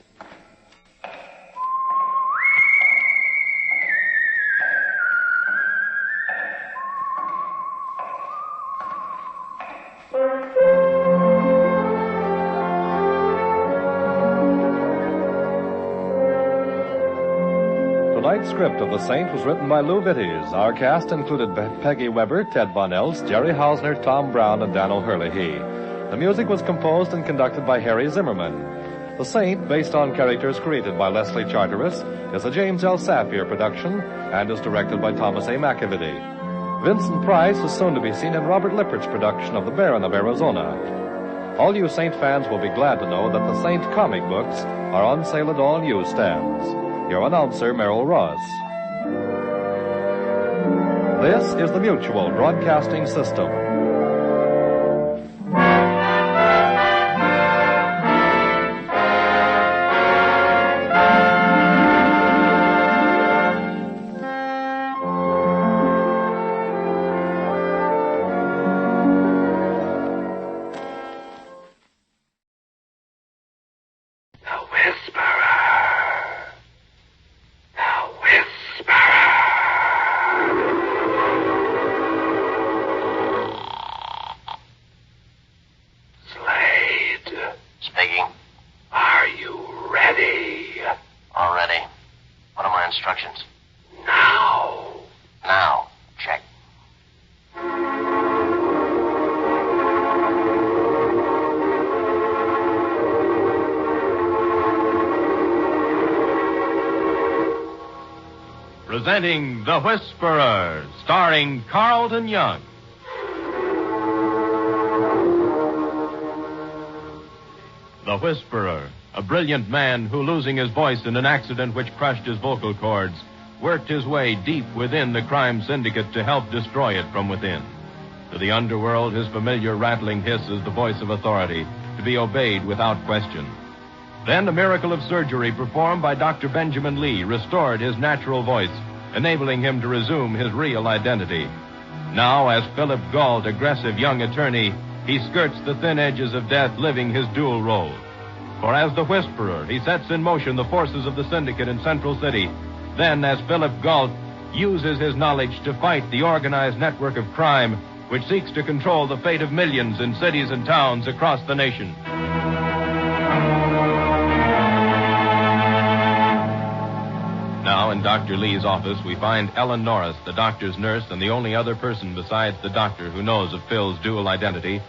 Tonight's script of The Saint was written by Lou Vitties. Our cast included Peggy Weber, Ted Von Elst, Jerry Hausner, Tom Brown, and Dan O'Hurley. The music was composed and conducted by Harry Zimmerman. The Saint, based on characters created by Leslie Charteris, is a James L. Safier production and is directed by Thomas A. McAvity. Vincent Price is soon to be seen in Robert Lippert's production of The Baron of Arizona. All you Saint fans will be glad to know that the Saint comic books are on sale at all newsstands. Your announcer, Merrill Ross. This is the Mutual Broadcasting System. The Whisperer. my instructions. Now. Now. Check. Presenting The Whisperer, starring Carlton Young. The Whisperer, a brilliant man who, losing his voice in an accident which crushed his vocal cords, worked his way deep within the crime syndicate to help destroy it from within. To the underworld, his familiar rattling hiss is the voice of authority, to be obeyed without question. Then a miracle of surgery performed by Dr. Benjamin Lee restored his natural voice, enabling him to resume his real identity. Now, as Philip Gault, aggressive young attorney, he skirts the thin edges of death, living his dual role. For as the Whisperer, he sets in motion the forces of the syndicate in Central City. Then, as Philip Gault, uses his knowledge to fight the organized network of crime which seeks to control the fate of millions in cities and towns across the nation. Now, in Dr. Lee's office, we find Ellen Norris, the doctor's nurse and the only other person besides the doctor who knows of Phil's dual identity,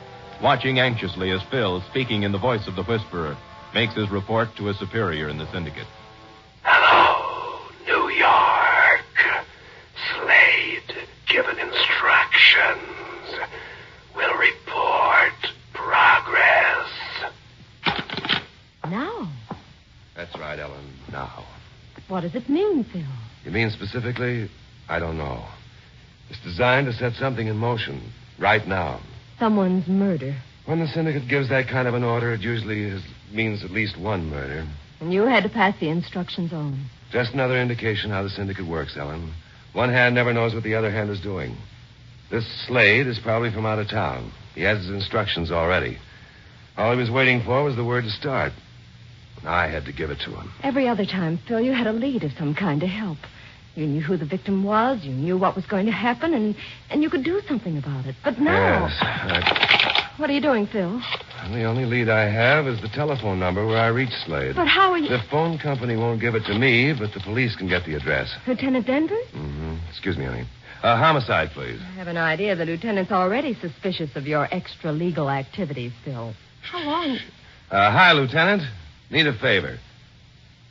watching anxiously as Phil, speaking in the voice of the Whisperer, makes his report to a superior in the syndicate. Hello, New York. Slade, given instructions. Will report progress. Now? That's right, Ellen. Now. What does it mean, Phil? You mean specifically? I don't know. It's designed to set something in motion right now. Someone's murder. When the syndicate gives that kind of an order, it usually means at least one murder. And you had to pass the instructions on. Just another indication how the syndicate works, Ellen. One hand never knows what the other hand is doing. This Slade is probably from out of town. He has his instructions already. All he was waiting for was the word to start. I had to give it to him. Every other time, Phil, you had a lead of some kind to help. You knew who the victim was, you knew what was going to happen, and you could do something about it. But now... Yes. What are you doing, Phil? The only lead I have is the telephone number where I reached Slade. But how are you... The phone company won't give it to me, but the police can get the address. Lieutenant Denver? Mm-hmm. Excuse me, honey. Homicide, please. I have an idea the lieutenant's already suspicious of your extra-legal activities, Phil. How long... Hi, Lieutenant. Need a favor.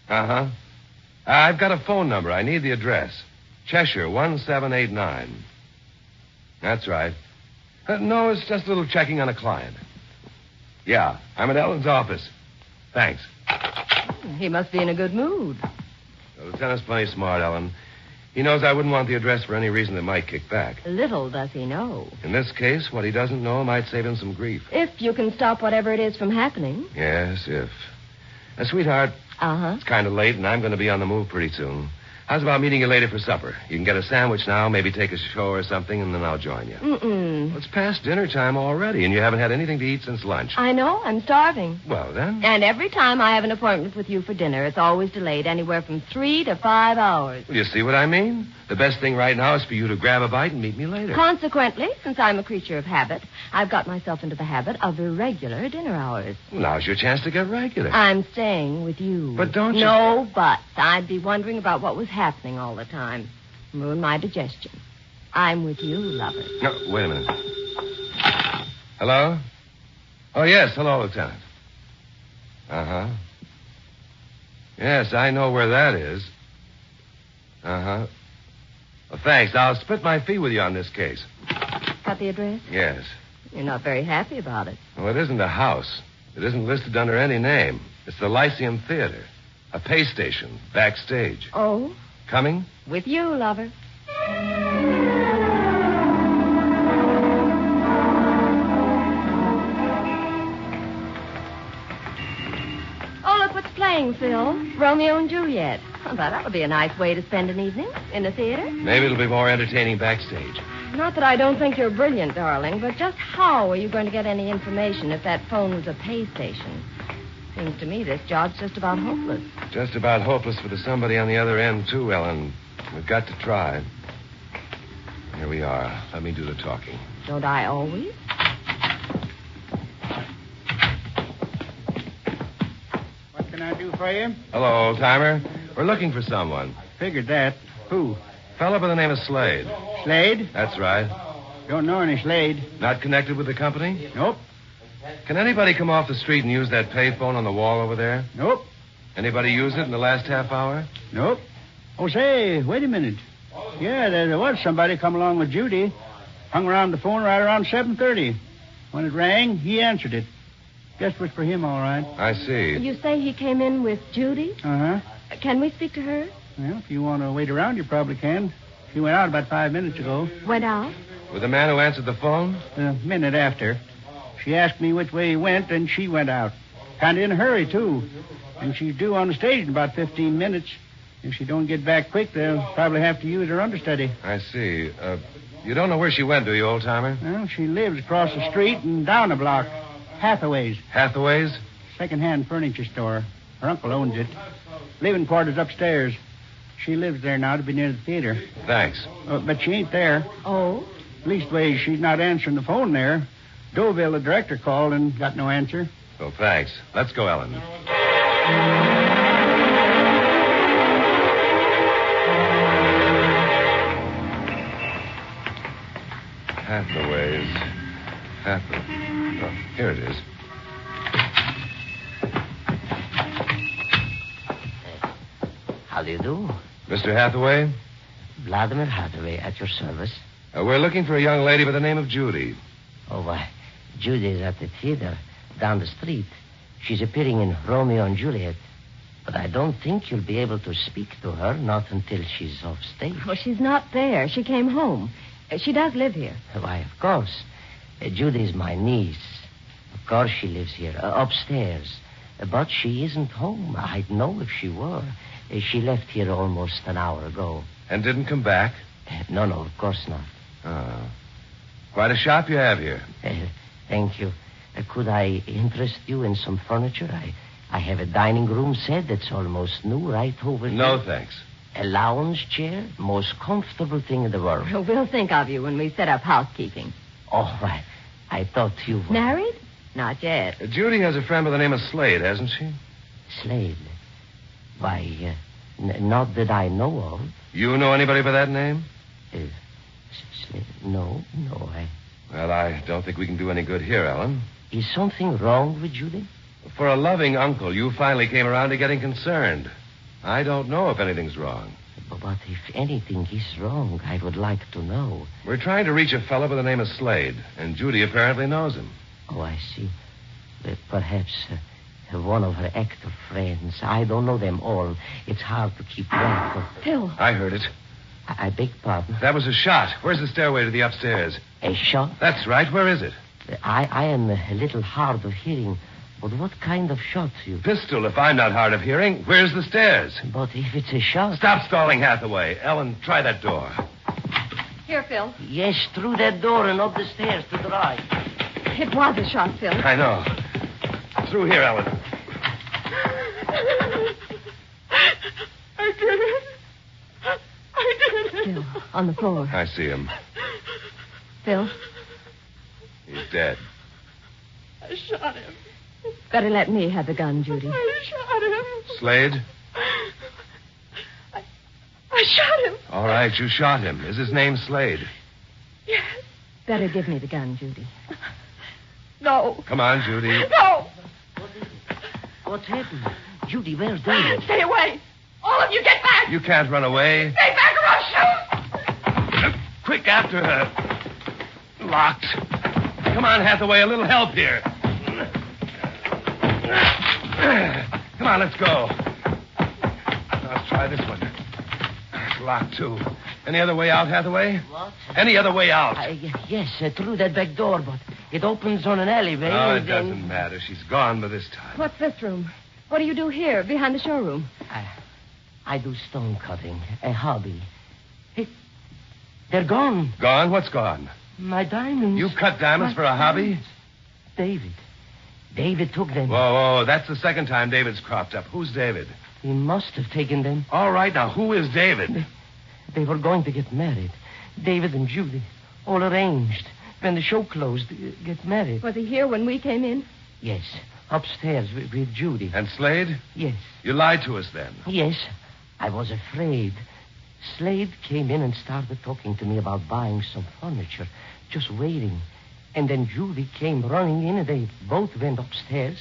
Uh-huh. I've got a phone number. I need the address. Cheshire, 1789. That's right. No, it's just a little checking on a client. Yeah, I'm at Ellen's office. Thanks. He must be in a good mood. The lieutenant's plenty smart, Ellen. He knows I wouldn't want the address for any reason that might kick back. Little does he know. In this case, what he doesn't know might save him some grief. If you can stop whatever it is from happening. Yes, if. Sweetheart. Uh-huh. It's kind of late, and I'm going to be on the move pretty soon. How's about meeting you later for supper? You can get a sandwich now, maybe take a show or something, and then I'll join you. Mm-mm. Well, it's past dinner time already, and you haven't had anything to eat since lunch. I know. I'm starving. Well, then. And every time I have an appointment with you for dinner, it's always delayed anywhere from 3 to 5 hours. Well, you see what I mean? The best thing right now is for you to grab a bite and meet me later. Consequently, since I'm a creature of habit, I've got myself into the habit of irregular dinner hours. Well, now's your chance to get regular. I'm staying with you. But don't you... No buts. I'd be wondering about what was happening all the time. Ruin my digestion. I'm with you, lover. No, wait a minute. Hello? Oh, yes. Hello, Lieutenant. Uh-huh. Yes, I know where that is. Uh-huh. Well, thanks. I'll split my fee with you on this case. Got the address? Yes. You're not very happy about it. Well, it isn't a house. It isn't listed under any name. It's the Lyceum Theater. A pay station, backstage. Oh? Coming? With you, lover. Oh, look what's playing, Phil. Romeo and Juliet. Oh, that would be a nice way to spend an evening in the theater. Maybe it'll be more entertaining backstage. Not that I don't think you're brilliant, darling, but just how are you going to get any information if that phone was a pay station? Seems to me this job's just about hopeless. Just about hopeless for the somebody on the other end, too, Ellen. We've got to try. Here we are. Let me do the talking. Don't I always? What can I do for you? Hello, old-timer. We're looking for someone. Figured that. Who? Fellow by the name of Slade. Slade? That's right. Don't know any Slade. Not connected with the company? Nope. Can anybody come off the street and use that payphone on the wall over there? Nope. Anybody use it in the last half hour? Nope. Oh, say, wait a minute. Yeah, there was somebody come along with Judy. Hung around the phone right around 7:30. When it rang, he answered it. Guess it was for him, all right. I see. You say he came in with Judy? Uh-huh. Can we speak to her? Well, if you want to wait around, you probably can. She went out about 5 minutes ago. Went out? With the man who answered the phone? A minute after. She asked me which way he went, and she went out. Kind of in a hurry, too. And she's due on the stage in about 15 minutes. If she don't get back quick, they'll probably have to use her understudy. I see. You don't know where she went, do you, old-timer? Well, she lives across the street and down the block. Hathaway's. Hathaway's? Second-hand furniture store. Her uncle owns it. Living quarters upstairs. She lives there now to be near the theater. Thanks. But she ain't there. Oh? Leastways, she's not answering the phone there. Deauville, the director, called and got no answer. Oh, thanks. Let's go, Ellen. Hathaway's. Oh, here it is. How do you do? Mr. Hathaway? Vladimir Hathaway, at your service. We're looking for a young lady by the name of Judy. Oh, why, Judy is at the theater down the street. She's appearing in Romeo and Juliet. But I don't think you'll be able to speak to her, not until she's off stage. Well, she's not there. She came home. She does live here. Why, of course. Judy's my niece. Of course she lives here, upstairs. But she isn't home. I'd know if she were. She left here almost an hour ago. And didn't come back? No, of course not. Oh. Quite a shop you have here. Thank you. Could I interest you in some furniture? I have a dining room set that's almost new right over here. No, thanks. A lounge chair, most comfortable thing in the world. We'll think of you when we set up housekeeping. Oh, I thought you were... Married? Not yet. Judy has a friend by the name of Slade, hasn't she? Slade? Why, not that I know of. You know anybody by that name? Slade? No, Well, I don't think we can do any good here, Ellen. Is something wrong with Judy? For a loving uncle, you finally came around to getting concerned. I don't know if anything's wrong. But if anything is wrong, I would like to know. We're trying to reach a fellow by the name of Slade, and Judy apparently knows him. Oh, I see. Perhaps one of her actor friends. I don't know them all. It's hard to keep track of. Phil. I heard it. I beg pardon? That was a shot. Where's the stairway to the upstairs? A shot? That's right. Where is it? I am a little hard of hearing. But what kind of shot, you? Pistol, if I'm not hard of hearing. Where's the stairs? But if it's a shot... Stop stalling, Hathaway. Ellen, try that door. Here, Phil. Yes, through that door and up the stairs to the right. It was a shot, Phil. I know. Through here, Ellen. I did it. Phil, on the floor. I see him. Phil? He's dead. I shot him. Better let me have the gun, Judy. I shot him. Slade? I shot him. All right, you shot him. Is his name Slade? Yes. Better give me the gun, Judy. No. Come on, Judy. No. What's happened? Judy, where's David? Stay away. All of you get back. You can't run away. Stay back or I'll shoot. Quick, after her. Locked. Come on, Hathaway, a little help here. Come on, let's go. Let's try this one. It's locked, too. Any other way out, Hathaway? What? Any other way out? Yes, through that back door, but it opens on an alleyway. No, it doesn't matter. She's gone by this time. What's this room? What do you do here, behind the showroom? I do stone cutting, a hobby. Hey, they're gone. Gone? What's gone? My diamonds. You cut diamonds for a hobby? David took them. Whoa, that's the second time David's cropped up. Who's David? He must have taken them. All right, now, who is David? They were going to get married. David and Judy. All arranged. When the show closed, get married. Was he here when we came in? Yes. Upstairs with Judy. And Slade? Yes. You lied to us then. Yes. I was afraid. Slade came in and started talking to me about buying some furniture, just waiting. And then Judy came running in, and they both went upstairs.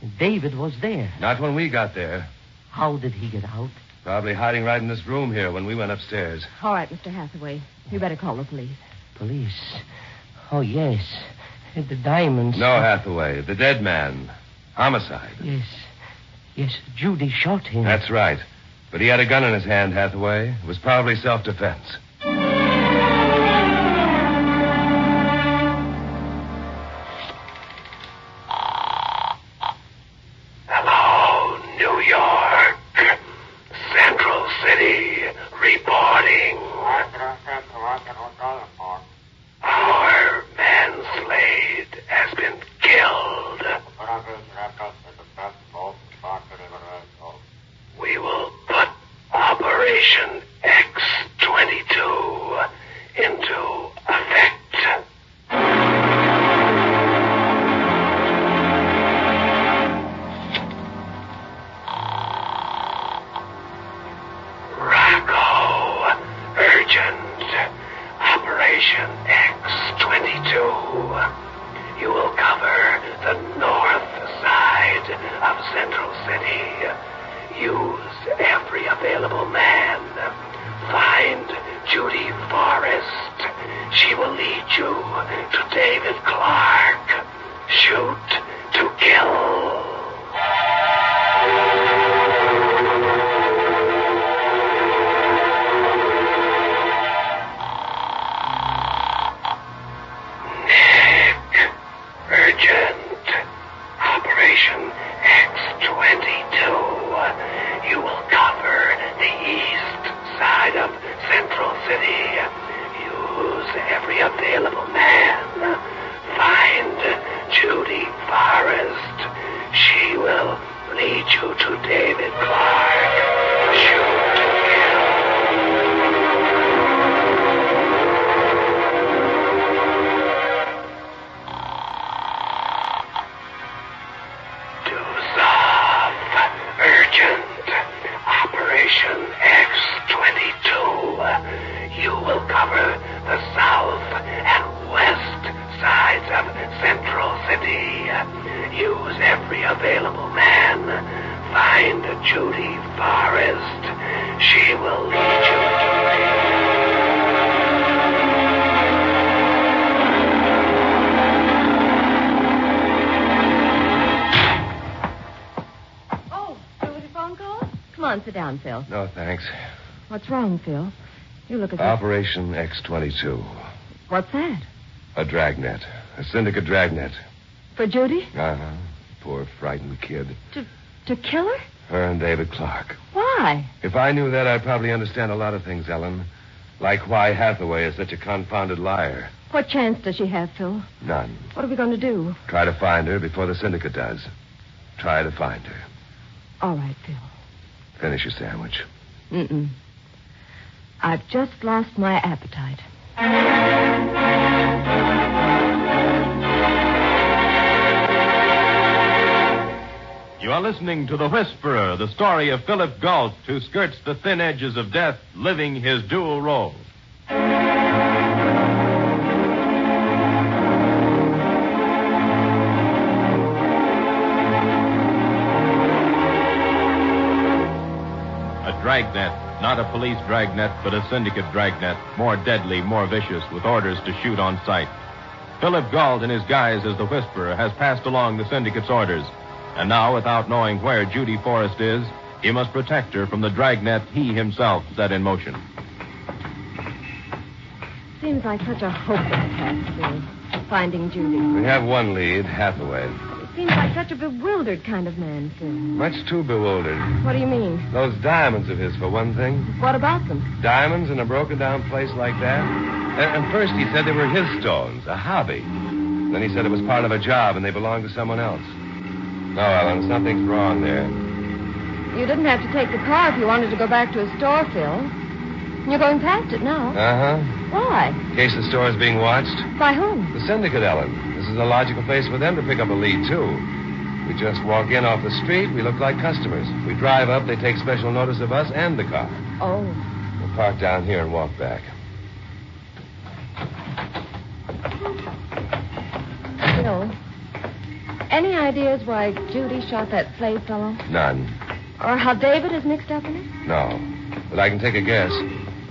And David was there. Not when we got there. How did he get out? Probably hiding right in this room here when we went upstairs. All right, Mr. Hathaway. You better call the police. Police? Oh, yes. The diamonds. No, Hathaway. The dead man. Homicide. Yes. Yes, Judy shot him. That's right. But he had a gun in his hand, Hathaway. It was probably self-defense. Hello, New York. Central City reporting. Our man Slade has been killed. We will put Operation X-22 into effect. Rocco, urgent. Operation X-22. You will cover the north side of Central City. Use every available man. Find Judy Forrest. She will lead you to David Clark. Shoot to kill. Nick, urgent. Operation X-22. You will cover the east side of Central City. Use every available man. Find Judy Forrest. She will lead you to David Clark. Shoot to kill. Urgent. Operation X-22. You will cover the south and west sides of Central City. Use every available man. Find Judy Forrest. She will lead you to Come on, sit down, Phil. No, thanks. What's wrong, Phil? You look as if... Operation X-22. What's that? A dragnet. A syndicate dragnet. For Judy? Uh-huh. Poor, frightened kid. To kill her? Her and David Clark. Why? If I knew that, I'd probably understand a lot of things, Ellen. Like why Hathaway is such a confounded liar. What chance does she have, Phil? None. What are we going to do? Try to find her before the syndicate does. Try to find her. All right, Phil. Finish your sandwich. Mm-mm. I've just lost my appetite. You are listening to The Whisperer, the story of Philip Galt, who skirts the thin edges of death, living his dual role. Dragnet, not a police dragnet, but a syndicate dragnet, more deadly, more vicious, with orders to shoot on sight. Philip Galt, in his guise as the Whisperer, has passed along the syndicate's orders, and now, without knowing where Judy Forrest is, he must protect her from the dragnet he himself set in motion. Seems like such a hopeless task, Phil, finding Judy. We have one lead, Hathaway. Seems like such a bewildered kind of man, Phil. Much too bewildered. What do you mean? Those diamonds of his, for one thing. What about them? Diamonds in a broken-down place like that? And first he said they were his stones, a hobby. Then he said it was part of a job and they belonged to someone else. No, Ellen, something's wrong there. You didn't have to take the car if you wanted to go back to a store, Phil. You're going past it now. Uh-huh. Why? In case the store is being watched. By whom? The syndicate, Ellen. This is a logical place for them to pick up a lead, too. We just walk in off the street. We look like customers. We drive up. They take special notice of us and the car. Oh. We'll park down here and walk back. Phil, any ideas why Judy shot that Slade fellow? None. Or how David is mixed up in it? No. But I can take a guess.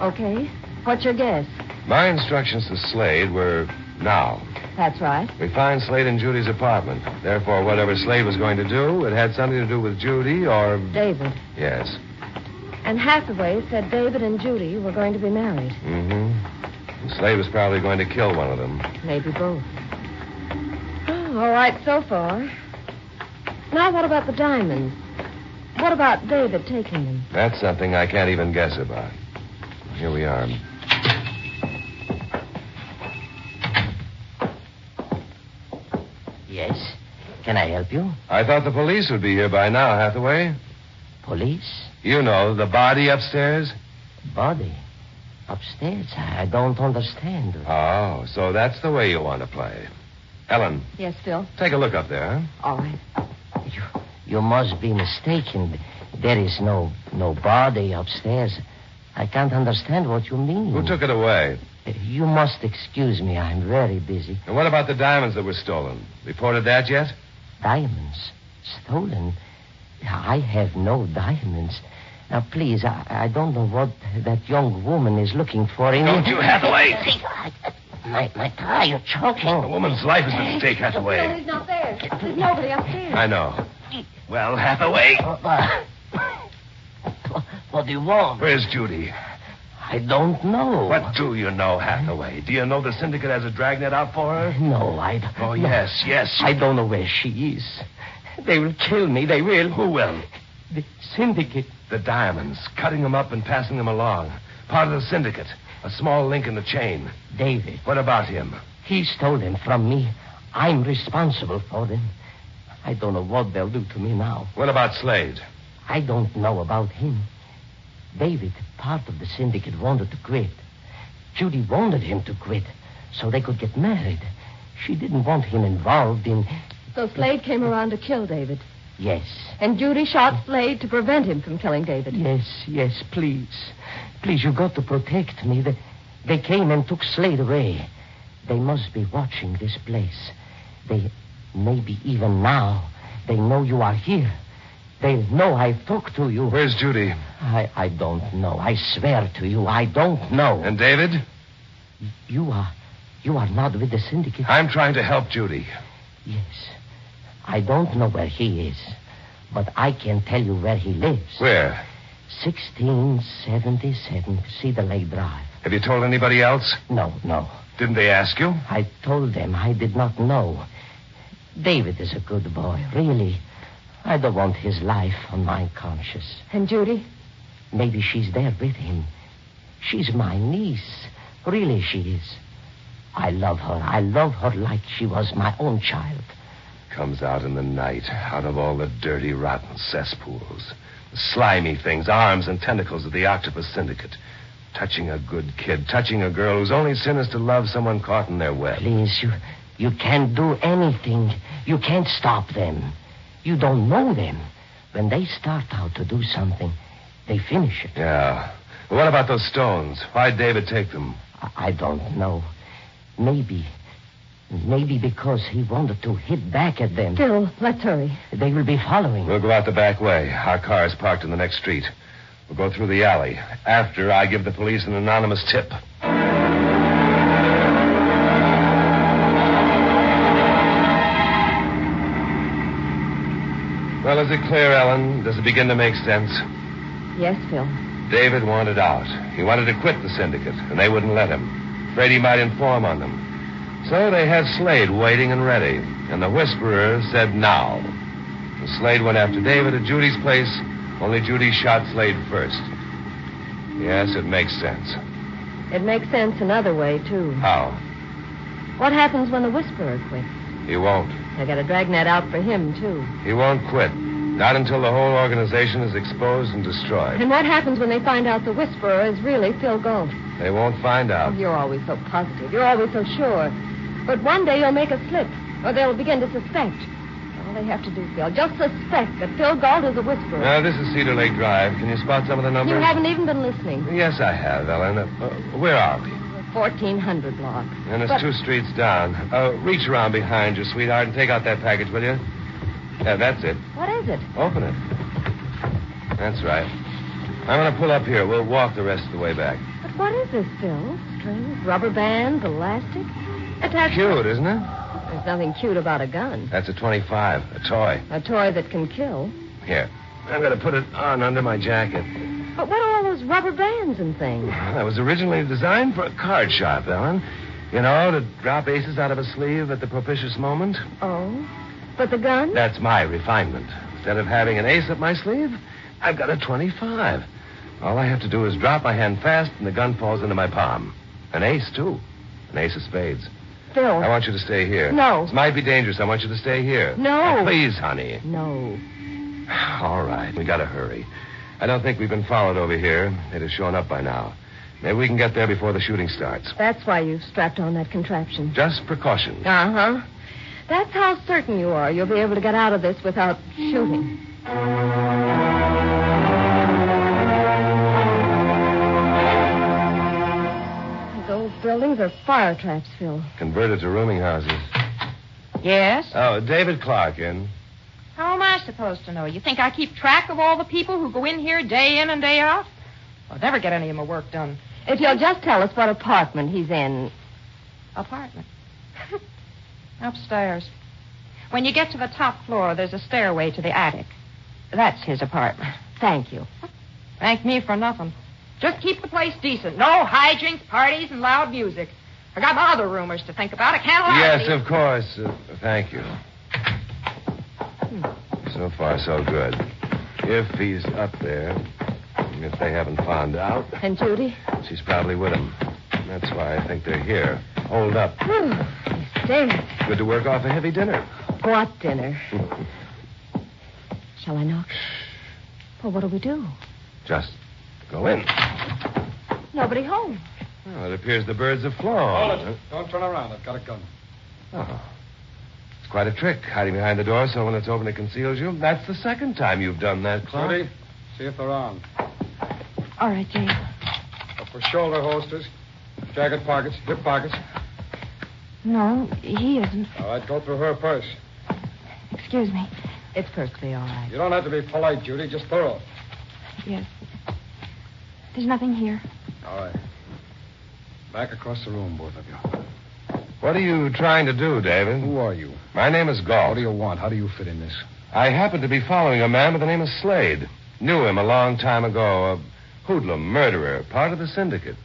Okay. What's your guess? My instructions to Slade were now. That's right. We find Slade in Judy's apartment. Therefore, whatever Slade was going to do, it had something to do with Judy or... David. Yes. And Hathaway said David and Judy were going to be married. Mm-hmm. And Slade was probably going to kill one of them. Maybe both. Oh, all right so far. Now, what about the diamonds? What about David taking them? That's something I can't even guess about. Here we are. Yes. Can I help you? I thought the police would be here by now, Hathaway. Police? You know, the body upstairs. Body? Upstairs? I don't understand. Oh, so that's the way you want to play. Ellen. Yes, Phil? Take a look up there, huh? All right. You must be mistaken. There is no body upstairs. I can't understand what you mean. Who took it away? You must excuse me. I'm very busy. And what about the diamonds that were stolen? Reported that yet? Diamonds? Stolen? I have no diamonds. Now, please, I don't know what that young woman is looking for in... Don't you, Hathaway? My tie, you're choking. A woman's life is at stake, Hathaway. No, he's not there. There's nobody upstairs. I know. Well, Hathaway? What do you want? Where's Judy? I don't know. What do you know, Hathaway? Do you know the syndicate has a dragnet out for her? No, I don't. Oh, yes. I don't know where she is. They will kill me. They will. Who will? The syndicate. The diamonds. Cutting them up and passing them along. Part of the syndicate. A small link in the chain. David. What about him? He stole them from me. I'm responsible for them. I don't know what they'll do to me now. What about Slade? I don't know about him. David, part of the syndicate, wanted to quit. Judy wanted him to quit so they could get married. She didn't want him involved in... So Slade came around to kill David? Yes. And Judy shot Slade to prevent him from killing David? Yes, please. Please, you got to protect me. They came and took Slade away. They must be watching this place. Maybe even now, they know you are here. They know I talked to you. Where's Judy? I don't know. I swear to you, I don't know. And David? You are not with the syndicate? I'm trying to help Judy. Yes. I don't know where he is, but I can tell you where he lives. Where? 1677 Cedar Lake Drive. Have you told anybody else? No. Didn't they ask you? I told them I did not know. David is a good boy, really. I don't want his life on my conscience. And Judy? Maybe she's there with him. She's my niece. Really, she is. I love her. I love her like she was my own child. Comes out in the night, out of all the dirty, rotten cesspools. The slimy things, arms and tentacles of the octopus syndicate. Touching a good kid, touching a girl whose only sin is to love someone caught in their web. Please, you can't do anything. You can't stop them. You don't know them. When they start out to do something, they finish it. Yeah. Well, what about those stones? Why'd David take them? I don't know. Maybe because he wanted to hit back at them. Phil, let's hurry. They will be following. We'll go out the back way. Our car is parked in the next street. We'll go through the alley. After I give the police an anonymous tip. Well, is it clear, Ellen? Does it begin to make sense? Yes, Phil. David wanted out. He wanted to quit the syndicate, and they wouldn't let him. Afraid he might inform on them. So they had Slade waiting and ready, and the Whisperer said now. And Slade went after David at Judy's place, only Judy shot Slade first. Yes, it makes sense. It makes sense another way, too. How? What happens when the Whisperer quits? He won't. They got a dragnet out for him, too. He won't quit. Not until the whole organization is exposed and destroyed. And what happens when they find out the Whisperer is really Phil Galt? They won't find out. Oh, you're always so positive. You're always so sure. But one day you'll make a slip, or they'll begin to suspect. Oh, All they have to do, Phil, just suspect that Phil Galt is a whisperer. This is Cedar Lake Drive. Can you spot some of the numbers? You haven't even been listening. Yes, I have, Ellen. Where are we? 1400 block. And it's 2 streets down. Reach around behind you, sweetheart, and take out that package, will you? Yeah, that's it. What is it? Open it. That's right. I'm going to pull up here. We'll walk the rest of the way back. But what is this, Phil? Strings, rubber bands, elastic? Attached... Cute, isn't it? There's nothing cute about a gun. That's a 25, a toy. A toy that can kill. Here. I'm going to put it on under my jacket. But what are all those rubber bands and things? Well, that was originally designed for a card shop, Ellen. You know, to drop aces out of a sleeve at the propitious moment. Oh? But the gun? That's my refinement. Instead of having an ace up my sleeve, I've got a 25. All I have to do is drop my hand fast and the gun falls into my palm. An ace, too. An ace of spades. Phil. I want you to stay here. No. This might be dangerous. I want you to stay here. No. Now, please, honey. No. All right. We got to hurry. I don't think we've been followed over here. They'd have shown up by now. Maybe we can get there before the shooting starts. That's why you strapped on that contraption. Just precaution. Uh-huh. That's how certain you are you'll be able to get out of this without shooting. These old buildings are fire traps, Phil. Converted to rooming houses. Yes? Oh, David Clark in. How am I supposed to know? You think I keep track of all the people who go in here day in and day out? I'll never get any of my work done. If you'll just tell us what apartment he's in. Apartment? Upstairs. When you get to the top floor, there's a stairway to the attic. That's his apartment. Thank you. Thank me for nothing. Just keep the place decent. No hijinks, parties, and loud music. I got my other roomers to think about. I can't allow Yes, these. of course. Thank you. So far, so good. If he's up there, if they haven't found out. And Judy? She's probably with him. That's why I think they're here. Hold up. He's dead. Good to work off a heavy dinner. What dinner? Shall I knock? Well, what'll we do? Just go in. Nobody home. Well, it appears the birds have flown. Hold it. Don't turn around. I've got a gun. Oh. It's quite a trick, hiding behind the door so when it's open it conceals you. That's the second time you've done that, Clark. Judy, see if they're on. All right, Jane. Up for shoulder holsters, jacket pockets, hip pockets. No, he isn't. All right, go through her purse. Excuse me. It's perfectly all right. You don't have to be polite, Judy, just thorough. Yes. There's nothing here. All right. Back across the room, both of you. What are you trying to do, David? Who are you? My name is Galt. What do you want? How do you fit in this? I happen to be following a man by the name of Slade. Knew him a long time ago. A hoodlum, murderer, part of the syndicate.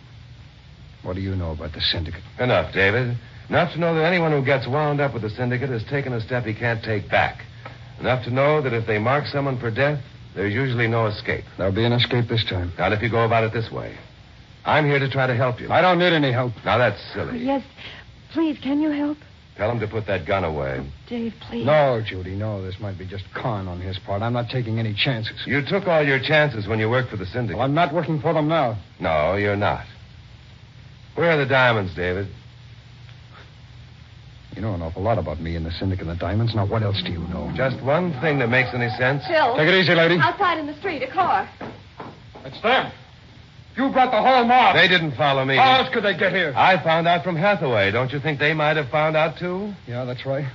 What do you know about the syndicate? Enough, David. Enough to know that anyone who gets wound up with the syndicate has taken a step he can't take back. Enough to know that if they mark someone for death, there's usually no escape. There'll be an escape this time. Not if you go about it this way. I'm here to try to help you. I don't need any help. Now, that's silly. Yes. Please, can you help? Tell him to put that gun away. Dave, please. No, Judy, no. This might be just con on his part. I'm not taking any chances. You took all your chances when you worked for the syndicate. Well, I'm not working for them now. No, you're not. Where are the diamonds, David? You know an awful lot about me and the syndicate and the diamonds. Now, what else do you know? Just one thing that makes any sense. Phil. Take it easy, lady. Outside in the street, a car. It's them. You brought the whole mob. They didn't follow me. How else could they get here? I found out from Hathaway. Don't you think they might have found out, too? Yeah, that's right.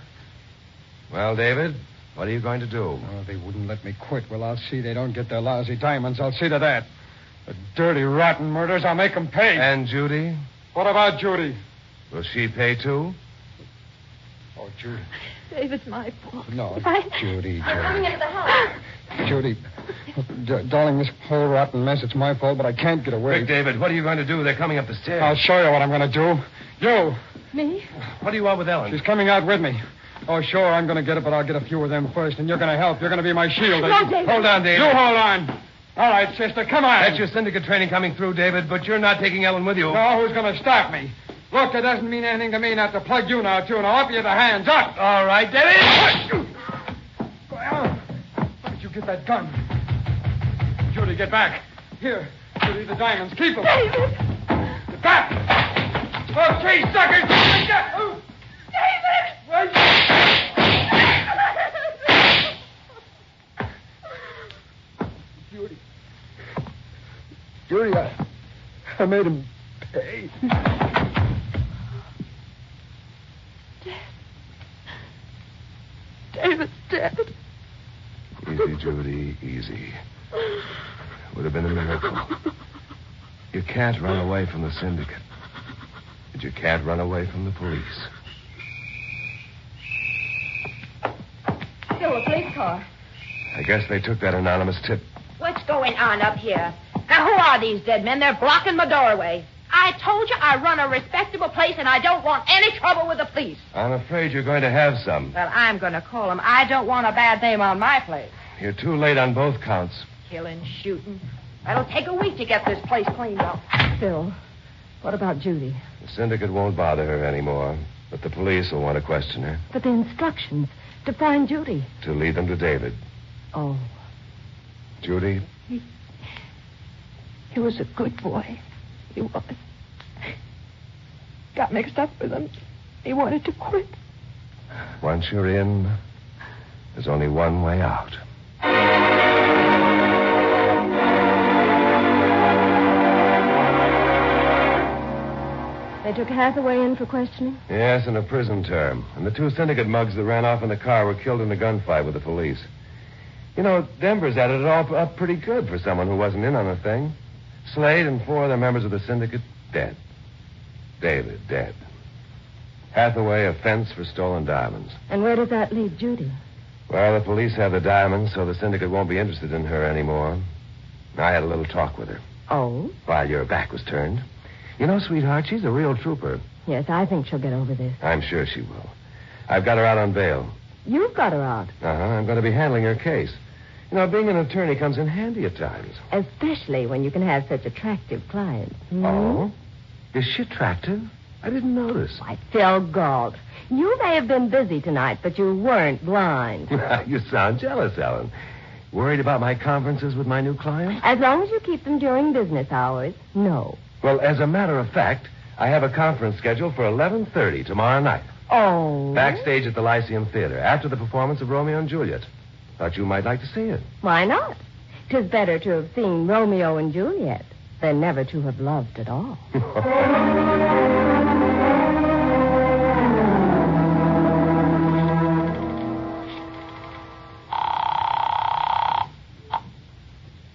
Well, David, what are you going to do? Oh, they wouldn't let me quit. Well, I'll see they don't get their lousy diamonds. I'll see to that. The dirty, rotten murders, I'll make them pay. And Judy? What about Judy? Will she pay, too? Oh, Judy. Dave, it's my fault. No, I'm Judy. coming into the house. Judy. Darling, this whole rotten mess, it's my fault, but I can't get away. Quick, David, what are you going to do? They're coming up the stairs. I'll show you what I'm going to do. You. Me? What do you want with Ellen? She's coming out with me. Oh, sure, I'm going to get it, but I'll get a few of them first, and you're going to help. You're going to be my shield. No, David. Hold on, David. You hold on. All right, sister, come on. That's your syndicate training coming through, David, but you're not taking Ellen with you. No, who's going to stop me? Look, it doesn't mean anything to me not to plug you now, too. Now, up you the hands. Up. All right, David. Well, where did you get that gun? Judy, get back. Here. Judy, the diamonds. Keep them. David. Get back. Okay, suckers. David. Judy. Judy, I made him pay. David's dead. Easy, Judy, easy. Would have been a miracle. You can't run away from the syndicate. And you can't run away from the police. Still a police car. I guess they took that anonymous tip. What's going on up here? Now, who are these dead men? They're blocking my doorway. I told you I run a respectable place, and I don't want any trouble with the police. I'm afraid you're going to have some. Well, I'm going to call them. I don't want a bad name on my place. You're too late on both counts. Killing, shooting. It'll take a week to get this place cleaned up. Phil, what about Judy? The syndicate won't bother her anymore, but the police will want to question her. But the instructions to find Judy. To lead them to David. Oh. Judy? He was a good boy. He was. Got mixed up with him. He wanted to quit. Once you're in, there's only one way out. They took Hathaway in for questioning? Yes, in a prison term. And the two syndicate mugs that ran off in the car were killed in a gunfight with the police. You know, Denver's added it all up pretty good for someone who wasn't in on the thing. Slade and 4 other members of the syndicate dead. David dead. Hathaway a fence for stolen diamonds. And where does that leave Judy? Well, the police have the diamonds, so the syndicate won't be interested in her anymore. I had a little talk with her. Oh? While your back was turned. You know, sweetheart, she's a real trooper. Yes, I think she'll get over this. I'm sure she will. I've got her out on bail. You've got her out. I'm going to be handling her case. You know, being an attorney comes in handy at times. Especially when you can have such attractive clients. Hmm? Oh? Is she attractive? I didn't notice. Why, Phil Galt, you may have been busy tonight, but you weren't blind. You sound jealous, Ellen. Worried about my conferences with my new clients? As long as you keep them during business hours, no. Well, as a matter of fact, I have a conference scheduled for 11:30 tomorrow night. Oh? Backstage at the Lyceum Theater, after the performance of Romeo and Juliet. Thought you might like to see it. Why not? 'Tis better to have seen Romeo and Juliet than never to have loved at all.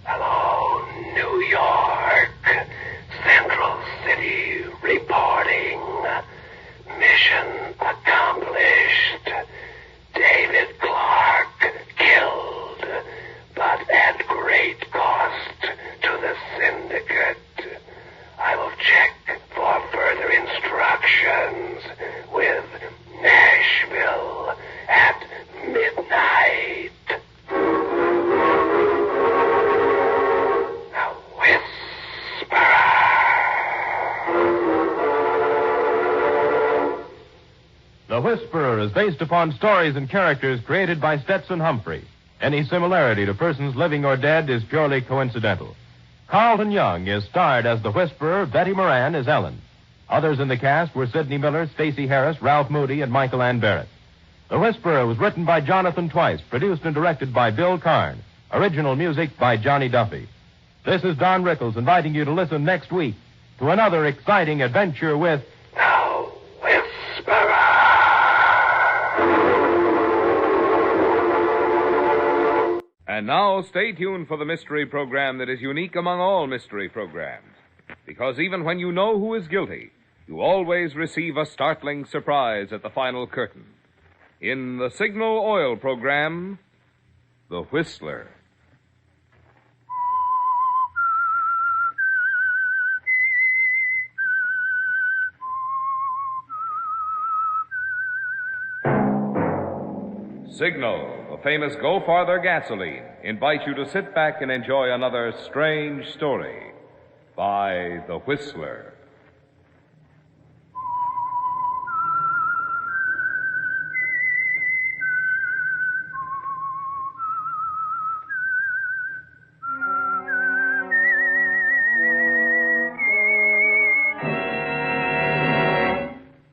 Hello, New York. Central City reporting. Mission accomplished. David Clark killed, but at great cost to the syndicate. I will check for further instructions with Nashville at midnight. A whisperer. The Whisperer is based upon stories and characters created by Stetson Humphrey. Any similarity to persons living or dead is purely coincidental. Carlton Young is starred as the Whisperer. Betty Moran is Ellen. Others in the cast were Sidney Miller, Stacey Harris, Ralph Moody, and Michael Ann Barrett. The Whisperer was written by Jonathan Twice, produced and directed by Bill Karn. Original music by Johnny Duffy. This is Don Rickles inviting you to listen next week to another exciting adventure with And now, stay tuned for the mystery program that is unique among all mystery programs. Because even when you know who is guilty, you always receive a startling surprise at the final curtain. In the Signal Oil program, The Whistler. Signal, the famous Go Farther gasoline, invites you to sit back and enjoy another strange story by The Whistler.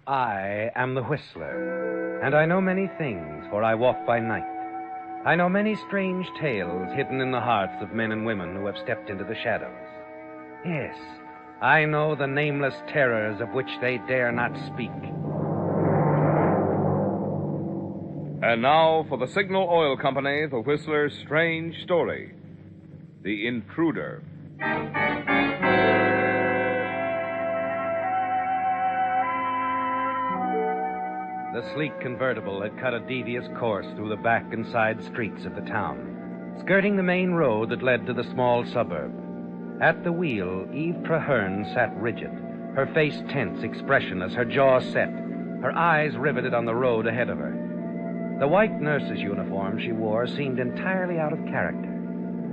I am the Whistler, and I know many things, for I walk by night. I know many strange tales hidden in the hearts of men and women who have stepped into the shadows. Yes, I know the nameless terrors of which they dare not speak. And now, for the Signal Oil Company, the Whistler's strange story, The Intruder. The sleek convertible had cut a devious course through the back and side streets of the town, skirting the main road that led to the small suburb. At the wheel, Eve Traherne sat rigid, her face tense, expressionless, her jaw set, her eyes riveted on the road ahead of her. The white nurse's uniform she wore seemed entirely out of character.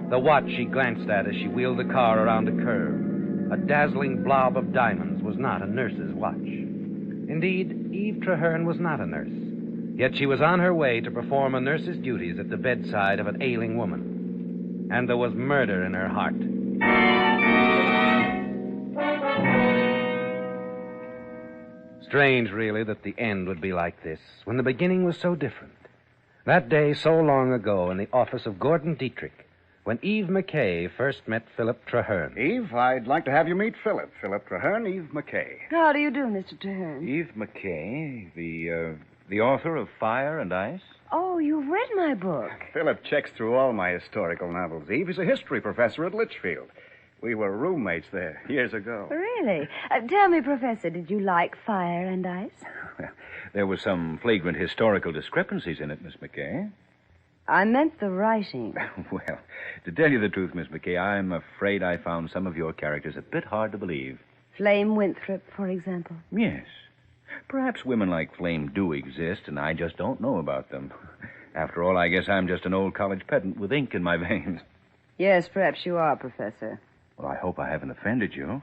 The watch she glanced at as she wheeled the car around a curve, a dazzling blob of diamonds, was not a nurse's watch. Indeed, Eve Traherne was not a nurse, yet she was on her way to perform a nurse's duties at the bedside of an ailing woman. And there was murder in her heart. Strange, really, that the end would be like this, when the beginning was so different. That day, so long ago, in the office of Gordon Dietrich, when Eve McKay first met Philip Traherne. Eve, I'd like to have you meet Philip. Philip Traherne, Eve McKay. How do you do, Mr. Traherne? Eve McKay, the author of Fire and Ice? Oh, you've read my book. Philip checks through all my historical novels. Eve is a history professor at Litchfield. We were roommates there years ago. Really? Tell me, Professor, did you like Fire and Ice? Well, there were some flagrant historical discrepancies in it, Miss McKay. I meant the writing. Well, to tell you the truth, Miss McKay, I'm afraid I found some of your characters a bit hard to believe. Flame Winthrop, for example. Yes. Perhaps women like Flame do exist, and I just don't know about them. After all, I guess I'm just an old college pedant with ink in my veins. Yes, perhaps you are, Professor. Well, I hope I haven't offended you.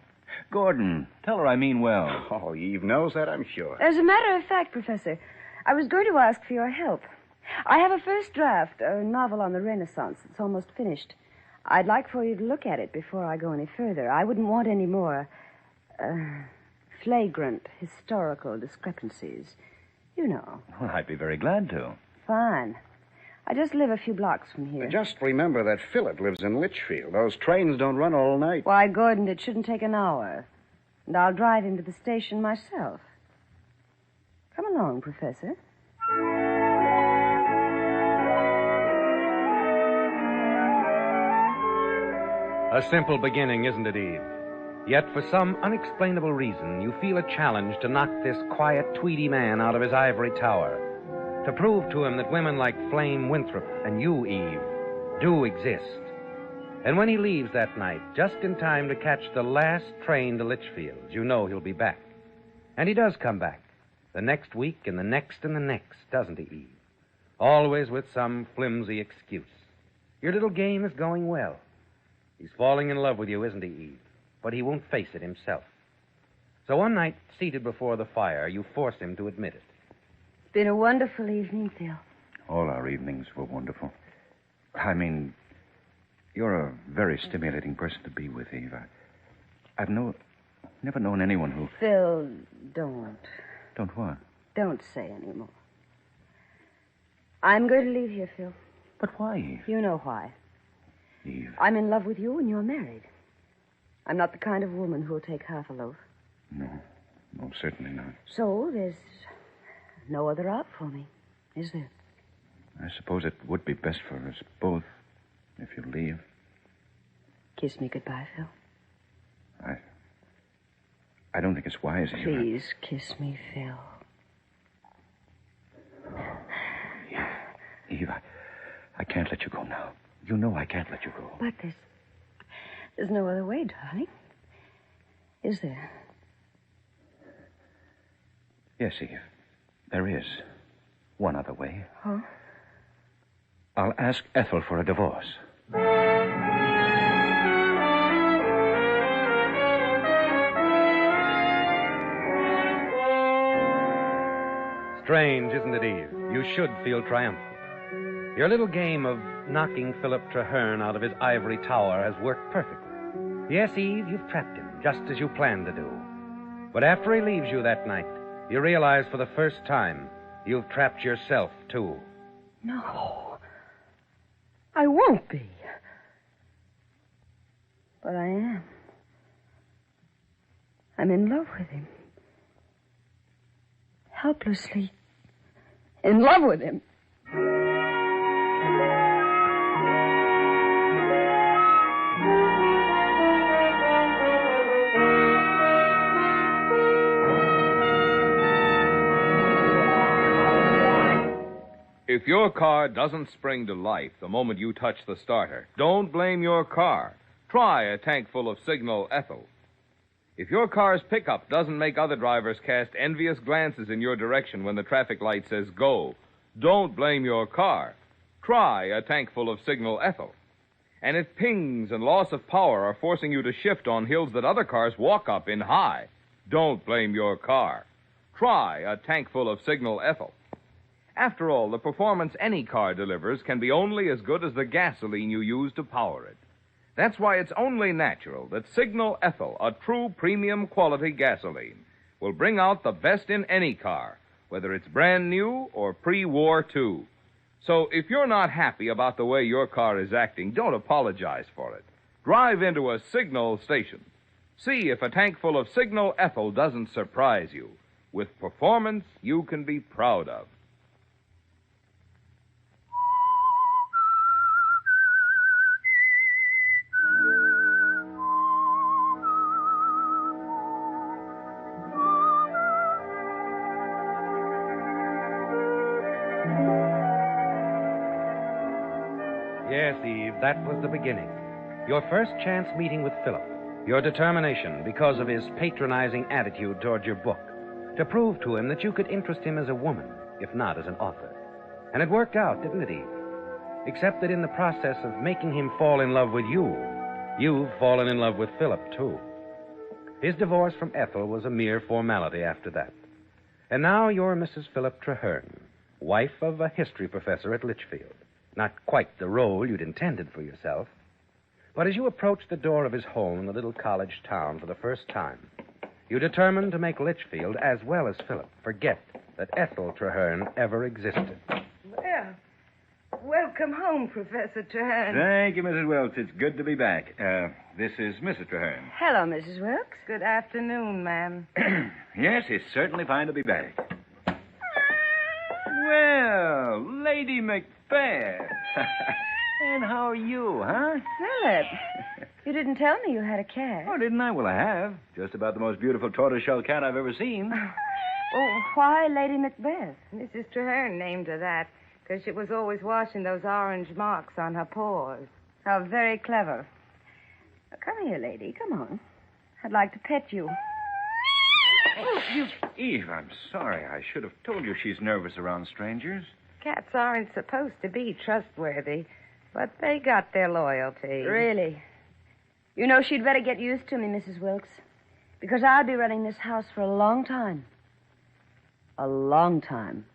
Gordon, tell her I mean well. Oh, Eve knows that, I'm sure. As a matter of fact, Professor, I was going to ask for your help. I have a first draft, a novel on the Renaissance. It's almost finished. I'd like for you to look at it before I go any further. I wouldn't want any more flagrant historical discrepancies. You know. Well, I'd be very glad to. Fine. I just live a few blocks from here. Just remember that Philip lives in Litchfield. Those trains don't run all night. Why, Gordon, it shouldn't take an hour. And I'll drive him to the station myself. Come along, Professor. A simple beginning, isn't it, Eve? Yet for some unexplainable reason, you feel a challenge to knock this quiet, tweedy man out of his ivory tower. To prove to him that women like Flame Winthrop and you, Eve, do exist. And when he leaves that night, just in time to catch the last train to Litchfield, you know he'll be back. And he does come back. The next week and the next and the next, doesn't he, Eve? Always with some flimsy excuse. Your little game is going well. He's falling in love with you, isn't he, Eve? But he won't face it himself. So one night, seated before the fire, you force him to admit it. It's been a wonderful evening, Phil. All our evenings were wonderful. I mean, you're a very stimulating person to be with, Eve. I've never known anyone who... Phil, don't. Don't what? Don't say any more. I'm going to leave here, Phil. But why, Eve? You know why. Eve. I'm in love with you and you're married. I'm not the kind of woman who'll take half a loaf. No, certainly not. So there's no other out for me, is there? I suppose it would be best for us both if you leave. Kiss me goodbye, Phil. I don't think it's wise. Please kiss me, Phil. Eve, I can't let you go now. You know I can't let you go. But there's no other way, darling. Is there? Yes, Eve. There is one other way. Huh? I'll ask Ethel for a divorce. Strange, isn't it, Eve? You should feel triumphant. Your little game of knocking Philip Traherne out of his ivory tower has worked perfectly. Yes, Eve, you've trapped him, just as you planned to do. But after he leaves you that night, you realize for the first time you've trapped yourself, too. No. I won't be. But I am. I'm in love with him. Helplessly in love with him. If your car doesn't spring to life the moment you touch the starter, don't blame your car. Try a tank full of Signal Ethyl. If your car's pickup doesn't make other drivers cast envious glances in your direction when the traffic light says go, don't blame your car. Try a tank full of Signal Ethyl. And if pings and loss of power are forcing you to shift on hills that other cars walk up in high, don't blame your car. Try a tank full of Signal Ethyl. After all, the performance any car delivers can be only as good as the gasoline you use to power it. That's why it's only natural that Signal Ethyl, a true premium quality gasoline, will bring out the best in any car, whether it's brand new or pre-war too. So if you're not happy about the way your car is acting, don't apologize for it. Drive into a Signal station. See if a tank full of Signal Ethyl doesn't surprise you with performance you can be proud of. Yes, Eve, that was the beginning. Your first chance meeting with Philip. Your determination, because of his patronizing attitude toward your book, to prove to him that you could interest him as a woman, if not as an author. And it worked out, didn't it, Eve? Except that in the process of making him fall in love with you, you've fallen in love with Philip, too. His divorce from Ethel was a mere formality after that. And now you're Mrs. Philip Traherne, wife of a history professor at Litchfield. Not quite the role you'd intended for yourself. But as you approached the door of his home in the little college town for the first time, you determined to make Litchfield, as well as Philip, forget that Ethel Traherne ever existed. Well, welcome home, Professor Traherne. Thank you, Mrs. Wilkes. It's good to be back. This is Mrs. Traherne. Hello, Mrs. Wilkes. Good afternoon, ma'am. Yes, it's certainly fine to be back. Well, Lady Macbeth. And how are you, huh? Philip, you didn't tell me you had a cat. Oh, didn't I? Well, I have. Just about the most beautiful tortoiseshell cat I've ever seen. Oh, why Lady Macbeth? Mrs. Traherne named her that because she was always washing those orange marks on her paws. How very clever. Now, come here, lady. Come on. I'd like to pet you. Oh, Eve, I'm sorry. I should have told you she's nervous around strangers. Cats aren't supposed to be trustworthy, but they got their loyalty. Really? You know, she'd better get used to me, Mrs. Wilkes, because I'll be running this house for a long time. A long time.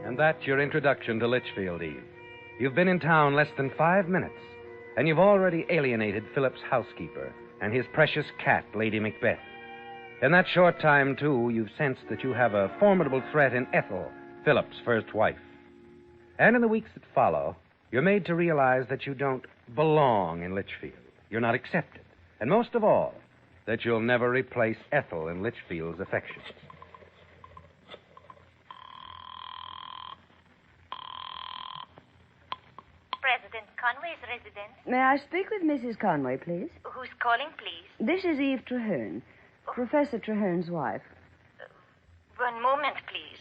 And that's your introduction to Litchfield, Eve. You've been in town less than 5 minutes, and you've already alienated Philip's housekeeper and his precious cat, Lady Macbeth. In that short time, too, you've sensed that you have a formidable threat in Ethel, Philip's first wife. And in the weeks that follow, you're made to realize that you don't belong in Litchfield. You're not accepted. And most of all, that you'll never replace Ethel in Litchfield's affections. President Conway's residence. May I speak with Mrs. Conway, please? Who's calling, please? This is Eve Traherne, Professor Traherne's wife. One moment, please.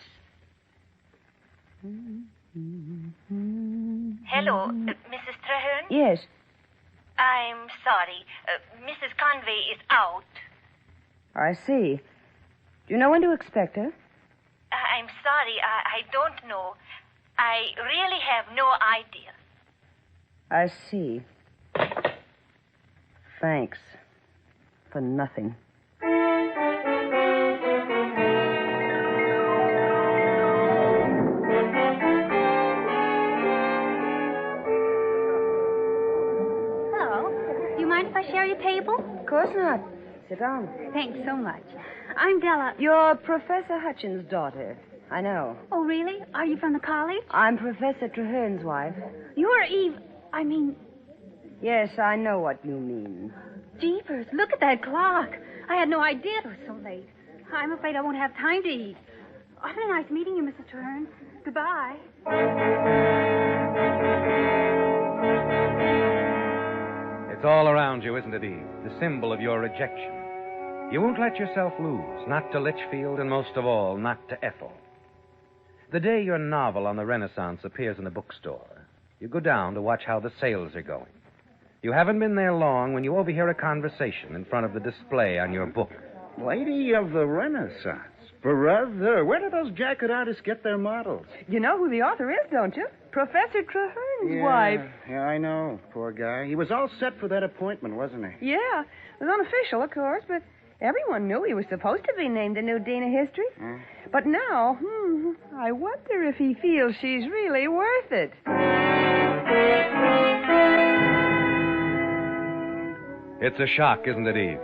Hello, Mrs. Traherne? Yes. I'm sorry. Mrs. Conway is out. I see. Do you know when to expect her? I'm sorry. I don't know. I really have no idea. I see. Thanks. For nothing. Hello. Do you mind if I share your table? Of course not. Sit down. Thanks so much. I'm Della. You're Professor Hutchins' daughter. I know. Oh, really? Are you from the college? I'm Professor Treherne's wife. You're Eve. I mean, Yes, I know what you mean. jeepers, look at that clock. I had no idea it was so late. I'm afraid I won't have time to eat. Awfully nice meeting you, Mrs. Treherne. Goodbye. It's all around you, isn't it, Eve? The symbol of your rejection. You won't let yourself lose, not to Litchfield, and most of all, not to Ethel. The day your novel on the Renaissance appears in the bookstore, you go down to watch how the sales are going. You haven't been there long when you overhear a conversation in front of the display on your book. Lady of the Renaissance. Brother, where do those jacket artists get their models? You know who the author is, don't you? Professor Treherne's wife. Yeah, I know. Poor guy. He was all set for that appointment, wasn't he? Yeah, it was unofficial, of course, but everyone knew he was supposed to be named the new Dean of History. But now, I wonder if he feels she's really worth it. It's a shock, isn't it, Eve?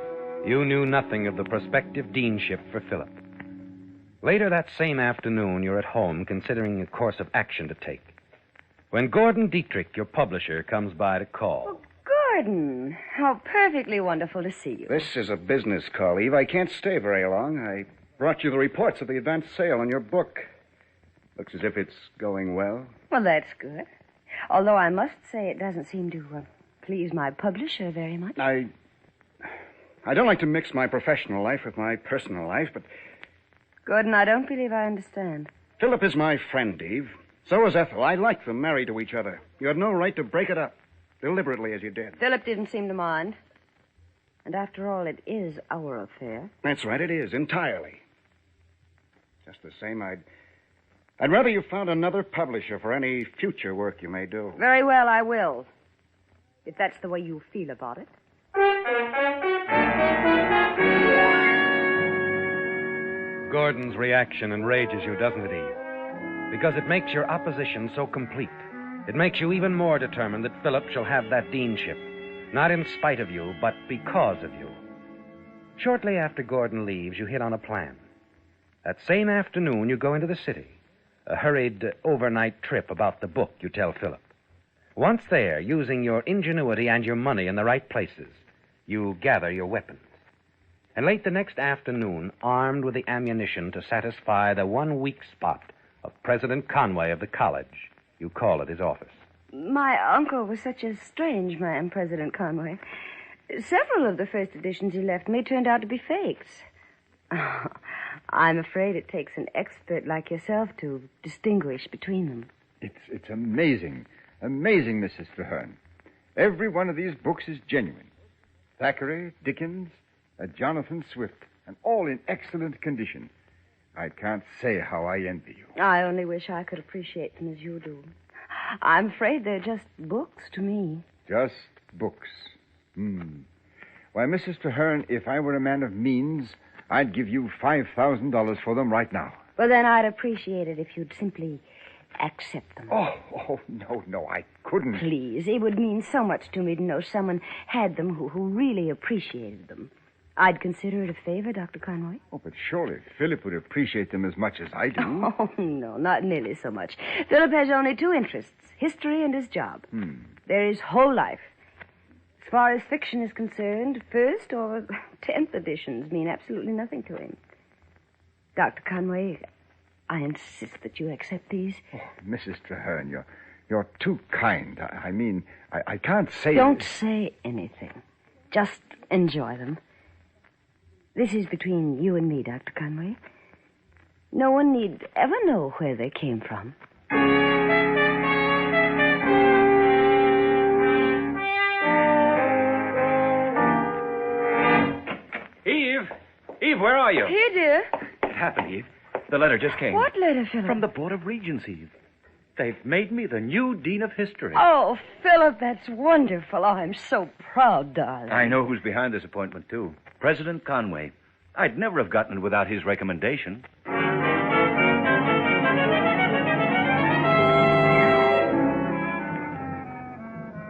You knew nothing of the prospective deanship for Philip. Later that same afternoon, you're at home considering a course of action to take. When Gordon Dietrich, your publisher, comes by to call. Gordon, how perfectly wonderful to see you. This is a business call, Eve. I can't stay very long. I brought you the reports of the advance sale on your book. Looks as if it's going well. Well, that's good. Although I must say it doesn't seem to please my publisher very much. I don't like to mix my professional life with my personal life, but Gordon, I don't believe I understand. Philip is my friend, Eve. So is Ethel. I like them married to each other. You had no right to break it up, deliberately as you did. Philip didn't seem to mind. And after all, it is our affair. That's right, it is, entirely. Just the same, I'd rather you found another publisher for any future work you may do. Very well, I will. If that's the way you feel about it. Gordon's reaction enrages you, doesn't it, Eve? Because it makes your opposition so complete. It makes you even more determined that Philip shall have that deanship. Not in spite of you, but because of you. Shortly after Gordon leaves, you hit on a plan. That same afternoon, you go into the city. A hurried overnight trip about the book, you tell Philip. Once there, using your ingenuity and your money in the right places, you gather your weapons. And late the next afternoon, armed with the ammunition to satisfy the one weak spot of President Conway of the college, you call at his office. My uncle was such a strange man, President Conway. Several of the first editions he left me turned out to be fakes. I'm afraid it takes an expert like yourself to distinguish between them. It's amazing. Amazing, Mrs. Treherne. Every one of these books is genuine. Thackeray, Dickens, Jonathan Swift, and all in excellent condition. I can't say how I envy you. I only wish I could appreciate them as you do. I'm afraid they're just books to me. Just books. Why, Mrs. Treherne, if I were a man of means, I'd give you $5,000 for them right now. Well, then I'd appreciate it if you'd simply accept them. Oh, no, I couldn't. Please, it would mean so much to me to know someone had them who really appreciated them. I'd consider it a favor, Dr. Conway. Oh, but surely Philip would appreciate them as much as I do. Oh, no, not nearly so much. Philip has only two interests, history and his job. There is whole life. As far as fiction is concerned, first or 10th editions mean absolutely nothing to him. Dr. Conway, I insist that you accept these. Oh, Mrs. Treherne, you're too kind. I can't say... Don't say anything. Just enjoy them. This is between you and me, Dr. Conway. No one need ever know where they came from. Eve, where are you? Here, dear. It happened, Eve. The letter just came. What letter, Philip? From the Board of Regents, Eve. They've made me the new Dean of History. Oh, Philip, that's wonderful. Oh, I'm so proud, darling. I know who's behind this appointment, too. President Conway. I'd never have gotten it without his recommendation.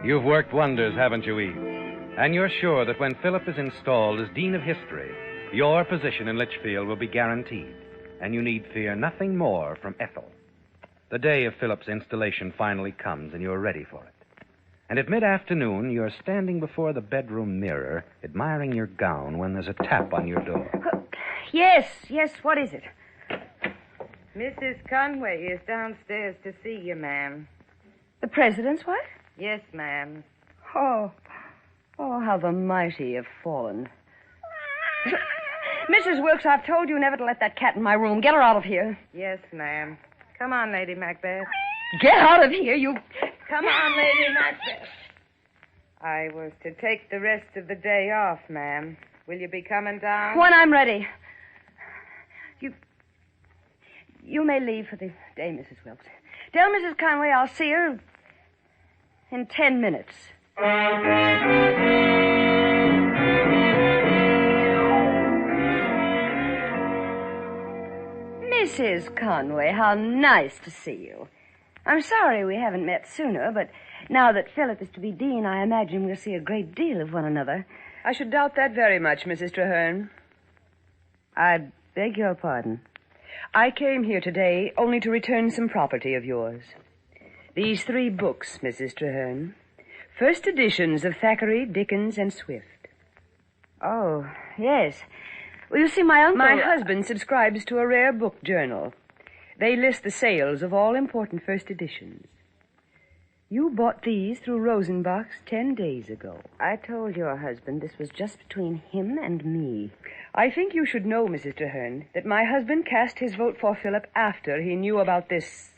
You've worked wonders, haven't you, Eve? And you're sure that when Philip is installed as Dean of History, Your position in Litchfield will be guaranteed, and you need fear nothing more from Ethel. The day of Philip's installation finally comes, and you're ready for it. And at mid-afternoon, you're standing before the bedroom mirror, admiring your gown, when there's a tap on your door. Yes, what is it? Mrs. Conway is downstairs to see you, ma'am. The president's wife? Yes, ma'am. Oh, how the mighty have fallen. Mrs. Wilkes, I've told you never to let that cat in my room. Get her out of here. Yes, ma'am. Come on, Lady Macbeth. Get out of here, you... Come on, Lady Macbeth. I was to take the rest of the day off, ma'am. Will you be coming down? When I'm ready. You may leave for the day, Mrs. Wilkes. Tell Mrs. Conway I'll see her in 10 minutes. Mrs. Conway, how nice to see you. I'm sorry we haven't met sooner, but now that Philip is to be dean, I imagine we'll see a great deal of one another. I should doubt that very much, Mrs. Traherne. I beg your pardon. I came here today only to return some property of yours. These 3 books, Mrs. Traherne. First editions of Thackeray, Dickens, and Swift. Oh, yes. Well, you see, my uncle... My husband subscribes to a rare book journal. They list the sales of all important first editions. You bought these through Rosenbach's 10 days ago. I told your husband this was just between him and me. I think you should know, Mrs. Traherne, that my husband cast his vote for Philip after he knew about this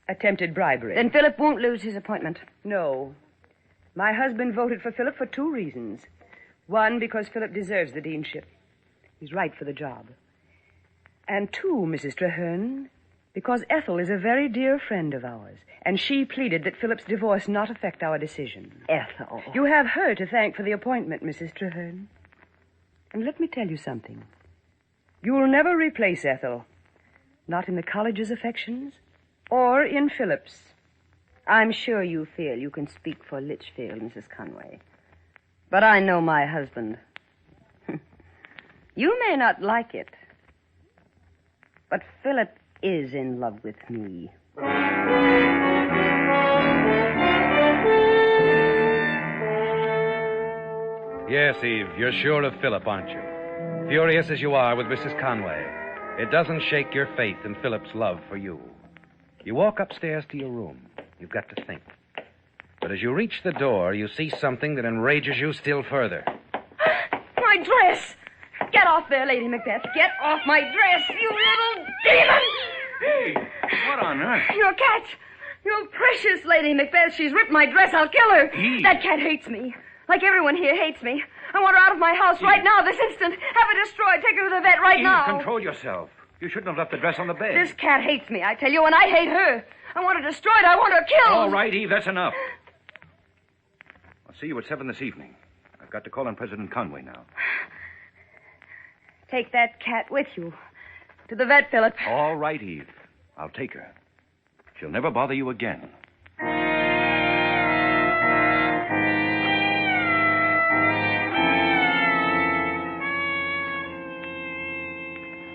attempted bribery. Then Philip won't lose his appointment. No. My husband voted for Philip for 2 reasons. 1, because Philip deserves the deanship. He's right for the job. And 2, Mrs. Traherne, because Ethel is a very dear friend of ours, and she pleaded that Philip's divorce not affect our decision. Ethel. You have her to thank for the appointment, Mrs. Traherne. And let me tell you something. You'll never replace Ethel. Not in the college's affections or in Philip's. I'm sure you feel you can speak for Litchfield, Mrs. Conway. But I know my husband. You may not like it, but Philip is in love with me. Yes, Eve, you're sure of Philip, aren't you? Furious as you are with Mrs. Conway, it doesn't shake your faith in Philip's love for you. You walk upstairs to your room. You've got to think. But as you reach the door, you see something that enrages you still further. My dress! Get off there, Lady Macbeth. Get off my dress, you little demon! Hey, what on earth? Your cat. Your precious Lady Macbeth. She's ripped my dress. I'll kill her. Eve. That cat hates me. Like everyone here hates me. I want her out of my house right now, this instant. Have her destroyed. Take her to the vet right now. Control yourself. You shouldn't have left the dress on the bed. This cat hates me, I tell you, and I hate her. I want her destroyed. I want her killed. All right, Eve, that's enough. I'll see you at 7 this evening. I've got to call on President Conway now. Take that cat with you. To the vet, Philip. All right, Eve. I'll take her. She'll never bother you again.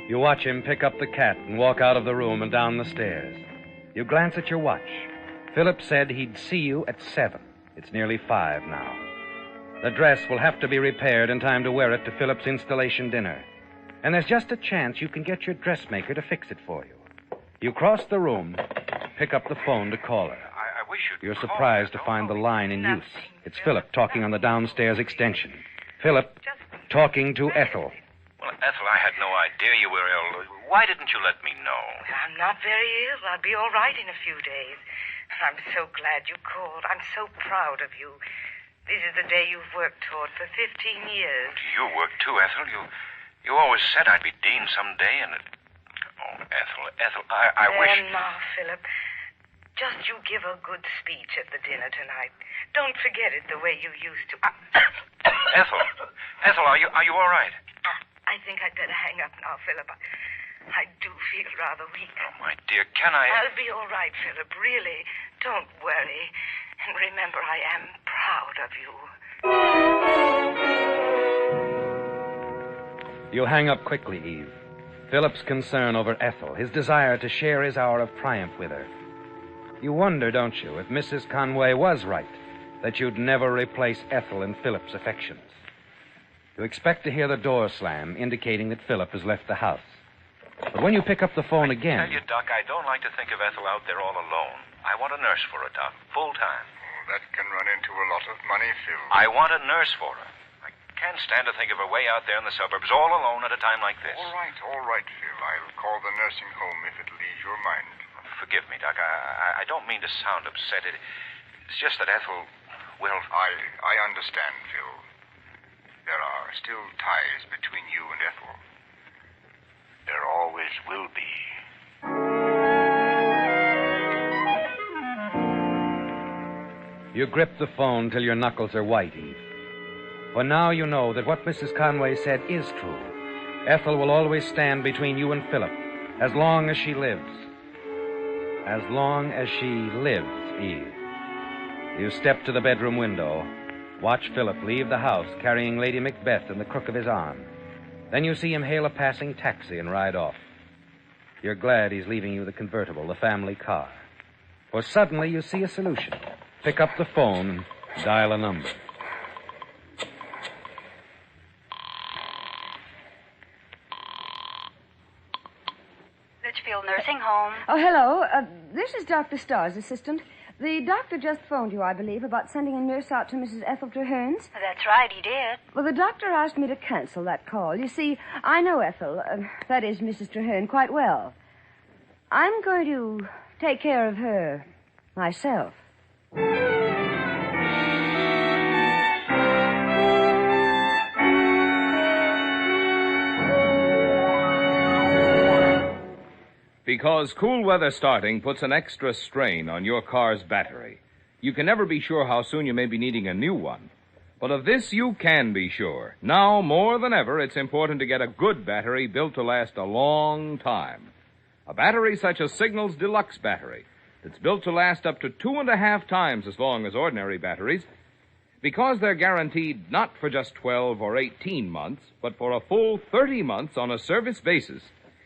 You watch him pick up the cat and walk out of the room and down the stairs. You glance at your watch. Philip said he'd see you at 7. It's nearly 5 now. The dress will have to be repaired in time to wear it to Philip's installation dinner. And there's just a chance you can get your dressmaker to fix it for you. You cross the room, pick up the phone to call her. I wish you'd You're surprised to find the line in use. It's Philip talking on the downstairs extension. Philip talking to Ethel. Well, Ethel, I had no idea you were ill. Why didn't you let me know? I'm not very ill. I'll be all right in a few days. I'm so glad you called. I'm so proud of you. This is the day you've worked toward for 15 years. You worked too, Ethel. You always said I'd be dean someday, and Oh, Ethel, I wish... Now, Philip, just you give a good speech at the dinner tonight. Don't forget it the way you used to. Ethel, are you all right? I think I'd better hang up now, Philip. I do feel rather weak. Oh, my dear, can I... I'll be all right, Philip, really. Don't worry. And remember, I am proud of you. You hang up quickly, Eve. Philip's concern over Ethel, his desire to share his hour of triumph with her. You wonder, don't you, if Mrs. Conway was right, that you'd never replace Ethel in Philip's affections. You expect to hear the door slam, indicating that Philip has left the house. But when you pick up the phone again... I tell you, Doc, I don't like to think of Ethel out there all alone. I want a nurse for her, Doc, full time. That can run into a lot of money, Phil. I want a nurse for her. I can't stand to think of her way out there in the suburbs, all alone at a time like this. All right, Phil. I'll call the nursing home if it'll ease your mind. Forgive me, Doc. I don't mean to sound upset. It's just that Ethel, well... I understand, Phil. There are still ties between you and Ethel. There always will be. You grip the phone till your knuckles are white, Eve. For now you know that what Mrs. Conway said is true. Ethel will always stand between you and Philip, as long as she lives. As long as she lives, Eve. You step to the bedroom window, watch Philip leave the house carrying Lady Macbeth in the crook of his arm. Then you see him hail a passing taxi and ride off. You're glad he's leaving you the convertible, the family car. For suddenly you see a solution. Pick up the phone and dial a number. Litchfield Nursing Home. Oh, hello. This is Dr. Starr's assistant. The doctor just phoned you, I believe, about sending a nurse out to Mrs. Ethel Traherne's. That's right, he did. Well, the doctor asked me to cancel that call. You see, I know Ethel, that is Mrs. Traherne, quite well. I'm going to take care of her myself. Because cool weather starting puts an extra strain on your car's battery. You can never be sure how soon you may be needing a new one. But of this you can be sure. Now, more than ever, it's important to get a good battery built to last a long time. A battery such as Signal's Deluxe battery that's built to last up to 2.5 times as long as ordinary batteries, because they're guaranteed not for just 12 or 18 months, but for a full 30 months on a service basis.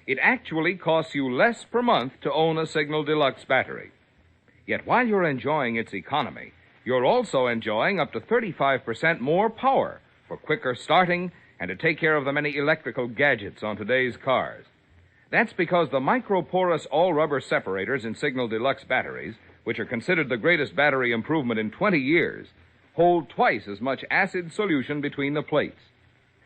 It actually costs you less per month to own a Signal Deluxe battery. Yet while you're enjoying its economy, you're also enjoying up to 35% more power for quicker starting and to take care of the many electrical gadgets on today's cars. That's because the microporous all-rubber separators in Signal Deluxe batteries, which are considered the greatest battery improvement in 20 years, hold twice as much acid solution between the plates.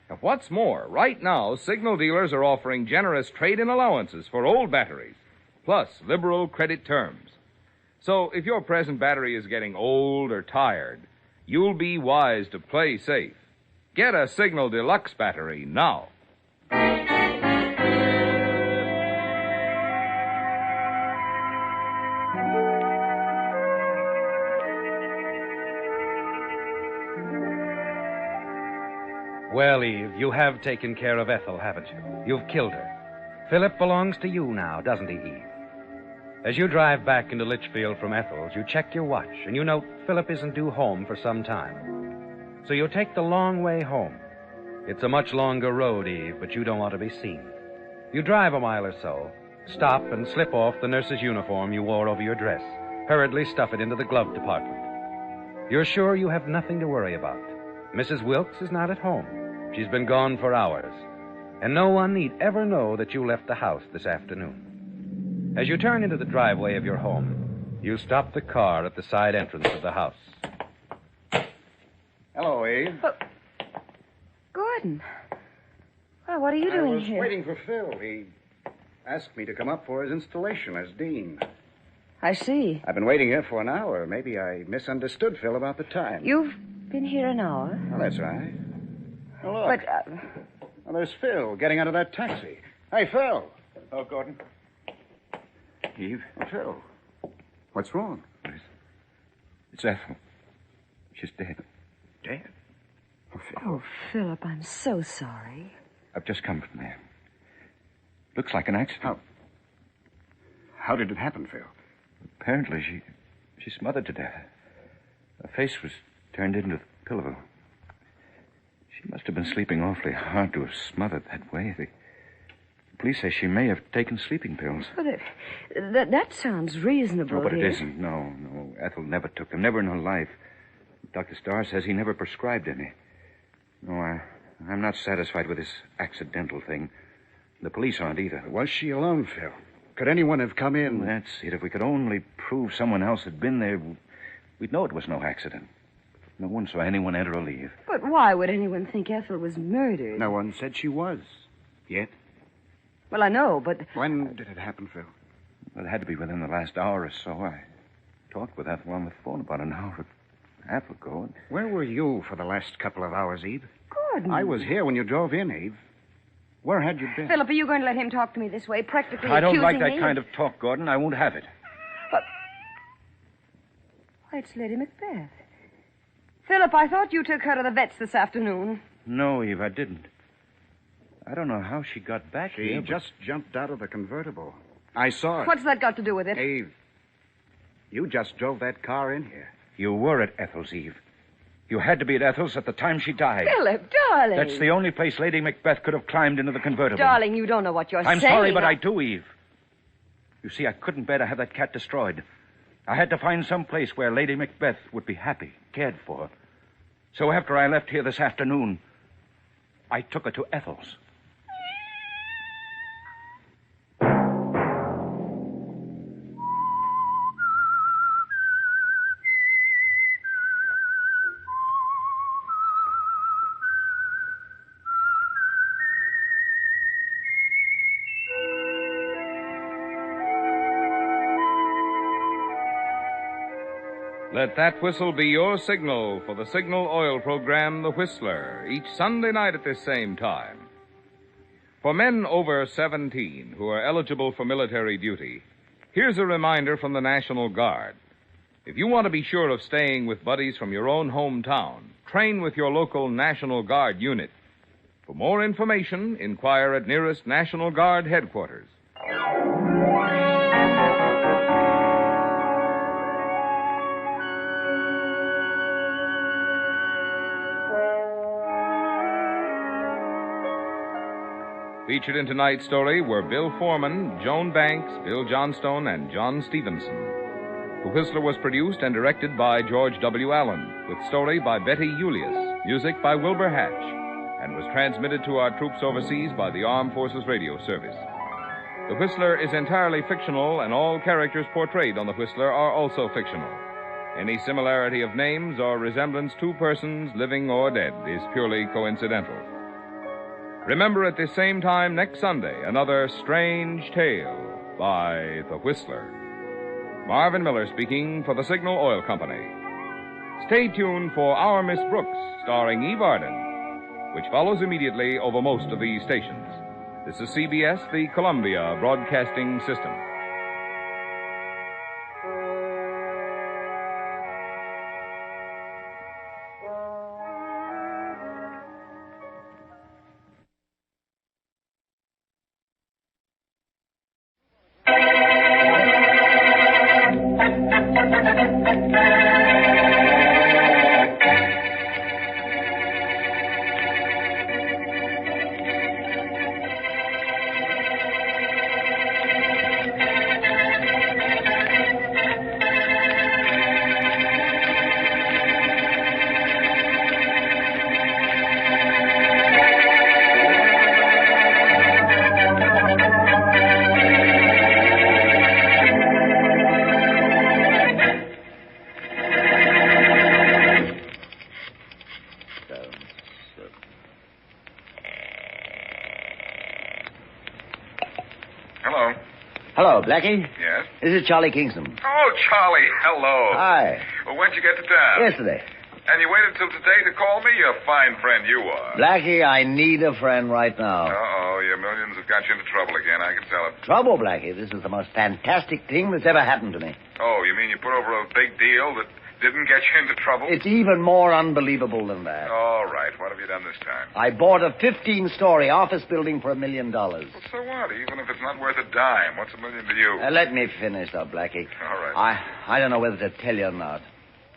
Now, what's more, right now, Signal dealers are offering generous trade-in allowances for old batteries, plus liberal credit terms. So, if your present battery is getting old or tired, you'll be wise to play safe. Get a Signal Deluxe battery now. Well, Eve, you have taken care of Ethel, haven't you? You've killed her. Philip belongs to you now, doesn't he, Eve? As you drive back into Litchfield from Ethel's, you check your watch, and you note Philip isn't due home for some time. So you take the long way home. It's a much longer road, Eve, but you don't want to be seen. You drive a mile or so, stop and slip off the nurse's uniform you wore over your dress, hurriedly stuff it into the glove department. You're sure you have nothing to worry about. Mrs. Wilkes is not at home. She's been gone for hours, and no one need ever know that you left the house this afternoon. As you turn into the driveway of your home, you stop the car at the side entrance of the house. Hello, Eve. Gordon. Well, what are you doing here? I was waiting for Phil. He asked me to come up for his installation as dean. I see. I've been waiting here for an hour. Maybe I misunderstood Phil about the time. You've been here an hour? Well, that's right. Well, look. But, Well, there's Phil getting out of that taxi. Hey, Phil. Oh, Gordon. Eve? Oh, Phil. What's wrong? It's Ethel. She's dead. Dead? Oh, Phil. Oh, Philip, I'm so sorry. I've just come from there. Looks like an accident. How did it happen, Phil? Apparently, she smothered to death. Her face was turned into a pillow. She must have been sleeping awfully hard to have smothered that way. The police say she may have taken sleeping pills. But that sounds reasonable. No, but dear. it isn't. No. Ethel never took them. Never in her life. Dr. Starr says he never prescribed any. No, I'm not satisfied with this accidental thing. The police aren't either. Was she alone, Phil? Could anyone have come in? Well, that's it. If we could only prove someone else had been there, we'd know it was no accident. No one saw anyone enter or leave. But why would anyone think Ethel was murdered? No one said she was. Yet? Well, I know, but... When did it happen, Phil? Well, it had to be within the last hour or so. I talked with Ethel on the phone about an hour and a half ago. Where were you for the last couple of hours, Eve? Gordon. I was here when you drove in, Eve. Where had you been? Philip, are you going to let him talk to me this way, practically I don't like accusing that me? kind of talk, Gordon. I won't have it. But... Why, it's Lady Macbeth. Philip, I thought you took her to the vet's this afternoon. No, Eve, I didn't. I don't know how she got back She here. just jumped out of the convertible. I saw it. What's that got to do with it? Eve, you just drove that car in here. You were at Ethel's, Eve. You had to be at Ethel's at the time she died. Philip, darling. That's the only place Lady Macbeth could have climbed into the convertible. Darling, you don't know what you're I'm saying. sorry, but I do, Eve. You see, I couldn't bear to have that cat destroyed. I had to find some place where Lady Macbeth would be happy, cared for. So after I left here this afternoon, I took her to Ethel's. Let that whistle be your signal for the Signal Oil program, The Whistler, each Sunday night at this same time. For men over 17 who are eligible for military duty, here's a reminder from the National Guard. If you want to be sure of staying with buddies from your own hometown, train with your local National Guard unit. For more information, inquire at nearest National Guard headquarters. Featured in tonight's story were Bill Foreman, Joan Banks, Bill Johnstone, and John Stevenson. The Whistler was produced and directed by George W. Allen, with story by Betty Julius, music by Wilbur Hatch, and was transmitted to our troops overseas by the Armed Forces Radio Service. The Whistler is entirely fictional, and all characters portrayed on The Whistler are also fictional. Any similarity of names or resemblance to persons, living or dead, is purely coincidental. Remember at this same time next Sunday, another strange tale by The Whistler. Marvin Miller speaking for the Signal Oil Company. Stay tuned for Our Miss Brooks, starring Eve Arden, which follows immediately over most of these stations. This is CBS, the Columbia Broadcasting System. Hello, Blackie. Yes? This is Charlie Kingston. Oh, Charlie, hello. Hi. Well, when'd you get to town? Yesterday. And you waited till today to call me? You're a fine friend you are. Blackie, I need a friend right now. Uh-oh, your millions have got you into trouble again. I can tell it. Trouble, Blackie? This is the most fantastic thing that's ever happened to me. Oh, you mean you put over a big deal that didn't get you into trouble? It's even more unbelievable than that. All right. What have you done this time? I bought a 15-story office building for $1 million. Well, so what? Even if it's not worth a dime, what's $1 million to you? Let me finish, though, Blackie. All right. I don't know whether to tell you or not.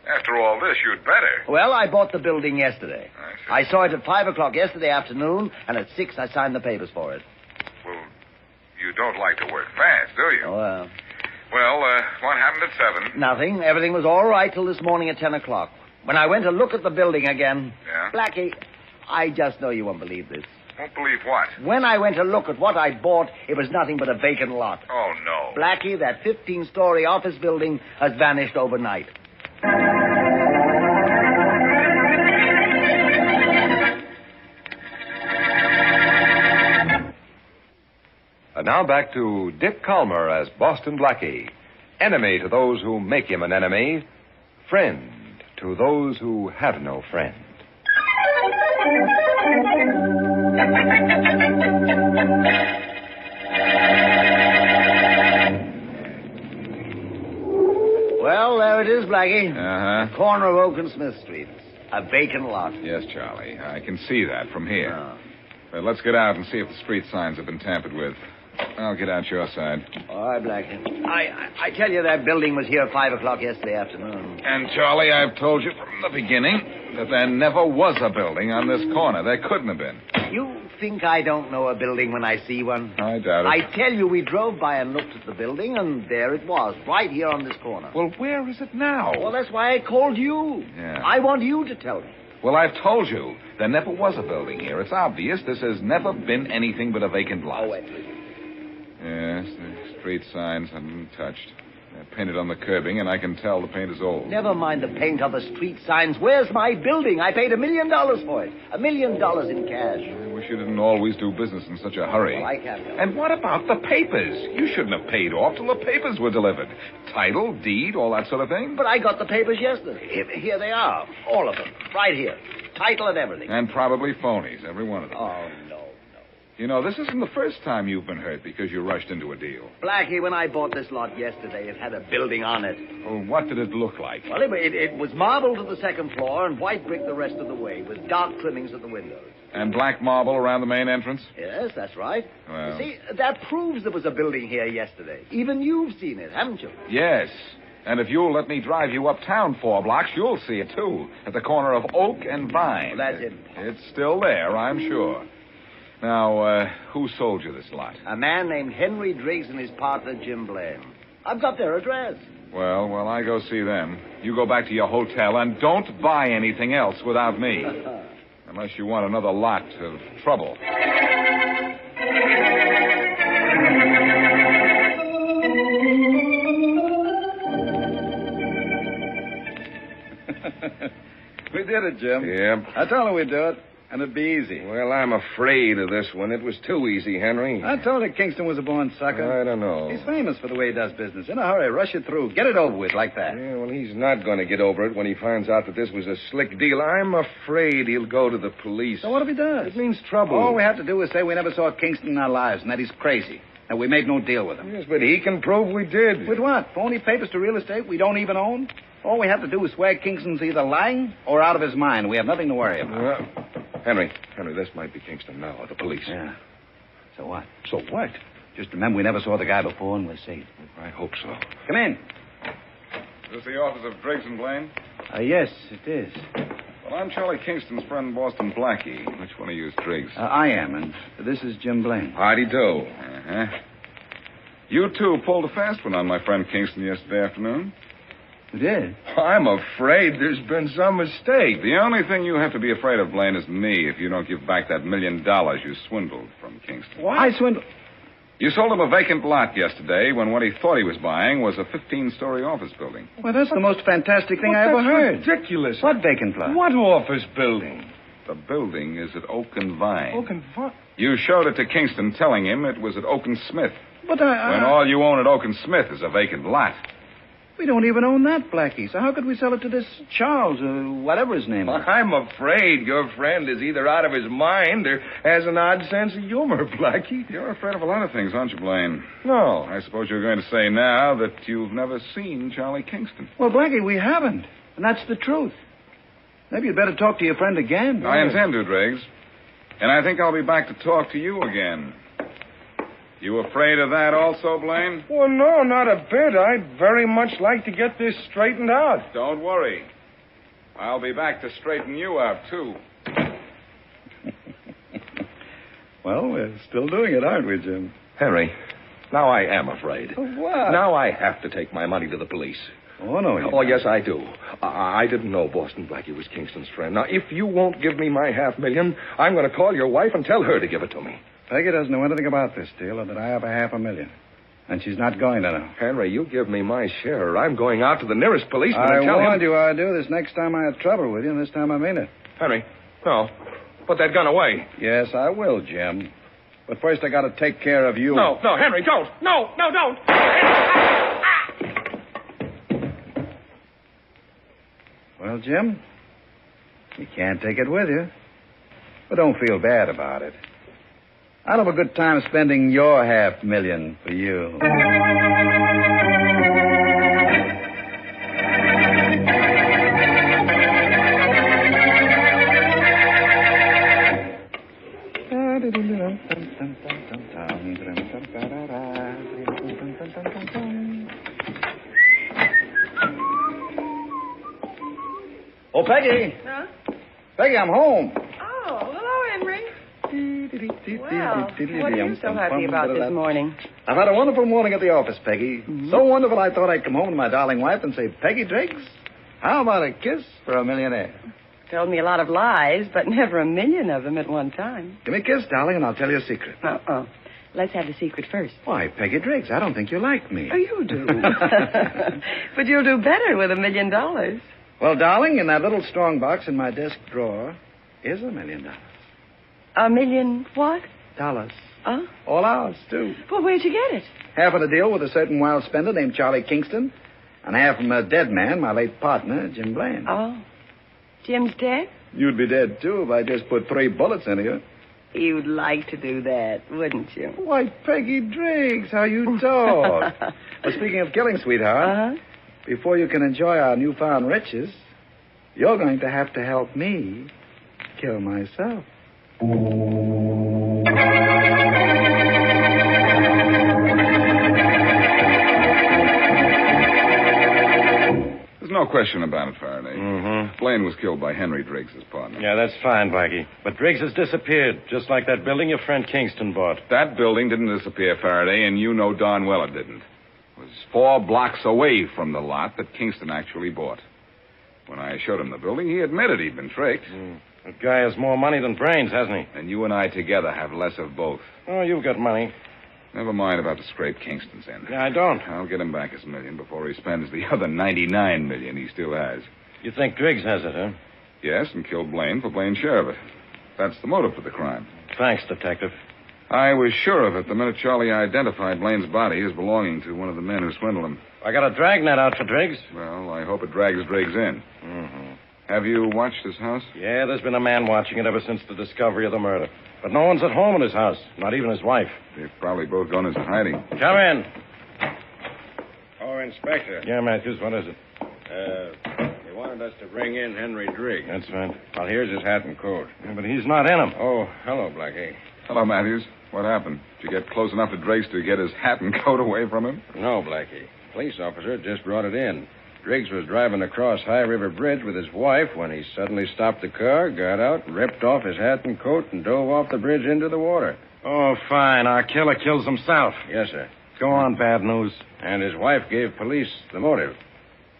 After after all this, you'd better. Well, I bought the building yesterday. I saw it at 5 o'clock yesterday afternoon, and at 6 I signed the papers for it. Well, you don't like to work fast, do you? Well, what happened at 7? nothing. Everything was all right till this morning at 10 o'clock. When I went to look at the building again... Yeah? Blackie, I just know you won't believe this. Won't believe what? When I went to look at what I'd bought, it was nothing but a vacant lot. Oh, no. Blackie, that 15-story office building has vanished overnight. And now back to Dick Calmer as Boston Blackie. Enemy to those who make him an enemy. Friend to those who have no friend. Well, there it is, Blackie. Uh-huh. Corner of Oak and Smith Streets. A vacant lot. Yes, Charlie. I can see that from here. But let's get out and see if the street signs have been tampered with. I'll get out your side. All right, Blackie. I tell you, that building was here at 5 o'clock yesterday afternoon. And, Charlie, I've told you from the beginning that there never was a building on this corner. There couldn't have been. You think I don't know a building when I see one? I doubt it. I tell you, we drove by and looked at the building, and there it was, right here on this corner. Well, where is it now? Well, that's why I called you. Yeah. I want you to tell me. Well, I've told you. There never was a building here. It's obvious this has never been anything but a vacant lot. Oh, wait, please. Yes, the street signs haven't been touched. They're painted on the curbing, and I can tell the paint is old. Never mind the paint on the street signs. Where's my building? I paid $1 million for it. $1 million in cash. I wish you didn't always do business in such a hurry. Well, I can't help it. And what about the papers? You shouldn't have paid off till the papers were delivered. Title, deed, all that sort of thing. But I got the papers yesterday. Here they are. All of them. Right here. Title and everything. And probably phonies, every one of them. Oh, no. You know, this isn't the first time you've been hurt because you rushed into a deal. Blackie, when I bought this lot yesterday, it had a building on it. Oh, what did it look like? Well, it was marble to the second floor and white brick the rest of the way, with dark trimmings at the windows. And black marble around the main entrance? Yes, that's right. Well... See, that proves there was a building here yesterday. Even you've seen it, haven't you? Yes. And if you'll let me drive you uptown 4 blocks, you'll see it, too, at the corner of Oak and Vine. Well, that's it. It's still there, I'm sure. Now, who sold you this lot? A man named Henry Driggs and his partner, Jim Blaine. I've got their address. Well, I go see them. You go back to your hotel and don't buy anything else without me. Unless you want another lot of trouble. We did it, Jim. Yep. I told him we'd do it, and it'd be easy. Well, I'm afraid of this one. It was too easy, Henry. I told you Kingston was a born sucker. I don't know. He's famous for the way he does business. In a hurry, rush it through. Get it over with like that. Yeah, well, he's not going to get over it when he finds out that this was a slick deal. I'm afraid he'll go to the police. So what if he does? It means trouble. All we have to do is say we never saw Kingston in our lives and that he's crazy. And we made no deal with him. Yes, but he can prove we did. With what? Phony papers to real estate we don't even own? All we have to do is swear Kingston's either lying or out of his mind. We have nothing to worry about. Henry, this might be Kingston now, or the police. Yeah. So what? So what? Just remember we never saw the guy before and we're safe. I hope so. Come in. Is this the office of Driggs and Blaine? Yes, it is. Well, I'm Charlie Kingston's friend, Boston Blackie. Which one of you is Driggs? I am, and this is Jim Blaine. Howdy do. Uh-huh. You two pulled a fast one on my friend Kingston yesterday afternoon. You did? I'm afraid there's been some mistake. The only thing you have to be afraid of, Blaine, is me if you don't give back that $1 million you swindled from Kingston. What? I swindled? You sold him a vacant lot yesterday when what he thought he was buying was a 15-story office building. Well, that's the most fantastic thing I ever heard. Ridiculous. What vacant lot? What office building? The building is at Oak and Vine. Oak and Vine? You showed it to Kingston, telling him it was at Oak and Smith. But when all you own at Oak and Smith is a vacant lot. We don't even own that, Blackie. So how could we sell it to this Charles, or whatever his name is? I'm afraid your friend is either out of his mind or has an odd sense of humor, Blackie. You're afraid of a lot of things, aren't you, Blaine? No. I suppose you're going to say now that you've never seen Charlie Kingston. Well, Blackie, we haven't. And that's the truth. Maybe you'd better talk to your friend again. I intend to, Driggs. And I think I'll be back to talk to you again. You afraid of that also, Blaine? Well, no, not a bit. I'd very much like to get this straightened out. Don't worry. I'll be back to straighten you out, too. Well, we're still doing it, aren't we, Jim? Henry, now I am afraid. Of what? Now I have to take my money to the police. Oh, no, you Oh, yes, I do. I didn't know Boston Blackie was Kingston's friend. Now, if you won't give me my $500,000, I'm going to call your wife and tell her to give it to me. Peggy doesn't know anything about this deal or that I have a $500,000. And she's not going to know. Henry, you give me my share, or I'm going out to the nearest policeman I and tell him... warned you I'd do this next time I had trouble with you, and this time I mean it. Henry, no. Put that gun away. Yes, I will, Jim. But first I got to take care of you. No, Henry, don't. No, don't. Well, Jim, you can't take it with you. But don't feel bad about it. I'll have a good time spending your $500,000 for you. Oh, Peggy. Huh? Peggy, I'm home. Oh, hello, Henry. Well, what are you so happy about this morning? I've had a wonderful morning at the office, Peggy. Mm-hmm. So wonderful I thought I'd come home to my darling wife and say, Peggy Driggs, how about a kiss for a millionaire? Told me a lot of lies, but never a million of them at one time. Give me a kiss, darling, and I'll tell you a secret. Uh-oh. Let's have the secret first. Why, Peggy Driggs, I don't think you like me. Oh, you do. But you'll do better with $1 million. Well, darling, in that little strong box in my desk drawer is $1 million. $1 million what? Dollars. Huh? All ours, too. Well, where'd you get it? Half of the deal with a certain wild spender named Charlie Kingston, and half from a dead man, my late partner, Jim Blaine. Oh. Jim's dead? You'd be dead, too, if I just put 3 bullets into you. You'd like to do that, wouldn't you? Why, Peggy Driggs, how you talk. Well, speaking of killing, sweetheart, before you can enjoy our newfound riches, you're going to have to help me kill myself. There's no question about it, Faraday. Mm-hmm. Blaine was killed by Henry Driggs, his partner. Yeah, that's fine, Blackie. But Driggs has disappeared, just like that building your friend Kingston bought. That building didn't disappear, Faraday, and you know darn well it didn't. It was 4 blocks away from the lot that Kingston actually bought. When I showed him the building, he admitted he'd been tricked. That guy has more money than brains, hasn't he? And you and I together have less of both. Oh, you've got money. Never mind about the scrape Kingston's in. Yeah, I don't. I'll get him back his $1 million before he spends the other $99 million he still has. You think Driggs has it, huh? Yes, and killed Blaine for Blaine's share of it. That's the motive for the crime. Thanks, Detective. I was sure of it the minute Charlie identified Blaine's body as belonging to one of the men who swindled him. I got a dragnet out for Driggs. Well, I hope it drags Driggs in. Mm-hmm. Have you watched his house? Yeah, there's been a man watching it ever since the discovery of the murder. But no one's at home in his house, not even his wife. They've probably both gone into hiding. Come in. Oh, Inspector. Yeah, Matthews, what is it? They wanted us to bring in Henry Driggs. That's right. Well, here's his hat and coat. Yeah, but he's not in them. Oh, hello, Blackie. Hello, Matthews. What happened? Did you get close enough to Driggs to get his hat and coat away from him? No, Blackie. Police officer just brought it in. Driggs was driving across High River Bridge with his wife when he suddenly stopped the car, got out, ripped off his hat and coat, and dove off the bridge into the water. Oh, fine. Our killer kills himself. Yes, sir. Go on, bad news. And his wife gave police the motive.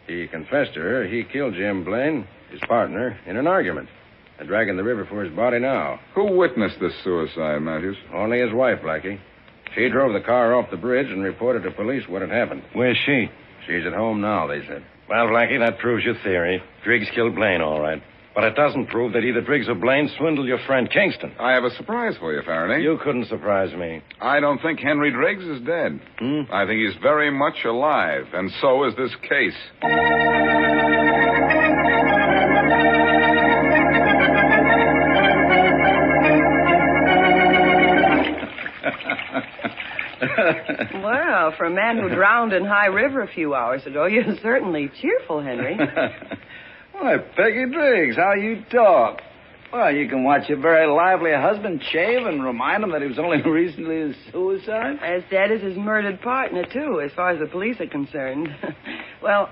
He confessed to her he killed Jim Blaine, his partner, in an argument. They're dragging the river for his body now. Who witnessed this suicide, Matthews? Only his wife, Blackie. She drove the car off the bridge and reported to police what had happened. Where's she? She's at home now, they said. Well, Blackie, that proves your theory. Driggs killed Blaine, all right. But it doesn't prove that either Driggs or Blaine swindled your friend Kingston. I have a surprise for you, Faraday. You couldn't surprise me. I don't think Henry Driggs is dead. I think he's very much alive, and so is this case. Well, for a man who drowned in High River a few hours ago, you're certainly cheerful, Henry. Why, Peggy Driggs, how you talk. Well, you can watch your very lively husband shave and remind him that he was only recently a suicide. As dead as his murdered partner, too, as far as the police are concerned. Well,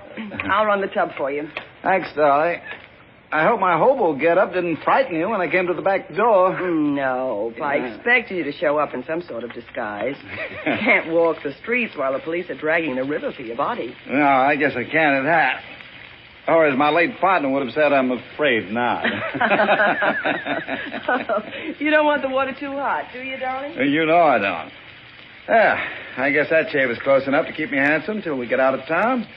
I'll run the tub for you. Thanks, darling. I hope my hobo get-up didn't frighten you when I came to the back door. No, I expected you to show up in some sort of disguise. You can't walk the streets while the police are dragging the river for your body. No, I guess I can at that. Or as my late partner would have said, I'm afraid not. You don't want the water too hot, do you, darling? You know I don't. Yeah, I guess that shave is close enough to keep me handsome till we get out of town.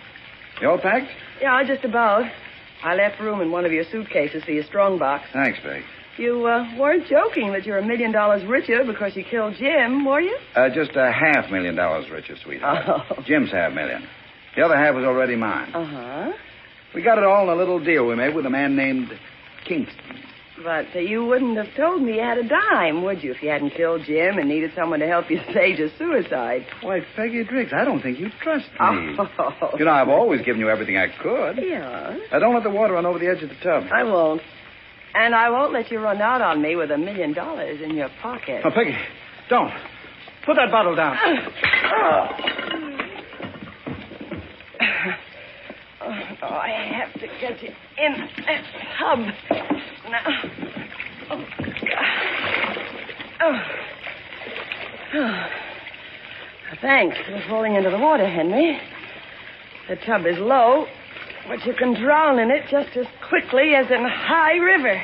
You all packed? Yeah, just about. I left room in one of your suitcases for your strongbox. Thanks, Peg. You weren't joking that you're $1 million richer because you killed Jim, were you? Just $500,000 richer, sweetheart. Oh. Jim's $500,000. The other half was already mine. Uh-huh. We got it all in a little deal we made with a man named Kingston. But you wouldn't have told me you had a dime, would you, if you hadn't killed Jim and needed someone to help you stage a suicide? Why, Peggy Driggs, I don't think you trust me. Oh. You know, I've always given you everything I could. Yeah. Now, don't let the water run over the edge of the tub. I won't. And I won't let you run out on me with $1 million in your pocket. Oh, Peggy, don't. Put that bottle down. Oh, I have to get you in that tub now. Oh. Thanks for falling into the water, Henry. The tub is low, but you can drown in it just as quickly as in high river.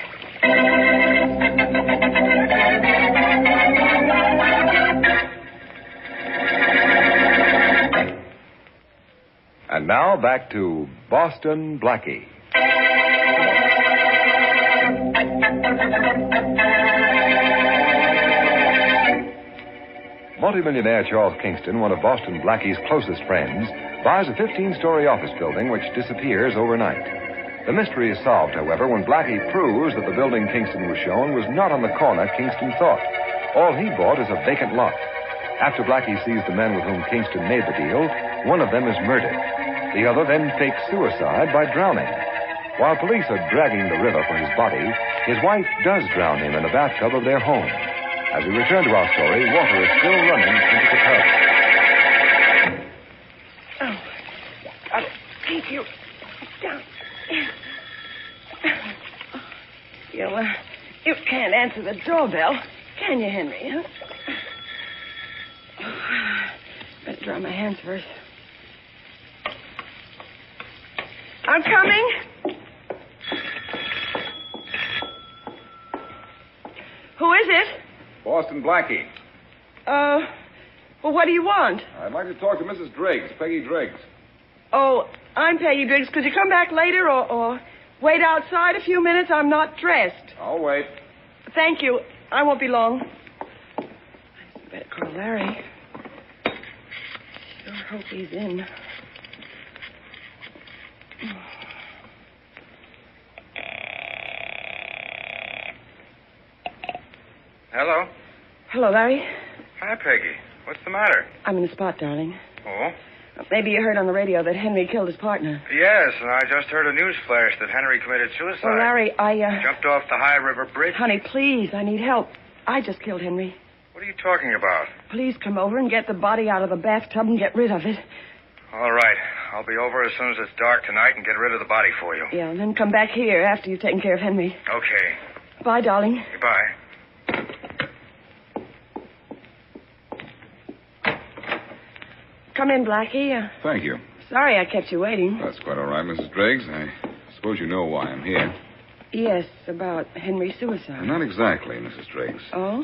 And now back to Boston Blackie. Multimillionaire Charles Kingston, one of Boston Blackie's closest friends, buys a 15-story office building which disappears overnight. The mystery is solved, however, when Blackie proves that the building Kingston was shown was not on the corner Kingston thought. All he bought is a vacant lot. After Blackie sees the men with whom Kingston made the deal, one of them is murdered. The other then fakes suicide by drowning. While police are dragging the river for his body, his wife does drown him in the bathtub of their home. As we return to our story, water is still running into the tub. Oh, gotta keep you down. You can't answer the doorbell, can you, Henry? Huh? Better dry my hands first. I'm coming. Who is it? Boston Blackie. Well, what do you want? I'd like to talk to Mrs. Driggs, Peggy Driggs. Oh, I'm Peggy Driggs. Could you come back later or wait outside a few minutes? I'm not dressed. I'll wait. Thank you. I won't be long. I better call Larry. Sure hope he's in. Hello? Hello, Larry. Hi, Peggy. What's the matter? I'm in the spot, darling. Oh? Maybe you heard on the radio that Henry killed his partner. Yes, and I just heard a news flash that Henry committed suicide. Well, Larry, Jumped off the High River Bridge. Honey, please, I need help. I just killed Henry. What are you talking about? Please come over and get the body out of the bathtub and get rid of it. All right. I'll be over as soon as it's dark tonight and get rid of the body for you. Yeah, and then come back here after you've taken care of Henry. Okay. Bye, darling. Goodbye. Come in, Blackie. Thank you. Sorry I kept you waiting. That's quite all right, Mrs. Driggs. I suppose you know why I'm here. Yes, about Henry's suicide. Not exactly, Mrs. Driggs. Oh?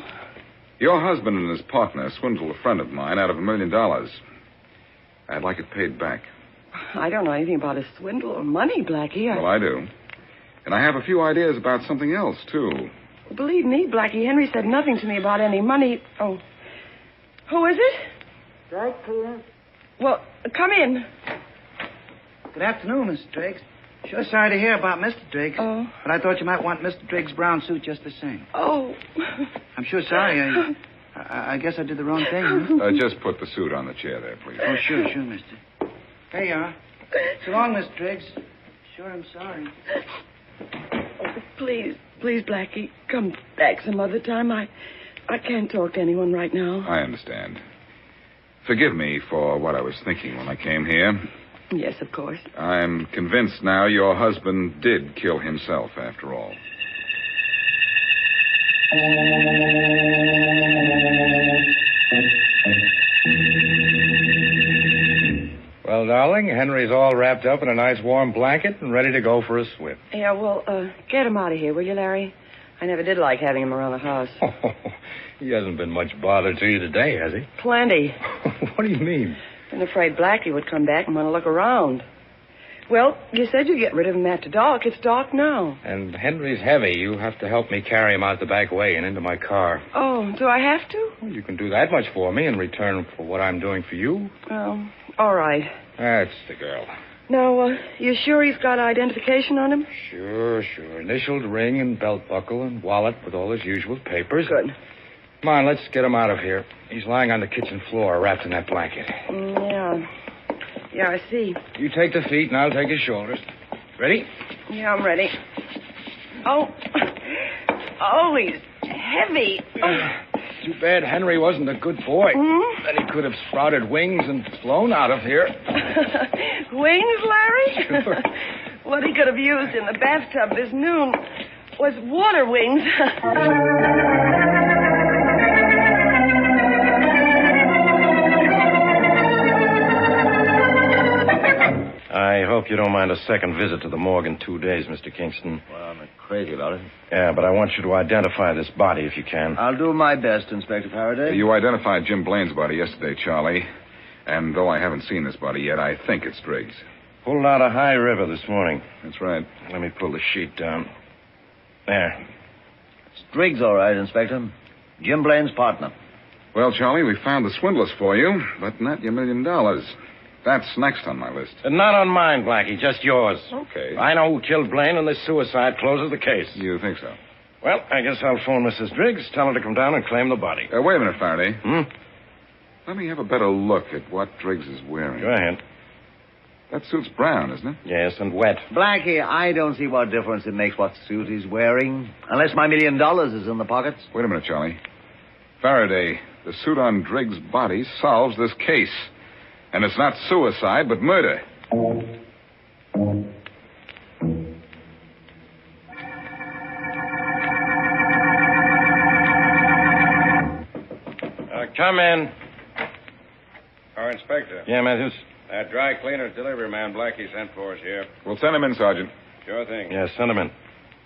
Your husband and his partner swindled a friend of mine out of $1 million. I'd like it paid back. I don't know anything about a swindle or money, Blackie. Well, I do. And I have a few ideas about something else, too. Believe me, Blackie, Henry said nothing to me about any money. Oh. Who is it? Right here. Well, come in. Good afternoon, Mr. Driggs. Sure sorry to hear about Mr. Driggs. Oh. But I thought you might want Mr. Driggs' brown suit just the same. Oh. I'm sure sorry. I guess I did the wrong thing, huh? Just put the suit on the chair there, please. Oh, sure, mister. There you are. So long, Mr. Driggs. Sure, I'm sorry. Oh, please, Blackie, come back some other time. I can't talk to anyone right now. I understand. Forgive me for what I was thinking when I came here. Yes, of course. I'm convinced now your husband did kill himself, after all. Well, darling, Henry's all wrapped up in a nice warm blanket and ready to go for a swim. Yeah, well, get him out of here, will you, Larry? I never did like having him around the house. He hasn't been much bother to you today, has he? Plenty. What do you mean? Been afraid Blackie would come back and want to look around. Well, you said you'd get rid of him after dark. It's dark now. And Henry's heavy. You have to help me carry him out the back way and into my car. Oh, do I have to? Well, you can do that much for me in return for what I'm doing for you. Oh, all right. That's the girl. Now, you sure he's got identification on him? Sure. Initialed ring and belt buckle and wallet with all his usual papers. Good. Come on, let's get him out of here. He's lying on the kitchen floor, wrapped in that blanket. Yeah, I see. You take the feet, and I'll take his shoulders. Ready? Yeah, I'm ready. Oh, he's heavy. Too bad Henry wasn't a good boy. Hmm? Then he could have sprouted wings and flown out of here. Wings, Larry? Sure. What he could have used in the bathtub this noon was water wings. I hope you don't mind a second visit to the morgue in 2 days, Mr. Kingston. Well, I'm not crazy about it. Yeah, but I want you to identify this body if you can. I'll do my best, Inspector Faraday. You identified Jim Blaine's body yesterday, Charlie. And though I haven't seen this body yet, I think it's Driggs. Pulled out of High River this morning. That's right. Let me pull the sheet down. There. It's Driggs, all right, Inspector. Jim Blaine's partner. Well, Charlie, we found the swindlers for you, but not your $1 million. That's next on my list. Not on mine, Blackie, just yours. Okay. I know who killed Blaine, and this suicide closes the case. You think so? Well, I guess I'll phone Mrs. Driggs, tell her to come down and claim the body. Wait a minute, Faraday. Hmm? Let me have a better look at what Driggs is wearing. Go ahead. That suit's brown, isn't it? Yes, and wet. Blackie, I don't see what difference it makes what suit he's wearing. Unless my $1 million is in the pockets. Wait a minute, Charlie. Faraday, the suit on Driggs' body solves this case. And it's not suicide, but murder. Come in. Oh, Inspector. Yeah, Matthews? That dry cleaner's delivery man Blackie sent for us here. We'll send him in, Sergeant. Sure thing. Yeah, send him in.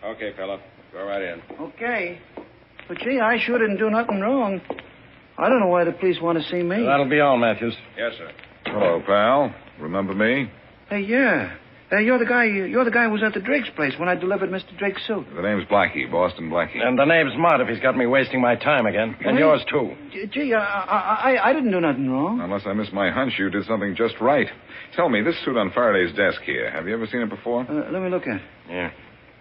Okay, fella. Go right in. Okay. But, gee, I sure didn't do nothing wrong. I don't know why the police want to see me. That'll be all, Matthews. Yes, sir. Hello, pal. Remember me? Hey, yeah. You're the guy who was at the Driggs place when I delivered Mr. Drake's suit. The name's Blackie, Boston Blackie. And the name's Mott if he's got me wasting my time again. And yours, too. Gee, I didn't do nothing wrong. Unless I missed my hunch, you did something just right. Tell me, this suit on Faraday's desk here, have you ever seen it before? Let me look at it. Yeah.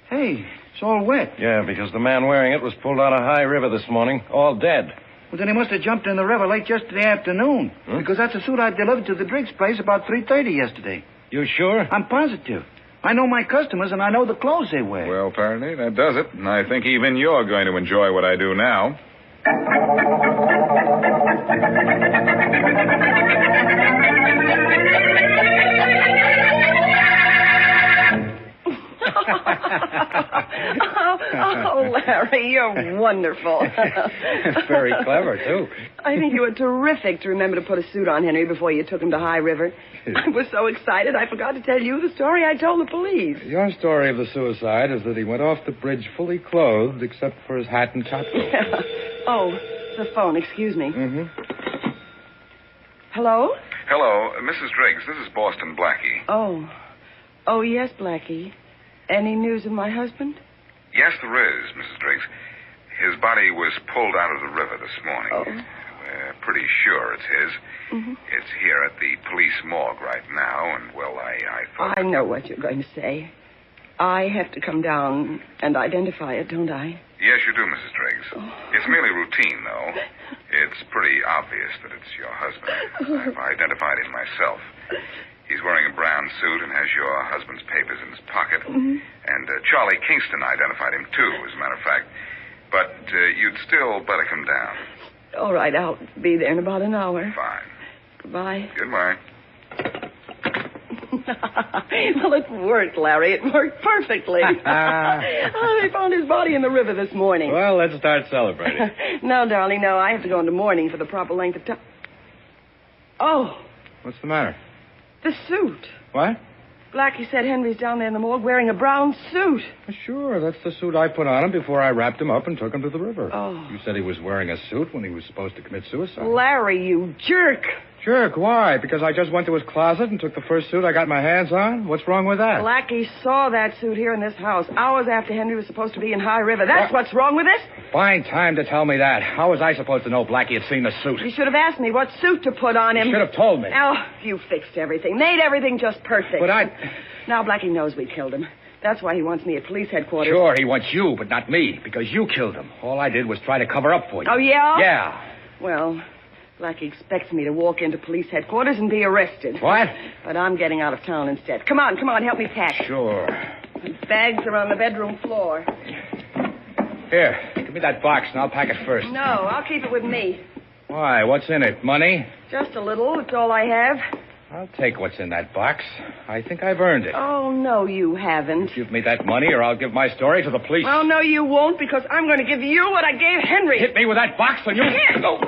Hey, it's all wet. Yeah, because the man wearing it was pulled out of High River this morning, all dead. Well, then he must have jumped in the river late yesterday afternoon. Huh? Because that's the suit I delivered to the Driggs place about 3:30 yesterday. You sure? I'm positive. I know my customers, and I know the clothes they wear. Well, Faraday, that does it. And I think even you're going to enjoy what I do now. Oh, Larry, you're wonderful. Very clever, too. I think you were terrific to remember to put a suit on Henry before you took him to High River. I was so excited I forgot to tell you the story I told the police. Your story of the suicide is that he went off the bridge fully clothed except for his hat and top coat. Yeah. Oh, the phone. Excuse me. Mm-hmm. Hello? Hello, Mrs. Driggs. This is Boston Blackie. Oh. Oh, yes, Blackie. Any news of my husband? Yes, there is, Mrs. Driggs. His body was pulled out of the river this morning. Oh. We're pretty sure it's his. Mm-hmm. It's here at the police morgue right now, and, well, I thought... I know what you're going to say. I have to come down and identify it, don't I? Yes, you do, Mrs. Driggs. Oh. It's merely routine, though. It's pretty obvious that it's your husband. I've identified him myself. He's wearing a brown suit and has your husband's papers in his pocket. Mm-hmm. And Charlie Kingston identified him, too, as a matter of fact. But you'd still better come down. All right, I'll be there in about an hour. Fine. Goodbye. Goodbye. Well, it worked, Larry. It worked perfectly. They found his body in the river this morning. Well, let's start celebrating. No, darling, no. I have to go into mourning for the proper length of time. Oh, What's the matter? the suit. What? Blackie said Henry's down there in the morgue wearing a brown suit. Sure, that's the suit I put on him before I wrapped him up and took him to the river. Oh. You said he was wearing a suit when he was supposed to commit suicide. Larry, you jerk. Jerk, why? Because I just went to his closet and took the first suit I got my hands on? What's wrong with that? Blackie saw that suit here in this house hours after Henry was supposed to be in High River. That's what's wrong with it. Fine time to tell me that. How was I supposed to know Blackie had seen the suit? You should have asked me what suit to put on him. You should have told me. Oh, you fixed everything. Made everything just perfect. But Now Blackie knows we killed him. That's why he wants me at police headquarters. Sure, he wants you, but not me, because you killed him. All I did was try to cover up for you. Oh, yeah? Yeah. Well, Blackie expects me to walk into police headquarters and be arrested. What? But I'm getting out of town instead. Come on, help me pack. Sure. The bags are on the bedroom floor. Here, give me that box and I'll pack it first. No, I'll keep it with me. Why, what's in it? Money? Just a little. It's all I have. I'll take what's in that box. I think I've earned it. Oh, no, you haven't. Give me that money or I'll give my story to the police. Well, no, you won't, because I'm going to give you what I gave Henry. Hit me with that box and you... Go.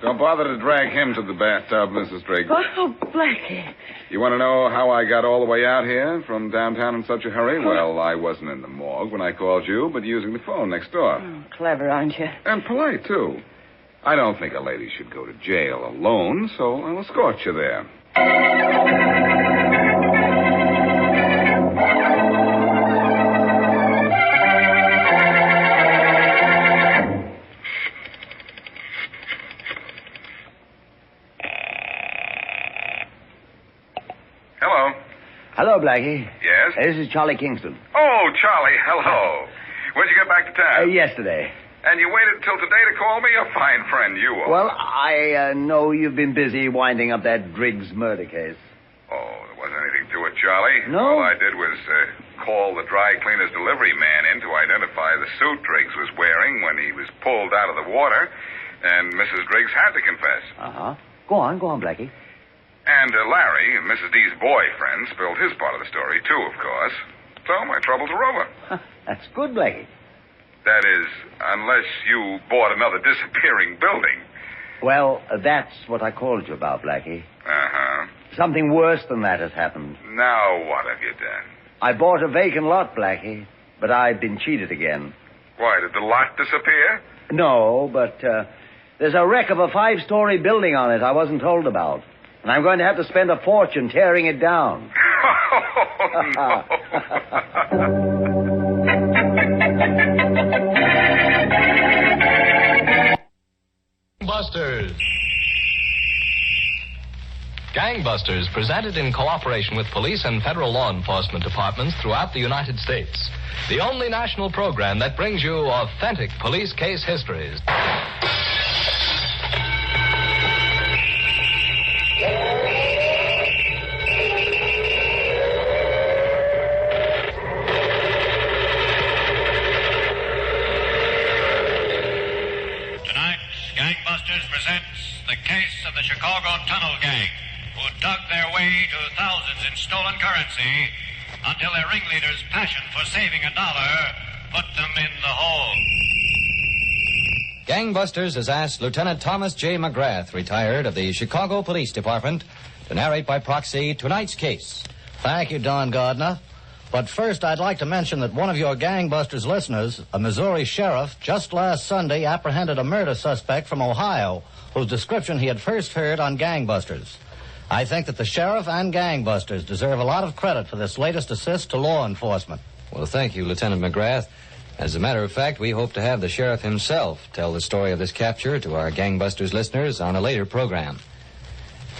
Don't bother to drag him to the bathtub, Mrs. Drake. Oh, Blackie. You want to know how I got all the way out here from downtown in such a hurry? Well, I wasn't in the morgue when I called you, but using the phone next door. Oh, clever, aren't you? And polite, too. I don't think a lady should go to jail alone, so I'll escort you there. Hello. Hello, Blackie. Yes? This is Charlie Kingston. Oh, Charlie, hello. When'd you get back to town? Yesterday. And you waited till today to call me? A fine friend you are. Well, I know you've been busy winding up that Driggs murder case. Oh, there wasn't anything to it, Charlie. No? All I did was call the dry cleaner's delivery man in to identify the suit Driggs was wearing when he was pulled out of the water, and Mrs. Driggs had to confess. Uh-huh. Go on, Blackie. And Larry, Mrs. D's boyfriend, spilled his part of the story, too, of course. So my troubles are over. That's good, Blackie. That is, unless you bought another disappearing building. Well, that's what I called you about, Blackie. Uh-huh. Something worse than that has happened. Now what have you done? I bought a vacant lot, Blackie, but I've been cheated again. Why, did the lot disappear? No, but there's a wreck of a 5-story building on it I wasn't told about. And I'm going to have to spend a fortune tearing it down. Oh, no. Gangbusters. Gangbusters, presented in cooperation with police and federal law enforcement departments throughout the United States. The only national program that brings you authentic police case histories. Gangbusters presents the case of the Chicago Tunnel Gang, who dug their way to thousands in stolen currency until their ringleader's passion for saving a dollar put them in the hole. Gangbusters has asked Lieutenant Thomas J. McGrath, retired of the Chicago Police Department, to narrate by proxy tonight's case. Thank you, Don Gardner. But first, I'd like to mention that one of your Gangbusters listeners, a Missouri sheriff, just last Sunday apprehended a murder suspect from Ohio, whose description he had first heard on Gangbusters. I think that the sheriff and Gangbusters deserve a lot of credit for this latest assist to law enforcement. Well, thank you, Lieutenant McGrath. As a matter of fact, we hope to have the sheriff himself tell the story of this capture to our Gangbusters listeners on a later program.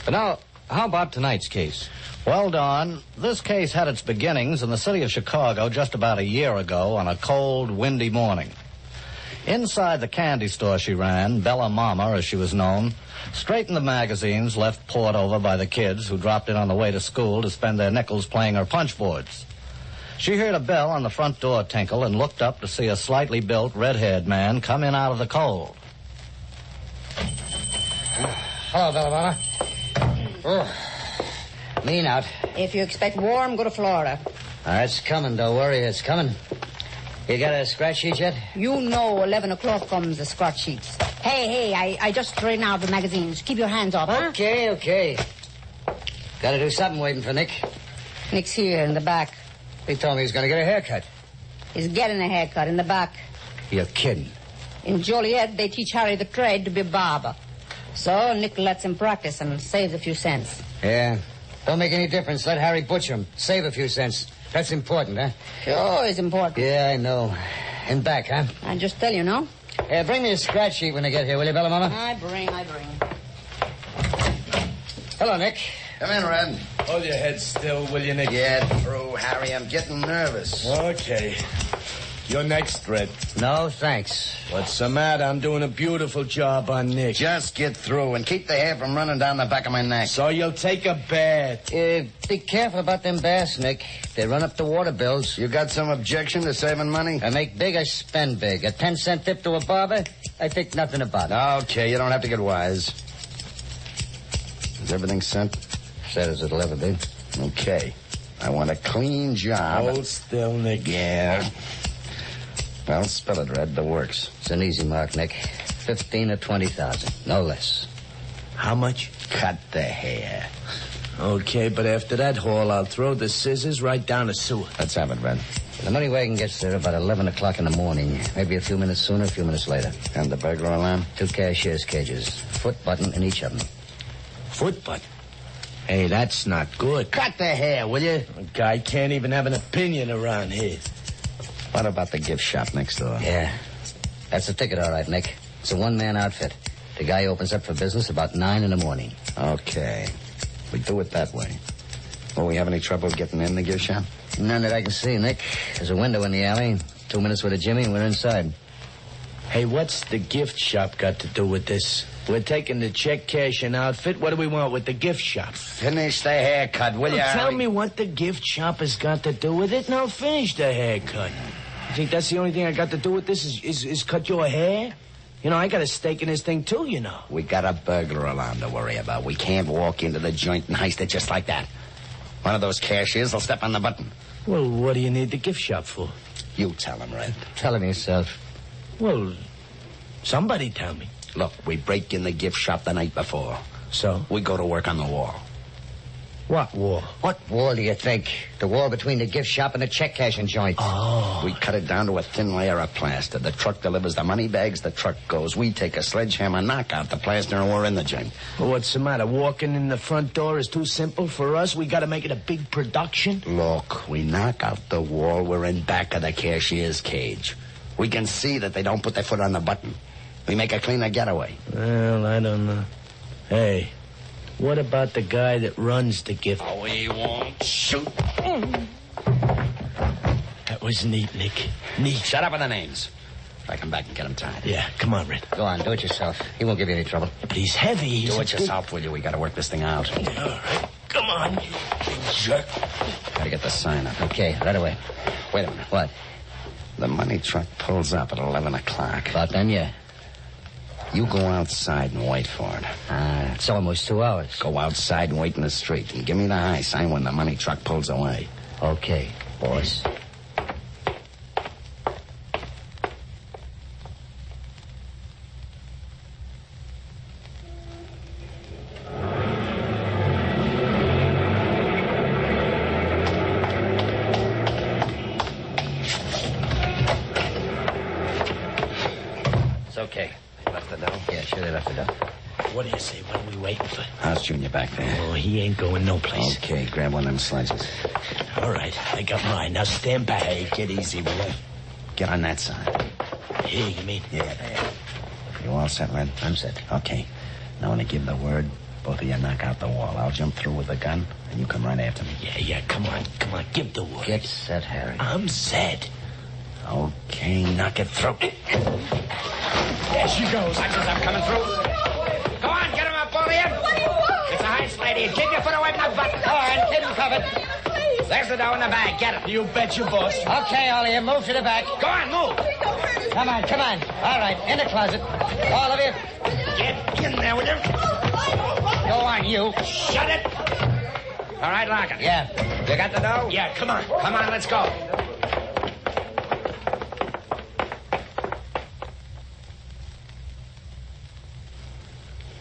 But now, how about tonight's case? Well, Don, this case had its beginnings in the city of Chicago just about a year ago on a cold, windy morning. Inside the candy store she ran, Bella Mama, as she was known, straightened the magazines left poured over by the kids who dropped in on the way to school to spend their nickels playing her punch boards. She heard a bell on the front door tinkle and looked up to see a slightly built, red-haired man come in out of the cold. Hello, Bella Mama. Oh, me not. If you expect warm, go to Florida. It's coming, don't worry, it's coming. You got a scratch sheet yet? You know 11 o'clock comes the scratch sheets. Hey, I just straightened out the magazines. Keep your hands off, huh? Okay. Gotta do something waiting for Nick. Nick's here in the back. He told me he's gonna get a haircut. He's getting a haircut in the back. You're kidding. In Joliet, they teach Harry the trade to be a barber. So Nick lets him practice and saves a few cents. Yeah. Don't make any difference. Let Harry butcher him. Save a few cents. That's important, huh? Sure, it's important. Yeah, I know. And back, huh? I just tell you, no? Bring me a scratch sheet when I get here, will you, Bella Mama? I bring. Hello, Nick. Come in, Red. Hold your head still, will you, Nick? Get through, Harry. I'm getting nervous. Okay. You're next, Red. No, thanks. What's the matter? I'm doing a beautiful job on Nick. Just get through and keep the hair from running down the back of my neck. So you'll take a bath. Be careful about them baths, Nick. They run up the water bills. You got some objection to saving money? I make big, I spend big. A 10-cent tip to a barber, I think nothing about it. Okay, you don't have to get wise. Is everything sent? Set as it'll ever be. Okay. I want a clean job. Hold still, Nick. Yeah. Well, spell it, Red. The works. It's an easy mark, Nick. 15 or 20,000, no less. How much? Cut the hair. Okay, but after that haul, I'll throw the scissors right down the sewer. Let's have it, Red. The money wagon gets there about 11 o'clock in the morning. Maybe a few minutes sooner, a few minutes later. And the burglar alarm? 2 cashier's cages. Foot button in each of them. Foot button? Hey, that's not good. Cut the hair, will you? A guy can't even have an opinion around here. What about the gift shop next door? Yeah. That's the ticket, all right, Nick. It's a one-man outfit. The guy opens up for business about 9 in the morning. Okay. We do it that way. Will we have any trouble getting in the gift shop? None that I can see, Nick. There's a window in the alley. 2 minutes with a Jimmy and we're inside. Hey, what's the gift shop got to do with this? We're taking the check cashing outfit. What do we want with the gift shop? Finish the haircut, will you? Tell me what the gift shop has got to do with it, and I'll finish the haircut. You think that's the only thing I got to do with this is cut your hair? You know, I got a stake in this thing, too, you know. We got a burglar alarm to worry about. We can't walk into the joint and heist it just like that. One of those cashiers will step on the button. Well, what do you need the gift shop for? You tell him, Red. Tell him yourself. Well, somebody tell me. Look, we break in the gift shop the night before. So? We go to work on the wall. What wall? What wall do you think? The wall between the gift shop and the check cashing joint. Oh. We cut it down to a thin layer of plaster. The truck delivers the money bags, the truck goes. We take a sledgehammer, knock out the plaster, and we're in the joint. Well, what's the matter? Walking in the front door is too simple for us? We got to make it a big production? Look, we knock out the wall. We're in back of the cashier's cage. We can see that they don't put their foot on the button. We make a cleaner getaway. Well, I don't know. Hey, what about the guy that runs the gift? Oh, we won't shoot. That was neat, Nick. Neat. Shut up with the names. I come back and get him tied. Yeah, come on, Red. Go on, do it yourself. He won't give you any trouble. But he's heavy. Do it yourself, will you? We got to work this thing out. All right. Come on, you jerk. Got to get the sign up. Okay, right away. Wait a minute. What? The money truck pulls up at 11 o'clock. About then, yeah. You go outside and wait for it. It's almost 2 hours. Go outside and wait in the street. And give me the high sign when the money truck pulls away. Okay, boss. It's okay. Left the door? Yeah, sure they left the door. What do you say? What are we waiting for? How's Junior back there? Oh, he ain't going no place. Okay, grab one of them sledges. All right, I got mine. Now stand back. Hey, get easy, will you? Get on that side. Here, you mean? Yeah, there. You all set, Red? I'm set. Okay. Now when I give the word, both of you knock out the wall. I'll jump through with the gun, and you come right after me. Yeah, come on. Give the word. Get set, Harry. I'm set. Okay, knock it through. There she goes. Watch as I'm coming through. Go on, get him up, all of you. What do you want? It's a heist, lady. Keep your foot away from the button. Go on, keep him covered. Please. There's the dough in the bag. Get it. You bet you, boss. Okay, all of you, move to the back. Go on, move. Come on. All right, in the closet. All of you. Get in there, will you? Go on, you. Shut it! All right, lock it. Yeah. You got the dough? Yeah, come on. Come on, let's go.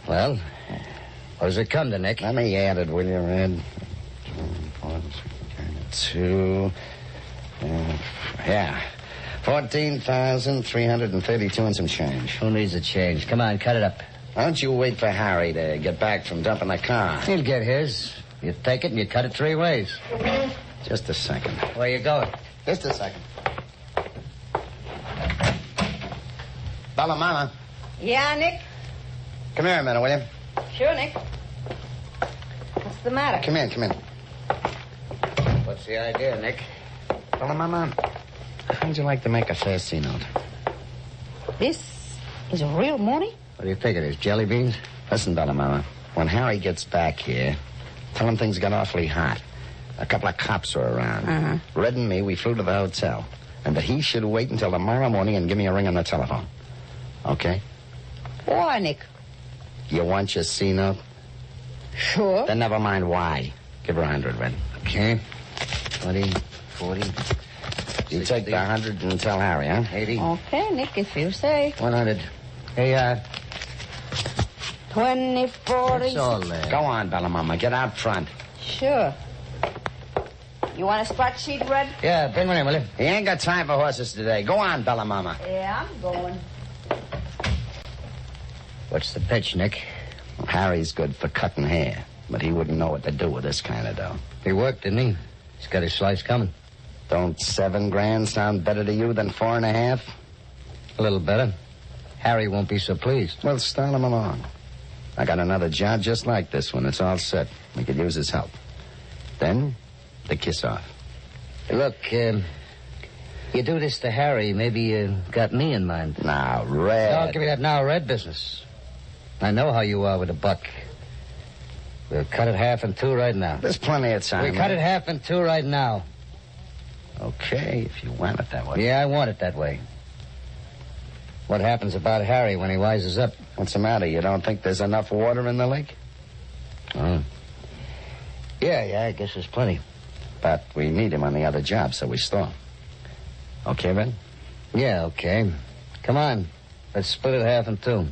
Well, what does it come to, Nick? Let me add it, will you, Red? 2. Yeah. 14,332 and some change. Who needs a change? Come on, cut it up. Why don't you wait for Harry to get back from dumping the car? He'll get his. You take it and you cut it 3 ways. Just a second. Where you going? Just a second. Bella Mama, Yeah, Nick? come here a minute, will you? Sure, Nick. What's the matter? Come in, come in. What's the idea, Nick? Bella Mama, how'd you like to make a fancy note? This is real money? What do you think it is, jelly beans? Listen, Bella Mama, when Harry gets back here, tell him things got awfully hot. A couple of cops are around. Uh-huh. Red and me, we flew to the hotel. And that he should wait until tomorrow morning and give me a ring on the telephone. Okay? Why, Nick? You want your C note? Sure. Then never mind why. Give her 100, Red. Okay. 20, 40. You take the 100 and tell Harry, huh? 80. Okay, Nick, if you say. 100. Hey, 20, 40. It's all there. Go on, Bella Mama. Get out front. Sure. You want a scratch sheet, Red? Yeah, pin one in, will you? He ain't got time for horses today. Go on, Bella Mama. Yeah, I'm going. What's the pitch, Nick? Harry's good for cutting hair, but he wouldn't know what to do with this kind of dough. He worked, didn't he? He's got his slice coming. Don't 7 grand sound better to you than 4.5? A little better. Harry won't be so pleased. Well, start him along. I got another job just like this one. It's all set. We could use his help. Then, the kiss off. Look, you do this to Harry, maybe you got me in mind. Now, Red. No, give me that now, Red business. I know how you are with a buck. We'll cut it half in 2 right now. There's plenty of time. We'll cut it half in 2 right now. Okay, if you want it that way. Yeah, I want it that way. What happens about Harry when he wises up? What's the matter? You don't think there's enough water in the lake? Oh. Yeah, I guess there's plenty. But we need him on the other job, so we stall. Okay, Red? Yeah, okay. Come on. Let's split it half in 2.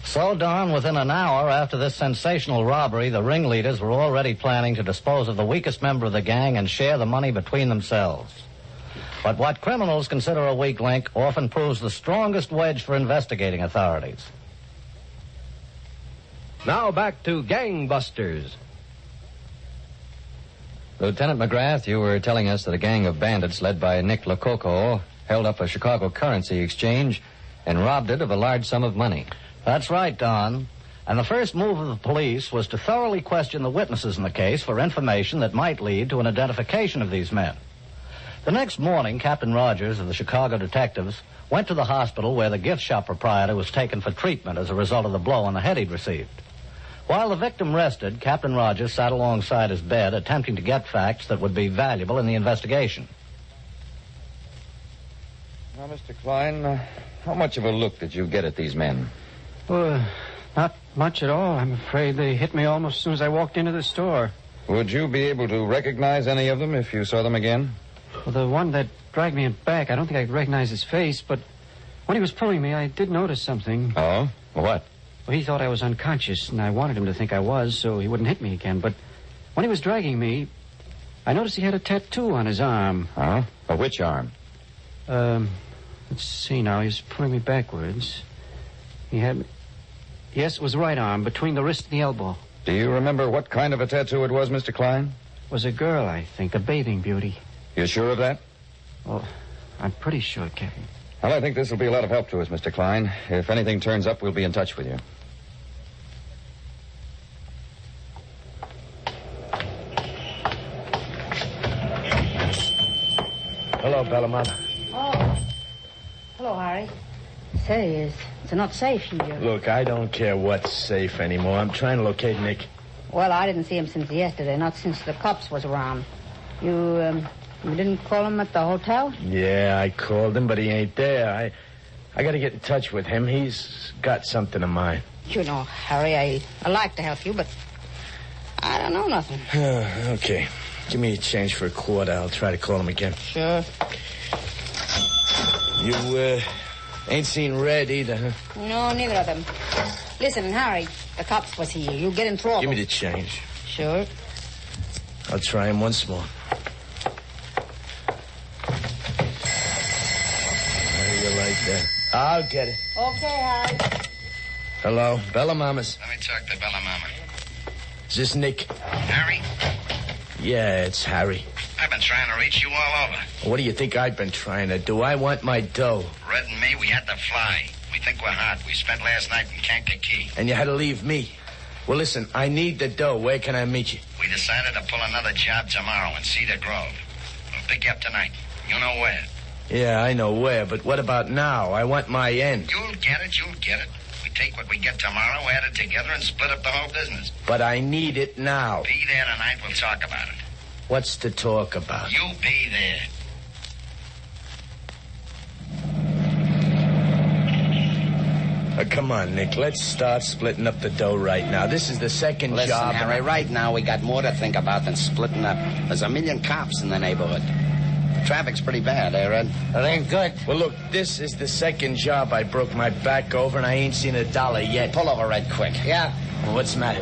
So, Don, within an hour after this sensational robbery, the ringleaders were already planning to dispose of the weakest member of the gang and share the money between themselves. But what criminals consider a weak link often proves the strongest wedge for investigating authorities. Now back to Gangbusters. Lieutenant McGrath, you were telling us that a gang of bandits led by Nick Lococo held up a Chicago currency exchange and robbed it of a large sum of money. That's right, Don. And the first move of the police was to thoroughly question the witnesses in the case for information that might lead to an identification of these men. The next morning, Captain Rogers of the Chicago detectives went to the hospital where the gift shop proprietor was taken for treatment as a result of the blow on the head he'd received. While the victim rested, Captain Rogers sat alongside his bed, attempting to get facts that would be valuable in the investigation. Now, Mr. Klein, how much of a look did you get at these men? Well, not much at all. I'm afraid they hit me almost as soon as I walked into the store. Would you be able to recognize any of them if you saw them again? Well, the one that dragged me back, I don't think I could recognize his face, but when he was pulling me, I did notice something. Oh? What? Well, he thought I was unconscious, and I wanted him to think I was, so he wouldn't hit me again. But when he was dragging me, I noticed he had a tattoo on his arm. Huh? Which arm? Let's see now. He was pulling me backwards. He had... Yes, it was the right arm, between the wrist and the elbow. Do you remember what kind of a tattoo it was, Mr. Klein? It was a girl, I think, a bathing beauty. You sure of that? Well, I'm pretty sure, Captain. Well, I think this will be a lot of help to us, Mr. Klein. If anything turns up, we'll be in touch with you. Hello, Bellamont. Oh. Hello, Harry. Say, it's not safe here. Look, I don't care what's safe anymore. I'm trying to locate Nick. Well, I didn't see him since yesterday, not since the cops was around. You didn't call him at the hotel? Yeah, I called him, but he ain't there. I got to get in touch with him. He's got something of mine. You know, Harry, I like to help you, but I don't know nothing. Okay. Give me a change for a quarter. I'll try to call him again. Sure. You, ain't seen Red either, huh? No, neither of them. Listen, Harry, the cops was here. You'll get in trouble. Give me the change. Sure. I'll try him once more. How do you like that? I'll get it. Okay, Harry. Hello, Bella Mamas. Let me talk to Bella Mama. Is this Nick? Harry? Yeah, it's Harry. I've been trying to reach you all over. What do you think I've been trying to do? I want my dough. Red and me, we had to fly. We think we're hot. We spent last night in Kankakee. And you had to leave me. Well, listen, I need the dough. Where can I meet you? We decided to pull another job tomorrow in Cedar Grove. We'll pick you up tonight. You know where. Yeah, I know where, but what about now? I want my end. You'll get it. We take what we get tomorrow, add it together, and split up the whole business. But I need it now. Be there tonight. We'll talk about it. What's to talk about? You be there. Come on, Nick. Let's start splitting up the dough right now. This is the second Listen, job. Harry, right now we got more to think about than splitting up. There's 1 million cops in the neighborhood. Traffic's pretty bad, eh, Red? It ain't good. Well, look, this is the second job I broke my back over, and I ain't seen $1 yet. Pull over, Red, quick. Yeah. Well, what's the matter?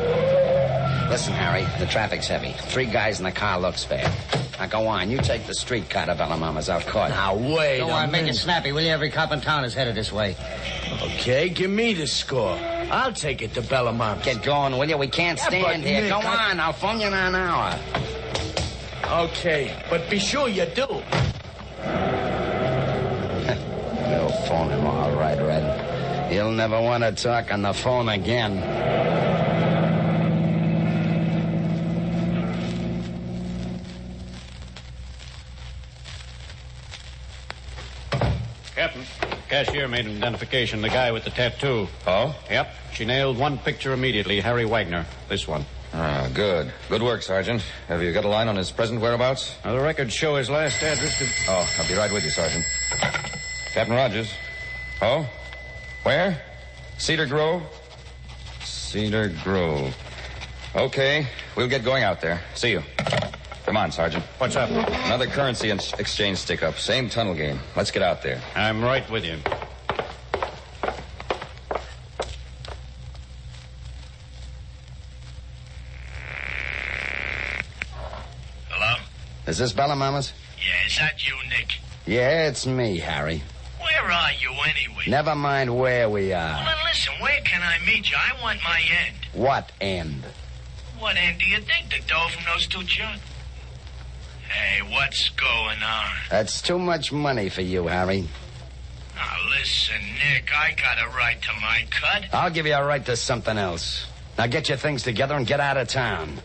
Listen, Harry, the traffic's heavy. 3 guys in the car looks bad. Now, go on. You take the streetcar to Bella Mama's out court. Now, wait Go on, make it snappy, will you? Every cop in town is headed this way. Okay, give me the score. I'll take it to Bella Mama's. Get going, will you? We can't stand here. Nick, Go on. I'll phone you in an hour. Okay, but be sure you do. We'll phone him all right, Red. He'll never want to talk on the phone again. Captain, cashier made an identification. The guy with the tattoo. Oh? Yep. She nailed one picture immediately. Harry Wagner. This one. Ah, good. Good work, Sergeant. Have you got a line on his present whereabouts? The records show his last address to... Oh, I'll be right with you, Sergeant. Captain Rogers. Oh? Where? Cedar Grove? Cedar Grove. Okay, we'll get going out there. See you. Come on, Sergeant. What's up? Another currency exchange stick-up. Same tunnel game. Let's get out there. I'm right with you. Hello? Is this Bella Mama's? Yeah, is that you, Nick? Yeah, it's me, Harry. Where are you anyway? Never mind where we are. Well, then listen, where can I meet you? I want my end. What end? What end do you think? The dough from those 2 junk? Hey, what's going on? That's too much money for you, Harry. Now, listen, Nick, I got a right to my cut. I'll give you a right to something else. Now get your things together and get out of town.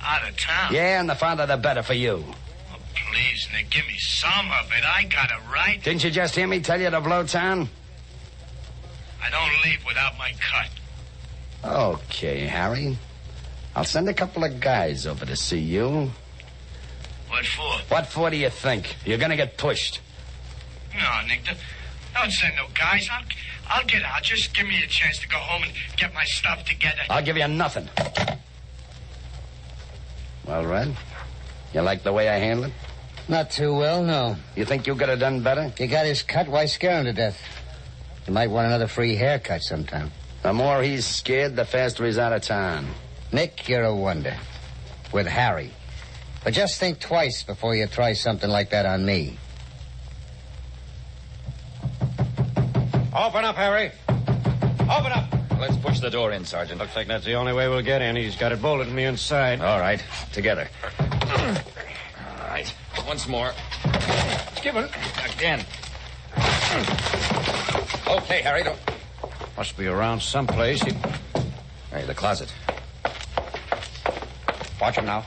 Out of town? Yeah, and the farther the better for you. Oh, please, Nick, give me some of it. I got a right. Didn't you just hear me tell you to blow town? I don't leave without my cut. Okay, Harry. I'll send a couple of guys over to see you. What for? What for do you think? You're gonna get pushed. No, Nick, don't send no guys. I'll get out. Just give me a chance to go home and get my stuff together. I'll give you nothing. Well, Red, you like the way I handle it? Not too well, no. You think you could have done better? You got his cut, why scare him to death? You might want another free haircut sometime. The more he's scared, the faster he's out of town. Nick, you're a wonder. With Harry. But just think twice before you try something like that on me. Open up, Harry. Open up. Let's push the door in, Sergeant. Looks like that's the only way we'll get in. He's got it bolted from the inside. All right. Together. All right. Once more. Give it. Again. Okay, Harry. Don't... Must be around someplace. Hey, the closet. Watch him now.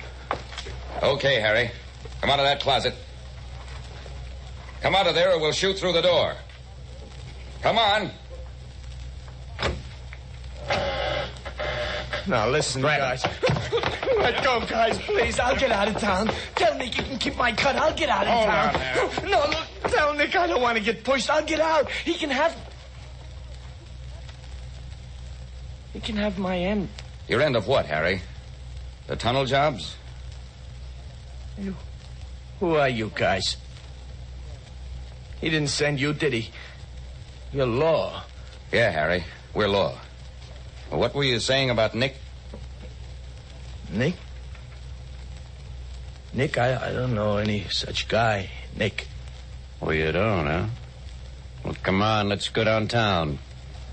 Okay, Harry. Come out of that closet. Come out of there or we'll shoot through the door. Come on. Now, listen, guys. Let go, guys, please. I'll get out of town. Tell Nick you can keep my cut. I'll get out of town. No, look, tell Nick I don't want to get pushed. I'll get out. He can have my end. Your end of what, Harry? The tunnel jobs? Who are you guys? He didn't send you, did he? You're law. Yeah, Harry. We're law. Well, what were you saying about Nick? Nick? Nick, I don't know any such guy. Nick. Oh, you don't, huh? Well, come on, let's go downtown.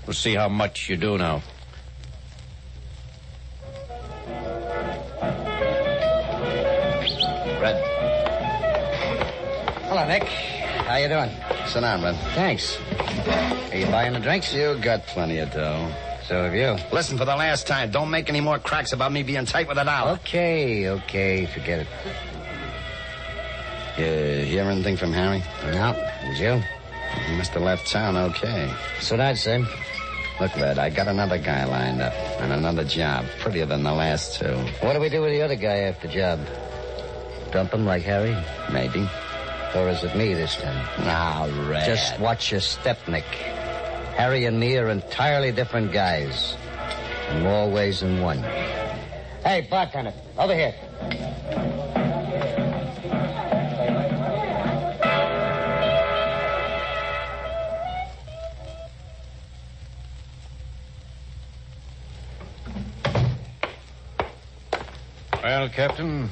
We'll see how much you do know. Red. Hello, Nick. How you doing? Sit down, Red. Thanks. Are you buying the drinks? You got plenty of dough. So have you. Listen, for the last time, don't make any more cracks about me being tight with $1. Okay, forget it. You hear anything from Harry? No, did you? He must have left town okay. So I'd say. Look, Red, I got another guy lined up and another job, prettier than the last two. What do we do with the other guy after job? Dump him like Harry? Maybe. Or is it me this time? Now, Red. Just watch your step, Nick. Harry and me are entirely different guys. In more ways than one. Hey, bartender, over here. Well, Captain,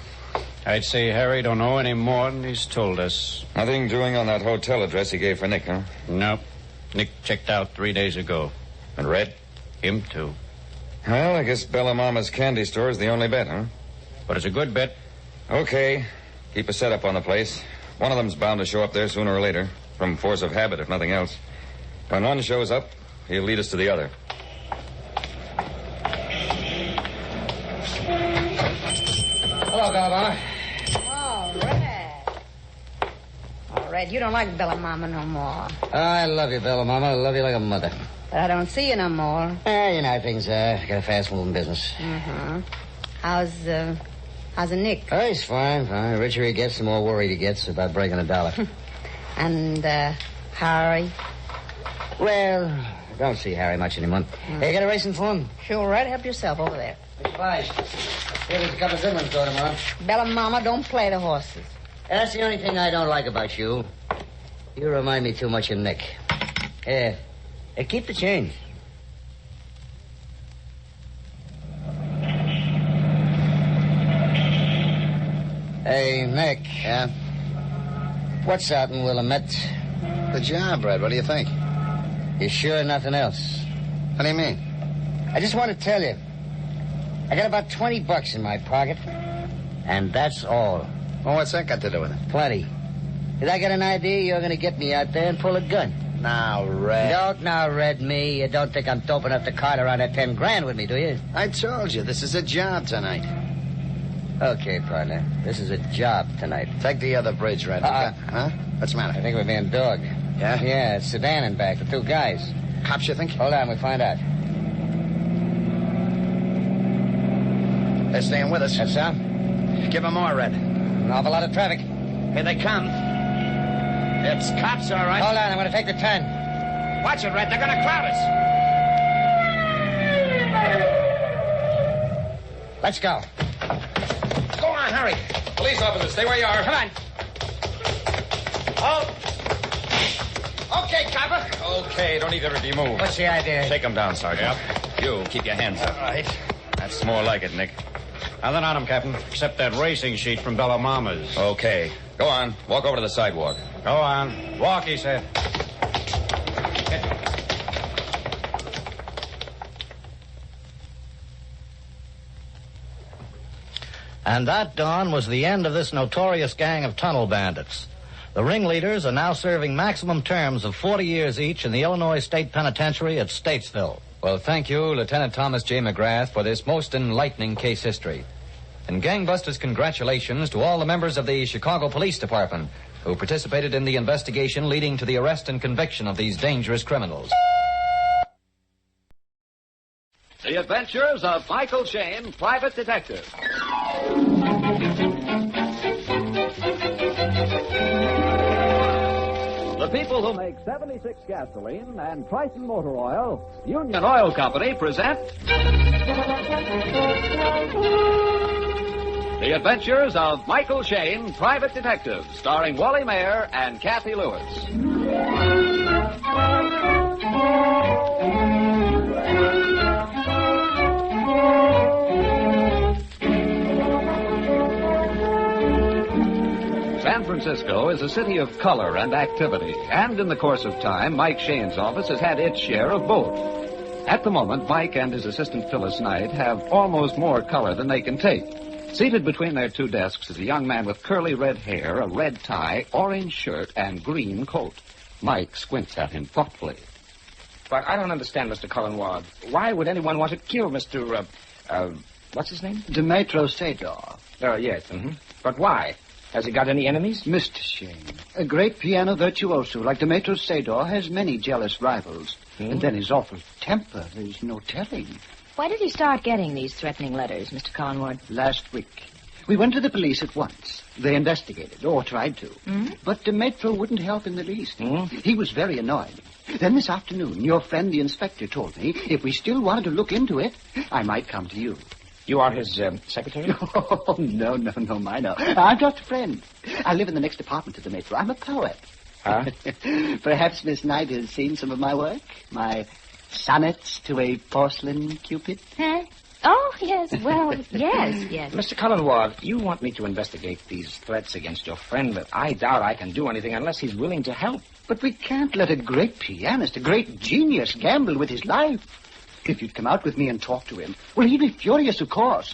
I'd say Harry don't know any more than he's told us. Nothing doing on that hotel address he gave for Nick, huh? Nope. Nick checked out 3 days ago. And Red? Him, too. Well, I guess Bella Mama's candy store is the only bet, huh? But it's a good bet. Okay. Keep a setup on the place. One of them's bound to show up there sooner or later. From force of habit, if nothing else. When one shows up, he'll lead us to the other. Hello, Bella Mama. Oh, Red. Oh, Red, you don't like Bella Mama no more. I love you, Bella Mama. I love you like a mother. But I don't see you no more. You know how things are. Got a fast-moving business. Mm-hmm. How's the Nick? Oh, he's fine. The richer he gets, the more worried he gets about breaking $1. And, Harry? Well, I don't see Harry much anymore. Hey, you got a racing for him? Sure, Red. Help yourself over there. Bye. Here, there's a couple of good ones going tomorrow. Bella Mama, don't play the horses. That's the only thing I don't like about you. You remind me too much of Nick. Hey, keep the change. Hey, Nick. Yeah? What's out in Willamette? The job, Red. What do you think? You sure nothing else? What do you mean? I just want to tell you. I got about $20 in my pocket. And that's all. Well, what's that got to do with it? Plenty. Did I get an idea you're going to get me out there and pull a gun? Now, Red. Don't now, Red, me. You don't think I'm dope enough to cart around that 10 grand with me, do you? I told you, this is a job tonight. Okay, partner. This is a job tonight. Take the other bridge, Red. Huh? What's the matter? I think we're being dogged. Yeah? Yeah, it's sedan in back, the 2 guys. Cops, you think? Hold on, we'll find out. They're staying with us. That's so? Give them more, Red. An awful lot of traffic. Here they come. It's cops, all right. Hold on, I'm going to take the turn. Watch it, Red. They're going to crowd us. Let's go. Go on, hurry. Police officers, stay where you are. Come on. Oh. Okay, copper. Okay, don't either of you move. What's the idea? Take them down, Sergeant. You, keep your hands up. All right. That's more like it, Nick. Nothing on him, Captain, except that racing sheet from Bella Mama's. Okay. Go on. Walk over to the sidewalk. Go on. Walk, he said. And that, Don, was the end of this notorious gang of tunnel bandits. The ringleaders are now serving maximum terms of 40 years each in the Illinois State Penitentiary at Statesville. Well, thank you, Lieutenant Thomas J. McGrath, for this most enlightening case history. And gangbusters, congratulations to all the members of the Chicago Police Department who participated in the investigation leading to the arrest and conviction of these dangerous criminals. See it? Adventures of Michael Shayne, Private Detective. The people who make 76 gasoline and Triton Motor Oil, Union Oil Company, present The Adventures of Michael Shayne, Private Detective, starring Wally Mayer and Kathy Lewis. San Francisco is a city of color and activity, and in the course of time, Mike Shayne's office has had its share of both. At the moment, Mike and his assistant Phyllis Knight have almost more color than they can take. Seated between their two desks is a young man with curly red hair, a red tie, orange shirt, and green coat. Mike squints at him thoughtfully. But I don't understand, Mr. Cullenward. Why would anyone want to kill Mr. What's his name? Demetro Sador. Oh, yes. Mm-hmm. But why? Has he got any enemies? Mr. Shayne, a great piano virtuoso like Demetro Sador has many jealous rivals. And then his awful temper, there's no telling. Why did he start getting these threatening letters, Mr. Cullenward? Last week. We went to the police at once. They investigated, or tried to. But Demetro wouldn't help in the least. He was very annoyed. Then this afternoon, your friend the inspector told me if we still wanted to look into it, I might come to you. You are his secretary? Oh, no, minor. I'm just a friend. I live in the next apartment to Demetro. I'm a poet. Huh? Perhaps Miss Knight has seen some of my work? My sonnets to a porcelain cupid? Huh? Oh, yes, well, yes. Mr. Cullenward, you want me to investigate these threats against your friend, but I doubt I can do anything unless he's willing to help. But we can't let a great pianist, a great genius, gamble with his life. If you'd come out with me and talk to him, well, he'd be furious, of course.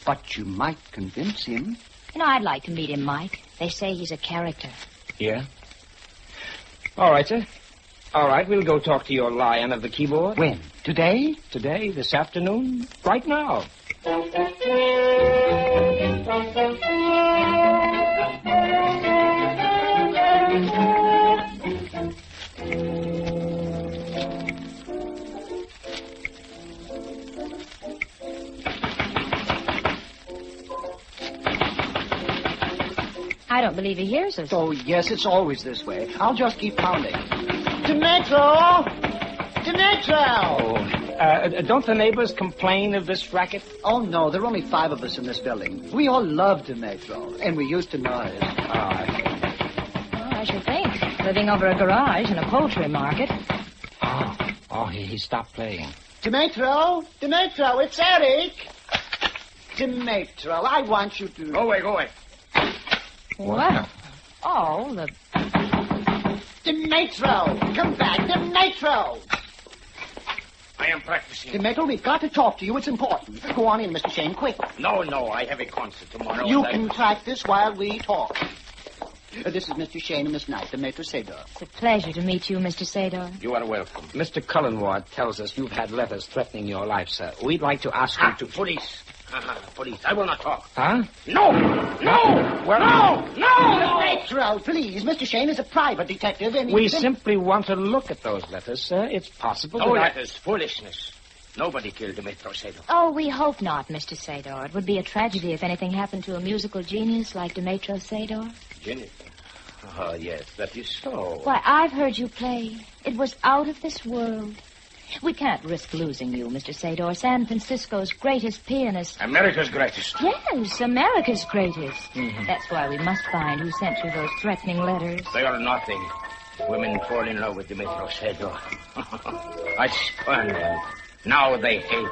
But you might convince him. You know, I'd like to meet him, Mike. They say he's a character. Yeah? All right, sir. All right, we'll go talk to your lion of the keyboard. When? Today? Today, this afternoon, right now. I don't believe he hears us. Oh, yes, it's always this way. I'll just keep pounding. Demetro! Don't the neighbors complain of this racket? Oh, no, there are only 5 of us in this building. We all love Demetro, and we used to know him. I should think. Living over a garage in a poultry market. He stopped playing. Demetro, it's Eric. Demetro, I want you to... Go away. What? Oh, the... Demetro, come back, Demetro. I am practicing. Demetro, we've got to talk to you. It's important. Go on in, Mr. Shayne, quick. No, I have a concert tomorrow. You can practice while we talk. This is Mr. Shayne and Miss Knight, Demetro Sador. It's a pleasure to meet you, Mr. Sador. You are welcome. Mr. Cullenward tells us you've had letters threatening your life, sir. We'd like to ask you to... Police. Police. I will not talk. Huh? No! Demetro, please. Mr. Shayne is a private detective, and we simply want to look at those letters, sir. It's possible No letters. Foolishness. Nobody killed Demetro Sador. Oh, we hope not, Mr. Sador. It would be a tragedy if anything happened to a musical genius like Demetro Sador. Genius? Oh, yes, that is so. Why, I've heard you play. It was out of this world. We can't risk losing you, Mr. Sador. San Francisco's greatest pianist. America's greatest. Yes, America's greatest. That's why we must find who sent you those threatening letters. They are nothing. Women fall in love with Demetro Sador. I spurn them. Now they hate.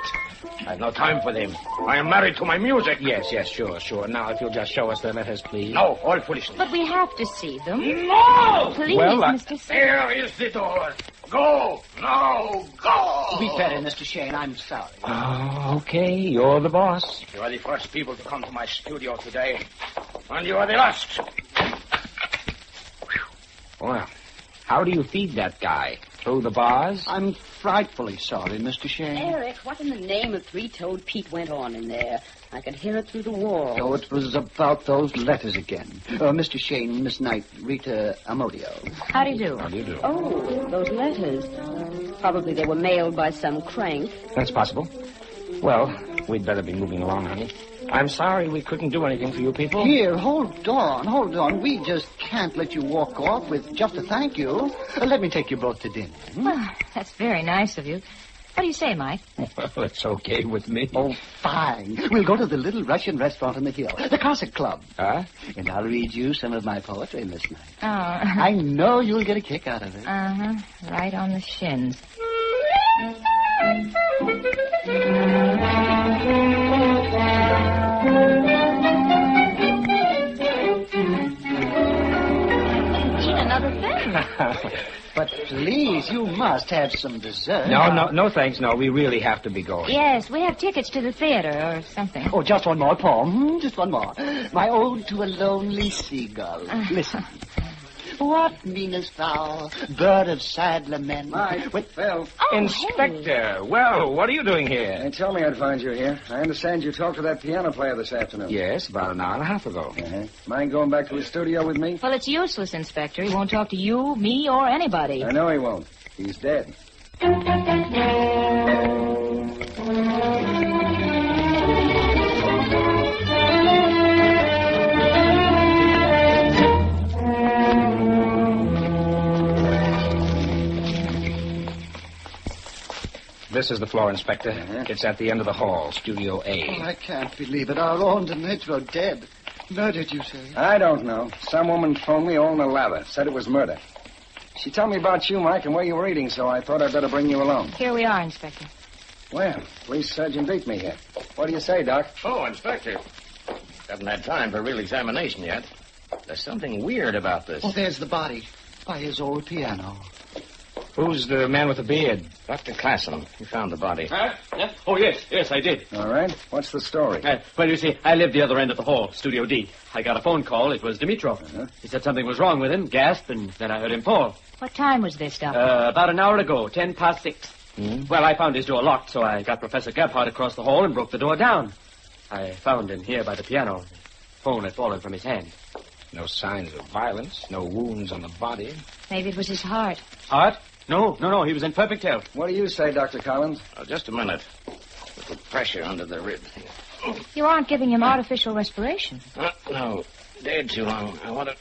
I have no time for them. I am married to my music. Yes, sure. Now, if you'll just show us the letters, please. No, all foolishness. But we have to see them. No! Please, Mr. Sador. There is the door. Go! No, go! Be better, Mr. Shayne. I'm sorry. Oh, okay. You're the boss. You are the first people to come to my studio today. And you are the last. Well, how do you feed that guy? Through the bars? I'm frightfully sorry, Mr. Shayne. Eric, what in the name of Three-Toed Pete went on in there? I could hear it through the wall. Oh, it was about those letters again. Mr. Shayne, Miss Knight, Rita Amodio. How do you do? How do you do? Oh, those letters. Probably they were mailed by some crank. That's possible. Well, we'd better be moving along, honey. I'm sorry we couldn't do anything for you people. Here, hold on. We just can't let you walk off with just a thank you. Let me take you both to dinner. Oh, that's very nice of you. What do you say, Mike? Well, it's okay with me. Oh, fine. We'll go to the little Russian restaurant on the hill, the Cossack Club. Huh? And I'll read you some of my poetry, Miss Knight. Oh. I know you'll get a kick out of it. Uh-huh. Right on the shins. Eat another thing. But please, you must have some dessert. No, thanks. No, we really have to be going. Yes, we have tickets to the theater or something. Oh, just one more poem. Just one more. My ode to a lonely seagull. Listen. What meanest thou, bird of sad lament? Phil. Inspector, well, what are you doing here? They told me I'd find you here. I understand you talked to that piano player this afternoon. Yes, about an hour and a half ago. Mind going back to his studio with me? Well, it's useless, Inspector. He won't talk to you, me, or anybody. I know he won't. He's dead. This is the floor, Inspector. It's at the end of the hall, Studio A. Oh, I can't believe it. Our own Demetro dead. Murdered, you say? I don't know. Some woman phoned me all in a lather. Said it was murder. She told me about you, Mike, and where you were eating, so I thought I'd better bring you along. Here we are, Inspector. Well, police surgeon beat me here. What do you say, Doc? Oh, Inspector. Haven't had time for real examination yet. There's something weird about this. Oh, there's the body. By his old piano. Who's the man with the beard? Dr. Klassen. He found the body. Huh? Yeah? Oh, yes, I did. All right. What's the story? Well, you see, I lived the other end of the hall, Studio D. I got a phone call. It was Dimitrov. He said something was wrong with him, gasped, and then I heard him fall. What time was this, Doctor? About an hour ago, 6:10. Well, I found his door locked, so I got Professor Gebhardt across the hall and broke the door down. I found him here by the piano. The phone had fallen from his hand. No signs of violence, no wounds on the body. Maybe it was his heart. Heart? No. He was in perfect health. What do you say, Dr. Collins? Oh, just a minute. Little pressure under the ribs here. You aren't giving him artificial respiration. No. Dead too long. I want to...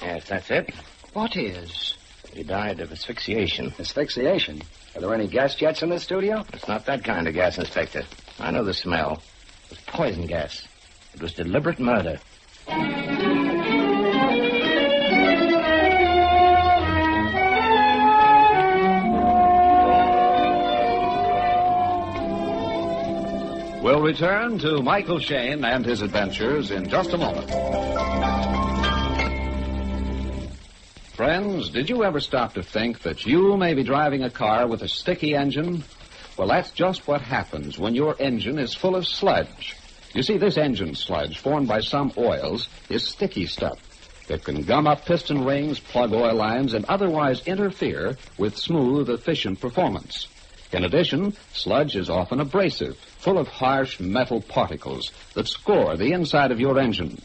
Yes, that's it. What is? He died of asphyxiation. Asphyxiation? Are there any gas jets in the studio? It's not that kind of gas, Inspector. I know the smell. It was poison gas. It was deliberate murder. We'll return to Michael Shayne and his adventures in just a moment. Friends, did you ever stop to think that you may be driving a car with a sticky engine? Well, that's just what happens when your engine is full of sludge. You see, this engine sludge, formed by some oils, is sticky stuff. It can gum up piston rings, plug oil lines, and otherwise interfere with smooth, efficient performance. In addition, sludge is often abrasive, full of harsh metal particles that score the inside of your engine.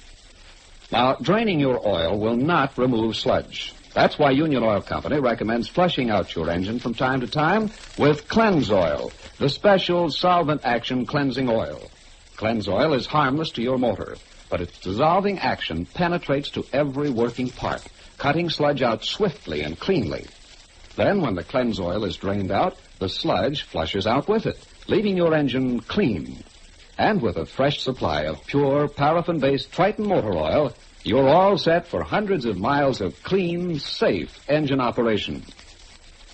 Now, draining your oil will not remove sludge. That's why Union Oil Company recommends flushing out your engine from time to time with Cleanse Oil, the special solvent action cleansing oil. Cleanse Oil is harmless to your motor, but its dissolving action penetrates to every working part, cutting sludge out swiftly and cleanly. Then, when the Cleanse Oil is drained out, the sludge flushes out with it, leaving your engine clean. And with a fresh supply of pure, paraffin-based Triton motor oil, you're all set for hundreds of miles of clean, safe engine operation.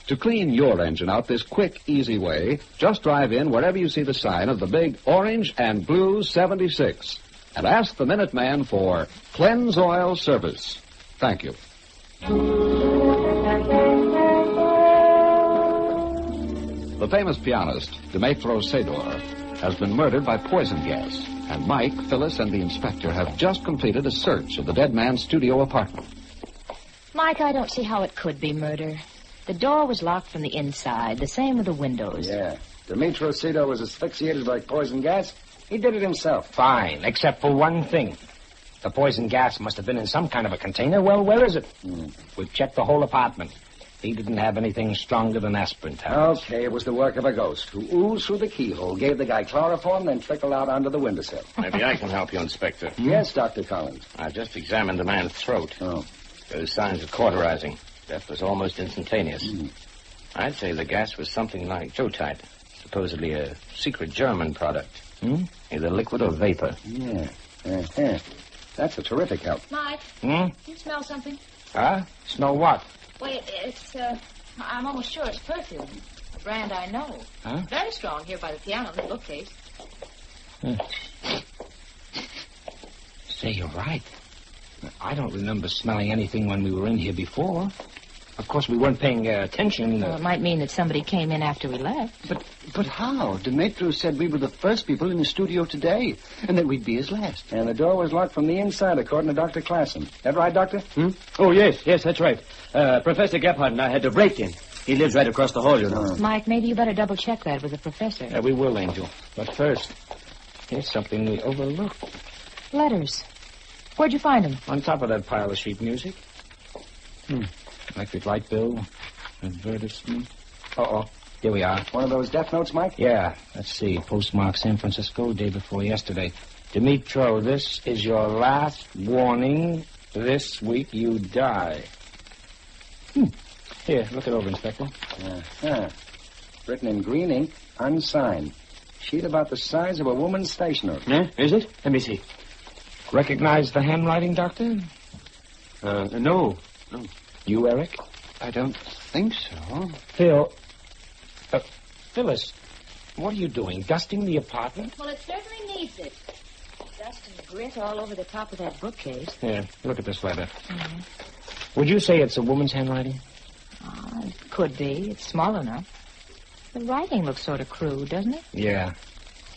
To clean your engine out this quick, easy way, just drive in wherever you see the sign of the big orange and blue 76 and ask the Minuteman for Cleanse Oil service. Thank you. The famous pianist, Demetro Sedor, has been murdered by poison gas, and Mike, Phyllis, and the inspector have just completed a search of the dead man's studio apartment. Mike, I don't see how it could be murder. The door was locked from the inside, the same with the windows. Yeah. Demetro Sedor was asphyxiated by poison gas. He did it himself. Fine, except for one thing. The poison gas must have been in some kind of a container. Well, where is it? We've checked the whole apartment. He didn't have anything stronger than aspirin tablets. Okay, it was the work of a ghost who oozed through the keyhole, gave the guy chloroform, then trickled out onto the windowsill. Maybe I can help you, Inspector. Yes, Dr. Collins. I just examined the man's throat. There's signs of cauterizing. Death was almost instantaneous. I'd say the gas was something like Jotite, supposedly a secret German product. Either liquid or vapor. Yeah. That's a terrific help. Mike, you smell something? Huh? Smell what? Wait, it's, I'm almost sure it's perfume. A brand I know. Huh? Very strong here by the piano in the bookcase. Say, you're right. I don't remember smelling anything when we were in here before. Of course, we weren't paying attention. Well, it might mean that somebody came in after we left. But how? Demetriou said we were the first people in the studio today, and that we'd be his last. And the door was locked from the inside, according to Dr. Klassen. That right, Doctor? Oh, yes, that's right. Professor Gebhardt and I had to break in. He lives right across the hall, you know. Mike, maybe you better double-check that with the professor. We will, Angel. But first, here's something we overlooked. Letters. Where'd you find them? On top of that pile of sheet music. Electric light bill, advertisement. Here we are. One of those death notes, Mike? Yeah. Let's see. Postmark San Francisco, day before yesterday. Demetriou, this is your last warning. This week you die. Here, look it over, Inspector. Written in green ink, unsigned. Sheet about the size of a woman's stationer. Is it? Let me see. Recognize the handwriting, Doctor? No. You, Eric? I don't think so. Phil. Phyllis, what are you doing? Dusting the apartment? Well, it certainly needs it. Dust and grit all over the top of that bookcase. Here, look at this letter. Would you say it's a woman's handwriting? It could be. It's small enough. The writing looks sort of crude, doesn't it? Yeah.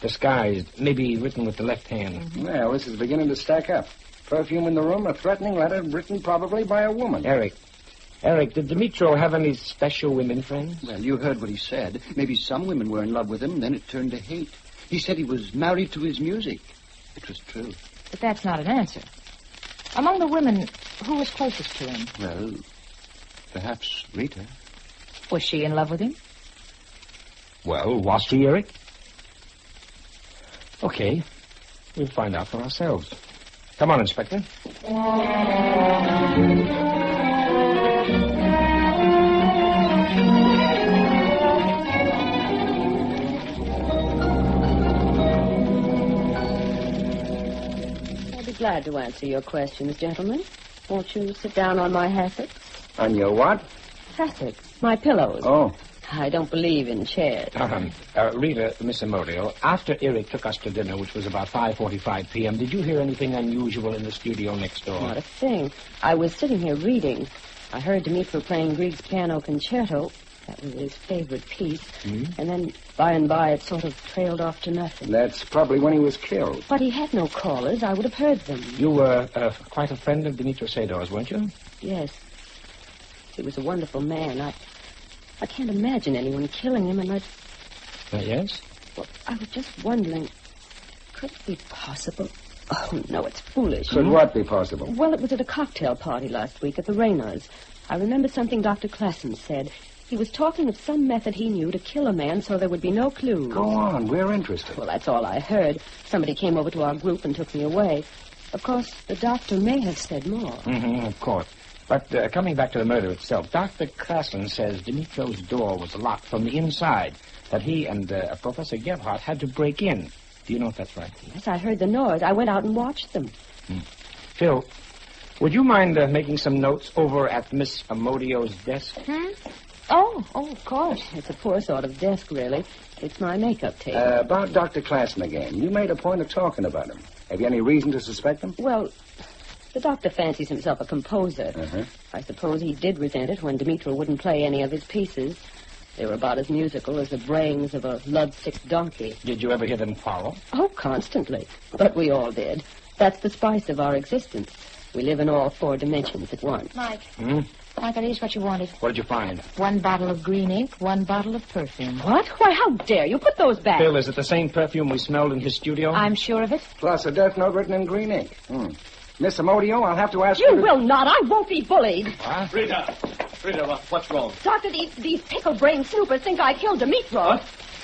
Disguised. Maybe written with the left hand. Well, this is beginning to stack up. Perfume in the room, a threatening letter written probably by a woman. Eric, did Demetriou have any special women friends? Well, you heard what he said. Maybe some women were in love with him, then it turned to hate. He said he was married to his music. It was true. But that's not an answer. Among the women, who was closest to him? Well, perhaps Rita. Was she in love with him? Well, was she, Eric? Okay. We'll find out for ourselves. Come on, Inspector. I'll be glad to answer your questions, gentlemen. Won't you sit down on my hassocks? On your what? Hassocks. My pillows. Oh. I don't believe in chairs. Rita, Miss Amodio, after Eric took us to dinner, which was about 5:45 p.m., did you hear anything unusual in the studio next door? Not a thing. I was sitting here reading. I heard Demetriou playing Grieg's piano concerto. That was his favorite piece. And then, by and by, it sort of trailed off to nothing. That's probably when he was killed. But he had no callers. I would have heard them. You were quite a friend of Demetriou Sador's, weren't you? Yes. He was a wonderful man. I can't imagine anyone killing him, and Yes? Well, I was just wondering, could it be possible? Oh, no, it's foolish. Could what be possible? Well, it was at a cocktail party last week at the Reynolds. I remember something Dr. Klassen said. He was talking of some method he knew to kill a man so there would be no clues. Go on, we're interested. Well, that's all I heard. Somebody came over to our group and took me away. Of course, the doctor may have said more. Of course. But coming back to the murder itself, Dr. Klassen says Demetriou's door was locked from the inside, that he and Professor Gebhardt had to break in. Do you know if that's right? Yes, I heard the noise. I went out and watched them. Phil, would you mind making some notes over at Miss Amodio's desk? Oh, of course. It's a poor sort of desk, really. It's my makeup table. About Dr. Klassen again. You made a point of talking about him. Have you any reason to suspect him? Well, the doctor fancies himself a composer. I suppose he did resent it when Demetriou wouldn't play any of his pieces. They were about as musical as the brayings of a lovesick donkey. Did you ever hear them quarrel? Oh, constantly. But we all did. That's the spice of our existence. We live in all four dimensions at once. Mike. Mike, here's what you wanted. What did you find? 1 bottle of green ink, 1 bottle of perfume. What? Why, how dare you? Put those back. Phil, is it the same perfume we smelled in his studio? I'm sure of it. Plus a death note written in green ink. Miss Amodio, I'll have to ask you... You will not. I won't be bullied. What? Rita, Rita, what's wrong? Doctor, these pickle-brain snoopers think I killed Dimitro.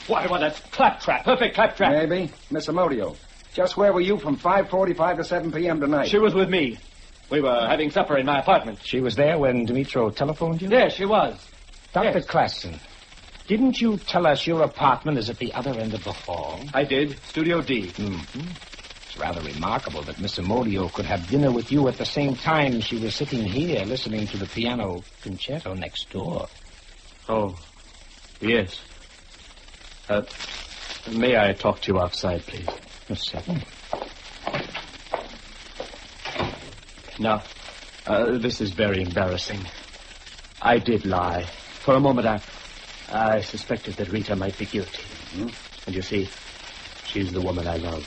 What? Well, that's claptrap. Perfect claptrap. Maybe. Miss Amodio, just where were you from 5:45 to 7 p.m. tonight? She was with me. We were having supper in my apartment. She was there when Dimitro telephoned you? Yes, she was. Dr. Klassen, didn't you tell us your apartment is at the other end of the hall? I did. Studio D. Mm-hmm. It's rather remarkable that Miss Amodio could have dinner with you at the same time she was sitting here listening to the piano concerto next door. Oh, yes. May I talk to you outside, please? Certainly. Now, this is very embarrassing. I did lie. For a moment, I suspected that Rita might be guilty. Mm-hmm. And you see, she's the woman I love.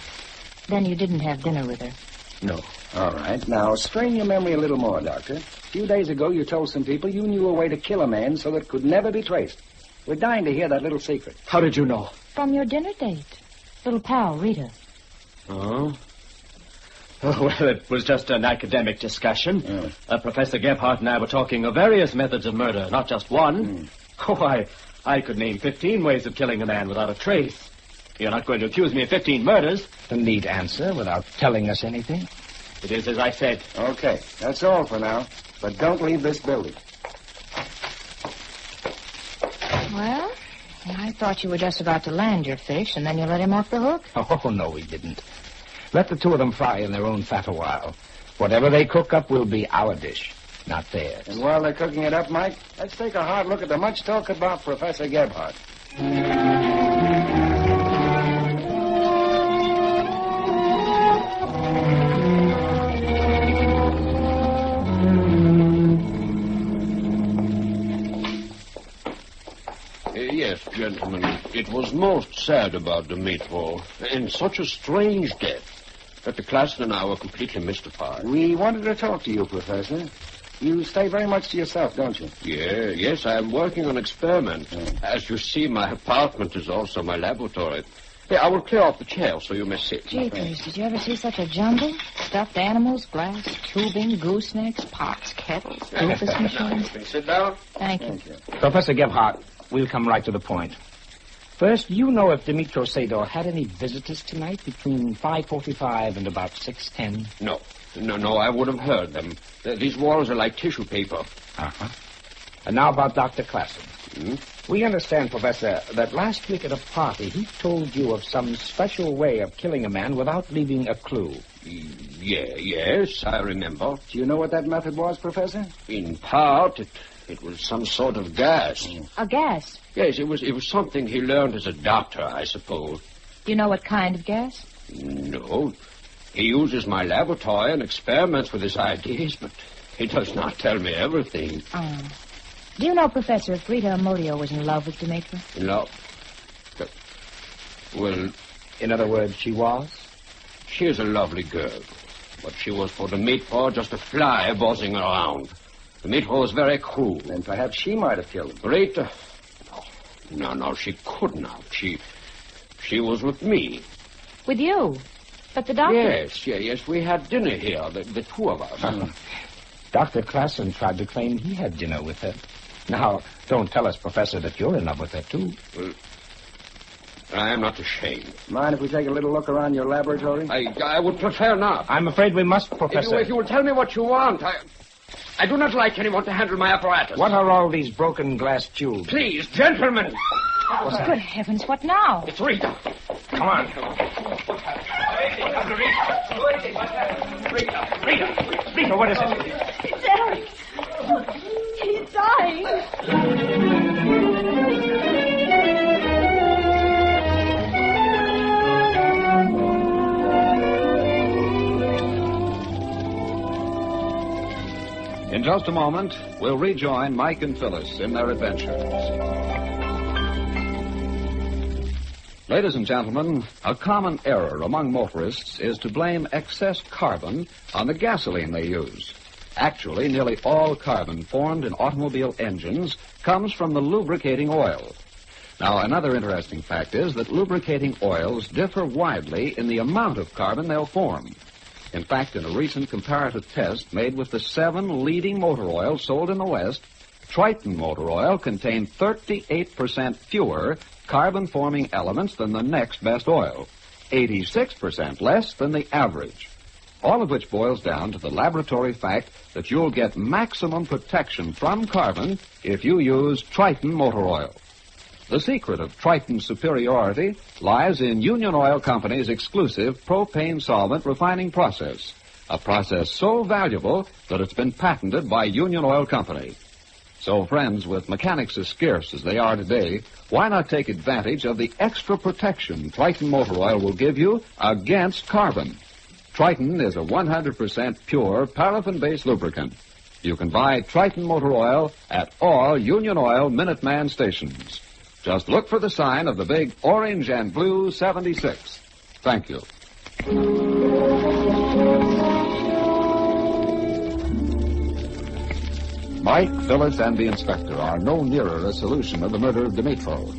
Then you didn't have dinner with her? No. All right. Now, strain your memory a little more, Doctor. A few days ago, you told some people you knew a way to kill a man so that it could never be traced. We're dying to hear that little secret. How did you know? From your dinner date. Little pal, Rita. Oh? Oh, well, it was just an academic discussion. Professor Gebhardt and I were talking of various methods of murder, not just one. Oh, I could name 15 ways of killing a man without a trace. You're not going to accuse me of 15 murders. A neat answer without telling us anything. It is as I said. Okay, that's all for now. But don't leave this building. Well, I thought you were just about to land your fish, and then you let him off the hook. Oh, no, we didn't. Let the two of them fry in their own fat a while. Whatever they cook up will be our dish, not theirs. And while they're cooking it up, Mike, let's take a hard look at the much talked about Professor Gebhardt. Yes, gentlemen, it was most sad about Dimitro, and such a strange death that the class and I were completely mystified. We wanted to talk to you, Professor. You stay very much to yourself, don't you? Yes, I'm working on experiments. As you see, my apartment is also my laboratory. Here, I will clear off the chair so you may sit. Jeepers, did you ever see such a jumble? Stuffed animals, glass, tubing, goosenecks, pots, kettles, Rufus machines. Sit down. Thank you. Professor Gebhardt, we'll come right to the point. First, you know if Dimitro Sador had any visitors tonight between 5:45 and about 6:10? No, I would have heard them. These walls are like tissue paper. Uh-huh. And now about Dr. Klassen. We understand, Professor, that last week at a party he told you of some special way of killing a man without leaving a clue. Yes, I remember. Do you know what that method was, Professor? In part, it was some sort of gas. A gas? Yes, it was something he learned as a doctor, I suppose. Do you know what kind of gas? No. He uses my laboratory and experiments with his ideas, but he does not tell me everything. Oh. Do you know, Professor, if Rita Amodio was in love with Dimitri? In love? Well... In other words, she was? She is a lovely girl, but she was for Dimitro just a fly buzzing around. Dimitro was very cruel. Then perhaps she might have killed him. Rita? No, she could not. She was with me. With you? But the doctor... Yes, we had dinner here, the two of us. Dr. Klassen tried to claim he had dinner with her. Now, don't tell us, Professor, that you're in love with her, too. Well, I am not ashamed. Mind if we take a little look around your laboratory? I would prefer not. I'm afraid we must, Professor. If you will tell me what you want, I do not like anyone to handle my apparatus. What are all these broken glass tubes? Please, gentlemen. Oh, good heavens, what now? It's Rita. Come on. Rita, what is it? It's Eric. He's dying. In just a moment, we'll rejoin Mike and Phyllis in their adventures. Ladies and gentlemen, a common error among motorists is to blame excess carbon on the gasoline they use. Actually, nearly all carbon formed in automobile engines comes from the lubricating oil. Now, another interesting fact is that lubricating oils differ widely in the amount of carbon they'll form. In fact, in a recent comparative test made with the 7 leading motor oils sold in the West, Triton motor oil contained 38% fewer carbon-forming elements than the next best oil, 86% less than the average. All of which boils down to the laboratory fact that you'll get maximum protection from carbon if you use Triton motor oil. The secret of Triton's superiority lies in Union Oil Company's exclusive propane solvent refining process, a process so valuable that it's been patented by Union Oil Company. So, friends, with mechanics as scarce as they are today, why not take advantage of the extra protection Triton motor oil will give you against carbon? Triton is a 100% pure paraffin-based lubricant. You can buy Triton motor oil at all Union Oil Minuteman stations. Just look for the sign of the big orange and blue 76. Thank you. Mike, Phyllis, and the inspector are no nearer a solution of the murder of Dimitro.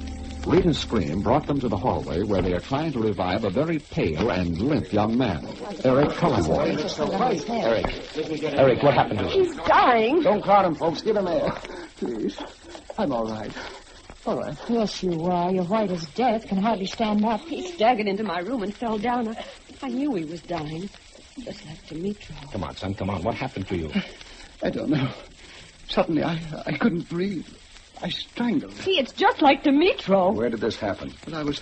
Rita's scream brought them to the hallway where they are trying to revive a very pale and limp young man, Eric Cullenborn. Eric, what happened to him? He's dying. Don't crowd him, folks. Give him air. Please. I'm all right. All right. Yes, you are. You're white as death. Can hardly stand up. He staggered into my room and fell down. I knew he was dying. Just like Dimitro. Come on, son, come on. What happened to you? I don't know. Suddenly, I couldn't breathe. I strangled him. See, it's just like Dimitro. Where did this happen? But I was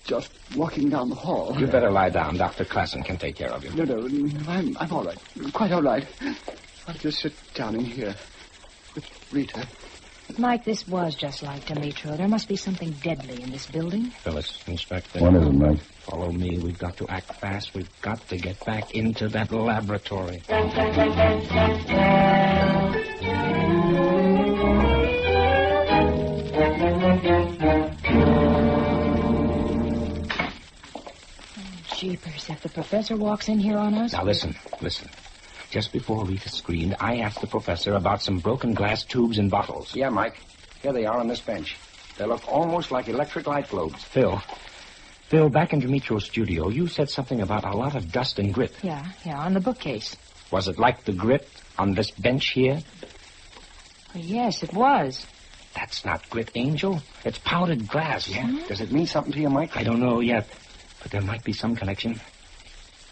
just walking down the hall. You better lie down. Dr. Klassen can take care of you. No, I'm all right. Quite all right. I'll just sit down in here with Rita. Mike, this was just like Dimitro. There must be something deadly in this building. Phyllis, Inspector. What is it, Mike? Follow me. We've got to act fast. We've got to get back into that laboratory. Jeepers, if the professor walks in here on us... Now, listen. Just before Rita screamed, I asked the professor about some broken glass tubes and bottles. Yeah, Mike. Here they are on this bench. They look almost like electric light globes. Phil, back in Dimitro's studio, you said something about a lot of dust and grit. Yeah, on the bookcase. Was it like the grit on this bench here? Well, yes, it was. That's not grit, Angel. It's powdered glass. Yeah? Does it mean something to you, Mike? I don't know yet, but there might be some connection.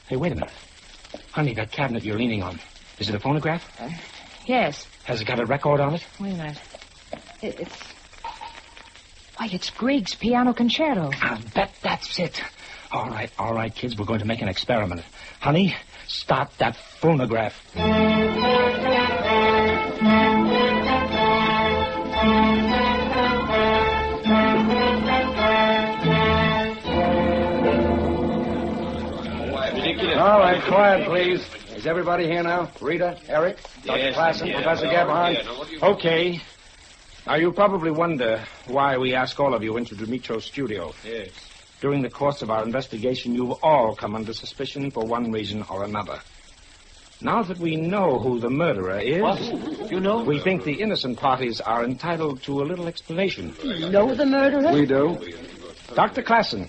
Hey, wait a minute. Honey, that cabinet you're leaning on, is it a phonograph? Yes. Has it got a record on it? Wait a minute. It's Grieg's Piano Concerto. I'll bet that's it. All right, kids, we're going to make an experiment. Honey, start that phonograph. All right, quiet, please. Is everybody here now? Rita, Eric, Dr. Klassen, Professor Gebhardt? Okay. Now, you probably wonder why we ask all of you into Dimitro's studio. Yes. During the course of our investigation, you've all come under suspicion for one reason or another. Now that we know who the murderer is... What? You know? We think the innocent parties are entitled to a little explanation. You know the murderer? We do. Dr. Klassen,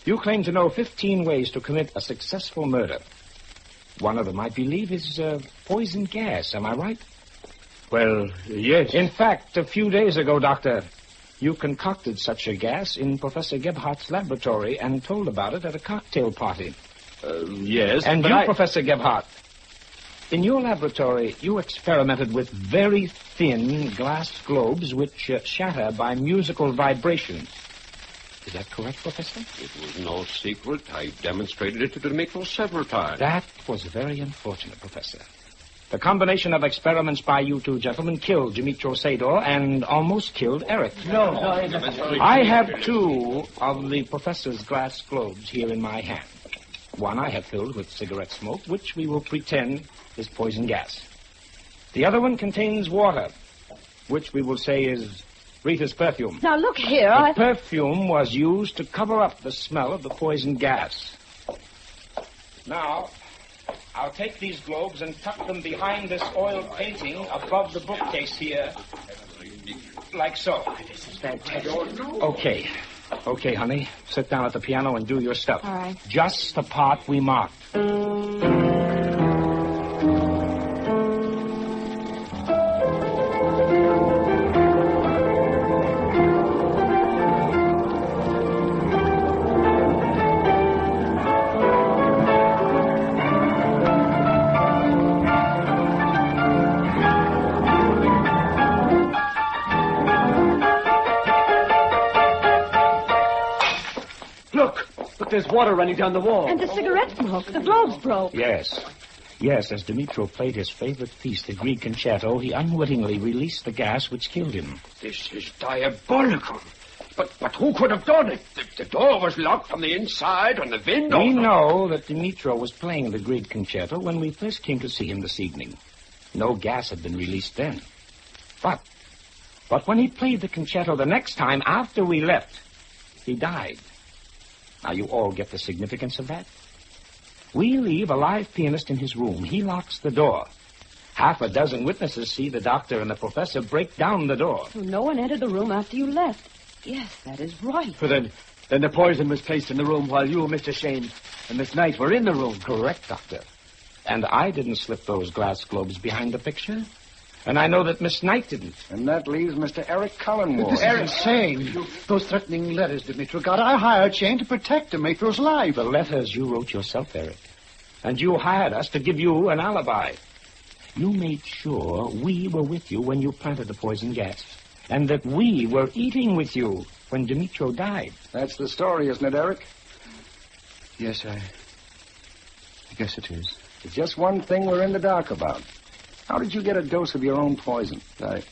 you claim to know 15 ways to commit a successful murder. One of them, I believe, is poison gas. Am I right? Well, yes. In fact, a few days ago, Doctor, you concocted such a gas in Professor Gebhardt's laboratory and told about it at a cocktail party. Yes. And you, Professor Gebhardt, in your laboratory, you experimented with very thin glass globes which shatter by musical vibrations. Is that correct, Professor? It was no secret. I demonstrated it to Dimitro several times. That was very unfortunate, Professor. The combination of experiments by you two gentlemen killed Dimitro Sador and almost killed Eric. No. I have two of the professor's glass globes here in my hand. One I have filled with cigarette smoke, which we will pretend is poison gas. The other one contains water, which we will say is Rita's perfume. Now, look here, The perfume was used to cover up the smell of the poison gas. Now, I'll take these globes and tuck them behind this oil painting above the bookcase here. Like so. This is fantastic. Okay, honey. Sit down at the piano and do your stuff. All right. Just the part we marked. There's water running down the wall. And the cigarette smoke. The globes broke. Yes. Yes, as Dimitro played his favorite piece, the Grieg concerto, he unwittingly released the gas which killed him. This is diabolical. But who could have done it? The door was locked from the inside and the window... We know that Dimitro was playing the Grieg concerto when we first came to see him this evening. No gas had been released then. But when he played the concerto the next time after we left, he died. Now you all get the significance of that? We leave a live pianist in his room. He locks the door. Half a dozen witnesses see the doctor and the professor break down the door. Well, no one entered the room after you left. Yes, that is right. But then the poison was placed in the room while you, Mr. Shayne, and Miss Knight were in the room. Correct, Doctor. And I didn't slip those glass globes behind the picture. And I know that Miss Knight didn't. And that leaves Mr. Eric Cullenmore. This is insane. Those threatening letters Dimitro got. I hired Shayne to protect Dimitro's life. The letters you wrote yourself, Eric. And you hired us to give you an alibi. You made sure we were with you when you planted the poison gas. And that we were eating with you when Dimitro died. That's the story, isn't it, Eric? Yes, I guess it is. There's just one thing we're in the dark about. How did you get a dose of your own poison? I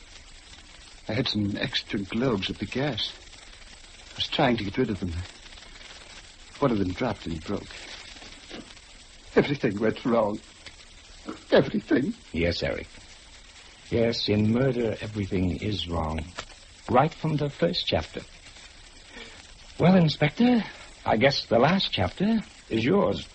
had some extra globes of the gas. I was trying to get rid of them. One of them dropped and broke. Everything went wrong. Everything. Yes, Eric. Yes, in murder, everything is wrong. Right from the first chapter. Well, Inspector, I guess the last chapter is yours.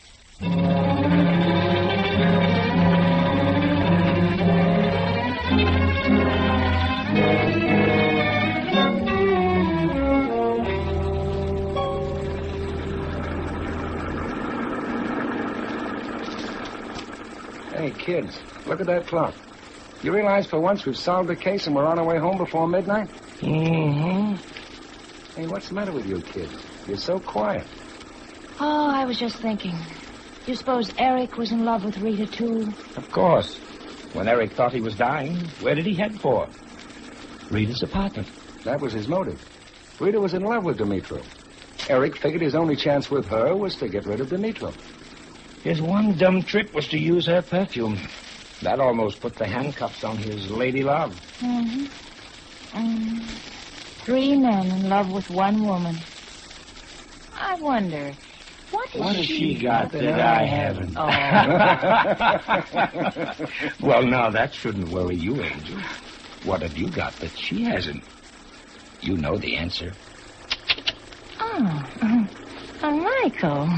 Hey, kids, look at that clock. You realize for once we've solved the case and we're on our way home before midnight? Mm-hmm. Hey, what's the matter with you kids? You're so quiet. Oh, I was just thinking. Do you suppose Eric was in love with Rita, too? Of course. When Eric thought he was dying, where did he head for? Rita's apartment. That was his motive. Rita was in love with Dimitro. Eric figured his only chance with her was to get rid of Dimitro. His one dumb trick was to use her perfume. That almost put the handcuffs on his lady love. Mm-hmm. 3 men in love with 1 woman. I wonder, what has she got that I haven't? Oh. Well, now, that shouldn't worry you, Angel. What have you got that she hasn't? You know the answer. Oh, Michael.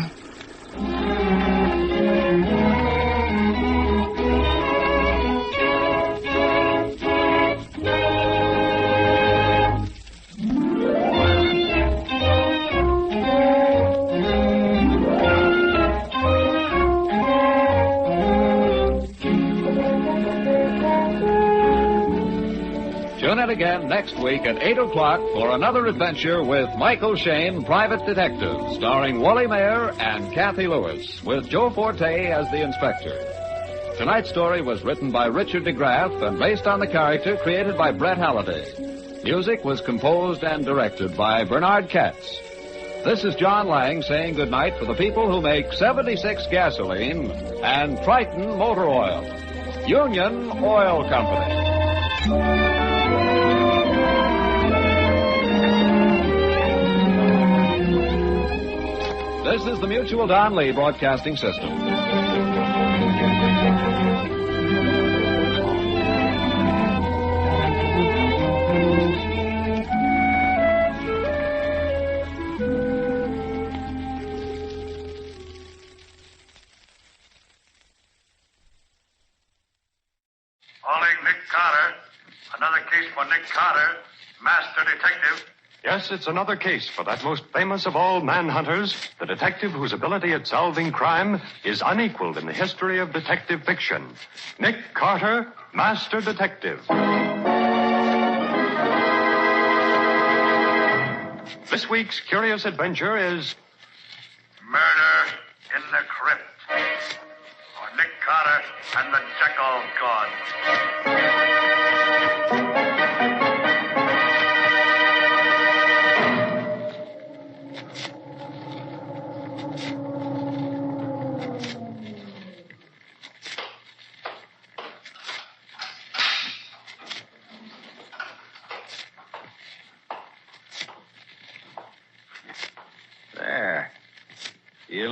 Tune in again next week at 8 o'clock for another adventure with Michael Shayne, Private Detective, starring Wally Mayer and Kathy Lewis, with Joe Forte as the inspector. Tonight's story was written by Richard DeGraff and based on the character created by Brett Halliday. Music was composed and directed by Bernard Katz. This is John Lang saying goodnight for the people who make 76 gasoline and Triton motor oil. Union Oil Company. This is the Mutual Don Lee Broadcasting System. Calling Nick Carter. Another case for Nick Carter, Master Detective. Yes, it's another case for that most famous of all manhunters, the detective whose ability at solving crime is unequaled in the history of detective fiction. Nick Carter, Master Detective. This week's curious adventure is Murder in the Crypt. For Nick Carter and the Jackal God.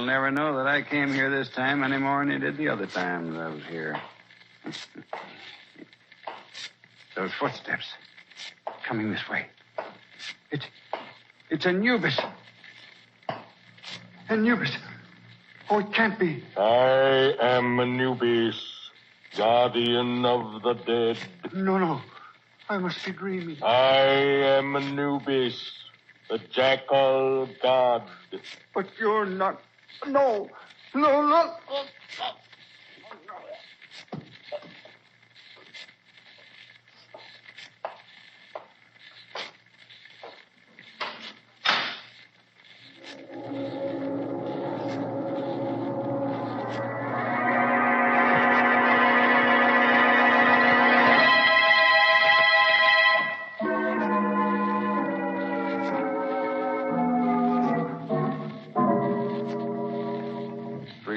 never know that I came here this time any more than he did the other times I was here. Those footsteps coming this way. It's Anubis. Anubis. Oh, it can't be. I am Anubis, guardian of the dead. No. I must be dreaming. I am Anubis, the jackal god. But you're not. No.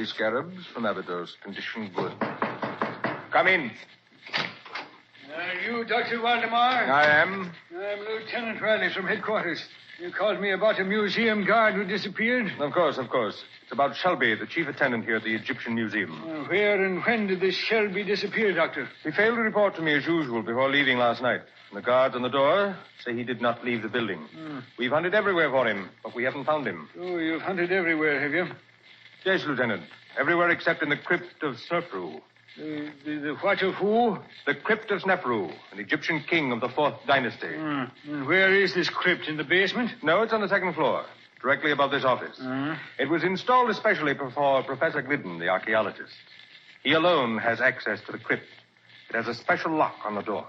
Scarabs from Abydos. Condition good. Come in. You, Dr. Waldemar? I am. I'm Lieutenant Riley from headquarters. You called me about a museum guard who disappeared? Of course. It's about Shelby, the chief attendant here at the Egyptian Museum. Where and when did this Shelby disappear, Doctor? He failed to report to me as usual before leaving last night. And the guards on the door say he did not leave the building. We've hunted everywhere for him, but we haven't found him. Oh, you've hunted everywhere, have you? Yes, Lieutenant. Everywhere except in the crypt of Snefru. The what of who? The crypt of Snefru, an Egyptian king of the 4th dynasty. And where is this crypt? In the basement? No, it's on the 2nd floor, directly above this office. It was installed especially for Professor Glidden, the archaeologist. He alone has access to the crypt. It has a special lock on the door.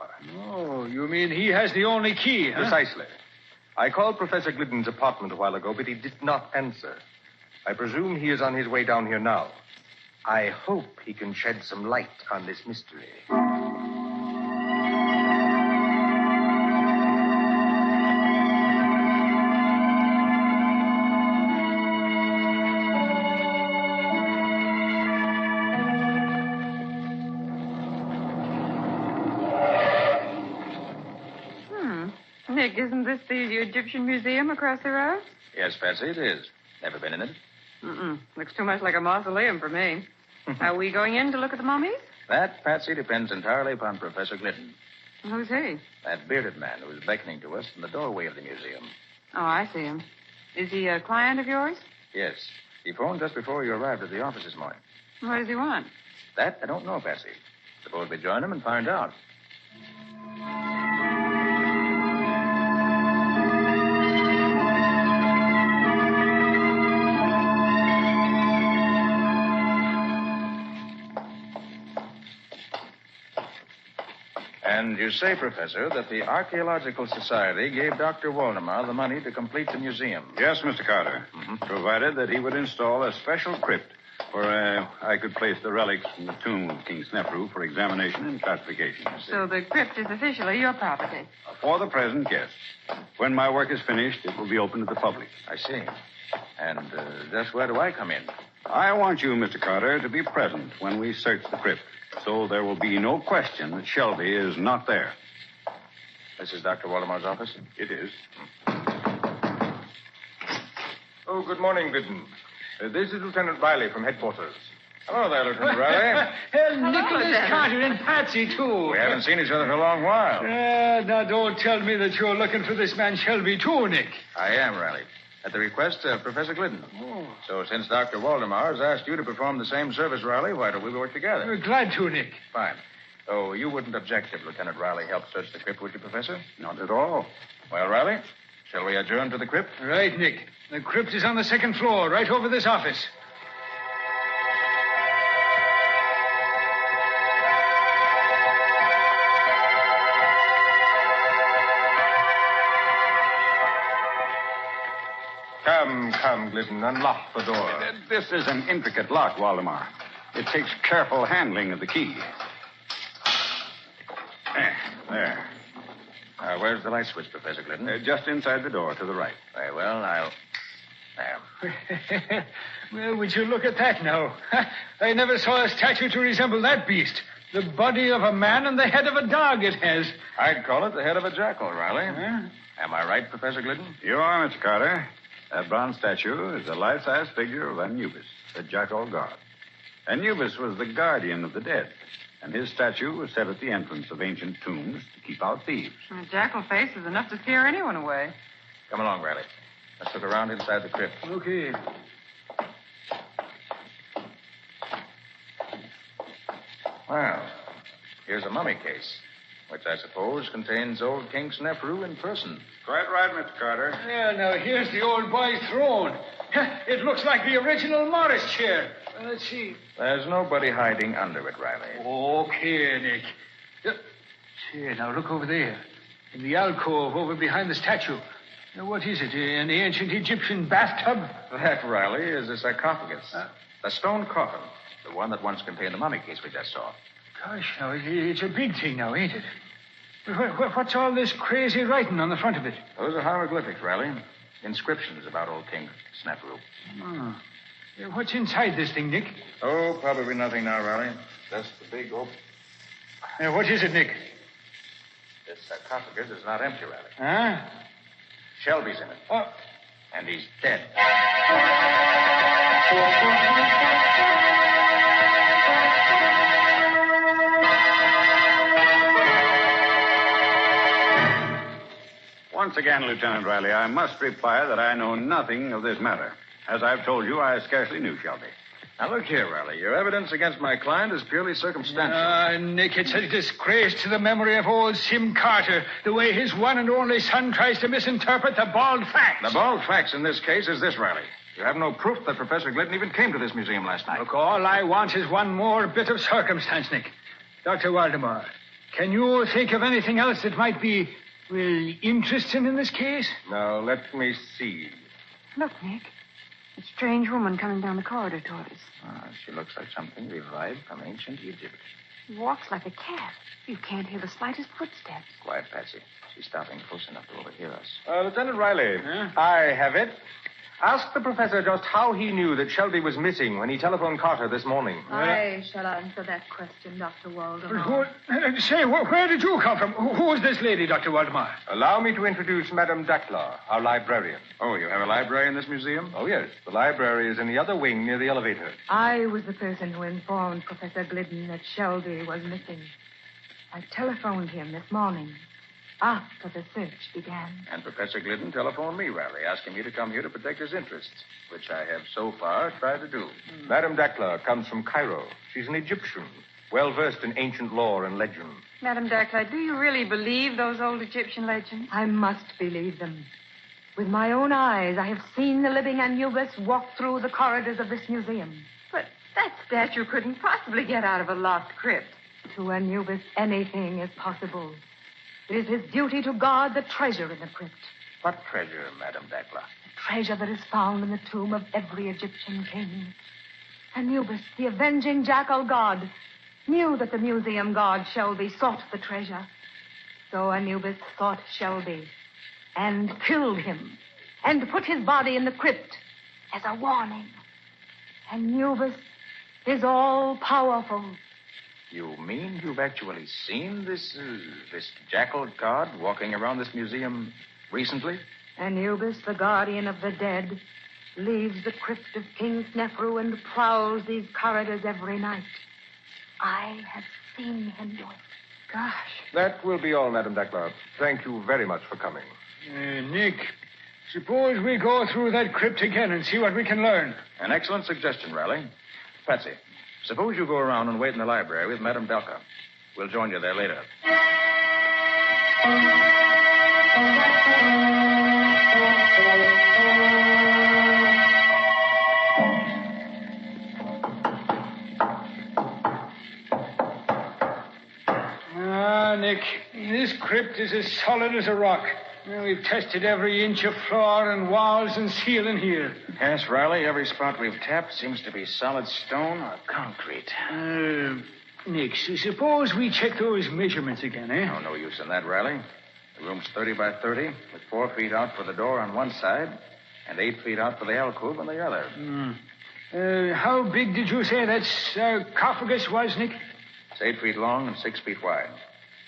Oh, you mean he has the only key, huh? Precisely. I called Professor Glidden's apartment a while ago, but he did not answer. I presume he is on his way down here now. I hope he can shed some light on this mystery. Nick, isn't this the Egyptian Museum across the road? Yes, Patsy, it is. Never been in it? Looks too much like a mausoleum for me. Are we going in to look at the mummies? That, Patsy, depends entirely upon Professor Glidden. Who's he? That bearded man who was beckoning to us in the doorway of the museum. Oh, I see him. Is he a client of yours? Yes. He phoned just before you arrived at the office this morning. What does he want? That I don't know, Patsy. Suppose we join him and find out. And you say, Professor, that the Archaeological Society gave Dr. Waldemar the money to complete the museum. Yes, Mr. Carter. Provided that he would install a special crypt where I could place the relics from the tomb of King Snefru for examination and classification. So the crypt is officially your property? For the present, yes. When my work is finished, it will be open to the public. I see. And just where do I come in? I want you, Mr. Carter, to be present when we search the crypt, so there will be no question that Shelby is not there. This is Dr. Waldemar's office? It is. Oh, good morning, Glidden. This is Lieutenant Riley from headquarters. Hello there, Lieutenant Riley. Nicholas Carter and Patsy, too. We haven't seen each other for a long while. Now, don't tell me that you're looking for this man Shelby, too, Nick. I am, Riley. At the request of Professor Glidden. Oh. So since Dr. Waldemar has asked you to perform the same service, Riley, why don't we work together? We're glad to, Nick. Fine. Oh, you wouldn't object if Lieutenant Riley helped search the crypt, would you, Professor? Not at all. Well, Riley, shall we adjourn to the crypt? Right, Nick. The crypt is on the 2nd floor, right over this office. Come, Glidden, unlock the door. This is an intricate lock, Waldemar. It takes careful handling of the key. There. Where's the light switch, Professor Glidden? Just inside the door to the right. Very well, I'll... There. Well, would you look at that now? I never saw a statue to resemble that beast. The body of a man and the head of a dog it has. I'd call it the head of a jackal, Riley. Am I right, Professor Glidden? You are, Mr. Carter. That bronze statue is a life-size figure of Anubis, the jackal god. Anubis was the guardian of the dead, and his statue was set at the entrance of ancient tombs to keep out thieves. A jackal face is enough to scare anyone away. Come along, Riley. Let's look around inside the crypt. Okay. Well, here's a mummy case, which I suppose contains old King Snefru in person. Quite right, Mr. Carter. Yeah, now here's the old boy's throne. It looks like the original Morris chair. Let's see. There's nobody hiding under it, Riley. Okay, Nick. Here, now look over there. In the alcove over behind the statue. Now, what is it? An ancient Egyptian bathtub? That, Riley, is a sarcophagus. A stone coffin. The one that once contained the mummy case we just saw. Gosh, now, it's a big thing now, ain't it? What's all this crazy writing on the front of it? Those are hieroglyphics, Riley. Inscriptions about old King Snefru. Oh. What's inside this thing, Nick? Oh, probably nothing now, Riley. Just the big open. What is it, Nick? This sarcophagus is not empty, Riley. Huh? Shelby's in it. Oh. And he's dead. Once again, Lieutenant Riley, I must reply that I know nothing of this matter. As I've told you, I scarcely knew Shelby. Now, look here, Riley. Your evidence against my client is purely circumstantial. Nick, it's a disgrace to the memory of old Sim Carter, the way his one and only son tries to misinterpret the bald facts. The bald facts in this case is this, Riley. You have no proof that Professor Glidden even came to this museum last night. Look, all I want is one more bit of circumstance, Nick. Dr. Waldemar, can you think of anything else that might be, well, interesting in this case? Now, let me see. Look, Nick. A strange woman coming down the corridor toward us. She looks like something revived from ancient Egypt. She walks like a cat. You can't hear the slightest footsteps. Quiet, Patsy. She's stopping close enough to overhear us. Lieutenant Riley, I have it. Ask the professor just how he knew that Shelby was missing when he telephoned Carter this morning. I shall answer that question, Dr. Waldemar. Where did you come from? Who is this lady, Dr. Waldemar? Allow me to introduce Madame Dackler, our librarian. Oh, you have a library in this museum? Oh, yes. The library is in the other wing near the elevator. I was the person who informed Professor Glidden that Shelby was missing. I telephoned him this morning, after the search began. And Professor Glidden telephoned me, Riley, asking me to come here to protect his interests, which I have so far tried to do. Madame Dackler comes from Cairo. She's an Egyptian, well-versed in ancient lore and legend. Madame Dackler, do you really believe those old Egyptian legends? I must believe them. With my own eyes, I have seen the living Anubis walk through the corridors of this museum. But that statue couldn't possibly get out of a locked crypt. To Anubis, anything is possible. It is his duty to guard the treasure in the crypt. What treasure, Madame Dackler? The treasure that is found in the tomb of every Egyptian king. Anubis, the avenging jackal god, knew that the museum god Shelby sought the treasure. So Anubis sought Shelby and killed him and put his body in the crypt as a warning. Anubis is all-powerful. You mean you've actually seen this jackal god walking around this museum recently? Anubis, the guardian of the dead, leaves the crypt of King Snefru and prowls these corridors every night. I have seen him do it. Gosh. That will be all, Madame Dackler. Thank you very much for coming. Nick, suppose we go through that crypt again and see what we can learn. An excellent suggestion, Riley. Patsy, suppose you go around and wait in the library with Madame Dackler. We'll join you there later. Nick, this crypt is as solid as a rock. We've tested every inch of floor and walls and ceiling here. Yes, Riley, every spot we've tapped seems to be solid stone or concrete. Nick, suppose we check those measurements again, eh? Oh, no use in that, Riley. The room's 30 by 30, with 4 feet out for the door on one side and 8 feet out for the alcove on the other. How big did you say that sarcophagus was, Nick? It's 8 feet long and 6 feet wide.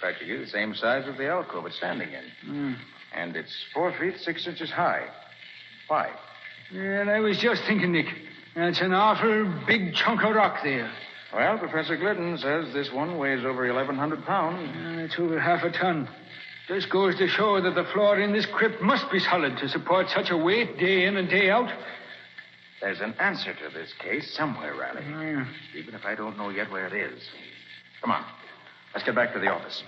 Practically the same size as the alcove it's standing in. And it's 4 feet 6 inches high. Why? And I was just thinking, Nick, that's an awful big chunk of rock there. Well, Professor Glidden says this one weighs over 1,100 pounds. It's over half a ton. Just goes to show that the floor in this crypt must be solid to support such a weight day in and day out. There's an answer to this case somewhere, Riley. Even if I don't know yet where it is. Come on. Let's get back to the office.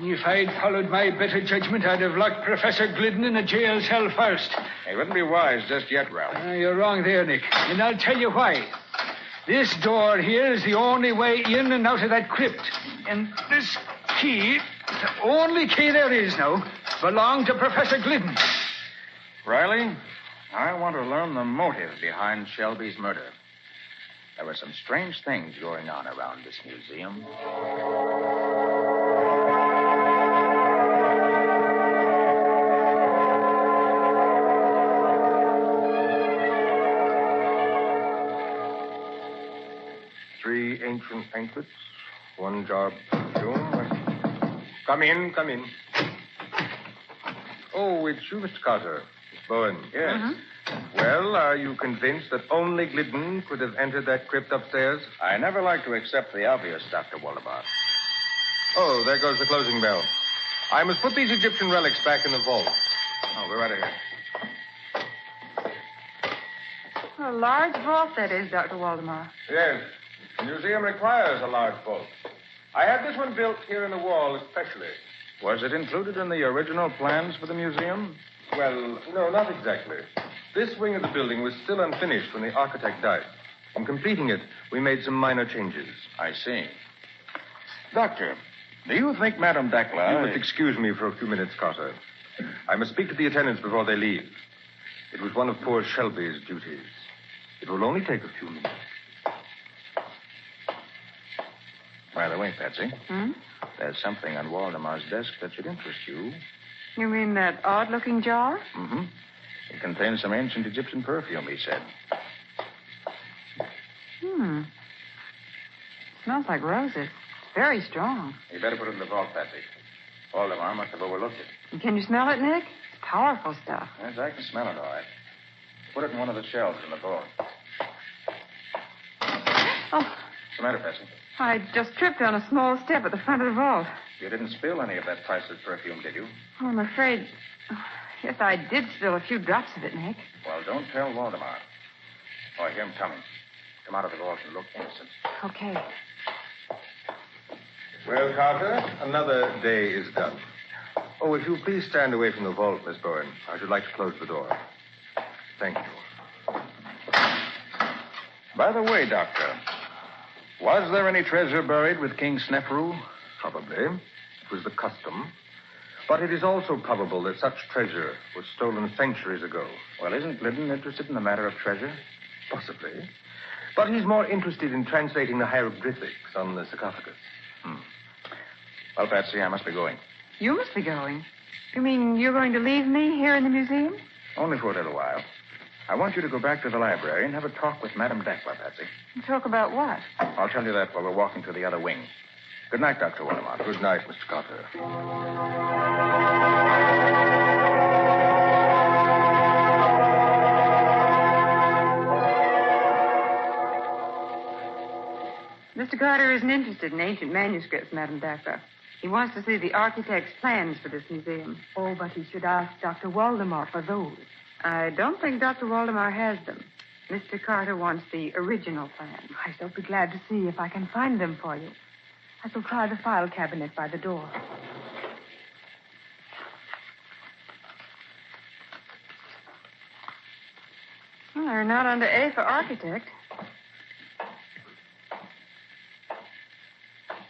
If I'd followed my better judgment, I'd have locked Professor Glidden in a jail cell first. It wouldn't be wise just yet, Riley. You're wrong there, Nick. And I'll tell you why. This door here is the only way in and out of that crypt. And this key, the only key there is now, belonged to Professor Glidden. Riley, I want to learn the motive behind Shelby's murder. There were some strange things going on around this museum. Three ancient anklets, one jar of perfume. Come in, come in. Oh, it's you, Mr. Carter. Miss Bowen. Yes. Well, are you convinced that only Glidden could have entered that crypt upstairs? I never like to accept the obvious, Dr. Waldemar. Oh, there goes the closing bell. I must put these Egyptian relics back in the vault. Oh, we're right ahead. A large vault, that is, Dr. Waldemar. Yes. The museum requires a large vault. I had this one built here in the wall especially. Was it included in the original plans for the museum? Well, no, not exactly. This wing of the building was still unfinished when the architect died. In completing it, we made some minor changes. I see. Doctor, do you think Madame Dakla... You must excuse me for a few minutes, Carter. I must speak to the attendants before they leave. It was one of poor Shelby's duties. It will only take a few minutes. By the way, Patsy, there's something on Waldemar's desk that should interest you. You mean that odd-looking jar? Mm-hmm. It contains some ancient Egyptian perfume, he said. Smells like roses. Very strong. You better put it in the vault, Patsy. Waldemar must have overlooked it. Can you smell it, Nick? It's powerful stuff. Yes, I can smell it all right. Put it in one of the shelves in the vault. Oh. What's the matter, Patsy? I just tripped on a small step at the front of the vault. You didn't spill any of that priceless perfume, did you? Oh, I'm afraid... Yes, I did spill a few drops of it, Nick. Well, don't tell Waldemar. Oh, I hear him coming. Come out of the vault and look innocent. Okay. Well, Carter, another day is done. Oh, if you'll please stand away from the vault, Miss Bowen. I should like to close the door. Thank you. By the way, Doctor, was there any treasure buried with King Snefru? Probably. It was the custom. But it is also probable that such treasure was stolen centuries ago. Well, isn't Glidden interested in the matter of treasure? Possibly. But he's more interested in translating the hieroglyphics on the sarcophagus. Well, Patsy, I must be going. You must be going. You mean you're going to leave me here in the museum? Only for a little while. I want you to go back to the library and have a talk with Madame Dakla, Patsy. Talk about what? I'll tell you that while we're walking to the other wing. Good night, Dr. Waldemar. Good night, Mr. Carter. Mr. Carter isn't interested in ancient manuscripts, Madame Dakla. He wants to see the architect's plans for this museum. Oh, but he should ask Dr. Waldemar for those. I don't think Dr. Waldemar has them. Mr. Carter wants the original plan. I shall be glad to see if I can find them for you. I shall try the file cabinet by the door. Well, they're not under A for architect.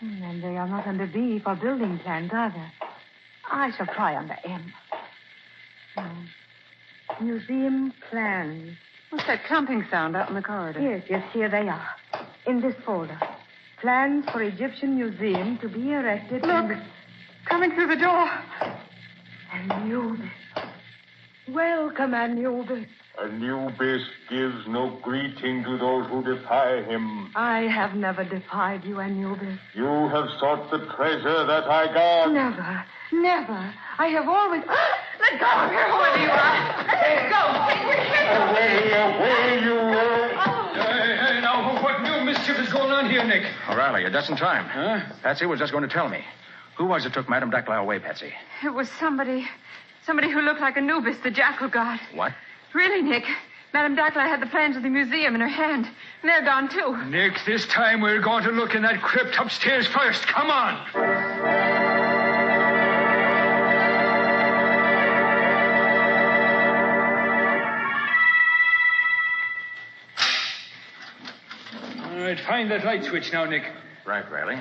And they are not under B for building plans either. I shall try under M. Museum plans. What's that clumping sound out in the corridor? Yes, here they are. In this folder. Plans for Egyptian Museum to be erected... Look! Coming through the door. Anubis. Welcome, Anubis. Anubis gives no greeting to those who defy him. I have never defied you, Anubis. You have sought the treasure that I guard. Never. I have always... Let Let go of her, whoever you are. Let go. Away, you Hey, now, what new mischief is going on here, Nick? O'Reilly, you're just in time. Huh? Patsy was just going to tell me. Who was it took Madame Dacla away, Patsy? It was somebody who looked like Anubis, the jackal god. What? Really, Nick. Madame Dacla had the plans of the museum in her hand. And they're gone, too. Nick, this time we're going to look in that crypt upstairs first. Come on. All right, find that light switch now, Nick. Right, Riley.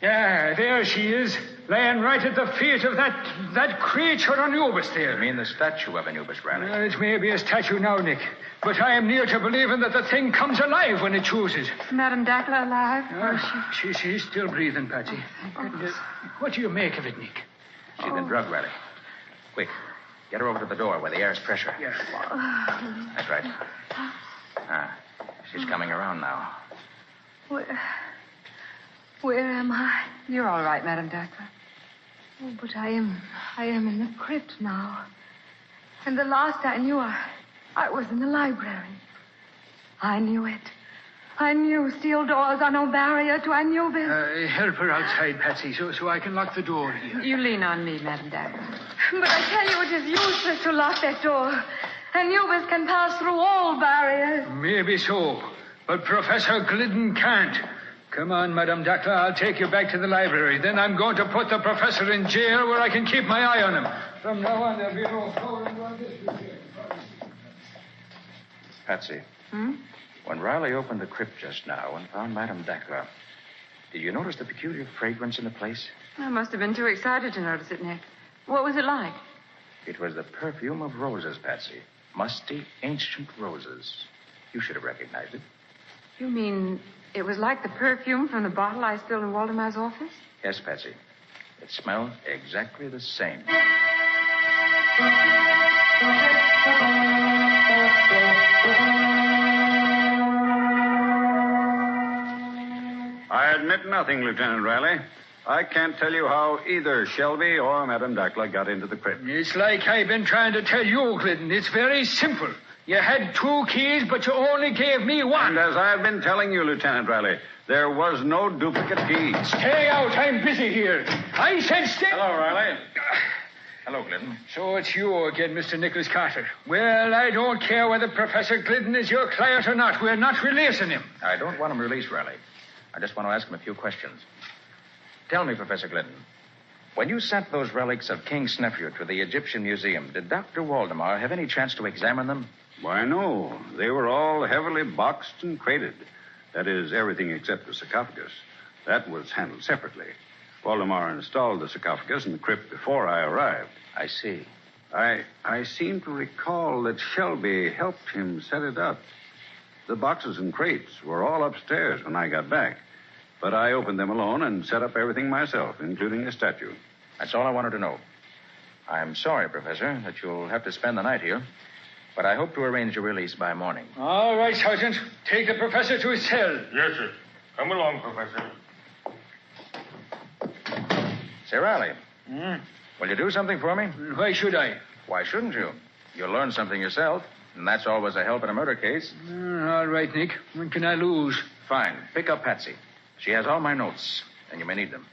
Yeah, there she is, laying right at the feet of that creature Anubis there. You mean the statue of Anubis, Riley? It may be a statue now, Nick, but I am near to believing that the thing comes alive when it chooses. Is Madame Dacla alive? She's still breathing, Patsy. Thank goodness. What do you make of it, Nick? She's been drugged, Riley. Quick, get her over to the door where the air's pressure. Yeah. That's right. She's coming around now. Where am I? You're all right, Madame Dacla. Oh, but I am in the crypt now. And the last I knew, I was in the library. I knew it. I knew steel doors are no barrier to Anubis. Help her outside, Patsy, so I can lock the door here. You lean on me, Madame Dacla. But I tell you, it is useless to lock that door. Anubis can pass through all barriers. Maybe so, but Professor Glidden can't. Come on, Madame Dacla. I'll take you back to the library. Then I'm going to put the professor in jail where I can keep my eye on him. From now on, there'll be no flooring on this. Patsy. When Riley opened the crypt just now and found Madame Dacla, did you notice the peculiar fragrance in the place? I must have been too excited to notice it, Nick. What was it like? It was the perfume of roses, Patsy. Musty, ancient roses. You should have recognized it. You mean it was like the perfume from the bottle I spilled in Waldemar's office? Yes, Patsy. It smelled exactly the same. I admit nothing, Lieutenant Riley. I can't tell you how either Shelby or Madame Dacla got into the crypt. It's like I've been trying to tell you, Glidden. It's very simple. You had 2 keys, but you only gave me 1. And as I've been telling you, Lieutenant Riley, there was no duplicate key. Stay out. I'm busy here. I said stay. Hello, Riley. Hello, Glidden. So it's you again, Mr. Nicholas Carter. Well, I don't care whether Professor Glidden is your client or not. We're not releasing him. I don't want him released, Riley. I just want to ask him a few questions. Tell me, Professor Glidden, when you sent those relics of King's nephew to the Egyptian Museum, did Dr. Waldemar have any chance to examine them? Why, no. They were all heavily boxed and crated. That is, everything except the sarcophagus. That was handled separately. Waldemar installed the sarcophagus in the crypt before I arrived. I see. I seem to recall that Shelby helped him set it up. The boxes and crates were all upstairs when I got back. But I opened them alone and set up everything myself, including the statue. That's all I wanted to know. I'm sorry, Professor, that you'll have to spend the night here. But I hope to arrange your release by morning. All right, Sergeant. Take the professor to his cell. Yes, sir. Come along, Professor. Say, Riley. Will you do something for me? Why should I? Why shouldn't you? You'll learn something yourself, and that's always a help in a murder case. All right, Nick. When can I lose? Fine. Pick up Patsy. She has all my notes, and you may need them.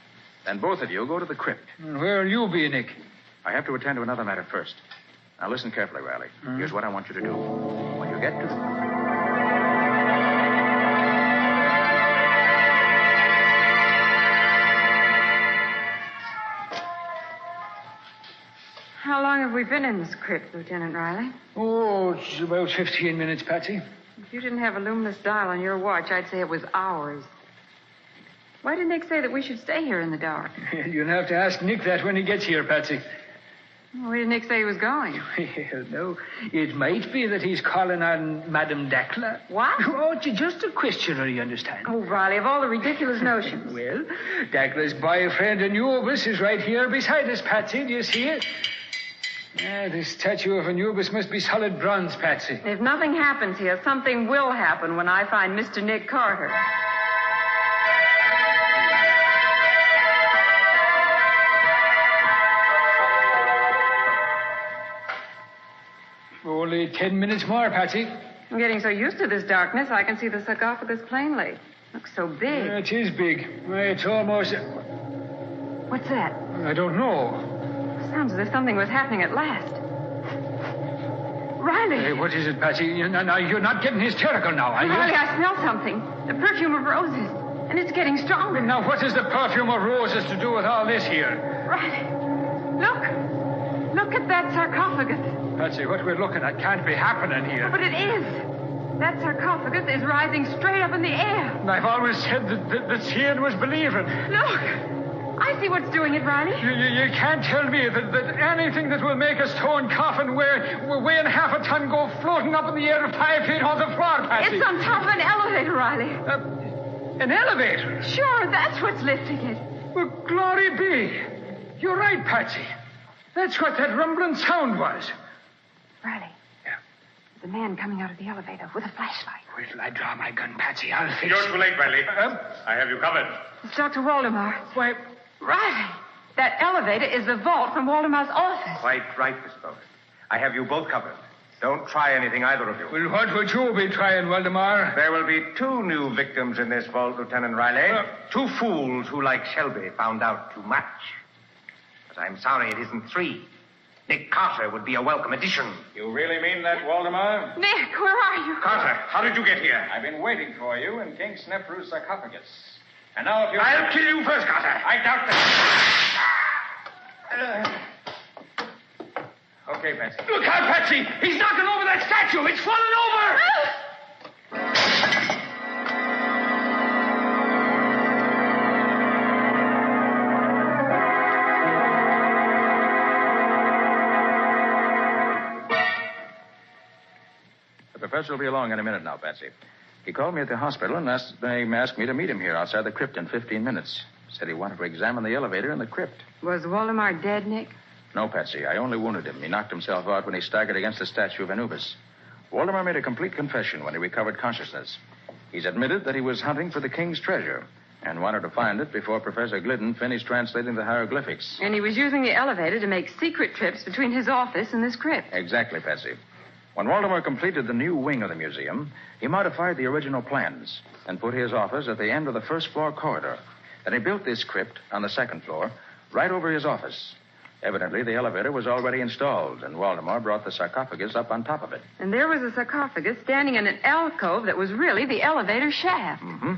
Then both of you go to the crypt. Where'll you be, Nick? I have to attend to another matter first. Now listen carefully, Riley. Here's what I want you to do. When you get to the... How long have we been in this crypt, Lieutenant Riley? Oh, it's about 15 minutes, Patsy. If you didn't have a luminous dial on your watch, I'd say it was hours. Why did Nick say that we should stay here in the dark? You'll have to ask Nick that when he gets here, Patsy. Where did Nick say he was going? Well, no, it might be that he's calling on Madame Dacla. What? Oh, it's just a questioner, you understand. Oh, Riley, of all the ridiculous notions. Well, Dacla's boyfriend Anubis is right here beside us, Patsy. Do you see it? The statue of Anubis must be solid bronze, Patsy. If nothing happens here, something will happen when I find Mr. Nick Carter. Only 10 minutes more, Patsy. I'm getting so used to this darkness, I can see the sarcophagus plainly. Looks so big. It is big. It's almost... What's that? I don't know. Sounds as if something was happening at last. Riley! Hey, what is it, Patsy? You're not getting hysterical now, are you? Riley, I smell something. The perfume of roses. And it's getting stronger. Now, what has the perfume of roses to do with all this here? Riley, look. Look at that sarcophagus. Patsy, what we're looking at can't be happening here. But it is. That sarcophagus is rising straight up in the air. I've always said that seeing was believing. Look. I see what's doing it, Riley. You can't tell me that anything that will make a stone coffin weighing half a ton go floating up in the air 5 feet off the floor, Patsy. It's on top of an elevator, Riley. An elevator? Sure, that's what's lifting it. Well, glory be. You're right, Patsy. That's what that rumbling sound was. Riley. Yeah? There's a man coming out of the elevator with a flashlight. Wait till I draw my gun, Patsy. I'll fix You're too late, Riley. I have you covered. It's Dr. Waldemar. Why... Riley, that elevator is the vault from Waldemar's office. Quite right, Miss Bowen. I have you both covered. Don't try anything, either of you. Well, what would you be trying, Waldemar? There will be 2 new victims in this vault, Lieutenant Riley. 2 fools who, like Shelby, found out too much. But I'm sorry it isn't 3. Nick Carter would be a welcome addition. You really mean that, Waldemar? Nick, where are you? Carter, how did you get here? I've been waiting for you in King Snefru's sarcophagus. And now if you... I'll kill you first, Carter. I doubt that. Okay, Patsy. Look out, Patsy! He's knocking over that statue! It's falling over! The professor will be along in a minute now, Patsy. He called me at the hospital and asked me to meet him here outside the crypt in 15 minutes. Said he wanted to examine the elevator in the crypt. Was Waldemar dead, Nick? No, Patsy. I only wounded him. He knocked himself out when he staggered against the statue of Anubis. Waldemar made a complete confession when he recovered consciousness. He's admitted that he was hunting for the king's treasure and wanted to find it before Professor Glidden finished translating the hieroglyphics. And he was using the elevator to make secret trips between his office and this crypt. Exactly, Patsy. When Waldemar completed the new wing of the museum, he modified the original plans and put his office at the end of the first-floor corridor. Then he built this crypt on the second floor, right over his office. Evidently, the elevator was already installed, and Waldemar brought the sarcophagus up on top of it. And there was a sarcophagus standing in an alcove that was really the elevator shaft. Mm-hmm.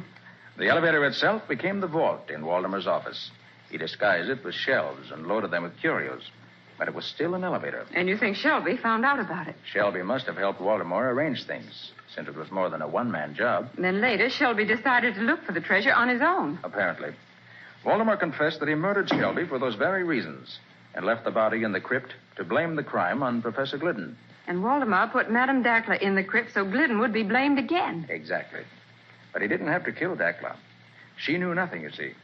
The elevator itself became the vault in Waldemar's office. He disguised it with shelves and loaded them with curios. But it was still an elevator. And you think Shelby found out about it? Shelby must have helped Waldemar arrange things, since it was more than a one-man job. And then later, Shelby decided to look for the treasure on his own. Apparently. Waldemar confessed that he murdered Shelby for those very reasons and left the body in the crypt to blame the crime on Professor Glidden. And Waldemar put Madame Dacla in the crypt so Glidden would be blamed again. Exactly. But he didn't have to kill Dacla. She knew nothing, you see.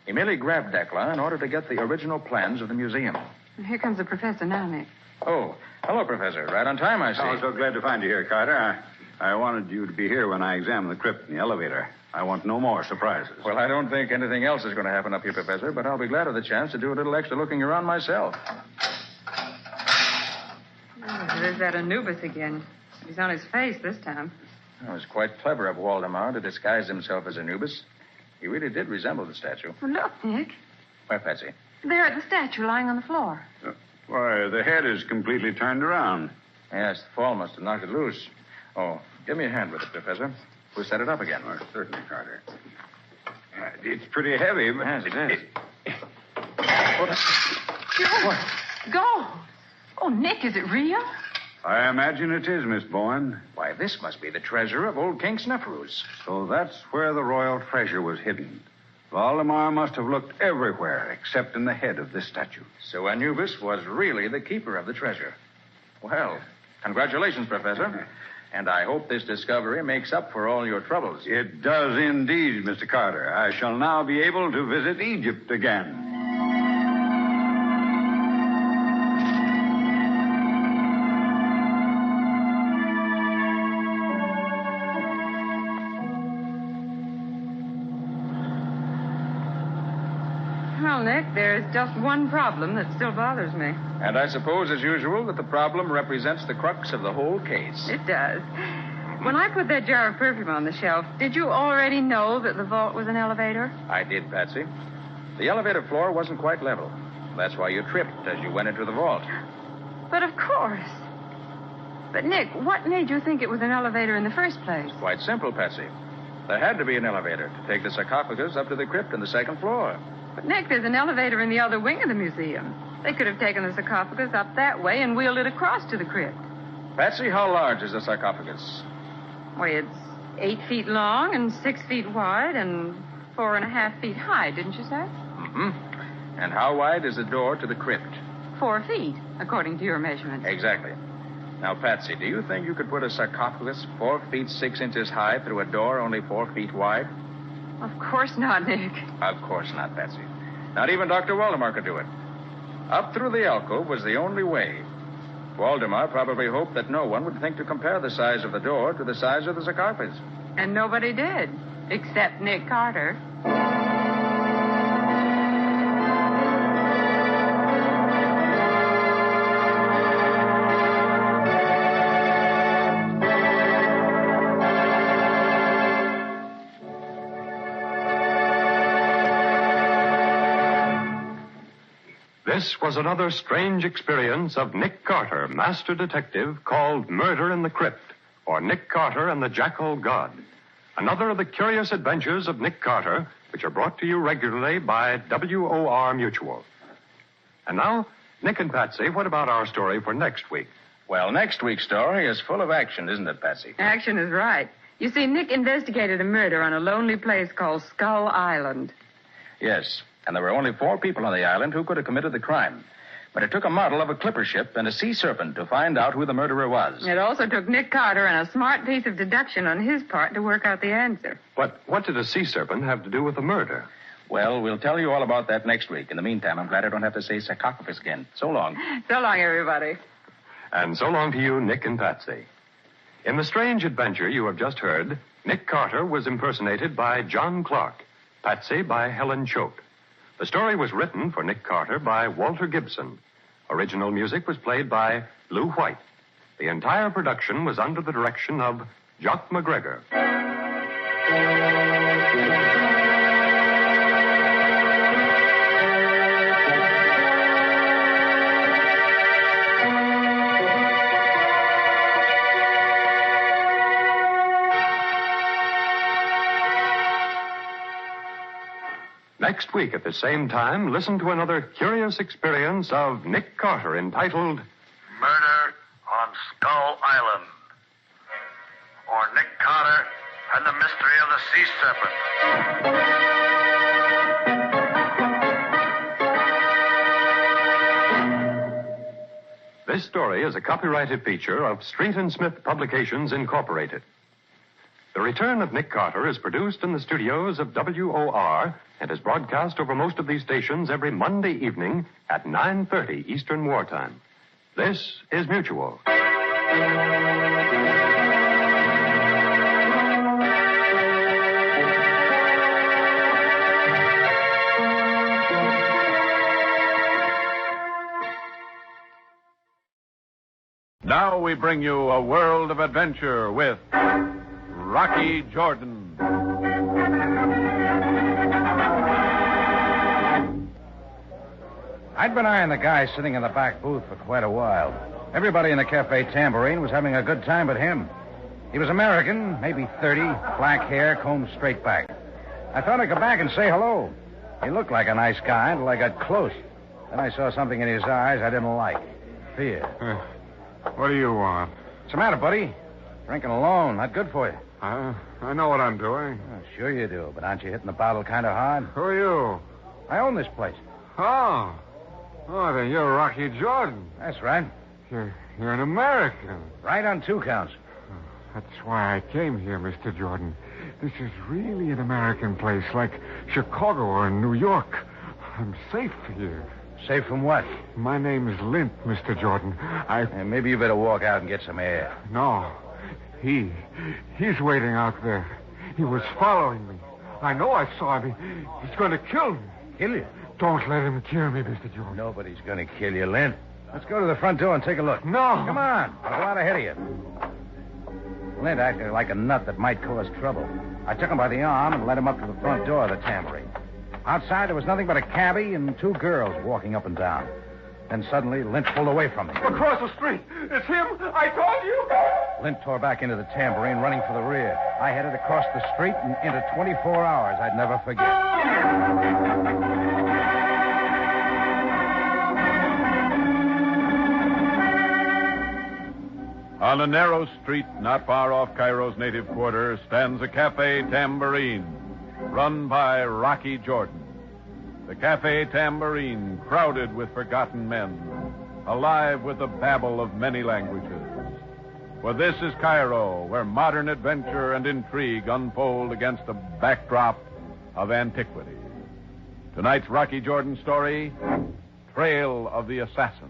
He merely grabbed Dacla in order to get the original plans of the museum. And here comes the professor now, Nick. Oh, hello, Professor. Right on time, I see. I'm so glad to find you here, Carter. I wanted you to be here when I examined the crypt in the elevator. I want no more surprises. Well, I don't think anything else is going to happen up here, Professor, but I'll be glad of the chance to do a little extra looking around myself. Oh, there's that Anubis again. He's on his face this time. It was quite clever of Waldemar to disguise himself as Anubis. He really did resemble the statue. Well, look, Nick. Where, Patsy? There at the statue lying on the floor. Why, the head is completely turned around. Yes, the fall must have knocked it loose. Oh, give me a hand with it, Professor. We'll set it up again. Oh, certainly, Carter. It's pretty heavy, but... Yes, it is. Go. Oh, Nick, is it real? I imagine it is, Miss Bowen. Why, this must be the treasure of old King Snefru's. So that's where the royal treasure was hidden. Waldemar must have looked everywhere except in the head of this statue. So Anubis was really the keeper of the treasure. Well, congratulations, Professor. And I hope this discovery makes up for all your troubles. It does indeed, Mr. Carter. I shall now be able to visit Egypt again. Well, Nick, there's just one problem that still bothers me. And I suppose, as usual, that the problem represents the crux of the whole case. It does. When I put that jar of perfume on the shelf, did you already know that the vault was an elevator? I did, Patsy. The elevator floor wasn't quite level. That's why you tripped as you went into the vault. But of course. But, Nick, what made you think it was an elevator in the first place? Quite simple, Patsy. There had to be an elevator to take the sarcophagus up to the crypt on the second floor. But, Nick, there's an elevator in the other wing of the museum. They could have taken the sarcophagus up that way and wheeled it across to the crypt. Patsy, how large is the sarcophagus? Why, it's 8 feet long and 6 feet wide and 4.5 feet high, didn't you say? Mm-hmm. And how wide is the door to the crypt? 4 feet, according to your measurements. Exactly. Now, Patsy, do you think you could put a sarcophagus 4 feet 6 inches high through a door only 4 feet wide? Of course not, Nick. Of course not, Patsy. Not even Dr. Waldemar could do it. Up through the alcove was the only way. Waldemar probably hoped that no one would think to compare the size of the door to the size of the sarcophagus. And nobody did, except Nick Carter. This was another strange experience of Nick Carter, master detective, called Murder in the Crypt, or Nick Carter and the Jackal God. Another of the curious adventures of Nick Carter, which are brought to you regularly by WOR Mutual. And now, Nick and Patsy, what about our story for next week? Well, next week's story is full of action, isn't it, Patsy? Action is right. You see, Nick investigated a murder on a lonely place called Skull Island. Yes. And there were only 4 people on the island who could have committed the crime. But it took a model of a clipper ship and a sea serpent to find out who the murderer was. It also took Nick Carter and a smart piece of deduction on his part to work out the answer. But what did a sea serpent have to do with the murder? Well, we'll tell you all about that next week. In the meantime, I'm glad I don't have to say sarcophagus again. So long. So long, everybody. And so long to you, Nick and Patsy. In the strange adventure you have just heard, Nick Carter was impersonated by John Clark, Patsy by Helen Choate. The story was written for Nick Carter by Walter Gibson. Original music was played by Lou White. The entire production was under the direction of Jock McGregor. Next week at the same time, listen to another curious experience of Nick Carter entitled Murder on Skull Island. Or Nick Carter and the Mystery of the Sea Serpent. This story is a copyrighted feature of Street and Smith Publications, Incorporated. The Return of Nick Carter is produced in the studios of WOR and is broadcast over most of these stations every Monday evening at 9:30 Eastern Wartime. This is Mutual. Now we bring you a world of adventure with Rocky Jordan. I'd been eyeing the guy sitting in the back booth for quite a while. Everybody in the Cafe Tambourine was having a good time but him. He was American, maybe 30, black hair, combed straight back. I thought I'd go back and say hello. He looked like a nice guy until I got close. Then I saw something in his eyes I didn't like. Fear. What do you want? What's the matter, buddy? Drinking alone, not good for you. I know what I'm doing. Oh, sure you do, but aren't you hitting the bottle kind of hard? Who are you? I own this place. Oh, then you're Rocky Jordan. That's right. You're an American. Right on 2 counts. That's why I came here, Mr. Jordan. This is really an American place, like Chicago or New York. I'm safe here. Safe from what? My name is Lint, Mr. Jordan. Maybe you better walk out and get some air. No. He's waiting out there. He was following me. I know I saw him. He's going to kill me. Kill you? Don't let him kill me, Mr. Jordan. Nobody's going to kill you, Lint. Let's go to the front door and take a look. No. Come on. I'll go out ahead of you. Lint acted like a nut that might cause trouble. I took him by the arm and led him up to the front door of the tambourine. Outside, there was nothing but a cabbie and two girls walking up and down. Then suddenly, Lint pulled away from me. Across the street. It's him. I told you. Lint tore back into the tambourine, running for the rear. I headed across the street and into 24 hours I'd never forget. On a narrow street not far off Cairo's native quarter stands a Cafe Tambourine, run by Rocky Jordan. The Cafe Tambourine, crowded with forgotten men, alive with the babble of many languages. For this is Cairo, where modern adventure and intrigue unfold against a backdrop of antiquity. Tonight's Rocky Jordan story, Trail of the Assassin.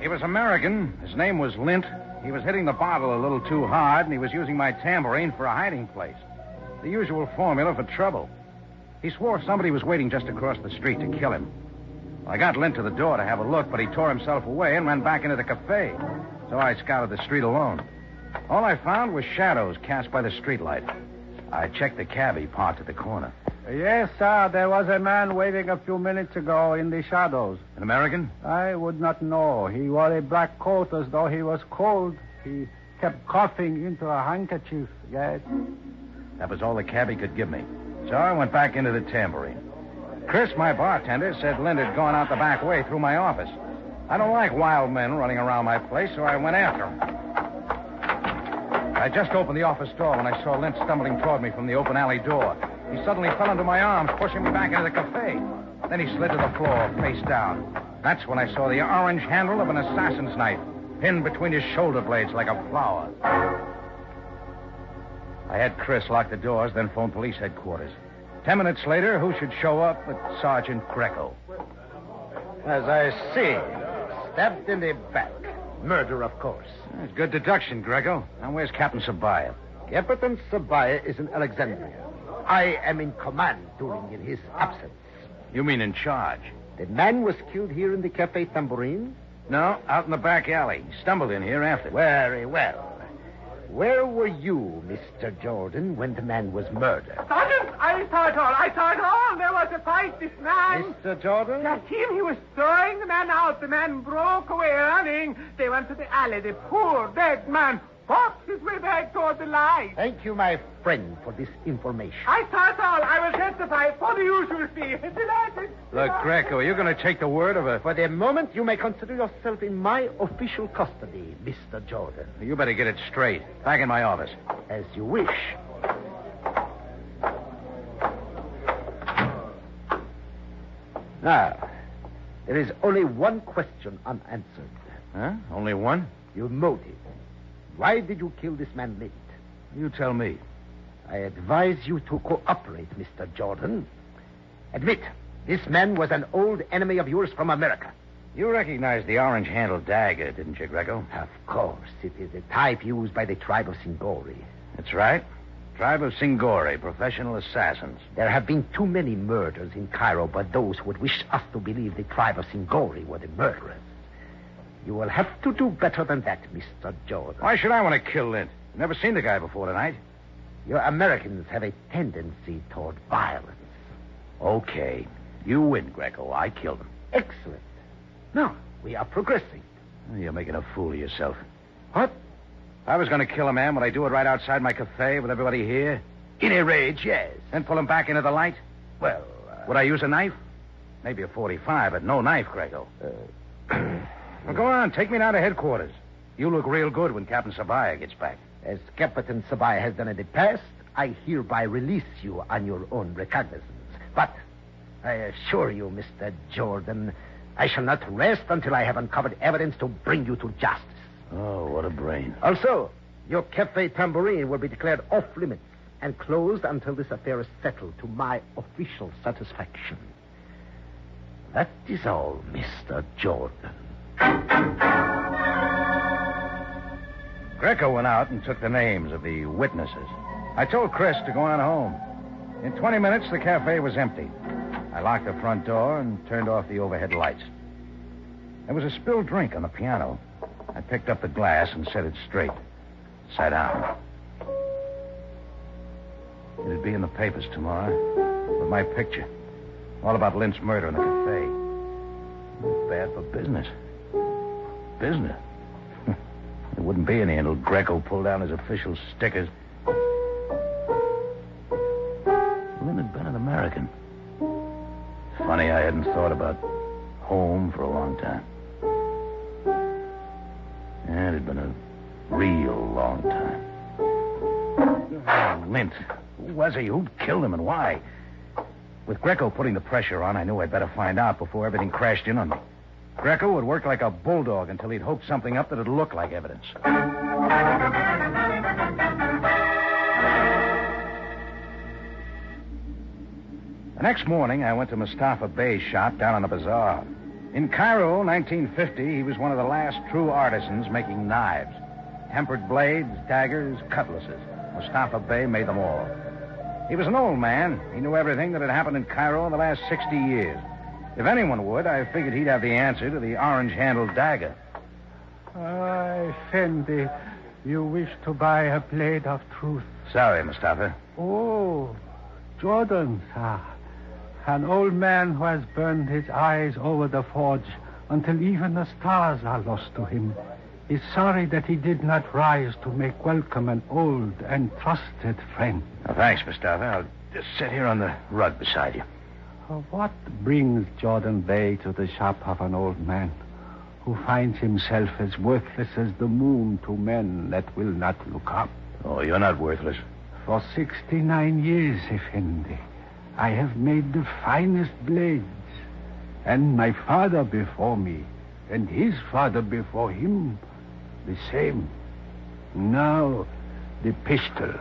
He was American. His name was Lint. He was hitting the bottle a little too hard, and he was using my tambourine for a hiding place. The usual formula for trouble. He swore somebody was waiting just across the street to kill him. I got Lint to the door to have a look, but he tore himself away and ran back into the cafe. So I scouted the street alone. All I found was shadows cast by the streetlight. I checked the cabbie parked at the corner. Yes, sir. There was a man waiting a few minutes ago in the shadows. An American? I would not know. He wore a black coat as though he was cold. He kept coughing into a handkerchief. Yes. That was all the cabbie could give me. So I went back into the tambourine. Chris, my bartender, said Lint had gone out the back way through my office. I don't like wild men running around my place, so I went after him. I just opened the office door when I saw Lint stumbling toward me from the open alley door. He suddenly fell into my arms, pushing me back into the cafe. Then he slid to the floor, face down. That's when I saw the orange handle of an assassin's knife pinned between his shoulder blades like a flower. I had Chris lock the doors, then phone police headquarters. 10 minutes later, who should show up but Sergeant Greco. As I see, stabbed in the back. Murder, of course. That's good deduction, Greco. Now, where's Captain Sabaya? Captain Sabaya is in Alexandria. I am in command during his absence. You mean in charge? The man was killed here in the Cafe Tambourine? No, out in the back alley. He stumbled in here after. Very well. Where were you, Mr. Jordan, when the man was murdered? Sergeant, I saw it all. I saw it all. There was a fight. This man... Mr. Jordan? Just him. He was throwing the man out. The man broke away running. They went to the alley. The poor dead man fought his way back toward the light. Thank you, my friend, for this information. I saw it all. I will testify for the usual fee. Delighted. Look, Greco, you're going to take the word of a... For the moment, you may consider yourself in my official custody, Mr. Jordan. You better get it straight. Back in my office. As you wish. Now, there is only one question unanswered. Huh? Only one? Your motive. Why did you kill this man Lint? You tell me. I advise you to cooperate, Mr. Jordan. Admit, this man was an old enemy of yours from America. You recognize the orange-handled dagger, didn't you, Greco? Of course. It is a type used by the tribe of Singori. That's right. Tribe of Singori, professional assassins. There have been too many murders in Cairo by those who would wish us to believe the tribe of Singori were the murderers. You will have to do better than that, Mr. Jordan. Why should I want to kill Lint? Never seen the guy before tonight. Your Americans have a tendency toward violence. Okay. You win, Greco. I killed him. Excellent. Now, we are progressing. You're making a fool of yourself. What? If I was going to kill a man, would I do it right outside my cafe with everybody here? In a rage, yes. Then pull him back into the light? Well, would I use a knife? Maybe a .45, but no knife, Greco. Well, go on. Take me down to headquarters. You look real good when Captain Sabaya gets back. As Captain Sabaya has done in the past, I hereby release you on your own recognizance. But I assure you, Mr. Jordan, I shall not rest until I have uncovered evidence to bring you to justice. Oh, what a brain. Also, your Cafe Tambourine will be declared off limits and closed until this affair is settled to my official satisfaction. That is all, Mr. Jordan. Greco went out and took the names of the witnesses. I told Chris to go on home. In 20 minutes, the cafe was empty. I locked the front door and turned off the overhead lights. There was a spilled drink on the piano. I picked up the glass and set it straight. Sat down. It'd be in the papers tomorrow with my picture. All about Lynch's murder in the cafe. Bad for business. Business? There wouldn't be any until Greco pulled down his official stickers. Lynn had been an American. Funny I hadn't thought about home for a long time. Yeah, it had been a real long time. Oh, Lint. Who was he? Who killed him and why? With Greco putting the pressure on, I knew I'd better find out before everything crashed in on me. Greco would work like a bulldog until he'd hooked something up that'd look like evidence. The next morning, I went to Mustafa Bey's shop down on the bazaar. In Cairo, 1950, he was one of the last true artisans making knives. Tempered blades, daggers, cutlasses. Mustafa Bey made them all. He was an old man. He knew everything that had happened in Cairo in the last 60 years. If anyone would, I figured he'd have the answer to the orange-handled dagger. Effendi, you wish to buy a blade of truth. Sorry, Mustafa. Oh, Jordan, sir. An old man who has burned his eyes over the forge until even the stars are lost to him. Is sorry that he did not rise to make welcome an old and trusted friend. Oh, thanks, Mustafa. I'll just sit here on the rug beside you. What brings Jordan Bey to the shop of an old man who finds himself as worthless as the moon to men that will not look up? Oh, you're not worthless. For 69 years, Effendi, I have made the finest blades. And my father before me, and his father before him, the same. Now, the pistol.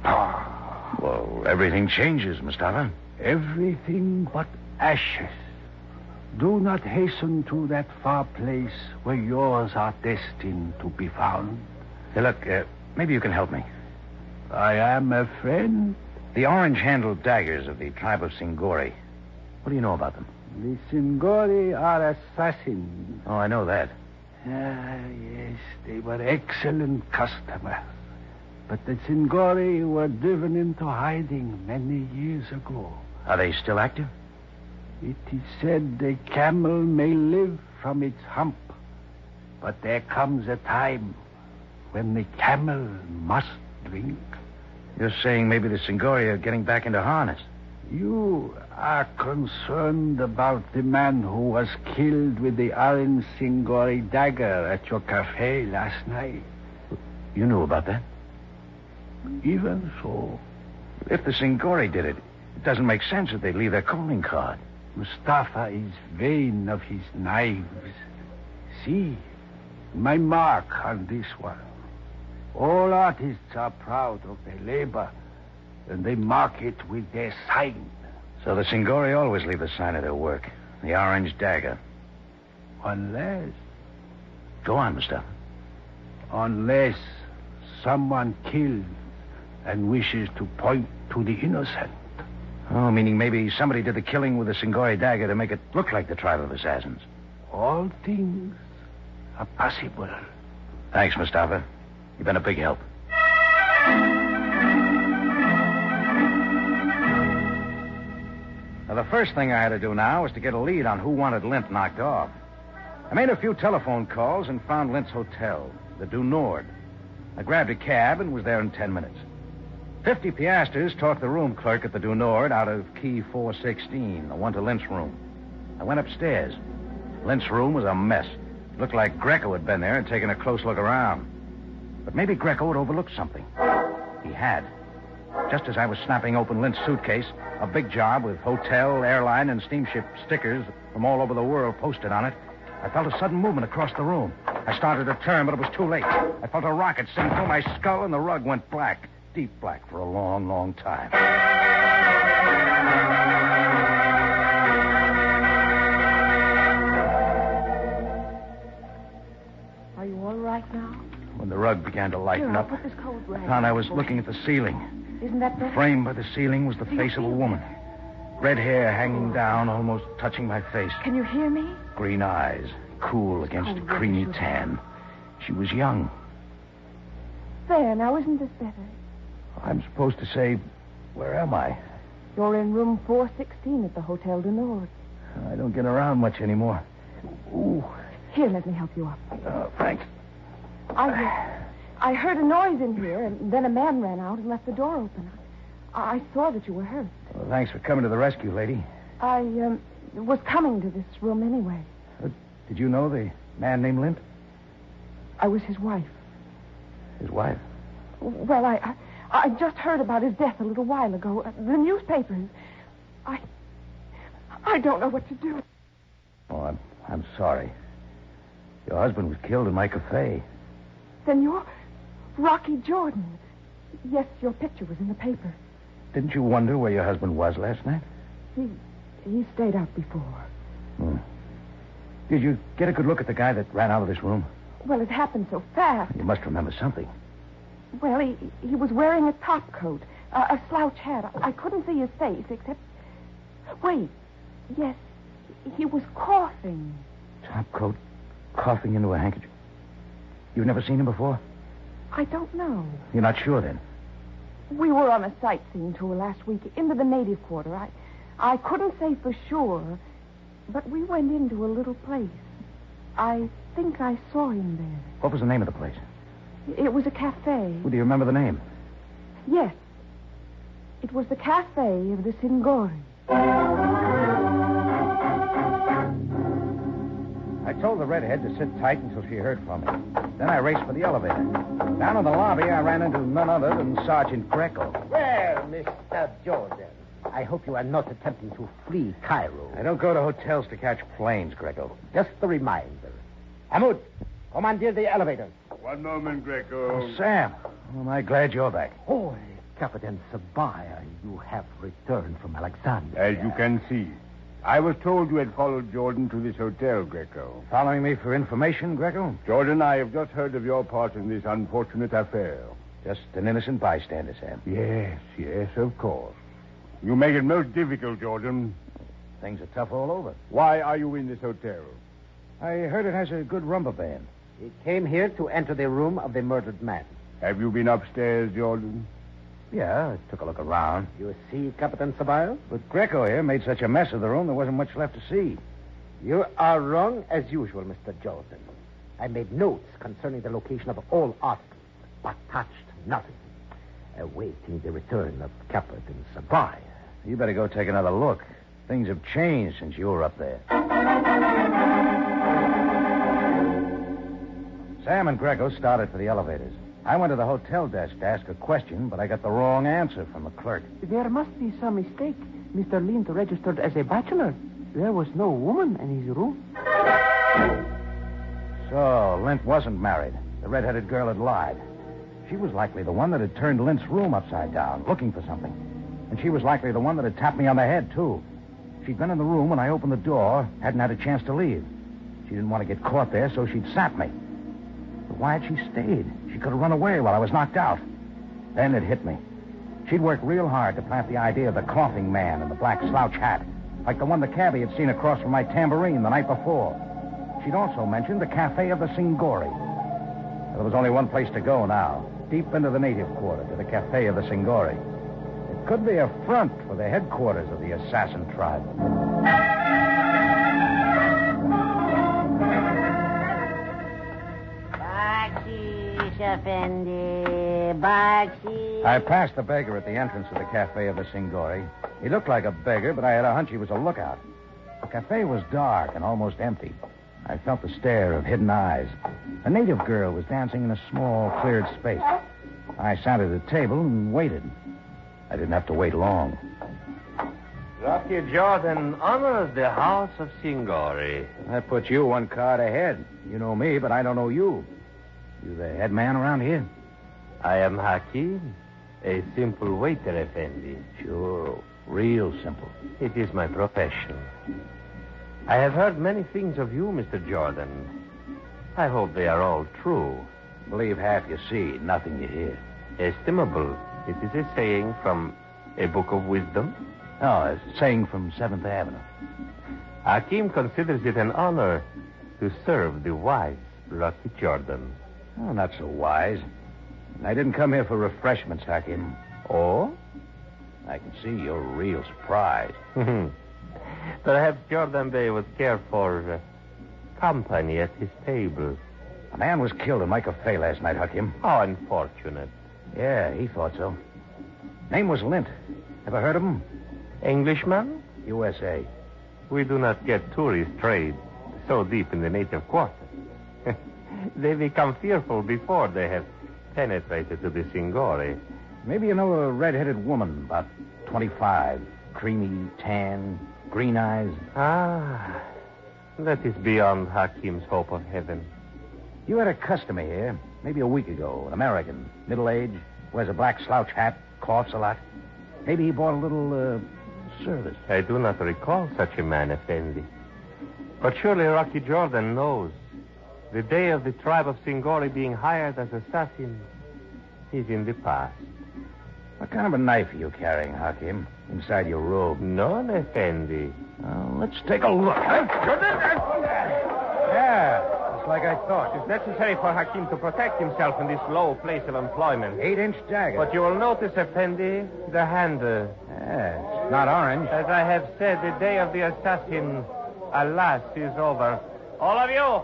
Well, everything changes, Mustafa. Everything but ashes. Do not hasten to that far place where yours are destined to be found. Hey, look, maybe you can help me. I am a friend. The orange-handled daggers of the tribe of Singori. What do you know about them? The Singori are assassins. Oh, I know that. Yes, they were excellent customers. But the Singori were driven into hiding many years ago. Are they still active? It is said the camel may live from its hump, but there comes a time when the camel must drink. You're saying maybe the Singori are getting back into harness? You are concerned about the man who was killed with the orange Singori dagger at your cafe last night. You knew about that? Even so. If the Singori did it, it doesn't make sense that they'd leave their calling card. Mustafa is vain of his knives. See, my mark on this one. All artists are proud of their labor, and they mark it with their sign. So the Singori always leave the sign of their work, the orange dagger. Unless... Go on, Mustafa. Unless someone kills and wishes to point to the innocent. Oh, meaning maybe somebody did the killing with the Singori dagger to make it look like the tribe of assassins. All things are possible. Thanks, Mustafa. You've been a big help. Now, the first thing I had to do now was to get a lead on who wanted Lint knocked off. I made a few telephone calls and found Lint's hotel, the Du Nord. I grabbed a cab and was there in 10 minutes. 50 piastres talked the room clerk at the Du Nord out of key 416, the one to Lint's room. I went upstairs. Lint's room was a mess. It looked like Greco had been there and taken a close look around. But maybe Greco had overlooked something. He had. Just as I was snapping open Lint's suitcase, a big job with hotel, airline, and steamship stickers from all over the world posted on it, I felt a sudden movement across the room. I started to turn, but it was too late. I felt a rocket sing through my skull, and the rug went black. Deep black for a long, long time. Are you all right now? when the rug began to lighten Here, I'll up, put this cold rag I found I was on. looking at the ceiling. Isn't that better? Framed by the ceiling was the face of a woman. Red hair hanging down, almost touching my face. Can you hear me? Green eyes, cool against a creamy tan. She was young. There, now isn't this better? I'm supposed to say, where am I? You're in room 416 at the Hotel du Nord. I don't get around much anymore. Ooh. Here, let me help you up. Thanks. I heard a noise in here, and then a man ran out and left the door open. I saw that you were hurt. Well, thanks for coming to the rescue, lady. I was coming to this room anyway. Did you know the man named Lint? I was his wife. His wife? Well, I just heard about his death a little while ago. The newspapers. I don't know what to do. Oh, I'm sorry. Your husband was killed in my cafe. Then you're Rocky Jordan. Yes, your picture was in the paper. Didn't you wonder where your husband was last night? He stayed out before. Did you get a good look at the guy that ran out of this room? Well, it happened so fast. You must remember something. Well, he was wearing a top coat, a slouch hat. I couldn't see his face except... Wait. Yes, he was coughing. Top coat, coughing into a handkerchief. You've never seen him before? I don't know. You're not sure, then? We were on a sightseeing tour last week into the native quarter. I couldn't say for sure, but we went into a little place. I think I saw him there. What was the name of the place? It was a cafe. Do you remember the name? Yes. It was the cafe of the Singori. I told the redhead to sit tight until she heard from me. Then I raced for the elevator. Down in the lobby, I ran into none other than Sergeant Greco. Well, Mr. Jordan, I hope you are not attempting to flee Cairo. I don't go to hotels to catch planes, Greco. Just a reminder. Ahmud, commandeer the elevator. One moment, Greco. Oh, Sam, am I glad you're back. Oh, Captain Sabaya, you have returned from Alexandria. As you can see. I was told you had followed Jordan to this hotel, Greco. Following me for information, Greco? Jordan, I have just heard of your part in this unfortunate affair. Just an innocent bystander, Sam. Yes, of course. You make it most difficult, Jordan. Things are tough all over. Why are you in this hotel? I heard it has a good rumba band. He came here to enter the room of the murdered man. Have you been upstairs, Jordan? Yeah, I took a look around. You see, Captain Sabaya? But Greco here made such a mess of the room, there wasn't much left to see. You are wrong as usual, Mr. Jordan. I made notes concerning the location of all articles, but touched nothing. Awaiting the return of Captain Sabaya. You better go take another look. Things have changed since you were up there. Sam and Greco started for the elevators. I went to the hotel desk to ask a question, but I got the wrong answer from the clerk. There must be some mistake. Mr. Lint registered as a bachelor. There was no woman in his room. So, Lint wasn't married. The red-headed girl had lied. She was likely the one that had turned Lint's room upside down, looking for something. And she was likely the one that had tapped me on the head, too. She'd been in the room when I opened the door, hadn't had a chance to leave. She didn't want to get caught there, so she'd sat me. But why had she stayed? She could have run away while I was knocked out. Then it hit me. She'd worked real hard to plant the idea of the coughing man in the black slouch hat, like the one the cabbie had seen across from my tambourine the night before. She'd also mentioned the Cafe of the Singori. There was only one place to go now, deep into the native quarter, to the Cafe of the Singori. It could be a front for the headquarters of the assassin tribe. I passed the beggar at the entrance of the Cafe of the Singori. He looked like a beggar, but I had a hunch he was a lookout. The cafe was dark and almost empty. I felt the stare of hidden eyes. A native girl was dancing in a small, cleared space. I sat at a table and waited. I didn't have to wait long. Rocky Jordan honors the house of Singori. That puts you one card ahead. You know me, but I don't know you. You the head man around here? I am Hakim, a simple waiter, Effendi. Sure, real simple. It is my profession. I have heard many things of you, Mr. Jordan. I hope they are all true. Believe half you see, nothing you hear. Estimable. It is a saying from a book of wisdom. No, it's a saying from 7th Avenue. Hakim considers it an honor to serve the wise Rocky Jordan. Oh, not so wise. I didn't come here for refreshments, Hakim. Oh? I can see you're real surprised. Perhaps Jordan Bey would care for company at his table. A man was killed in my cafe last night, Hakim. How unfortunate. Yeah, he thought so. Name was Lint. Ever heard of him? Englishman? USA. We do not get tourist trade so deep in the native quarter. They become fearful before they have penetrated to the Singori. Maybe you know a red-headed woman, about 25. Creamy, tan, green eyes. Ah, that is beyond Hakim's hope of heaven. You had a customer here, maybe a week ago, an American, middle-aged, wears a black slouch hat, coughs a lot. Maybe he bought a little, service. I do not recall such a man, Effendi. But surely Rocky Jordan knows. The day of the tribe of Singori being hired as assassins is in the past. What kind of a knife are you carrying, Hakim? Inside your robe? None, Effendi. Well, let's take a look. Yeah, just like I thought. It's necessary for Hakim to protect himself in this low place of employment. 8-inch dagger. But you will notice, Effendi, the handle. Yeah, it's not orange. As I have said, the day of the assassin, alas, is over. All of you,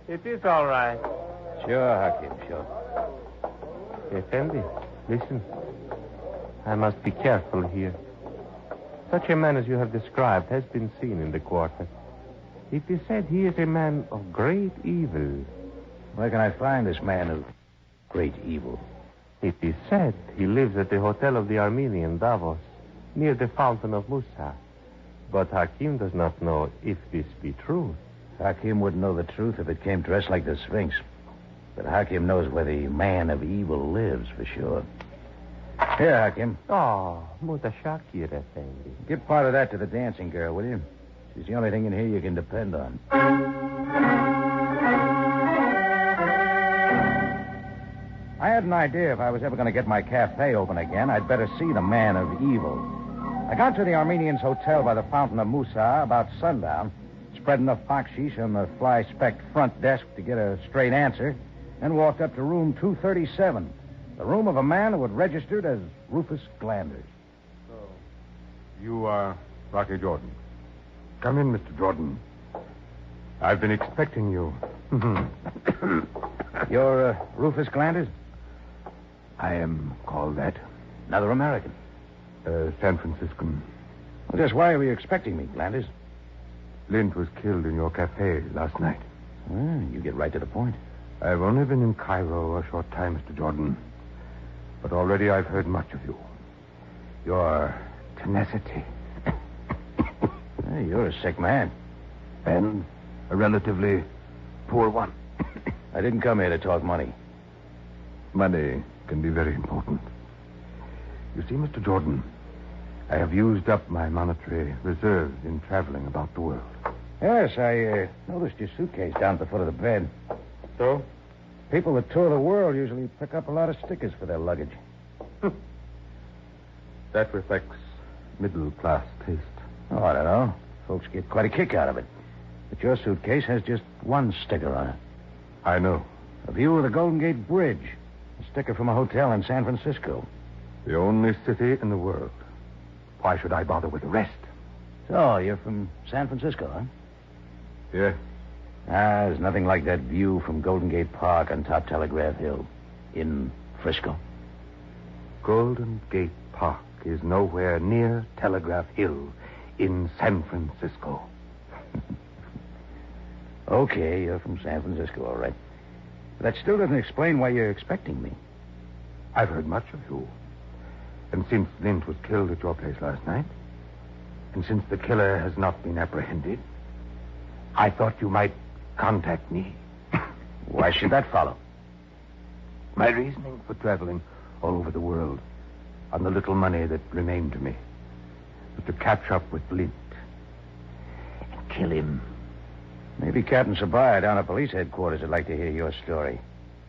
it is all right. Sure, Hakim, sure. Effendi, listen. I must be careful here. Such a man as you have described has been seen in the quarter. It is said he is a man of great evil. Where can I find this man of great evil? It is said he lives at the Hotel of the Armenian, Davos, near the Fountain of Musa. But Hakim does not know if this be true. Hakim wouldn't know the truth if it came dressed like the Sphinx. But Hakim knows where the man of evil lives, for sure. Here, Hakim. Oh, Mutashakir, Effendi. Give part of that to the dancing girl, will you? She's the only thing in here you can depend on. I had an idea if I was ever going to get my cafe open again, I'd better see the man of evil. I got to the Armenians Hotel by the Fountain of Musa about sundown, spread enough bakshish on the fly-specked front desk to get a straight answer, and walked up to room 237, the room of a man who had registered as Rufus Glanders. So, you are Rocky Jordan. Come in, Mr. Jordan. I've been expecting you. You're Rufus Glanders? I am called that. Another American? San Franciscan. Well, just why were you expecting me, Glanders? Lint was killed in your cafe last night. Well, you get right to the point. I've only been in Cairo a short time, Mr. Jordan. But already I've heard much of you. Your tenacity. Hey, you're a sick man. And a relatively poor one. I didn't come here to talk money. Money can be very important. You see, Mr. Jordan, I have used up my monetary reserves in traveling about the world. Yes, I noticed your suitcase down at the foot of the bed. So? People that tour the world usually pick up a lot of stickers for their luggage. That reflects middle-class taste. Oh, I don't know. Folks get quite a kick out of it. But your suitcase has just one sticker on it. I know. A view of the Golden Gate Bridge. A sticker from a hotel in San Francisco. The only city in the world. Why should I bother with the rest? So, you're from San Francisco, huh? Yes. There's nothing like that view from Golden Gate Park on top Telegraph Hill in Frisco. Golden Gate Park is nowhere near Telegraph Hill in San Francisco. Okay, you're from San Francisco, all right. But that still doesn't explain why you're expecting me. I've heard much of you. And since Lint was killed at your place last night, and since the killer has not been apprehended, I thought you might contact me. Why should that follow? My reasoning for traveling all over the world on the little money that remained to me was to catch up with Lint and kill him. Maybe Captain Sabaya down at police headquarters would like to hear your story.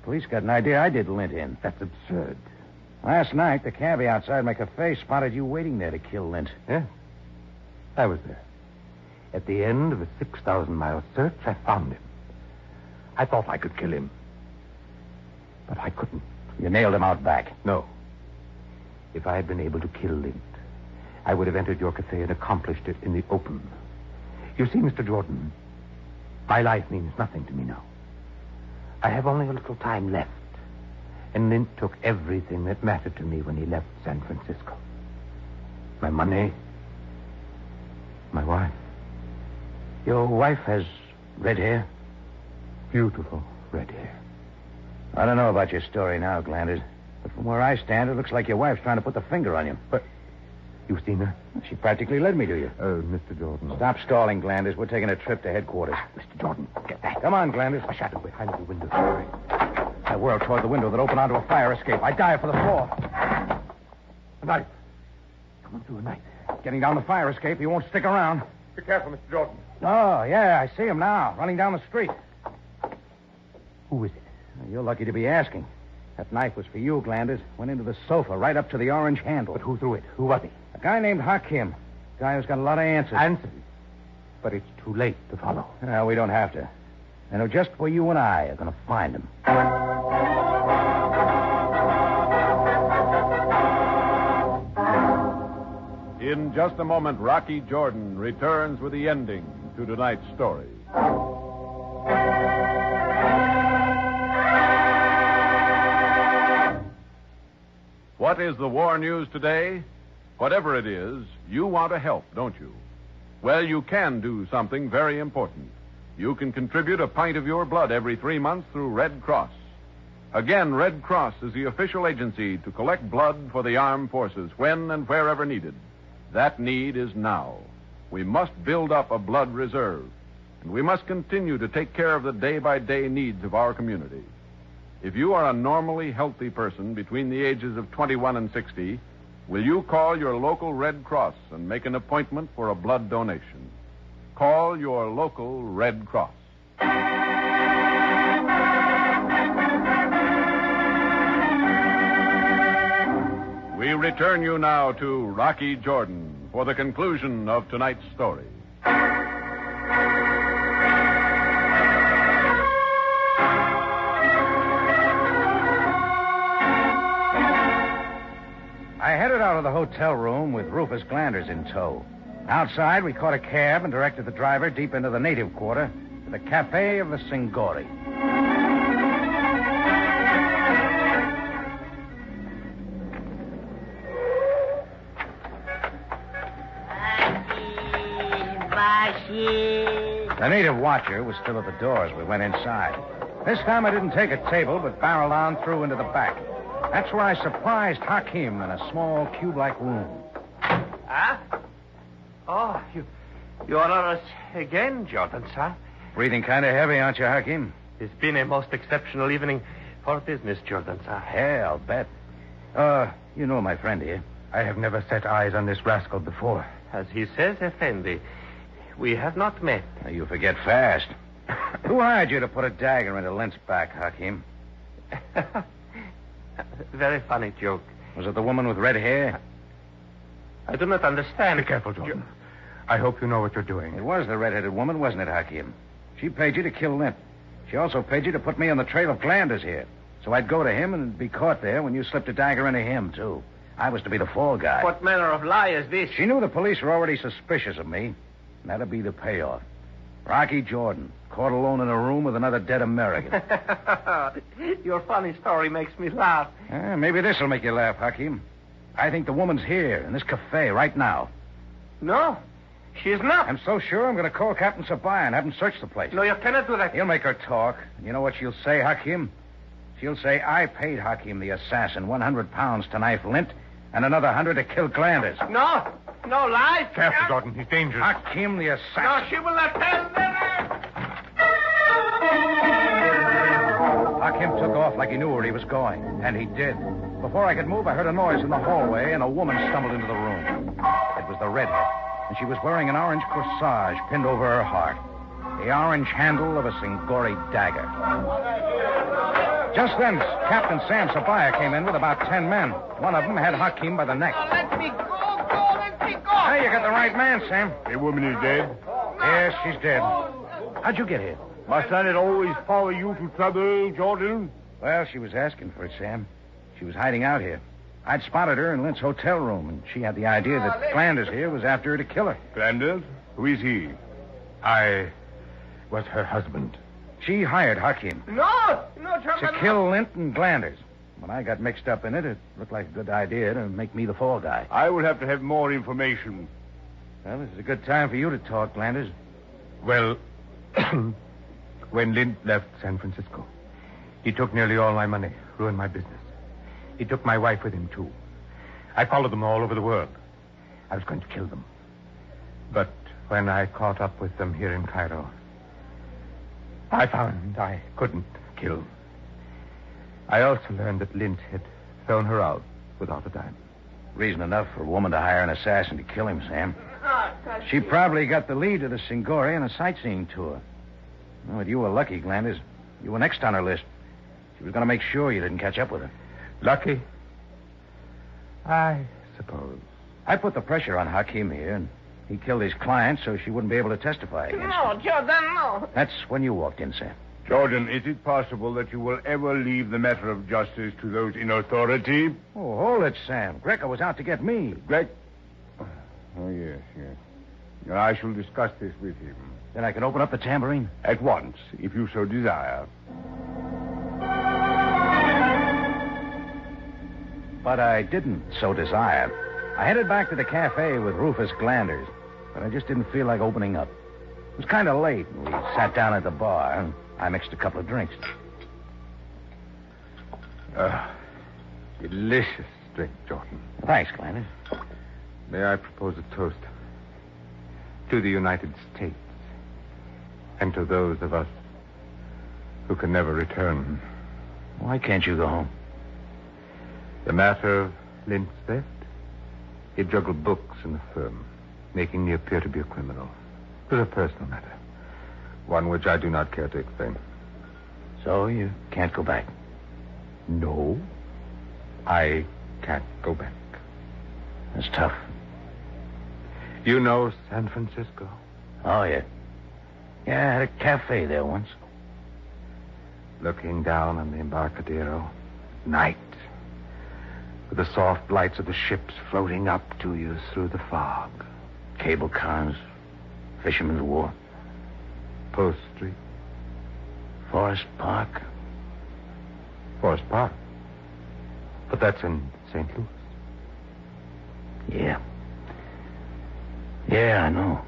Police got an idea I did Lint in. That's absurd. Last night, the cabbie outside my cafe spotted you waiting there to kill Lint. Yeah. I was there. At the end of a 6,000-mile search, I found him. I thought I could kill him. But I couldn't. You nailed him out back. No. If I had been able to kill Lint, I would have entered your cafe and accomplished it in the open. You see, Mr. Jordan, my life means nothing to me now. I have only a little time left. And Lint took everything that mattered to me when he left San Francisco. My money, my wife. Your wife has red hair? Beautiful red hair. I don't know about your story now, Glanders. But from where I stand, it looks like your wife's trying to put the finger on you. But you've seen her? She practically led me to you. Oh, Mr. Jordan. Stop stalling, Glanders. We're taking a trip to headquarters. Mr. Jordan, get back. Come on, Glanders. A shadow behind the window. I whirled toward the window that opened onto a fire escape. I dive for the floor. A knife. Coming through a knife. Getting down the fire escape. He won't stick around. Be careful, Mr. Jordan. Oh, yeah, I see him now. Running down the street. Who is it? You're lucky to be asking. That knife was for you, Glanders. Went into the sofa, right up to the orange handle. But who threw it? Who was he? A guy named Hakim. A guy who's got a lot of answers. Answers? But it's too late to follow. No, we don't have to. I know just where you and I are going to find him. In just a moment, Rocky Jordan returns with the ending to tonight's story. What is the war news today? Whatever it is, you want to help, don't you? Well, you can do something very important. You can contribute a pint of your blood every 3 months through Red Cross. Again, Red Cross is the official agency to collect blood for the armed forces when and wherever needed. That need is now. We must build up a blood reserve, and we must continue to take care of the day-by-day needs of our community. If you are a normally healthy person between the ages of 21 and 60, will you call your local Red Cross and make an appointment for a blood donation? Call your local Red Cross. We return you now to Rocky Jordan for the conclusion of tonight's story. I headed out of the hotel room with Rufus Glanders in tow. Outside, we caught a cab and directed the driver deep into the native quarter to the cafe of the Singori. The native watcher was still at the door as we went inside. This time I didn't take a table, but barreled on through into the back. That's where I surprised Hakim in a small cube-like room. Huh? Oh, you are us again, Jordan, sir. Breathing kind of heavy, aren't you, Hakim? It's been a most exceptional evening for business, Jordan, sir. Yeah, I'll bet. You know my friend here. I have never set eyes on this rascal before. As he says, Effendi, we have not met. You forget fast. Who hired you to put a dagger into Lint's back, Hakim? Very funny joke. Was it the woman with red hair? I do not understand. Be careful, Jordan. I hope you know what you're doing. It was the red-headed woman, wasn't it, Hakim? She paid you to kill Lint. She also paid you to put me on the trail of Glanders here. So I'd go to him and be caught there when you slipped a dagger into him, too. I was to be the fall guy. What manner of lie is this? She knew the police were already suspicious of me. And that'd be the payoff. Rocky Jordan, caught alone in a room with another dead American. Your funny story makes me laugh. Maybe this'll make you laugh, Hakim. I think the woman's here, in this cafe, right now. No, she's not. I'm so sure I'm going to call Captain Sabaya and have him search the place. No, you cannot do that. He'll make her talk. You know what she'll say, Hakim? She'll say, I paid Hakim the assassin 100 pounds to knife Lint and another 100 to kill Glanders. No, lie. Careful, Jordan. He's dangerous. Hakim the assassin. No, she will not tell them. Hakim took off like he knew where he was going, and he did. Before I could move, I heard a noise in the hallway, and a woman stumbled into the room. It was the redhead, and she was wearing an orange corsage pinned over her heart. the orange handle of a Singori dagger. Just then, Captain Sam Sabaya came in with about 10 men. One of them had Hakim by the neck. Let me go, let me go. Hey, you got the right man, Sam. The woman is dead. Yes, she's dead. How'd you get here? Must I always follow you to trouble, Jordan? Well, she was asking for it, Sam. She was hiding out here. I'd spotted her in Lint's hotel room, and she had the idea that Flanders here was after her to kill her. Flanders? Who is he? I was her husband. She hired Hakim No, to kill Lint and Glanders. When I got mixed up in it, it looked like a good idea to make me the fall guy. I will have to have more information. Well, this is a good time for you to talk, Glanders. Well, when Lint left San Francisco, he took nearly all my money, ruined my business. He took my wife with him, too. I followed them all over the world. I was going to kill them. But when I caught up with them here in Cairo, I found I couldn't kill. I also learned that Lint had thrown her out without a dime. Reason enough for a woman to hire an assassin to kill him, Sam. She probably got the lead of the Singori on a sightseeing tour. Oh, but you were lucky, Glanders. You were next on her list. She was going to make sure you didn't catch up with her. Lucky? I suppose. I put the pressure on Hakim here, and he killed his client so she wouldn't be able to testify against him. No, Jordan, no. That's when you walked in, Sam. Jordan, is it possible that you will ever leave the matter of justice to those in authority? Oh, hold it, Sam. Greco was out to get me. Oh, yes. I shall discuss this with him. Then I can open up the tambourine? At once, if you so desire. But I didn't so desire. I headed back to the cafe with Rufus Glanders, but I just didn't feel like opening up. It was kind of late, and we sat down at the bar, and I mixed a couple of drinks. Delicious drink, Jordan. Thanks, Glanders. May I propose a toast to the United States and to those of us who can never return. Why can't you go home? The matter of Lint's theft? He juggled books in the firm, making me appear to be a criminal. It was a personal matter, one which I do not care to explain. So you can't go back? No, I can't go back. That's tough. You know San Francisco? Oh, yeah. Yeah, I had a cafe there once. Looking down on the Embarcadero, night, with the soft lights of the ships floating up to you through the fog. Cable cars, Fisherman's Wharf. Post Street. Forest Park. Forest Park? But that's in St. Louis. Yeah. Yeah, I know.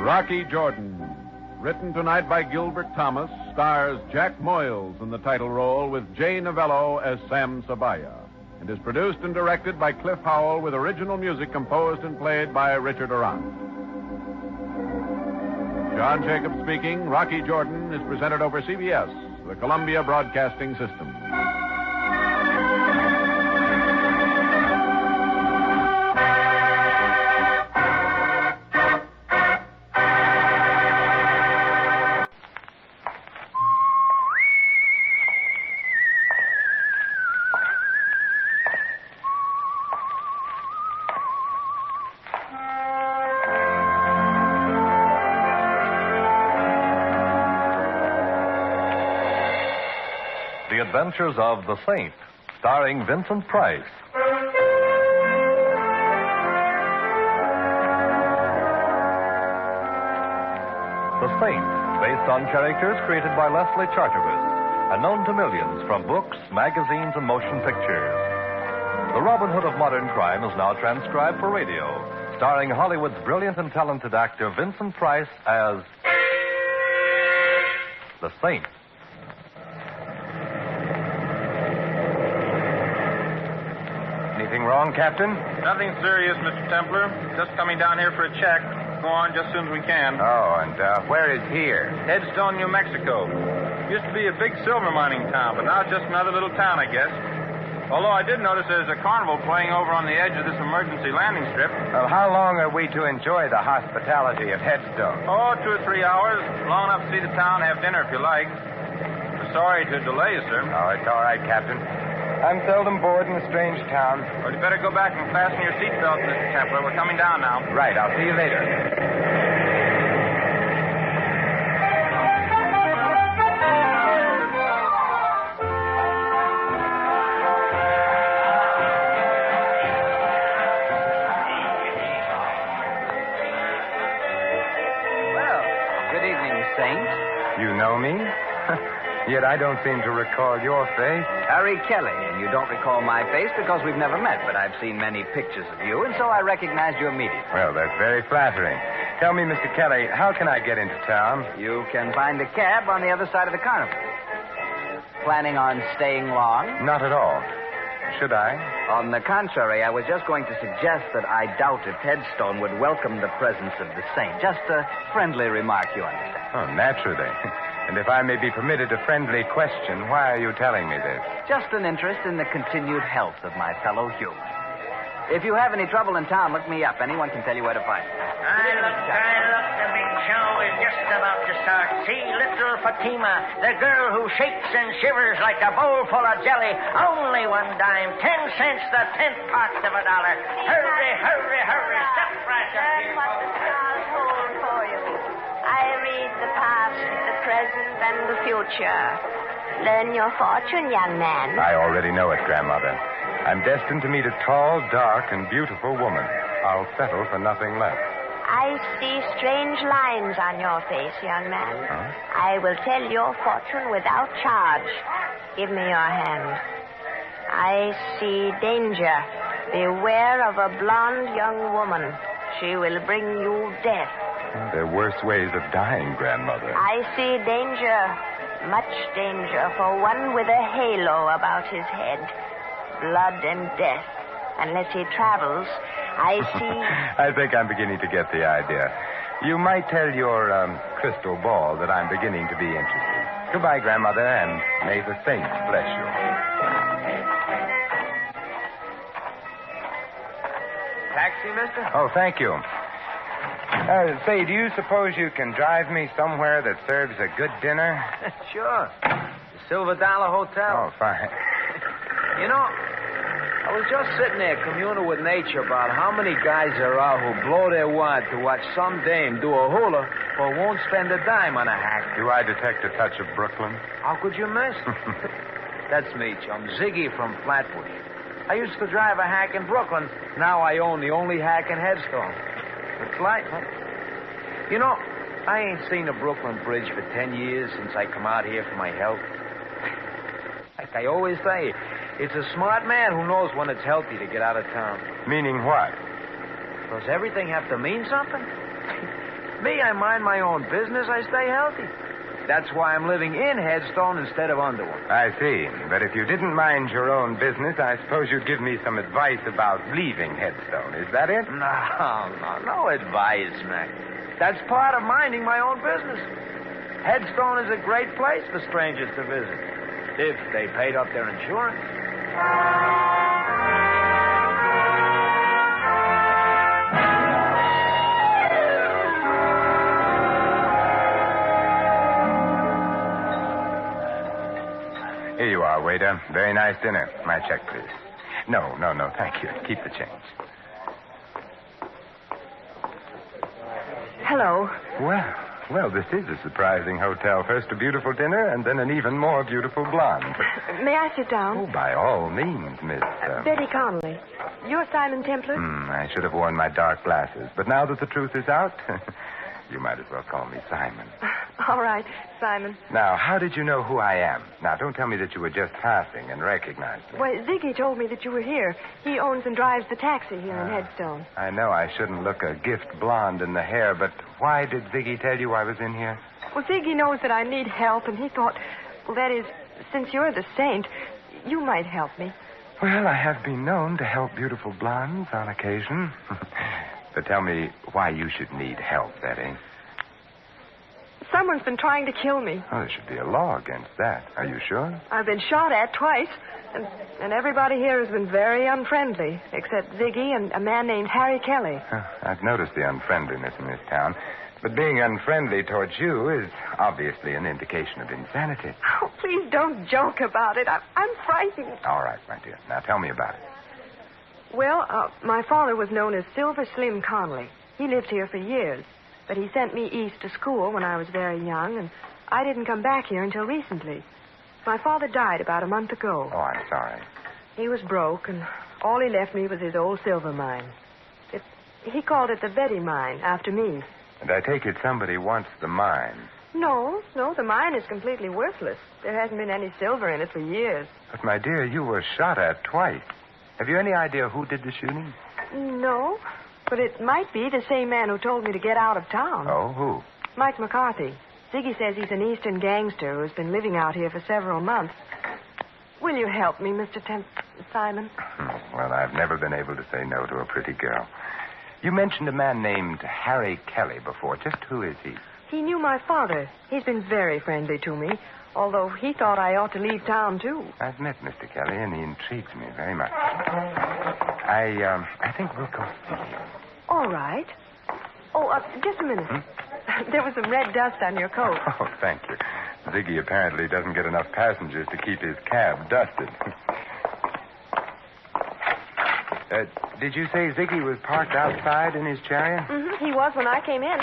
Rocky Jordan, written tonight by Gilbert Thomas, stars Jack Moyles in the title role with Jay Novello as Sam Sabaya, and is produced and directed by Cliff Howell with original music composed and played by Richard Arant. John Jacobs speaking. Rocky Jordan is presented over CBS, the Columbia Broadcasting System. The Adventures of the Saint, starring Vincent Price. The Saint, based on characters created by Leslie Charteris and known to millions from books, magazines, and motion pictures. The Robin Hood of modern crime is now transcribed for radio, starring Hollywood's brilliant and talented actor Vincent Price as the Saint. Anything wrong, Captain? Nothing serious, Mr. Templar. Just coming down here for a check. Go on just as soon as we can. Oh, and where is here? Headstone, New Mexico. Used to be a big silver mining town, but now it's just another little town, I guess. Although I did notice there's a carnival playing over on the edge of this emergency landing strip. Well, how long are we to enjoy the hospitality of Headstone? Oh, 2 or 3 hours. Long enough to see the town, have dinner if you like. We're sorry to delay you, sir. Oh, it's all right, Captain. I'm seldom bored in a strange town. Well, you better go back and fasten your seatbelt, Mr. Templar. We're coming down now. Right, I'll see you later. You know me? Yet I don't seem to recall your face. Harry Kelly, and you don't recall my face because we've never met, but I've seen many pictures of you, and so I recognized you immediately. Well, that's very flattering. Tell me, Mr. Kelly, how can I get into town? You can find a cab on the other side of the carnival. Planning on staying long? Not at all. Should I? On the contrary, I was just going to suggest that I doubt if Headstone would welcome the presence of the saint. Just a friendly remark, you understand. Oh, naturally. And if I may be permitted a friendly question, why are you telling me this? Just an interest in the continued health of my fellow human. If you have any trouble in town, look me up. Anyone can tell you where to find me. Look, the big show is just about to start. See, little Fatima, the girl who shakes and shivers like a bowl full of jelly. Only 1 dime, 10 cents, the 10th part of $1. Hurry, hurry, hurry. Step right up here. What the stars hold for you. I read the past, the present, and the future. Learn your fortune, young man. I already know it, Grandmother. I'm destined to meet a tall, dark, and beautiful woman. I'll settle for nothing less. I see strange lines on your face, young man. Huh? I will tell your fortune without charge. Give me your hand. I see danger. Beware of a blonde young woman. She will bring you death. There are worse ways of dying, Grandmother. I see danger. Much danger for one with a halo about his head. Blood and death. Unless he travels, I see... I think I'm beginning to get the idea. You might tell your crystal ball that I'm beginning to be interested. Goodbye, Grandmother, and may the saints bless you. Taxi, mister? Oh, thank you. Say, do you suppose you can drive me somewhere that serves a good dinner? Sure. The Silver Dollar Hotel. Oh, fine. You know, I was just sitting there communing with nature about how many guys there are who blow their wad to watch some dame do a hula or won't spend a dime on a hack. Do I detect a touch of Brooklyn? How could you miss? That's me, chum. Ziggy from Flatbush. I used to drive a hack in Brooklyn. Now I own the only hack in Headstone. It's like, huh? You know, I ain't seen a Brooklyn Bridge for 10 years since I come out here for my health. Like I always say, it's a smart man who knows when it's healthy to get out of town. Meaning what? Does everything have to mean something? Me, I mind my own business. I stay healthy. That's why I'm living in Headstone instead of under one. I see. But if you didn't mind your own business, I suppose you'd give me some advice about leaving Headstone. Is that it? No advice, Mac. That's part of minding my own business. Headstone is a great place for strangers to visit, if they paid up their insurance. Here you are, waiter. Very nice dinner. My check, please. No, thank you. Keep the change. Hello. Well, this is a surprising hotel. First a beautiful dinner, and then an even more beautiful blonde. May I sit down? Oh, by all means, Miss... Betty Connolly. You're Simon Templar? I should have worn my dark glasses. But now that the truth is out, you might as well call me Simon. All right, Simon. Now, how did you know who I am? Now, don't tell me that you were just passing and recognized me. Why, Ziggy told me that you were here. He owns and drives the taxi here in Headstone. I know I shouldn't look a gift blonde in the hair, but why did Ziggy tell you I was in here? Well, Ziggy knows that I need help, and he thought, well, that is, since you're the saint, you might help me. Well, I have been known to help beautiful blondes on occasion. But tell me why you should need help, Betty. Someone's been trying to kill me. Oh, there should be a law against that. Are you sure? I've been shot at twice, and everybody here has been very unfriendly, except Ziggy and a man named Harry Kelly. I've noticed the unfriendliness in this town. But being unfriendly towards you is obviously an indication of insanity. Oh, please don't joke about it. I'm frightened. All right, my dear. Now tell me about it. Well, my father was known as Silver Slim Connolly. He lived here for years, but he sent me east to school when I was very young, and I didn't come back here until recently. My father died about a month ago. Oh, I'm sorry. He was broke, and all he left me was his old silver mine. He called it the Betty Mine, after me. And I take it somebody wants the mine. No, the mine is completely worthless. There hasn't been any silver in it for years. But, my dear, you were shot at twice. Have you any idea who did the shooting? No, but it might be the same man who told me to get out of town. Oh, who? Mike McCarthy. Ziggy says he's an eastern gangster who's been living out here for several months. Will you help me, Mr. Simon? Well, I've never been able to say no to a pretty girl. You mentioned a man named Harry Kelly before. Just who is he? He knew my father. He's been very friendly to me, although he thought I ought to leave town, too. I've met Mr. Kelly, and he intrigues me very much. I think we'll go see him. All right. Oh, just a minute. There was some red dust on your coat. Oh, thank you. Ziggy apparently doesn't get enough passengers to keep his cab dusted. Did you say Ziggy was parked outside in his chariot? Mm-hmm. He was when I came in.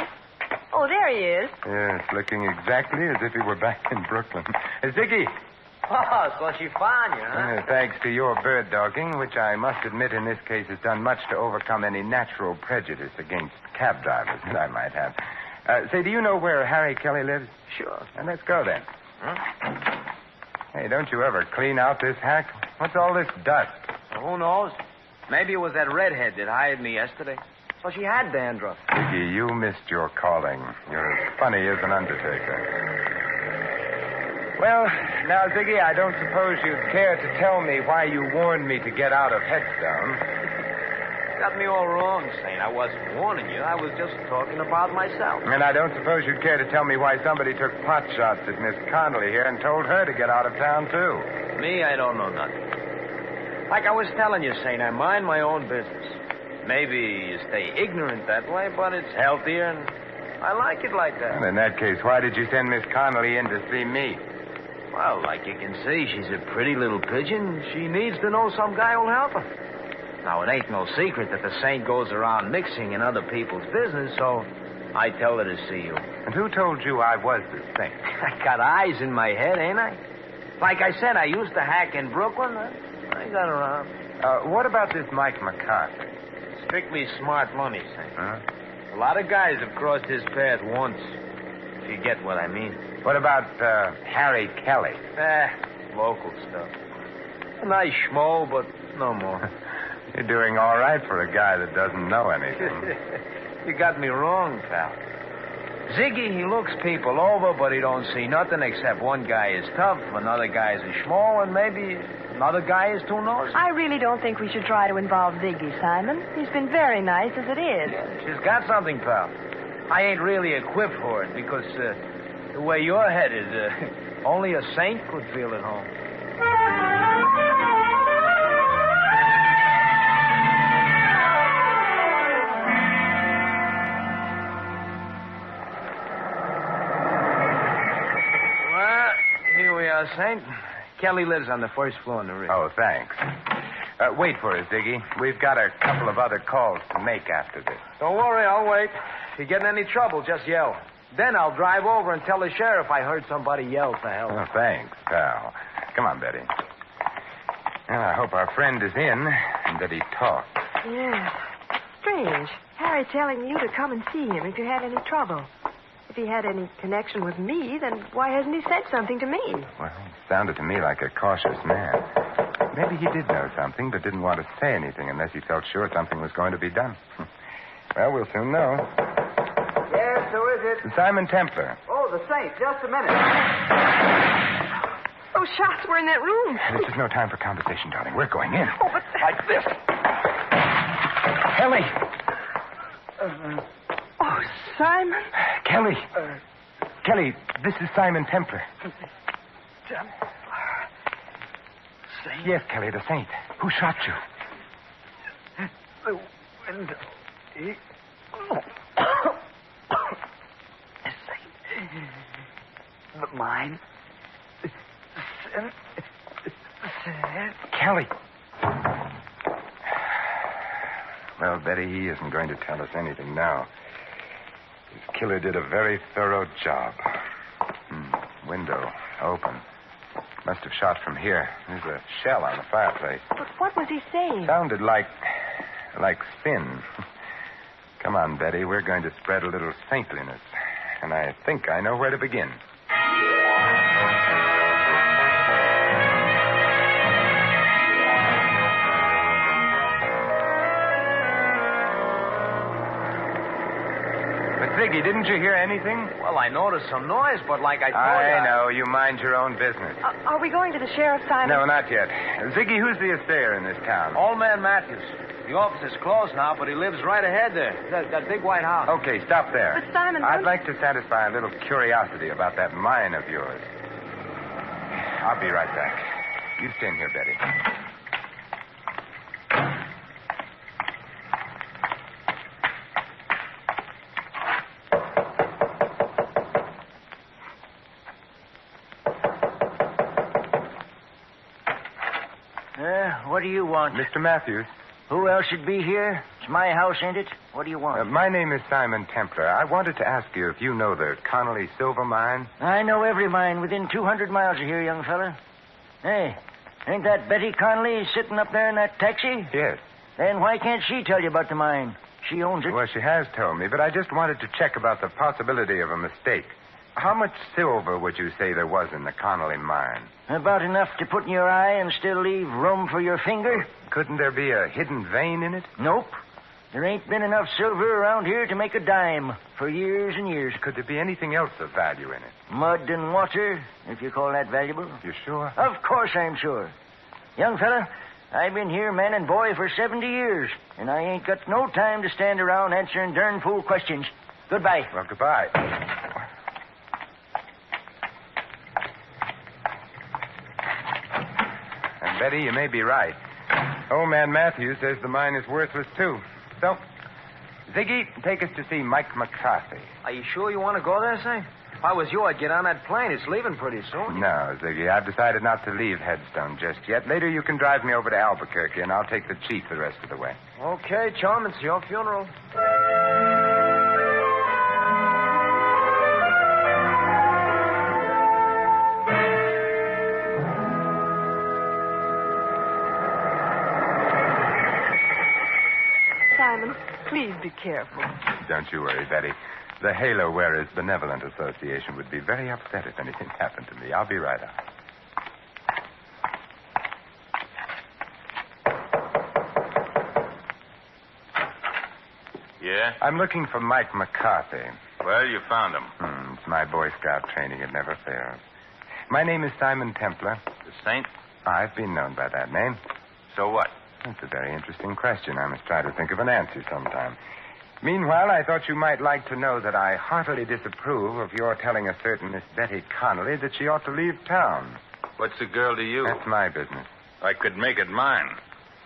Oh, there he is. Yes, looking exactly as if he were back in Brooklyn. Ziggy! Oh, so she found you, huh? Thanks to your bird dogging, which I must admit in this case has done much to overcome any natural prejudice against cab drivers that I might have. Say, do you know where Harry Kelly lives? Sure. Let's go then. Hey, don't you ever clean out this hack? What's all this dust? Well, who knows? Maybe it was that redhead that hired me yesterday. So she had dandruff. Ziggy, you missed your calling. You're as funny as an undertaker. Well, now, Ziggy, I don't suppose you'd care to tell me why you warned me to get out of Headstone. Got me all wrong, Saint. I wasn't warning you. I was just talking about myself. And I don't suppose you'd care to tell me why somebody took pot shots at Miss Connolly here and told her to get out of town, too. Me, I don't know nothing. Like I was telling you, Saint, I mind my own business. Maybe you stay ignorant that way, but it's healthier, and I like it like that. Well, in that case, why did you send Miss Connolly in to see me? Well, like you can see, she's a pretty little pigeon. She needs to know some guy who'll help her. Now, it ain't no secret that the Saint goes around mixing in other people's business, so I tell her to see you. And who told you I was the Saint? I got eyes in my head, ain't I? Like I said, I used to hack in Brooklyn. I got around. What about this Mike McCarthy? Strictly smart money, Saint. Huh? A lot of guys have crossed his path once, if you get what I mean. What about Harry Kelly? Local stuff. A nice schmo, but no more. You're doing all right for a guy that doesn't know anything. You got me wrong, pal. Ziggy, he looks people over, but he don't see nothing except one guy is tough, another guy is a schmo, and maybe another guy is too nosy. I really don't think we should try to involve Ziggy, Simon. He's been very nice as it is. Yeah, she's got something, pal. I ain't really equipped for it because the way your head is, only a saint could feel at home. Saint. Kelly lives on the first floor in the rig. Oh, thanks. Wait for us, Ziggy. We've got a couple of other calls to make after this. Don't worry, I'll wait. If you get in any trouble, just yell. Then I'll drive over and tell the sheriff I heard somebody yell for help. Oh, thanks, pal. Come on, Betty. Well, I hope our friend is in and that he talked. Yeah. Strange. Harry telling you to come and see him if you had any trouble. If he had any connection with me, then why hasn't he said something to me? Well, it sounded to me like a cautious man. Maybe he did know something, but didn't want to say anything unless he felt sure something was going to be done. Well, we'll soon know. Yes, who is it? Simon Templar. Oh, the Saint. Just a minute. Those shots were in that room. This is no time for conversation, darling. We're going in. Oh, but... Like this. Kelly. Oh, Simon. Kelly. Kelly, this is Simon Templar. Saint? Yes, Kelly, the saint. Who shot you? The window. The mine. Kelly. Well, Betty, he isn't going to tell us anything now. His killer did a very thorough job. Window open. Must have shot from here. There's a shell on the fireplace. But what was he saying? Sounded like sin. Come on, Betty. We're going to spread a little saintliness. And I think I know where to begin. But Ziggy, didn't you hear anything? Well, I noticed some noise, but like I told you... I know. You mind your own business. Are we going to the sheriff, Simon? No, not yet. Ziggy, who's the astayer in this town? Old man Matthews. The office is closed now, but he lives right ahead there. That big white house. Okay, stop there. But, Simon... I'd like to satisfy a little curiosity about that mine of yours. I'll be right back. You stay in here, Betty. What do you want? Mr. Matthews. Who else should be here? It's my house, ain't it? What do you want? My name is Simon Templar. I wanted to ask you if you know the Connolly silver mine. I know every mine within 200 miles of here, young fella. Hey, ain't that Betty Connolly sitting up there in that taxi? Yes. Then why can't she tell you about the mine? She owns it. Well, she has told me, but I just wanted to check about the possibility of a mistake. How much silver would you say there was in the Connolly mine? About enough to put in your eye and still leave room for your finger? Couldn't there be a hidden vein in it? Nope. There ain't been enough silver around here to make a dime for years and years. Could there be anything else of value in it? Mud and water, if you call that valuable. You sure? Of course I'm sure. Young fella, I've been here man and boy for 70 years, and I ain't got no time to stand around answering darn fool questions. Goodbye. Well, goodbye. And Betty, you may be right. Old man Matthews says the mine is worthless, too. So, Ziggy, take us to see Mike McCarthy. Are you sure you want to go there, say? If I was you, I'd get on that plane. It's leaving pretty soon. No, Ziggy, I've decided not to leave Headstone just yet. Later you can drive me over to Albuquerque, and I'll take the chief the rest of the way. Okay, chum, it's your funeral. Simon, please be careful. Don't you worry, Betty. The Halo Wearers Benevolent Association would be very upset if anything happened to me. I'll be right out. Yeah? I'm looking for Mike McCarthy. Well, you found him. It's my Boy Scout training. It never fails. My name is Simon Templar. The Saint? I've been known by that name. So what? That's a very interesting question. I must try to think of an answer sometime. Meanwhile, I thought you might like to know that I heartily disapprove of your telling a certain Miss Betty Connolly that she ought to leave town. What's the girl to you? That's my business. I could make it mine.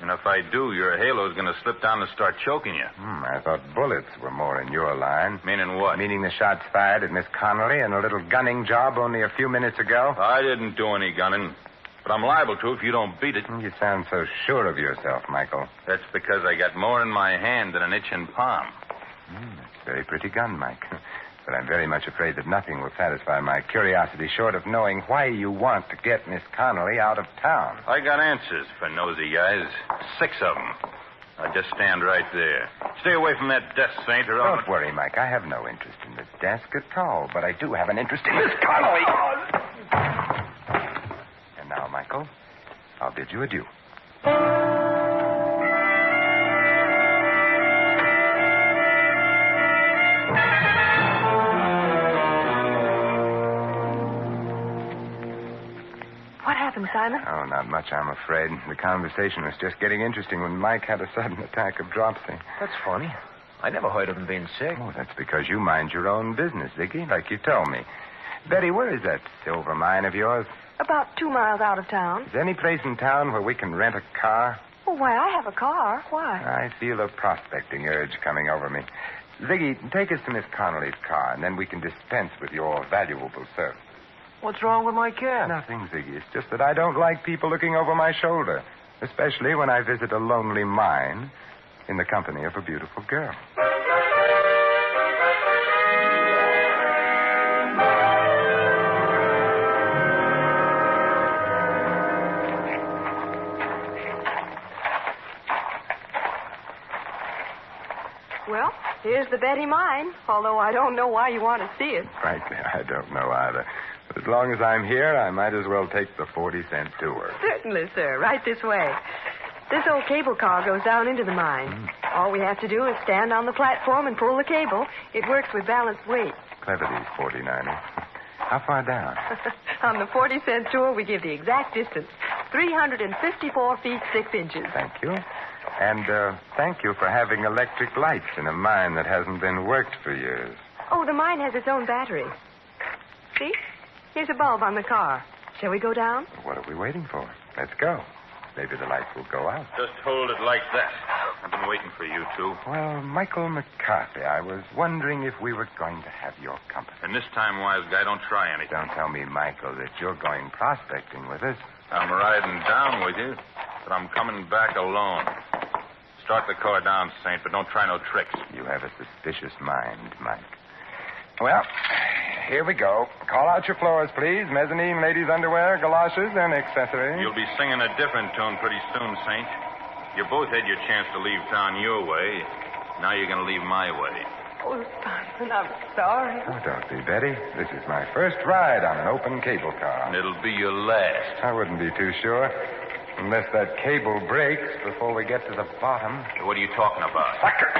And if I do, your halo's going to slip down and start choking you. I thought bullets were more in your line. Meaning what? Meaning the shots fired at Miss Connolly and a little gunning job only a few minutes ago. I didn't do any gunning. But I'm liable to if you don't beat it. You sound so sure of yourself, Michael. That's because I got more in my hand than an itching palm. That's a very pretty gun, Mike. But I'm very much afraid that nothing will satisfy my curiosity short of knowing why you want to get Miss Connolly out of town. I got answers for nosy guys. 6 of them. Now just stand right there. Stay away from that desk, Saint, or I'll... Don't worry, Mike. I have no interest in this desk at all. But I do have an interest in Miss Connolly. And now, Michael, I'll bid you adieu. Simon? Oh, not much, I'm afraid. The conversation was just getting interesting when Mike had a sudden attack of dropsy. That's funny. I never heard of him being sick. Oh, that's because you mind your own business, Ziggy, like you told me. Betty, where is that silver mine of yours? About 2 miles out of town. Is there any place in town where we can rent a car? Oh, why, I have a car. Why? I feel a prospecting urge coming over me. Ziggy, take us to Miss Connolly's car, and then we can dispense with your valuable service. What's wrong with my car? Nothing, Ziggy. It's just that I don't like people looking over my shoulder, especially when I visit a lonely mine in the company of a beautiful girl. Well, here's the Betty mine, although I don't know why you want to see it. Frankly, I don't know either. But as long as I'm here, I might as well take the 40-cent tour. Certainly, sir. Right this way. This old cable car goes down into the mine. All we have to do is stand on the platform and pull the cable. It works with balanced weight. Clever, these 49ers. How far down? On the 40-cent tour, we give the exact distance. 354 feet, 6 inches. Thank you. And thank you for having electric lights in a mine that hasn't been worked for years. Oh, the mine has its own battery. See? Here's a bulb on the car. Shall we go down? What are we waiting for? Let's go. Maybe the lights will go out. Just hold it like that. I've been waiting for you two. Well, Michael McCarthy, I was wondering if we were going to have your company. And this time, wise guy, don't try anything. Don't tell me, Michael, that you're going prospecting with us. I'm riding down with you, but I'm coming back alone. Start the car down, Saint, but don't try no tricks. You have a suspicious mind, Mike. Well, here we go. Call out your floors, please. Mezzanine, ladies' underwear, galoshes, and accessories. You'll be singing a different tune pretty soon, Saint. You both had your chance to leave town your way. Now you're going to leave my way. Oh, Simon, I'm sorry. Oh, don't be, Betty. This is my first ride on an open cable car. And it'll be your last. I wouldn't be too sure. Unless that cable breaks before we get to the bottom. What are you talking about? Sucker!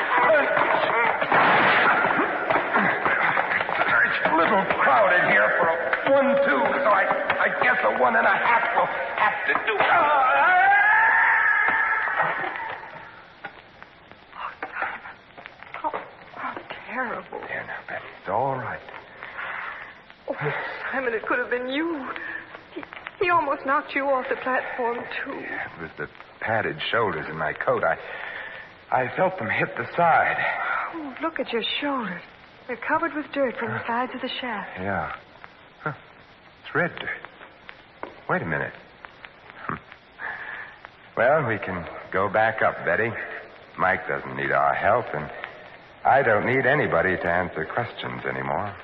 It's a little crowded here for a 1-2, so I guess a 1.5 will have to do. How terrible. There now, Betty. It's all right. Oh, Simon, it could have been you. He almost knocked you off the platform, too. It was the padded shoulders in my coat. I felt them hit the side. Oh, look at your shoulders. They're covered with dirt from the sides of the shaft. Yeah. Huh. It's red dirt. Wait a minute. Well, we can go back up, Betty. Mike doesn't need our help, and I don't need anybody to answer questions anymore.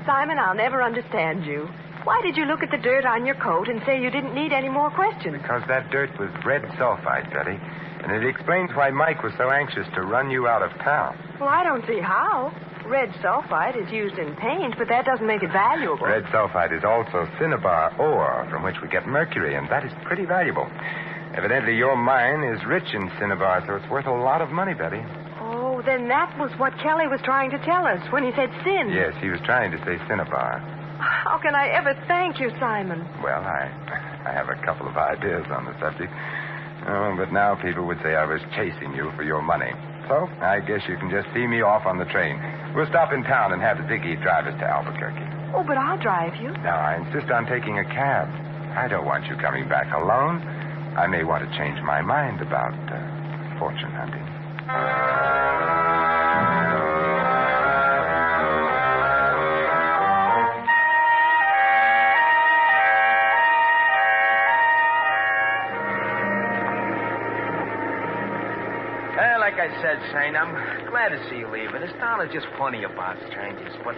Simon, I'll never understand you. Why did you look at the dirt on your coat and say you didn't need any more questions? Because that dirt was red sulfide, Betty. And it explains why Mike was so anxious to run you out of town. Well, I don't see how. Red sulfide is used in paint, but that doesn't make it valuable. Red sulfide is also cinnabar ore from which we get mercury, and that is pretty valuable. Evidently, your mine is rich in cinnabar, so it's worth a lot of money, Betty. Oh, then that was what Kelly was trying to tell us when he said sin. Yes, he was trying to say cinnabar. How can I ever thank you, Simon? Well, I have a couple of ideas on the subject. Oh, but now people would say I was chasing you for your money. So I guess you can just see me off on the train. We'll stop in town and have Ziggy drive us to Albuquerque. Oh, but I'll drive you. No, I insist on taking a cab. I don't want you coming back alone. I may want to change my mind about fortune hunting. Like I said, Shayne, I'm glad to see you leaving. This town is just funny about strangers. But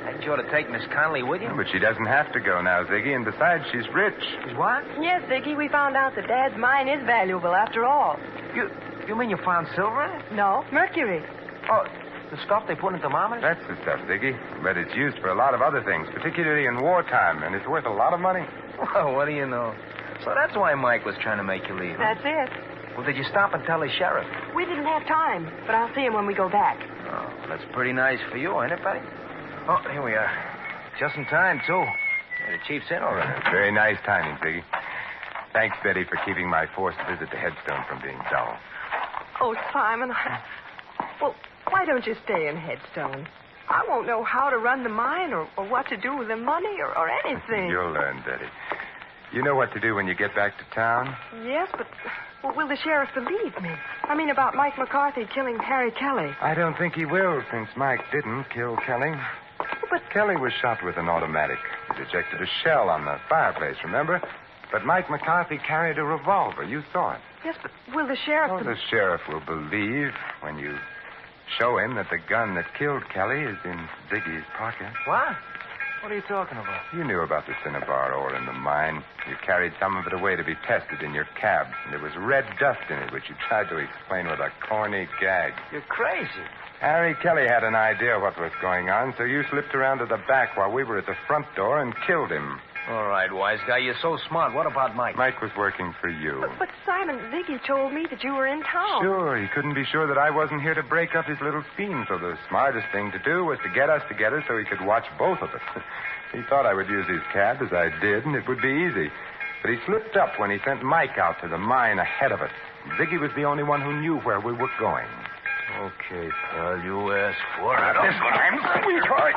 hadn't you ought to take Miss Connolly with you? But she doesn't have to go now, Ziggy, and besides, she's rich. She's what? Yes, Ziggy, we found out that Dad's mine is valuable after all. You mean you found silver in it? No, mercury. Oh, the stuff they put in thermometers? That's the stuff, Ziggy. But it's used for a lot of other things, particularly in wartime, and it's worth a lot of money. Well, what do you know? So that's why Mike was trying to make you leave. That's it. Well, did you stop and tell the sheriff? We didn't have time, but I'll see him when we go back. Oh, that's pretty nice for you, ain't it, Betty? Oh, here we are. Just in time, too. Yeah, the chief's in already. Very nice timing, Ziggy. Thanks, Betty, for keeping my forced visit to Headstone from being dull. Oh, Simon, well, why don't you stay in Headstone? I won't know how to run the mine or what to do with the money or anything. You'll learn, Betty. You know what to do when you get back to town? Yes, but will the sheriff believe me? I mean, about Mike McCarthy killing Harry Kelly. I don't think he will, since Mike didn't kill Kelly. But Kelly was shot with an automatic. It ejected a shell on the fireplace, remember? But Mike McCarthy carried a revolver. You saw it. Yes, but will the sheriff... Oh, the sheriff will believe when you show him that the gun that killed Kelly is in Ziggy's pocket. What? What are you talking about? You knew about the cinnabar ore in the mine. You carried some of it away to be tested in your cab. And there was red dust in it, which you tried to explain with a corny gag. You're crazy. Harry Kelly had an idea what was going on, so you slipped around to the back while we were at the front door and killed him. All right, wise guy, you're so smart. What about Mike? Mike was working for you. But Simon, Ziggy told me that you were in town. Sure, he couldn't be sure that I wasn't here to break up his little scheme, so the smartest thing to do was to get us together so he could watch both of us. He thought I would use his cab, as I did, and it would be easy. But he slipped up when he sent Mike out to the mine ahead of us. Ziggy was the only one who knew where we were going. Okay, pal, you asked for it. Not this time, sweetheart.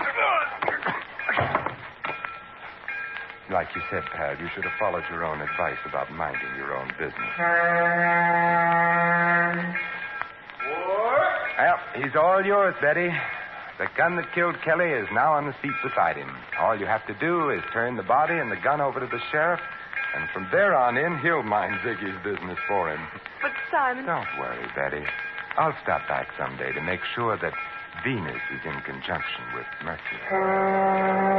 Like you said, pal, you should have followed your own advice about minding your own business. Well, he's all yours, Betty. The gun that killed Kelly is now on the seat beside him. All you have to do is turn the body and the gun over to the sheriff, and from there on in, he'll mind Ziggy's business for him. But, Simon... Don't worry, Betty. I'll stop back someday to make sure that Venus is in conjunction with Mercury.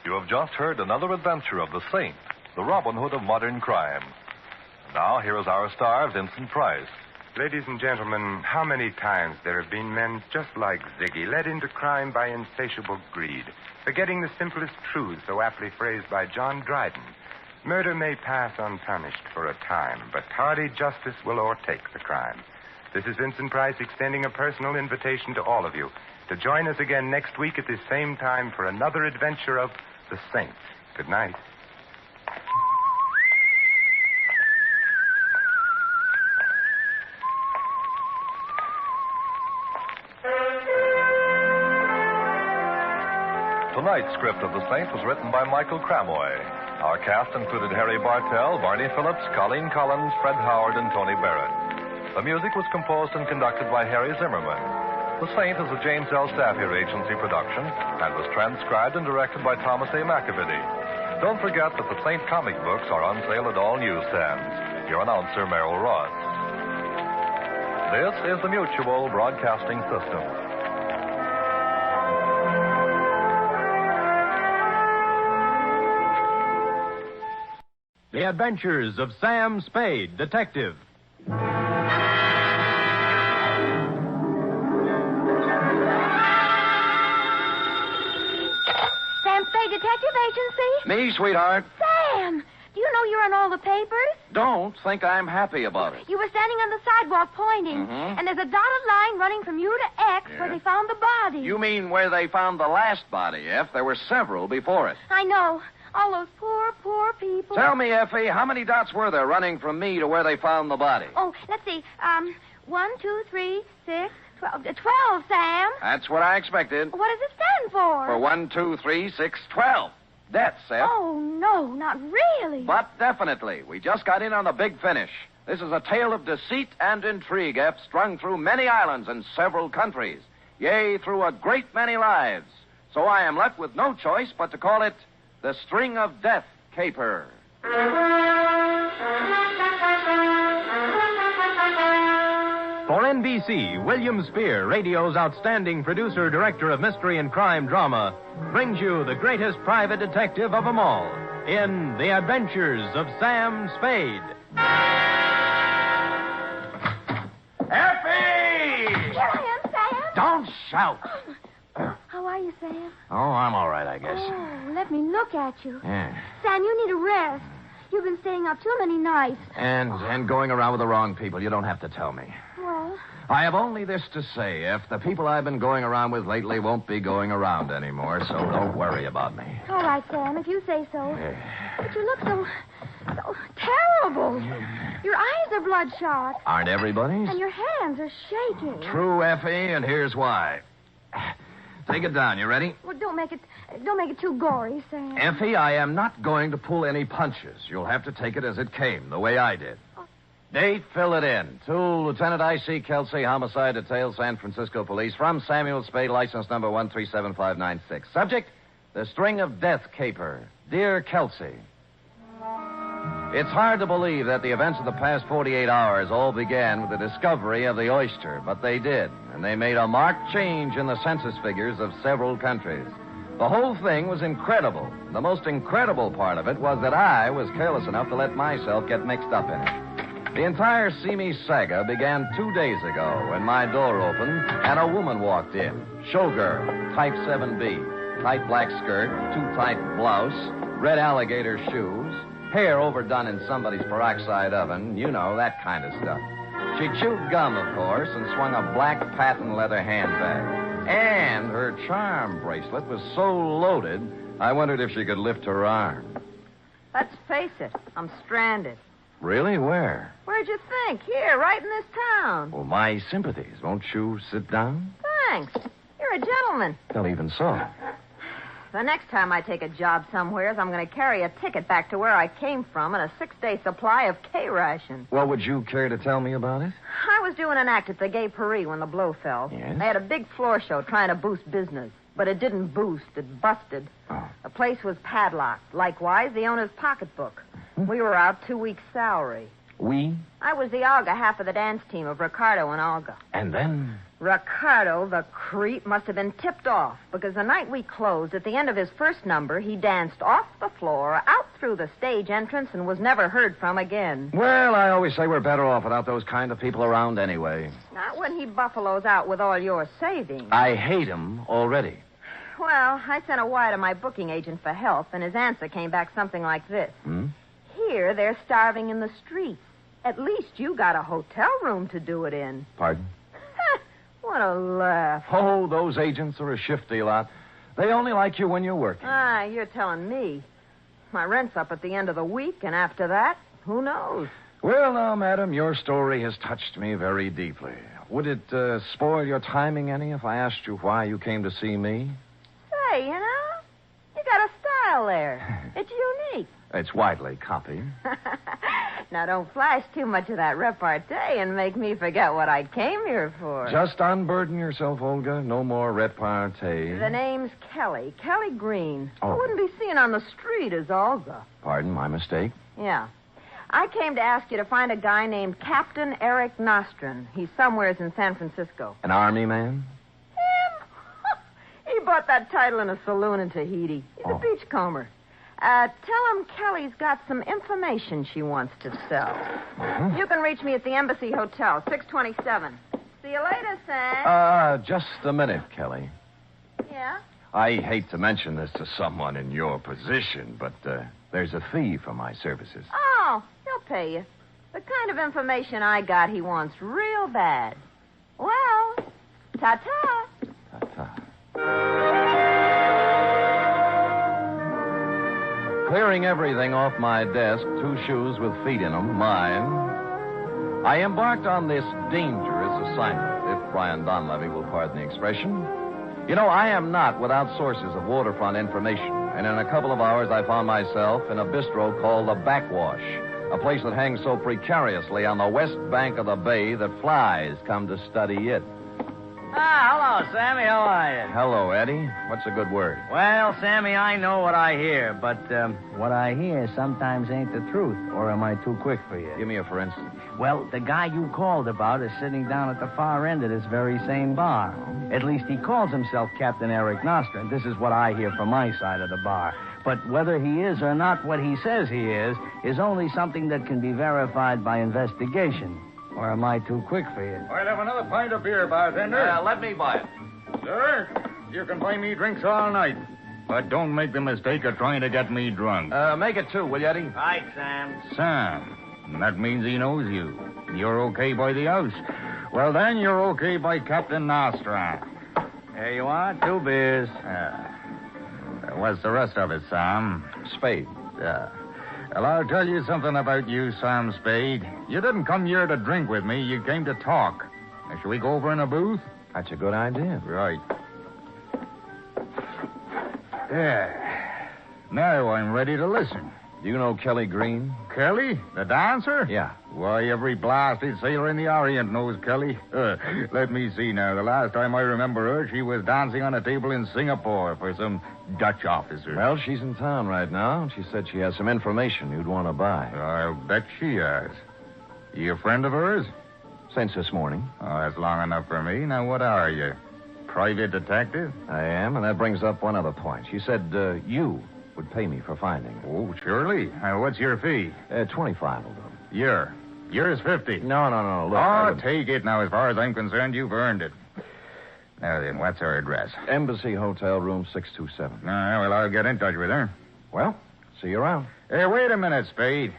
You have just heard another adventure of the Saint, the Robin Hood of modern crime. Now, here is our star, Vincent Price. Ladies and gentlemen, how many times there have been men just like Ziggy, led into crime by insatiable greed, forgetting the simplest truth so aptly phrased by John Dryden. Murder may pass unpunished for a time, but tardy justice will o'ertake the crime. This is Vincent Price extending a personal invitation to all of you to join us again next week at this same time for another adventure of the Saint. Good night. Tonight's script of The Saint was written by Michael Cramoy. Our cast included Harry Bartell, Barney Phillips, Colleen Collins, Fred Howard, and Tony Barrett. The music was composed and conducted by Harry Zimmerman. The Saint is a James L. Staffier Agency production and was transcribed and directed by Thomas A. McAvity. Don't forget that the Saint comic books are on sale at all newsstands. Your announcer, Merrill Ross. This is the Mutual Broadcasting System. The Adventures of Sam Spade, Detective. Sam Spade Detective Agency? Me, sweetheart. Sam, do you know you're in all the papers? Don't think I'm happy about it. You were standing on the sidewalk pointing, Mhm. and there's a dotted line running from you to X where they found the body. You mean where they found the last body, F? There were several before it. I know. All those poor, poor people. Tell me, Effie, how many dots were there running from me to where they found the body? Oh, let's see. 1, 2, 3, 6, 12. 12, Sam. That's what I expected. What does it stand for? For 1, 2, 3, 6, 12. Deaths, F. Oh, no, not really. But definitely. We just got in on the big finish. This is a tale of deceit and intrigue, F, strung through many islands and several countries. Yea, through a great many lives. So I am left with no choice but to call it The String of Death Caper. For NBC, William Spear, radio's outstanding producer, director of mystery and crime drama, brings you the greatest private detective of them all in The Adventures of Sam Spade. Effie! Here I am, Don't shout. How are you, Sam? Oh, I'm all right, I guess. Oh, let me look at you. Yeah. Sam, you need a rest. You've been staying up too many nights. And going around with the wrong people. You don't have to tell me. Well, I have only this to say. If the people I've been going around with lately won't be going around anymore, so don't worry about me. all right, Sam, if you say so. Yeah. But you look so terrible. Your eyes are bloodshot. Aren't everybody's? And your hands are shaking. True, Effie, and here's why. Take it down. You ready? Well, don't make it too gory, Sam. Effie, I am not going to pull any punches. You'll have to take it as it came, the way I did. Date, fill it in. To Lieutenant I.C. Kelsey, Homicide Detail, San Francisco Police, from Samuel Spade, license number 1375596. Subject, the string of death caper. Dear Kelsey, it's hard to believe that the events of the past 48 hours all began with the discovery of the oyster, but they did, and they made a marked change in the census figures of several countries. The whole thing was incredible. The most incredible part of it was that I was careless enough to let myself get mixed up in it. The entire See Me saga began 2 days ago when my door opened and a woman walked in. Showgirl, type 7B, tight black skirt, too tight blouse, red alligator shoes, hair overdone in somebody's peroxide oven, you know, that kind of stuff. She chewed gum, of course, and swung a black patent leather handbag. And her charm bracelet was so loaded, I wondered if she could lift her arm. Let's face it, I'm stranded. Really? Where? Where'd you think? Here, right in this town. Well, my sympathies. Won't you sit down? Thanks. You're a gentleman. Well, even so. The next time I take a job somewheres, I'm going to carry a ticket back to where I came from and a 6-day supply of K-ration. Well, would you care to tell me about it? I was doing an act at the Gay Paris when the blow fell. Yes? They had a big floor show trying to boost business. But it didn't boost. It busted. Oh. The place was padlocked. Likewise, the owner's pocketbook. We were out 2 weeks' salary. We? I was the Olga half of the dance team of Ricardo and Olga. And then? Ricardo, the creep, must have been tipped off because the night we closed, at the end of his first number, he danced off the floor, out through the stage entrance, and was never heard from again. Well, I always say we're better off without those kind of people around anyway. Not when he buffaloes out with all your savings. I hate him already. Well, I sent a wire to my booking agent for help, and his answer came back something like this. Here, they're starving in the streets. At least you got a hotel room to do it in. Pardon? What a laugh. Oh, those agents are a shifty lot. They only like you when you're working. Ah, you're telling me. My rent's up at the end of the week, and after that, who knows? Well, now, madam, your story has touched me very deeply. Would it spoil your timing any if I asked you why you came to see me? Say, you know, you got a style there. It's unique. It's widely copied. Now, don't flash too much of that repartee and make me forget what I came here for. Just unburden yourself, Olga. No more repartee. The name's Kelly. Kelly Green. Oh. I wouldn't be seen on the street as Olga. Pardon, my mistake. Yeah. I came to ask you to find a guy named Captain Eric Nostrin. He's somewheres in San Francisco. An army man? Him? He bought that title in a saloon in Tahiti. He's a beachcomber. Tell him Kelly's got some information she wants to sell. You can reach me at the Embassy Hotel, 627. See you later, Sam. Just a minute, Kelly. Yeah? I hate to mention this to someone in your position, but there's a fee for my services. Oh, he'll pay you. The kind of information I got he wants real bad. Well, ta-ta. Ta-ta. Clearing everything off my desk, 2 shoes with feet in them, mine, I embarked on this dangerous assignment, if Brian Donlevy will pardon the expression. You know, I am not without sources of waterfront information, and in a couple of hours I found myself in a bistro called the Backwash, a place that hangs so precariously on the west bank of the bay that flies come to study it. Ah, hello, Sammy. How are you? Hello, Eddie. What's a good word? Well, Sammy, I know what I hear, but what I hear sometimes ain't the truth, or am I too quick for you? Give me a for instance. Well, the guy you called about is sitting down at the far end of this very same bar. At least he calls himself Captain Eric Nostrin. This is what I hear from my side of the bar. But whether he is or not what he says he is only something that can be verified by investigation. Or am I too quick for you? I'll have another pint of beer, bartender. Let me buy it. Sir, you can buy me drinks all night. But don't make the mistake of trying to get me drunk. Make it 2, will you, Eddie? Right, Sam. Sam. That means he knows you. You're okay by the house. Well, then you're okay by Captain Nostra. There you are, 2 beers. What's the rest of it, Sam? Spade. Yeah. Well, I'll tell you something about you, Sam Spade. You didn't come here to drink with me. You came to talk. Now, shall we go over in a booth? That's a good idea. Right. Yeah. Now I'm ready to listen. Do you know Kelly Green? Kelly? The dancer? Yeah. Why, every blasted sailor in the Orient knows Kelly. Let me see now. The last time I remember her, she was dancing on a table in Singapore for some Dutch officer. Well, she's in town right now. She said she has some information you'd want to buy. I'll bet she has. You a friend of hers? Since this morning. Oh, that's long enough for me. Now, what are you? Private detective? I am, and that brings up one other point. She said you would pay me for finding her. Oh, surely. What's your fee? 25 will do. Yours 50. No. Look, take it now. As far as I'm concerned, you've earned it. Now then, what's her address? Embassy Hotel, room 627. Well, I'll get in touch with her. Well, see you around. Hey, wait a minute, Spade.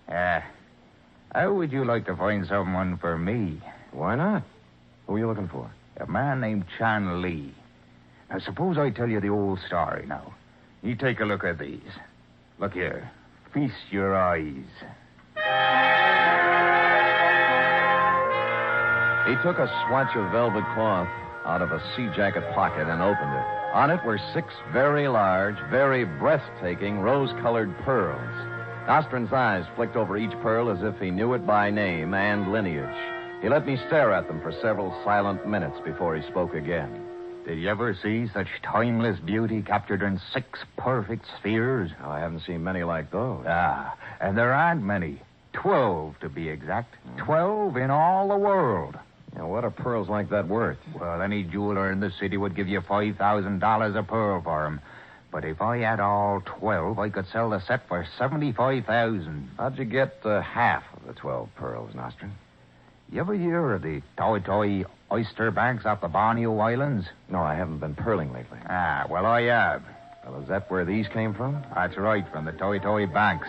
How would you like to find someone for me? Why not? Who are you looking for? A man named Chan Lee. Now, suppose I tell you the old story now. You take a look at these. Look here. Feast your eyes. He took a swatch of velvet cloth out of a sea jacket pocket and opened it. On it were 6 very large, very breathtaking, rose-colored pearls. Nostran's eyes flicked over each pearl as if he knew it by name and lineage. He let me stare at them for several silent minutes before he spoke again. Did you ever see such timeless beauty captured in 6 perfect spheres? Oh, I haven't seen many like those. And there aren't many. 12, to be exact. 12 in all the world. Now, what are pearls like that worth? Well, any jeweler in the city would give you $5,000 a pearl for them. But if I had all 12, I could sell the set for $75,000. How'd you get half of the 12 pearls, Nostran? You ever hear of the Toi oyster banks off the Borneo Islands? No, I haven't been pearling lately. Well, I have. Well, is that where these came from? That's right, from the Toi banks.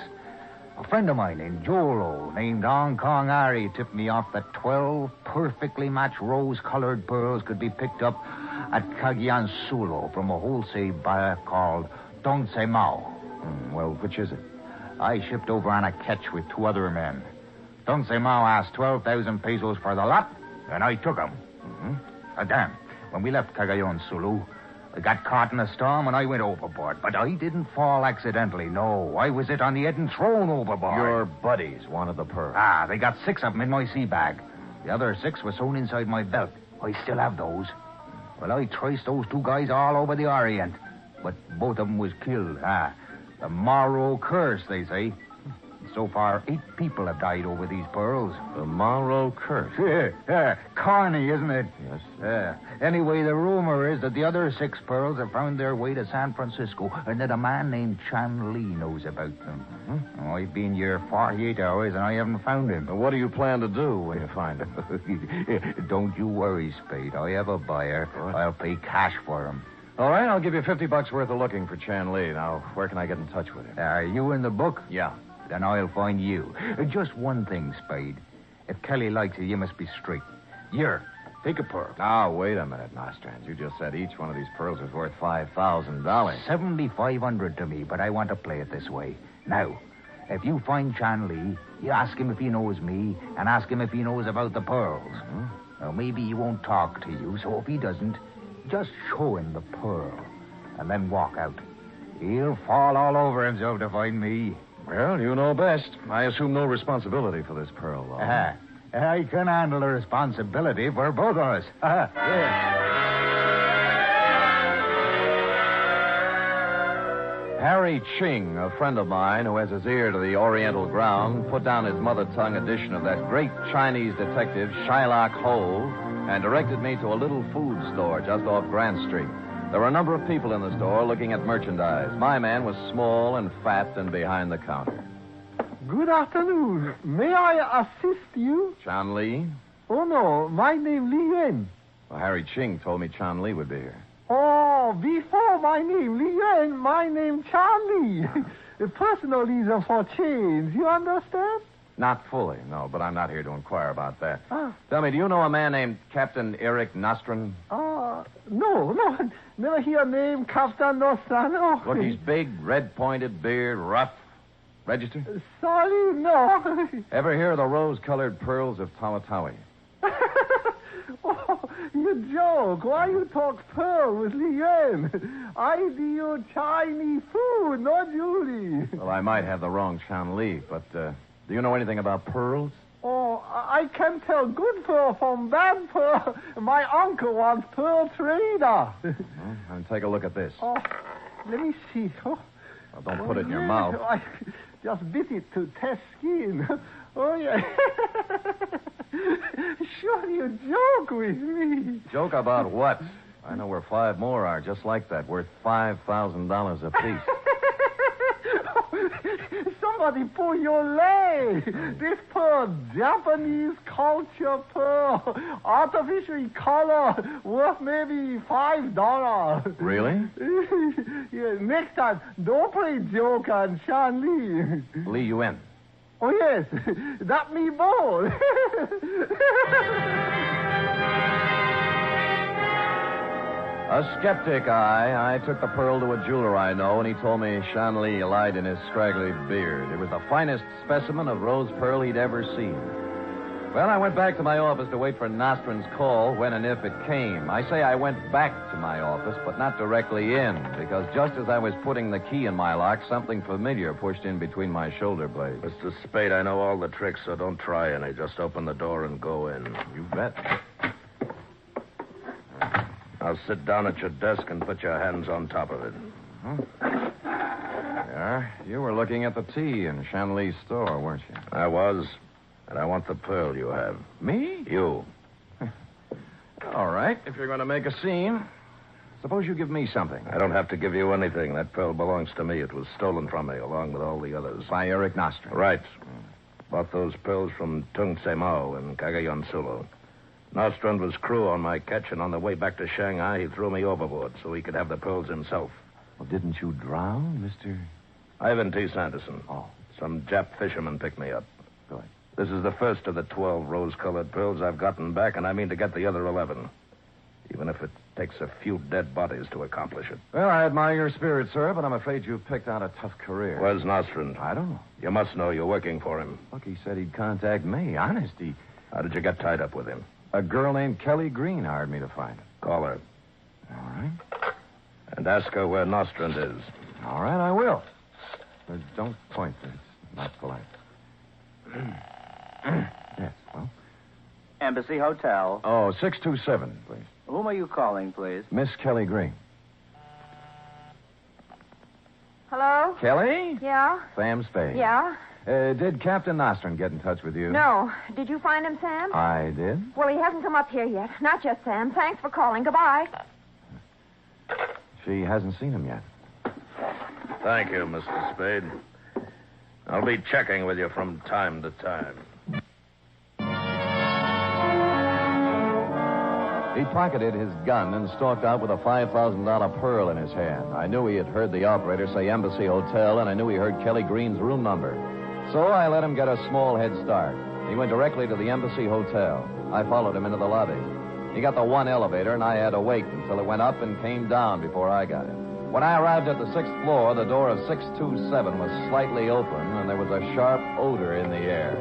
A friend of mine in Jolo, named Hong Kong Ari, tipped me off that 12 perfectly matched rose-colored pearls could be picked up at Cagayan Sulo from a wholesale buyer called Dong Se Mao. Well, which is it? I shipped over on a catch with 2 other men. Dong Se Mao asked 12,000 pesos for the lot, and I took them. Damn, when we left Cagayan Sulu, I got caught in a storm and I went overboard. But I didn't fall accidentally, no. I was hit on the head and thrown overboard. Your buddies wanted the pearl. They got 6 of them in my sea bag. The other 6 were sewn inside my belt. I still have those. Well, I traced those 2 guys all over the Orient. But both of them was killed. The Morrow curse, they say. So far, 8 people have died over these pearls. The Morrow curse? Corny, isn't it? Yes. Anyway, the rumor is that the other 6 pearls have found their way to San Francisco, and that a man named Chan Lee knows about them. I've been here 48 hours, and I haven't found him. Well, what do you plan to do when you find him? Don't you worry, Spade. I have a buyer. I'll pay cash for him. All right, I'll give you $50 worth of looking for Chan Lee. Now, where can I get in touch with him? Are you in the book? Yeah. Then I'll find you. Just one thing, Spade. If Kelly likes you, you must be straight. Here, take a pearl. Now, wait a minute, Nostrand. You just said each one of these pearls is worth $5,000. $7,500 to me, but I want to play it this way. Now, if you find Chan Lee, you ask him if he knows me, and ask him if he knows about the pearls. Now, maybe he won't talk to you, so if he doesn't, just show him the pearl, and then walk out. He'll fall all over himself to find me. Well, you know best. I assume no responsibility for this pearl, though. I can handle the responsibility for both of us. Harry Ching, a friend of mine who has his ear to the Oriental ground, put down his mother tongue edition of that great Chinese detective, Shylock Holmes, and directed me to a little food store just off Grant Street. There were a number of people in the store looking at merchandise. My man was small and fat and behind the counter. Good afternoon. May I assist you? Chan Lee? Oh, no. My name Li Yuan. Well, Harry Ching told me Chan Li would be here. Oh, before my name, Li Yuan, my name Charlie. A personal reason for change, you understand? Not fully, no, but I'm not here to inquire about that. Ah. Tell me, do you know a man named Captain Eric Nostran? No, never hear name Captain Nostran. Look, he's big, red-pointed beard, rough. Register? Sorry, no. Ever hear of the rose-colored pearls of Tawatawi? Oh, you joke. Why you talk pearl with Li Yuan? I deal Chinese food, not Julie. Well, I might have the wrong Chan Li, but do you know anything about pearls? Oh, I can tell good pearl from bad pearl. My uncle was pearl trader. Well, take a look at this. Oh, let me see. Oh, Well, don't put it in your mouth. I just bit it to test skin. Oh, yeah. Sure, you joke with me. Joke about what? I know where 5 more are just like that, worth $5,000 apiece. Somebody pull your leg. This pearl, Japanese culture pearl, artificially colored, worth maybe $5. Really? Yeah, next time, don't play joke on Chan Li. Li Yuan. Oh, yes, that me bold. A skeptic, I took the pearl to a jeweler I know, and he told me Chan Li lied in his scraggly beard. It was the finest specimen of rose pearl he'd ever seen. Well, I went back to my office to wait for Nostran's call when and if it came. I say I went back to my office, but not directly in, because just as I was putting the key in my lock, something familiar pushed in between my shoulder blades. Mr. Spade, I know all the tricks, so don't try any. Just open the door and go in. You bet. Now sit down at your desk and put your hands on top of it. Yeah, you were looking at the tea in Chan Li's store, weren't you? I was. And I want the pearl you have. Me? You. All right, if you're going to make a scene, suppose you give me something. I don't have to give you anything. That pearl belongs to me. It was stolen from me, along with all the others. By Eric Nostran. Right. Bought those pearls from Tung Se Mao in Cagayan Sulu. Nostran was crew on my catch, and on the way back to Shanghai, he threw me overboard so he could have the pearls himself. Well, didn't you drown, Mr. Ivan T. Sanderson. Oh. Some Jap fisherman picked me up. Good. This is the first of the 12 rose-colored pearls I've gotten back, and I mean to get the other 11. Even if it takes a few dead bodies to accomplish it. Well, I admire your spirit, sir, but I'm afraid you've picked out a tough career. Where's Nostran? I don't know. You must know you're working for him. Look, he said he'd contact me. Honest, How did you get tied up with him? A girl named Kelly Green hired me to find him. Call her. All right. And ask her where Nostrand is. All right, I will. But don't point. It's not polite. Yes, well? Embassy Hotel. Oh, 627, please. Whom are you calling, please? Miss Kelly Green. Hello? Kelly? Yeah? Sam Spade. Yeah? Did Captain Nostran get in touch with you? No. Did you find him, Sam? I did. Well, he hasn't come up here yet. Not just Sam. Thanks for calling. Goodbye. She hasn't seen him yet. Thank you, Mr. Spade. I'll be checking with you from time to time. He pocketed his gun and stalked out with a $5,000 pearl in his hand. I knew he had heard the operator say Embassy Hotel, and I knew he heard Kelly Green's room number. So I let him get a small head start. He went directly to the Embassy Hotel. I followed him into the lobby. He got the one elevator, and I had to wait until it went up and came down before I got it. When I arrived at the 6th floor, the door of 627 was slightly open, and there was a sharp odor in the air.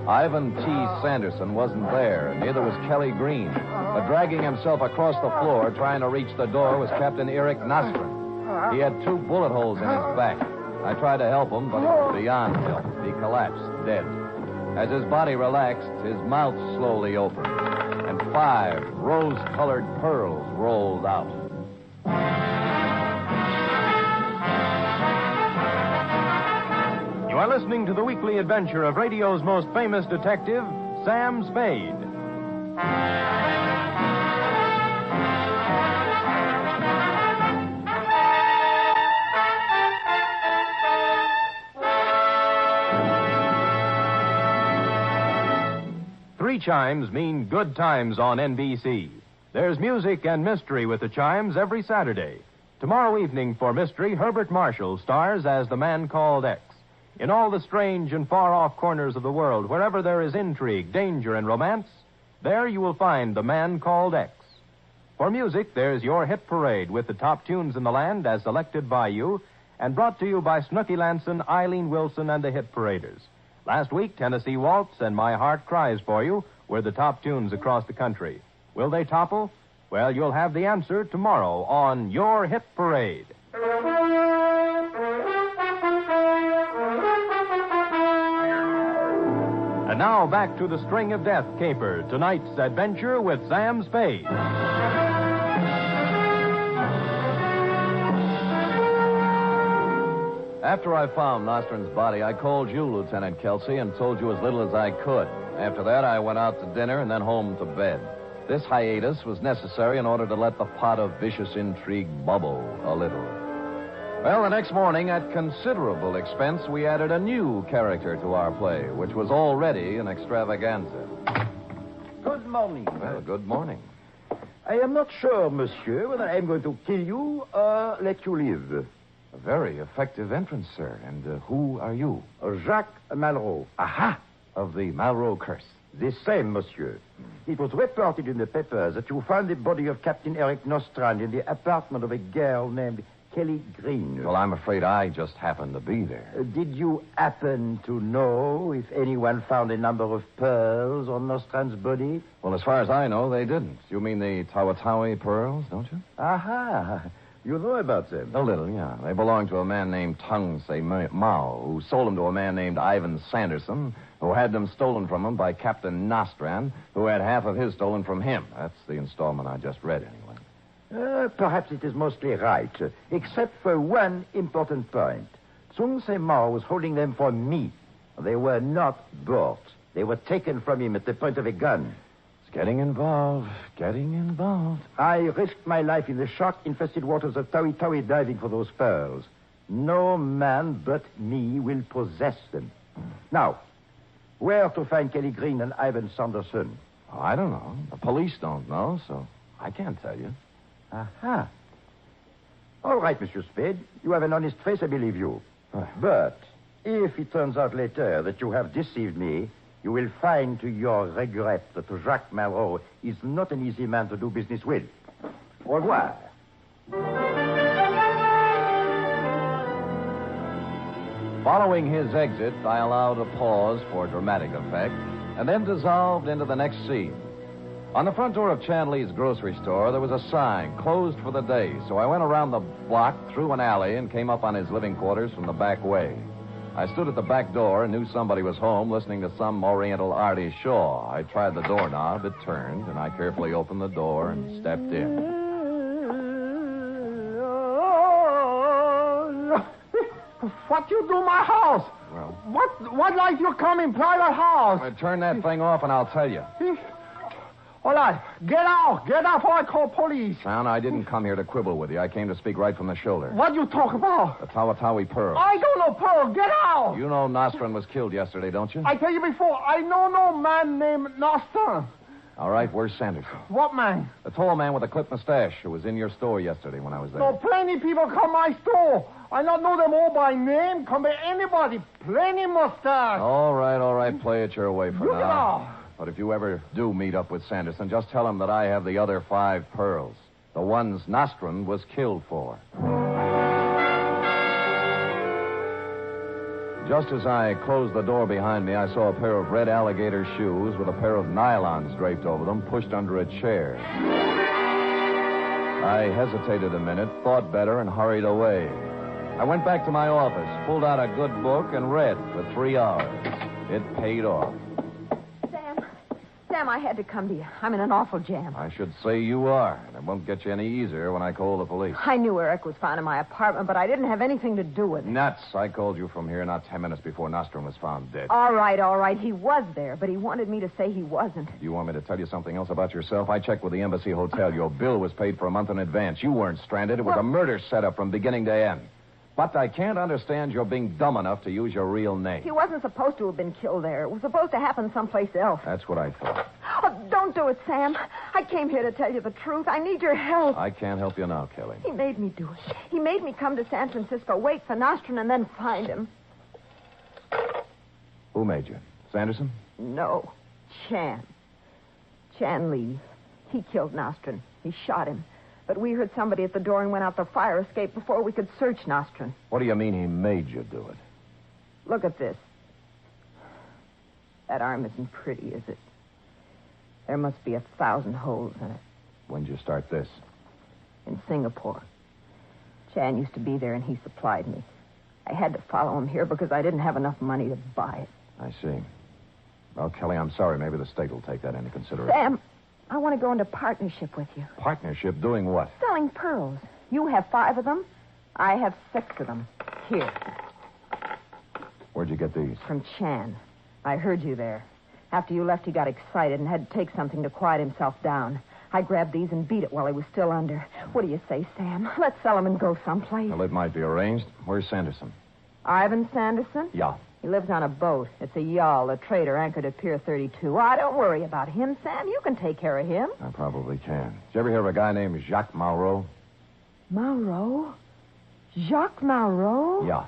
Ivan T. Sanderson wasn't there, and neither was Kelly Green. But dragging himself across the floor, trying to reach the door, was Captain Eric Nostran. He had 2 bullet holes in his back. I tried to help him, but he was beyond help. He collapsed, dead. As his body relaxed, his mouth slowly opened, and 5 rose-colored pearls rolled out. You are listening to the weekly adventure of radio's most famous detective, Sam Spade. Three chimes mean good times on NBC. There's music and mystery with the Chimes every Saturday. Tomorrow evening for mystery, Herbert Marshall stars as the man called X. In all the strange and far-off corners of the world, wherever there is intrigue, danger, and romance, there you will find the man called X. For music, there's your hit parade with the top tunes in the land as selected by you and brought to you by Snooky Lanson, Eileen Wilson, and the Hit Paraders. Last week, Tennessee Waltz and My Heart Cries For You were the top tunes across the country. Will they topple? Well, you'll have the answer tomorrow on Your Hit Parade. And now back to the String of Death caper, tonight's adventure with Sam Spade. After I found Nostrand's body, I called you, Lieutenant Kelsey, and told you as little as I could. After that, I went out to dinner and then home to bed. This hiatus was necessary in order to let the pot of vicious intrigue bubble a little. Well, the next morning, at considerable expense, we added a new character to our play, which was already an extravaganza. Good morning. Well, good morning. I am not sure, monsieur, whether I am going to kill you or let you live. A very effective entrance, sir. And who are you? Jacques Malraux. Aha! Of the Malraux curse. The same, monsieur. It was reported in the papers that you found the body of Captain Eric Nostrand in the apartment of a girl named Kelly Green. Well, I'm afraid I just happened to be there. Did you happen to know if anyone found a number of pearls on Nostrand's body? Well, as far as I know, they didn't. You mean the Tawatawi pearls, don't you? Aha. You know about them? A little, yeah. They belonged to a man named Tung Se Mao, who sold them to a man named Ivan Sanderson, who had them stolen from him by Captain Nostrand, who had half of his stolen from him. That's the installment I just read, anyway. Perhaps it is mostly right, except for one important point. Tung Se Mao was holding them for me. They were not bought. They were taken from him at the point of a gun. Getting involved. I risked my life in the shark-infested waters of Tawi Tawi diving for those pearls. No man but me will possess them. Now, where to find Kelly Green and Ivan Sanderson? Oh, I don't know. The police don't know, so I can't tell you. Aha. All right, Monsieur Spade. You have an honest face, I believe you. But if it turns out later that you have deceived me, you will find to your regret that Jacques Malraux is not an easy man to do business with. Au revoir. Following his exit, I allowed a pause for dramatic effect, and then dissolved into the next scene. On the front door of Chanley's grocery store, there was a sign, closed for the day, so I went around the block, through an alley, and came up on his living quarters from the back way. I stood at the back door and knew somebody was home listening to some Oriental arty shaw. I tried the doorknob, it turned, and I carefully opened the door and stepped in. What you do my house? Well, what like you come in private house? Turn that thing off and I'll tell you. All right, get out or I call police. Son, I didn't come here to quibble with you. I came to speak right from the shoulder. What you talk about? The Tawatawi pearl. I don't know pearl. Get out. You know Nostrand was killed yesterday, don't you? I tell you before, I know no man named Nostrand. All right, where's Sanderson? What man? The tall man with the clipped mustache who was in your store yesterday when I was there. No, plenty people come my store. I not know them all by name. Come by anybody. Plenty mustache. All right. Play it your way for Look now. it out. But if you ever do meet up with Sanderson, just tell him that I have the other 5 pearls. The ones Nostrand was killed for. Just as I closed the door behind me, I saw a pair of red alligator shoes with a pair of nylons draped over them, pushed under a chair. I hesitated a minute, thought better, and hurried away. I went back to my office, pulled out a good book, and read for 3 hours. It paid off. Sam, I had to come to you. I'm in an awful jam. I should say you are. And it won't get you any easier when I call the police. I knew Eric was found in my apartment, but I didn't have anything to do with it. Nuts. I called you from here not 10 minutes before Nostrum was found dead. All right. He was there, but he wanted me to say he wasn't. Do you want me to tell you something else about yourself? I checked with the Embassy Hotel. Your bill was paid for a month in advance. You weren't stranded. It was a murder setup from beginning to end. But I can't understand your being dumb enough to use your real name. He wasn't supposed to have been killed there. It was supposed to happen someplace else. That's what I thought. Oh, don't do it, Sam. I came here to tell you the truth. I need your help. I can't help you now, Kelly. He made me do it. He made me come to San Francisco, wait for Nostrum, and then find him. Who made you? Sanderson? No. Chan Lee. He killed Nostrum. He shot him. But we heard somebody at the door and went out the fire escape before we could search Nostrum. What do you mean he made you do it? Look at this. That arm isn't pretty, is it? There must be 1,000 holes in it. When'd you start this? In Singapore. Chan used to be there, and he supplied me. I had to follow him here because I didn't have enough money to buy it. I see. Well, Kelly, I'm sorry. Maybe the state will take that into consideration. Sam, I want to go into partnership with you. Partnership? Doing what? Selling pearls. You have 5 of them. I have 6 of them. Here. Where'd you get these? From Chan. I heard you there. After you left, he got excited and had to take something to quiet himself down. I grabbed these and beat it while he was still under. What do you say, Sam? Let's sell him and go someplace. Well, it might be arranged. Where's Sanderson? Ivan Sanderson? Yeah. He lives on a boat. It's a yawl, a trader anchored at Pier 32. Oh, don't worry about him, Sam. You can take care of him. I probably can. Did you ever hear of a guy named Jacques Malraux? Malraux? Jacques Malraux? Yeah.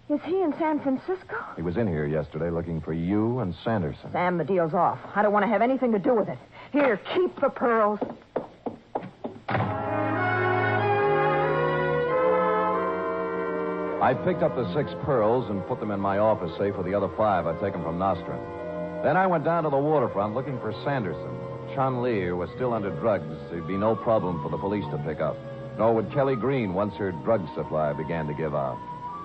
Is he in San Francisco? He was in here yesterday looking for you and Sanderson. Sam, the deal's off. I don't want to have anything to do with it. Here, keep the pearls. I picked up the 6 pearls and put them in my office safe with the other 5 I'd taken from Nostrum. Then I went down to the waterfront looking for Sanderson. Chun Li was still under drugs. There'd be no problem for the police to pick up. Nor would Kelly Green once her drug supply began to give out.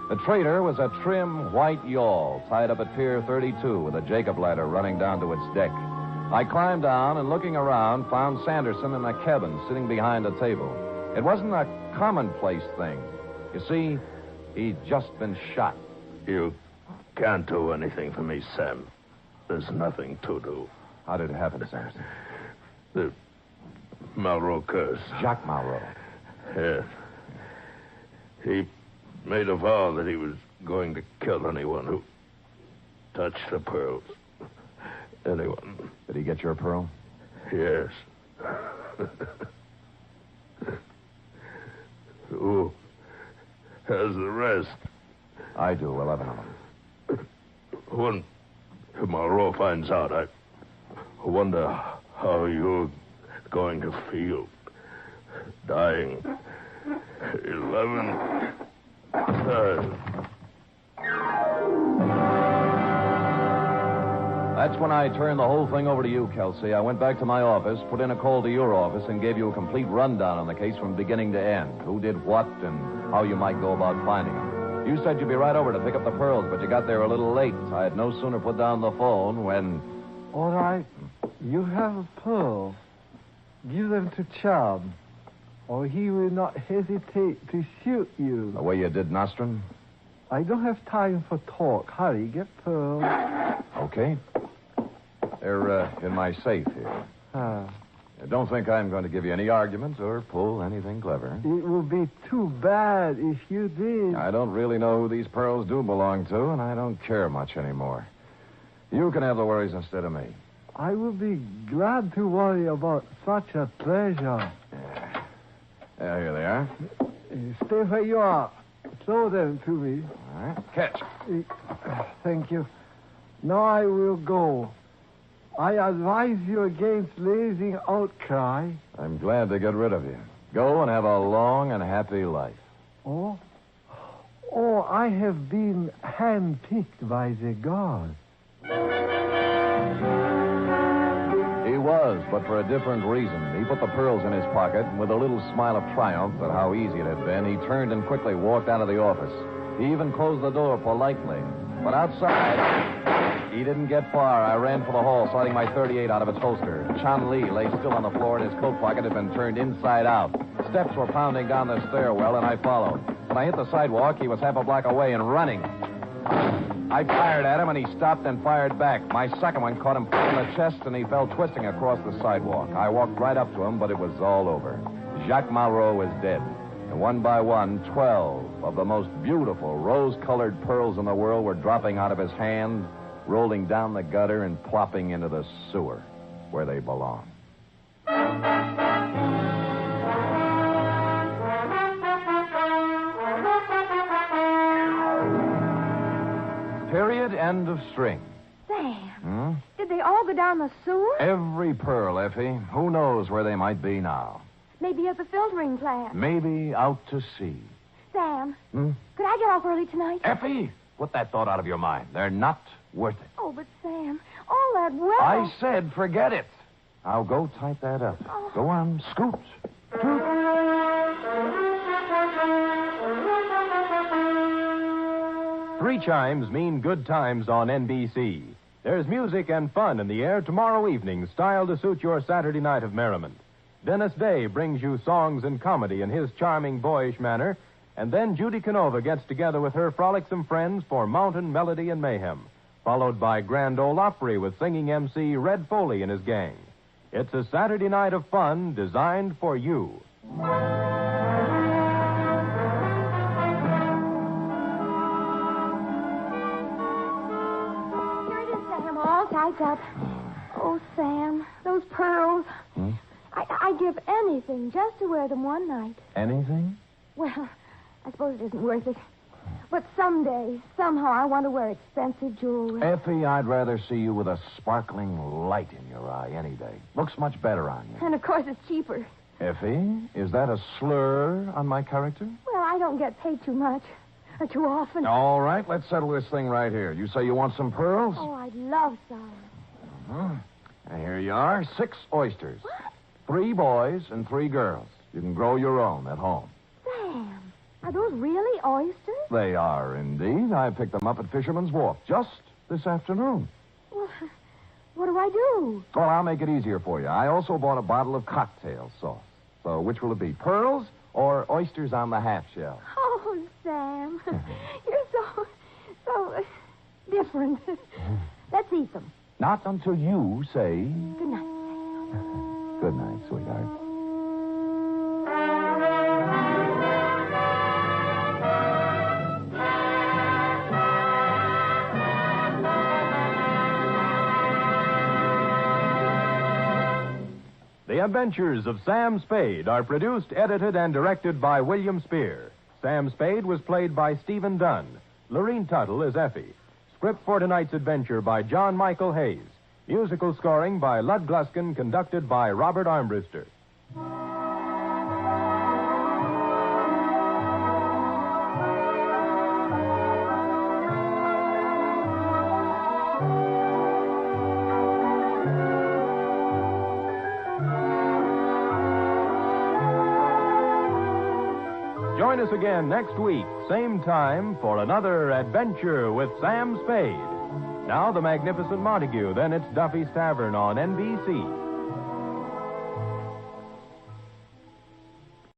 The trader was a trim white yawl tied up at Pier 32 with a Jacob ladder running down to its deck. I climbed down and, looking around, found Sanderson in a cabin sitting behind a table. It wasn't a commonplace thing. You see, he'd just been shot. You can't do anything for me, Sam. There's nothing to do. How did it happen, Sanderson? The Malraux curse. Jacques Malraux. Yes. He made a vow that he was going to kill anyone who touched the pearls. Anyone. Did he get your pearl? Yes. Who has the rest? I do, 11 of them. When Malraux finds out, I wonder how you're going to feel. Dying. 11. That's when I turned the whole thing over to you, Kelsey. I went back to my office, put in a call to your office, and gave you a complete rundown on the case from beginning to end. Who did what and how you might go about finding them. You said you'd be right over to pick up the pearls, but you got there a little late. I had no sooner put down the phone when... All right. You have a pearl. Give them to Chum, or he will not hesitate to shoot you. The way you did Nostrum? I don't have time for talk. Hurry, get pearls. Okay. They're in my safe here. Don't think I'm going to give you any arguments or pull anything clever. It would be too bad if you did. I don't really know who these pearls do belong to, and I don't care much anymore. You can have the worries instead of me. I will be glad to worry about such a pleasure. Yeah, here they are. Stay where you are. Throw them to me. All right. Catch. Thank you. Now I will go. I advise you against raising outcry. I'm glad to get rid of you. Go and have a long and happy life. Oh, I have been handpicked by the gods. He was, but for a different reason. He put the pearls in his pocket, and with a little smile of triumph at how easy it had been, he turned and quickly walked out of the office. He even closed the door politely. But outside, he didn't get far. I ran for the hall, sliding my .38 out of its holster. Chun Li lay still on the floor, and his coat pocket had been turned inside out. Steps were pounding down the stairwell, and I followed. When I hit the sidewalk, he was half a block away and running. I fired at him, and he stopped and fired back. My second one caught him full in the chest, and he fell twisting across the sidewalk. I walked right up to him, but it was all over. Jacques Malraux was dead. And one by one, 12 of the most beautiful rose-colored pearls in the world were dropping out of his hand, rolling down the gutter, and plopping into the sewer. where they belong. Period. End of string. Sam, did they all go down the sewer? Every pearl, Effie. Who knows where they might be now? Maybe at the filtering plant. Maybe out to sea. Sam, could I get off early tonight? Effie, put that thought out of your mind. They're not worth it. Oh, but Sam, all that well. I said forget it. Now go type that up. Oh. Go on, scoot. Three chimes mean good times on NBC. There's music and fun in the air tomorrow evening, styled to suit your Saturday night of merriment. Dennis Day brings you songs and comedy in his charming, boyish manner, and then Judy Canova gets together with her frolicsome friends for Mountain Melody and Mayhem, followed by Grand Ole Opry with singing MC Red Foley and his gang. It's a Saturday night of fun designed for you. Here it is, Sam, all typed up. Oh, Sam, those pearls. I'd give anything just to wear them one night. Anything? Well, I suppose it isn't worth it. But someday, somehow, I want to wear expensive jewelry. Effie, I'd rather see you with a sparkling light in your eye any day. Looks much better on you. And, of course, it's cheaper. Effie, is that a slur on my character? Well, I don't get paid too much. Or too often. All right, let's settle this thing right here. You say you want some pearls? Oh, I'd love some. And here you are, 6 oysters. 3 boys and 3 girls. You can grow your own at home. Sam, are those really oysters? They are indeed. I picked them up at Fisherman's Wharf just this afternoon. Well, what do I do? Well, I'll make it easier for you. I also bought a bottle of cocktail sauce. So which will it be, pearls or oysters on the half shell? Oh, Sam, you're so different. Let's eat them. Not until you say... Good night. Good night, sweetheart. The Adventures of Sam Spade are produced, edited, and directed by William Spear. Sam Spade was played by Stephen Dunn. Lorene Tuttle is Effie. Script for tonight's adventure by John Michael Hayes. Musical scoring by Lud Gluskin, conducted by Robert Armbruster. Join us again next week, same time, for another adventure with Sam Spade. Now, the Magnificent Montague, then it's Duffy's Tavern on NBC.